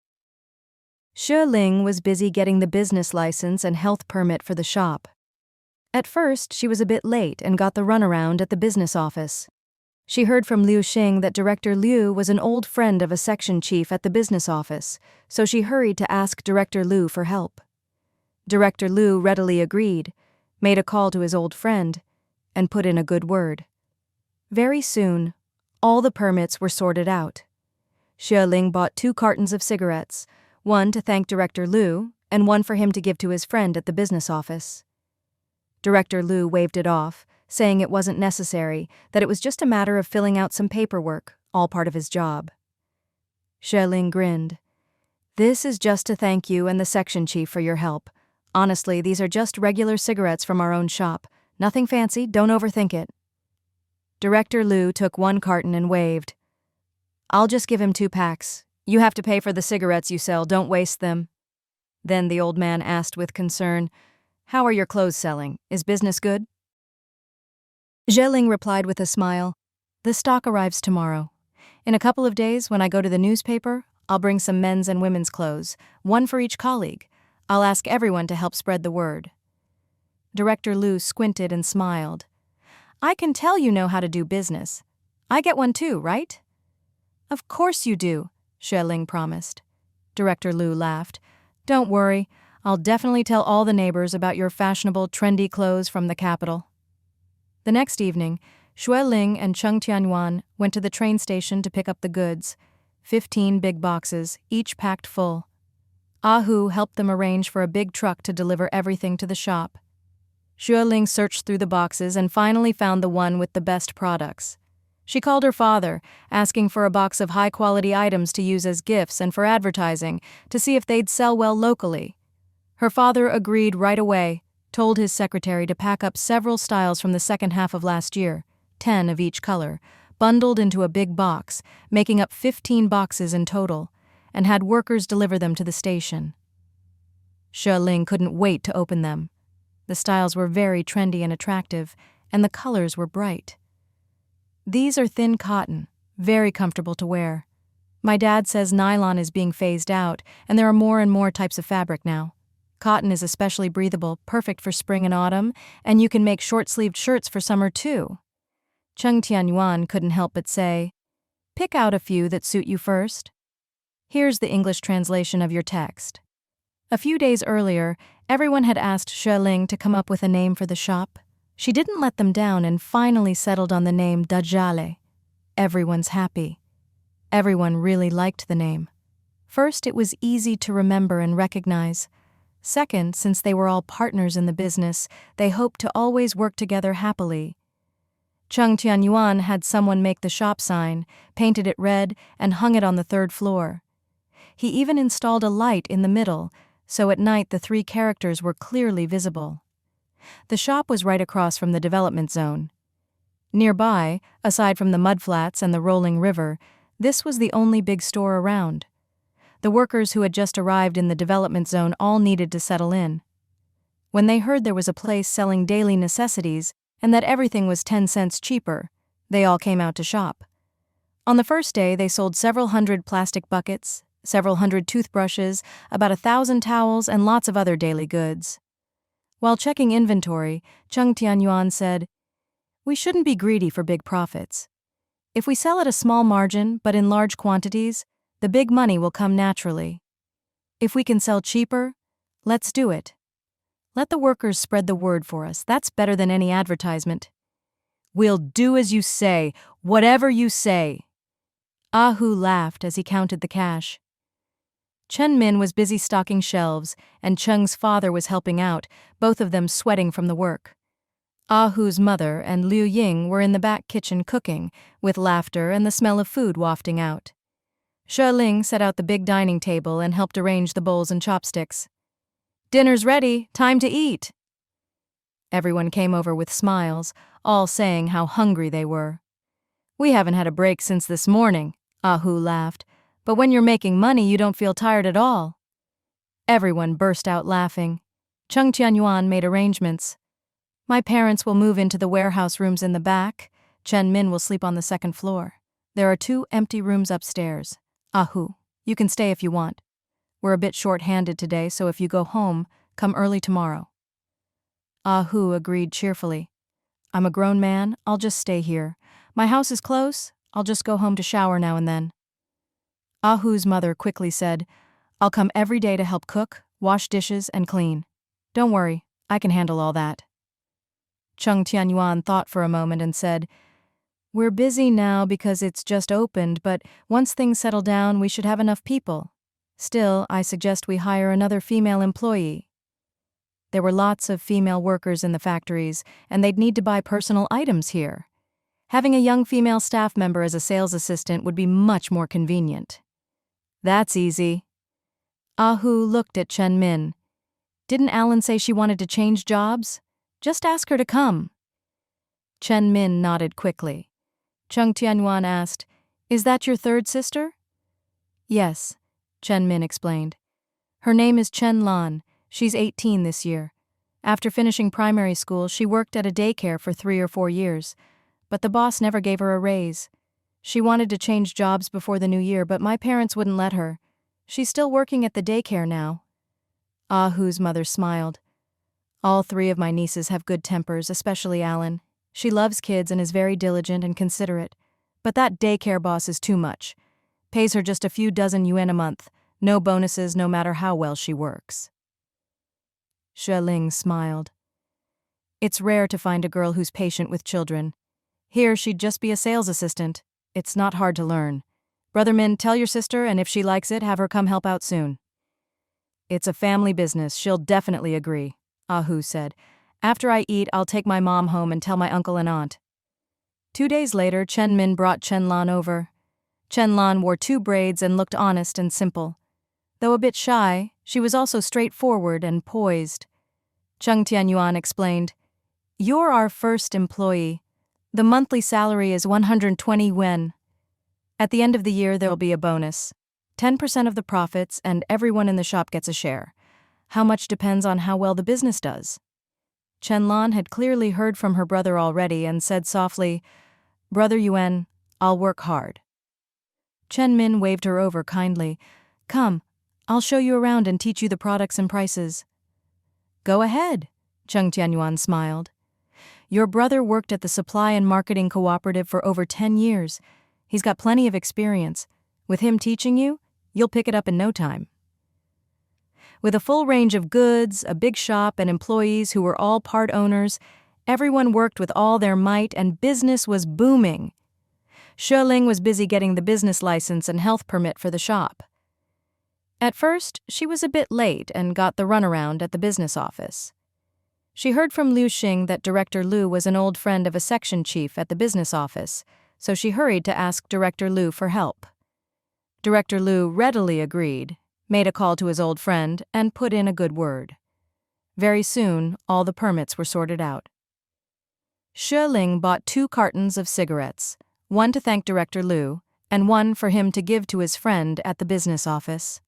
Xue Ling was busy getting the business license and health permit for the shop. At first, she was a bit late and got the runaround at the business office. She heard from Liu Xing that Director Liu was an old friend of a section chief at the business office, so she hurried to ask Director Liu for help. Director Liu readily agreed, made a call to his old friend, and put in a good word. Very soon, all the permits were sorted out. Xue Ling bought 2 cartons of cigarettes, one to thank Director Liu and one for him to give to his friend at the business office. Director Liu waved it off, saying it wasn't necessary, that it was just a matter of filling out some paperwork, all part of his job. Xue Ling grinned. "This is just to thank you and the section chief for your help. Honestly, these are just regular cigarettes from our own shop. Nothing fancy, don't overthink it." Director Liu took 1 carton and waved. "I'll just give him 2 packs. You have to pay for the cigarettes you sell, don't waste them." Then the old man asked with concern, "How are your clothes selling? Is business good?" Xue Ling replied with a smile, "The stock arrives tomorrow. In a couple of days, when I go to the newspaper, I'll bring some men's and women's clothes, one for each colleague. I'll ask everyone to help spread the word." Director Liu squinted and smiled. "I can tell you know how to do business. I get one too, right?" "Of course you do," Xue Ling promised. Director Liu laughed. "Don't worry, I'll definitely tell all the neighbors about your fashionable, trendy clothes from the capital." The next evening, Xue Ling and Cheng Tianyuan went to the train station to pick up the goods, 15 big boxes, each packed full. Ah Hu helped them arrange for a big truck to deliver everything to the shop. Xue Ling searched through the boxes and finally found the one with the best products. She called her father, asking for a box of high-quality items to use as gifts and for advertising, to see if they'd sell well locally. Her father agreed right away, told his secretary to pack up several styles from the second half of last year, 10 of each color, bundled into a big box, making up 15 boxes in total, and had workers deliver them to the station. Xue Ling couldn't wait to open them. The styles were very trendy and attractive, and the colors were bright. "These are thin cotton, very comfortable to wear. My dad says nylon is being phased out, and there are more and more types of fabric now. Cotton is especially breathable, perfect for spring and autumn, and you can make short-sleeved shirts for summer too." Cheng Tianyuan couldn't help but say, "Pick out a few that suit you first. Here's the English translation of your text." A few days earlier, everyone had asked Xue Ling to come up with a name for the shop. She didn't let them down and finally settled on the name Dajale. Everyone's happy. Everyone really liked the name. First, it was easy to remember and recognize. Second, since they were all partners in the business, they hoped to always work together happily. Cheng Tianyuan had someone make the shop sign, painted it red, and hung it on the 3rd floor. He even installed a light in the middle, so at night the three characters were clearly visible. The shop was right across from the development zone. Nearby, aside from the mudflats and the rolling river, this was the only big store around. The workers who had just arrived in the development zone all needed to settle in. When they heard there was a place selling daily necessities and that everything was 10 cents cheaper, they all came out to shop. On the first day, they sold several hundred plastic buckets, several hundred toothbrushes, about 1,000 towels, and lots of other daily goods. While checking inventory, Cheng Tianyuan said, "We shouldn't be greedy for big profits. If we sell at a small margin but in large quantities, the big money will come naturally. If we can sell cheaper, let's do it. Let the workers spread the word for us. That's better than any advertisement." "We'll do as you say, whatever you say." Ah Hu laughed as he counted the cash. Chen Min was busy stocking shelves, and Cheng's father was helping out, both of them sweating from the work. Ah Hu's mother and Liu Ying were in the back kitchen cooking, with laughter and the smell of food wafting out. Xue Ling set out the big dining table and helped arrange the bowls and chopsticks. "Dinner's ready, time to eat." Everyone came over with smiles, all saying how hungry they were. "We haven't had a break since this morning," Ah Hu laughed, "but when you're making money you don't feel tired at all." Everyone burst out laughing. Cheng Tianyuan made arrangements. "My parents will move into the warehouse rooms in the back. Chen Min will sleep on the second floor. There are 2 empty rooms upstairs. Ah Hu, you can stay if you want. We're a bit short-handed today, so if you go home, come early tomorrow." Ah Hu agreed cheerfully. "I'm a grown man, I'll just stay here. My house is close, I'll just go home to shower now and then." Ah Hu's mother quickly said, "I'll come every day to help cook, wash dishes, and clean. Don't worry, I can handle all that." Cheng Tianyuan thought for a moment and said, "We're busy now because it's just opened, but once things settle down we should have enough people. Still, I suggest we hire another female employee." There were lots of female workers in the factories, and they'd need to buy personal items here. Having a young female staff member as a sales assistant would be much more convenient. "That's easy." Ah Hu looked at Chen Min. "Didn't Alan say she wanted to change jobs? Just ask her to come." Chen Min nodded quickly. Cheng Tianyuan asked, "Is that your third sister?" "Yes," Chen Min explained. "Her name is Chen Lan. She's 18 this year. After finishing primary school, she worked at a daycare for 3 or 4 years, but the boss never gave her a raise. She wanted to change jobs before the new year, but my parents wouldn't let her. She's still working at the daycare now." Ah Hu's mother smiled. "All 3 of my nieces have good tempers, especially Alan. She loves kids and is very diligent and considerate. But that daycare boss is too much. Pays her just a few dozen yuan a month, no bonuses no matter how well she works." Xue Ling smiled. "It's rare to find a girl who's patient with children. Here she'd just be a sales assistant. It's not hard to learn. Brother Min, tell your sister, and if she likes it, have her come help out soon." "It's a family business, she'll definitely agree," Ah Hu said. "After I eat, I'll take my mom home and tell my uncle and aunt." 2 days later, Chen Min brought Chen Lan over. Chen Lan wore 2 braids and looked honest and simple. Though a bit shy, she was also straightforward and poised. Cheng Tianyuan explained, "You're our first employee. The monthly salary is 120 yuan. At the end of the year, there'll be a bonus. 10% of the profits, and everyone in the shop gets a share. How much depends on how well the business does." Chen Lan had clearly heard from her brother already and said softly, "Brother Yuan, I'll work hard." Chen Min waved her over kindly. "Come, I'll show you around and teach you the products and prices." "Go ahead," Cheng Tianyuan smiled. "Your brother worked at the Supply and Marketing Cooperative for over 10 years. He's got plenty of experience. With him teaching you, you'll pick it up in no time." With a full range of goods, a big shop, and employees who were all part owners, everyone worked with all their might and business was booming. Xue Ling was busy getting the business license and health permit for the shop. At first, she was a bit late and got the runaround at the business office. She heard from Liu Xing that Director Liu was an old friend of a section chief at the business office, so she hurried to ask Director Liu for help. Director Liu readily agreed, made a call to his old friend, and put in a good word. Very soon, all the permits were sorted out. Xue Ling bought 2 cartons of cigarettes, one to thank Director Liu, and one for him to give to his friend at the business office.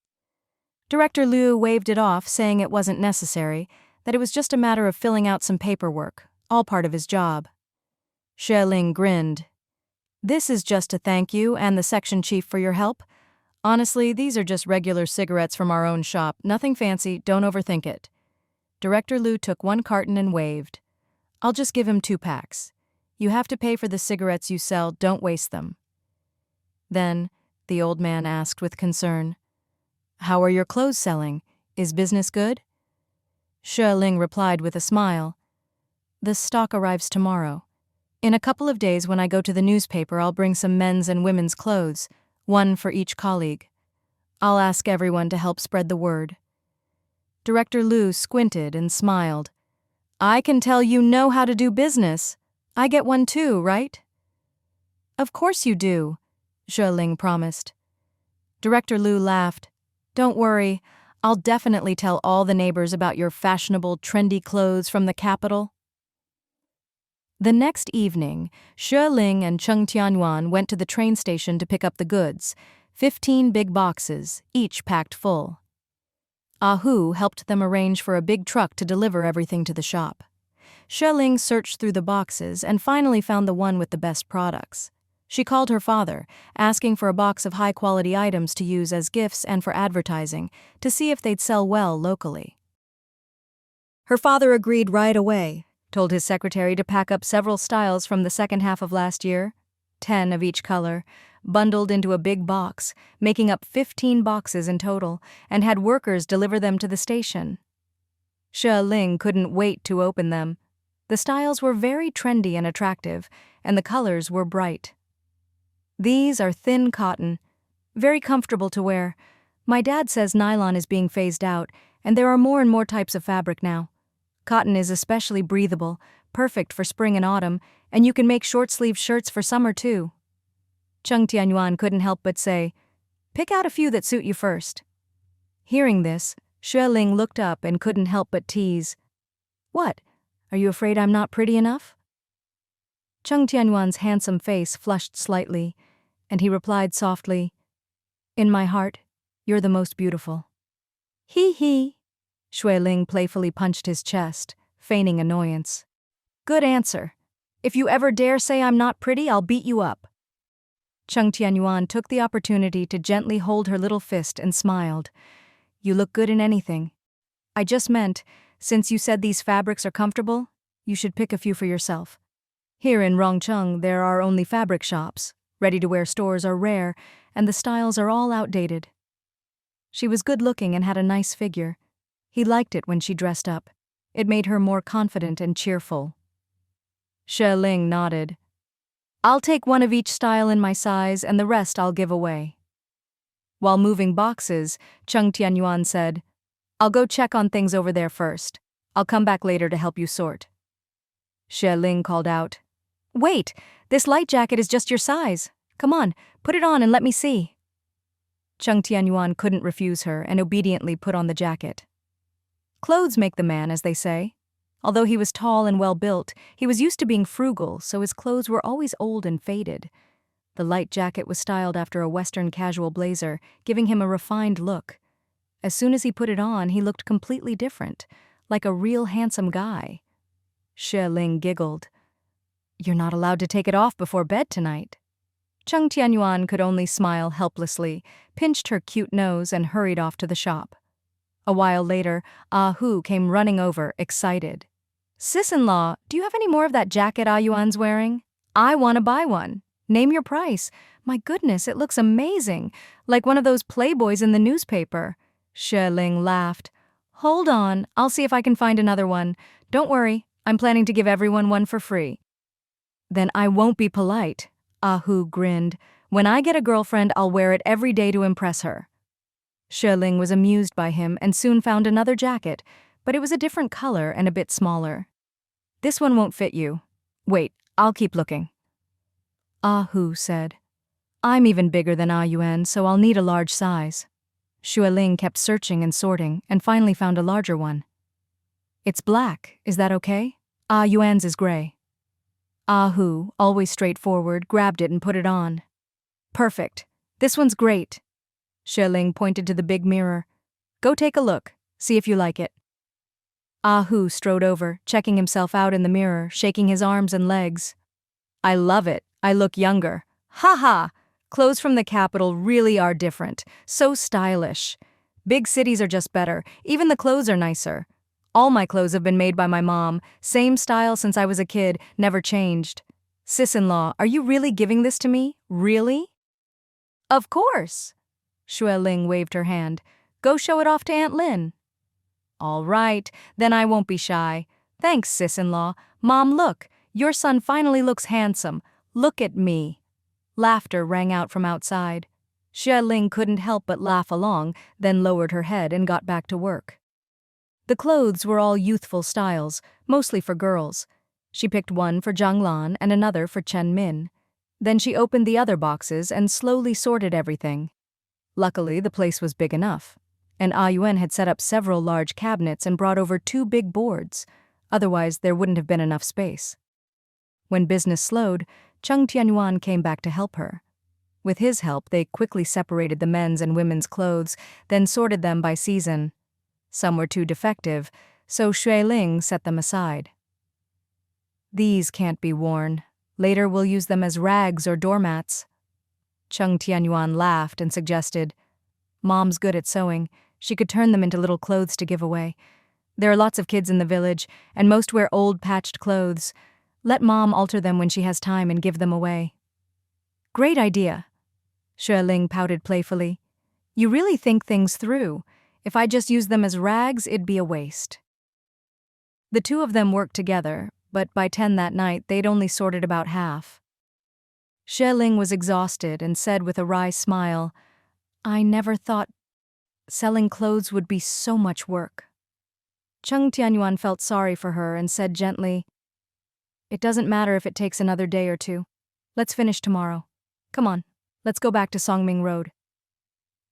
Director Liu waved it off, saying it wasn't necessary, that it was just a matter of filling out some paperwork, all part of his job. Xue Ling grinned. "This is just to thank you and the section chief for your help. Honestly, these are just regular cigarettes from our own shop, nothing fancy, don't overthink it." Director Liu took 1 carton and waved. "I'll just give him 2 packs. You have to pay for the cigarettes you sell, don't waste them." Then, the old man asked with concern, "How are your clothes selling? Is business good?" Xue Ling replied with a smile, "The stock arrives tomorrow. In a couple of days when I go to the newspaper, I'll bring some men's and women's clothes, one for each colleague. I'll ask everyone to help spread the word." Director Liu squinted and smiled. "I can tell you know how to do business. I get one too, right?" "Of course you do," Xue Ling promised. Director Liu laughed. "Don't worry, I'll definitely tell all the neighbors about your fashionable, trendy clothes from the capital." The next evening, Xue Ling and Cheng Tianyuan went to the train station to pick up the goods, 15 big boxes, each packed full. Hu helped them arrange for a big truck to deliver everything to the shop. Xue Ling searched through the boxes and finally found the one with the best products. She called her father, asking for a box of high-quality items to use as gifts and for advertising, to see if they'd sell well locally. Her father agreed right away, told his secretary to pack up several styles from the second half of last year, 10 of each color, bundled into a big box, making up 15 boxes in total, and had workers deliver them to the station. Xue Ling couldn't wait to open them. The styles were very trendy and attractive, and the colors were bright. "These are thin cotton, very comfortable to wear. My dad says nylon is being phased out, and there are more and more types of fabric now. Cotton is especially breathable, perfect for spring and autumn, and you can make short-sleeved shirts for summer too." Cheng Tianyuan couldn't help but say, "Pick out a few that suit you first." Hearing this, Xue Ling looked up and couldn't help but tease, "What? Are you afraid I'm not pretty enough?" Cheng Tianyuan's handsome face flushed slightly, and he replied softly, "In my heart, you're the most beautiful." "Hee hee." Xue Ling playfully punched his chest, feigning annoyance. "Good answer. If you ever dare say I'm not pretty, I'll beat you up." Cheng Tianyuan took the opportunity to gently hold her little fist and smiled. "You look good in anything. I just meant, since you said these fabrics are comfortable, you should pick a few for yourself. Here in Rongcheng, there are only fabric shops. Ready-to-wear stores are rare, and the styles are all outdated." She was good-looking and had a nice figure. He liked it when she dressed up. It made her more confident and cheerful. Xue Ling nodded. "I'll take one of each style in my size, and the rest I'll give away." While moving boxes, Cheng Tianyuan said, "I'll go check on things over there first. I'll come back later to help you sort." Xue Ling called out, "Wait, this light jacket is just your size. Come on, put it on and let me see." Cheng Tianyuan couldn't refuse her and obediently put on the jacket. Clothes make the man, as they say. Although he was tall and well-built, he was used to being frugal, so his clothes were always old and faded. The light jacket was styled after a Western casual blazer, giving him a refined look. As soon as he put it on, he looked completely different, like a real handsome guy. Xue Ling giggled. "You're not allowed to take it off before bed tonight." Cheng Tianyuan could only smile helplessly, pinched her cute nose, and hurried off to the shop. A while later, Hu came running over, excited. "Sis-in-law, do you have any more of that jacket Yuan's wearing? I want to buy one. Name your price. My goodness, it looks amazing, like one of those playboys in the newspaper." Xue Ling laughed. "Hold on, I'll see if I can find another one. Don't worry, I'm planning to give everyone one for free." "Then I won't be polite," Hu grinned. "When I get a girlfriend, I'll wear it every day to impress her." Xue Ling was amused by him and soon found another jacket, but it was a different color and a bit smaller. "This one won't fit you. Wait, I'll keep looking." Hu said, "I'm even bigger than Yuan, so I'll need a large size." Xue Ling kept searching and sorting and finally found a larger one. It's black, is that okay? Ah Yuan's is gray. Ah Hu, always straightforward, grabbed it and put it on. Perfect. This one's great. Xue Ling pointed to the big mirror. Go take a look, see if you like it. Ah Hu strode over, checking himself out in the mirror, shaking his arms and legs. I love it, I look younger. Ha ha! Clothes from the capital really are different, so stylish. Big cities are just better, even the clothes are nicer. All my clothes have been made by my mom, same style since I was a kid, never changed. Sis-in-law, are you really giving this to me? Really? Of course. Xue Ling waved her hand. Go show it off to Aunt Lin. All right, then I won't be shy. Thanks, sis-in-law. Mom, look, your son finally looks handsome. Look at me. Laughter rang out from outside. Xue Ling couldn't help but laugh along, then lowered her head and got back to work. The clothes were all youthful styles, mostly for girls. She picked one for Zhang Lan and another for Chen Min. Then she opened the other boxes and slowly sorted everything. Luckily, the place was big enough, and Ah Yuan had set up several large cabinets and brought over 2 big boards. Otherwise, there wouldn't have been enough space. When business slowed, Cheng Tianyuan came back to help her. With his help, they quickly separated the men's and women's clothes, then sorted them by season. Some were too defective, so Xue Ling set them aside. These can't be worn. Later we'll use them as rags or doormats. Cheng Tianyuan laughed and suggested, Mom's good at sewing. She could turn them into little clothes to give away. There are lots of kids in the village, and most wear old patched clothes. Let Mom alter them when she has time and give them away. Great idea. Xue Ling pouted playfully. You really think things through. If I just used them as rags, it'd be a waste. The two of them worked together, but by 10 that night, they'd only sorted about half. Xue Ling was exhausted and said with a wry smile, I never thought selling clothes would be so much work. Cheng Tianyuan felt sorry for her and said gently, It doesn't matter if it takes another day or 2. Let's finish tomorrow. Come on, let's go back to Songming Road.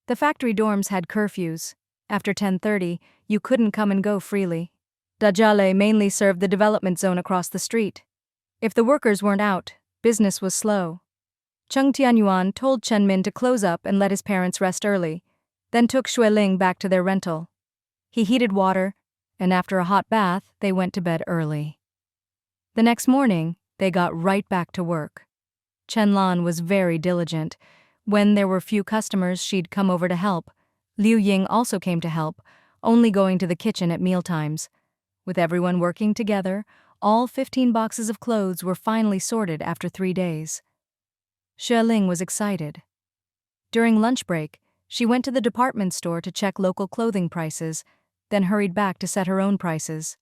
The factory dorms had curfews. After 10:30, you couldn't come and go freely. Dajale mainly served the development zone across the street. If the workers weren't out, business was slow. Cheng Tianyuan told Chen Min to close up and let his parents rest early, then took Xue Ling back to their rental. He heated water, and after a hot bath, they went to bed early. The next morning, they got right back to work. Chen Lan was very diligent. When there were few customers, she'd come over to help. Liu Ying also came to help, only going to the kitchen at mealtimes. With everyone working together, all 15 boxes of clothes were finally sorted after 3 days. Xue Ling was excited. During lunch break, she went to the department store to check local clothing prices, then hurried back to set her own prices.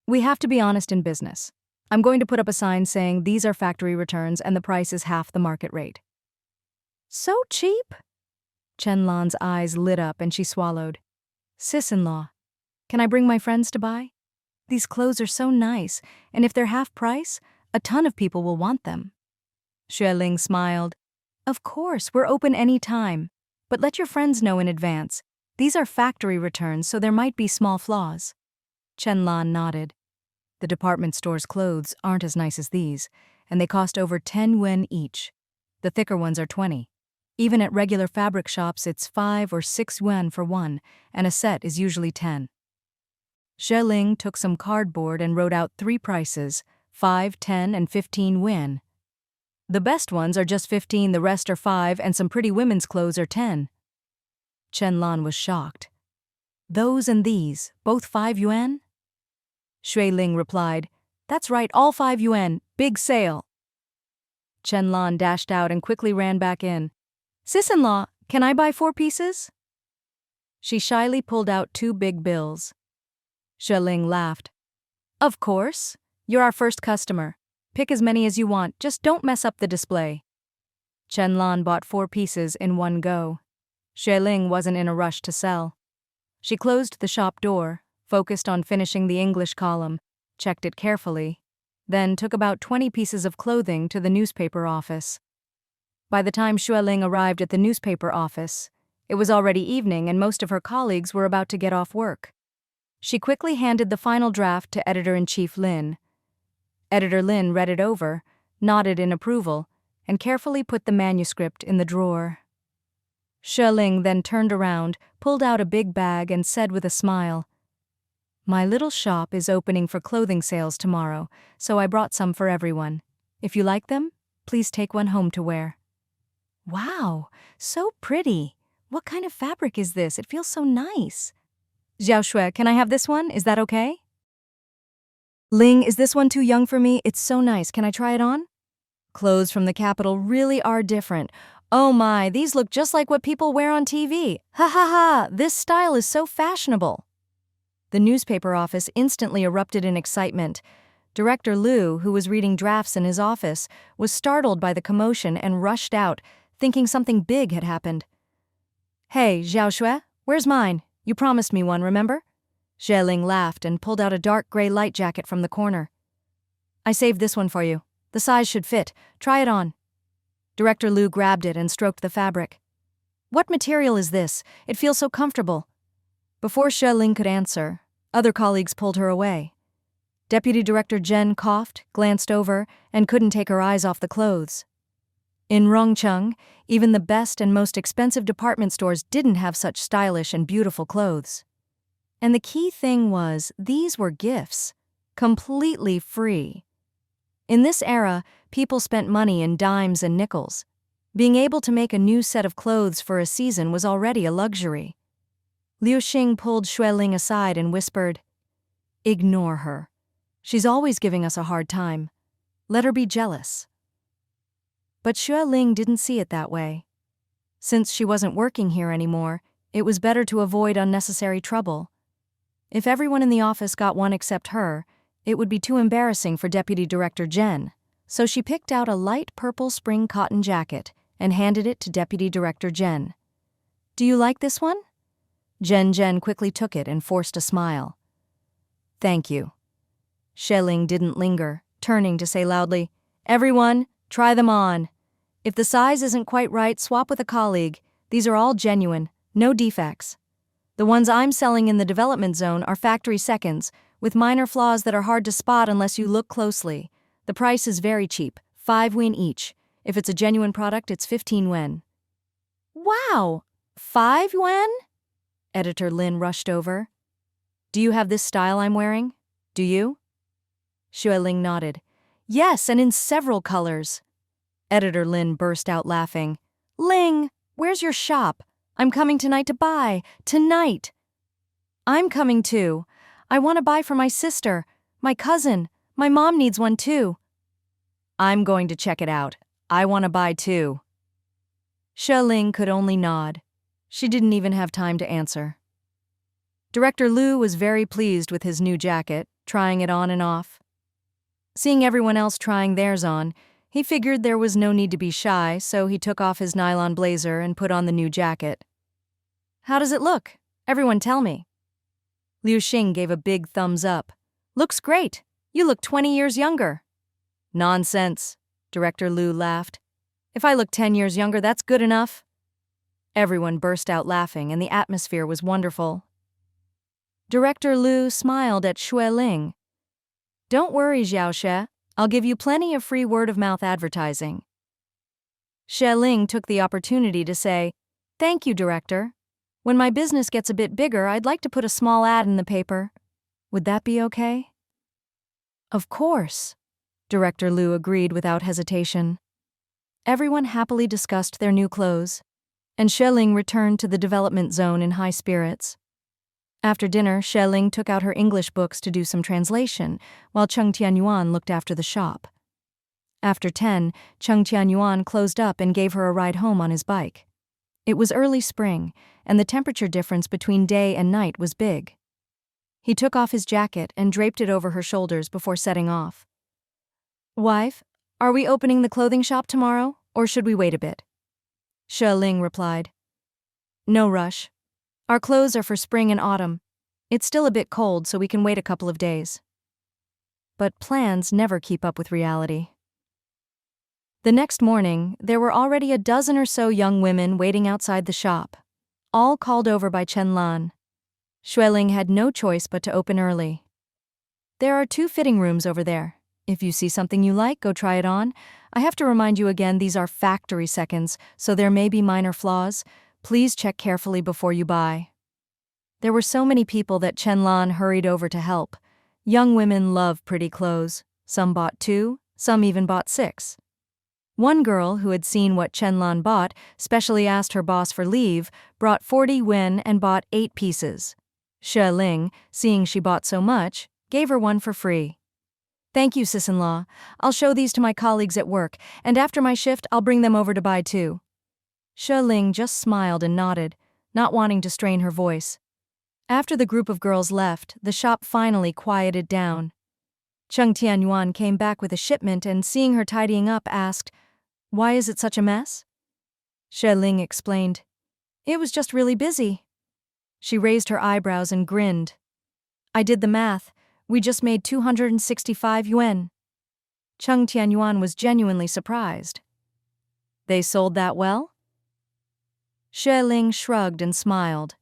We have to be honest in business. I'm going to put up a sign saying these are factory returns and the price is half the market rate. So cheap? Chen Lan's eyes lit up and she swallowed. Sis-in-law, can I bring my friends to buy? These clothes are so nice, and if they're half price, a ton of people will want them. Xue Ling smiled. Of course, we're open any time. But let your friends know in advance. These are factory returns, so there might be small flaws. Chen Lan nodded. The department store's clothes aren't as nice as these, and they cost over 10 yuan each. The thicker ones are 20. Even at regular fabric shops, it's 5 or 6 yuan for one, and a set is usually 10. Xue Ling took some cardboard and wrote out 3 prices, 5, 10, and 15 yuan. The best ones are just 15, the rest are 5, and some pretty women's clothes are 10. Chen Lan was shocked. Those and these, both 5 yuan? Xue Ling replied, That's right, all 5 yuan, big sale. Chen Lan dashed out and quickly ran back in. Sis-in-law, can I buy 4 pieces? She shyly pulled out 2 big bills. Xue Ling laughed. Of course, you're our first customer. Pick as many as you want, just don't mess up the display. Chen Lan bought 4 pieces in one go. Xue Ling wasn't in a rush to sell. She closed the shop door, focused on finishing the English column, checked it carefully, then took about 20 pieces of clothing to the newspaper office. By the time Xue Ling arrived at the newspaper office, It was already evening and most of her colleagues were about to get off work. She quickly handed the final draft to Editor-in-Chief Lin. Editor Lin read it over, nodded in approval, and carefully put the manuscript in the drawer. Xue Ling then turned around, pulled out a big bag, and said with a smile, "My little shop is opening for clothing sales tomorrow, so I brought some for everyone. If you like them, please take one home to wear." Wow, so pretty. What kind of fabric is this? It feels so nice. Xiao Xue, can I have this one? Is that okay? Ling, is this one too young for me? It's so nice. Can I try it on? Clothes from the capital really are different. Oh my, these look just like what people wear on TV. Ha ha ha, this style is so fashionable. The newspaper office instantly erupted in excitement. Director Liu, who was reading drafts in his office, was startled by the commotion and rushed out, thinking something big had happened. Hey, Xiao Xue, where's mine? You promised me one, remember? Xue Ling laughed and pulled out a dark gray light jacket from the corner. I saved this one for you. The size should fit. Try it on. Director Liu grabbed it and stroked the fabric. What material is this? It feels so comfortable. Before Xue Ling could answer, other colleagues pulled her away. Deputy Director Jen coughed, glanced over, and couldn't take her eyes off the clothes. In Rongcheng, even the best and most expensive department stores didn't have such stylish and beautiful clothes. And the key thing was, these were gifts, completely free. In this era, people spent money in dimes and nickels. Being able to make a new set of clothes for a season was already a luxury. Liu Xing pulled Xue Ling aside and whispered, "Ignore her. She's always giving us a hard time. Let her be jealous." But Xue Ling didn't see it that way. Since she wasn't working here anymore, it was better to avoid unnecessary trouble. If everyone in the office got one except her, it would be too embarrassing for Deputy Director Jen, so she picked out a light purple spring cotton jacket and handed it to Deputy Director Jen. "Do you like this one?" Jen quickly took it and forced a smile. "Thank you." Xue Ling didn't linger, turning to say loudly, "Everyone, try them on. If the size isn't quite right, swap with a colleague. These are all genuine, no defects. The ones I'm selling in the development zone are factory seconds, with minor flaws that are hard to spot unless you look closely. The price is very cheap, 5 yuan each. If it's a genuine product, it's 15 yuan. Wow! 5 yuan? Editor Lin rushed over. Do you have this style I'm wearing? Do you? Xue Ling nodded. Yes, and in several colors. Editor Lin burst out laughing. Ling, where's your shop? I'm coming tonight to buy. Tonight! I'm coming too. I want to buy for my sister, my cousin. My mom needs one too. I'm going to check it out. I want to buy too. Xue Ling could only nod. She didn't even have time to answer. Director Liu was very pleased with his new jacket, trying it on and off. Seeing everyone else trying theirs on, he figured there was no need to be shy, so he took off his nylon blazer and put on the new jacket. How does it look? Everyone tell me. Liu Xing gave a big thumbs up. Looks great. You look 20 years younger. Nonsense, Director Liu laughed. If I look 10 years younger, that's good enough. Everyone burst out laughing, and the atmosphere was wonderful. Director Liu smiled at Xue Ling. Don't worry, Xiao Xue. I'll give you plenty of free word-of-mouth advertising. Xue Ling took the opportunity to say, Thank you, Director. When my business gets a bit bigger, I'd like to put a small ad in the paper. Would that be okay? Of course, Director Liu agreed without hesitation. Everyone happily discussed their new clothes, and Xue Ling returned to the development zone in high spirits. After dinner, Xue Ling took out her English books to do some translation, while Cheng Tianyuan looked after the shop. After 10, Cheng Tianyuan closed up and gave her a ride home on his bike. It was early spring, and the temperature difference between day and night was big. He took off his jacket and draped it over her shoulders before setting off. Wife, are we opening the clothing shop tomorrow, or should we wait a bit? Xue Ling replied. No rush. Our clothes are for spring and autumn. It's still a bit cold, so we can wait a couple of days. But plans never keep up with reality. The next morning, there were already a dozen or so young women waiting outside the shop. all called over by Chen Lan. Xue Ling had no choice but to open early. There are 2 fitting rooms over there. If you see something you like, go try it on. I have to remind you again, these are factory seconds, so there may be minor flaws. Please check carefully before you buy. There were so many people that Chen Lan hurried over to help. Young women love pretty clothes. Some bought 2, some even bought 6. One girl who had seen what Chen Lan bought specially asked her boss for leave, brought 40 yuan and bought 8 pieces. Xue Ling, seeing she bought so much, gave her one for free. Thank you, sis-in-law. I'll show these to my colleagues at work, and after my shift I'll bring them over to buy too. Xue Ling just smiled and nodded, not wanting to strain her voice. After the group of girls left, the shop finally quieted down. Cheng Tianyuan came back with a shipment and, seeing her tidying up, asked, "Why is it such a mess?" Xue Ling explained, "It was just really busy." She raised her eyebrows and grinned. "I did the math. We just made 265 yuan. Cheng Tianyuan was genuinely surprised. "They sold that well?" Xue Ling shrugged and smiled.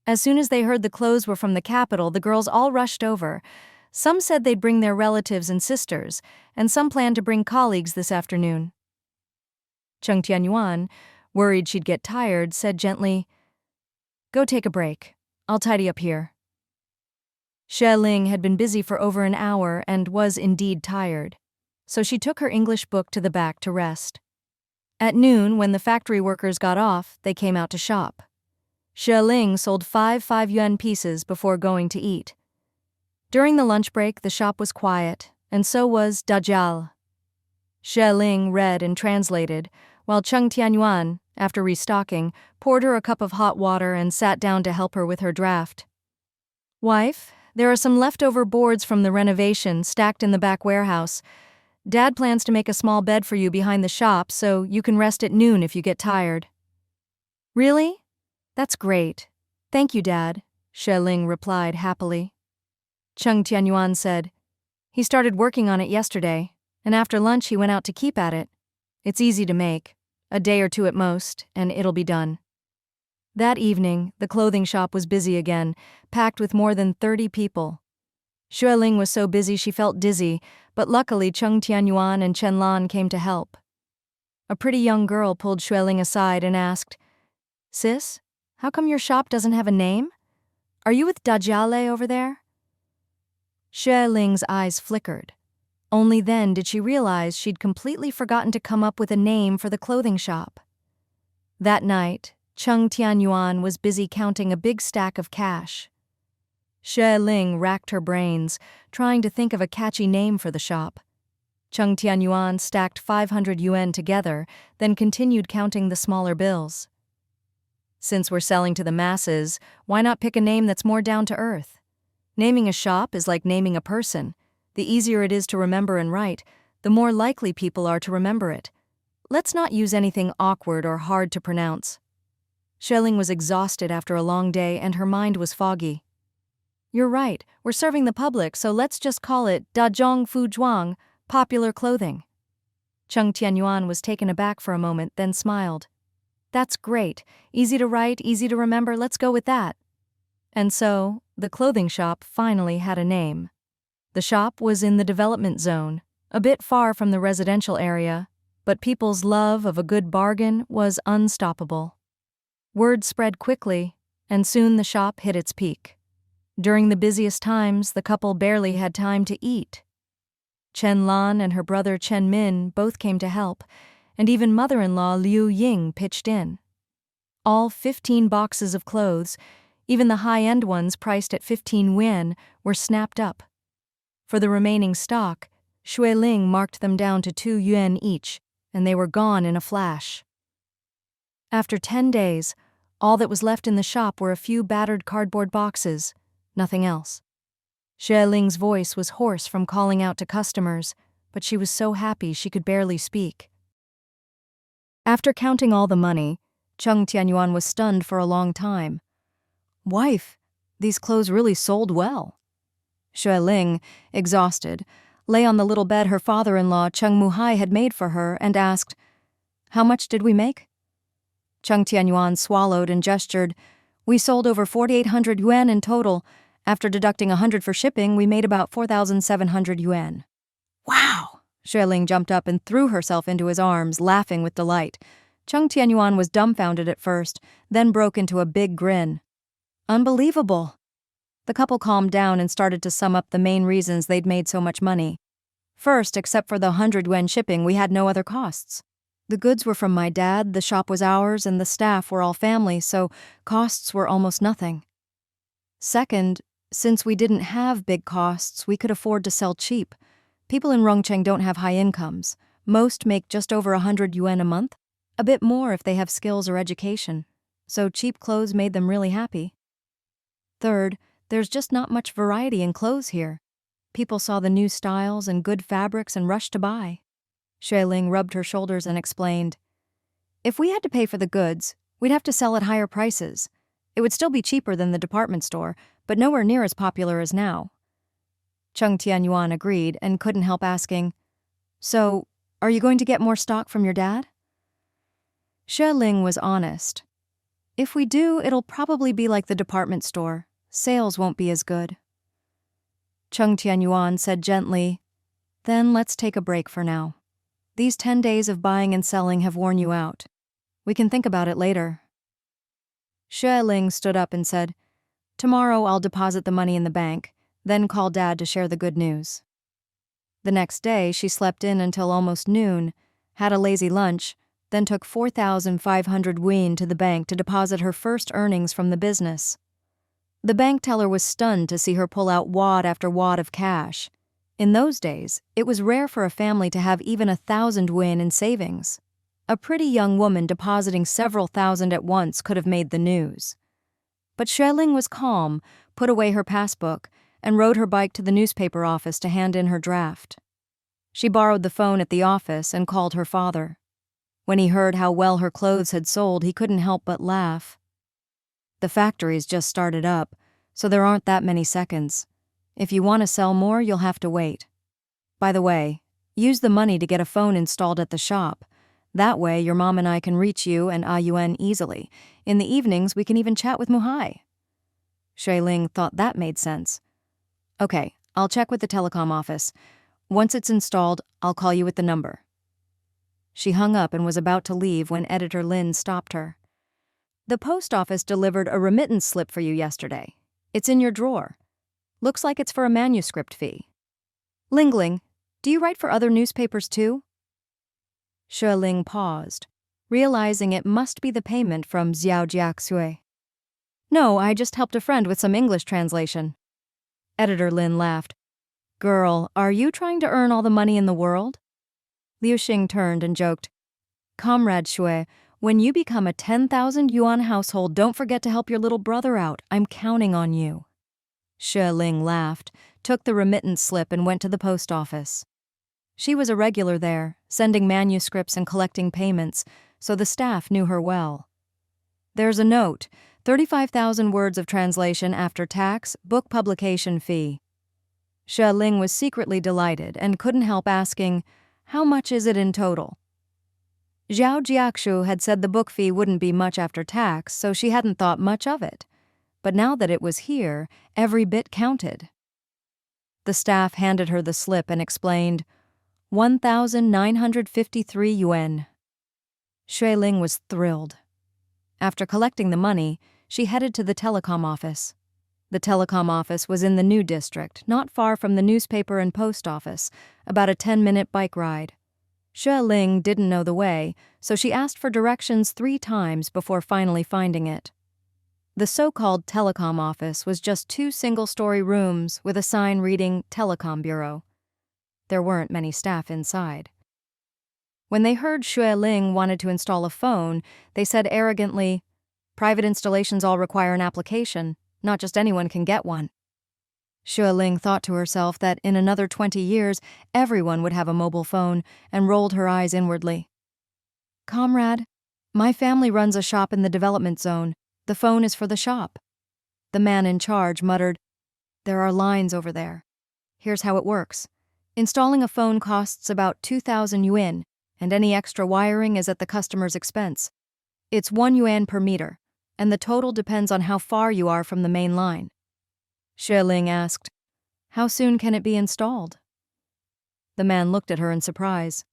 As soon as they heard the clothes were from the capital, the girls all rushed over. Some said they'd bring their relatives and sisters, and some planned to bring colleagues this afternoon. Cheng Tianyuan, worried she'd get tired, said gently, "Go take a break. I'll tidy up here." Xue Ling had been busy for over an hour and was indeed tired, so she took her English book to the back to rest. At noon, when the factory workers got off, they came out to shop. Xue Ling sold 5 yuan pieces before going to eat. During the lunch break, the shop was quiet, and so was Dajiao. Xue Ling read and translated, while Cheng Tianyuan, after restocking, poured her a cup of hot water and sat down to help her with her draft. "Wife, there are some leftover boards from the renovation stacked in the back warehouse. Dad plans to make a small bed for you behind the shop so you can rest at noon if you get tired." "Really? That's great. Thank you, Dad," Xue Ling replied happily. Cheng Tianyuan said, "He started working on it yesterday, and after lunch he went out to keep at it. It's easy to make, a day or 2 at most, and it'll be done." That evening, the clothing shop was busy again, packed with more than 30 people. Xue Ling was so busy she felt dizzy, but luckily Cheng Tianyuan and Chen Lan came to help. A pretty young girl pulled Xue Ling aside and asked, "Sis, how come your shop doesn't have a name? Are you with Dajiao over there?" Xue Ling's eyes flickered. Only then did she realize she'd completely forgotten to come up with a name for the clothing shop. That night, Cheng Tianyuan was busy counting a big stack of cash. Xue Ling racked her brains, trying to think of a catchy name for the shop. Cheng Tianyuan stacked 500 yuan together, then continued counting the smaller bills. "Since we're selling to the masses, why not pick a name that's more down to earth? Naming a shop is like naming a person. The easier it is to remember and write, the more likely people are to remember it. Let's not use anything awkward or hard to pronounce." Xue Ling was exhausted after a long day and her mind was foggy. "You're right, we're serving the public, so let's just call it Dazhong Fu Zhuang, popular clothing." Cheng Tianyuan was taken aback for a moment, then smiled. "That's great. Easy to write, easy to remember, let's go with that." And so, the clothing shop finally had a name. The shop was in the development zone, a bit far from the residential area, but people's love of a good bargain was unstoppable. Word spread quickly, and soon the shop hit its peak. During the busiest times, the couple barely had time to eat. Chen Lan and her brother Chen Min both came to help, and even mother-in-law Liu Ying pitched in. All 15 boxes of clothes, even the high-end ones priced at 15 yuan, were snapped up. For the remaining stock, Xue Ling marked them down to 2 yuan each, and they were gone in a flash. After 10 days, all that was left in the shop were a few battered cardboard boxes, nothing else. Xue Ling's voice was hoarse from calling out to customers, but she was so happy she could barely speak. After counting all the money, Cheng Tianyuan was stunned for a long time. "Wife, these clothes really sold well." Xue Ling, exhausted, lay on the little bed her father-in-law Cheng Muhai had made for her and asked, "How much did we make?" Cheng Tianyuan swallowed and gestured. We sold over 4,800 yuan in total. After deducting 100 for shipping, we made about 4,700 yuan. Wow! Xue Ling jumped up and threw herself into his arms, laughing with delight. Cheng Tianyuan was dumbfounded at first, then broke into a big grin. Unbelievable! The couple calmed down and started to sum up the main reasons they'd made so much money. First, except for the 100 yuan shipping, we had no other costs. The goods were from my dad, the shop was ours, and the staff were all family, so costs were almost nothing. Second, since we didn't have big costs, we could afford to sell cheap. People in Rongcheng don't have high incomes. Most make just over 100 yuan a month, a bit more if they have skills or education. So cheap clothes made them really happy. Third, there's just not much variety in clothes here. People saw the new styles and good fabrics and rushed to buy. Xue Ling rubbed her shoulders and explained, if we had to pay for the goods, we'd have to sell at higher prices. It would still be cheaper than the department store, but nowhere near as popular as now. Cheng Tianyuan agreed and couldn't help asking, so, are you going to get more stock from your dad? Xue Ling was honest. If we do, it'll probably be like the department store. Sales won't be as good. Cheng Tianyuan said gently, then let's take a break for now. These 10 days of buying and selling have worn you out. We can think about it later. Xue Ling stood up and said, tomorrow I'll deposit the money in the bank, then call Dad to share the good news. The next day, she slept in until almost noon, had a lazy lunch, then took 4,500 yuan to the bank to deposit her first earnings from the business. The bank teller was stunned to see her pull out wad after wad of cash. In those days, it was rare for a family to have even 1,000 yuan in savings. A pretty young woman depositing several thousand at once could have made the news. But Xue Ling was calm, put away her passbook, and rode her bike to the newspaper office to hand in her draft. She borrowed the phone at the office and called her father. When he heard how well her clothes had sold, he couldn't help but laugh. The factory's just started up, so there aren't that many seconds. If you want to sell more, you'll have to wait. By the way, use the money to get a phone installed at the shop. That way, your mom and I can reach you and Yuan easily. In the evenings, we can even chat with Muhai. Xue Ling thought that made sense. Okay, I'll check with the telecom office. Once it's installed, I'll call you with the number. She hung up and was about to leave when Editor Lin stopped her. The post office delivered a remittance slip for you yesterday. It's in your drawer. Looks like it's for a manuscript fee. Ling, do you write for other newspapers too? Xue Ling paused, realizing it must be the payment from Xiao Jiaxue. No, I just helped a friend with some English translation. Editor Lin laughed. Girl, are you trying to earn all the money in the world? Liu Xing turned and joked, Comrade Xue, when you become a 10,000 yuan household, don't forget to help your little brother out. I'm counting on you. Xue Ling laughed, took the remittance slip and went to the post office. She was a regular there, sending manuscripts and collecting payments, so the staff knew her well. There's a note, 35,000 words of translation after tax, book publication fee. Xue Ling was secretly delighted and couldn't help asking, how much is it in total? Zhao Jiaxu had said the book fee wouldn't be much after tax, so she hadn't thought much of it. But now that it was here, every bit counted. The staff handed her the slip and explained, 1,953 yuan. Xue Ling was thrilled. After collecting the money, she headed to the telecom office. The telecom office was in the new district, not far from the newspaper and post office, about a 10-minute bike ride. Xue Ling didn't know the way, so she asked for directions 3 times before finally finding it. The so-called telecom office was just 2 single-story rooms with a sign reading Telecom Bureau. There weren't many staff inside. When they heard Xue Ling wanted to install a phone, they said arrogantly, private installations all require an application. Not just anyone can get one. Xue Ling thought to herself that in another 20 years, everyone would have a mobile phone, and rolled her eyes inwardly. Comrade, my family runs a shop in the development zone. The phone is for the shop. The man in charge muttered, there are lines over there. Here's how it works. Installing a phone costs about 2,000 yuan, and any extra wiring is at the customer's expense. It's 1 yuan per meter, and the total depends on how far you are from the main line. Xue Ling asked, "How soon can it be installed?" The man looked at her in surprise.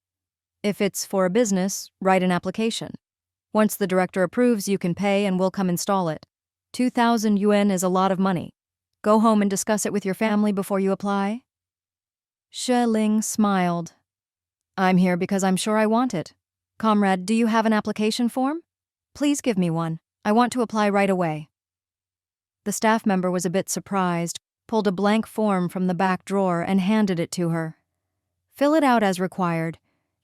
"If it's for a business, write an application. Once the director approves, you can pay and we'll come install it. 2,000 yuan is a lot of money. Go home and discuss it with your family before you apply." Xue Ling smiled. "I'm here because I'm sure I want it. Comrade, do you have an application form? Please give me one. I want to apply right away." The staff member was a bit surprised, pulled a blank form from the back drawer and handed it to her. "Fill it out as required.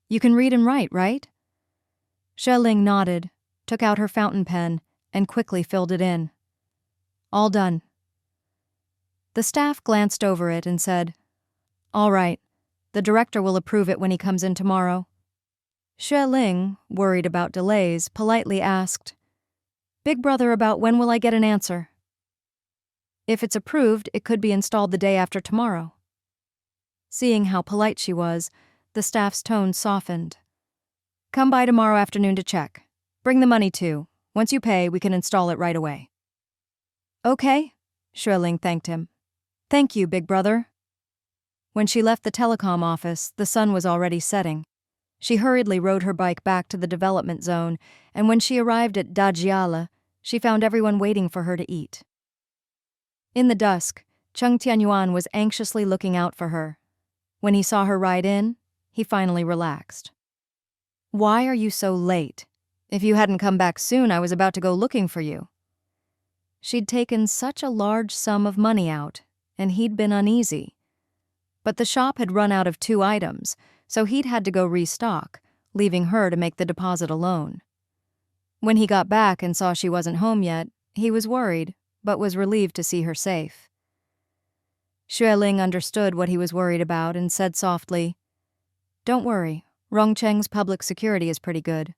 You can read and write, right?" Xue Ling nodded, took out her fountain pen, and quickly filled it in. "All done." The staff glanced over it and said, "All right. The director will approve it when he comes in tomorrow." Xue Ling, worried about delays, politely asked, "Big brother, about when will I get an answer?" "If it's approved, it could be installed the day after tomorrow." Seeing how polite she was, the staff's tone softened. "Come by tomorrow afternoon to check. Bring the money too. Once you pay, we can install it right away." "Okay," Xue Ling thanked him. "Thank you, big brother." When she left the telecom office, the sun was already setting. She hurriedly rode her bike back to the development zone, and when she arrived at Dajiala, she found everyone waiting for her to eat. In the dusk, Cheng Tianyuan was anxiously looking out for her. When he saw her ride in, he finally relaxed. "Why are you so late? If you hadn't come back soon, I was about to go looking for you." She'd taken such a large sum of money out, and he'd been uneasy. But the shop had run out of 2 items, so he'd had to go restock, leaving her to make the deposit alone. When he got back and saw she wasn't home yet, he was worried, but was relieved to see her safe. Xue Ling understood what he was worried about and said softly, "Don't worry, Rongcheng's public security is pretty good."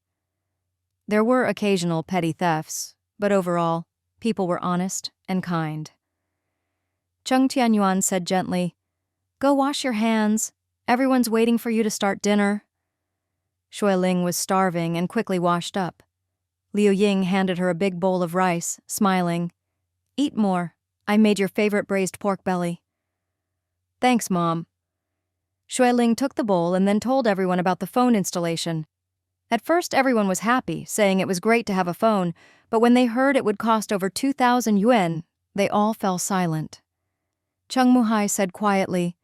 There were occasional petty thefts, but overall, people were honest and kind. Cheng Tianyuan said gently, "Go wash your hands. Everyone's waiting for you to start dinner." Xue Ling was starving and quickly washed up. Liu Ying handed her a big bowl of rice, smiling. "Eat more. I made your favorite braised pork belly." "Thanks, Mom." Xue Ling took the bowl and then told everyone about the phone installation. At first, everyone was happy, saying it was great to have a phone, but when they heard it would cost over 2,000 yuan, they all fell silent. Cheng Muhai said quietly,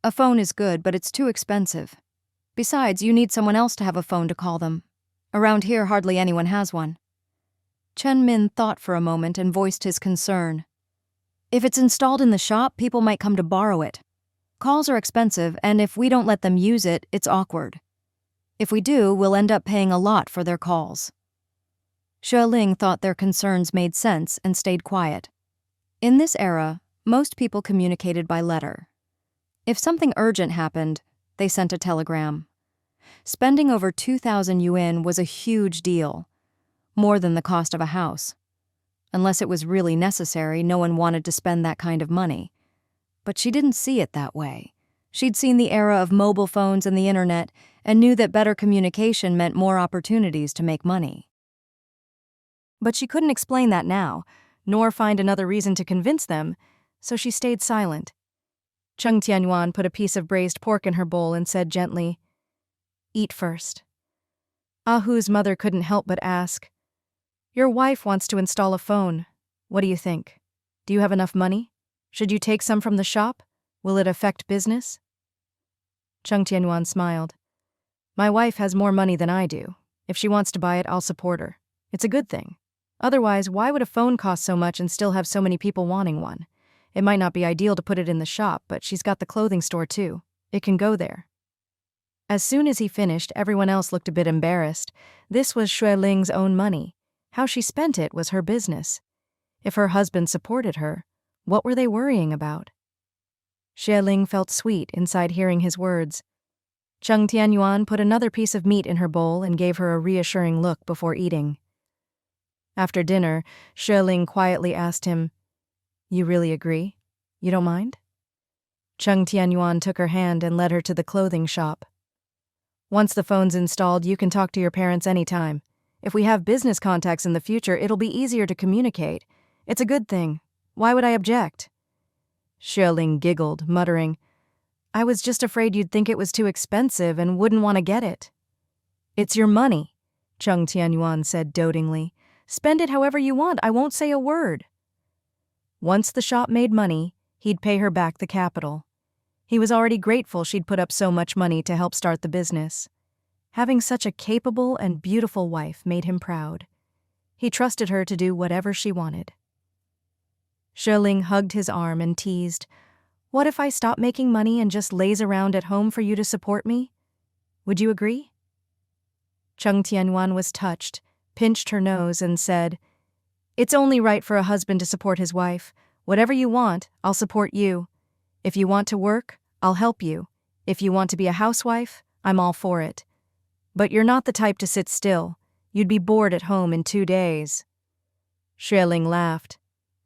"A phone is good, but it's too expensive. Besides, you need someone else to have a phone to call them. Around here, hardly anyone has one." Chen Min thought for a moment and voiced his concern. "If it's installed in the shop, people might come to borrow it. Calls are expensive, and if we don't let them use it, it's awkward. If we do, we'll end up paying a lot for their calls." Xue Ling thought their concerns made sense and stayed quiet. In this era, most people communicated by letter. If something urgent happened, they sent a telegram. Spending over 2,000 yuan was a huge deal, more than the cost of a house. Unless it was really necessary, no one wanted to spend that kind of money. But she didn't see it that way. She'd seen the era of mobile phones and the internet and knew that better communication meant more opportunities to make money. But she couldn't explain that now, nor find another reason to convince them, so she stayed silent. Cheng Tianyuan put a piece of braised pork in her bowl and said gently, "Eat first." Ahu's mother couldn't help but ask, "Your wife wants to install a phone. What do you think? Do you have enough money? Should you take some from the shop? Will it affect business?" Cheng Tianyuan smiled. "My wife has more money than I do. If she wants to buy it, I'll support her. It's a good thing. Otherwise, why would a phone cost so much and still have so many people wanting one? It might not be ideal to put it in the shop, but she's got the clothing store too. It can go there." As soon as he finished, everyone else looked a bit embarrassed. This was Xue Ling's own money. How she spent it was her business. If her husband supported her, what were they worrying about? Xue Ling felt sweet inside hearing his words. Cheng Tianyuan put another piece of meat in her bowl and gave her a reassuring look before eating. After dinner, Xue Ling quietly asked him, "You really agree? You don't mind?" Cheng Tianyuan took her hand and led her to the clothing shop. "Once the phone's installed, you can talk to your parents anytime. If we have business contacts in the future, it'll be easier to communicate. It's a good thing. Why would I object? Xue Ling giggled, muttering, I was just afraid you'd think it was too expensive and wouldn't want to get it. It's your money, Cheng Tianyuan said dotingly. Spend it however you want, I won't say a word. Once the shop made money, he'd pay her back the capital. He was already grateful she'd put up so much money to help start the business. Having such a capable and beautiful wife made him proud. He trusted her to do whatever she wanted. Xue Ling hugged his arm and teased, What if I stop making money and just laze around at home for you to support me? Would you agree? Cheng Tianyuan was touched, pinched her nose, and said, It's only right for a husband to support his wife. Whatever you want, I'll support you. If you want to work, I'll help you. If you want to be a housewife, I'm all for it. But you're not the type to sit still. You'd be bored at home in 2 days. Xue Ling laughed.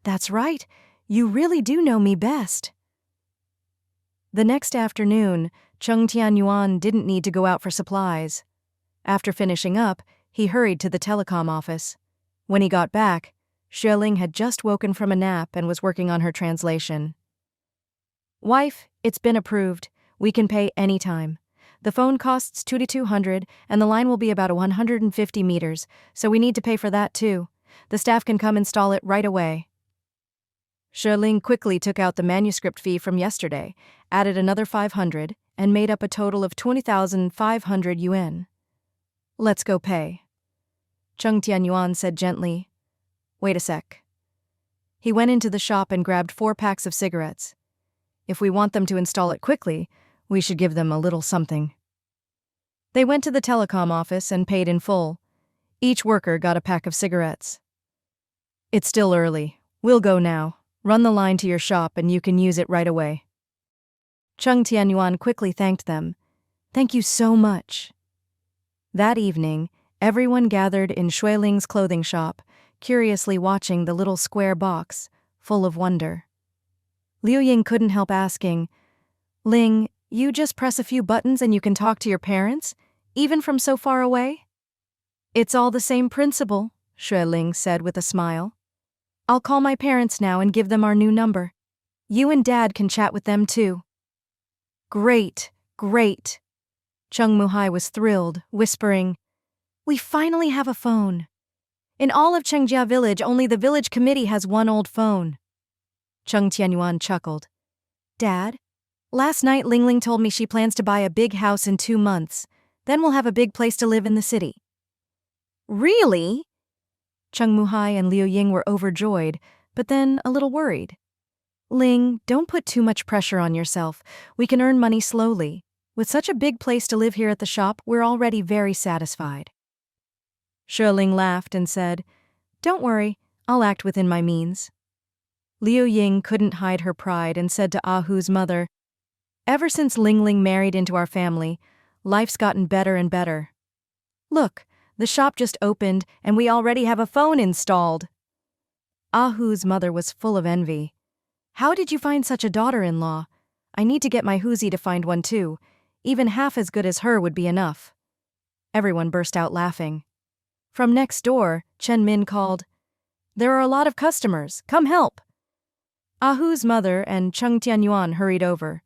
That's right. You really do know me best. The next afternoon, Cheng Tianyuan didn't need to go out for supplies. After finishing up, he hurried to the telecom office. When he got back, Xue Ling had just woken from a nap and was working on her translation. Wife, it's been approved. We can pay any time. The phone costs 2,200 and the line will be about 150 meters, so we need to pay for that too. The staff can come install it right away. Xue Ling quickly took out the manuscript fee from yesterday, added another 500, and made up a total of 20,500 yuan. Let's go pay. Cheng Tianyuan said gently, Wait a sec. He went into the shop and grabbed 4 packs of cigarettes. If we want them to install it quickly, we should give them a little something. They went to the telecom office and paid in full. Each worker got a pack of cigarettes. It's still early. We'll go now. Run the line to your shop and you can use it right away. Cheng Tianyuan quickly thanked them. Thank you so much. That evening, everyone gathered in Xue Ling's clothing shop, curiously watching the little square box, full of wonder. Liu Ying couldn't help asking, Ling, you just press a few buttons and you can talk to your parents, even from so far away? It's all the same principle, Xue Ling said with a smile. I'll call my parents now and give them our new number. You and Dad can chat with them too. Great, great. Cheng Muhai was thrilled, whispering, We finally have a phone. In all of Chengjia village, only the village committee has one old phone. Cheng Tianyuan chuckled. Dad, last night Ling Ling told me she plans to buy a big house in 2 months. Then we'll have a big place to live in the city. Really? Cheng Muhai and Liu Ying were overjoyed, but then a little worried. Ling, don't put too much pressure on yourself. We can earn money slowly. With such a big place to live here at the shop, we're already very satisfied. Xue Ling laughed and said, Don't worry, I'll act within my means. Liu Ying couldn't hide her pride and said to Ahu's mother, Ever since Ling Ling married into our family, life's gotten better and better. Look, the shop just opened and we already have a phone installed. Ahu's mother was full of envy. How did you find such a daughter-in-law? I need to get my Huzi to find one too. Even half as good as her would be enough. Everyone burst out laughing. From next door, Chen Min called, There are a lot of customers. Come help. Ahu's mother and Cheng Tianyuan hurried over.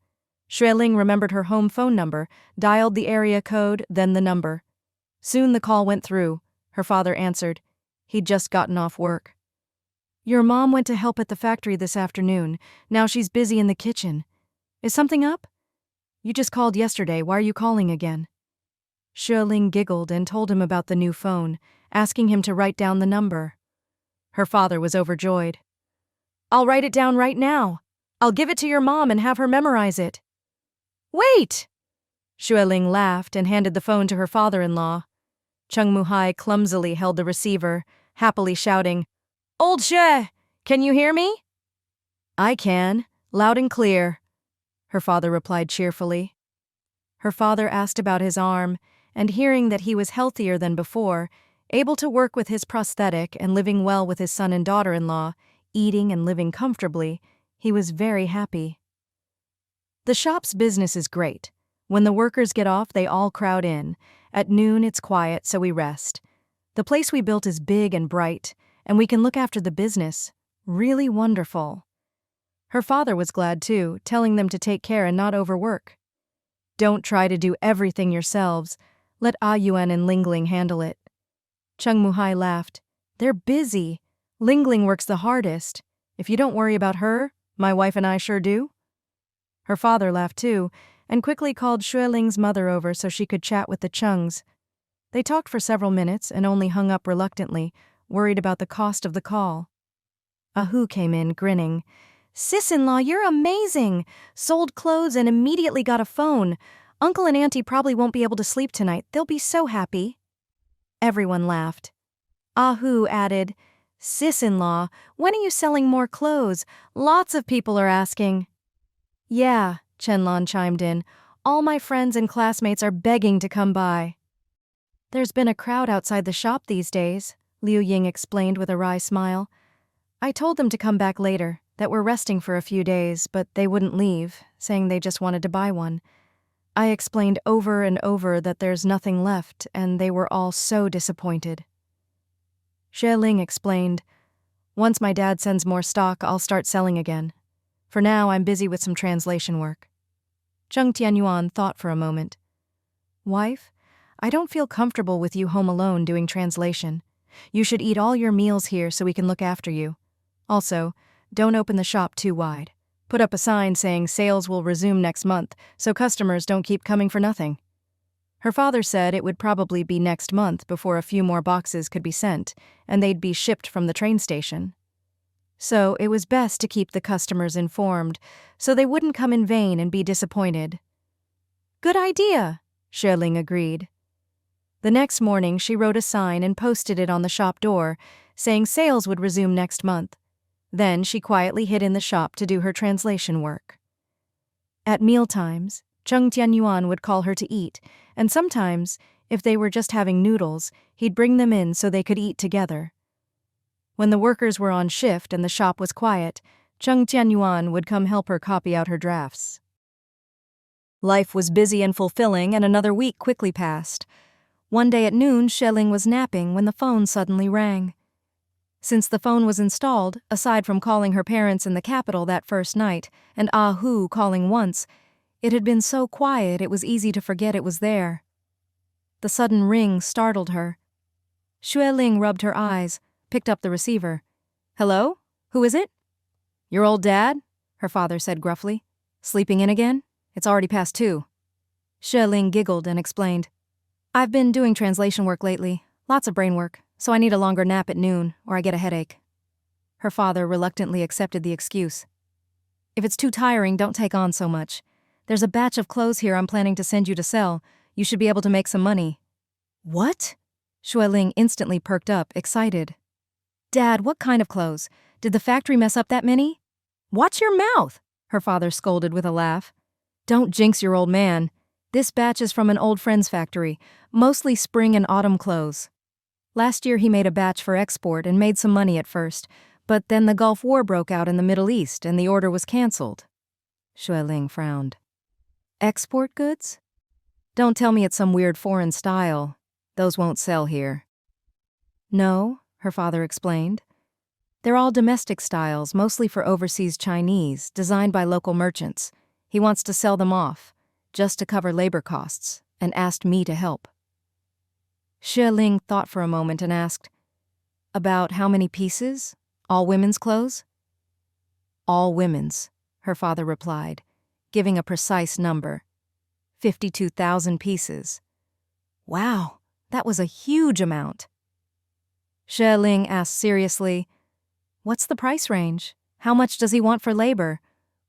Xue Ling remembered her home phone number, dialed the area code, then the number. Soon the call went through. Her father answered. He'd just gotten off work. Your mom went to help at the factory this afternoon. Now she's busy in the kitchen. Is something up? You just called yesterday. Why are you calling again? Xue Ling giggled and told him about the new phone, asking him to write down the number. Her father was overjoyed. I'll write it down right now. I'll give it to your mom and have her memorize it. Wait! Xue Ling laughed and handed the phone to her father-in-law. Cheng Muhai clumsily held the receiver, happily shouting, Old Xue, can you hear me? I can, loud and clear, her father replied cheerfully. Her father asked about his arm, and hearing that he was healthier than before, able to work with his prosthetic and living well with his son and daughter-in-law, eating and living comfortably, he was very happy. The shop's business is great. When the workers get off, they all crowd in. At noon, it's quiet, so we rest. The place we built is big and bright, and we can look after the business. Really wonderful. Her father was glad too, telling them to take care and not overwork. Don't try to do everything yourselves. Let Yuan and Lingling handle it. Cheng Muhai laughed. They're busy. Lingling works the hardest. If you don't worry about her, my wife and I sure do. Her father laughed too, and quickly called Xue Ling's mother over so she could chat with the Chengs. They talked for several minutes and only hung up reluctantly, worried about the cost of the call. Hu came in, grinning. Sis-in-law, you're amazing! Sold clothes and immediately got a phone. Uncle and Auntie probably won't be able to sleep tonight. They'll be so happy. Everyone laughed. Hu added, Sis-in-law, when are you selling more clothes? Lots of people are asking. Yeah, Chenlon chimed in. All my friends and classmates are begging to come by. There's been a crowd outside the shop these days, Liu Ying explained with a wry smile. I told them to come back later, that we're resting for a few days, but they wouldn't leave, saying they just wanted to buy one. I explained over and over that there's nothing left, and they were all so disappointed. Xue Ling explained, Once my dad sends more stock, I'll start selling again. For now, I'm busy with some translation work. Cheng Tianyuan thought for a moment. Wife, I don't feel comfortable with you home alone doing translation. You should eat all your meals here so we can look after you. Also, don't open the shop too wide. Put up a sign saying sales will resume next month so customers don't keep coming for nothing. Her father said it would probably be next month before a few more boxes could be sent, and they'd be shipped from the train station. So it was best to keep the customers informed, so they wouldn't come in vain and be disappointed. Good idea, Xue Ling agreed. The next morning she wrote a sign and posted it on the shop door, saying sales would resume next month. Then she quietly hid in the shop to do her translation work. At mealtimes, Cheng Tianyuan would call her to eat, and sometimes, if they were just having noodles, he'd bring them in so they could eat together. When the workers were on shift and the shop was quiet, Cheng Tianyuan would come help her copy out her drafts. Life was busy and fulfilling, and another week quickly passed. One day at noon, Xue Ling was napping when the phone suddenly rang. Since the phone was installed, aside from calling her parents in the capital that first night, and Hu calling once, it had been so quiet it was easy to forget it was there. The sudden ring startled her. Xue Ling rubbed her eyes, picked up the receiver. Hello? Who is it? Your old dad? Her father said gruffly. Sleeping in again? It's already past 2. Xue Ling giggled and explained. I've been doing translation work lately, lots of brain work, so I need a longer nap at noon, or I get a headache. Her father reluctantly accepted the excuse. If it's too tiring, don't take on so much. There's a batch of clothes here I'm planning to send you to sell. You should be able to make some money. What? Xue Ling instantly perked up, excited. Dad, what kind of clothes? Did the factory mess up that many? Watch your mouth, her father scolded with a laugh. Don't jinx your old man. This batch is from an old friend's factory, mostly spring and autumn clothes. Last year he made a batch for export and made some money at first, but then the Gulf War broke out in the Middle East and the order was canceled. Xue Ling frowned. Export goods? Don't tell me it's some weird foreign style. Those won't sell here. No, her father explained. They're all domestic styles, mostly for overseas Chinese, designed by local merchants. He wants to sell them off, just to cover labor costs, and asked me to help. Xue Ling thought for a moment and asked, About how many pieces? All women's clothes? All women's, her father replied, giving a precise number. 52,000 pieces. Wow, that was a huge amount. Xue Ling asked seriously, What's the price range? How much does he want for labor?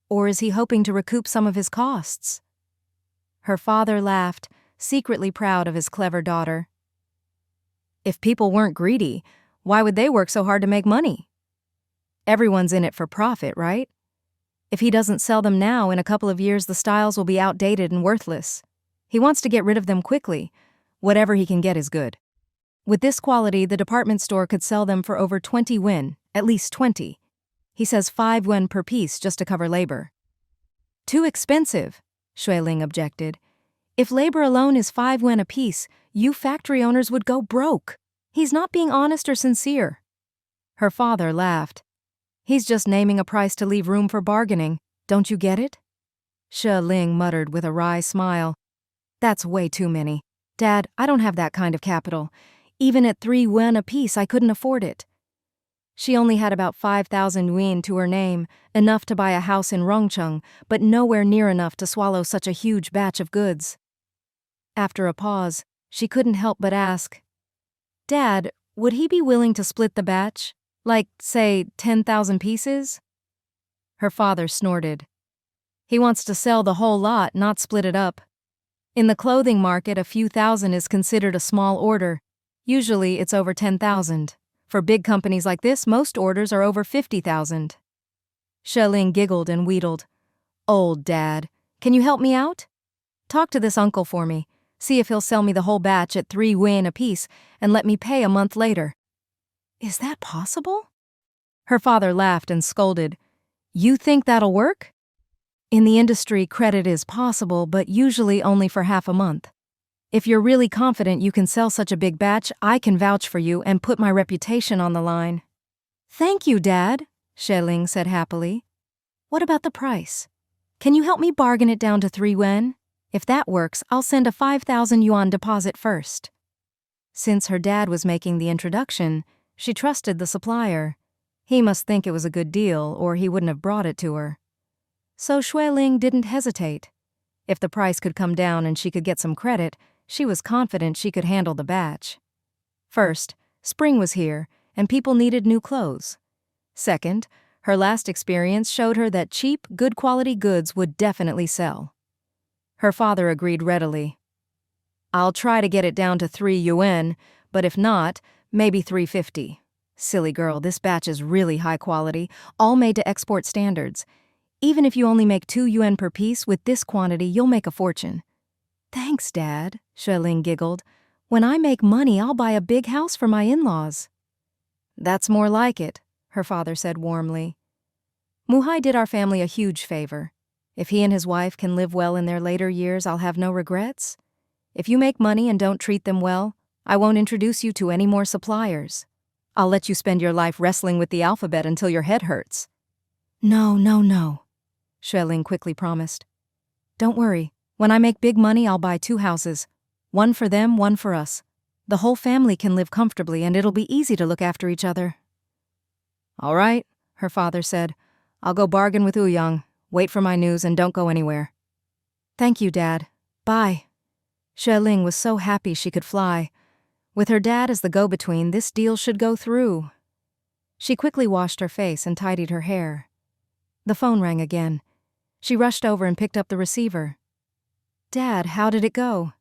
Or is he hoping to recoup some of his costs? Her father laughed, secretly proud of his clever daughter. If people weren't greedy, why would they work so hard to make money? Everyone's in it for profit, right? If he doesn't sell them now, in a couple of years the styles will be outdated and worthless. He wants to get rid of them quickly. Whatever he can get is good. With this quality, the department store could sell them for over 20 yuan, at least 20. He says 5 yuan per piece just to cover labor. Too expensive, Xue Ling objected. If labor alone is 5 yuan a piece, you factory owners would go broke. He's not being honest or sincere. Her father laughed. He's just naming a price to leave room for bargaining. Don't you get it? Xue Ling muttered with a wry smile. That's way too many. Dad, I don't have that kind of capital. Even at 3 yuan apiece, I couldn't afford it. She only had about 5,000 yuan to her name, enough to buy a house in Rongcheng, but nowhere near enough to swallow such a huge batch of goods. After a pause, she couldn't help but ask, Dad, would he be willing to split the batch? Like, say, 10,000 pieces? Her father snorted. He wants to sell the whole lot, not split it up. In the clothing market, a few thousand is considered a small order. Usually, it's over 10,000. For big companies like this, most orders are over 50,000. Xue Ling giggled and wheedled. Old Dad, can you help me out? Talk to this uncle for me. See if he'll sell me the whole batch at 3 yuan apiece and let me pay a month later. Is that possible? Her father laughed and scolded. You think that'll work? In the industry, credit is possible, but usually only for half a month. If you're really confident you can sell such a big batch, I can vouch for you and put my reputation on the line. Thank you, Dad, Xue Ling said happily. What about the price? Can you help me bargain it down to 3 yuan? If that works, I'll send a 5,000 yuan deposit first. Since her dad was making the introduction, she trusted the supplier. He must think it was a good deal, or he wouldn't have brought it to her. So Xue Ling didn't hesitate. If the price could come down and she could get some credit, she was confident she could handle the batch. First, spring was here, and people needed new clothes. Second, her last experience showed her that cheap, good-quality goods would definitely sell. Her father agreed readily. I'll try to get it down to 3 yuan, but if not, maybe 350. Silly girl, this batch is really high quality, all made to export standards. Even if you only make 2 yuan per piece, with this quantity, you'll make a fortune. Thanks, Dad, Xue Ling giggled. When I make money, I'll buy a big house for my in-laws. That's more like it, her father said warmly. Muhai did our family a huge favor. If he and his wife can live well in their later years, I'll have no regrets. If you make money and don't treat them well, I won't introduce you to any more suppliers. I'll let you spend your life wrestling with the alphabet until your head hurts. No, Xue Ling quickly promised. Don't worry. When I make big money, I'll buy 2 houses. One for them, one for us. The whole family can live comfortably and it'll be easy to look after each other. All right, her father said. I'll go bargain with Ouyang. Wait for my news and don't go anywhere. Thank you, Dad. Bye. Xue Ling was so happy she could fly. With her dad as the go-between, this deal should go through. She quickly washed her face and tidied her hair. The phone rang again. She rushed over and picked up the receiver. Dad, how did it go?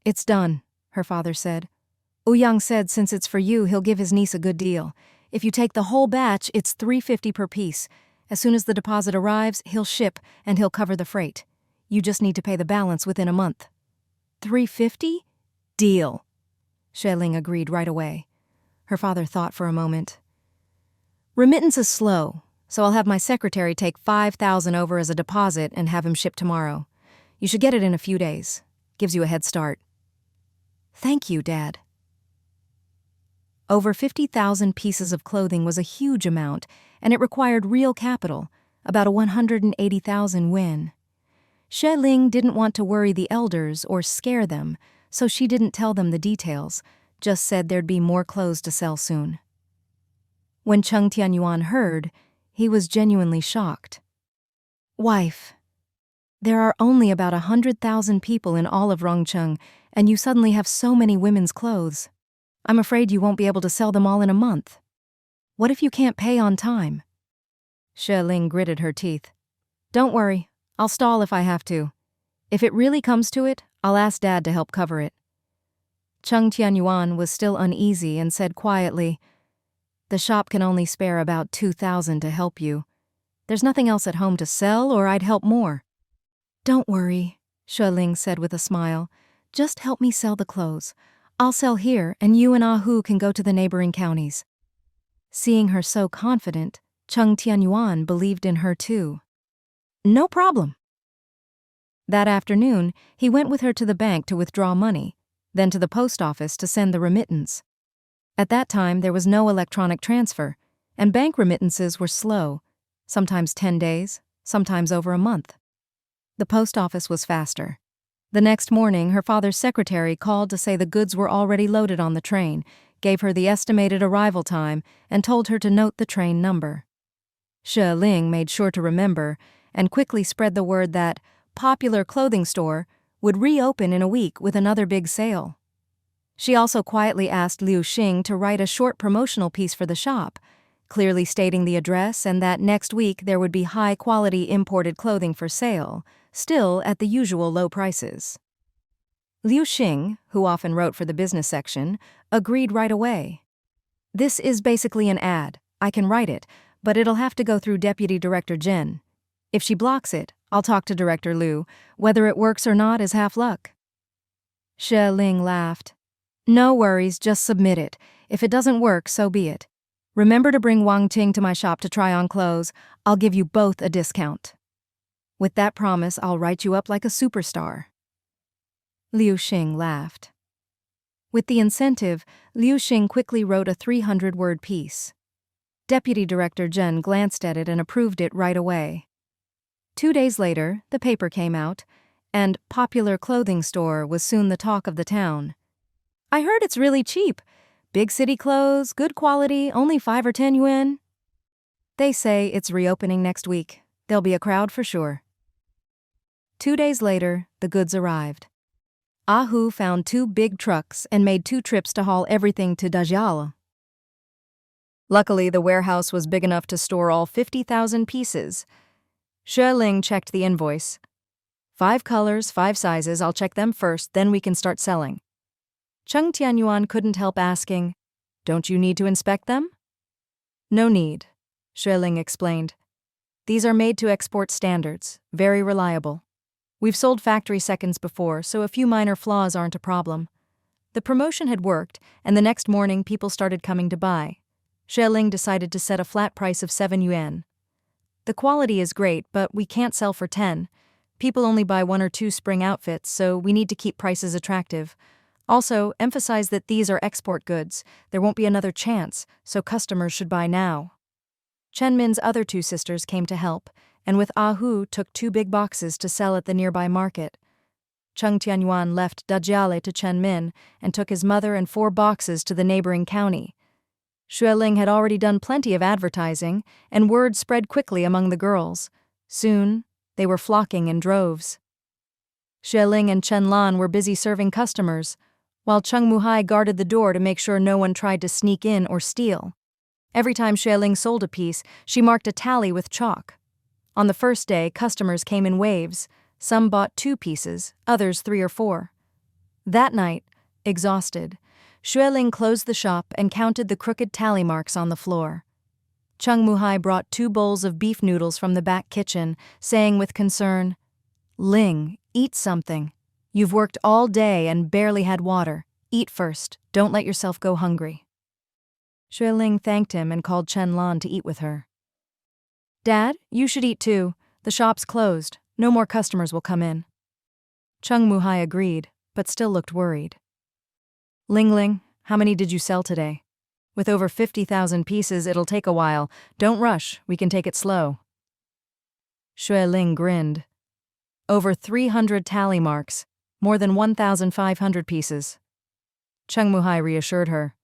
It's done, her father said. Ouyang said since it's for you, he'll give his niece a good deal. If you take the whole batch, it's 350 per piece. As soon as the deposit arrives, he'll ship and he'll cover the freight. You just need to pay the balance within a month. 350? Deal. Xue Ling agreed right away. Her father thought for a moment. Remittance is slow, so I'll have my secretary take 5,000 over as a deposit and have him ship tomorrow. You should get it in a few days. Gives you a head start. Thank you, Dad. Over 50,000 pieces of clothing was a huge amount, and it required real capital, about 180,000 yuan. Xue Ling didn't want to worry the elders or scare them, so she didn't tell them the details, just said there'd be more clothes to sell soon. When Cheng Tianyuan heard, he was genuinely shocked. Wife, there are only about 100,000 people in all of Rongcheng, and you suddenly have so many women's clothes. I'm afraid you won't be able to sell them all in a month. What if you can't pay on time? Xue Ling gritted her teeth. Don't worry, I'll stall if I have to. If it really comes to it, I'll ask Dad to help cover it. Cheng Tianyuan was still uneasy and said quietly, The shop can only spare about 2,000 to help you. There's nothing else at home to sell, or I'd help more. Don't worry, Xue Ling said with a smile. Just help me sell the clothes. I'll sell here, and you and Ahu can go to the neighboring counties. Seeing her so confident, Cheng Tianyuan believed in her too. No problem. That afternoon, he went with her to the bank to withdraw money, then to the post office to send the remittance. At that time, there was no electronic transfer, and bank remittances were slow, sometimes 10 days, sometimes over a month. The post office was faster. The next morning, her father's secretary called to say the goods were already loaded on the train, gave her the estimated arrival time, and told her to note the train number. Xue Ling made sure to remember and quickly spread the word that Popular Clothing Store would reopen in a week with another big sale. She also quietly asked Liu Xing to write a short promotional piece for the shop, clearly stating the address and that next week there would be high-quality imported clothing for sale, still at the usual low prices. Liu Xing, who often wrote for the business section, agreed right away. This is basically an ad. I can write it, but it'll have to go through Deputy Director Jen. If she blocks it, I'll talk to Director Liu. Whether it works or not is half luck. Xue Ling laughed. No worries, just submit it. If it doesn't work, so be it. Remember to bring Wang Ting to my shop to try on clothes. I'll give you both a discount. With that promise, I'll write you up like a superstar. Liu Xing laughed. With the incentive, Liu Xing quickly wrote a 300-word piece. Deputy Director Zhen glanced at it and approved it right away. 2 days later, the paper came out, and Popular Clothing Store was soon the talk of the town. I heard it's really cheap. Big city clothes, good quality, only 5 or 10 yuan. They say it's reopening next week. There'll be a crowd for sure. 2 days later, the goods arrived. Ah Hu found 2 big trucks and made 2 trips to haul everything to Dajia. Luckily, the warehouse was big enough to store all 50,000 pieces. Xue Ling checked the invoice. 5 colors, 5 sizes, I'll check them first, then we can start selling. Cheng Tianyuan couldn't help asking, Don't you need to inspect them? No need, Xue Ling explained. These are made to export standards, very reliable. We've sold factory seconds before, so a few minor flaws aren't a problem. The promotion had worked, and the next morning people started coming to buy. Xue Ling decided to set a flat price of 7 yuan. The quality is great, but we can't sell for 10. People only buy 1 or 2 spring outfits, so we need to keep prices attractive. Also, emphasize that these are export goods. There won't be another chance, so customers should buy now. Chen Min's other 2 sisters came to help, and with Ah Hu took 2 big boxes to sell at the nearby market. Cheng Tianyuan left Dajiale to Chen Min and took his mother and 4 boxes to the neighboring county. Xue Ling had already done plenty of advertising, and word spread quickly among the girls. Soon, they were flocking in droves. Xue Ling and Chen Lan were busy serving customers, while Cheng Muhai guarded the door to make sure no one tried to sneak in or steal. Every time Xue Ling sold a piece, she marked a tally with chalk. On the first day, customers came in waves. Some bought 2 pieces, others 3 or 4. That night, exhausted, Xue Ling closed the shop and counted the crooked tally marks on the floor. Cheng Muhai brought 2 bowls of beef noodles from the back kitchen, saying with concern, Ling, eat something. You've worked all day and barely had water. Eat first. Don't let yourself go hungry. Xue Ling thanked him and called Chen Lan to eat with her. Dad, you should eat too. The shop's closed. No more customers will come in. Cheng Muhai agreed, but still looked worried. Ling, how many did you sell today? With over 50,000 pieces, it'll take a while. Don't rush. We can take it slow. Xue Ling grinned. Over 300 tally marks. More than 1,500 pieces. Cheng Muhai reassured her.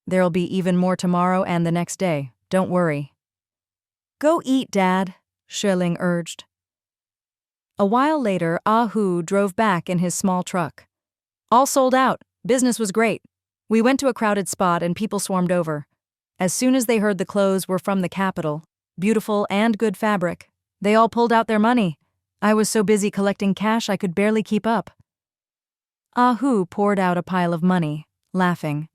There'll be even more tomorrow and the next day. Don't worry. Go eat, Dad, Xue Ling urged. A while later, Ah Hu drove back in his small truck. All sold out. Business was great. We went to a crowded spot and people swarmed over. As soon as they heard the clothes were from the capital, beautiful and good fabric, they all pulled out their money. I was so busy collecting cash I could barely keep up. Ah Hu poured out a pile of money, laughing.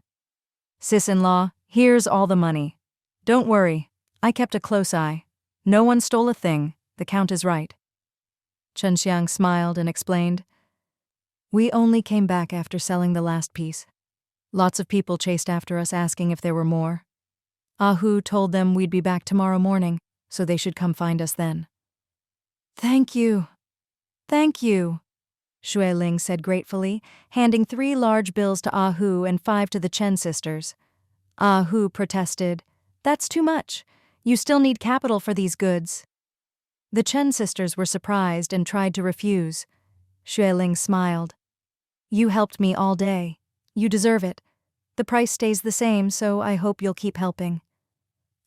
Sis-in-law, here's all the money. Don't worry, I kept a close eye. No one stole a thing, the count is right. Chen Xiang smiled and explained. We only came back after selling the last piece. Lots of people chased after us asking if there were more. Ah Hu told them we'd be back tomorrow morning, so they should come find us then. Thank you. Thank you, Xue Ling said gratefully, handing 3 large bills to Ah Hu and 5 to the Chen sisters. Ah Hu protested. That's too much. You still need capital for these goods. The Chen sisters were surprised and tried to refuse. Xue Ling smiled. You helped me all day. You deserve it. The price stays the same, so I hope you'll keep helping.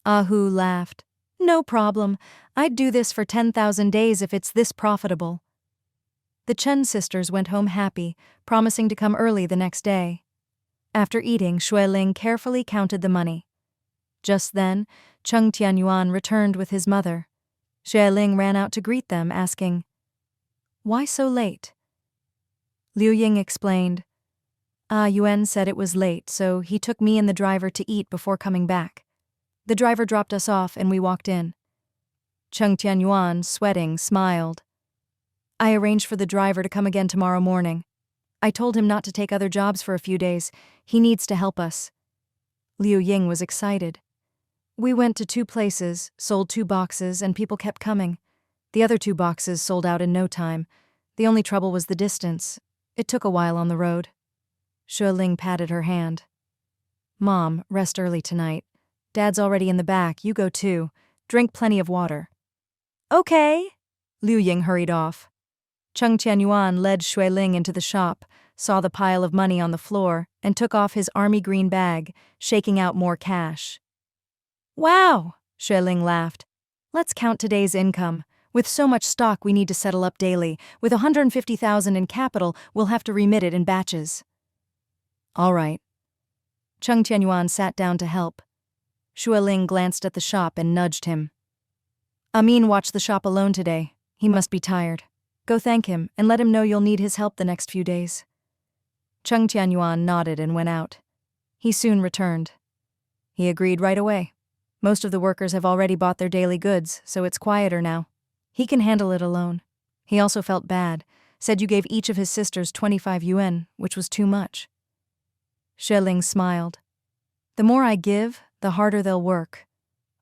Ah Hu laughed. No problem. I'd do this for 10,000 days if it's this profitable. The Chen sisters went home happy, promising to come early the next day. After eating, Xue Ling carefully counted the money. Just then, Cheng Tianyuan returned with his mother. Xue Ling ran out to greet them, asking, Why so late? Liu Ying explained, Yuan said it was late, so he took me and the driver to eat before coming back. The driver dropped us off and we walked in. Cheng Tianyuan, sweating, smiled. I arranged for the driver to come again tomorrow morning. I told him not to take other jobs for a few days. He needs to help us. Liu Ying was excited. We went to 2 places, sold 2 boxes, and people kept coming. The other 2 boxes sold out in no time. The only trouble was the distance. It took a while on the road. Xue Ling patted her hand. Mom, rest early tonight. Dad's already in the back, you go too. Drink plenty of water. Okay. Liu Ying hurried off. Cheng Tianyuan led Xue Ling into the shop, saw the pile of money on the floor, and took off his army green bag, shaking out more cash. Wow, Xue Ling laughed. Let's count today's income. With so much stock we need to settle up daily. With 150,000 in capital, we'll have to remit it in batches. All right. Cheng Tianyuan sat down to help. Xue Ling glanced at the shop and nudged him. Amin watched the shop alone today. He must be tired. Go thank him and let him know you'll need his help the next few days. Cheng Tianyuan nodded and went out. He soon returned. He agreed right away. Most of the workers have already bought their daily goods, so it's quieter now. He can handle it alone. He also felt bad, said you gave each of his sisters 25 yuan, which was too much. Xue Ling smiled. The more I give, the harder they'll work.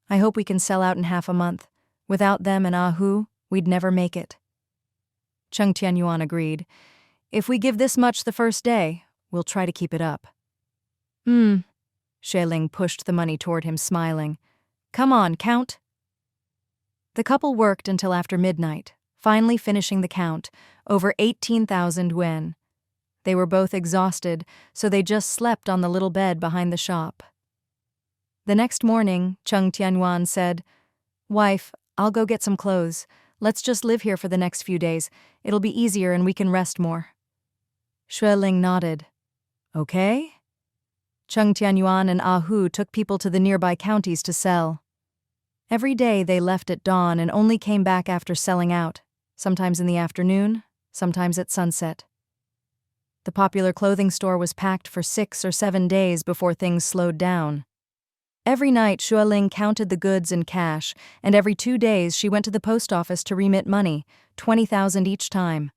I hope we can sell out in half a month. Without them and Ah Hu, we'd never make it. Cheng Tianyuan agreed. If we give this much the first day, we'll try to keep it up. Xue Ling pushed the money toward him, smiling. Come on, count. The couple worked until after midnight, finally finishing the count, over 18,000 yuan. They were both exhausted, so they just slept on the little bed behind the shop. The next morning, Cheng Tianyuan said, Wife, I'll go get some clothes. Let's just live here for the next few days. It'll be easier and we can rest more. Xue Ling nodded. Okay. Cheng Tianyuan and Ah Hu took people to the nearby counties to sell. Every day they left at dawn and only came back after selling out, sometimes in the afternoon, sometimes at sunset. The popular clothing store was packed for 6 or 7 days before things slowed down. Every night Xue Ling counted the goods and cash, and every 2 days she went to the post office to remit money, 20,000 each time.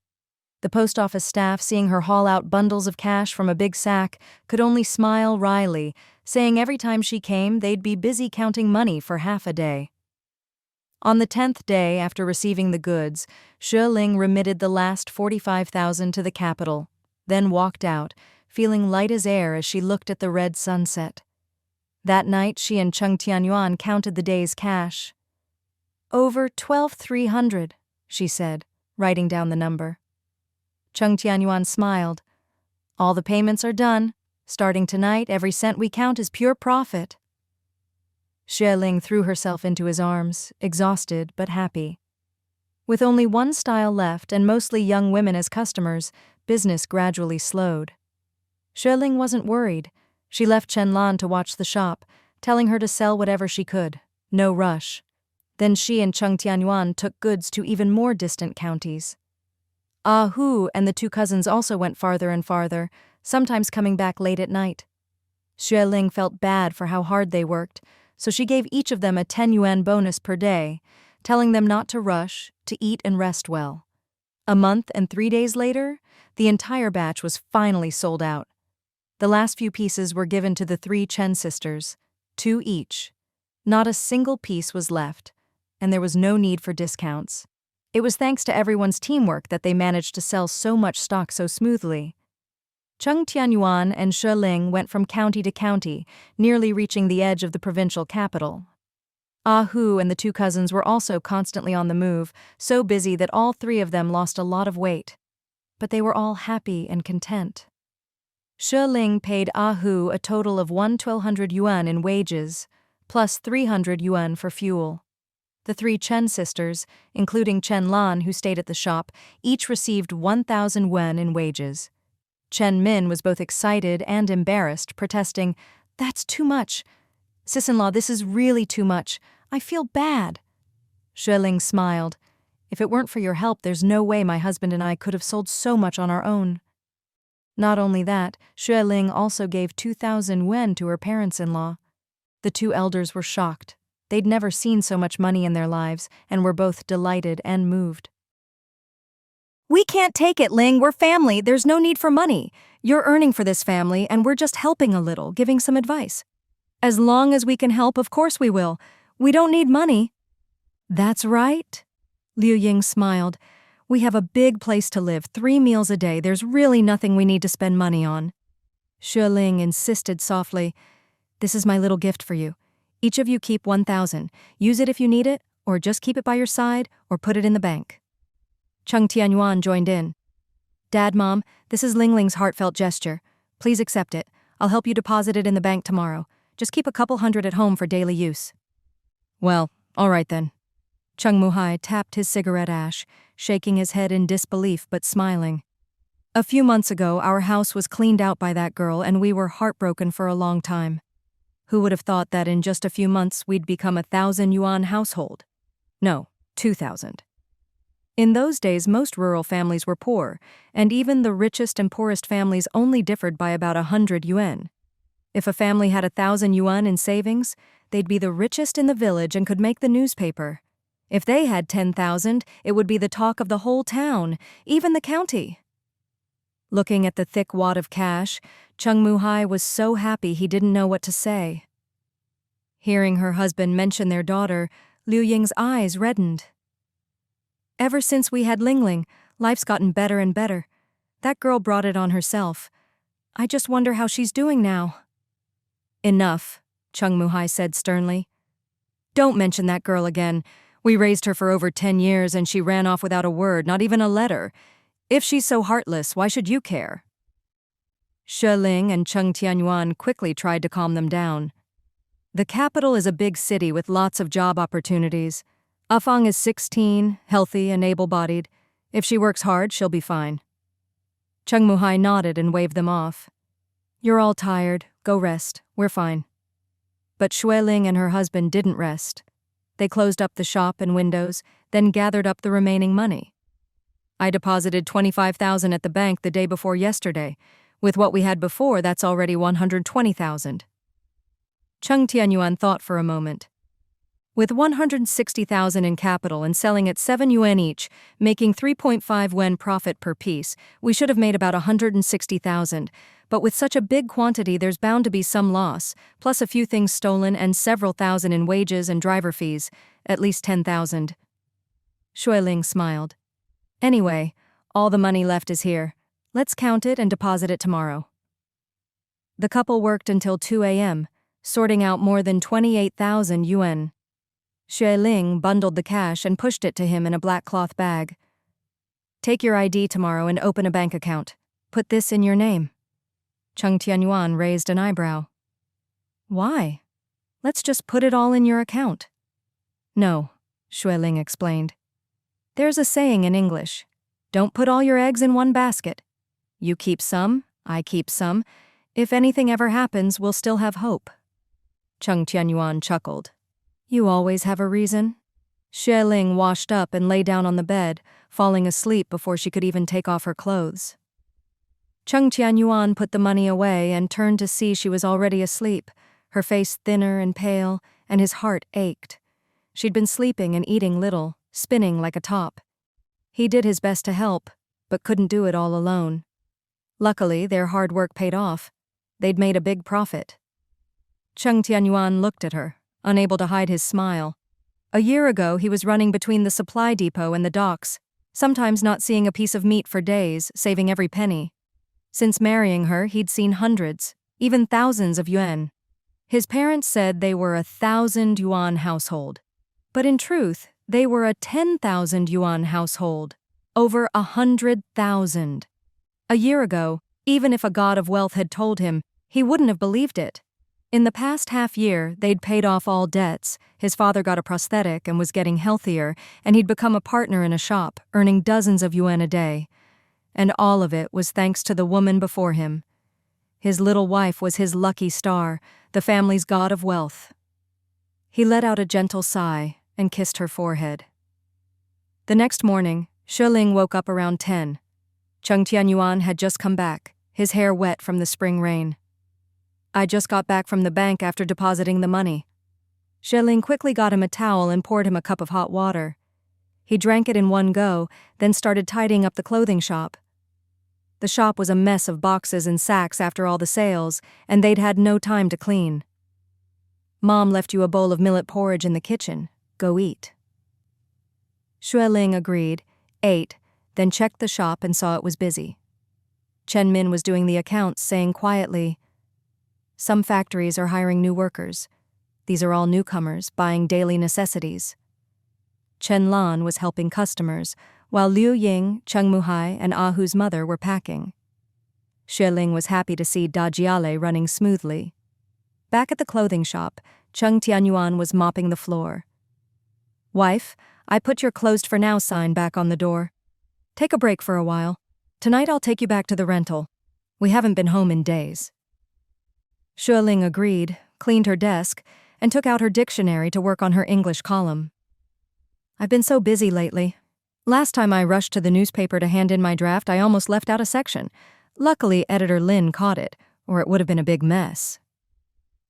The post office staff, seeing her haul out bundles of cash from a big sack, could only smile wryly, saying every time she came they'd be busy counting money for half a day. On the 10th day after receiving the goods, Xue Ling remitted the last 45,000 to the capital, then walked out, feeling light as air as she looked at the red sunset. That night she and Cheng Tianyuan counted the day's cash. Over 12,300, she said, writing down the number. Cheng Tianyuan smiled. All the payments are done. Starting tonight, every cent we count is pure profit. Xue Ling threw herself into his arms, exhausted but happy. With only one style left and mostly young women as customers, business gradually slowed. Xue Ling wasn't worried. She left Chen Lan to watch the shop, telling her to sell whatever she could. No rush. Then she and Cheng Tianyuan took goods to even more distant counties. Ah Hu and the 2 cousins also went farther and farther, sometimes coming back late at night. Xue Ling felt bad for how hard they worked, so she gave each of them a 10 yuan bonus per day, telling them not to rush, to eat and rest well. A month and 3 days later, the entire batch was finally sold out. The last few pieces were given to the 3 Chen sisters, 2 each. Not a single piece was left, and there was no need for discounts. It was thanks to everyone's teamwork that they managed to sell so much stock so smoothly. Cheng Tianyuan and Xue Ling went from county to county, nearly reaching the edge of the provincial capital. Hu and the two cousins were also constantly on the move, so busy that all three of them lost a lot of weight. But they were all happy and content. Xue Ling paid Hu a total of 1,200 yuan in wages, plus 300 yuan for fuel. The three Chen sisters, including Chen Lan who stayed at the shop, each received 1,000 yuan in wages. Chen Min was both excited and embarrassed, protesting, "That's too much. Sis-in-law, this is really too much. I feel bad." Xue Ling smiled. "If it weren't for your help, there's no way my husband and I could have sold so much on our own." Not only that, Xue Ling also gave 2,000 yuan to her parents-in-law. The two elders were shocked. They'd never seen so much money in their lives and were both delighted and moved. "We can't take it, Ling. We're family. There's no need for money. You're earning for this family, and we're just helping a little, giving some advice." "As long as we can help, of course we will. We don't need money." "That's right." Liu Ying smiled. "We have a big place to live, 3 meals a day. There's really nothing we need to spend money on." Xue Ling insisted softly, "This is my little gift for you. Each of you keep 1,000. Use it if you need it, or just keep it by your side, or put it in the bank." Cheng Tianyuan joined in. "Dad, Mom, this is Ling Ling's heartfelt gesture. Please accept it. I'll help you deposit it in the bank tomorrow. Just keep a couple hundred at home for daily use." "Well, all right then." Cheng Muhai tapped his cigarette ash, shaking his head in disbelief but smiling. "A few months ago, our house was cleaned out by that girl and we were heartbroken for a long time. Who would have thought that in just a few months we'd become a 1,000 yuan household? No, 2,000. In those days, most rural families were poor, and even the richest and poorest families only differed by about 100 yuan. If a family had 1,000 yuan in savings, they'd be the richest in the village and could make the newspaper. If they had 10,000, it would be the talk of the whole town, even the county." Looking at the thick wad of cash, Cheng Muhai was so happy he didn't know what to say. Hearing her husband mention their daughter, Liu Ying's eyes reddened. "Ever since we had Ling Ling, life's gotten better and better. That girl brought it on herself. I just wonder how she's doing now." "Enough," Cheng Muhai said sternly. "Don't mention that girl again. We raised her for over 10 years and she ran off without a word, not even a letter. If she's so heartless, why should you care?" Xue Ling and Cheng Tianyuan quickly tried to calm them down. "The capital is a big city with lots of job opportunities. Afang is 16, healthy and able-bodied. If she works hard, she'll be fine." Cheng Muhai nodded and waved them off. "You're all tired. Go rest. We're fine." But Xue Ling and her husband didn't rest. They closed up the shop and windows, then gathered up the remaining money. "I deposited 25,000 at the bank the day before yesterday. With what we had before, that's already 120,000. Cheng Tianyuan thought for a moment. "With 160,000 in capital and selling at 7 yuan each, making 3.5 yuan profit per piece, we should have made about 160,000. But with such a big quantity, there's bound to be some loss, plus a few things stolen and several thousand in wages and driver fees, at least 10,000. Xue Ling smiled. "Anyway, all the money left is here. Let's count it and deposit it tomorrow." The couple worked until 2 a.m., sorting out more than 28,000 yuan. Xue Ling bundled the cash and pushed it to him in a black cloth bag. "Take your ID tomorrow and open a bank account. Put this in your name." Cheng Tianyuan raised an eyebrow. "Why? Let's just put it all in your account." "No," Xue Ling explained. "There's a saying in English. Don't put all your eggs in one basket. You keep some, I keep some. If anything ever happens, we'll still have hope." Cheng Tianyuan chuckled. "You always have a reason." Xue Ling washed up and lay down on the bed, falling asleep before she could even take off her clothes. Cheng Tianyuan put the money away and turned to see she was already asleep, her face thinner and pale, and his heart ached. She'd been sleeping and eating little, spinning like a top. He did his best to help, but couldn't do it all alone. Luckily, their hard work paid off. They'd made a big profit. Cheng Tianyuan looked at her, unable to hide his smile. A year ago, he was running between the supply depot and the docks, sometimes not seeing a piece of meat for days, saving every penny. Since marrying her, he'd seen hundreds, even thousands of yuan. His parents said they were a 1,000 yuan household. But in truth, they were a 10,000 yuan household. Over 100,000. A year ago, even if a god of wealth had told him, he wouldn't have believed it. In the past half year, they'd paid off all debts, his father got a prosthetic and was getting healthier, and he'd become a partner in a shop, earning dozens of yuan a day. And all of it was thanks to the woman before him. His little wife was his lucky star, the family's god of wealth. He let out a gentle sigh and kissed her forehead. The next morning, Xue Ling woke up around 10. Cheng Tianyuan had just come back, his hair wet from the spring rain. I just got back from the bank after depositing the money. Xue Ling quickly got him a towel and poured him a cup of hot water. He drank it in one go, then started tidying up the clothing shop. The shop was a mess of boxes and sacks after all the sales, and they'd had no time to clean. Mom left you a bowl of millet porridge in the kitchen. Go eat. Xue Ling agreed, ate, then checked the shop and saw it was busy. Chen Min was doing the accounts, saying quietly, "Some factories are hiring new workers. These are all newcomers, buying daily necessities." Chen Lan was helping customers, while Liu Ying, Cheng Muhai, and Ahu's mother were packing. Xue Ling was happy to see Dajiale running smoothly. Back at the clothing shop, Cheng Tianyuan was mopping the floor. "Wife, I put your closed for now sign back on the door. Take a break for a while. Tonight I'll take you back to the rental. We haven't been home in days." Xue Ling agreed, cleaned her desk, and took out her dictionary to work on her English column. "I've been so busy lately. Last time I rushed to the newspaper to hand in my draft, I almost left out a section. Luckily, editor Lin caught it, or it would have been a big mess."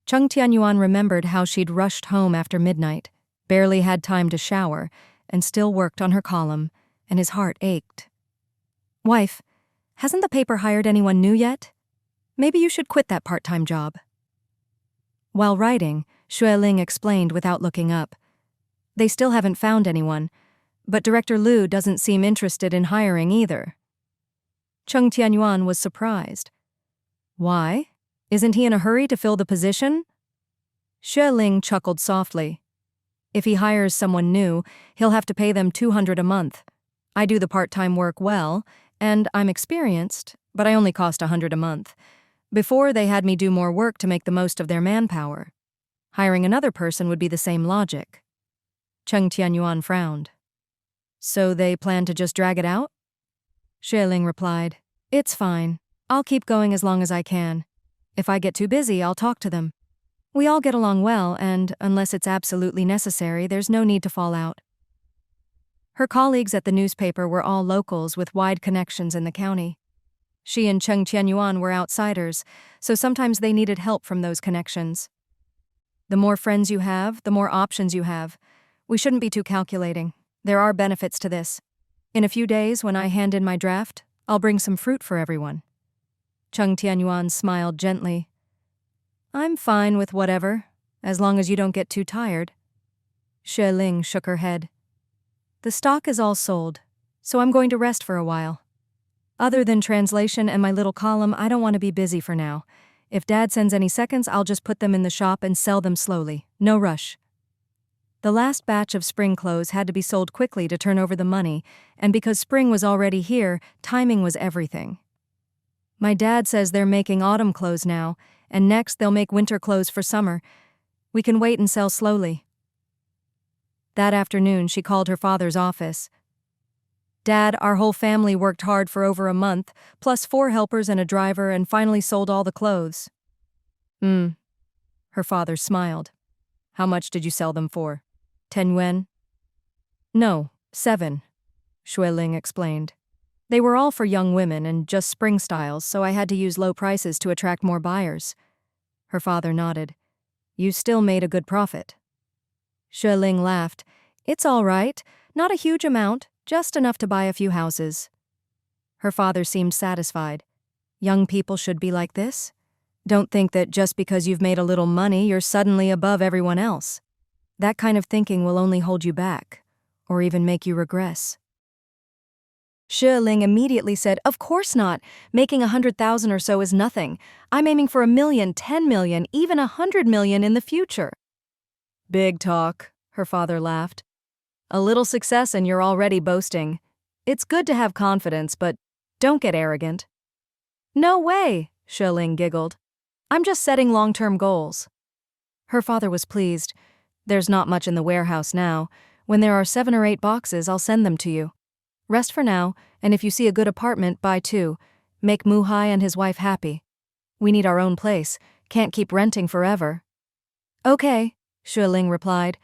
Cheng Tianyuan remembered how she'd rushed home after midnight, barely had time to shower, and still worked on her column, and his heart ached. "Wife, hasn't the paper hired anyone new yet? Maybe you should quit that part-time job." While writing, Xue Ling explained without looking up. "They still haven't found anyone, but Director Liu doesn't seem interested in hiring either." Cheng Tianyuan was surprised. "Why? Isn't he in a hurry to fill the position?" Xue Ling chuckled softly. "If he hires someone new, he'll have to pay them 200 a month. I do the part-time work well, and I'm experienced, but I only cost 100 a month. Before, they had me do more work to make the most of their manpower. Hiring another person would be the same logic." Cheng Tianyuan frowned. "So they plan to just drag it out?" Xue Ling replied, "It's fine. I'll keep going as long as I can. If I get too busy, I'll talk to them. We all get along well, and unless it's absolutely necessary, there's no need to fall out." Her colleagues at the newspaper were all locals with wide connections in the county. She and Cheng Tianyuan were outsiders, so sometimes they needed help from those connections. "The more friends you have, the more options you have. We shouldn't be too calculating. There are benefits to this. In a few days, when I hand in my draft, I'll bring some fruit for everyone." Cheng Tianyuan smiled gently. "I'm fine with whatever, as long as you don't get too tired." Xue Ling shook her head. "The stock is all sold, so I'm going to rest for a while. Other than translation and my little column, I don't want to be busy for now. If Dad sends any seconds, I'll just put them in the shop and sell them slowly. No rush." The last batch of spring clothes had to be sold quickly to turn over the money, and because spring was already here, timing was everything. "My dad says they're making autumn clothes now, and next they'll make winter clothes for summer. We can wait and sell slowly." That afternoon, she called her father's office. "Dad, our whole family worked hard for over a month, plus 4 helpers and a driver, and finally sold all the clothes." Her father smiled. "How much did you sell them for? 10 yuan?" "No, 7, Xue Ling explained. "They were all for young women and just spring styles, so I had to use low prices to attract more buyers." Her father nodded. "You still made a good profit." Xue Ling laughed. "It's all right. Not a huge amount, just enough to buy a few houses." Her father seemed satisfied. Young people should be like this. Don't think that just because you've made a little money, you're suddenly above everyone else. That kind of thinking will only hold you back, or even make you regress. Xue Ling immediately said, "Of course not. Making 100,000 or so is nothing. I'm aiming for 1 million, 10 million, even 100 million in the future." "Big talk," her father laughed. "A little success and you're already boasting. It's good to have confidence, but don't get arrogant." "No way," Xue Ling giggled. "I'm just setting long-term goals." Her father was pleased. "There's not much in the warehouse now. When there are 7 or 8 boxes, I'll send them to you. Rest for now, and if you see a good apartment, buy 2. Make Muhai and his wife happy. We need our own place. Can't keep renting forever." "Okay," Xue Ling replied.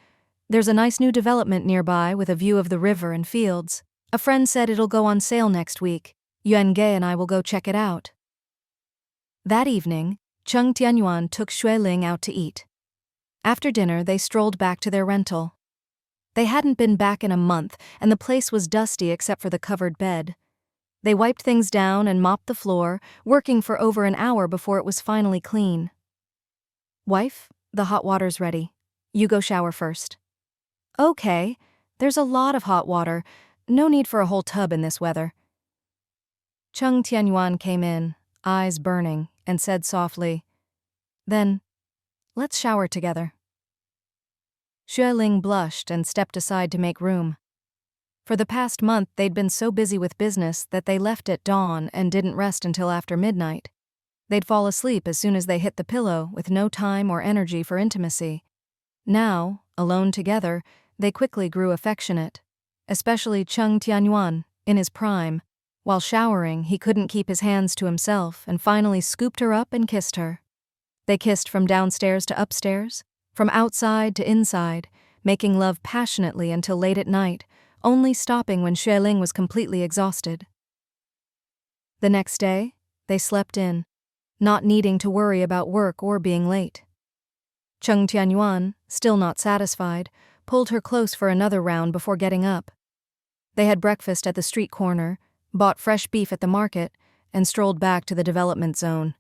"There's a nice new development nearby with a view of the river and fields. A friend said it'll go on sale next week. Yuan Ge and I will go check it out." That evening, Cheng Tianyuan took Xue Ling out to eat. After dinner, they strolled back to their rental. They hadn't been back in a month, and the place was dusty except for the covered bed. They wiped things down and mopped the floor, working for over an hour before it was finally clean. "Wife, the hot water's ready. You go shower first." "Okay, there's a lot of hot water. No need for a whole tub in this weather." Cheng Tianyuan came in, eyes burning, and said softly, "Then, let's shower together." Xue Ling blushed and stepped aside to make room. For the past month, they'd been so busy with business that they left at dawn and didn't rest until after midnight. They'd fall asleep as soon as they hit the pillow, with no time or energy for intimacy. Now, alone together, they quickly grew affectionate, especially Cheng Tianyuan, in his prime. While showering, he couldn't keep his hands to himself and finally scooped her up and kissed her. They kissed from downstairs to upstairs, from outside to inside, making love passionately until late at night, only stopping when Xue Ling was completely exhausted. The next day, they slept in, not needing to worry about work or being late. Cheng Tianyuan, still not satisfied, pulled her close for another round before getting up. They had breakfast at the street corner, bought fresh beef at the market, and strolled back to the development zone.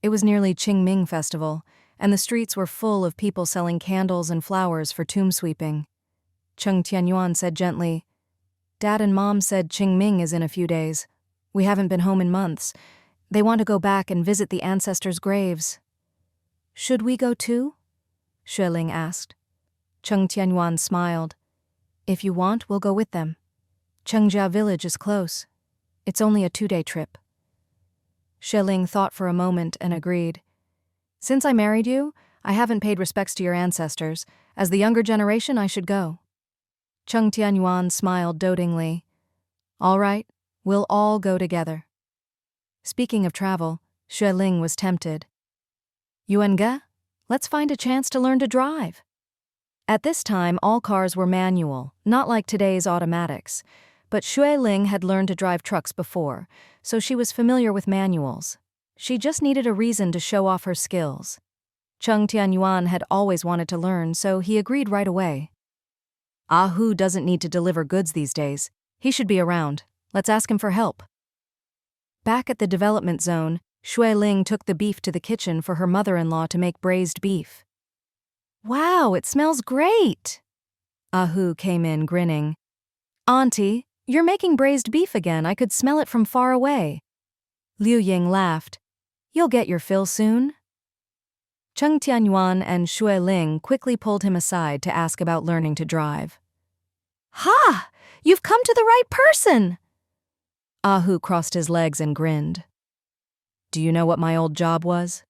It was nearly Qingming Festival, and the streets were full of people selling candles and flowers for tomb sweeping. Cheng Tianyuan said gently, "Dad and Mom said Qingming is in a few days. We haven't been home in months. They want to go back and visit the ancestors' graves." "Should we go too?" Xue Ling asked. Cheng Tianyuan smiled. "If you want, we'll go with them. Chengjia village is close. It's only a 2-day trip." Xue Ling thought for a moment and agreed. "Since I married you, I haven't paid respects to your ancestors. As the younger generation, I should go." Cheng Tianyuan smiled dotingly. "All right, we'll all go together." Speaking of travel, Xue Ling was tempted. "Yuan Ge, let's find a chance to learn to drive." At this time, all cars were manual, not like today's automatics. But Xue Ling had learned to drive trucks before, so she was familiar with manuals. She just needed a reason to show off her skills. Cheng Tianyuan had always wanted to learn, so he agreed right away. "Hu doesn't need to deliver goods these days. He should be around. Let's ask him for help." Back at the development zone, Xue Ling took the beef to the kitchen for her mother-in-law to make braised beef. "Wow, it smells great!" Hu came in grinning. "Auntie, you're making braised beef again. I could smell it from far away." Liu Ying laughed. "You'll get your fill soon." Cheng Tianyuan and Xue Ling quickly pulled him aside to ask about learning to drive. "Ha! You've come to the right person!" Hu crossed his legs and grinned. "Do you know what my old job was?"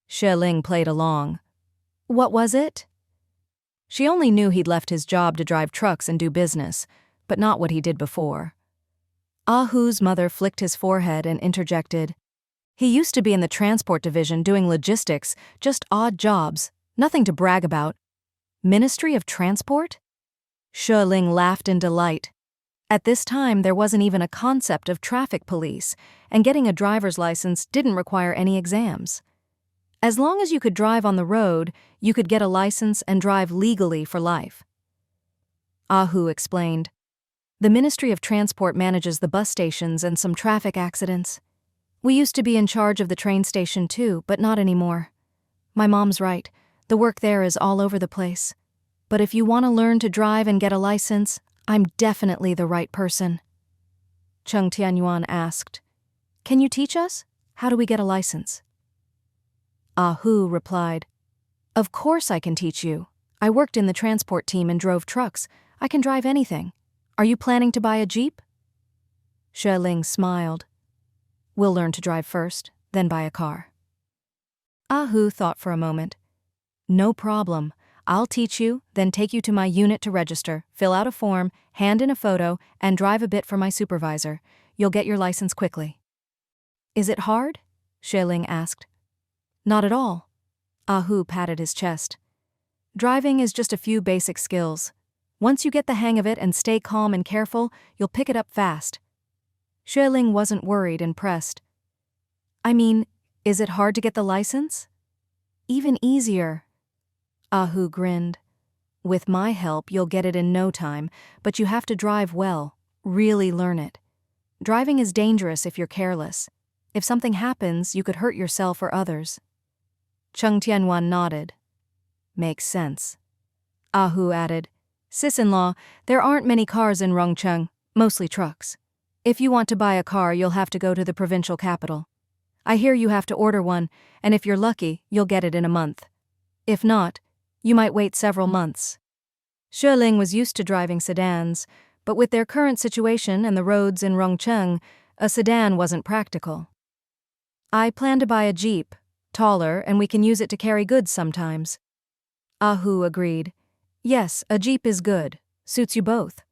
Xue Ling played along. "What was it?" She only knew he'd left his job to drive trucks and do business, but not what he did before. Hu's mother flicked his forehead and interjected, "He used to be in the transport division doing logistics, just odd jobs, nothing to brag about." "Ministry of Transport?" Xue Ling laughed in delight. At this time, there wasn't even a concept of traffic police, and getting a driver's license didn't require any exams. As long as you could drive on the road, you could get a license and drive legally for life. Hu explained, "The Ministry of Transport manages the bus stations and some traffic accidents. We used to be in charge of the train station too, but not anymore. My mom's right, the work there is all over the place. But if you want to learn to drive and get a license, I'm definitely the right person." Cheng Tianyuan asked. Can you teach us? How do we get a license? Hu replied, Of course I can teach you. I worked in the transport team and drove trucks. I can drive anything. Are you planning to buy a Jeep? Xue Ling smiled. We'll learn to drive first, then buy a car. Hu thought for a moment. No problem. I'll teach you, then take you to my unit to register, fill out a form, hand in a photo, and drive a bit for my supervisor. You'll get your license quickly. Is it hard? Xue Ling asked. Not at all. Hu patted his chest. Driving is just a few basic skills. Once you get the hang of it and stay calm and careful, you'll pick it up fast. Xue Ling wasn't worried and pressed. I mean, is it hard to get the license? Even easier. Hu grinned. With my help, you'll get it in no time, but you have to drive well, really learn it. Driving is dangerous if you're careless. If something happens, you could hurt yourself or others. Cheng Tianyuan nodded. Makes sense. Hu added, Sis-in-law, there aren't many cars in Rongcheng, mostly trucks. If you want to buy a car, you'll have to go to the provincial capital. I hear you have to order one, and if you're lucky, you'll get it in a month. If not, you might wait several months. Xue Ling was used to driving sedans, but with their current situation and the roads in Rongcheng, a sedan wasn't practical. I plan to buy a Jeep, taller, and we can use it to carry goods sometimes. Hu agreed. Yes, a Jeep is good. Suits you both.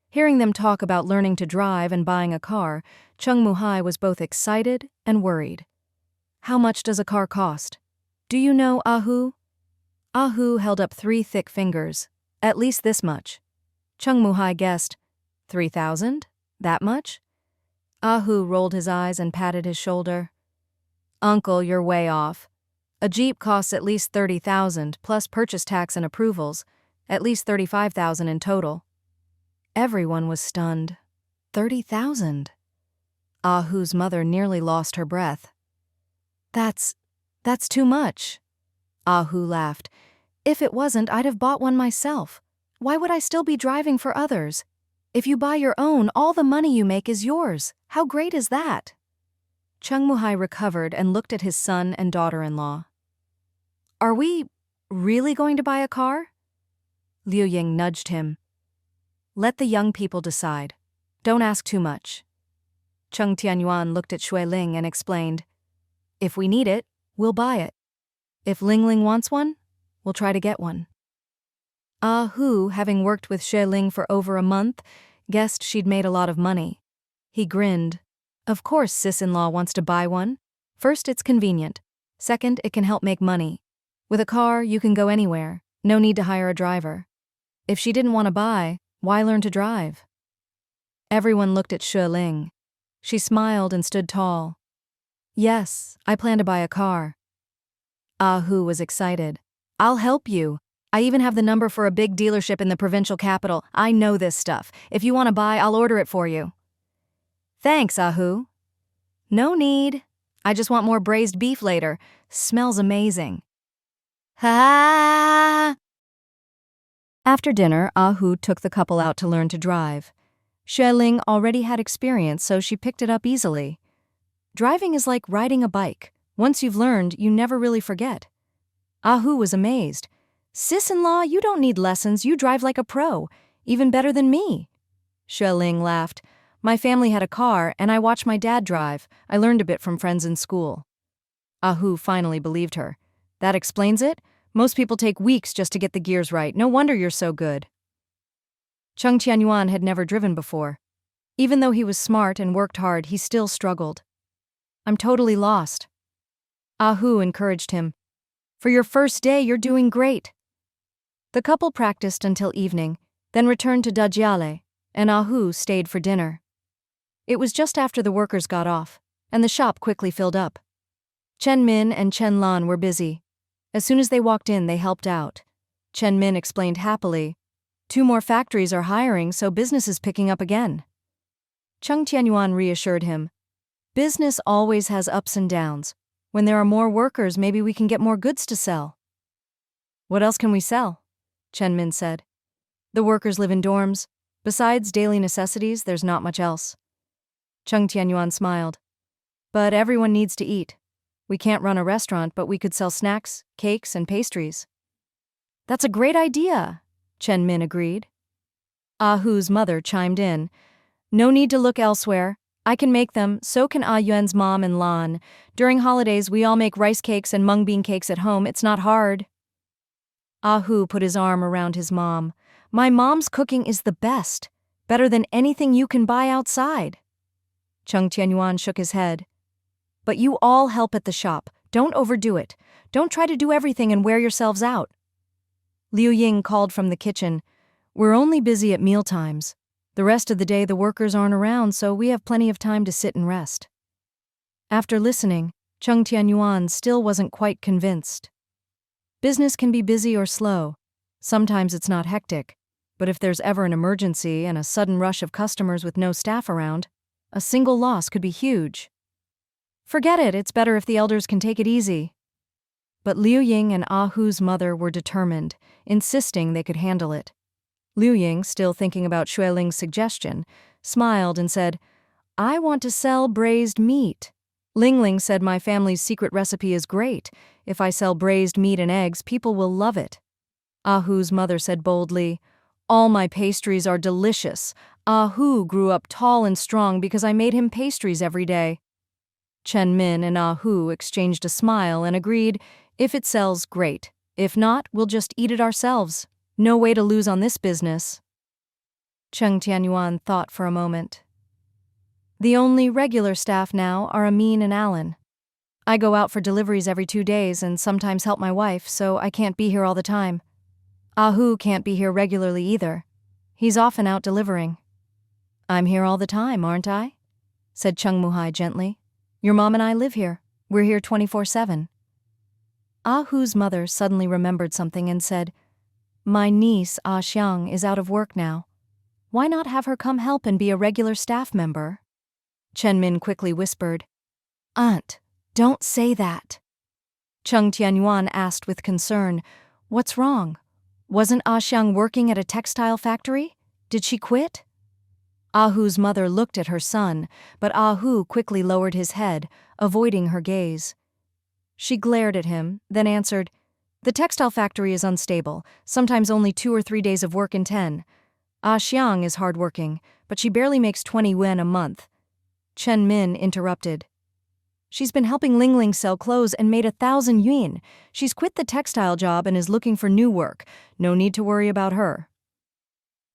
Hearing them talk about learning to drive and buying a car, Cheng Muhai was both excited and worried. How much does a car cost? Do you know, Hu? Hu held up 3 thick fingers. At least this much. Cheng Muhai guessed. 3,000? That much? Hu rolled his eyes and patted his shoulder. Uncle, you're way off. A Jeep costs at least 30,000, plus purchase tax and approvals, at least 35,000 in total. Everyone was stunned. 30,000. Hu's mother nearly lost her breath. That's too much. Hu laughed. If it wasn't, I'd have bought one myself. Why would I still be driving for others? If you buy your own, all the money you make is yours. How great is that? Cheng Muhai recovered and looked at his son and daughter-in-law. Are we really going to buy a car? Liu Ying nudged him. Let the young people decide. Don't ask too much. Cheng Tianyuan looked at Xue Ling and explained, If we need it, we'll buy it. If Ling Ling wants one, we'll try to get one. Hu, having worked with Xue Ling for over a month, guessed she'd made a lot of money. He grinned. Of course sis-in-law wants to buy one. First, it's convenient. Second, it can help make money. With a car, you can go anywhere. No need to hire a driver. If she didn't want to buy, why learn to drive? Everyone looked at Xue Ling. She smiled and stood tall. Yes, I plan to buy a car. Hu was excited. I'll help you. I even have the number for a big dealership in the provincial capital. I know this stuff. If you want to buy, I'll order it for you. Thanks, Hu. No need. I just want more braised beef later. Smells amazing. Ha! After dinner, Hu took the couple out to learn to drive. Xue Ling already had experience, so she picked it up easily. Driving is like riding a bike. Once you've learned, you never really forget. Hu was amazed. Sis-in-law, you don't need lessons. You drive like a pro. Even better than me. Xue Ling laughed. My family had a car, and I watched my dad drive. I learned a bit from friends in school. Hu finally believed her. That explains it? Most people take weeks just to get the gears right. No wonder you're so good. Cheng Tianyuan had never driven before. Even though he was smart and worked hard, he still struggled. I'm totally lost. Hu encouraged him. For your first day, you're doing great. The couple practiced until evening, then returned to Dajiale, and Hu stayed for dinner. It was just after the workers got off, and the shop quickly filled up. Chen Min and Chen Lan were busy. As soon as they walked in, they helped out. Chen Min explained happily, 2 more factories are hiring, so business is picking up again. Cheng Tianyuan reassured him. Business always has ups and downs. When there are more workers, maybe we can get more goods to sell. What else can we sell? Chen Min said. The workers live in dorms. Besides daily necessities, there's not much else. Cheng Tianyuan smiled. But everyone needs to eat. We can't run a restaurant, but we could sell snacks, cakes, and pastries. That's a great idea, Chen Min agreed. Ah Hu's mother chimed in. No need to look elsewhere. I can make them, so can Ah Yuan's mom and Lan. During holidays, we all make rice cakes and mung bean cakes at home. It's not hard. Ah Hu put his arm around his mom. My mom's cooking is the best. Better than anything you can buy outside. Cheng Tianyuan shook his head. But you all help at the shop. Don't overdo it. Don't try to do everything and wear yourselves out. Liu Ying called from the kitchen. We're only busy at mealtimes. The rest of the day the workers aren't around, so we have plenty of time to sit and rest. After listening, Cheng Tianyuan still wasn't quite convinced. Business can be busy or slow. Sometimes it's not hectic. But if there's ever an emergency and a sudden rush of customers with no staff around, a single loss could be huge. Forget it, it's better if the elders can take it easy. But Liu Ying and Ah Hu's mother were determined, insisting they could handle it. Liu Ying, still thinking about Xue Ling's suggestion, smiled and said, I want to sell braised meat. Ling Ling said my family's secret recipe is great. If I sell braised meat and eggs, people will love it. Ah Hu's mother said boldly, all my pastries are delicious. Ah Hu grew up tall and strong because I made him pastries every day. Chen Min and Ah Hu exchanged a smile and agreed, if it sells, great. If not, we'll just eat it ourselves. No way to lose on this business. Cheng Tianyuan thought for a moment. The only regular staff now are Amin and Alan. I go out for deliveries every 2 days and sometimes help my wife, so I can't be here all the time. Ah Hu can't be here regularly either. He's often out delivering. I'm here all the time, aren't I? Said Cheng Muhai gently. Your mom and I live here. We're here 24/7. Ah Hu's mother suddenly remembered something and said, my niece, Ah Xiang, is out of work now. Why not have her come help and be a regular staff member? Chen Min quickly whispered, Aunt, don't say that. Cheng Tianyuan asked with concern, what's wrong? Wasn't Ah Xiang working at a textile factory? Did she quit? Ah Hu's mother looked at her son, but Ah Hu quickly lowered his head, avoiding her gaze. She glared at him, then answered, the textile factory is unstable, sometimes only 2 or 3 days of work in 10. Ah Xiang is hardworking, but she barely makes 20 yuan a month. Chen Min interrupted. She's been helping Ling Ling sell clothes and made 1,000 yuan. She's quit the textile job and is looking for new work. No need to worry about her.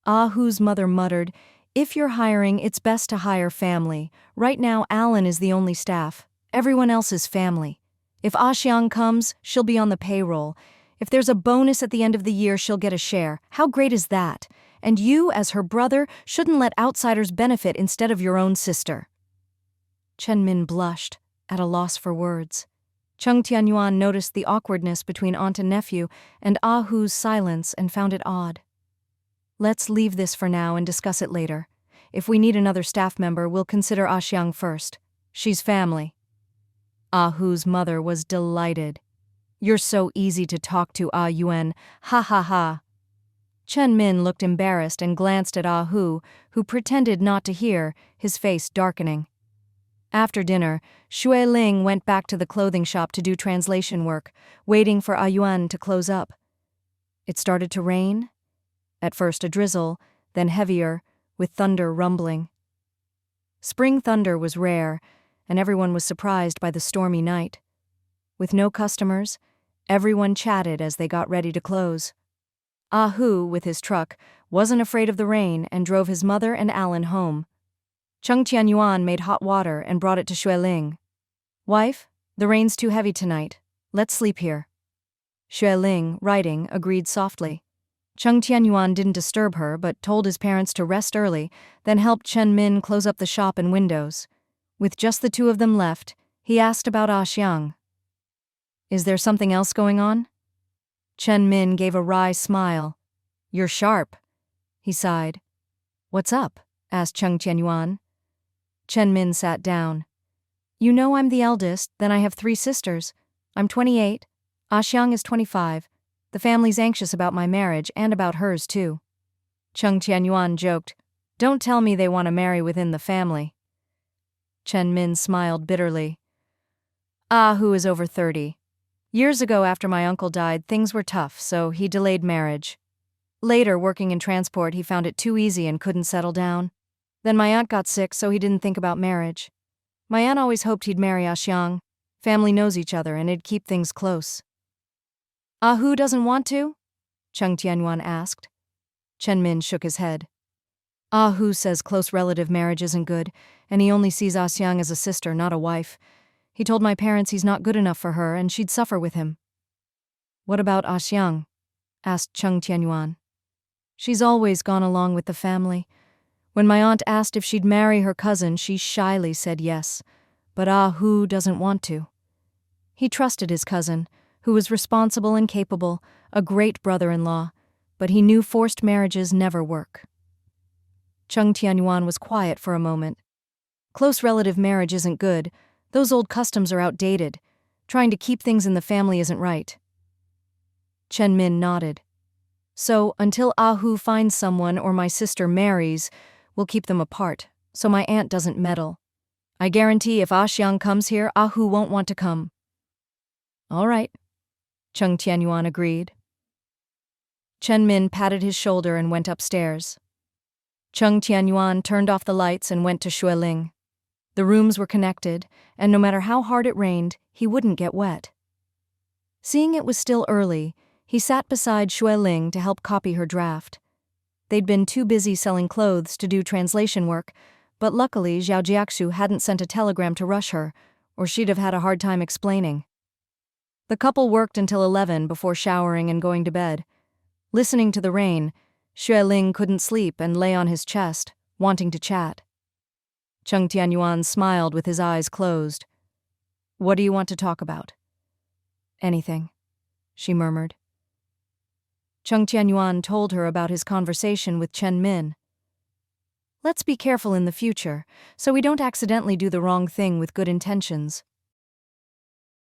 Ah Hu's mother muttered, if you're hiring, it's best to hire family. Right now, Alan is the only staff. Everyone else is family. If Ah Xiang comes, she'll be on the payroll. If there's a bonus at the end of the year, she'll get a share. How great is that? And you, as her brother, shouldn't let outsiders benefit instead of your own sister. Chen Min blushed, at a loss for words. Cheng Tianyuan noticed the awkwardness between aunt and nephew and Ah Hu's silence and found it odd. Let's leave this for now and discuss it later. If we need another staff member, we'll consider Ah Xiang first. She's family. Ah Hu's mother was delighted. You're so easy to talk to, Ah Yuan. Ha ha ha. Chen Min looked embarrassed and glanced at Ah Hu, who pretended not to hear, his face darkening. After dinner, Xue Ling went back to the clothing shop to do translation work, waiting for Ah Yuan to close up. It started to rain. At first a drizzle, then heavier, with thunder rumbling. Spring thunder was rare, and everyone was surprised by the stormy night. With no customers, everyone chatted as they got ready to close. Ah Hu, with his truck, wasn't afraid of the rain and drove his mother and Alan home. Cheng Tianyuan made hot water and brought it to Xue Ling. Wife, the rain's too heavy tonight. Let's sleep here. Xue Ling, writing, agreed softly. Cheng Tianyuan didn't disturb her but told his parents to rest early, then helped Chen Min close up the shop and windows. With just the two of them left, he asked about Ah Xiang. Is there something else going on? Chen Min gave a wry smile. You're sharp. He sighed. What's up? Asked Cheng Tianyuan. Chen Min sat down. You know I'm the eldest, then I have 3 sisters. I'm 28. Ah Xiang is 25. The family's anxious about my marriage and about hers too. Cheng Tianyuan joked. Don't tell me they want to marry within the family. Chen Min smiled bitterly. Ah Hu is over 30. Years ago after my uncle died, things were tough, so he delayed marriage. Later, working in transport, he found it too easy and couldn't settle down. Then my aunt got sick, so he didn't think about marriage. My aunt always hoped he'd marry Xiang. Family knows each other and it'd keep things close. Ah Hu doesn't want to? Cheng Tianyuan asked. Chen Min shook his head. Ah Hu says close relative marriage isn't good, and he only sees Xiang as a sister, not a wife. He told my parents he's not good enough for her and she'd suffer with him. What about Xiang? Asked Cheng Tianyuan. She's always gone along with the family. When my aunt asked if she'd marry her cousin, she shyly said yes, but Ah Hu doesn't want to. He trusted his cousin, who was responsible and capable, a great brother-in-law, but he knew forced marriages never work. Cheng Tianyuan was quiet for a moment. Close relative marriage isn't good. Those old customs are outdated. Trying to keep things in the family isn't right. Chen Min nodded. So, until Ah Hu finds someone or my sister marries, we'll keep them apart, so my aunt doesn't meddle. I guarantee if Xiang comes here, Ah Hu won't want to come. All right, Cheng Tianyuan agreed. Chen Min patted his shoulder and went upstairs. Cheng Tianyuan turned off the lights and went to Xue Ling. The rooms were connected, and no matter how hard it rained, he wouldn't get wet. Seeing it was still early, he sat beside Xue Ling to help copy her draft. They'd been too busy selling clothes to do translation work, but luckily Zhao Jiaxu hadn't sent a telegram to rush her, or she'd have had a hard time explaining. The couple worked until 11 before showering and going to bed. Listening to the rain, Xue Ling couldn't sleep and lay on his chest, wanting to chat. Cheng Tianyuan smiled with his eyes closed. What do you want to talk about? Anything, she murmured. Cheng Tianyuan told her about his conversation with Chen Min. Let's be careful in the future, so we don't accidentally do the wrong thing with good intentions.